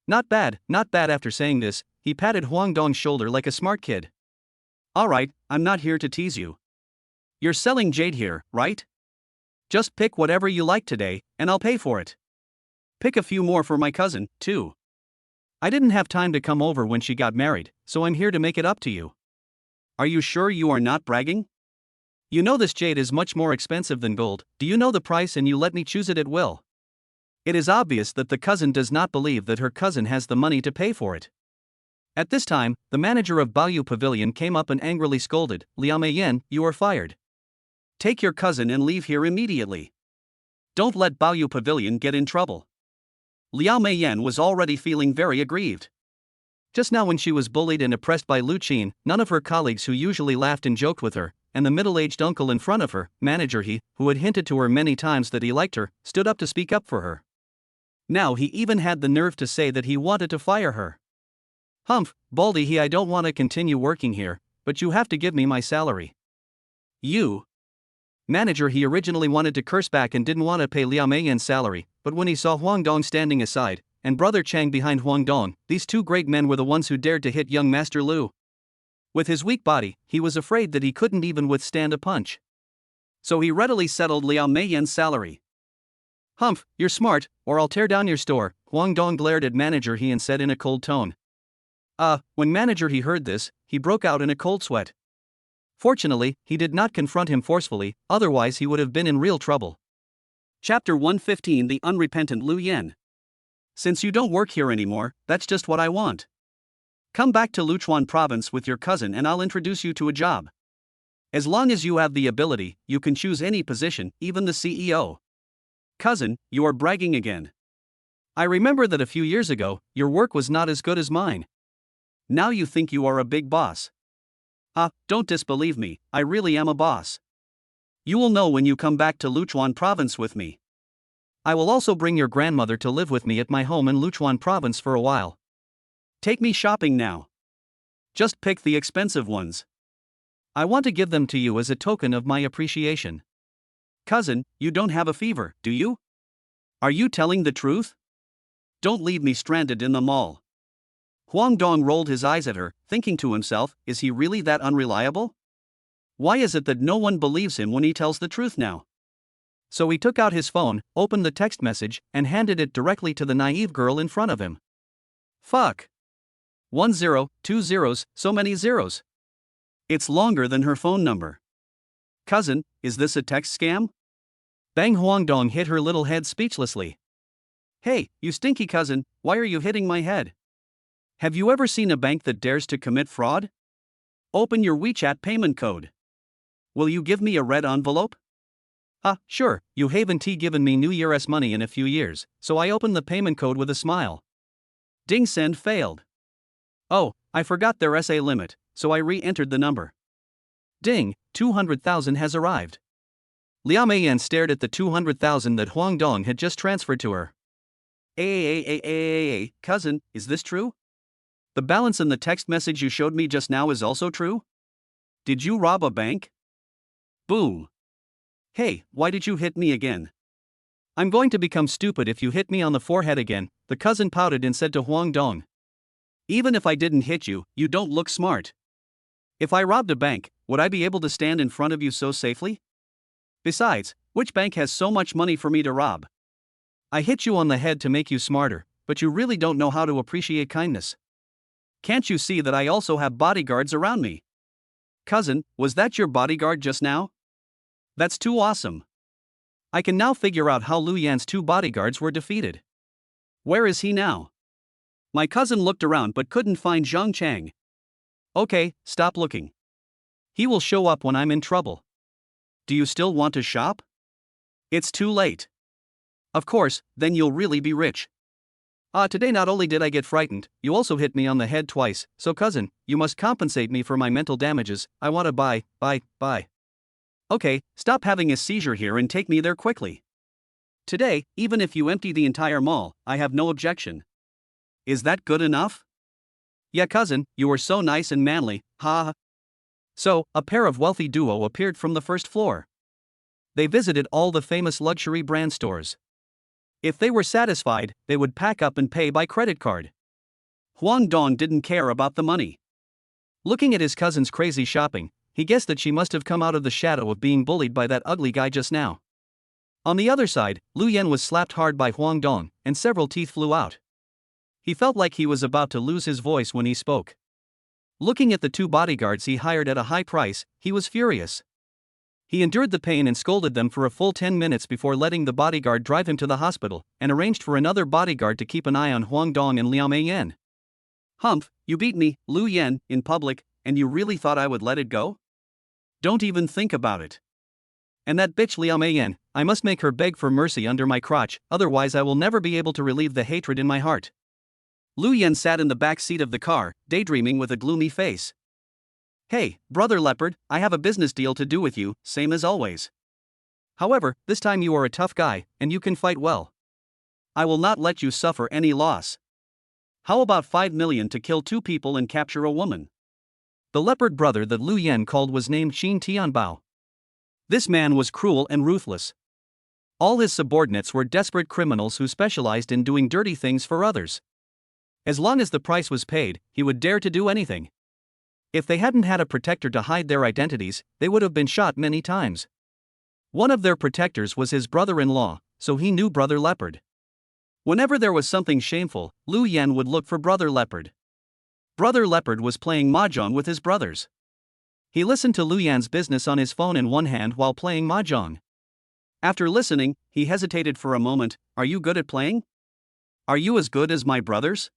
Speaker 1: Not bad, not bad. After saying this, he patted Huang Dong's shoulder like a smart kid. Alright, I'm not here to tease you. You're selling jade here, right? Just pick whatever you like today, and I'll pay for it. Pick a few more for my cousin, too. I didn't have time to come over when she got married, so I'm here to make it up to you. Are you sure you are not bragging? You know this jade is much more expensive than gold. Do you know the price and you let me choose it at will? It is obvious that the cousin does not believe that her cousin has the money to pay for it. At this time, the manager of Baoyu Pavilion came up and angrily scolded, Liao Meiyan, you are fired. Take your cousin and leave here immediately. Don't let Baoyu Pavilion get in trouble. Liao Meiyan was already feeling very aggrieved. Just now when she was bullied and oppressed by Luchuan, none of her colleagues who usually laughed and joked with her, and the middle-aged uncle in front of her, manager he, who had hinted to her many times that he liked her, stood up to speak up for her. Now he even had the nerve to say that he wanted to fire her. Humph, Baldy he, I don't want to continue working here, but you have to give me my salary. You. Manager he originally wanted to curse back and didn't want to pay Liao Meiyan's salary, but when he saw Huang Dong standing aside, and Brother Chang behind Huang Dong, these two great men were the ones who dared to hit young Master Lu. With his weak body, he was afraid that he couldn't even withstand a punch. So he readily settled Liao Meiyan's salary. Humph, you're smart, or I'll tear down your store, Huang Dong glared at Manager he and said in a cold tone. When Manager he heard this, he broke out in a cold sweat. Fortunately, he did not confront him forcefully, otherwise he would have been in real trouble. Chapter 115 The Unrepentant Lu Yan. Since you don't work here anymore, that's just what I want. Come back to Luchuan province with your cousin and I'll introduce you to a job. As long as you have the ability, you can choose any position, even the CEO. Cousin, you are bragging again. I remember that a few years ago, your work was not as good as mine. Now you think you are a big boss. Don't disbelieve me, I really am a boss. You will know when you come back to Luchuan province with me. I will also bring your grandmother to live with me at my home in Luchuan province for a while. Take me shopping now. Just pick the expensive ones. I want to give them to you as a token of my appreciation. Cousin, you don't have a fever, do you? Are you telling the truth? Don't leave me stranded in the mall. Huang Dong rolled his eyes at her, thinking to himself, is he really that unreliable? Why is it that no one believes him when he tells the truth now? So he took out his phone, opened the text message, and handed it directly to the naive girl in front of him. Fuck. 1 0, 2 zeros, so many zeros. It's longer than her phone number. Cousin, is this a text scam? Bang Huang Dong hit her little head speechlessly. Hey, you stinky cousin, why are you hitting my head? Have you ever seen a bank that dares to commit fraud? Open your WeChat payment code. Will you give me a red envelope? Sure, you haven't given me New Year's money in a few years, so I opened the payment code with a smile. Ding send failed. Oh, I forgot their SA limit, so I re-entered the number. Ding, 200,000 has arrived. Liao Meiyan stared at the 200,000 that Huang Dong had just transferred to her. Cousin, is this true? The balance in the text message you showed me just now is also true? Did you rob a bank? Boom. Hey, why did you hit me again? I'm going to become stupid if you hit me on the forehead again, the cousin pouted and said to Huang Dong. Even if I didn't hit you, you don't look smart. If I robbed a bank, would I be able to stand in front of you so safely? Besides, which bank has so much money for me to rob? I hit you on the head to make you smarter, but you really don't know how to appreciate kindness. Can't you see that I also have bodyguards around me? Cousin, was that your bodyguard just now? That's too awesome. I can now figure out how Lu Yan's two bodyguards were defeated. Where is he now? My cousin looked around but couldn't find Zhang Chang. Okay, stop looking. He will show up when I'm in trouble. Do you still want to shop? It's too late. Of course, then you'll really be rich. Today not only did I get frightened, you also hit me on the head twice, so cousin, you must compensate me for my mental damages. I want to buy. Okay, stop having a seizure here and take me there quickly. Today, even if you empty the entire mall, I have no objection. Is that good enough? Yeah, cousin, you were so nice and manly, ha ha. So, a pair of wealthy duo appeared from the first floor. They visited all the famous luxury brand stores. If they were satisfied, they would pack up and pay by credit card. Huang Dong didn't care about the money. Looking at his cousin's crazy shopping, he guessed that she must have come out of the shadow of being bullied by that ugly guy just now. On the other side, Lu Yan was slapped hard by Huang Dong, and several teeth flew out. He felt like he was about to lose his voice when he spoke. Looking at the two bodyguards he hired at a high price, he was furious. He endured the pain and scolded them for a full 10 minutes before letting the bodyguard drive him to the hospital, and arranged for another bodyguard to keep an eye on Huang Dong and Liao Meiyan. Humph, you beat me, Lu Yan, in public, and you really thought I would let it go? Don't even think about it. And that bitch Liao Meiyan, I must make her beg for mercy under my crotch, otherwise I will never be able to relieve the hatred in my heart. Lu Yan sat in the back seat of the car, daydreaming with a gloomy face. Hey, brother leopard, I have a business deal to do with you, same as always. However, this time you are a tough guy, and you can fight well. I will not let you suffer any loss. How about 5 million to kill 2 people and capture a woman? The leopard brother that Lu Yan called was named Xin Tianbao. This man was cruel and ruthless. All his subordinates were desperate criminals who specialized in doing dirty things for others. As long as the price was paid, he would dare to do anything. If they hadn't had a protector to hide their identities, they would have been shot many times. One of their protectors was his brother-in-law, so he knew Brother Leopard. Whenever there was something shameful, Lu Yan would look for Brother Leopard. Brother Leopard was playing mahjong with his brothers. He listened to Lu Yan's business on his phone in one hand while playing mahjong. After listening, he hesitated for a moment. Are you good at playing? Are you as good as my brothers?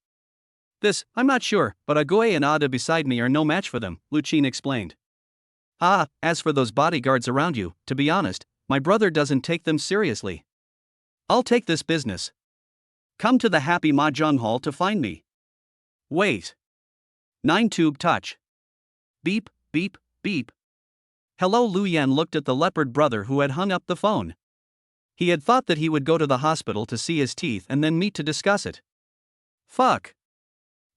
Speaker 1: This, I'm not sure, but Agoe and Ada beside me are no match for them, Luchuan explained. Ah, as for those bodyguards around you, to be honest, my brother doesn't take them seriously. I'll take this business. Come to the Happy Mahjong Hall to find me. Wait. 9 tube touch. Beep, beep, beep. Hello. Lu Yan looked at the leopard brother who had hung up the phone. He had thought that he would go to the hospital to see his teeth and then meet to discuss it. Fuck.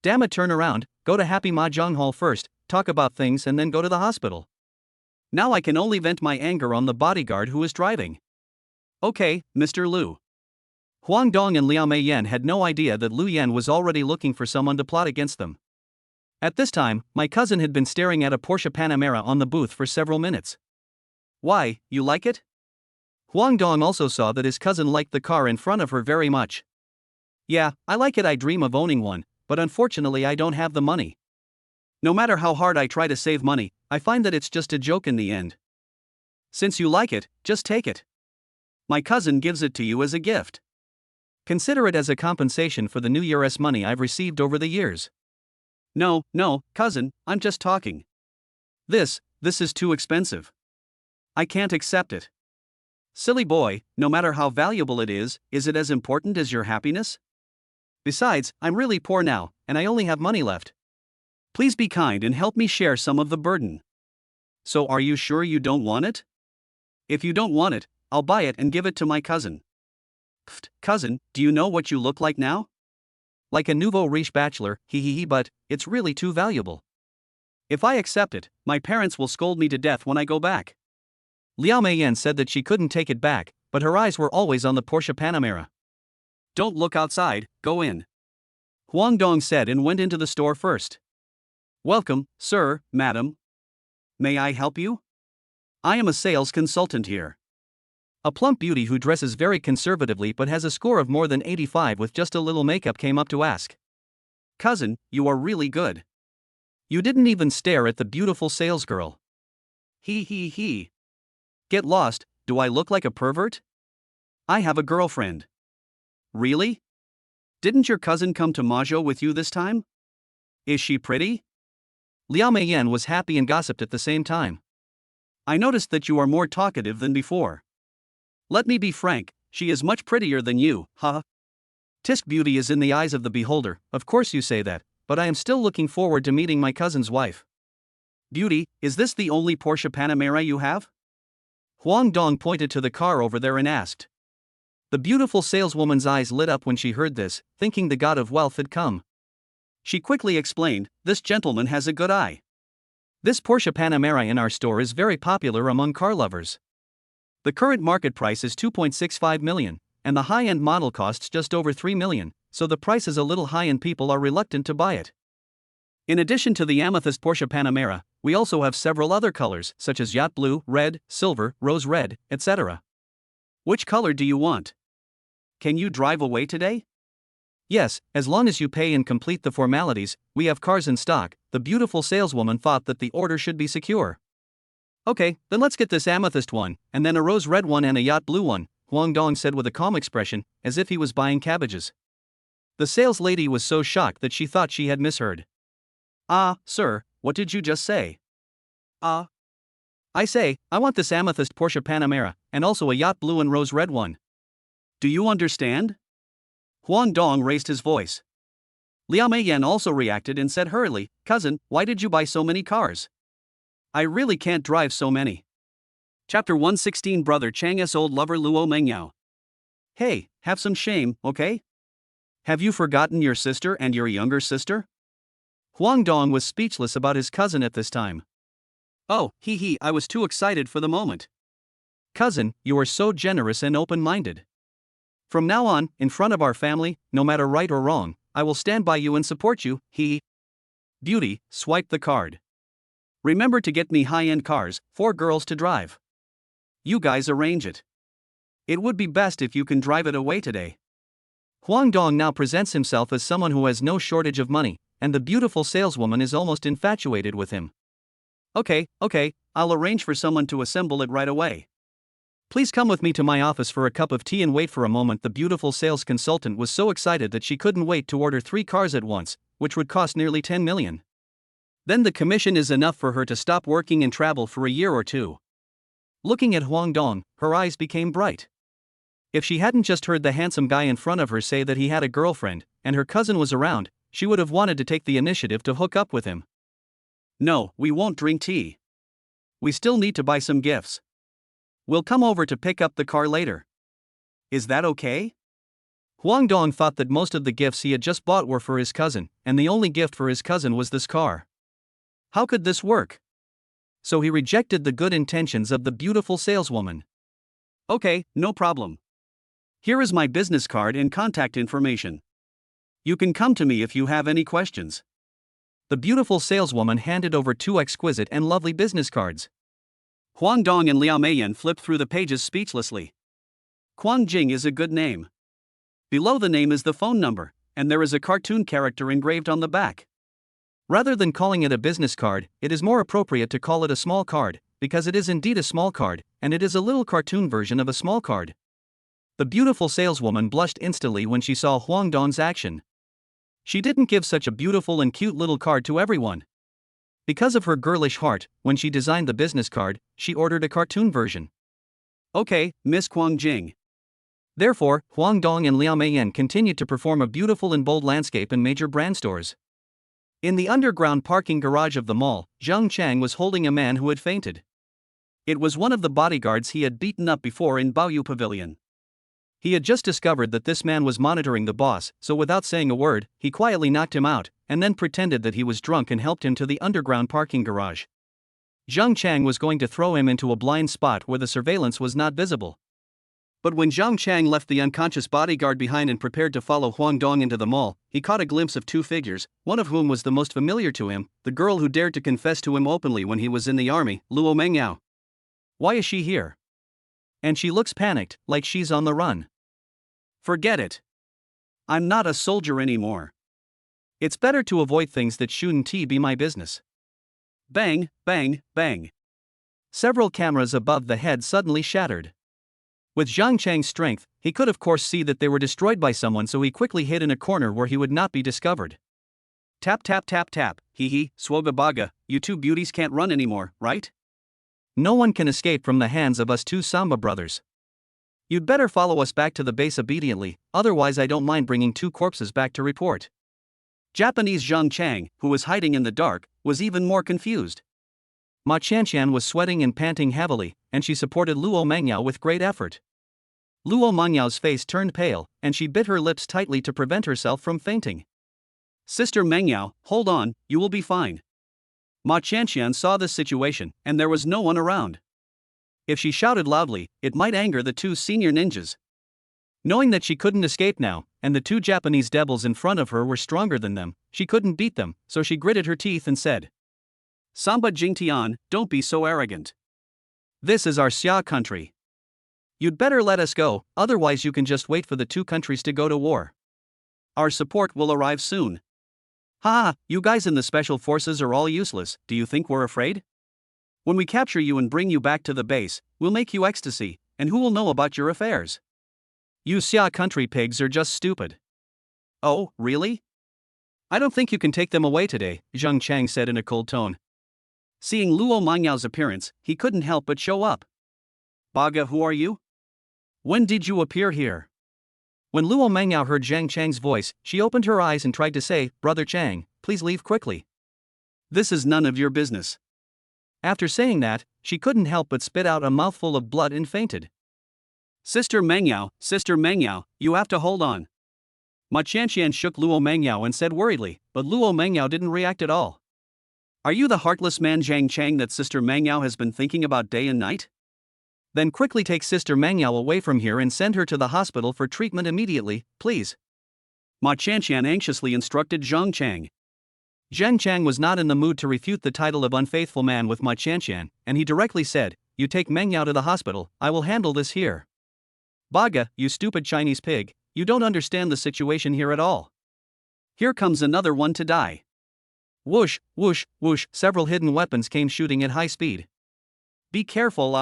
Speaker 1: Damn it, turn around, go to Happy Mahjong Hall first, talk about things and then go to the hospital. Now I can only vent my anger on the bodyguard who is driving. Okay, Mr. Lu. Huang Dong and Liao Meiyan had no idea that Lu Yan was already looking for someone to plot against them. At this time, my cousin had been staring at a Porsche Panamera on the booth for several minutes. Why, you like it? Huang Dong also saw that his cousin liked the car in front of her very much. Yeah, I like it. I dream of owning one, but unfortunately I don't have the money. No matter how hard I try to save money, I find that it's just a joke in the end. Since you like it, just take it. My cousin gives it to you as a gift. Consider it as a compensation for the New Year's money I've received over the years. No, cousin, I'm just talking. This is too expensive. I can't accept it. Silly boy, no matter how valuable it is it as important as your happiness? Besides, I'm really poor now, and I only have money left. Please be kind and help me share some of the burden. So are you sure you don't want it? If you don't want it, I'll buy it and give it to my cousin. Pfft, cousin, do you know what you look like now? Like a nouveau riche bachelor, but it's really too valuable. If I accept it, my parents will scold me to death when I go back. Liao Meiyan said that she couldn't take it back, but her eyes were always on the Porsche Panamera. Don't look outside, go in. Huang Dong said and went into the store first. Welcome, sir, madam. May I help you? I am a sales consultant here. A plump beauty who dresses very conservatively but has a score of more than 85 with just a little makeup came up to ask. Cousin, you are really good. You didn't even stare at the beautiful salesgirl. He. Get lost, do I look like a pervert? I have a girlfriend. Really? Didn't your cousin come to Majo with you this time? Is she pretty? Liao Meiyan was happy and gossiped at the same time. I noticed that you are more talkative than before. Let me be frank, she is much prettier than you, huh? Tisk, beauty is in the eyes of the beholder, of course you say that, but I am still looking forward to meeting my cousin's wife. Beauty, is this the only Porsche Panamera you have? Huang Dong pointed to the car over there and asked. The beautiful saleswoman's eyes lit up when she heard this, thinking the god of wealth had come. She quickly explained, "This gentleman has a good eye. This Porsche Panamera in our store is very popular among car lovers. The current market price is 2.65 million, and the high-end model costs just over 3 million, so the price is a little high and people are reluctant to buy it. In addition to the amethyst Porsche Panamera, we also have several other colors, such as yacht blue, red, silver, rose red, etc. Which color do you want? Can you drive away today?" "Yes, as long as you pay and complete the formalities, we have cars in stock." The beautiful saleswoman thought that the order should be secure. "Okay, then let's get this amethyst one, and then a rose red one and a yacht blue one," Huang Dong said with a calm expression, as if he was buying cabbages. The sales lady was so shocked that she thought she had misheard. Sir, what did you just say?" I say, I want this amethyst Porsche Panamera, and also a yacht blue and rose red one. Do you understand?" Huang Dong raised his voice. Liao Meiyan also reacted and said hurriedly, "Cousin, why did you buy so many cars? I really can't drive so many." Chapter 116 Brother Chang's old lover Luo Mengyao. "Hey, have some shame, okay? Have you forgotten your sister and your younger sister?" Huang Dong was speechless about his cousin at this time. "Oh, I was too excited for the moment. Cousin, you are so generous and open-minded. From now on, in front of our family, no matter right or wrong, I will stand by you and support you." Beauty, swipe the card. "Remember to get me high-end cars, 4 girls to drive. You guys arrange it. It would be best if you can drive it away today." Huang Dong now presents himself as someone who has no shortage of money, and the beautiful saleswoman is almost infatuated with him. Okay, I'll arrange for someone to assemble it right away. Please come with me to my office for a cup of tea and wait for a moment." The beautiful sales consultant was so excited that she couldn't wait to order 3 cars at once, which would cost nearly 10 million. Then the commission is enough for her to stop working and travel for a year or two. Looking at Huang Dong, her eyes became bright. If she hadn't just heard the handsome guy in front of her say that he had a girlfriend, and her cousin was around, she would have wanted to take the initiative to hook up with him. "No, we won't drink tea. We still need to buy some gifts. We'll come over to pick up the car later. Is that okay?" Huang Dong thought that most of the gifts he had just bought were for his cousin, and the only gift for his cousin was this car. How could this work? So he rejected the good intentions of the beautiful saleswoman. "Okay, no problem. Here is my business card and contact information. You can come to me if you have any questions." The beautiful saleswoman handed over 2 exquisite and lovely business cards. Huang Dong and Liao Meiyan flipped through the pages speechlessly. Quang Jing is a good name. Below the name is the phone number, and there is a cartoon character engraved on the back. Rather than calling it a business card, it is more appropriate to call it a small card, because it is indeed a small card, and it is a little cartoon version of a small card. The beautiful saleswoman blushed instantly when she saw Huang Dong's action. She didn't give such a beautiful and cute little card to everyone. Because of her girlish heart, when she designed the business card, she ordered a cartoon version. "Okay, Miss Quang Jing." Therefore, Huang Dong and Liao Meiyan continued to perform a beautiful and bold landscape in major brand stores. In the underground parking garage of the mall, Zhang Chang was holding a man who had fainted. It was one of the bodyguards he had beaten up before in Baoyu Pavilion. He had just discovered that this man was monitoring the boss, so without saying a word, he quietly knocked him out, and then pretended that he was drunk and helped him to the underground parking garage. Zhang Chang was going to throw him into a blind spot where the surveillance was not visible. But when Zhang Chang left the unconscious bodyguard behind and prepared to follow Huang Dong into the mall, he caught a glimpse of 2 figures, one of whom was the most familiar to him, the girl who dared to confess to him openly when he was in the army, Luo Mengyao. Why is she here? And she looks panicked, like she's on the run. Forget it. I'm not a soldier anymore. It's better to avoid things that shouldn't be my business. Bang, bang, bang. Several cameras above the head suddenly shattered. With Zhang Chang's strength, he could of course see that they were destroyed by someone, so he quickly hid in a corner where he would not be discovered. Tap tap tap tap, swoga baga, you 2 beauties can't run anymore, right? No one can escape from the hands of us 2 Samba brothers. You'd better follow us back to the base obediently, otherwise I don't mind bringing 2 corpses back to report. Japanese Zhang Chang, who was hiding in the dark, was even more confused. Ma Qianqian was sweating and panting heavily, and she supported Luo Mengyao with great effort. Luo Mengyao's face turned pale, and she bit her lips tightly to prevent herself from fainting. Sister Mengyao, hold on, you will be fine. Ma Qianqian saw this situation, and there was no one around. If she shouted loudly, it might anger the two senior ninjas. Knowing that she couldn't escape now, and the two Japanese devils in front of her were stronger than them, she couldn't beat them, so she gritted her teeth and said, Samba Jingtian, don't be so arrogant. This is our Xia country. You'd better let us go, otherwise you can just wait for the two countries to go to war. Our support will arrive soon. Ha, you guys in the special forces are all useless, do you think we're afraid? When we capture you and bring you back to the base, we'll make you ecstasy, and who will know about your affairs? You Xia country pigs are just stupid. Oh, really? I don't think you can take them away today, Zheng Chang said in a cold tone. Seeing Luo Mangyao's appearance, he couldn't help but show up. Baga, who are you? When did you appear here? When Luo Mangyao heard Zheng Chang's voice, she opened her eyes and tried to say, Brother Chang, please leave quickly. This is none of your business. After saying that, she couldn't help but spit out a mouthful of blood and fainted. Sister Mengyao, you have to hold on. Ma Qianqian shook Luo Mangyao and said worriedly, but Luo Mangyao didn't react at all. Are you the heartless man Zhang Chang that Sister Mangyao has been thinking about day and night? Then quickly take Sister Mangyao away from here and send her to the hospital for treatment immediately, please. Ma Qianqian anxiously instructed Zheng Chang. Zheng Chang was not in the mood to refute the title of unfaithful man with Ma Qianqian, and he directly said, You take Mengyao to the hospital, I will handle this here. Baga, you stupid Chinese pig, you don't understand the situation here at all. Here comes another one to die. Whoosh, whoosh, whoosh, several hidden weapons came shooting at high speed. Be careful,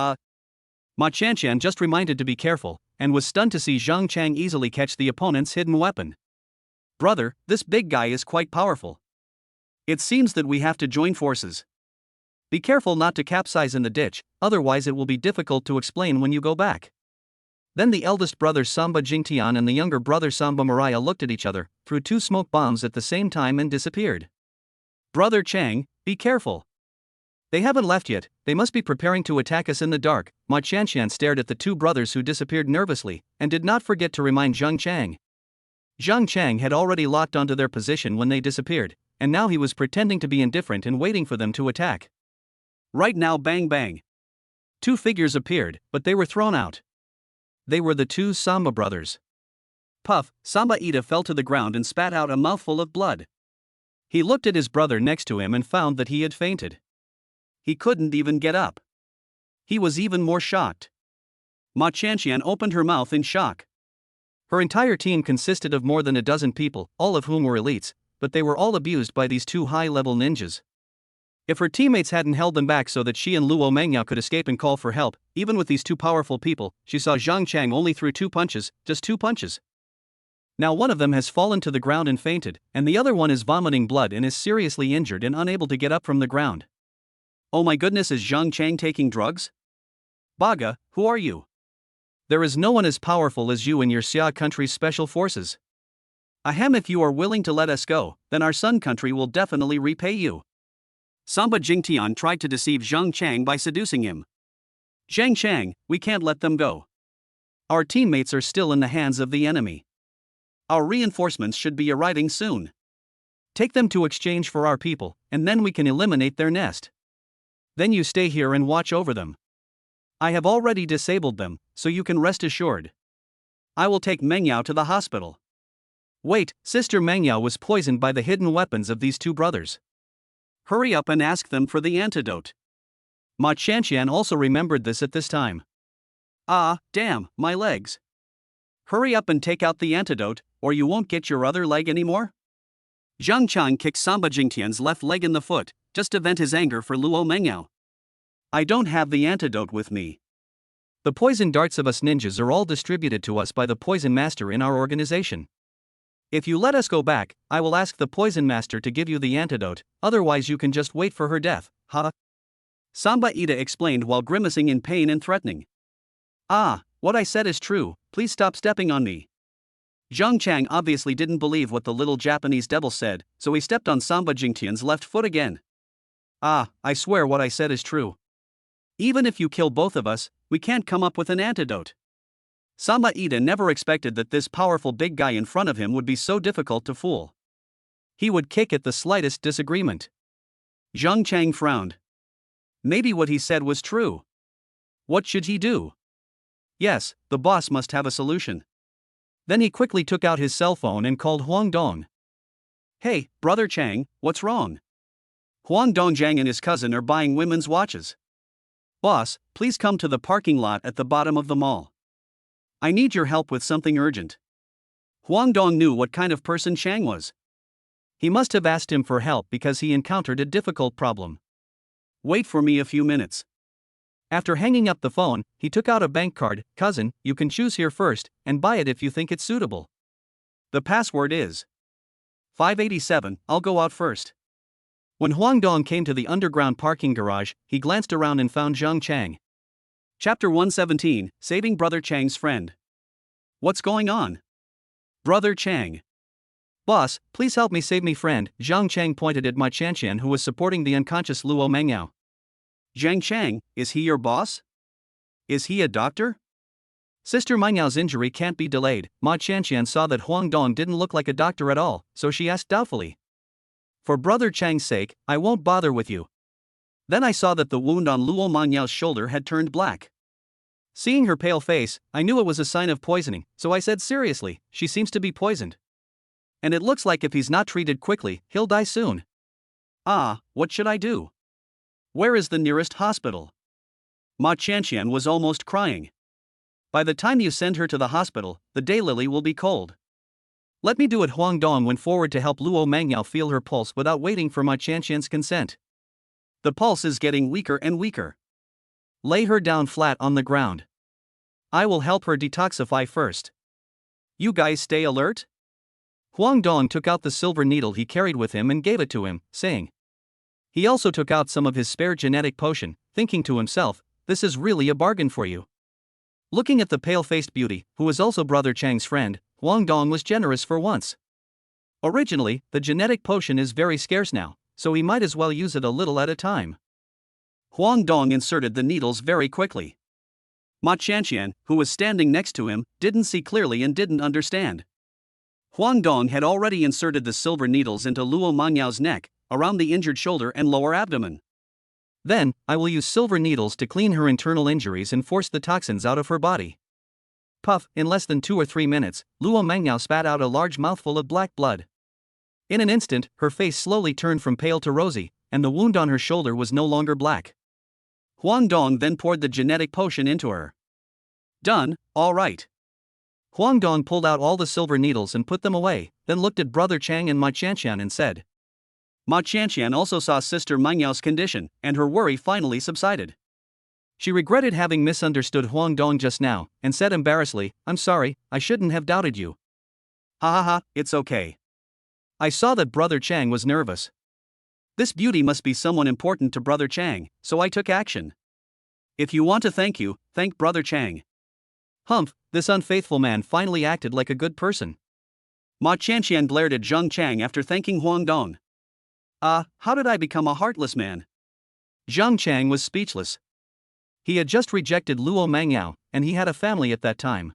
Speaker 1: Ma Qianqian just reminded to be careful, and was stunned to see Zheng Chang easily catch the opponent's hidden weapon. Brother, this big guy is quite powerful. It seems that we have to join forces. Be careful not to capsize in the ditch, otherwise it will be difficult to explain when you go back. Then the eldest brother Samba Jingtian and the younger brother Samba Mariah looked at each other, threw two smoke bombs at the same time and disappeared. Brother Chang, be careful. They haven't left yet, they must be preparing to attack us in the dark. Ma Qianqian stared at the two brothers who disappeared nervously, and did not forget to remind Zheng Chang. Zheng Chang had already locked onto their position when they disappeared, and now he was pretending to be indifferent and waiting for them to attack. Right now, bang bang. Two figures appeared, but they were thrown out. They were the two Samba brothers. Puff, Samba Ida fell to the ground and spat out a mouthful of blood. He looked at his brother next to him and found that he had fainted. He couldn't even get up. He was even more shocked. Ma Qianqian opened her mouth in shock. Her entire team consisted of more than a dozen people, all of whom were elites, but they were all abused by these two high-level ninjas. If her teammates hadn't held them back so that she and Luo Mangyao could escape and call for help, even with these two powerful people, she saw Zheng Chang only threw two punches, just two punches. Now one of them has fallen to the ground and fainted, and the other one is vomiting blood and is seriously injured and unable to get up from the ground. Oh my goodness, is Zheng Chang taking drugs? Baga, who are you? There is no one as powerful as you in your Xia country's special forces. Ahem, if you are willing to let us go, then our Sun country will definitely repay you. Samba Jingtian tried to deceive Zheng Chang by seducing him. Zheng Chang, we can't let them go. Our teammates are still in the hands of the enemy. Our reinforcements should be arriving soon. Take them to exchange for our people, and then we can eliminate their nest. Then you stay here and watch over them. I have already disabled them, so you can rest assured. I will take Mengyao to the hospital. Wait, Sister Mengyao was poisoned by the hidden weapons of these two brothers. Hurry up and ask them for the antidote. Ma Qianqian also remembered this at this time. Ah, damn, my legs. Hurry up and take out the antidote, or you won't get your other leg anymore? Zheng Chang kicked Samba Jingtian's left leg in the foot, just to vent his anger for Luo Mengyao. I don't have the antidote with me. The poison darts of us ninjas are all distributed to us by the poison master in our organization. If you let us go back, I will ask the poison master to give you the antidote, otherwise you can just wait for her death, ha? Samba Ida explained while grimacing in pain and threatening. Ah, what I said is true, please stop stepping on me. Zheng Chang obviously didn't believe what the little Japanese devil said, so he stepped on Samba Jingtian's left foot again. Ah, I swear what I said is true. Even if you kill both of us, we can't come up with an antidote. Samba Ida never expected that this powerful big guy in front of him would be so difficult to fool. He would kick at the slightest disagreement. Zhang Chang frowned. Maybe what he said was true. What should he do? Yes, the boss must have a solution. Then he quickly took out his cell phone and called Huang Dong. Hey, brother Chang, what's wrong? Huang Dongjiang and his cousin are buying women's watches. Boss, please come to the parking lot at the bottom of the mall. I need your help with something urgent. Huang Dong knew what kind of person Chang was. He must have asked him for help because he encountered a difficult problem. Wait for me a few minutes. After hanging up the phone, he took out a bank card. Cousin, you can choose here first, and buy it if you think it's suitable. The password is 587, I'll go out first. When Huang Dong came to the underground parking garage, he glanced around and found Zhang Chang. Chapter 117, Saving Brother Chang's Friend. What's going on? Brother Chang. Boss, please help me save me friend. Zhang Chang pointed at Ma Qianqian, who was supporting the unconscious Luo Mengyao. Zhang Chang, is he your boss? Is he a doctor? Sister Menyao's injury can't be delayed. Ma Qianqian saw that Huang Dong didn't look like a doctor at all, so she asked doubtfully. For brother Chang's sake, I won't bother with you. Then I saw that the wound on Luo Mengyao's shoulder had turned black. Seeing her pale face, I knew it was a sign of poisoning, so I said seriously, she seems to be poisoned. And it looks like if he's not treated quickly, he'll die soon. Ah, what should I do? Where is the nearest hospital? Ma Qianqian was almost crying. By the time you send her to the hospital, the daylily will be cold. Let me do it. Huang Dong went forward to help Luo Mengyao feel her pulse without waiting for Ma Qianqian's consent. The pulse is getting weaker and weaker. Lay her down flat on the ground. I will help her detoxify first. You guys stay alert? Huang Dong took out the silver needle he carried with him and gave it to him, saying. He also took out some of his spare genetic potion, thinking to himself, this is really a bargain for you. Looking at the pale-faced beauty, who was also brother Chang's friend, Huang Dong was generous for once. Originally, the genetic potion is very scarce now, so he might as well use it a little at a time. Huang Dong inserted the needles very quickly. Ma Qianqian, who was standing next to him, didn't see clearly and didn't understand. Huang Dong had already inserted the silver needles into Luo Mengyao's neck, around the injured shoulder and lower abdomen. Then, I will use silver needles to clean her internal injuries and force the toxins out of her body. Puff, in less than 2 or 3 minutes, Luo Mengyao spat out a large mouthful of black blood. In an instant, her face slowly turned from pale to rosy, and the wound on her shoulder was no longer black. Huang Dong then poured the genetic potion into her. Done, all right. Huang Dong pulled out all the silver needles and put them away, then looked at brother Chang and Ma Qianqian and said. Ma Qianqian also saw sister Mengyao's condition, and her worry finally subsided. She regretted having misunderstood Huang Dong just now, and said embarrassedly, I'm sorry, I shouldn't have doubted you. Ha ha ha, it's okay. I saw that brother Chang was nervous. This beauty must be someone important to brother Chang, so I took action. If you want to thank brother Chang. Humph, this unfaithful man finally acted like a good person. Ma Qianqian glared at Zhang Chang after thanking Huang Dong. How did I become a heartless man? Zhang Chang was speechless. He had just rejected Luo Mengyao, and he had a family at that time.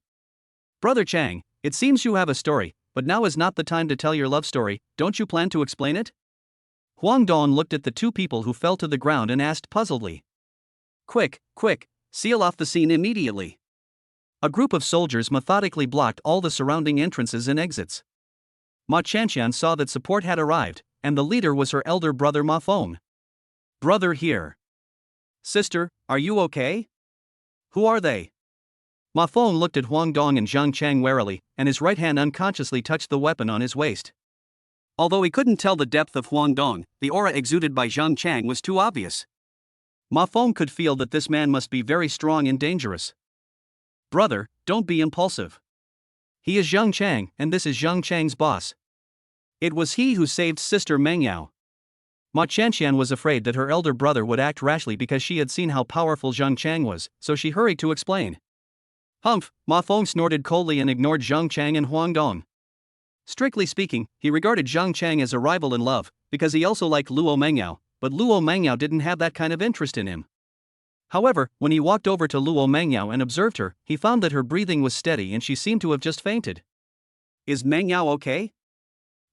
Speaker 1: Brother Chang, it seems you have a story, but now is not the time to tell your love story, don't you plan to explain it? Huang Dong looked at the two people who fell to the ground and asked puzzledly. Quick, seal off the scene immediately. A group of soldiers methodically blocked all the surrounding entrances and exits. Ma Qianqian saw that support had arrived, and the leader was her elder brother Ma Feng. Brother here. Sister, are you okay? Who are they? Ma Feng looked at Huang Dong and Zhang Chang warily, and his right hand unconsciously touched the weapon on his waist. Although he couldn't tell the depth of Huang Dong, the aura exuded by Zhang Chang was too obvious. Ma Feng could feel that this man must be very strong and dangerous. Brother, don't be impulsive. He is Zhang Chang, and this is Zhang Chang's boss. It was he who saved sister Mengyao. Ma Qianqian was afraid that her elder brother would act rashly because she had seen how powerful Zhang Chang was, so she hurried to explain. Humph, Ma Feng snorted coldly and ignored Zhang Chang and Huang Dong. Strictly speaking, he regarded Zhang Chang as a rival in love, because he also liked Luo Mengyao, but Luo Mengyao didn't have that kind of interest in him. However, when he walked over to Luo Mengyao and observed her, he found that her breathing was steady and she seemed to have just fainted. Is Mengyao okay?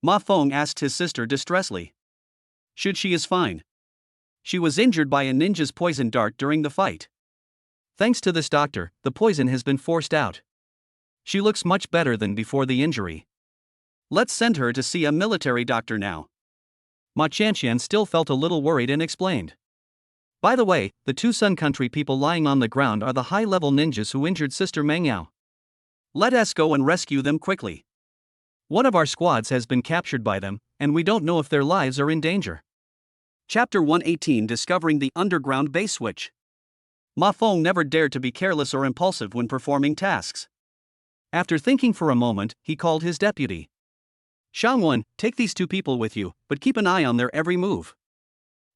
Speaker 1: Ma Feng asked his sister distressfully. She is fine. She was injured by a ninja's poison dart during the fight. Thanks to this doctor, the poison has been forced out. She looks much better than before the injury. Let's send her to see a military doctor now. Ma Qianqian still felt a little worried and explained. By the way, the two Sun Country people lying on the ground are the high-level ninjas who injured Sister Meng Yao. Let us go and rescue them quickly. One of our squads has been captured by them, and we don't know if their lives are in danger. Chapter 118 Discovering the Underground Base Switch. Ma Feng never dared to be careless or impulsive when performing tasks. After thinking for a moment, he called his deputy. Shangwen, take these two people with you, but keep an eye on their every move.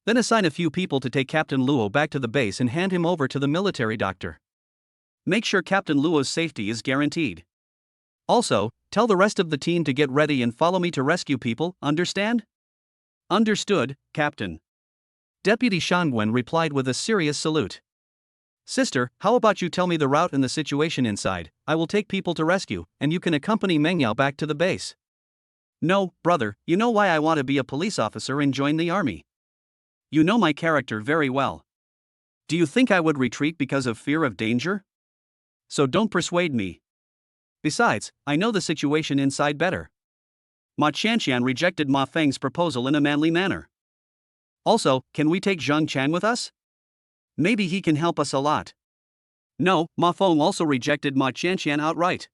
Speaker 1: Then assign a few people to take Captain Luo back to the base and hand him over to the military doctor. Make sure Captain Luo's safety is guaranteed. Also, tell the rest of the team to get ready and follow me to rescue people, understand? Understood, Captain. Deputy Shangwen replied with a serious salute. Sister, how about you tell me the route and the situation inside? I will take people to rescue, and you can accompany Meng Yao back to the base. No, brother, you know why I want to be a police officer and join the army. You know my character very well. Do you think I would retreat because of fear of danger? So don't persuade me. Besides, I know the situation inside better. Ma Qianqian rejected Ma Feng's proposal in a manly manner. Also, can we take Zhang Chan with us? Maybe he can help us a lot. No, Ma Feng also rejected Ma Qianqian outright.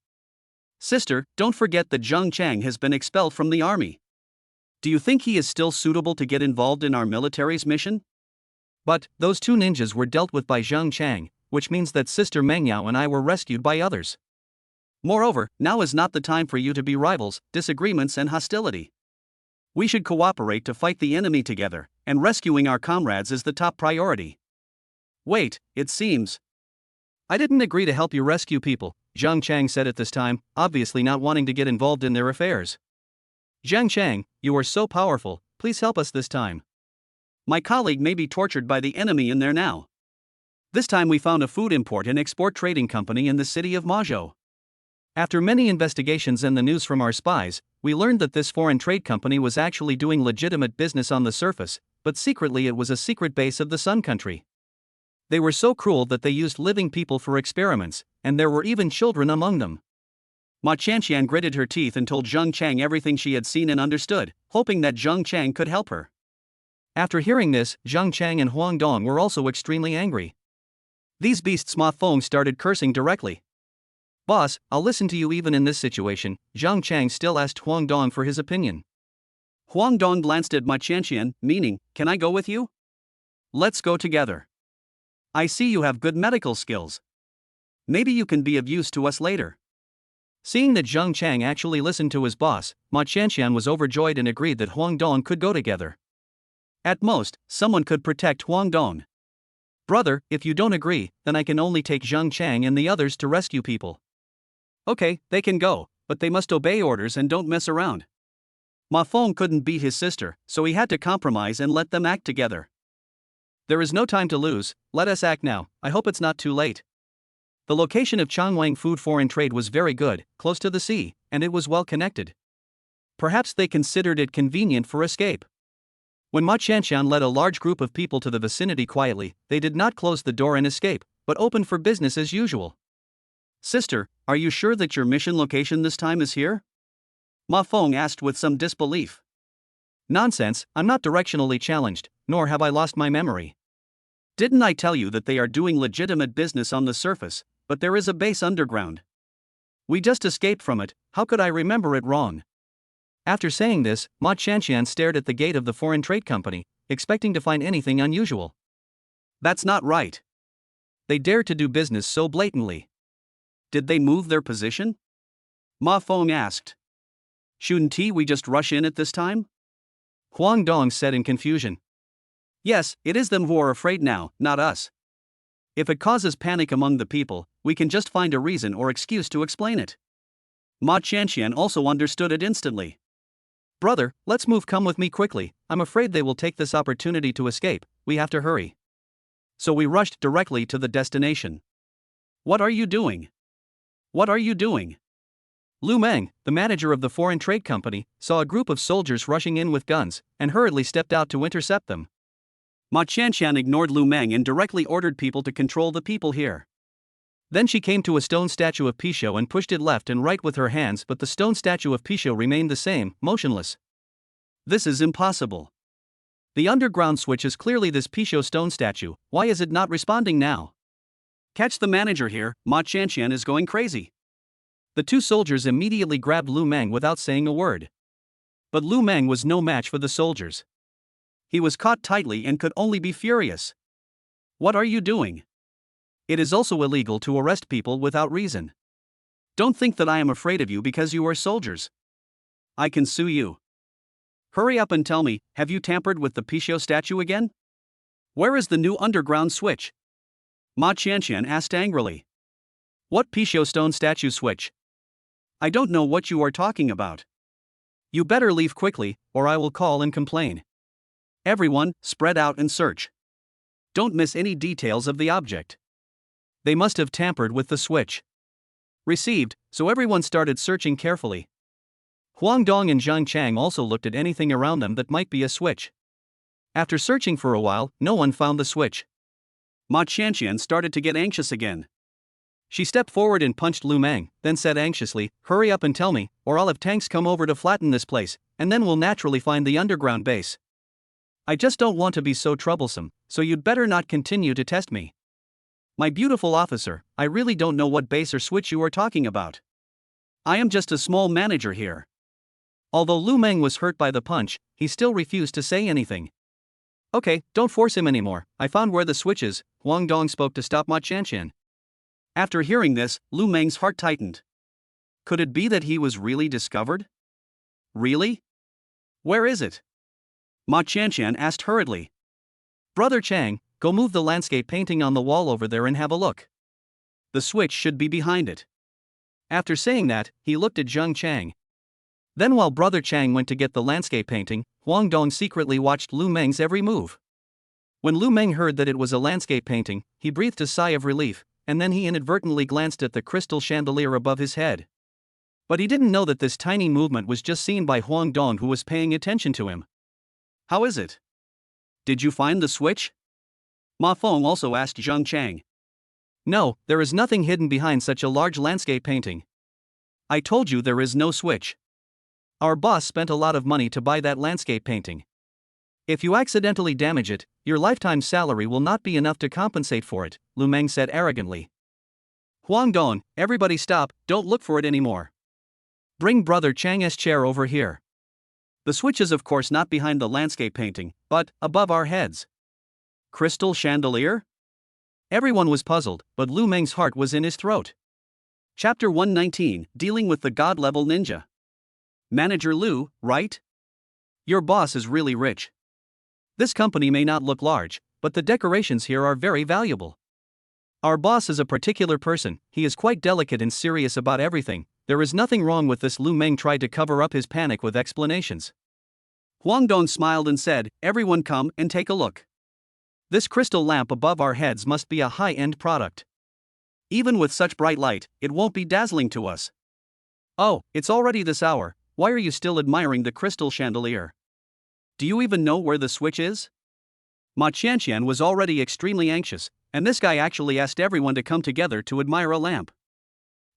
Speaker 1: Sister, don't forget that Zhang Chang has been expelled from the army. Do you think he is still suitable to get involved in our military's mission? But, those two ninjas were dealt with by Zhang Chang, which means that Sister Meng Yao and I were rescued by others. Moreover, now is not the time for you to be rivals, disagreements and hostility. We should cooperate to fight the enemy together, and rescuing our comrades is the top priority. Wait, it seems. I didn't agree to help you rescue people, Zhang Chang said at this time, obviously not wanting to get involved in their affairs. Zhang Chang, you are so powerful, please help us this time. My colleague may be tortured by the enemy in there now. This time we found a food import and export trading company in the city of Mazhou. After many investigations and the news from our spies, we learned that this foreign trade company was actually doing legitimate business on the surface, but secretly it was a secret base of the Sun Country. They were so cruel that they used living people for experiments, and there were even children among them. Ma Qianqian gritted her teeth and told Zhang Chang everything she had seen and understood, hoping that Zhang Chang could help her. After hearing this, Zhang Chang and Huang Dong were also extremely angry. These beasts. Ma Feng started cursing directly. Boss, I'll listen to you even in this situation, Zhang Chang still asked Huang Dong for his opinion. Huang Dong glanced at Ma Qianqian, meaning, can I go with you? Let's go together. I see you have good medical skills. Maybe you can be of use to us later. Seeing that Zhang Chang actually listened to his boss, Ma Qianqian was overjoyed and agreed that Huang Dong could go together. At most, someone could protect Huang Dong. Brother, if you don't agree, then I can only take Zhang Chang and the others to rescue people. Okay, they can go, but they must obey orders and don't mess around. Ma Feng couldn't beat his sister, so he had to compromise and let them act together. There is no time to lose, let us act now, I hope it's not too late. The location of Changwang Food Foreign Trade was very good, close to the sea, and it was well connected. Perhaps they considered it convenient for escape. When Ma Qianqian led a large group of people to the vicinity quietly, they did not close the door and escape, but opened for business as usual. Sister, are you sure that your mission location this time is here? Ma Feng asked with some disbelief. Nonsense, I'm not directionally challenged, nor have I lost my memory. Didn't I tell you that they are doing legitimate business on the surface, but there is a base underground? We just escaped from it, how could I remember it wrong? After saying this, Ma Qianqian stared at the gate of the foreign trade company, expecting to find anything unusual. That's not right. They dared to do business so blatantly. Did they move their position? Ma Feng asked. Shouldn't we just rush in at this time? Huang Dong said in confusion. Yes, it is them who are afraid now, not us. If it causes panic among the people, we can just find a reason or excuse to explain it. Ma Qianqian also understood it instantly. Brother, let's move, come with me quickly, I'm afraid they will take this opportunity to escape, we have to hurry. So we rushed directly to the destination. What are you doing? What are you doing? Lu Meng, the manager of the foreign trade company, saw a group of soldiers rushing in with guns and hurriedly stepped out to intercept them. Ma Qianqian ignored Lu Meng and directly ordered people to control the people here. Then she came to a stone statue of Pisho and pushed it left and right with her hands, but the stone statue of Pisho remained the same, motionless. This is impossible. The underground switch is clearly this Pisho stone statue, why is it not responding now? Catch the manager here, Ma Qianqian is going crazy. The two soldiers immediately grabbed Lu Meng without saying a word. But Lu Meng was no match for the soldiers. He was caught tightly and could only be furious. What are you doing? It is also illegal to arrest people without reason. Don't think that I am afraid of you because you are soldiers. I can sue you. Hurry up and tell me, have you tampered with the Pisho statue again? Where is the new underground switch? Ma Qianqian asked angrily. What Pisho stone statue switch? I don't know what you are talking about. You better leave quickly, or I will call and complain. Everyone, spread out and search. Don't miss any details of the object. They must have tampered with the switch. Received, so everyone started searching carefully. Huang Dong and Zhang Chang also looked at anything around them that might be a switch. After searching for a while, no one found the switch. Ma Qianqian started to get anxious again. She stepped forward and punched Lu Meng, then said anxiously, hurry up and tell me, or I'll have tanks come over to flatten this place, and then we'll naturally find the underground base. I just don't want to be so troublesome, so you'd better not continue to test me. My beautiful officer, I really don't know what base or switch you are talking about. I am just a small manager here. Although Lu Meng was hurt by the punch, he still refused to say anything. Okay, don't force him anymore, I found where the switch is, Huang Dong spoke to stop Ma Qianqian. After hearing this, Lu Meng's heart tightened. Could it be that he was really discovered? Really? Where is it? Ma Qianqian asked hurriedly. Brother Chang, go move the landscape painting on the wall over there and have a look. The switch should be behind it. After saying that, he looked at Zhang Chang. Then while Brother Chang went to get the landscape painting, Huang Dong secretly watched Lu Meng's every move. When Lu Meng heard that it was a landscape painting, he breathed a sigh of relief, and then he inadvertently glanced at the crystal chandelier above his head. But he didn't know that this tiny movement was just seen by Huang Dong, who was paying attention to him. How is it? Did you find the switch? Ma Feng also asked Zhang Chang. No, there is nothing hidden behind such a large landscape painting. I told you there is no switch. Our boss spent a lot of money to buy that landscape painting. If you accidentally damage it, your lifetime salary will not be enough to compensate for it, Lu Meng said arrogantly. Huang Dong, everybody stop, don't look for it anymore. Bring Brother Chang's chair over here. The switch is of course not behind the landscape painting, but above our heads. Crystal chandelier? Everyone was puzzled, but Lu Meng's heart was in his throat. Chapter 119, Dealing with the God-level ninja. Manager Lu, right? Your boss is really rich. This company may not look large, but the decorations here are very valuable. Our boss is a particular person, he is quite delicate and serious about everything. There is nothing wrong with this. Lu Meng tried to cover up his panic with explanations. Huang Dong smiled and said, everyone come and take a look. This crystal lamp above our heads must be a high-end product. Even with such bright light, it won't be dazzling to us. Oh, it's already this hour, why are you still admiring the crystal chandelier? Do you even know where the switch is? Ma Qianqian was already extremely anxious, and this guy actually asked everyone to come together to admire a lamp.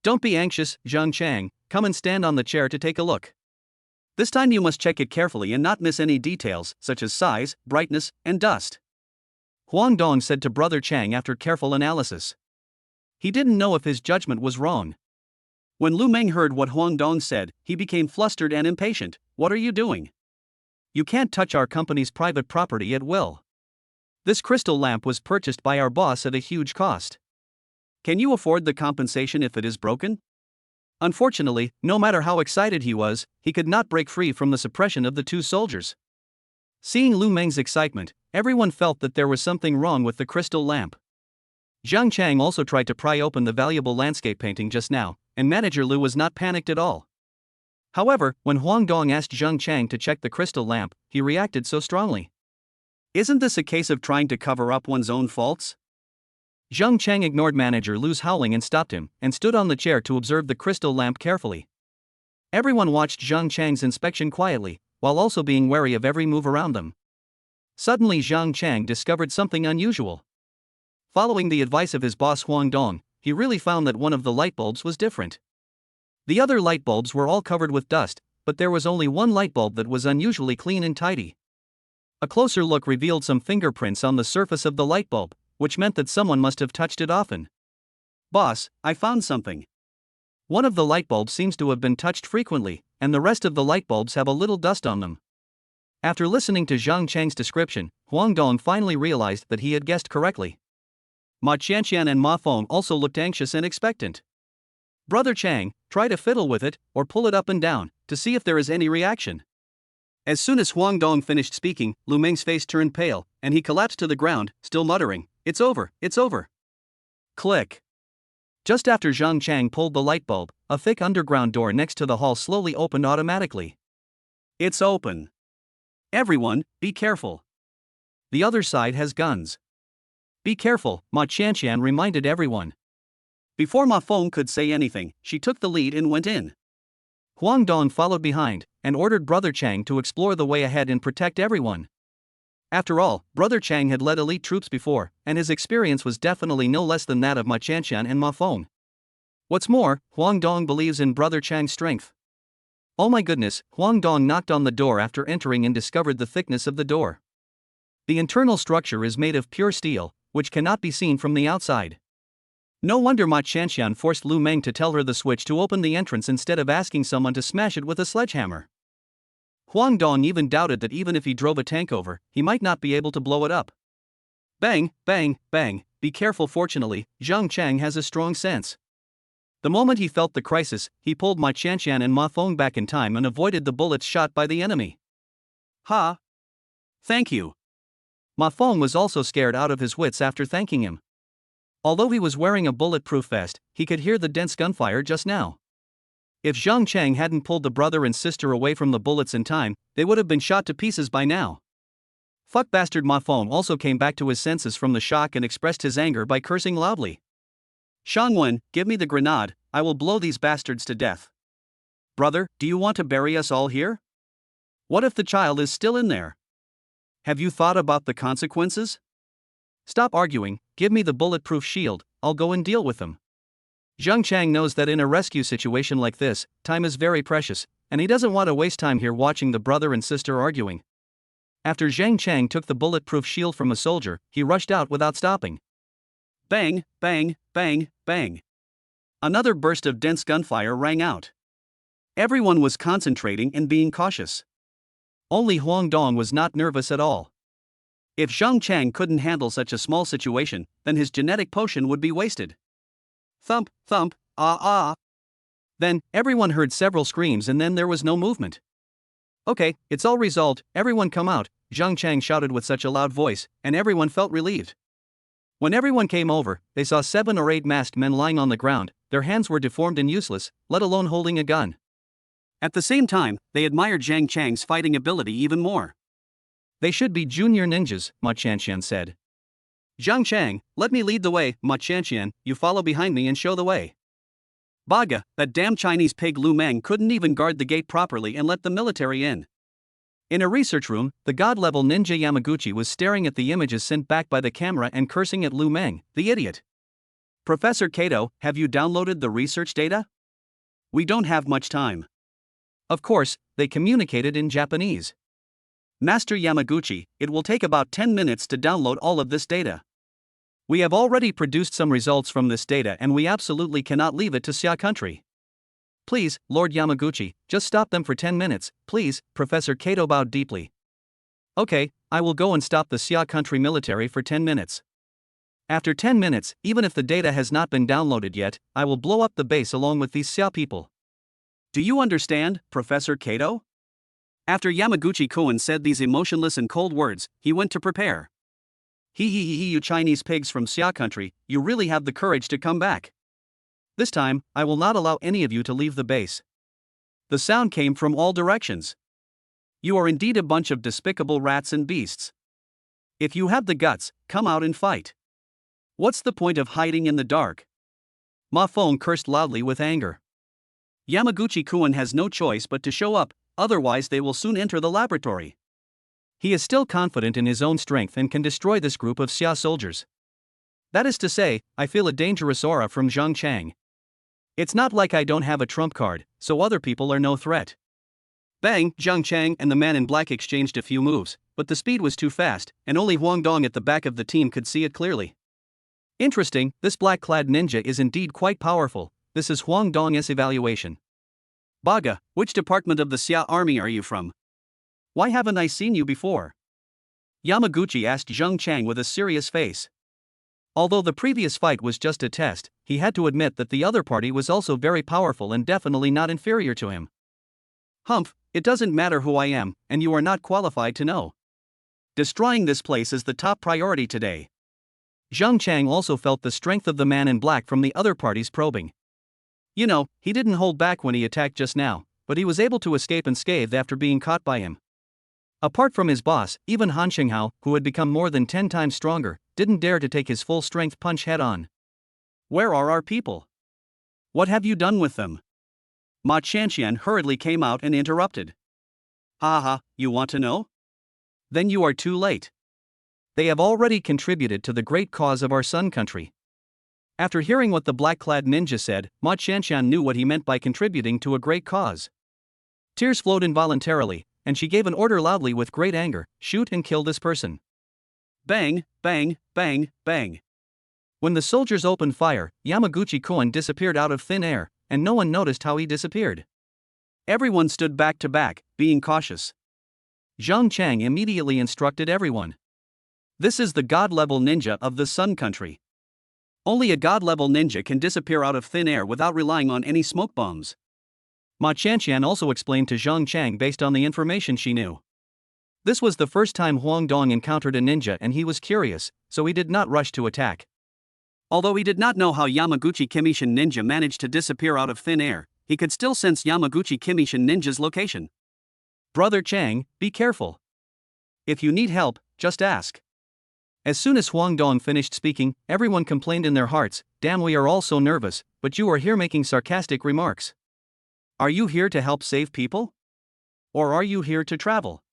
Speaker 1: Don't be anxious, Zhang Chang, come and stand on the chair to take a look. This time you must check it carefully and not miss any details, such as size, brightness, and dust. Huang Dong said to Brother Chang after careful analysis. He didn't know if his judgment was wrong. When Lu Meng heard what Huang Dong said, he became flustered and impatient. What are you doing? You can't touch our company's private property at will. This crystal lamp was purchased by our boss at a huge cost. Can you afford the compensation if it is broken? Unfortunately, no matter how excited he was, he could not break free from the suppression of the two soldiers. Seeing Lu Meng's excitement, everyone felt that there was something wrong with the crystal lamp. Zhang Chang also tried to pry open the valuable landscape painting just now, and Manager Lu was not panicked at all. However, when Huang Dong asked Zhang Chang to check the crystal lamp, he reacted so strongly. Isn't this a case of trying to cover up one's own faults? Zhang Chang ignored Manager Lu's howling and stopped him, and stood on the chair to observe the crystal lamp carefully. Everyone watched Zhang Chang's inspection quietly, while also being wary of every move around them. Suddenly Zhang Chang discovered something unusual. Following the advice of his boss Huang Dong, he really found that one of the light bulbs was different. The other light bulbs were all covered with dust, but there was only one light bulb that was unusually clean and tidy. A closer look revealed some fingerprints on the surface of the light bulb, which meant that someone must have touched it often. "Boss, I found something." One of the light bulbs seems to have been touched frequently, and the rest of the light bulbs have a little dust on them. After listening to Zhang Chang's description, Huang Dong finally realized that he had guessed correctly. Ma Qianqian and Ma Feng also looked anxious and expectant. "Brother Chang, try to fiddle with it, or pull it up and down, to see if there is any reaction." As soon as Huang Dong finished speaking, Lu Meng's face turned pale, and he collapsed to the ground, still muttering, "It's over, it's over." Click. Just after Zhang Chang pulled the light bulb, a thick underground door next to the hall slowly opened automatically. "It's open. Everyone, be careful. The other side has guns." "Be careful," Ma Qianqian reminded everyone. Before Ma Feng could say anything, she took the lead and went in. Huang Dong followed behind, and ordered Brother Chang to explore the way ahead and protect everyone. After all, Brother Chang had led elite troops before, and his experience was definitely no less than that of Ma Qianqian and Ma Feng. What's more, Huang Dong believes in Brother Chang's strength. Oh my goodness, Huang Dong knocked on the door after entering and discovered the thickness of the door. The internal structure is made of pure steel, which cannot be seen from the outside. No wonder Ma Qianqian forced Lu Meng to tell her the switch to open the entrance instead of asking someone to smash it with a sledgehammer. Huang Dong even doubted that even if he drove a tank over, he might not be able to blow it up. Bang, bang, bang, be careful. Fortunately, Zhang Chang has a strong sense. The moment he felt the crisis, he pulled Ma Qianqian and Ma Feng back in time and avoided the bullets shot by the enemy. "Ha! Thank you." Ma Feng was also scared out of his wits after thanking him. Although he was wearing a bulletproof vest, he could hear the dense gunfire just now. If Zhang Chang hadn't pulled the brother and sister away from the bullets in time, they would have been shot to pieces by now. Fuck bastard. Ma Feng also came back to his senses from the shock and expressed his anger by cursing loudly. "Shangwen, give me the grenade, I will blow these bastards to death." "Brother, do you want to bury us all here? What if the child is still in there? Have you thought about the consequences? Stop arguing, give me the bulletproof shield, I'll go and deal with them." Zhang Chang knows that in a rescue situation like this, time is very precious, and he doesn't want to waste time here watching the brother and sister arguing. After Zhang Chang took the bulletproof shield from a soldier, he rushed out without stopping. Bang, bang, bang, bang. Another burst of dense gunfire rang out. Everyone was concentrating and being cautious. Only Huang Dong was not nervous at all. If Zhang Chang couldn't handle such a small situation, then his genetic potion would be wasted. Thump, thump, ah ah. Then, everyone heard several screams and then there was no movement. "Okay, it's all resolved, everyone come out," Zhang Chang shouted with such a loud voice, and everyone felt relieved. When everyone came over, they saw 7 or 8 masked men lying on the ground, their hands were deformed and useless, let alone holding a gun. At the same time, they admired Zhang Chang's fighting ability even more. "They should be junior ninjas," Ma Qianqian said. "Zhang Chang, let me lead the way, Ma Qianqian, you follow behind me and show the way." Baga, that damn Chinese pig Lu Meng couldn't even guard the gate properly and let the military in. In a research room, the god-level ninja Yamaguchi was staring at the images sent back by the camera and cursing at Lu Meng, the idiot. "Professor Kato, have you downloaded the research data? We don't have much time." Of course, they communicated in Japanese. "Master Yamaguchi, it will take about 10 minutes to download all of this data. We have already produced some results from this data and we absolutely cannot leave it to Xia country. Please, Lord Yamaguchi, just stop them for 10 minutes, please." Professor Kato bowed deeply. "Okay, I will go and stop the Xia country military for 10 minutes. After 10 minutes, even if the data has not been downloaded yet, I will blow up the base along with these Xia people. Do you understand, Professor Kato?" After Yamaguchi-kun said these emotionless and cold words, he went to prepare. He, you Chinese pigs from Xia country, you really have the courage to come back. This time, I will not allow any of you to leave the base." The sound came from all directions. "You are indeed a bunch of despicable rats and beasts. If you have the guts, come out and fight. What's the point of hiding in the dark?" Ma Feng cursed loudly with anger. Yamaguchi-kun has no choice but to show up, otherwise they will soon enter the laboratory. He is still confident in his own strength and can destroy this group of Xia soldiers. That is to say, I feel a dangerous aura from Zhang Chang. It's not like I don't have a trump card, so other people are no threat. Bang! Zhang Chang and the man in black exchanged a few moves, but the speed was too fast, and only Huang Dong at the back of the team could see it clearly. Interesting, this black-clad ninja is indeed quite powerful. This is Huang Dong's evaluation. Baga, which department of the Xia army are you from? Why haven't I seen you before? Yamaguchi asked Zhang Chang with a serious face. Although the previous fight was just a test, he had to admit that the other party was also very powerful and definitely not inferior to him. Humph, it doesn't matter who I am, and you are not qualified to know. Destroying this place is the top priority today. Zhang Chang also felt the strength of the man in black from the other party's probing. You know, he didn't hold back when he attacked just now, but he was able to escape unscathed after being caught by him. Apart from his boss, even Han Qinghao, who had become more than 10 times stronger, didn't dare to take his full-strength punch head-on. Where are our people? What have you done with them? Ma Qianqian hurriedly came out and interrupted. Haha, you want to know? Then you are too late. They have already contributed to the great cause of our sun country. After hearing what the black-clad ninja said, Ma Qianqian knew what he meant by contributing to a great cause. Tears flowed involuntarily, and she gave an order loudly with great anger, shoot and kill this person. Bang, bang, bang, bang. When the soldiers opened fire, Yamaguchi-kun disappeared out of thin air, and no one noticed how he disappeared. Everyone stood back to back, being cautious. Zhang Chang immediately instructed everyone. This is the god-level ninja of the Sun Country. Only a god-level ninja can disappear out of thin air without relying on any smoke bombs. Ma Qianqian also explained to Zhang Chang based on the information she knew. This was the first time Huang Dong encountered a ninja and he was curious, so he did not rush to attack. Although he did not know how Yamaguchi Kimishin ninja managed to disappear out of thin air, he could still sense Yamaguchi Kimishin ninja's location. Brother Chang, be careful. If you need help, just ask. As soon as Huang Dong finished speaking, everyone complained in their hearts, damn, we are all so nervous, but you are here making sarcastic remarks. Are you here to help save people? Or are you here to travel?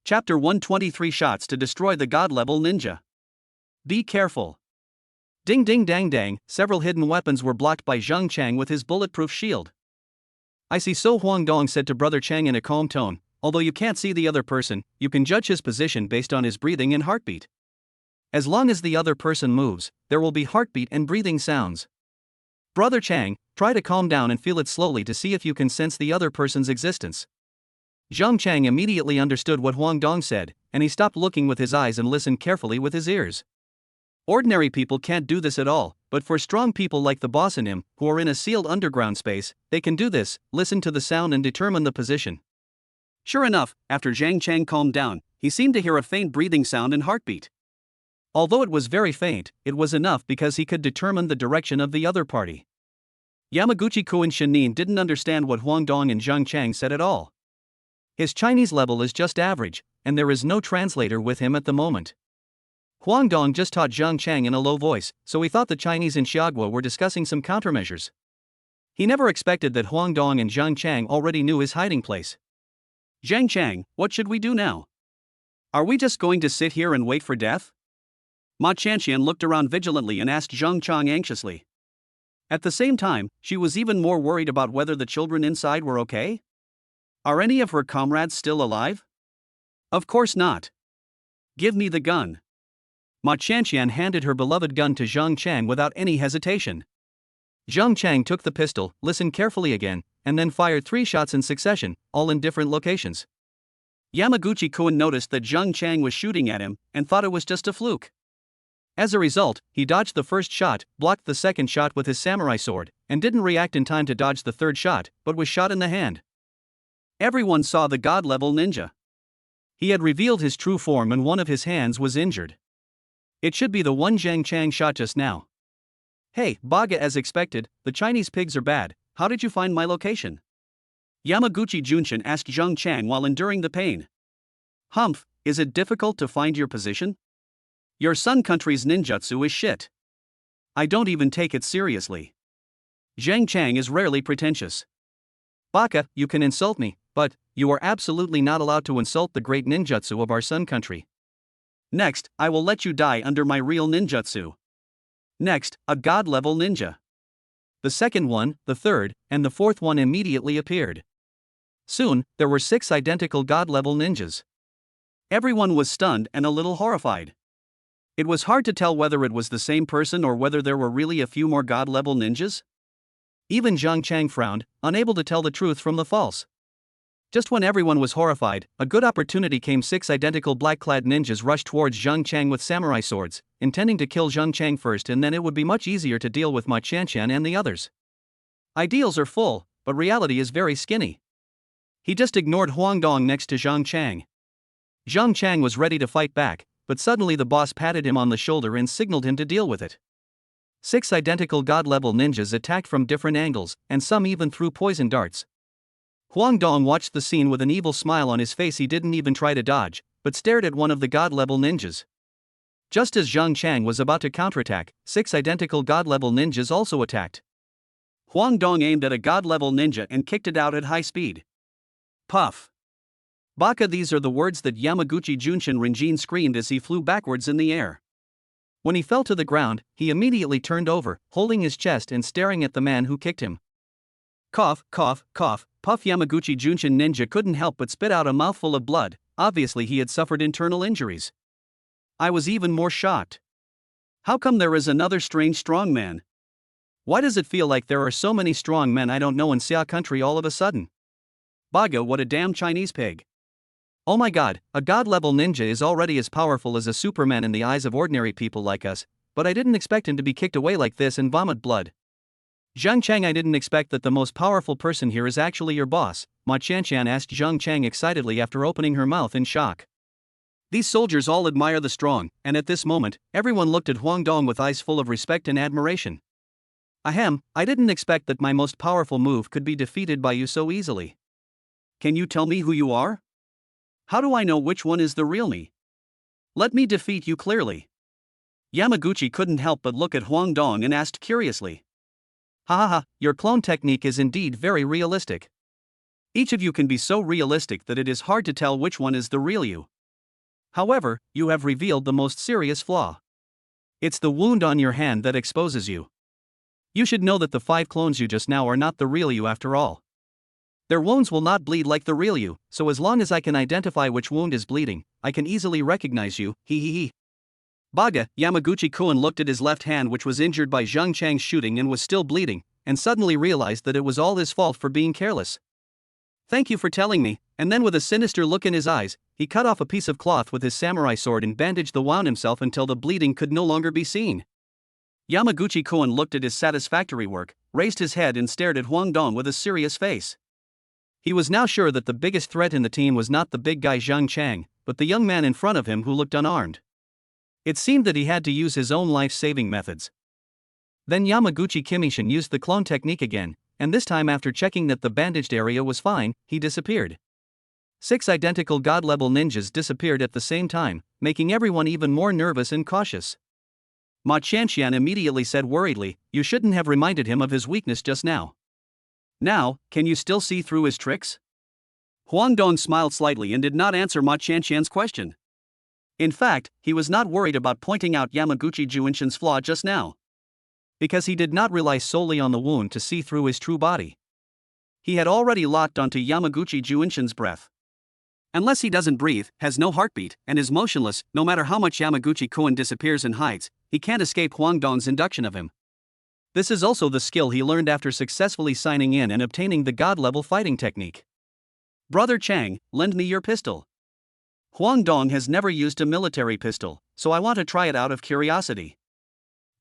Speaker 1: Chapter 123 Shots to Destroy the God-Level Ninja. Be careful. Ding ding dang dang, several hidden weapons were blocked by Zhang Chang with his bulletproof shield. I see, so Huang Dong said to Brother Chang in a calm tone, although you can't see the other person, you can judge his position based on his breathing and heartbeat. As long as the other person moves, there will be heartbeat and breathing sounds. Brother Chang, try to calm down and feel it slowly to see if you can sense the other person's existence. Zhang Chang immediately understood what Huang Dong said, and he stopped looking with his eyes and listened carefully with his ears. Ordinary people can't do this at all, but for strong people like the boss and him, who are in a sealed underground space, they can do this, listen to the sound and determine the position. Sure enough, after Zhang Chang calmed down, he seemed to hear a faint breathing sound and heartbeat. Although it was very faint, it was enough because he could determine the direction of the other party. Yamaguchi-kun Shinin didn't understand what Huang Dong and Zhang Chang said at all. His Chinese level is just average, and there is no translator with him at the moment. Huang Dong just taught Zhang Chang in a low voice, so he thought the Chinese in Xiagua were discussing some countermeasures. He never expected that Huang Dong and Zhang Chang already knew his hiding place. Zhang Chang, what should we do now? Are we just going to sit here and wait for death? Ma Qianqian looked around vigilantly and asked Zhang Chang anxiously. At the same time, she was even more worried about whether the children inside were okay. Are any of her comrades still alive? Of course not. Give me the gun. Ma Qianqian handed her beloved gun to Zhang Chang without any hesitation. Zhang Chang took the pistol, listened carefully again, and then fired 3 shots in succession, all in different locations. Yamaguchi-kun noticed that Zhang Chang was shooting at him, and thought it was just a fluke. As a result, he dodged the first shot, blocked the second shot with his samurai sword, and didn't react in time to dodge the third shot, but was shot in the hand. Everyone saw the god-level ninja. He had revealed his true form and one of his hands was injured. It should be the one Zhang Chang shot just now. Hey, Baga, as expected, the Chinese pigs are bad, how did you find my location? Yamaguchi Junshin asked Zhang Chang while enduring the pain. Humph, is it difficult to find your position? Your Sun Country's ninjutsu is shit. I don't even take it seriously. Zhang Chang is rarely pretentious. Baka, you can insult me, but you are absolutely not allowed to insult the great ninjutsu of our sun country. Next, I will let you die under my real ninjutsu. Next, a god-level ninja. The second one, the third, and the fourth one immediately appeared. Soon, there were 6 identical god-level ninjas. Everyone was stunned and a little horrified. It was hard to tell whether it was the same person or whether there were really a few more god-level ninjas. Even Zhang Chang frowned, unable to tell the truth from the false. Just when everyone was horrified, a good opportunity came. 6 identical black-clad ninjas rushed towards Zhang Chang with samurai swords, intending to kill Zhang Chang first, and then it would be much easier to deal with Ma Qianqian and the others. Ideals are full, but reality is very skinny. He just ignored Huang Dong next to Zhang Chang. Zhang Chang was ready to fight back, but suddenly the boss patted him on the shoulder and signaled him to deal with it. 6 identical god-level ninjas attacked from different angles, and some even threw poison darts. Huang Dong watched the scene with an evil smile on his face. He didn't even try to dodge, but stared at one of the god-level ninjas. Just as Zhang Chang was about to counterattack, 6 identical god-level ninjas also attacked. Huang Dong aimed at a god-level ninja and kicked it out at high speed. Puff. Baka, these are the words that Yamaguchi Junshin Rinjin screamed as he flew backwards in the air. When he fell to the ground, he immediately turned over, holding his chest and staring at the man who kicked him. Cough, cough, cough. Puff. Yamaguchi Junshin Ninja couldn't help but spit out a mouthful of blood. Obviously he had suffered internal injuries. I was even more shocked. How come there is another strange strong man? Why does it feel like there are so many strong men I don't know in Xia country all of a sudden? Baga, what a damn Chinese pig. Oh my god, a god-level ninja is already as powerful as a superman in the eyes of ordinary people like us, but I didn't expect him to be kicked away like this and vomit blood. Zhang Chang, I didn't expect that the most powerful person here is actually your boss, Ma Qianqian asked Zhang Chang excitedly after opening her mouth in shock. These soldiers all admire the strong, and at this moment, everyone looked at Huang Dong with eyes full of respect and admiration. Ahem, I didn't expect that my most powerful move could be defeated by you so easily. Can you tell me who you are? How do I know which one is the real me? Let me defeat you clearly. Yamaguchi couldn't help but look at Huang Dong and asked curiously. Ha ha ha, your clone technique is indeed very realistic. Each of you can be so realistic that it is hard to tell which one is the real you. However, you have revealed the most serious flaw. It's the wound on your hand that exposes you. You should know that the 5 clones you just now are not the real you after all. Their wounds will not bleed like the real you, so as long as I can identify which wound is bleeding, I can easily recognize you, hee hee hee. Baga, Yamaguchi-kun looked at his left hand, which was injured by Zhang Chang's shooting and was still bleeding, and suddenly realized that it was all his fault for being careless. Thank you for telling me, and then with a sinister look in his eyes, he cut off a piece of cloth with his samurai sword and bandaged the wound himself until the bleeding could no longer be seen. Yamaguchi-kun looked at his satisfactory work, raised his head and stared at Huang Dong with a serious face. He was now sure that the biggest threat in the team was not the big guy Zhang Chang, but the young man in front of him who looked unarmed. It seemed that he had to use his own life-saving methods. Then Yamaguchi Kimishin used the clone technique again, and this time after checking that the bandaged area was fine, he disappeared. 6 identical god-level ninjas disappeared at the same time, making everyone even more nervous and cautious. Ma Qianqian immediately said worriedly, you shouldn't have reminded him of his weakness just now. Now, can you still see through his tricks? Huang Dong smiled slightly and did not answer Ma Qianqian's question. In fact, he was not worried about pointing out Yamaguchi Junshin's flaw just now. Because he did not rely solely on the wound to see through his true body. He had already locked onto Yamaguchi Junshin's breath. Unless he doesn't breathe, has no heartbeat, and is motionless, no matter how much Yamaguchi-kun disappears and hides, he can't escape Huang Dong's induction of him. This is also the skill he learned after successfully signing in and obtaining the god-level fighting technique. Brother Chang, lend me your pistol. Huang Dong has never used a military pistol, so I want to try it out of curiosity.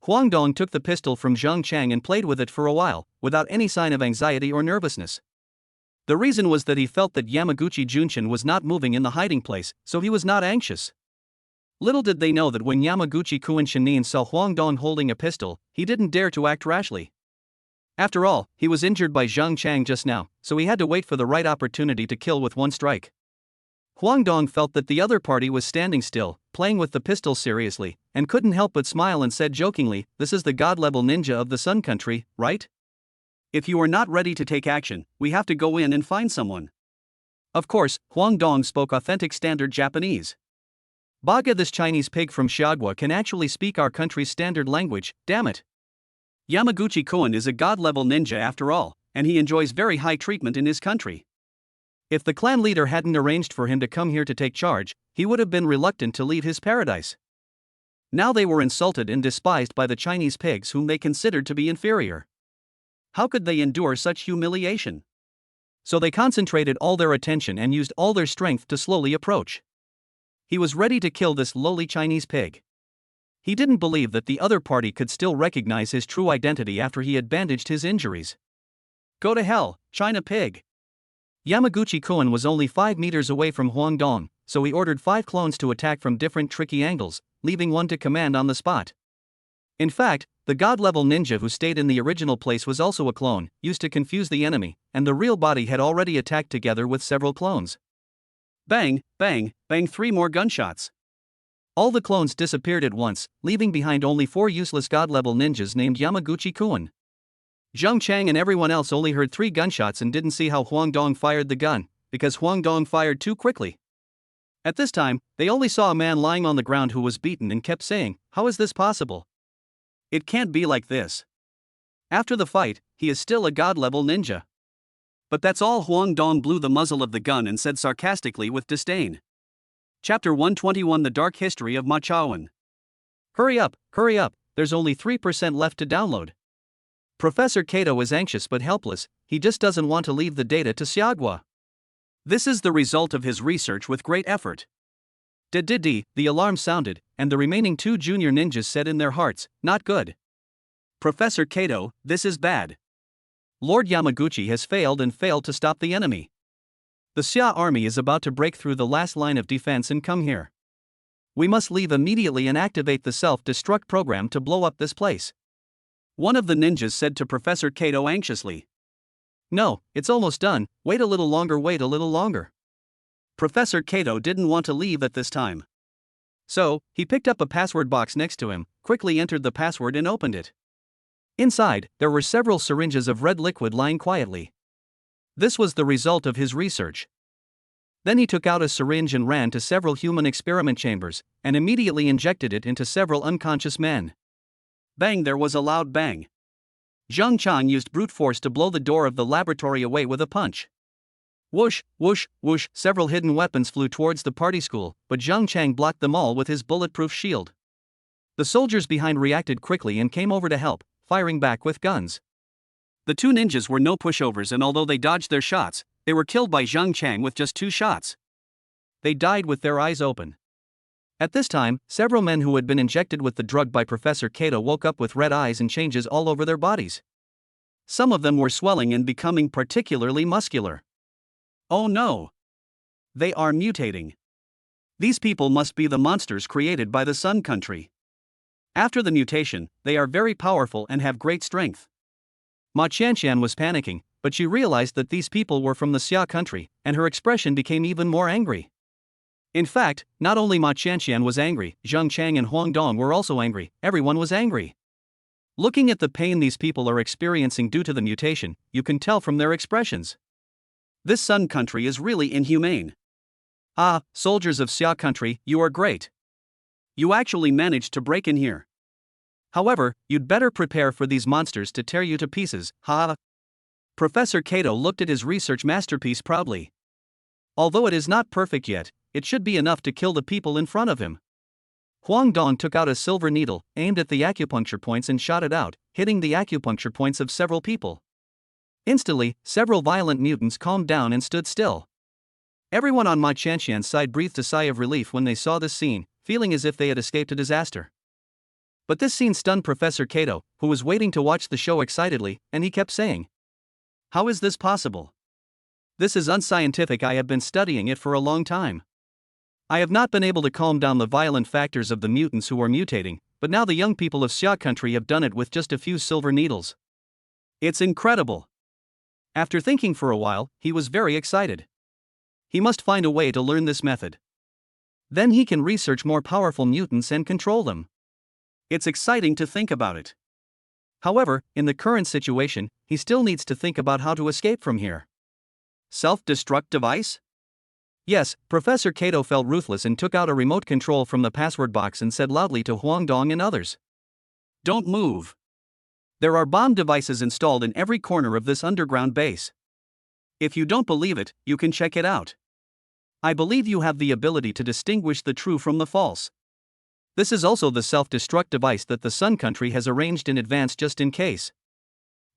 Speaker 1: Huang Dong took the pistol from Zhang Chang and played with it for a while, without any sign of anxiety or nervousness. The reason was that he felt that Yamaguchi Junshin was not moving in the hiding place, so he was not anxious. Little did they know that when Yamaguchi-kun Shinin saw Huang Dong holding a pistol, he didn't dare to act rashly. After all, he was injured by Zhang Chang just now, so he had to wait for the right opportunity to kill with one strike. Huang Dong felt that the other party was standing still, playing with the pistol seriously, and couldn't help but smile and said jokingly, this is the god-level ninja of the Sun Country, right? If you are not ready to take action, we have to go in and find someone. Of course, Huang Dong spoke authentic standard Japanese. Baga, this Chinese pig from Xiagua can actually speak our country's standard language, damn it. Yamaguchi-kun is a god-level ninja after all, and he enjoys very high treatment in his country. If the clan leader hadn't arranged for him to come here to take charge, he would have been reluctant to leave his paradise. Now they were insulted and despised by the Chinese pigs whom they considered to be inferior. How could they endure such humiliation? So they concentrated all their attention and used all their strength to slowly approach. He was ready to kill this lowly Chinese pig. He didn't believe that the other party could still recognize his true identity after he had bandaged his injuries. Go to hell, China pig! Yamaguchi-kun was only 5 meters away from Huang Dong, so he ordered 5 clones to attack from different tricky angles, leaving one to command on the spot. In fact, the god-level ninja who stayed in the original place was also a clone, used to confuse the enemy, and the real body had already attacked together with several clones. Bang, bang, bang, 3 more gunshots. All the clones disappeared at once, leaving behind only 4 useless god-level ninjas named Yamaguchi-kun. Zheng Chang and everyone else only heard 3 gunshots and didn't see how Huang Dong fired the gun, because Huang Dong fired too quickly. At this time, they only saw a man lying on the ground who was beaten and kept saying, "How is this possible? It can't be like this." After the fight, he is still a god-level ninja. But that's all. Huang Dong blew the muzzle of the gun and said sarcastically with disdain. Chapter 121, The Dark History of Machawan. Hurry up, there's only 3% left to download. Professor Kato is anxious but helpless, he just doesn't want to leave the data to Xiagua. This is the result of his research with great effort. The alarm sounded, and the remaining 2 junior ninjas said in their hearts, "Not good. Professor Kato, this is bad. Lord Yamaguchi has failed to stop the enemy. The Xia army is about to break through the last line of defense and come here. We must leave immediately and activate the self-destruct program to blow up this place." One of the ninjas said to Professor Kato anxiously. "No, it's almost done, wait a little longer. Professor Kato didn't want to leave at this time. So, he picked up a password box next to him, quickly entered the password and opened it. Inside, there were several syringes of red liquid lying quietly. This was the result of his research. Then he took out a syringe and ran to several human experiment chambers, and immediately injected it into several unconscious men. Bang, there was a loud bang. Zheng Chang used brute force to blow the door of the laboratory away with a punch. Whoosh, whoosh, whoosh, several hidden weapons flew towards the party school, but Zheng Chang blocked them all with his bulletproof shield. The soldiers behind reacted quickly and came over to help, firing back with guns. The 2 ninjas were no pushovers, and although they dodged their shots, they were killed by Zheng Chang with just 2 shots. They died with their eyes open. At this time, several men who had been injected with the drug by Professor Kato woke up with red eyes and changes all over their bodies. Some of them were swelling and becoming particularly muscular. Oh no! They are mutating. These people must be the monsters created by the Sun Country. After the mutation, they are very powerful and have great strength. Ma Qianshan was panicking, but she realized that these people were from the Xia country, and her expression became even more angry. In fact, not only Ma Qianshan was angry, Zheng Chang and Huang Dong were also angry, everyone was angry. Looking at the pain these people are experiencing due to the mutation, you can tell from their expressions. This Sun Country is really inhumane. Ah, soldiers of Xia country, you are great. You actually managed to break in here. However, you'd better prepare for these monsters to tear you to pieces, ha! Professor Kato looked at his research masterpiece proudly. Although it is not perfect yet, it should be enough to kill the people in front of him. Huang Dong took out a silver needle, aimed at the acupuncture points and shot it out, hitting the acupuncture points of several people. Instantly, several violent mutants calmed down and stood still. Everyone on Ma Qianshan's side breathed a sigh of relief when they saw this scene, feeling as if they had escaped a disaster. But this scene stunned Professor Kato, who was waiting to watch the show excitedly, and he kept saying, "How is this possible? This is unscientific. I have been studying it for a long time. I have not been able to calm down the violent factors of the mutants who are mutating, but now the young people of Xia country have done it with just a few silver needles. It's incredible." After thinking for a while, he was very excited. He must find a way to learn this method. Then he can research more powerful mutants and control them. It's exciting to think about it. However, in the current situation, he still needs to think about how to escape from here. Self-destruct device? Yes, Professor Kato felt ruthless and took out a remote control from the password box and said loudly to Huang Dong and others, "Don't move. There are bomb devices installed in every corner of this underground base. If you don't believe it, you can check it out. I believe you have the ability to distinguish the true from the false. This is also the self-destruct device that the Sun Country has arranged in advance just in case.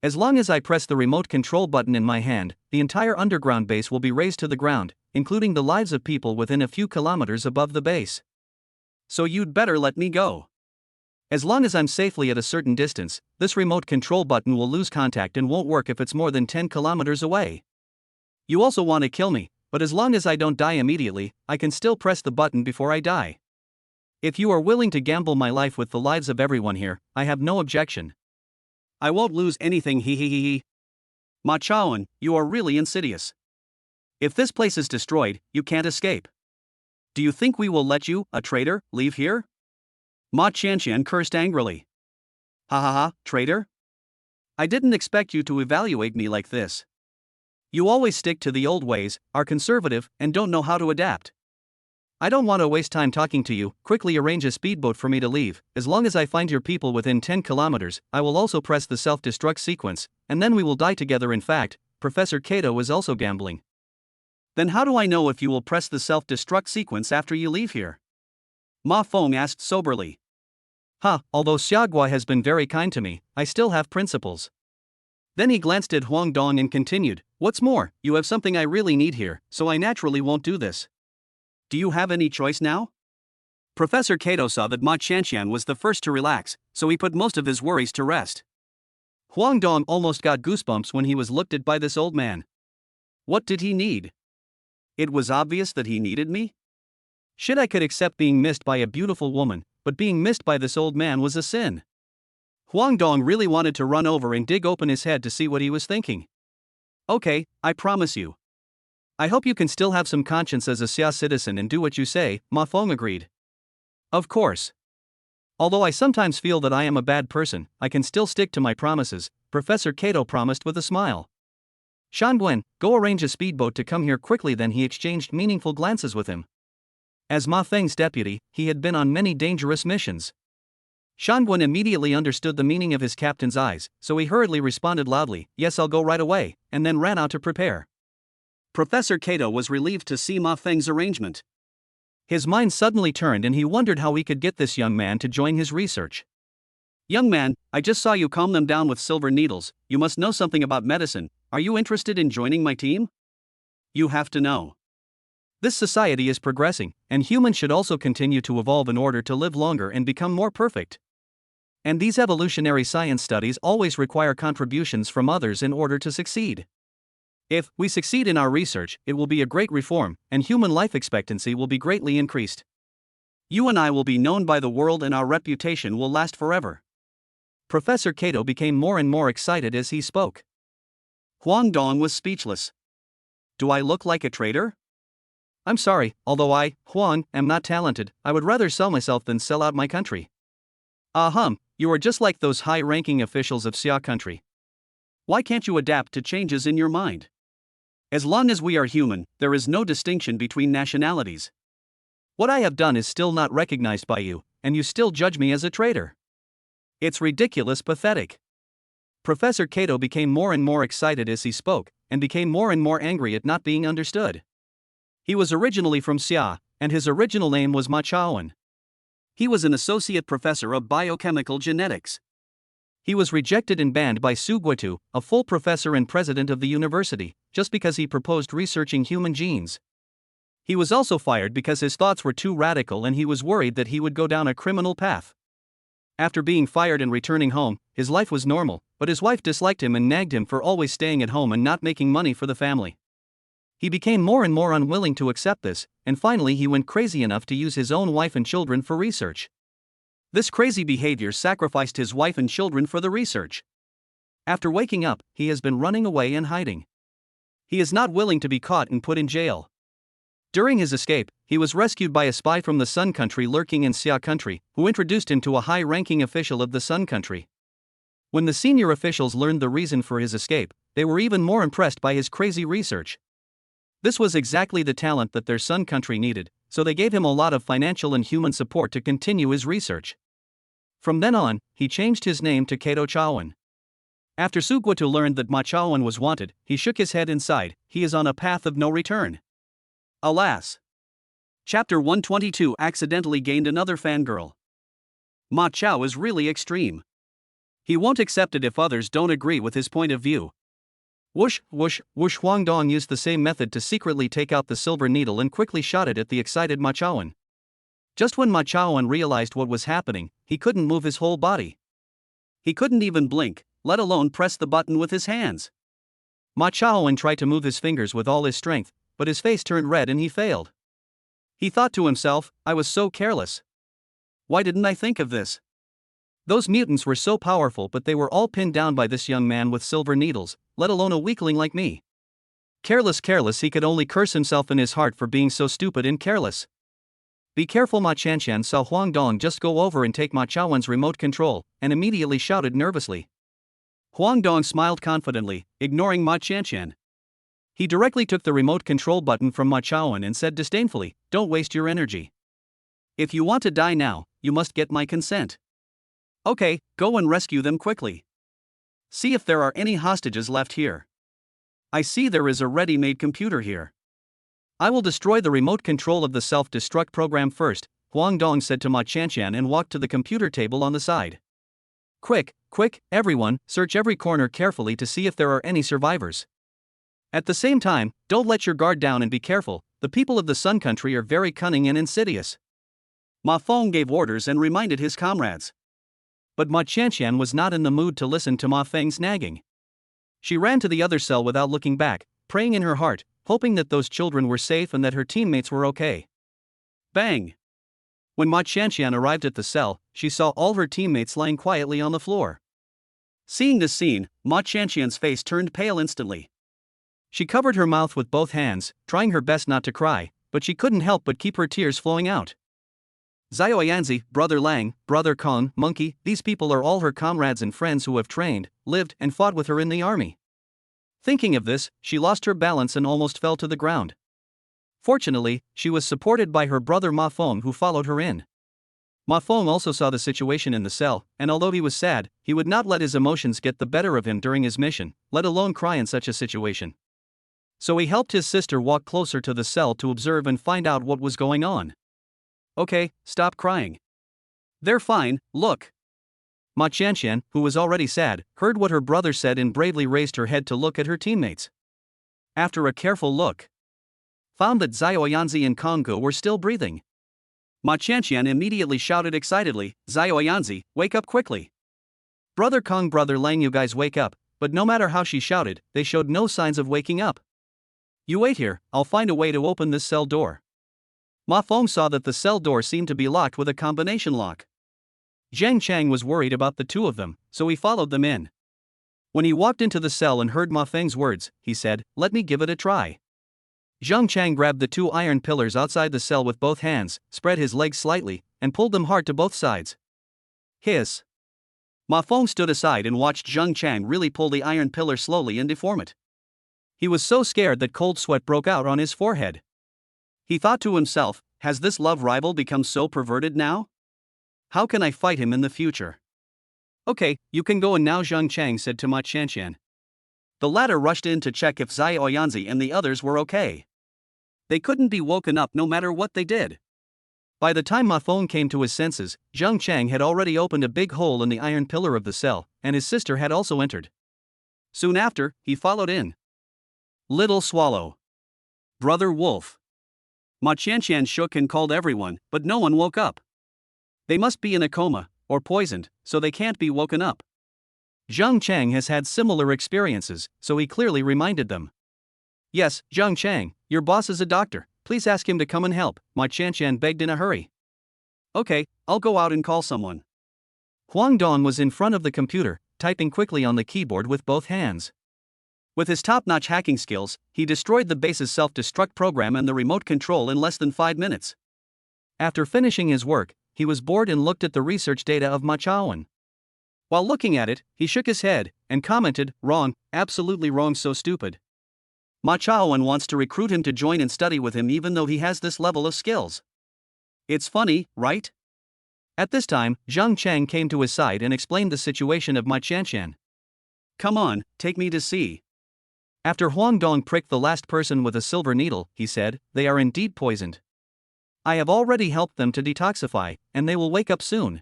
Speaker 1: As long as I press the remote control button in my hand, the entire underground base will be razed to the ground, including the lives of people within a few kilometers above the base. So you'd better let me go. As long as I'm safely at a certain distance, this remote control button will lose contact and won't work if it's more than 10 kilometers away. You also want to kill me, but as long as I don't die immediately, I can still press the button before I die. If you are willing to gamble my life with the lives of everyone here, I have no objection. I won't lose anything, he. Ma Chaoan, you are really insidious. If this place is destroyed, you can't escape. Do you think we will let you, a traitor, leave here?" Ma Qianqian cursed angrily. Ha, traitor? I didn't expect you to evaluate me like this. You always stick to the old ways, are conservative, and don't know how to adapt. I don't want to waste time talking to you. Quickly arrange a speedboat for me to leave. As long as I find your people within 10 kilometers, I will also press the self-destruct sequence, and then we will die together. In fact, Professor Kato is also gambling. Then how do I know if you will press the self-destruct sequence after you leave here? Ma Feng asked soberly. Although Xiaogua has been very kind to me, I still have principles. Then he glanced at Huang Dong and continued, "What's more, you have something I really need here, so I naturally won't do this. Do you have any choice now?" Professor Kato saw that Ma Qianqian was the first to relax, so he put most of his worries to rest. Huang Dong almost got goosebumps when he was looked at by this old man. What did he need? It was obvious that he needed me? Shit, I could accept being missed by a beautiful woman, but being missed by this old man was a sin. Huang Dong really wanted to run over and dig open his head to see what he was thinking. "Okay, I promise you. I hope you can still have some conscience as a Xia citizen and do what you say," Ma Feng agreed. "Of course. Although I sometimes feel that I am a bad person, I can still stick to my promises," Professor Kato promised with a smile. "Shanguan, go arrange a speedboat to come here quickly." Then he exchanged meaningful glances with him. As Ma Feng's deputy, he had been on many dangerous missions. Shanguan immediately understood the meaning of his captain's eyes, so he hurriedly responded loudly, "Yes, I'll go right away," and then ran out to prepare. Professor Kato was relieved to see Ma Feng's arrangement. His mind suddenly turned and he wondered how he could get this young man to join his research. "Young man, I just saw you calm them down with silver needles. You must know something about medicine. Are you interested in joining my team? You have to know. This society is progressing, and humans should also continue to evolve in order to live longer and become more perfect. And these evolutionary science studies always require contributions from others in order to succeed. If we succeed in our research, it will be a great reform, and human life expectancy will be greatly increased. You and I will be known by the world and our reputation will last forever." Professor Kato became more and more excited as he spoke. Huang Dong was speechless. "Do I look like a traitor? I'm sorry, although I, Huang, am not talented, I would rather sell myself than sell out my country." You are just like those high-ranking officials of Xia country. Why can't you adapt to changes in your mind? As long as we are human, there is no distinction between nationalities. What I have done is still not recognized by you, and you still judge me as a traitor. It's ridiculous, pathetic. Professor Kato became more and more excited as he spoke, and became more and more angry at not being understood. He was originally from Xia, and his original name was Ma Chaoan. He was an associate professor of biochemical genetics. He was rejected and banned by Su Guotu, a full professor and president of the university, just because he proposed researching human genes. He was also fired because his thoughts were too radical and he was worried that he would go down a criminal path. After being fired and returning home, his life was normal, but his wife disliked him and nagged him for always staying at home and not making money for the family. He became more and more unwilling to accept this, and finally he went crazy enough to use his own wife and children for research. This crazy behavior sacrificed his wife and children for the research. After waking up, he has been running away and hiding. He is not willing to be caught and put in jail. During his escape, he was rescued by a spy from the Sun Country lurking in Xia Country, who introduced him to a high-ranking official of the Sun Country. When the senior officials learned the reason for his escape, they were even more impressed by his crazy research. This was exactly the talent that their Sun country needed, so they gave him a lot of financial and human support to continue his research. From then on, he changed his name to Kato Chawan. After Sugwatu learned that Ma Chawan was wanted, he shook his head and sighed. He is on a path of no return. Alas. Chapter 122 accidentally gained another fangirl. Ma Chao is really extreme. He won't accept it if others don't agree with his point of view. Whoosh, whoosh, whoosh. Huangdong used the same method to secretly take out the silver needle and quickly shot it at the excited Ma Chaoan. Just when Ma Chaoan realized what was happening, he couldn't move his whole body. He couldn't even blink, let alone press the button with his hands. Ma Chaoan tried to move his fingers with all his strength, but his face turned red and he failed. He thought to himself, I was so careless. Why didn't I think of this? Those mutants were so powerful, but they were all pinned down by this young man with silver needles, let alone a weakling like me. Careless, he could only curse himself in his heart for being so stupid and careless. Be careful. Ma Chanshan saw Huangdong just go over and take Ma Chaoan's remote control, and immediately shouted nervously. Huangdong smiled confidently, ignoring Ma Chanshan. He directly took the remote control button from Ma Chaoan and said disdainfully, don't waste your energy. If you want to die now, you must get my consent. Okay, go and rescue them quickly. See if there are any hostages left here. I see there is a ready-made computer here. I will destroy the remote control of the self-destruct program first, Huangdong said to Ma Chanshan and walked to the computer table on the side. Quick, everyone, search every corner carefully to see if there are any survivors. At the same time, don't let your guard down and be careful, the people of the Sun Country are very cunning and insidious. Ma Feng gave orders and reminded his comrades. But Ma Chanshan was not in the mood to listen to Ma Feng's nagging. She ran to the other cell without looking back, praying in her heart, hoping that those children were safe and that her teammates were okay. Bang! When Ma Chanshan arrived at the cell, she saw all her teammates lying quietly on the floor. Seeing this scene, Ma Chanshan's face turned pale instantly. She covered her mouth with both hands, trying her best not to cry, but she couldn't help but keep her tears flowing out. Xiaoyanzi, Brother Lang, Brother Kong, Monkey, these people are all her comrades and friends who have trained, lived, and fought with her in the army. Thinking of this, she lost her balance and almost fell to the ground. Fortunately, she was supported by her brother Ma Feng, who followed her in. Ma Feng also saw the situation in the cell, and although he was sad, he would not let his emotions get the better of him during his mission, let alone cry in such a situation. So he helped his sister walk closer to the cell to observe and find out what was going on. Okay, stop crying. They're fine, look. Ma Chanshan, who was already sad, heard what her brother said and bravely raised her head to look at her teammates. After a careful look, found that Xiaoyanzi and Kongo were still breathing. Ma Chanshan immediately shouted excitedly, Xiaoyanzi, wake up quickly. Brother Kong, Brother Lang, you guys wake up, but no matter how she shouted, they showed no signs of waking up. You wait here, I'll find a way to open this cell door. Ma Feng saw that the cell door seemed to be locked with a combination lock. Zhang Chang was worried about the two of them, so he followed them in. When he walked into the cell and heard Ma Feng's words, he said, let me give it a try. Zhang Chang grabbed the two iron pillars outside the cell with both hands, spread his legs slightly, and pulled them hard to both sides. Hiss. Ma Feng stood aside and watched Zhang Chang really pull the iron pillar slowly and deform it. He was so scared that cold sweat broke out on his forehead. He thought to himself, has this love rival become so perverted now? How can I fight him in the future? Okay, you can go and now, Zhang Chang said to Ma Chanshan. The latter rushed in to check if Xiaoyanzi and the others were okay. They couldn't be woken up no matter what they did. By the time Ma Feng came to his senses, Zhang Chang had already opened a big hole in the iron pillar of the cell, and his sister had also entered. Soon after, he followed in. Little Swallow. Brother Wolf. Ma Chanshan shook and called everyone, but no one woke up. They must be in a coma, or poisoned, so they can't be woken up. Zhang Chang has had similar experiences, so he clearly reminded them. Yes, Zhang Chang, your boss is a doctor, please ask him to come and help, Ma Chanshan begged in a hurry. Okay, I'll go out and call someone. Huang Dong was in front of the computer, typing quickly on the keyboard with both hands. With his top-notch hacking skills, he destroyed the base's self-destruct program and the remote control in less than 5 minutes. After finishing his work, he was bored and looked at the research data of Ma Chaoan. While looking at it, he shook his head and commented, "Wrong, absolutely wrong, so stupid. Ma Chaoan wants to recruit him to join and study with him even though he has this level of skills. It's funny, right?" At this time, Zhang Chang came to his side and explained the situation of Ma Qianqian. "Come on, take me to see." After Huang Dong pricked the last person with a silver needle, he said, "They are indeed poisoned. I have already helped them to detoxify, and they will wake up soon."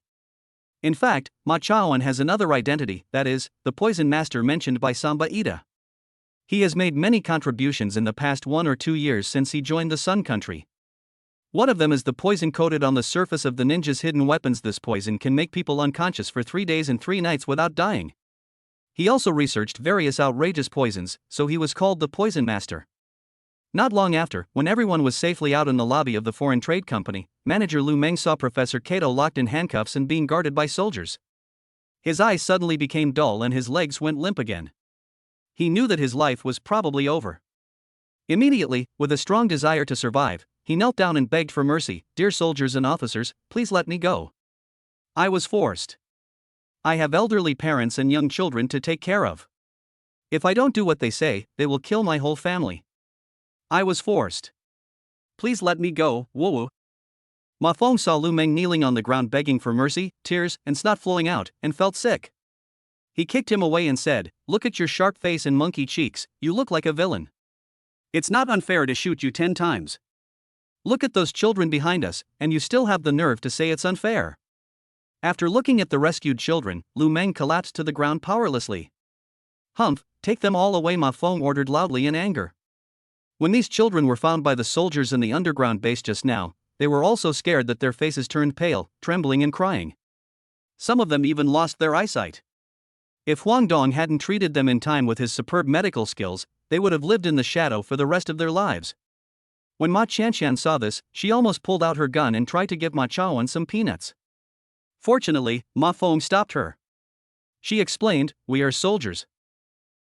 Speaker 1: In fact, Ma Chaoan has another identity, that is, the poison master mentioned by Samba Ida. He has made many contributions in the past 1 or 2 years since he joined the Sun Country. One of them is the poison coated on the surface of the ninja's hidden weapons. This poison can make people unconscious for 3 days and 3 nights without dying. He also researched various outrageous poisons, so he was called the Poison Master. Not long after, when everyone was safely out in the lobby of the foreign trade company, manager Lu Meng saw Professor Kato locked in handcuffs and being guarded by soldiers. His eyes suddenly became dull and his legs went limp again. He knew that his life was probably over. Immediately, with a strong desire to survive, he knelt down and begged for mercy. "Dear soldiers and officers, please let me go. I was forced. I have elderly parents and young children to take care of. If I don't do what they say, they will kill my whole family. I was forced. Please let me go, woo." Ma Fong saw Lu Meng kneeling on the ground begging for mercy, tears and snot flowing out, and felt sick. He kicked him away and said, "Look at your sharp face and monkey cheeks, you look like a villain. It's not unfair to shoot you 10 times. Look at those children behind us, and you still have the nerve to say it's unfair." After looking at the rescued children, Lu Meng collapsed to the ground powerlessly. "Humph, take them all away," Ma Fong ordered loudly in anger. When these children were found by the soldiers in the underground base just now, they were all so scared that their faces turned pale, trembling and crying. Some of them even lost their eyesight. If Huang Dong hadn't treated them in time with his superb medical skills, they would have lived in the shadow for the rest of their lives. When Ma Qianqian saw this, she almost pulled out her gun and tried to give Ma Chaoan some peanuts. Fortunately, Ma Fong stopped her. She explained, "We are soldiers.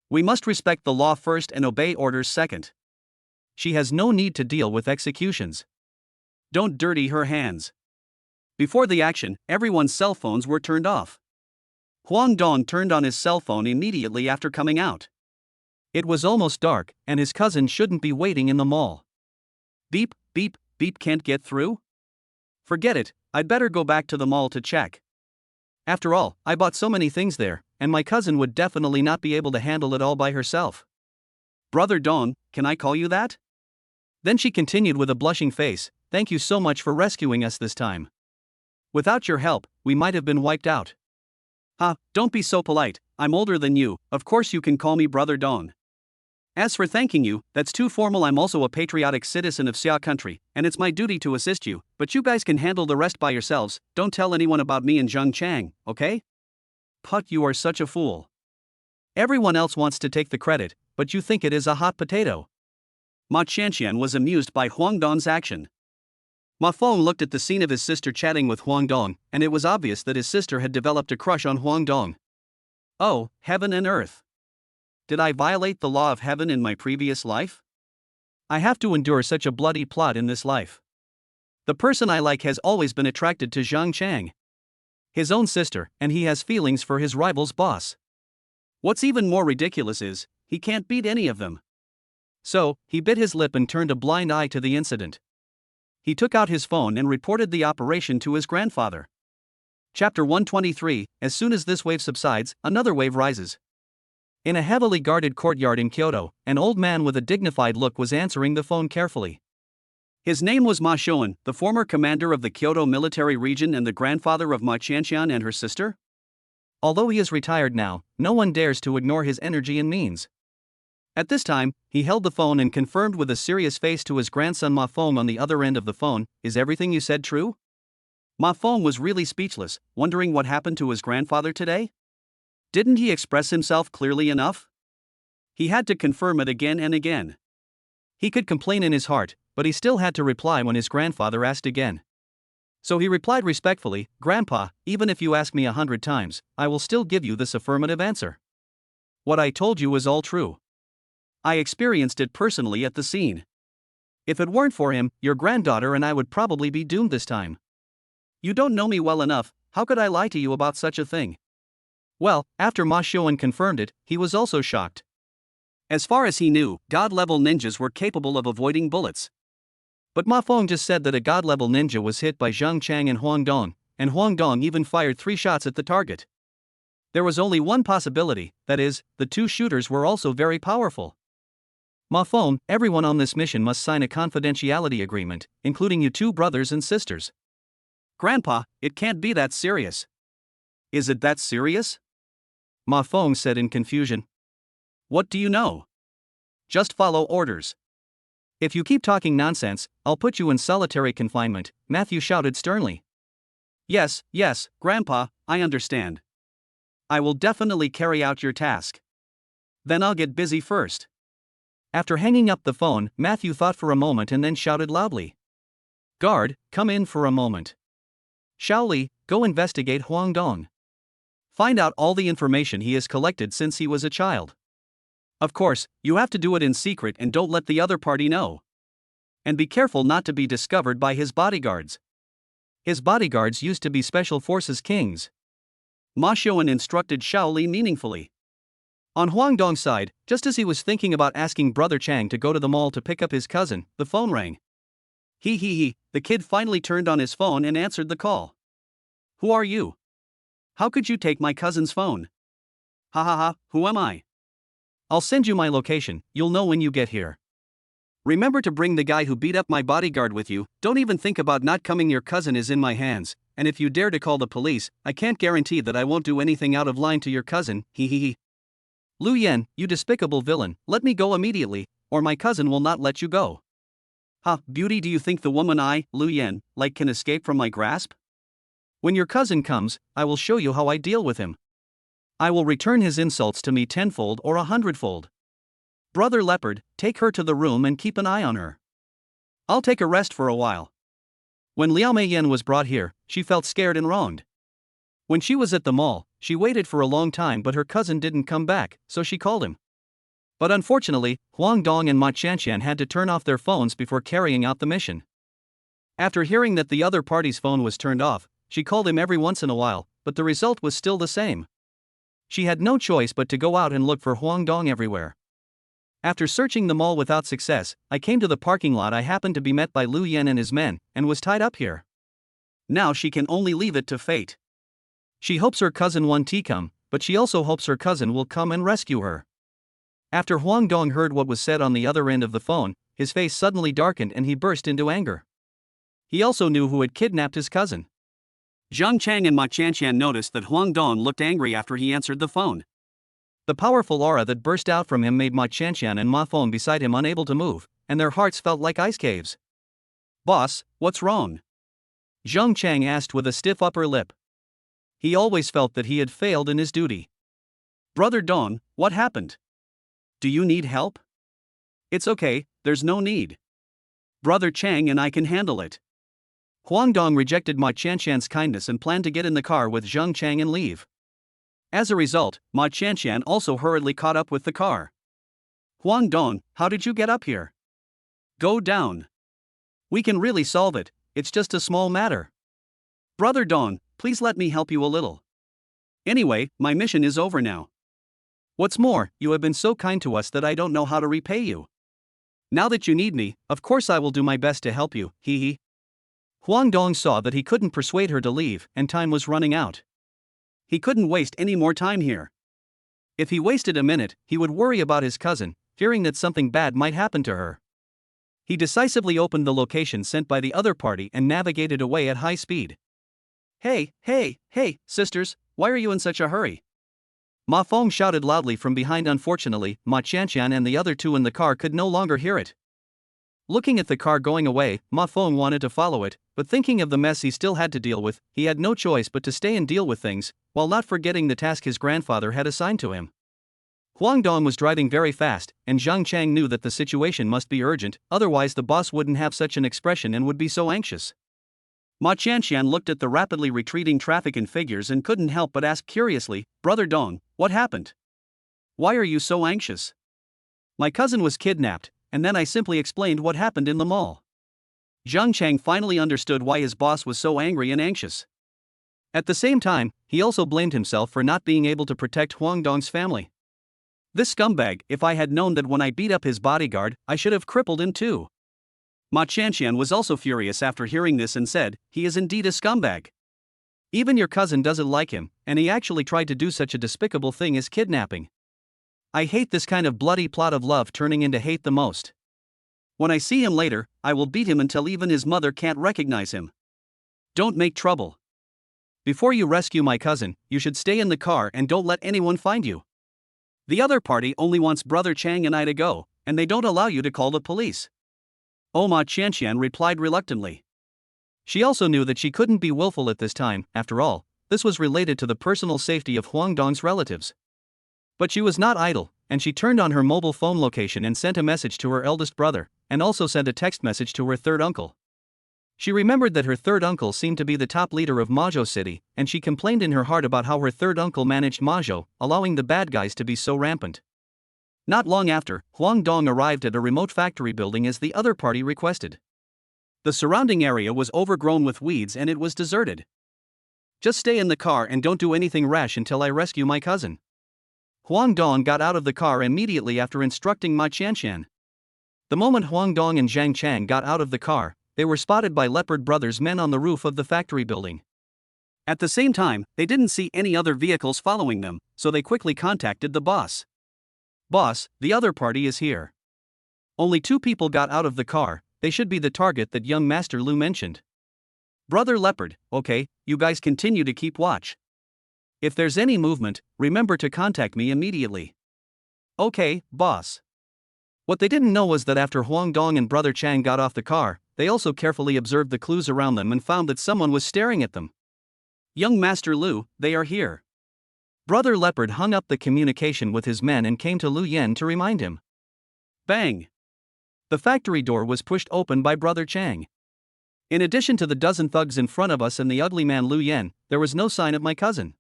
Speaker 1: We must respect the law first and obey orders second. She has no need to deal with executions. Don't dirty her hands." Before the action, everyone's cell phones were turned off. Huang Dong turned on his cell phone immediately after coming out. It was almost dark, and his cousin shouldn't be waiting in the mall. "Beep, beep, beep, can't get through? Forget it, I'd better go back to the mall to check. After all, I bought so many things there, and my cousin would definitely not be able to handle it all by herself. Brother Dong, can I call you that?" Then she continued with a blushing face, "Thank you so much for rescuing us this time. Without your help, we might have been wiped out." Don't be so polite, I'm older than you, of course you can call me Brother Dong. As for thanking you, that's too formal. I'm also a patriotic citizen of Xia country, and it's my duty to assist you, but you guys can handle the rest by yourselves. Don't tell anyone about me and Zhang Chang, okay? Put, you are such a fool. Everyone else wants to take the credit, but you think it is a hot potato. Ma Qianqian was amused by Huang Dong's action. Ma Fong looked at the scene of his sister chatting with Huang Dong, and it was obvious that his sister had developed a crush on Huang Dong. Oh, heaven and earth. Did I violate the law of heaven in my previous life? I have to endure such a bloody plot in this life. The person I like has always been attracted to Zhang Chang, his own sister, and he has feelings for his rival's boss. What's even more ridiculous is, he can't beat any of them. So, he bit his lip and turned a blind eye to the incident. He took out his phone and reported the operation to his grandfather. Chapter 123, as soon as this wave subsides, another wave rises. In a heavily guarded courtyard in Kyoto, an old man with a dignified look was answering the phone carefully. His name was Ma Shoan, the former commander of the Kyoto military region and the grandfather of Ma Qianqian and her sister. Although he is retired now, no one dares to ignore his energy and means. At this time, he held the phone and confirmed with a serious face to his grandson Ma Fong on the other end of the phone, "Is everything you said true?" Ma Fong was really speechless, wondering what happened to his grandfather today. Didn't he express himself clearly enough? He had to confirm it again and again. He could complain in his heart, but he still had to reply when his grandfather asked again. So he replied respectfully, "Grandpa, even if you ask me 100 times, I will still give you this affirmative answer. What I told you is all true. I experienced it personally at the scene. If it weren't for him, your granddaughter and I would probably be doomed this time. You don't know me well enough, how could I lie to you about such a thing? Well, after Ma Xiuan confirmed it, he was also shocked. As far as he knew, god-level ninjas were capable of avoiding bullets. But Ma Feng just said that a god-level ninja was hit by Zhang Chang and Huang Dong, and Huang Dong even fired 3 shots at the target. There was only one possibility, that is, the 2 shooters were also very powerful. Ma Feng, everyone on this mission must sign a confidentiality agreement, including you 2 brothers and sisters. Grandpa, it can't be that serious. Is it that serious? Ma Feng said in confusion. What do you know? Just follow orders. If you keep talking nonsense, I'll put you in solitary confinement, Matthew shouted sternly. Yes, Grandpa, I understand. I will definitely carry out your task. Then I'll get busy first. After hanging up the phone, Matthew thought for a moment and then shouted loudly. Guard, come in for a moment. Shaoli, go investigate Huang Dong. Find out all the information he has collected since he was a child. Of course, you have to do it in secret and don't let the other party know. And be careful not to be discovered by his bodyguards. His bodyguards used to be Special Forces kings. Ma Xiuan instructed Shaoli meaningfully. On Huang Dong's side, just as he was thinking about asking Brother Chang to go to the mall to pick up his cousin, the phone rang. The kid finally turned on his phone and answered the call. Who are you? How could you take my cousin's phone? Who am I? I'll send you my location, you'll know when you get here. Remember to bring the guy who beat up my bodyguard with you, don't even think about not coming, your cousin is in my hands, and if you dare to call the police, I can't guarantee that I won't do anything out of line to your cousin, Lu Yan, you despicable villain, let me go immediately, or my cousin will not let you go. Beauty, do you think the woman Lu Yan, like can escape from my grasp? When your cousin comes, I will show you how I deal with him. I will return his insults to me 10-fold or 100-fold. Brother Leopard, take her to the room and keep an eye on her. I'll take a rest for a while. When Liao Meiyan was brought here, she felt scared and wronged. When she was at the mall, she waited for a long time but her cousin didn't come back, so she called him. But unfortunately, Huang Dong and Ma Qianqian had to turn off their phones before carrying out the mission. After hearing that the other party's phone was turned off, she called him every once in a while, but the result was still the same. She had no choice but to go out and look for Huang Dong everywhere. After searching the mall without success, I came to the parking lot. I happened to be met by Lu Yan and his men, and was tied up here. Now she can only leave it to fate. She hopes her cousin won't come, but she also hopes her cousin will come and rescue her. After Huang Dong heard what was said on the other end of the phone, his face suddenly darkened and he burst into anger. He also knew who had kidnapped his cousin. Zhang Chang and Ma Qianqian noticed that Huang Dong looked angry after he answered the phone. The powerful aura that burst out from him made Ma Qianqian and Ma Feng beside him unable to move, and their hearts felt like ice caves. Boss, what's wrong? Zhang Chang asked with a stiff upper lip. He always felt that he had failed in his duty. Brother Dong, what happened? Do you need help? It's okay, there's no need. Brother Chang and I can handle it. Huang Dong rejected Ma Qianqian's kindness and planned to get in the car with Zhang Chang and leave. As a result, Ma Qianqian also hurriedly caught up with the car. Huang Dong, how did you get up here? Go down. We can really solve it, it's just a small matter. Brother Dong, please let me help you a little. Anyway, my mission is over now. What's more, you have been so kind to us that I don't know how to repay you. Now that you need me, of course I will do my best to help you, Huang Dong saw that he couldn't persuade her to leave, and time was running out. He couldn't waste any more time here. If he wasted a minute, he would worry about his cousin, fearing that something bad might happen to her. He decisively opened the location sent by the other party and navigated away at high speed. Hey, sisters, why are you in such a hurry? Ma Feng shouted loudly from behind. Unfortunately, Ma Qianqian and the other 2 in the car could no longer hear it. Looking at the car going away, Ma Feng wanted to follow it, but thinking of the mess he still had to deal with, he had no choice but to stay and deal with things, while not forgetting the task his grandfather had assigned to him. Huang Dong was driving very fast, and Zhang Chang knew that the situation must be urgent, otherwise the boss wouldn't have such an expression and would be so anxious. Ma Qianqian looked at the rapidly retreating traffic and figures and couldn't help but ask curiously, Brother Dong, what happened? Why are you so anxious? My cousin was kidnapped, and then I simply explained what happened in the mall. Zhang Chang finally understood why his boss was so angry and anxious. At the same time, he also blamed himself for not being able to protect Huang Dong's family. This scumbag, if I had known that when I beat up his bodyguard, I should have crippled him too. Ma Qianqian was also furious after hearing this and said, he is indeed a scumbag. Even your cousin doesn't like him, and he actually tried to do such a despicable thing as kidnapping. I hate this kind of bloody plot of love turning into hate the most. When I see him later, I will beat him until even his mother can't recognize him. Don't make trouble. Before you rescue my cousin, you should stay in the car and don't let anyone find you. The other party only wants Brother Chang and I to go, and they don't allow you to call the police. Ma Qianqian replied reluctantly. She also knew that she couldn't be willful at this time, after all, this was related to the personal safety of Huang Dong's relatives. But she was not idle, and she turned on her mobile phone location and sent a message to her eldest brother, and also sent a text message to her third uncle. She remembered that her third uncle seemed to be the top leader of Mazhou City, and she complained in her heart about how her third uncle managed Mazhou, allowing the bad guys to be so rampant. Not long after, Huang Dong arrived at a remote factory building as the other party requested. The surrounding area was overgrown with weeds and it was deserted. Just stay in the car and don't do anything rash until I rescue my cousin. Huang Dong got out of the car immediately after instructing Ma Qianqian. The moment Huang Dong and Zhang Chang got out of the car, they were spotted by Leopard Brothers men on the roof of the factory building. At the same time, they didn't see any other vehicles following them, so they quickly contacted the boss. Boss, the other party is here. Only 2 people got out of the car, they should be the target that young Master Lu mentioned. Brother Leopard, okay, you guys continue to keep watch. If there's any movement, remember to contact me immediately. Okay, boss. What they didn't know was that after Huang Dong and Brother Chang got off the car, they also carefully observed the clues around them and found that someone was staring at them. Young Master Lu, they are here. Brother Leopard hung up the communication with his men and came to Lu Yen to remind him. Bang! The factory door was pushed open by Brother Chang. In addition to the dozen thugs in front of us and the ugly man Lu Yen, there was no sign of my cousin.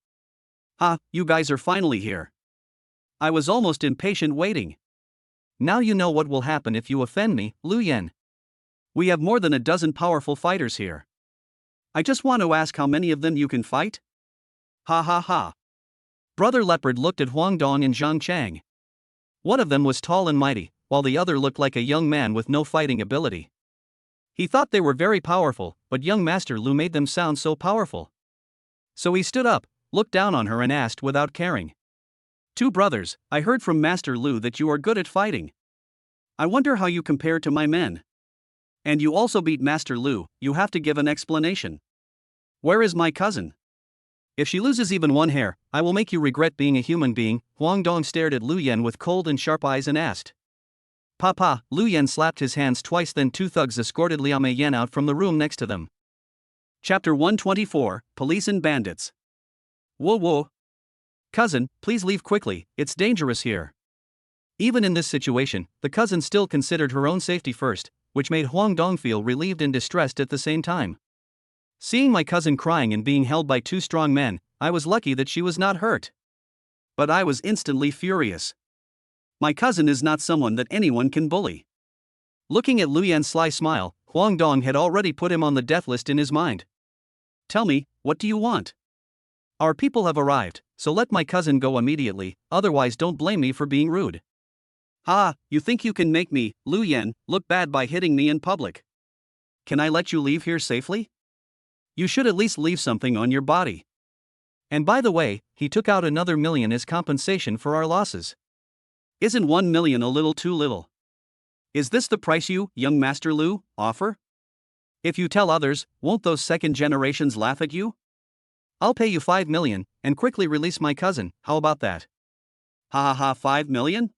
Speaker 1: You guys are finally here. I was almost impatient waiting. Now you know what will happen if you offend me, Lu Yen. We have more than a dozen powerful fighters here. I just want to ask how many of them you can fight? Ha ha ha. Brother Leopard looked at Huang Dong and Zhang Chang. One of them was tall and mighty, while the other looked like a young man with no fighting ability. He thought they were very powerful, but young Master Lu made them sound so powerful. So he stood up, looked down on her and asked without caring. 2 brothers, I heard from Master Lu that you are good at fighting. I wonder how you compare to my men. And you also beat Master Lu, you have to give an explanation. Where is my cousin? If she loses even 1 hair, I will make you regret being a human being. Huang Dong stared at Lu Yen with cold and sharp eyes and asked. Papa, Lu Yen slapped his hands twice, then 2 thugs escorted Liao Mei Yen out from the room next to them. Chapter 124, Police and Bandits. Whoa whoa. Cousin, please leave quickly, it's dangerous here. Even in this situation, the cousin still considered her own safety first, which made Huang Dong feel relieved and distressed at the same time. Seeing my cousin crying and being held by 2 strong men, I was lucky that she was not hurt. But I was instantly furious. My cousin is not someone that anyone can bully. Looking at Lu Yan's sly smile, Huang Dong had already put him on the death list in his mind. Tell me, what do you want? Our people have arrived, so let my cousin go immediately, otherwise don't blame me for being rude. You think you can make me, Lu Yen, look bad by hitting me in public? Can I let you leave here safely? You should at least leave something on your body. And by the way, he took out another million as compensation for our losses. Isn't 1 million a little too little? Is this the price you, young Master Lu, offer? If you tell others, won't those second generations laugh at you? I'll pay you 5 million, and quickly release my cousin, how about that? 5 million?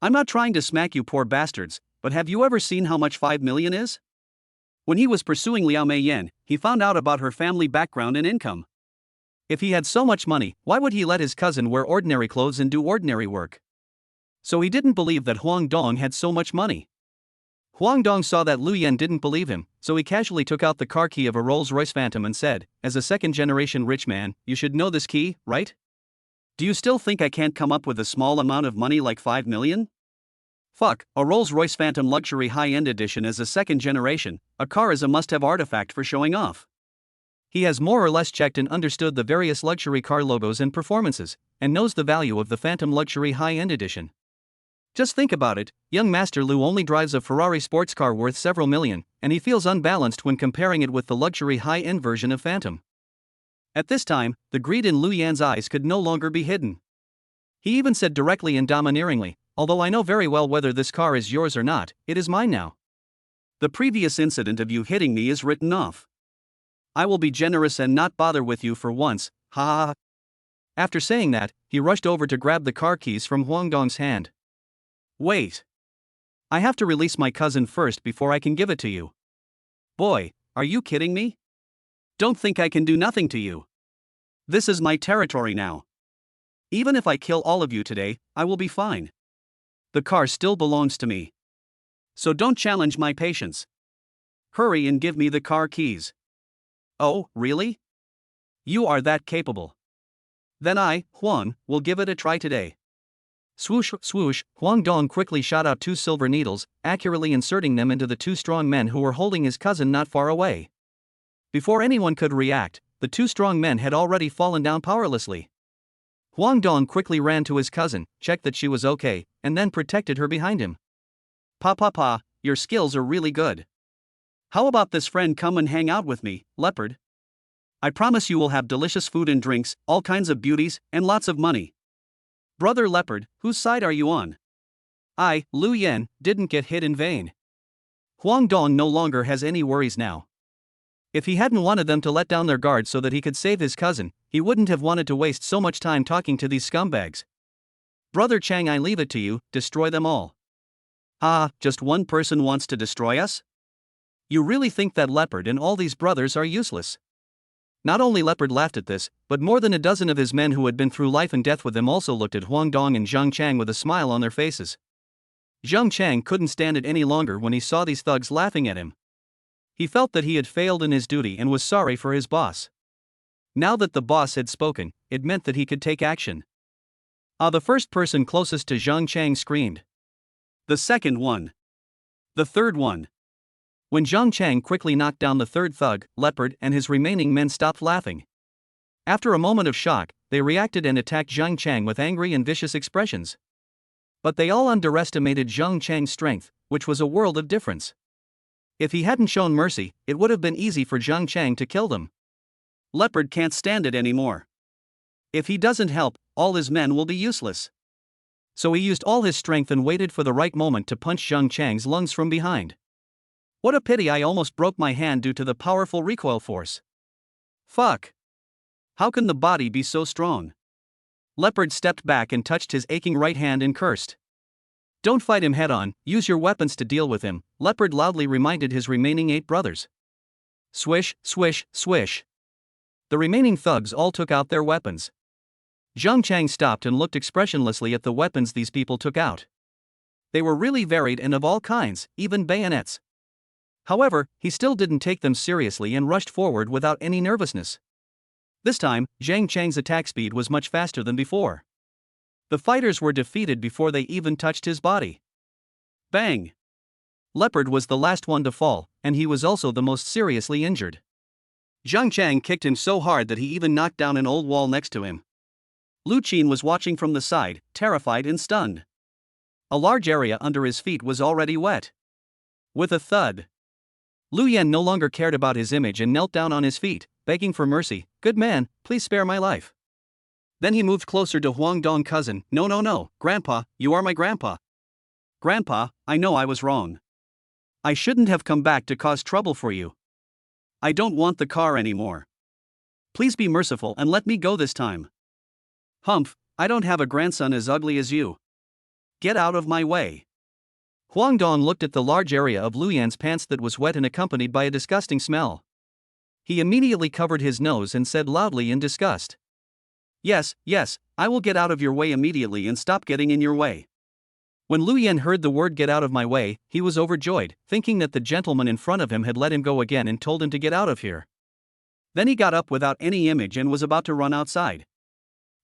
Speaker 1: I'm not trying to smack you poor bastards, but have you ever seen how much 5 million is? When he was pursuing Liao Mei Yen, he found out about her family background and income. If he had so much money, why would he let his cousin wear ordinary clothes and do ordinary work? So he didn't believe that Huang Dong had so much money. Huang Dong saw that Lu Yen didn't believe him, so he casually took out the car key of a Rolls-Royce Phantom and said, as a second-generation rich man, you should know this key, right? Do you still think I can't come up with a small amount of money like 5 million? Fuck, a Rolls-Royce Phantom Luxury High-End Edition as a second generation, a car is a must-have artifact for showing off. He has more or less checked and understood the various luxury car logos and performances, and knows the value of the Phantom Luxury High-End Edition. Just think about it, young Master Lu only drives a Ferrari sports car worth several million, and he feels unbalanced when comparing it with the luxury high-end version of Phantom. At this time, the greed in Lu Yan's eyes could no longer be hidden. He even said directly and domineeringly, "Although I know very well whether this car is yours or not, it is mine now. The previous incident of you hitting me is written off. I will be generous and not bother with you for once, ha ha ha." After saying that, he rushed over to grab the car keys from Huangdong's hand. "Wait. I have to release my cousin first before I can give it to you." "Boy, are you kidding me? Don't think I can do nothing to you. This is my territory now. Even if I kill all of you today, I will be fine. The car still belongs to me. So don't challenge my patience. Hurry and give me the car keys." "Oh, really? You are that capable? Then I, Huang, will give it a try today." Swoosh, swoosh, Huangdong quickly shot out 2 silver needles, accurately inserting them into the 2 strong men who were holding his cousin not far away. Before anyone could react, the 2 strong men had already fallen down powerlessly. Huangdong quickly ran to his cousin, checked that she was okay, and then protected her behind him. Pa, your skills are really good. How about this friend come and hang out with me, leopard? I promise you will have delicious food and drinks, all kinds of beauties, and lots of money. Brother leopard, whose side are you on? I, Lu Yan, didn't get hit in vain. Huangdong no longer has any worries now. If he hadn't wanted them to let down their guard so that he could save his cousin, he wouldn't have wanted to waste so much time talking to these scumbags. Brother Chang, I leave it to you, destroy them all. Ah, just one person wants to destroy us? You really think that leopard and all these brothers are useless? Not only Leopard laughed at this, but more than a dozen of his men who had been through life and death with him also looked at Huangdong and Zhang Chang with a smile on their faces. Zhang Chang couldn't stand it any longer when he saw these thugs laughing at him. He felt that he had failed in his duty and was sorry for his boss. Now that the boss had spoken, it meant that he could take action. The first person closest to Zhang Chang screamed. The second one. The third one. When Zhang Chang quickly knocked down the third thug, Leopard and his remaining men stopped laughing. After a moment of shock, they reacted and attacked Zhang Chang with angry and vicious expressions. But they all underestimated Zhang Chang's strength, which was a world of difference. If he hadn't shown mercy, it would have been easy for Zhang Chang to kill them. Leopard can't stand it anymore. If he doesn't help, all his men will be useless. So he used all his strength and waited for the right moment to punch Zhang Chang's lungs from behind. What a pity, I almost broke my hand due to the powerful recoil force. Fuck. How can the body be so strong? Leopard stepped back and touched his aching right hand and cursed. Don't fight him head on, use your weapons to deal with him, Leopard loudly reminded his remaining 8 brothers. Swish, swish, swish. The remaining thugs all took out their weapons. Zhang Chang stopped and looked expressionlessly at the weapons these people took out. They were really varied and of all kinds, even bayonets. However, he still didn't take them seriously and rushed forward without any nervousness. This time, Zhang Chang's attack speed was much faster than before. The fighters were defeated before they even touched his body. Bang! Leopard was the last one to fall, and he was also the most seriously injured. Zhang Chang kicked him so hard that he even knocked down an old wall next to him. Luchuan was watching from the side, terrified and stunned. A large area under his feet was already wet. With a thud, Lu Yan no longer cared about his image and knelt down on his feet, begging for mercy. Good man, please spare my life. Then he moved closer to Huangdong cousin. No, Grandpa, you are my grandpa. Grandpa, I know I was wrong. I shouldn't have come back to cause trouble for you. I don't want the car anymore. Please be merciful and let me go this time. Humph, I don't have a grandson as ugly as you. Get out of my way. Huangdong looked at the large area of Lu Yan's pants that was wet and accompanied by a disgusting smell. He immediately covered his nose and said loudly in disgust. Yes, I will get out of your way immediately and stop getting in your way. When Lu Yan heard the word get out of my way, he was overjoyed, thinking that the gentleman in front of him had let him go again and told him to get out of here. Then he got up without any image and was about to run outside.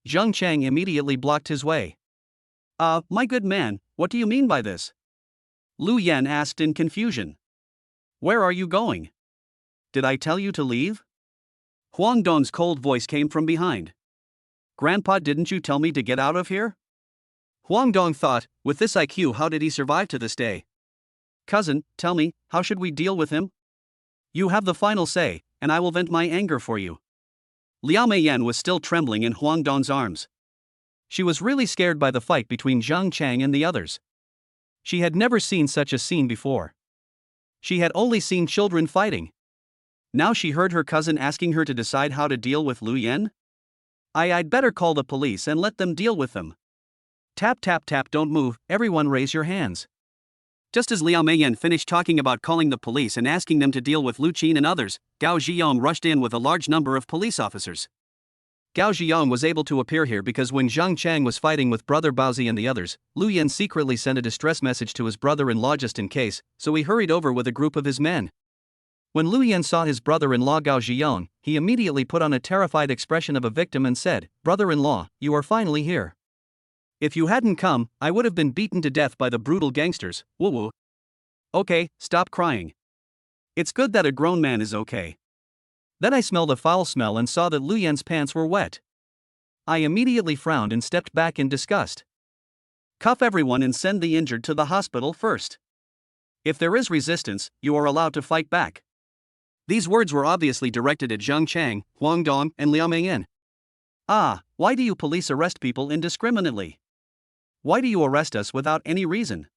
Speaker 1: Zhang Chang immediately blocked his way. My good man, what do you mean by this? Lu Yan asked in confusion. Where are you going? Did I tell you to leave? Huang Dong's cold voice came from behind. Grandpa, didn't you tell me to get out of here? Huang Dong thought, with this IQ, how did he survive to this day? Cousin, tell me, how should we deal with him? You have the final say, and I will vent my anger for you. Liao Meiyan was still trembling in Huang Dong's arms. She was really scared by the fight between Zhang Chang and the others. She had never seen such a scene before. She had only seen children fighting. Now she heard her cousin asking her to decide how to deal with Lu Yan? I'd better call the police and let them deal with them. Tap tap tap, don't move, everyone raise your hands. Just as Liao Meiyan finished talking about calling the police and asking them to deal with Luchuan and others, Gao Zhiyong rushed in with a large number of police officers. Gao Zhiyong was able to appear here because when Zhang Chang was fighting with brother Baozi and the others, Lu Yan secretly sent a distress message to his brother-in-law just in case, so he hurried over with a group of his men. When Lu Yan saw his brother-in-law Gao Zhiyong, he immediately put on a terrified expression of a victim and said, "Brother-in-law, you are finally here. If you hadn't come, I would have been beaten to death by the brutal gangsters, woo woo. Okay, stop crying. It's good that a grown man is okay." Then I smelled a foul smell and saw that Lu Yan's pants were wet. I immediately frowned and stepped back in disgust. Cuff everyone and send the injured to the hospital first. If there is resistance, you are allowed to fight back. These words were obviously directed at Zhang Chang, Huang Dong, and Liao Meiyan. Ah, why do you police arrest people indiscriminately? Why do you arrest us without any reason?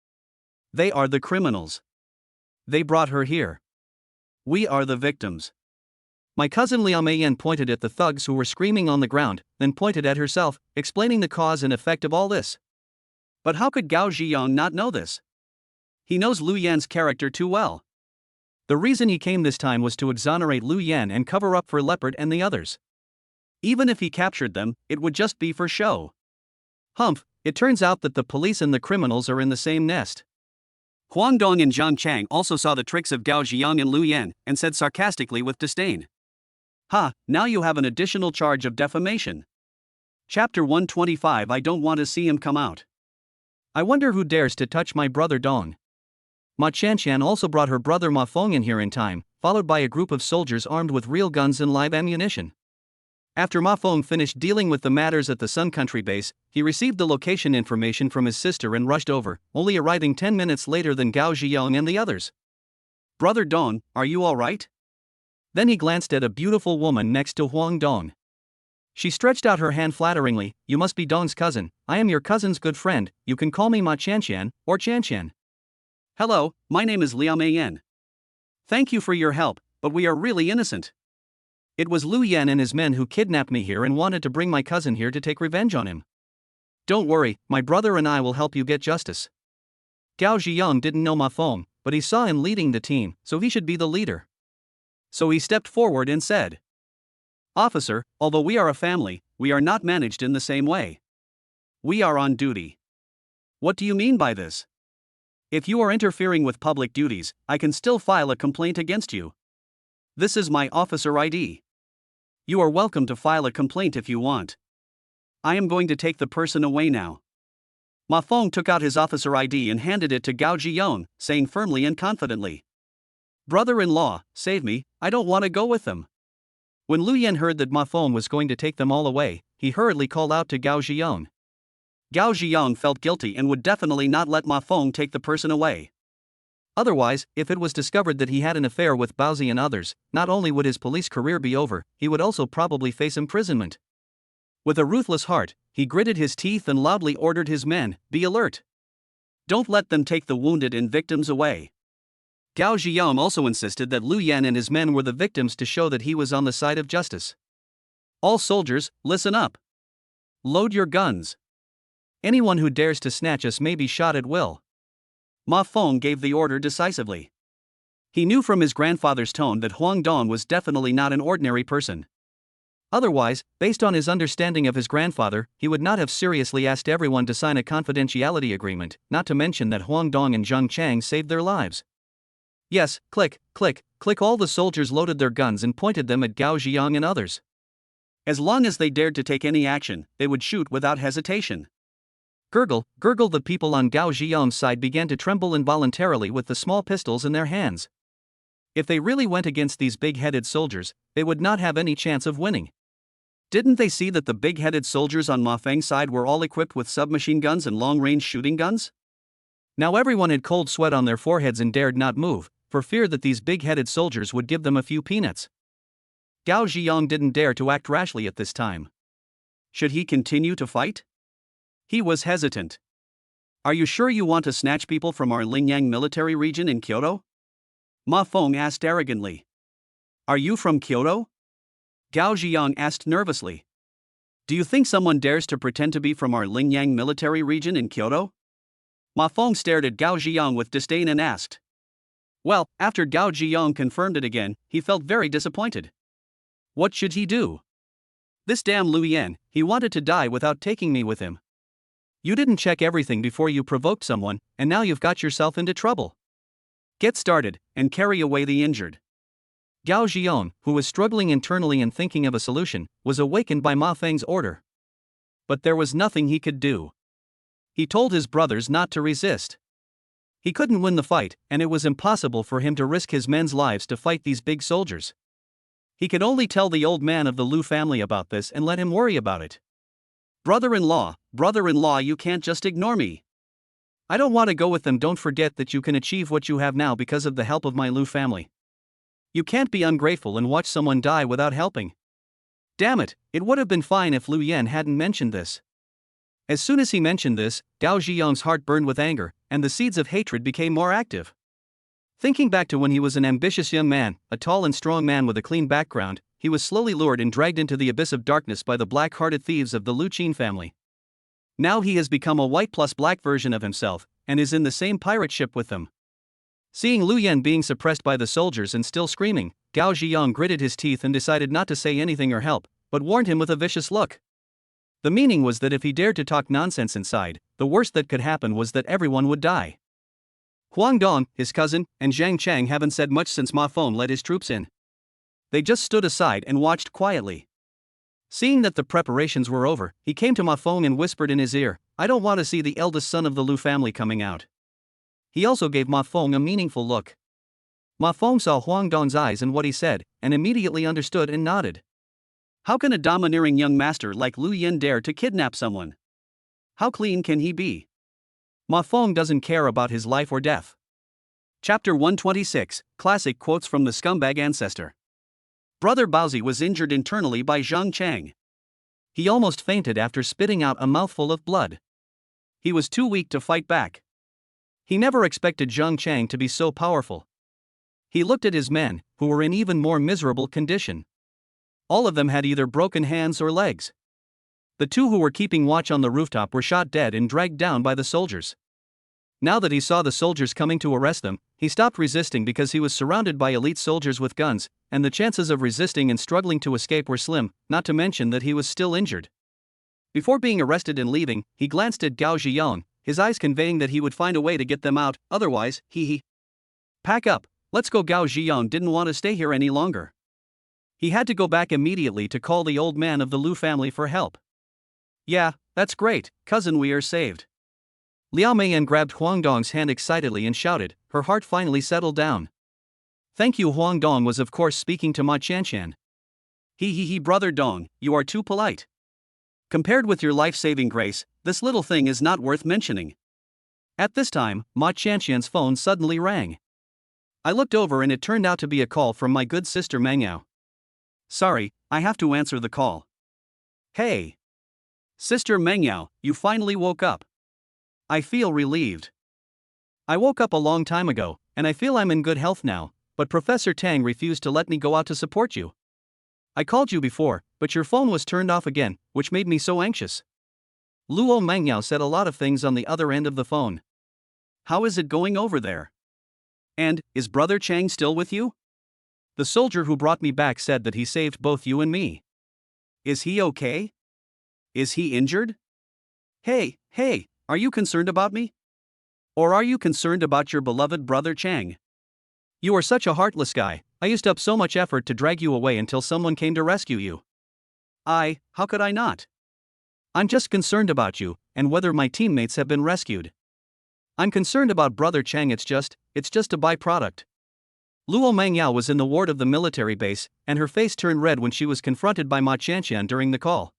Speaker 1: They are the criminals. They brought her here. We are the victims. My cousin Liao Meiyan pointed at the thugs who were screaming on the ground, then pointed at herself, explaining the cause and effect of all this. But how could Gao Zhiyong not know this? He knows Lu Yan's character too well. The reason he came this time was to exonerate Lu Yan and cover up for Leopard and the others. Even if he captured them, it would just be for show. Humph, it turns out that the police and the criminals are in the same nest. Huang Dong and Zhang Chang also saw the tricks of Gao Zhiyong and Lu Yan, and said sarcastically with disdain, "Ha, now you have an additional charge of defamation." Chapter 125. I don't want to see him come out. I wonder who dares to touch my brother Dong. Ma Chanshan also brought her brother Ma Feng in here in time, followed by a group of soldiers armed with real guns and live ammunition. After Ma Feng finished dealing with the matters at the Sun Country base, he received the location information from his sister and rushed over, only arriving 10 minutes later than Gao Zhiyong and the others. "Brother Dong, are you alright?" Then he glanced at a beautiful woman next to Huang Dong. She stretched out her hand flatteringly. "You must be Dong's cousin. I am your cousin's good friend. You can call me Ma Chanshan, or Chanshan." "Hello, my name is Liao Meiyan. Thank you for your help, but we are really innocent. It was Lu Yan and his men who kidnapped me here and wanted to bring my cousin here to take revenge on him. Don't worry, my brother and I will help you get justice." Gao Zhiyong didn't know Ma Feng, but he saw him leading the team, so he should be the leader. So he stepped forward and said, "Officer, although we are a family, we are not managed in the same way. We are on duty." "What do you mean by this?" "If you are interfering with public duties, I can still file a complaint against you. This is my officer ID. You are welcome to file a complaint if you want. I am going to take the person away now." Ma Feng took out his officer ID and handed it to Gao Zhiyong, saying firmly and confidently, "Brother-in-law, save me, I don't want to go with them." When Lu Yan heard that Ma Feng was going to take them all away, he hurriedly called out to Gao Zhiyong. Gao Zhiyong felt guilty and would definitely not let Ma Feng take the person away. Otherwise, if it was discovered that he had an affair with Baozi and others, not only would his police career be over, he would also probably face imprisonment. With a ruthless heart, he gritted his teeth and loudly ordered his men, "Be alert. Don't let them take the wounded and victims away." Gao Zhiyong also insisted that Lu Yan and his men were the victims to show that he was on the side of justice. "All soldiers, listen up. Load your guns. Anyone who dares to snatch us may be shot at will." Ma Feng gave the order decisively. He knew from his grandfather's tone that Huang Dong was definitely not an ordinary person. Otherwise, based on his understanding of his grandfather, he would not have seriously asked everyone to sign a confidentiality agreement, not to mention that Huang Dong and Zhang Chang saved their lives. Yes, click, click, click. All the soldiers loaded their guns and pointed them at Gao Zhiyong and others. As long as they dared to take any action, they would shoot without hesitation. Gurgle, gurgle. The people on Gao Zhiyong's side began to tremble involuntarily with the small pistols in their hands. If they really went against these big-headed soldiers, they would not have any chance of winning. Didn't they see that the big-headed soldiers on Ma Feng's side were all equipped with submachine guns and long-range shooting guns? Now everyone had cold sweat on their foreheads and dared not move, for fear that these big-headed soldiers would give them a few peanuts. Gao Ziyang didn't dare to act rashly at this time. Should he continue to fight? He was hesitant. Are you sure you want to snatch people from our Lingyang military region in Kyoto? Ma Feng asked arrogantly. Are you from Kyoto? Gao Ziyang asked nervously. Do you think someone dares to pretend to be from our Lingyang military region in Kyoto? Ma Feng stared at Gao Ziyang with disdain and asked. Well, after Gao Ziyang confirmed it again, he felt very disappointed. What should he do? This damn Lu Yan, he wanted to die without taking me with him. You didn't check everything before you provoked someone, and now you've got yourself into trouble. Get started, and carry away the injured. Gao Ziyang, who was struggling internally and thinking of a solution, was awakened by Ma Feng's order. But there was nothing he could do. He told his brothers not to resist. He couldn't win the fight, and it was impossible for him to risk his men's lives to fight these big soldiers. He could only tell the old man of the Lu family about this and let him worry about it. Brother-in-law, you can't just ignore me. I don't want to go with them. Don't forget that you can achieve what you have now because of the help of my Lu family. You can't be ungrateful and watch someone die without helping. Damn it, it would have been fine if Lu Yan hadn't mentioned this. As soon as he mentioned this, Gao Ziyang's heart burned with anger, and the seeds of hatred became more active. Thinking back to when he was an ambitious young man, a tall and strong man with a clean background, he was slowly lured and dragged into the abyss of darkness by the black-hearted thieves of the Luchuan family. Now he has become a white plus black version of himself, and is in the same pirate ship with them. Seeing Lu Yan being suppressed by the soldiers and still screaming, Gao Ziyang gritted his teeth and decided not to say anything or help, but warned him with a vicious look. The meaning was that if he dared to talk nonsense inside, the worst that could happen was that everyone would die. Huang Dong, his cousin, and Zhang Chang haven't said much since Ma Feng led his troops in. They just stood aside and watched quietly. Seeing that the preparations were over, he came to Ma Feng and whispered in his ear, I don't want to see the eldest son of the Lu family coming out. He also gave Ma Feng a meaningful look. Ma Feng saw Huang Dong's eyes and what he said, and immediately understood and nodded. How can a domineering young master like Lu Yan dare to kidnap someone? How clean can he be? Ma Feng doesn't care about his life or death. Chapter 126, Classic Quotes from the Scumbag Ancestor. Brother Baozi was injured internally by Zhang Chang. He almost fainted after spitting out a mouthful of blood. He was too weak to fight back. He never expected Zhang Chang to be so powerful. He looked at his men, who were in even more miserable condition. All of them had either broken hands or legs. The two who were keeping watch on the rooftop were shot dead and dragged down by the soldiers. Now that he saw the soldiers coming to arrest them, he stopped resisting because he was surrounded by elite soldiers with guns, and the chances of resisting and struggling to escape were slim, not to mention that he was still injured. Before being arrested and leaving, he glanced at Gao Ziyang, his eyes conveying that he would find a way to get them out, otherwise, Pack up, let's go. Gao Ziyang didn't want to stay here any longer. He had to go back immediately to call the old man of the Lu family for help. Yeah, that's great, cousin, we are saved. Liao Meiyan grabbed Huang Dong's hand excitedly and shouted, her heart finally settled down. Thank you. Huang Dong was of course speaking to Ma Qianshan. Brother Dong, you are too polite. Compared with your life-saving grace, this little thing is not worth mentioning. At this time, Ma Qianshan's phone suddenly rang. I looked over and it turned out to be a call from my good sister Mengyao. Sorry, I have to answer the call. Hey. Sister Mengyao, you finally woke up. I feel relieved. I woke up a long time ago, and I feel I'm in good health now, but Professor Tang refused to let me go out to support you. I called you before, but your phone was turned off again, which made me so anxious. Luo Mengyao said a lot of things on the other end of the phone. How is it going over there? And, is Brother Chang still with you? The soldier who brought me back said that he saved both you and me. Is he okay? Is he injured? Hey, are you concerned about me? Or are you concerned about your beloved Brother Chang? You are such a heartless guy. I used up so much effort to drag you away until someone came to rescue you. How could I not? I'm just concerned about you, and whether my teammates have been rescued. I'm concerned about Brother Chang. It's just a byproduct. Luo Mangyao was in the ward of the military base, and her face turned red when she was confronted by Ma Qianqian during the call.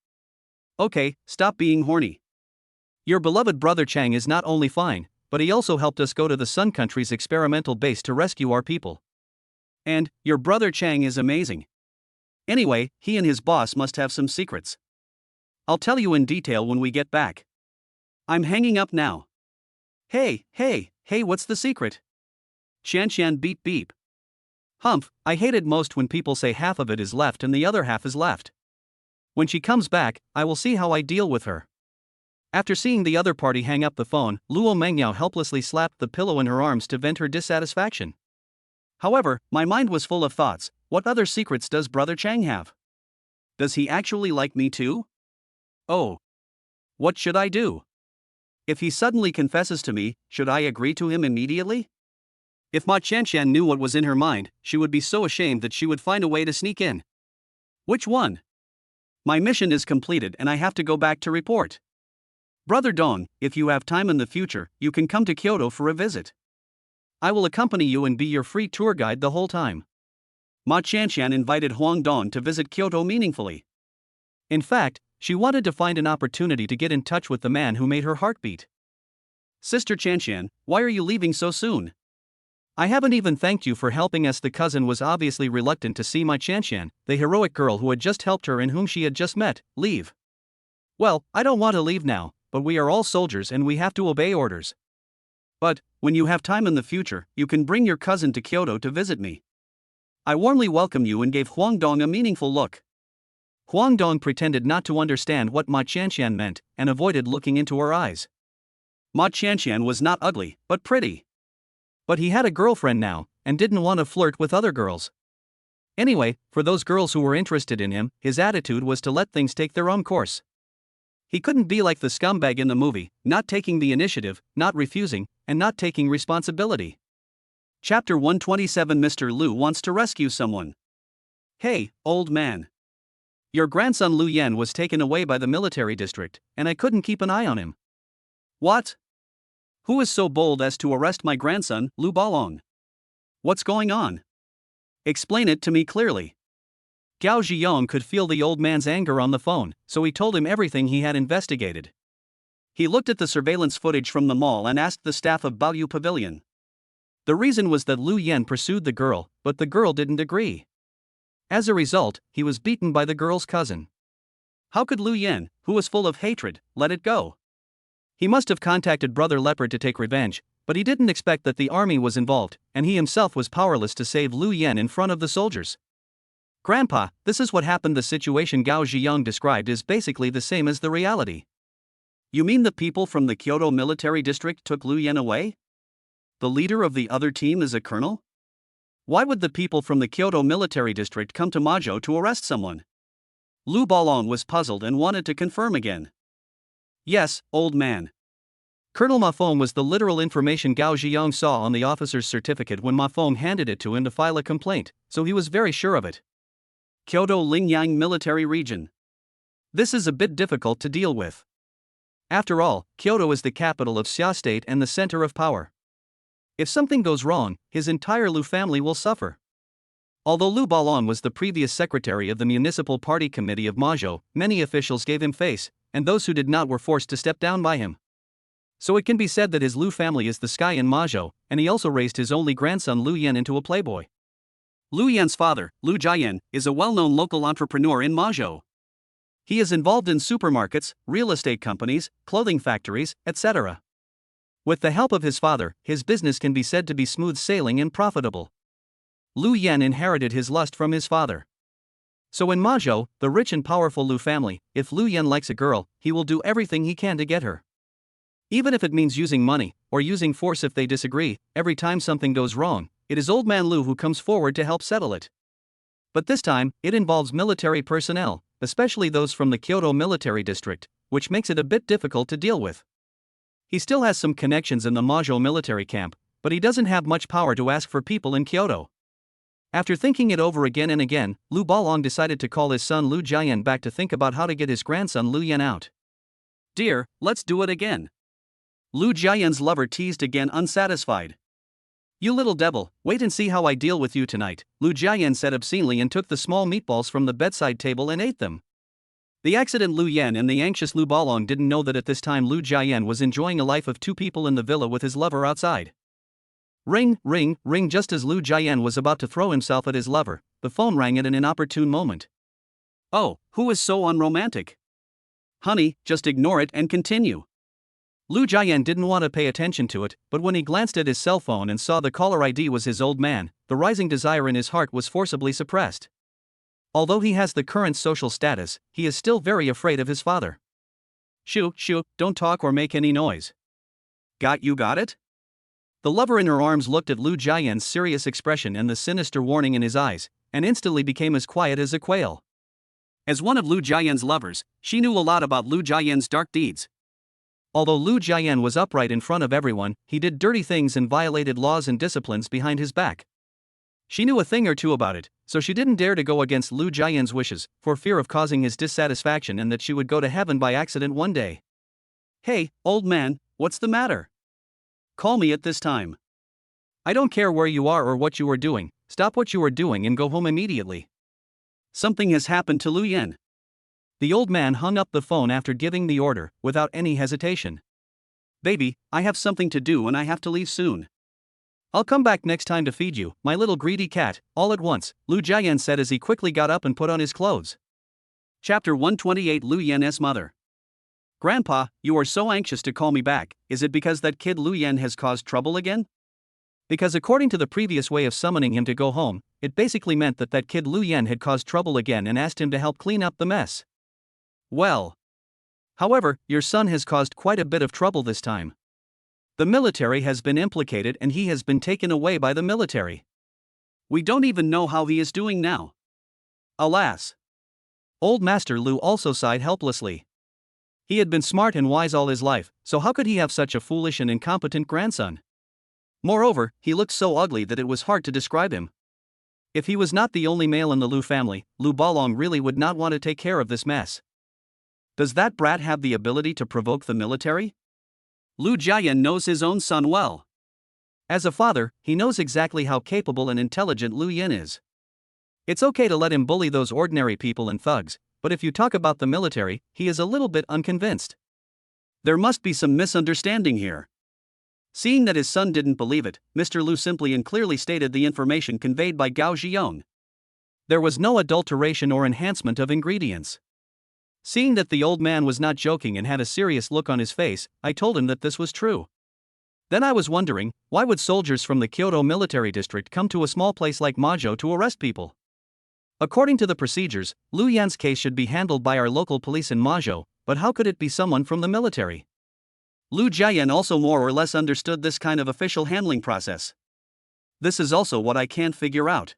Speaker 1: Okay, stop being horny. Your beloved brother Chang is not only fine, but he also helped us go to the Sun Country's experimental base to rescue our people. And, your brother Chang is amazing. Anyway, he and his boss must have some secrets. I'll tell you in detail when we get back. I'm hanging up now. Hey, what's the secret? Qianqian beep beep. Humph, I hate it most when people say half of it is left and the other half is left. When she comes back, I will see how I deal with her. After seeing the other party hang up the phone, Luo Mangyao helplessly slapped the pillow in her arms to vent her dissatisfaction. However, my mind was full of thoughts. What other secrets does Brother Chang have? Does he actually like me too? Oh. What should I do? If he suddenly confesses to me, should I agree to him immediately? If Ma Qianqian knew what was in her mind, she would be so ashamed that she would find a way to sneak in. Which one? My mission is completed and I have to go back to report. Brother Dong, if you have time in the future, you can come to Kyoto for a visit. I will accompany you and be your free tour guide the whole time. Ma Qianqian invited Huang Dong to visit Kyoto meaningfully. In fact, she wanted to find an opportunity to get in touch with the man who made her heart beat. Sister Qianqian, why are you leaving so soon? I haven't even thanked you for helping us. The cousin was obviously reluctant to see Ma Qianqian, the heroic girl who had just helped her and whom she had just met, leave. Well, I don't want to leave now, but we are all soldiers and we have to obey orders. But, when you have time in the future, you can bring your cousin to Kyoto to visit me. I warmly welcome you and gave Huang Dong a meaningful look. Huang Dong pretended not to understand what Ma Qianqian meant and avoided looking into her eyes. Ma Qianqian was not ugly, but pretty. But he had a girlfriend now, and didn't want to flirt with other girls. Anyway, for those girls who were interested in him, his attitude was to let things take their own course. He couldn't be like the scumbag in the movie, not taking the initiative, not refusing, and not taking responsibility. Chapter 127. Mr. Lu wants to rescue someone. Hey, old man. Your grandson Lu Yan was taken away by the military district, and I couldn't keep an eye on him. What? Who is so bold as to arrest my grandson, Lu Balong? What's going on? Explain it to me clearly. Gao Zhiyong could feel the old man's anger on the phone, so he told him everything he had investigated. He looked at the surveillance footage from the mall and asked the staff of Baoyu Pavilion. The reason was that Lu Yan pursued the girl, but the girl didn't agree. As a result, he was beaten by the girl's cousin. How could Lu Yan, who was full of hatred, let it go? He must have contacted Brother Leopard to take revenge, but he didn't expect that the army was involved, and he himself was powerless to save Lu Yan in front of the soldiers. Grandpa, this is what happened. The situation Gao Zhiyong described is basically the same as the reality. You mean the people from the Kyoto military district took Lu Yan away? The leader of the other team is a colonel? Why would the people from the Kyoto military district come to Majo to arrest someone? Lu Balong was puzzled and wanted to confirm again. Yes, old man. Colonel Ma Fong was the literal information Gao Zhiyong saw on the officer's certificate when Ma Fong handed it to him to file a complaint, so he was very sure of it. Kyoto Lingyang Military Region. This is a bit difficult to deal with. After all, Kyoto is the capital of Xia State and the center of power. If something goes wrong, his entire Lu family will suffer. Although Lu Balong was the previous secretary of the Municipal Party Committee of Majo, many officials gave him face, and those who did not were forced to step down by him. So it can be said that his Lu family is the sky in Majo, and he also raised his only grandson Lu Yan into a playboy. Lu Yan's father, Lu Jian, is a well-known local entrepreneur in Majo. He is involved in supermarkets, real estate companies, clothing factories, etc. With the help of his father, his business can be said to be smooth sailing and profitable. Lu Yan inherited his lust from his father. So in Majo, the rich and powerful Lu family, if Lu Yan likes a girl, he will do everything he can to get her. Even if it means using money, or using force if they disagree. Every time something goes wrong, it is old man Lu who comes forward to help settle it. But this time, it involves military personnel, especially those from the Kyoto military district, which makes it a bit difficult to deal with. He still has some connections in the Majo military camp, but he doesn't have much power to ask for people in Kyoto. After thinking it over again and again, Lu Balong decided to call his son Lu Jian back to think about how to get his grandson Lu Yan out. Dear, let's do it again. Lu Jian's lover teased again, unsatisfied. You little devil, wait and see how I deal with you tonight, Lu Jiayan said obscenely and took the small meatballs from the bedside table and ate them. The accident Lu Yan and the anxious Lu Balong didn't know that at this time Lu Jiayan was enjoying a life of two people in the villa with his lover outside. Ring, ring, ring. Just as Lu Jiayan was about to throw himself at his lover, the phone rang at an inopportune moment. Oh, who is so unromantic? Honey, just ignore it and continue. Lu Jiayan didn't want to pay attention to it, but when he glanced at his cell phone and saw the caller ID was his old man, the rising desire in his heart was forcibly suppressed. Although he has the current social status, he is still very afraid of his father. Shoo, shoo, don't talk or make any noise. Got it? The lover in her arms looked at Lu Jiayan's serious expression and the sinister warning in his eyes, and instantly became as quiet as a quail. As one of Lu Jiayan's lovers, she knew a lot about Lu Jiayan's dark deeds. Although Lu Jiayan was upright in front of everyone, he did dirty things and violated laws and disciplines behind his back. She knew a thing or two about it, so she didn't dare to go against Lu Jiayan's wishes, for fear of causing his dissatisfaction and that she would go to heaven by accident one day. Hey, old man, what's the matter? Call me at this time. I don't care where you are or what you are doing, stop what you are doing and go home immediately. Something has happened to Lu Yan. The old man hung up the phone after giving the order, without any hesitation. Baby, I have something to do and I have to leave soon. I'll come back next time to feed you, my little greedy cat, all at once, Lu Jiayan said as he quickly got up and put on his clothes. Chapter 128 Lu Yan's mother. Grandpa, you are so anxious to call me back, is it because that kid Lu Yan has caused trouble again? Because according to the previous way of summoning him to go home, it basically meant that kid Lu Yan had caused trouble again and asked him to help clean up the mess. Well. However, your son has caused quite a bit of trouble this time. The military has been implicated and he has been taken away by the military. We don't even know how he is doing now. Alas. Old Master Lu also sighed helplessly. He had been smart and wise all his life, so how could he have such a foolish and incompetent grandson? Moreover, he looked so ugly that it was hard to describe him. If he was not the only male in the Lu family, Lu Balong really would not want to take care of this mess. Does that brat have the ability to provoke the military? Lu Jiayan knows his own son well. As a father, he knows exactly how capable and intelligent Lu Yan is. It's okay to let him bully those ordinary people and thugs, but if you talk about the military, he is a little bit unconvinced. There must be some misunderstanding here. Seeing that his son didn't believe it, Mr. Lu simply and clearly stated the information conveyed by Gao Zhiyong. There was no adulteration or enhancement of ingredients. Seeing that the old man was not joking and had a serious look on his face, I told him that this was true. Then I was wondering, why would soldiers from the Kyoto military district come to a small place like Majo to arrest people? According to the procedures, Lu Yan's case should be handled by our local police in Majo, but how could it be someone from the military? Lu Jiayan also more or less understood this kind of official handling process. This is also what I can't figure out.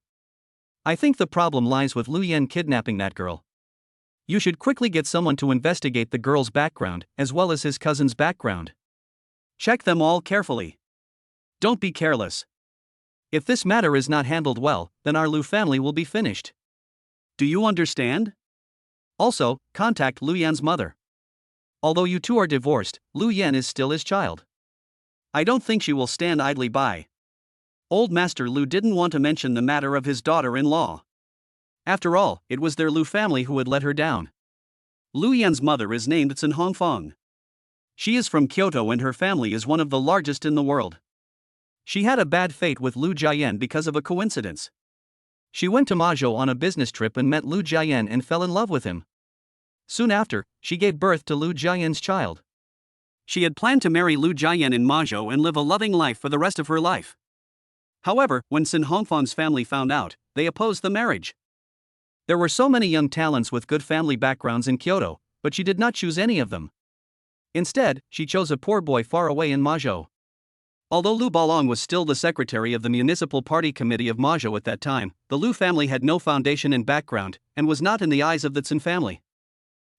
Speaker 1: I think the problem lies with Lu Yan kidnapping that girl. You should quickly get someone to investigate the girl's background, as well as his cousin's background. Check them all carefully. Don't be careless. If this matter is not handled well, then our Lu family will be finished. Do you understand? Also, contact Lu Yan's mother. Although you two are divorced, Lu Yan is still his child. I don't think she will stand idly by. Old Master Lu didn't want to mention the matter of his daughter-in-law. After all, it was their Lu family who had let her down. Lu Yan's mother is named Tsin Hongfang. She is from Kyoto and her family is one of the largest in the world. She had a bad fate with Lu Jiayan because of a coincidence. She went to Majo on a business trip and met Lu Jiayan and fell in love with him. Soon after, she gave birth to Lu Jiayan's child. She had planned to marry Lu Jiayan in Majo and live a loving life for the rest of her life. However, when Tsin Hongfang's family found out, they opposed the marriage. There were so many young talents with good family backgrounds in Kyoto, but she did not choose any of them. Instead, she chose a poor boy far away in Majo. Although Lu Balong was still the secretary of the municipal party committee of Majo at that time, the Lu family had no foundation and background, and was not in the eyes of the Tsin family.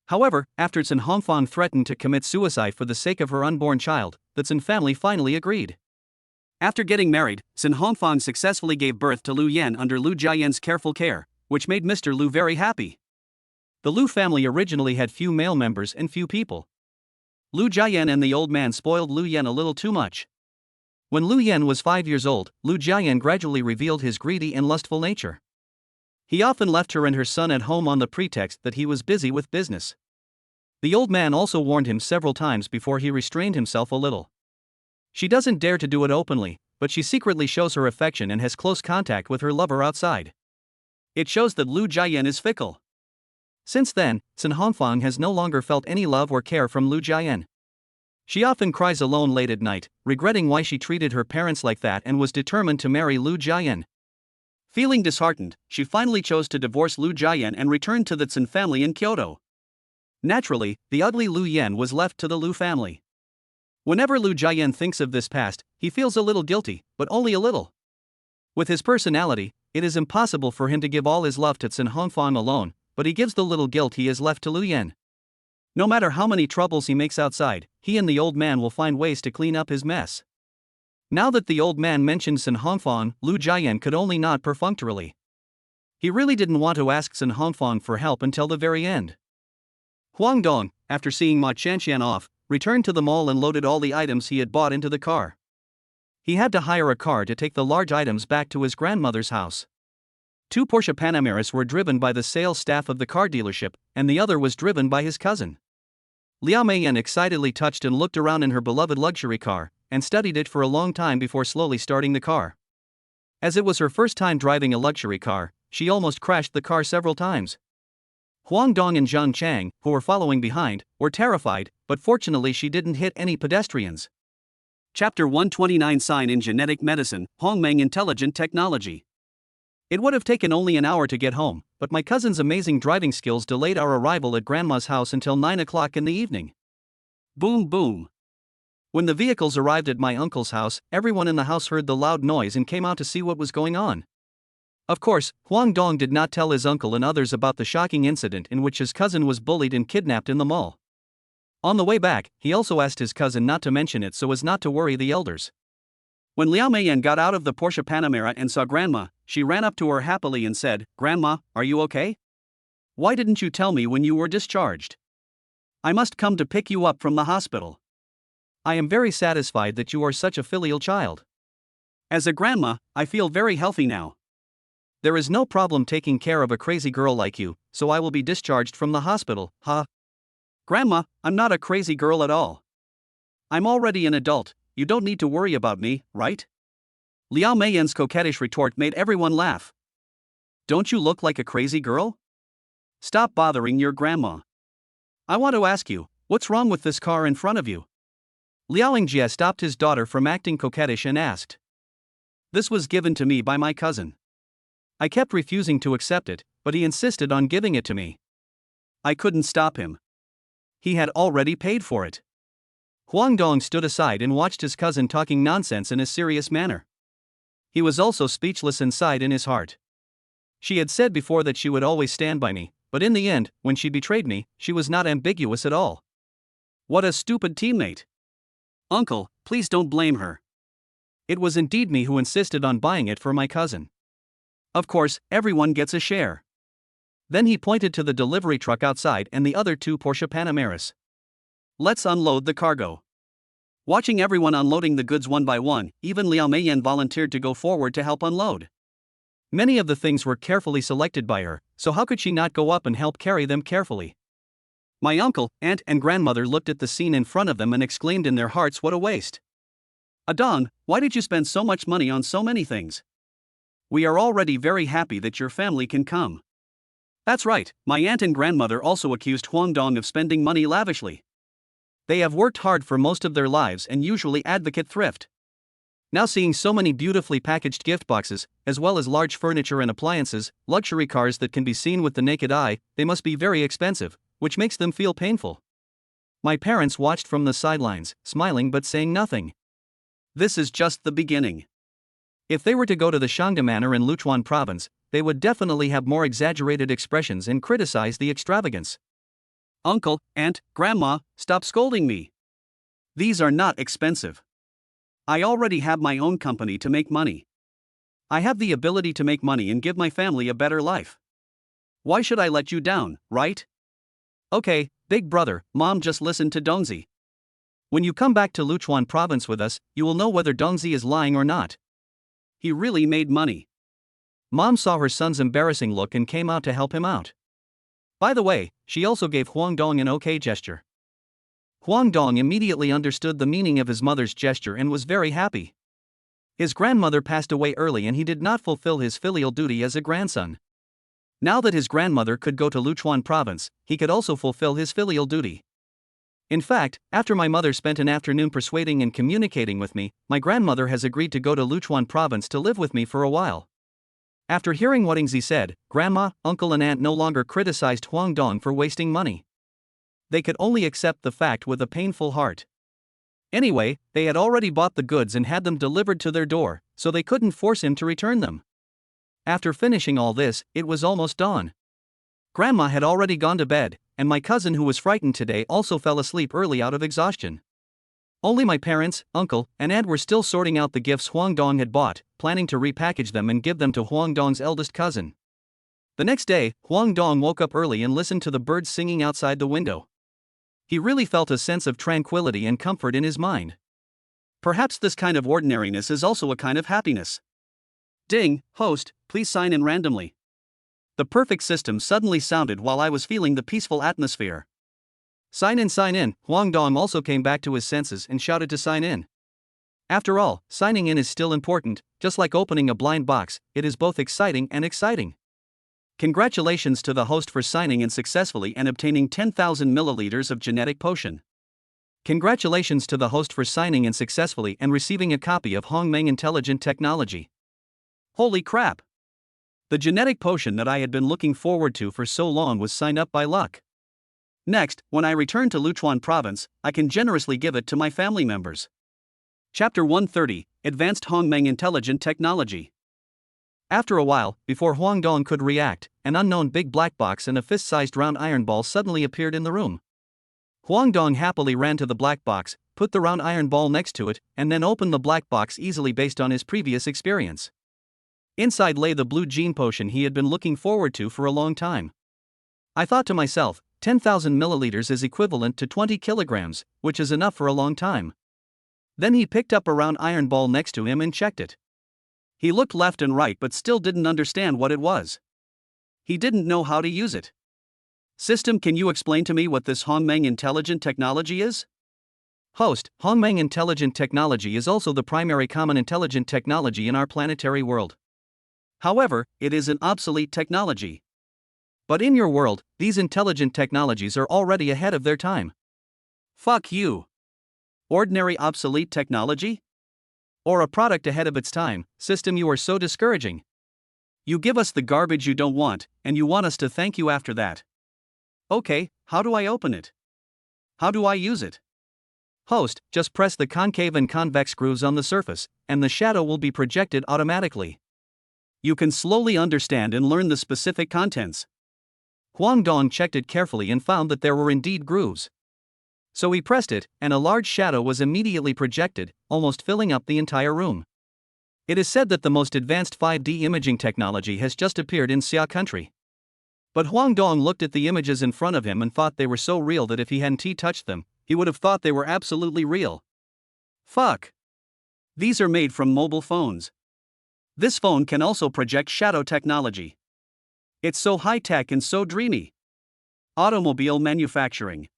Speaker 1: However, after Tsin Hongfang threatened to commit suicide for the sake of her unborn child, the Tsin family finally agreed. After getting married, Tsin Hongfang successfully gave birth to Lu Yan under Lu Jiayan's careful care, which made Mr. Lu very happy. The Lu family originally had few male members and few people. Lu Jiayan and the old man spoiled Lu Yan a little too much. When Lu Yan was 5 years old, Lu Jiayan gradually revealed his greedy and lustful nature. He often left her and her son at home on the pretext that he was busy with business. The old man also warned him several times before he restrained himself a little. She doesn't dare to do it openly, but she secretly shows her affection and has close contact with her lover outside. It shows that Lu Jiayan is fickle. Since then, Sun Hongfang has no longer felt any love or care from Lu Jiayan. She often cries alone late at night, regretting why she treated her parents like that and was determined to marry Lu Jiayan. Feeling disheartened, she finally chose to divorce Lu Jiayan and return to the Sun family in Kyoto. Naturally, the ugly Lu Yan was left to the Lu family. Whenever Lu Jiayan thinks of this past, he feels a little guilty, but only a little. With his personality, it is impossible for him to give all his love to Sun Hongfang alone, but he gives the little guilt he is left to Lu Yan. No matter how many troubles he makes outside, he and the old man will find ways to clean up his mess. Now that the old man mentioned Sun Hongfang, Lu Jiayan could only nod perfunctorily. He really didn't want to ask Sun Hongfang for help until the very end. Huang Dong, after seeing Ma Qianqian off, returned to the mall and loaded all the items he had bought into the car. He had to hire a car to take the large items back to his grandmother's house. 2 Porsche Panameras were driven by the sales staff of the car dealership, and the other was driven by his cousin. Liao Meiyan excitedly touched and looked around in her beloved luxury car, and studied it for a long time before slowly starting the car. As it was her first time driving a luxury car, she almost crashed the car several times. Huang Dong and Zhang Chang, who were following behind, were terrified, but fortunately she didn't hit any pedestrians. Chapter 129 Sign in Genetic Medicine, Hongmeng Intelligent Technology. It would have taken only an hour to get home, but my cousin's amazing driving skills delayed our arrival at Grandma's house until 9 o'clock in the evening. Boom boom. When the vehicles arrived at my uncle's house, everyone in the house heard the loud noise and came out to see what was going on. Of course, Huang Dong did not tell his uncle and others about the shocking incident in which his cousin was bullied and kidnapped in the mall. On the way back, he also asked his cousin not to mention it so as not to worry the elders. When Liao Meiyan got out of the Porsche Panamera and saw Grandma, she ran up to her happily and said, "Grandma, are you okay? Why didn't you tell me when you were discharged? I must come to pick you up from the hospital. I am very satisfied that you are such a filial child. As a grandma, I feel very healthy now. There is no problem taking care of a crazy girl like you, so I will be discharged from the hospital, huh? Grandma, I'm not a crazy girl at all. I'm already an adult, you don't need to worry about me, right?" Liao Meiyan's coquettish retort made everyone laugh. "Don't you look like a crazy girl? Stop bothering your grandma. I want to ask you, what's wrong with this car in front of you?" Liao Yingjie stopped his daughter from acting coquettish and asked. "This was given to me by my cousin. I kept refusing to accept it, but he insisted on giving it to me. I couldn't stop him. He had already paid for it." Huang Dong stood aside and watched his cousin talking nonsense in a serious manner. He was also speechless and sighed in his heart. She had said before that she would always stand by me, but in the end, when she betrayed me, she was not ambiguous at all. What a stupid teammate. Uncle, please don't blame her. It was indeed me who insisted on buying it for my cousin. Of course, everyone gets a share. Then he pointed to the delivery truck outside and the other 2 Porsche Panameras. "Let's unload the cargo." Watching everyone unloading the goods one by one, even Liao Meiyan volunteered to go forward to help unload. Many of the things were carefully selected by her, so how could she not go up and help carry them carefully? My uncle, aunt, and grandmother looked at the scene in front of them and exclaimed in their hearts, "What a waste. Adong, why did you spend so much money on so many things? We are already very happy that your family can come." That's right, my aunt and grandmother also accused Huang Dong of spending money lavishly. They have worked hard for most of their lives and usually advocate thrift. Now seeing so many beautifully packaged gift boxes, as well as large furniture and appliances, luxury cars that can be seen with the naked eye, they must be very expensive, which makes them feel painful. My parents watched from the sidelines, smiling but saying nothing. This is just the beginning. If they were to go to the Shangda Manor in Luchuan province, they would definitely have more exaggerated expressions and criticize the extravagance. Uncle, aunt, grandma, stop scolding me. These are not expensive. I already have my own company to make money. I have the ability to make money and give my family a better life. Why should I let you down, right? Okay, big brother, mom just listened to Dongzi. When you come back to Luchuan province with us, you will know whether Dongzi is lying or not. He really made money. Mom saw her son's embarrassing look and came out to help him out. By the way, she also gave Huang Dong an okay gesture. Huang Dong immediately understood the meaning of his mother's gesture and was very happy. His grandmother passed away early and he did not fulfill his filial duty as a grandson. Now that his grandmother could go to Luchuan province, he could also fulfill his filial duty. In fact, after my mother spent an afternoon persuading and communicating with me, my grandmother has agreed to go to Luchuan province to live with me for a while. After hearing what Ingzi said, grandma, uncle and aunt no longer criticized Huang Dong for wasting money. They could only accept the fact with a painful heart. Anyway, they had already bought the goods and had them delivered to their door, so they couldn't force him to return them. After finishing all this, it was almost dawn. Grandma had already gone to bed, and my cousin who was frightened today also fell asleep early out of exhaustion. Only my parents, uncle, and aunt were still sorting out the gifts Huang Dong had bought, planning to repackage them and give them to Huang Dong's eldest cousin. The next day, Huang Dong woke up early and listened to the birds singing outside the window. He really felt a sense of tranquility and comfort in his mind. Perhaps this kind of ordinariness is also a kind of happiness. Ding, host, please sign in randomly. The perfect system suddenly sounded while I was feeling the peaceful atmosphere. Sign in, sign in. Huang Dong also came back to his senses and shouted to sign in. After all, signing in is still important, just like opening a blind box, it is both exciting and exciting. Congratulations to the host for signing in successfully and obtaining 10,000 milliliters of genetic potion. Congratulations to the host for signing in successfully and receiving a copy of Hongmeng Intelligent Technology. Holy crap! The genetic potion that I had been looking forward to for so long was signed up by luck. Next, when I return to Luchuan province, I can generously give it to my family members. Chapter 130, Advanced Hongmeng Intelligent Technology. After a while, before Huang Dong could react, an unknown big black box and a fist-sized round iron ball suddenly appeared in the room. Huang Dong happily ran to the black box, put the round iron ball next to it, and then opened the black box easily based on his previous experience. Inside lay the blue gene potion he had been looking forward to for a long time. I thought to myself, 10,000 milliliters is equivalent to 20 kilograms, which is enough for a long time. Then he picked up a round iron ball next to him and checked it. He looked left and right but still didn't understand what it was. He didn't know how to use it. System, can you explain to me what this Hongmeng Intelligent Technology is? Host, Hongmeng Intelligent Technology is also the primary common intelligent technology in our planetary world. However, it is an obsolete technology. But in your world, these intelligent technologies are already ahead of their time. Fuck you. Ordinary obsolete technology? Or a product ahead of its time, system, you are so discouraging. You give us the garbage you don't want, and you want us to thank you after that. Okay, how do I open it? How do I use it? Host, just press the concave and convex grooves on the surface, and the shadow will be projected automatically. You can slowly understand and learn the specific contents. Huang Dong checked it carefully and found that there were indeed grooves. So he pressed it, and a large shadow was immediately projected, almost filling up the entire room. It is said that the most advanced 5D imaging technology has just appeared in Xia country. But Huang Dong looked at the images in front of him and thought they were so real that if he hadn't touched them, he would have thought they were absolutely real. Fuck. These are made from mobile phones. This phone can also project shadow technology. It's so high-tech and so dreamy. Automobile manufacturing.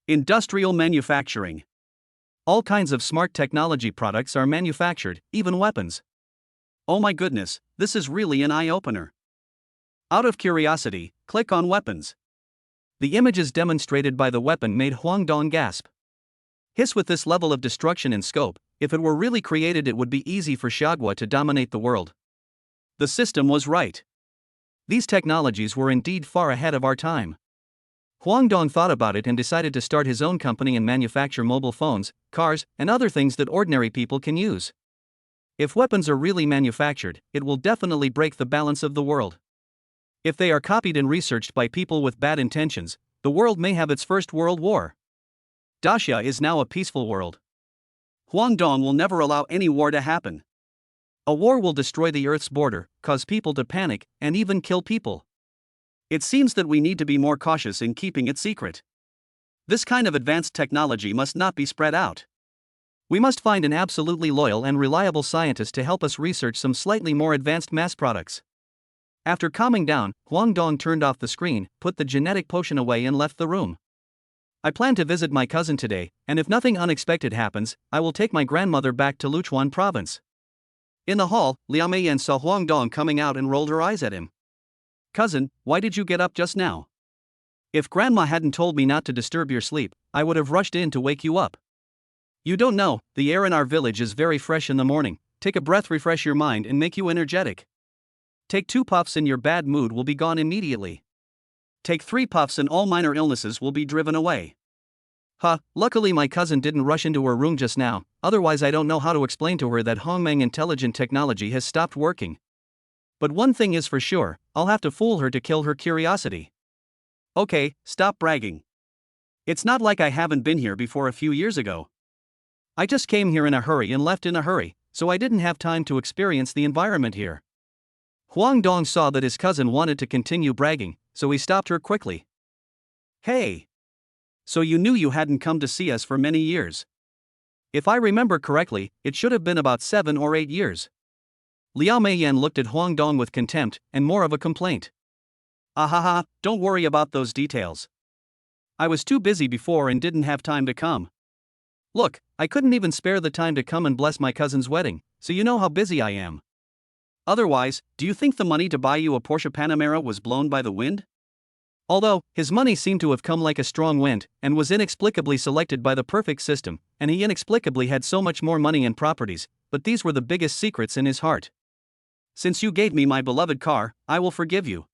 Speaker 1: Industrial manufacturing. All kinds of smart technology products are manufactured, even weapons. Oh my goodness, this is really an eye-opener. Out of curiosity, click on weapons. The images demonstrated by the weapon made Huang Dong gasp. Hiss, with this level of destruction and scope, if it were really created it would be easy for Xiagua to dominate the world. The system was right. These technologies were indeed far ahead of our time. Huang Dong thought about it and decided to start his own company and manufacture mobile phones, cars, and other things that ordinary people can use. If weapons are really manufactured, it will definitely break the balance of the world. If they are copied and researched by people with bad intentions, the world may have its first world war. Daxia is now a peaceful world. Huang Dong will never allow any war to happen. A war will destroy the Earth's border, cause people to panic, and even kill people. It seems that we need to be more cautious in keeping it secret. This kind of advanced technology must not be spread out. We must find an absolutely loyal and reliable scientist to help us research some slightly more advanced mass products. After calming down, Huang Dong turned off the screen, put the genetic potion away and left the room. I plan to visit my cousin today, and if nothing unexpected happens, I will take my grandmother back to Luchuan province. In the hall, Liao Meiyan saw Huang Dong coming out and rolled her eyes at him. Cousin, why did you get up just now? If Grandma hadn't told me not to disturb your sleep, I would have rushed in to wake you up. You don't know, the air in our village is very fresh in the morning. Take a breath, refresh your mind and make you energetic. Take 2 puffs and your bad mood will be gone immediately. Take 3 puffs and all minor illnesses will be driven away. Luckily my cousin didn't rush into her room just now, otherwise I don't know how to explain to her that Hongmeng intelligent technology has stopped working. But one thing is for sure, I'll have to fool her to kill her curiosity. Okay, stop bragging. It's not like I haven't been here before a few years ago. I just came here in a hurry and left in a hurry, so I didn't have time to experience the environment here. Huang Dong saw that his cousin wanted to continue bragging, so he stopped her quickly. Hey! So you knew you hadn't come to see us for many years. If I remember correctly, it should have been about 7 or 8 years. Liao Meiyan looked at Huang Dong with contempt, and more of a complaint. Ahaha, don't worry about those details. I was too busy before and didn't have time to come. Look, I couldn't even spare the time to come and bless my cousin's wedding, so you know how busy I am. Otherwise, do you think the money to buy you a Porsche Panamera was blown by the wind? Although, his money seemed to have come like a strong wind, and was inexplicably selected by the perfect system, and he inexplicably had so much more money and properties, but these were the biggest secrets in his heart. Since you gave me my beloved car, I will forgive you.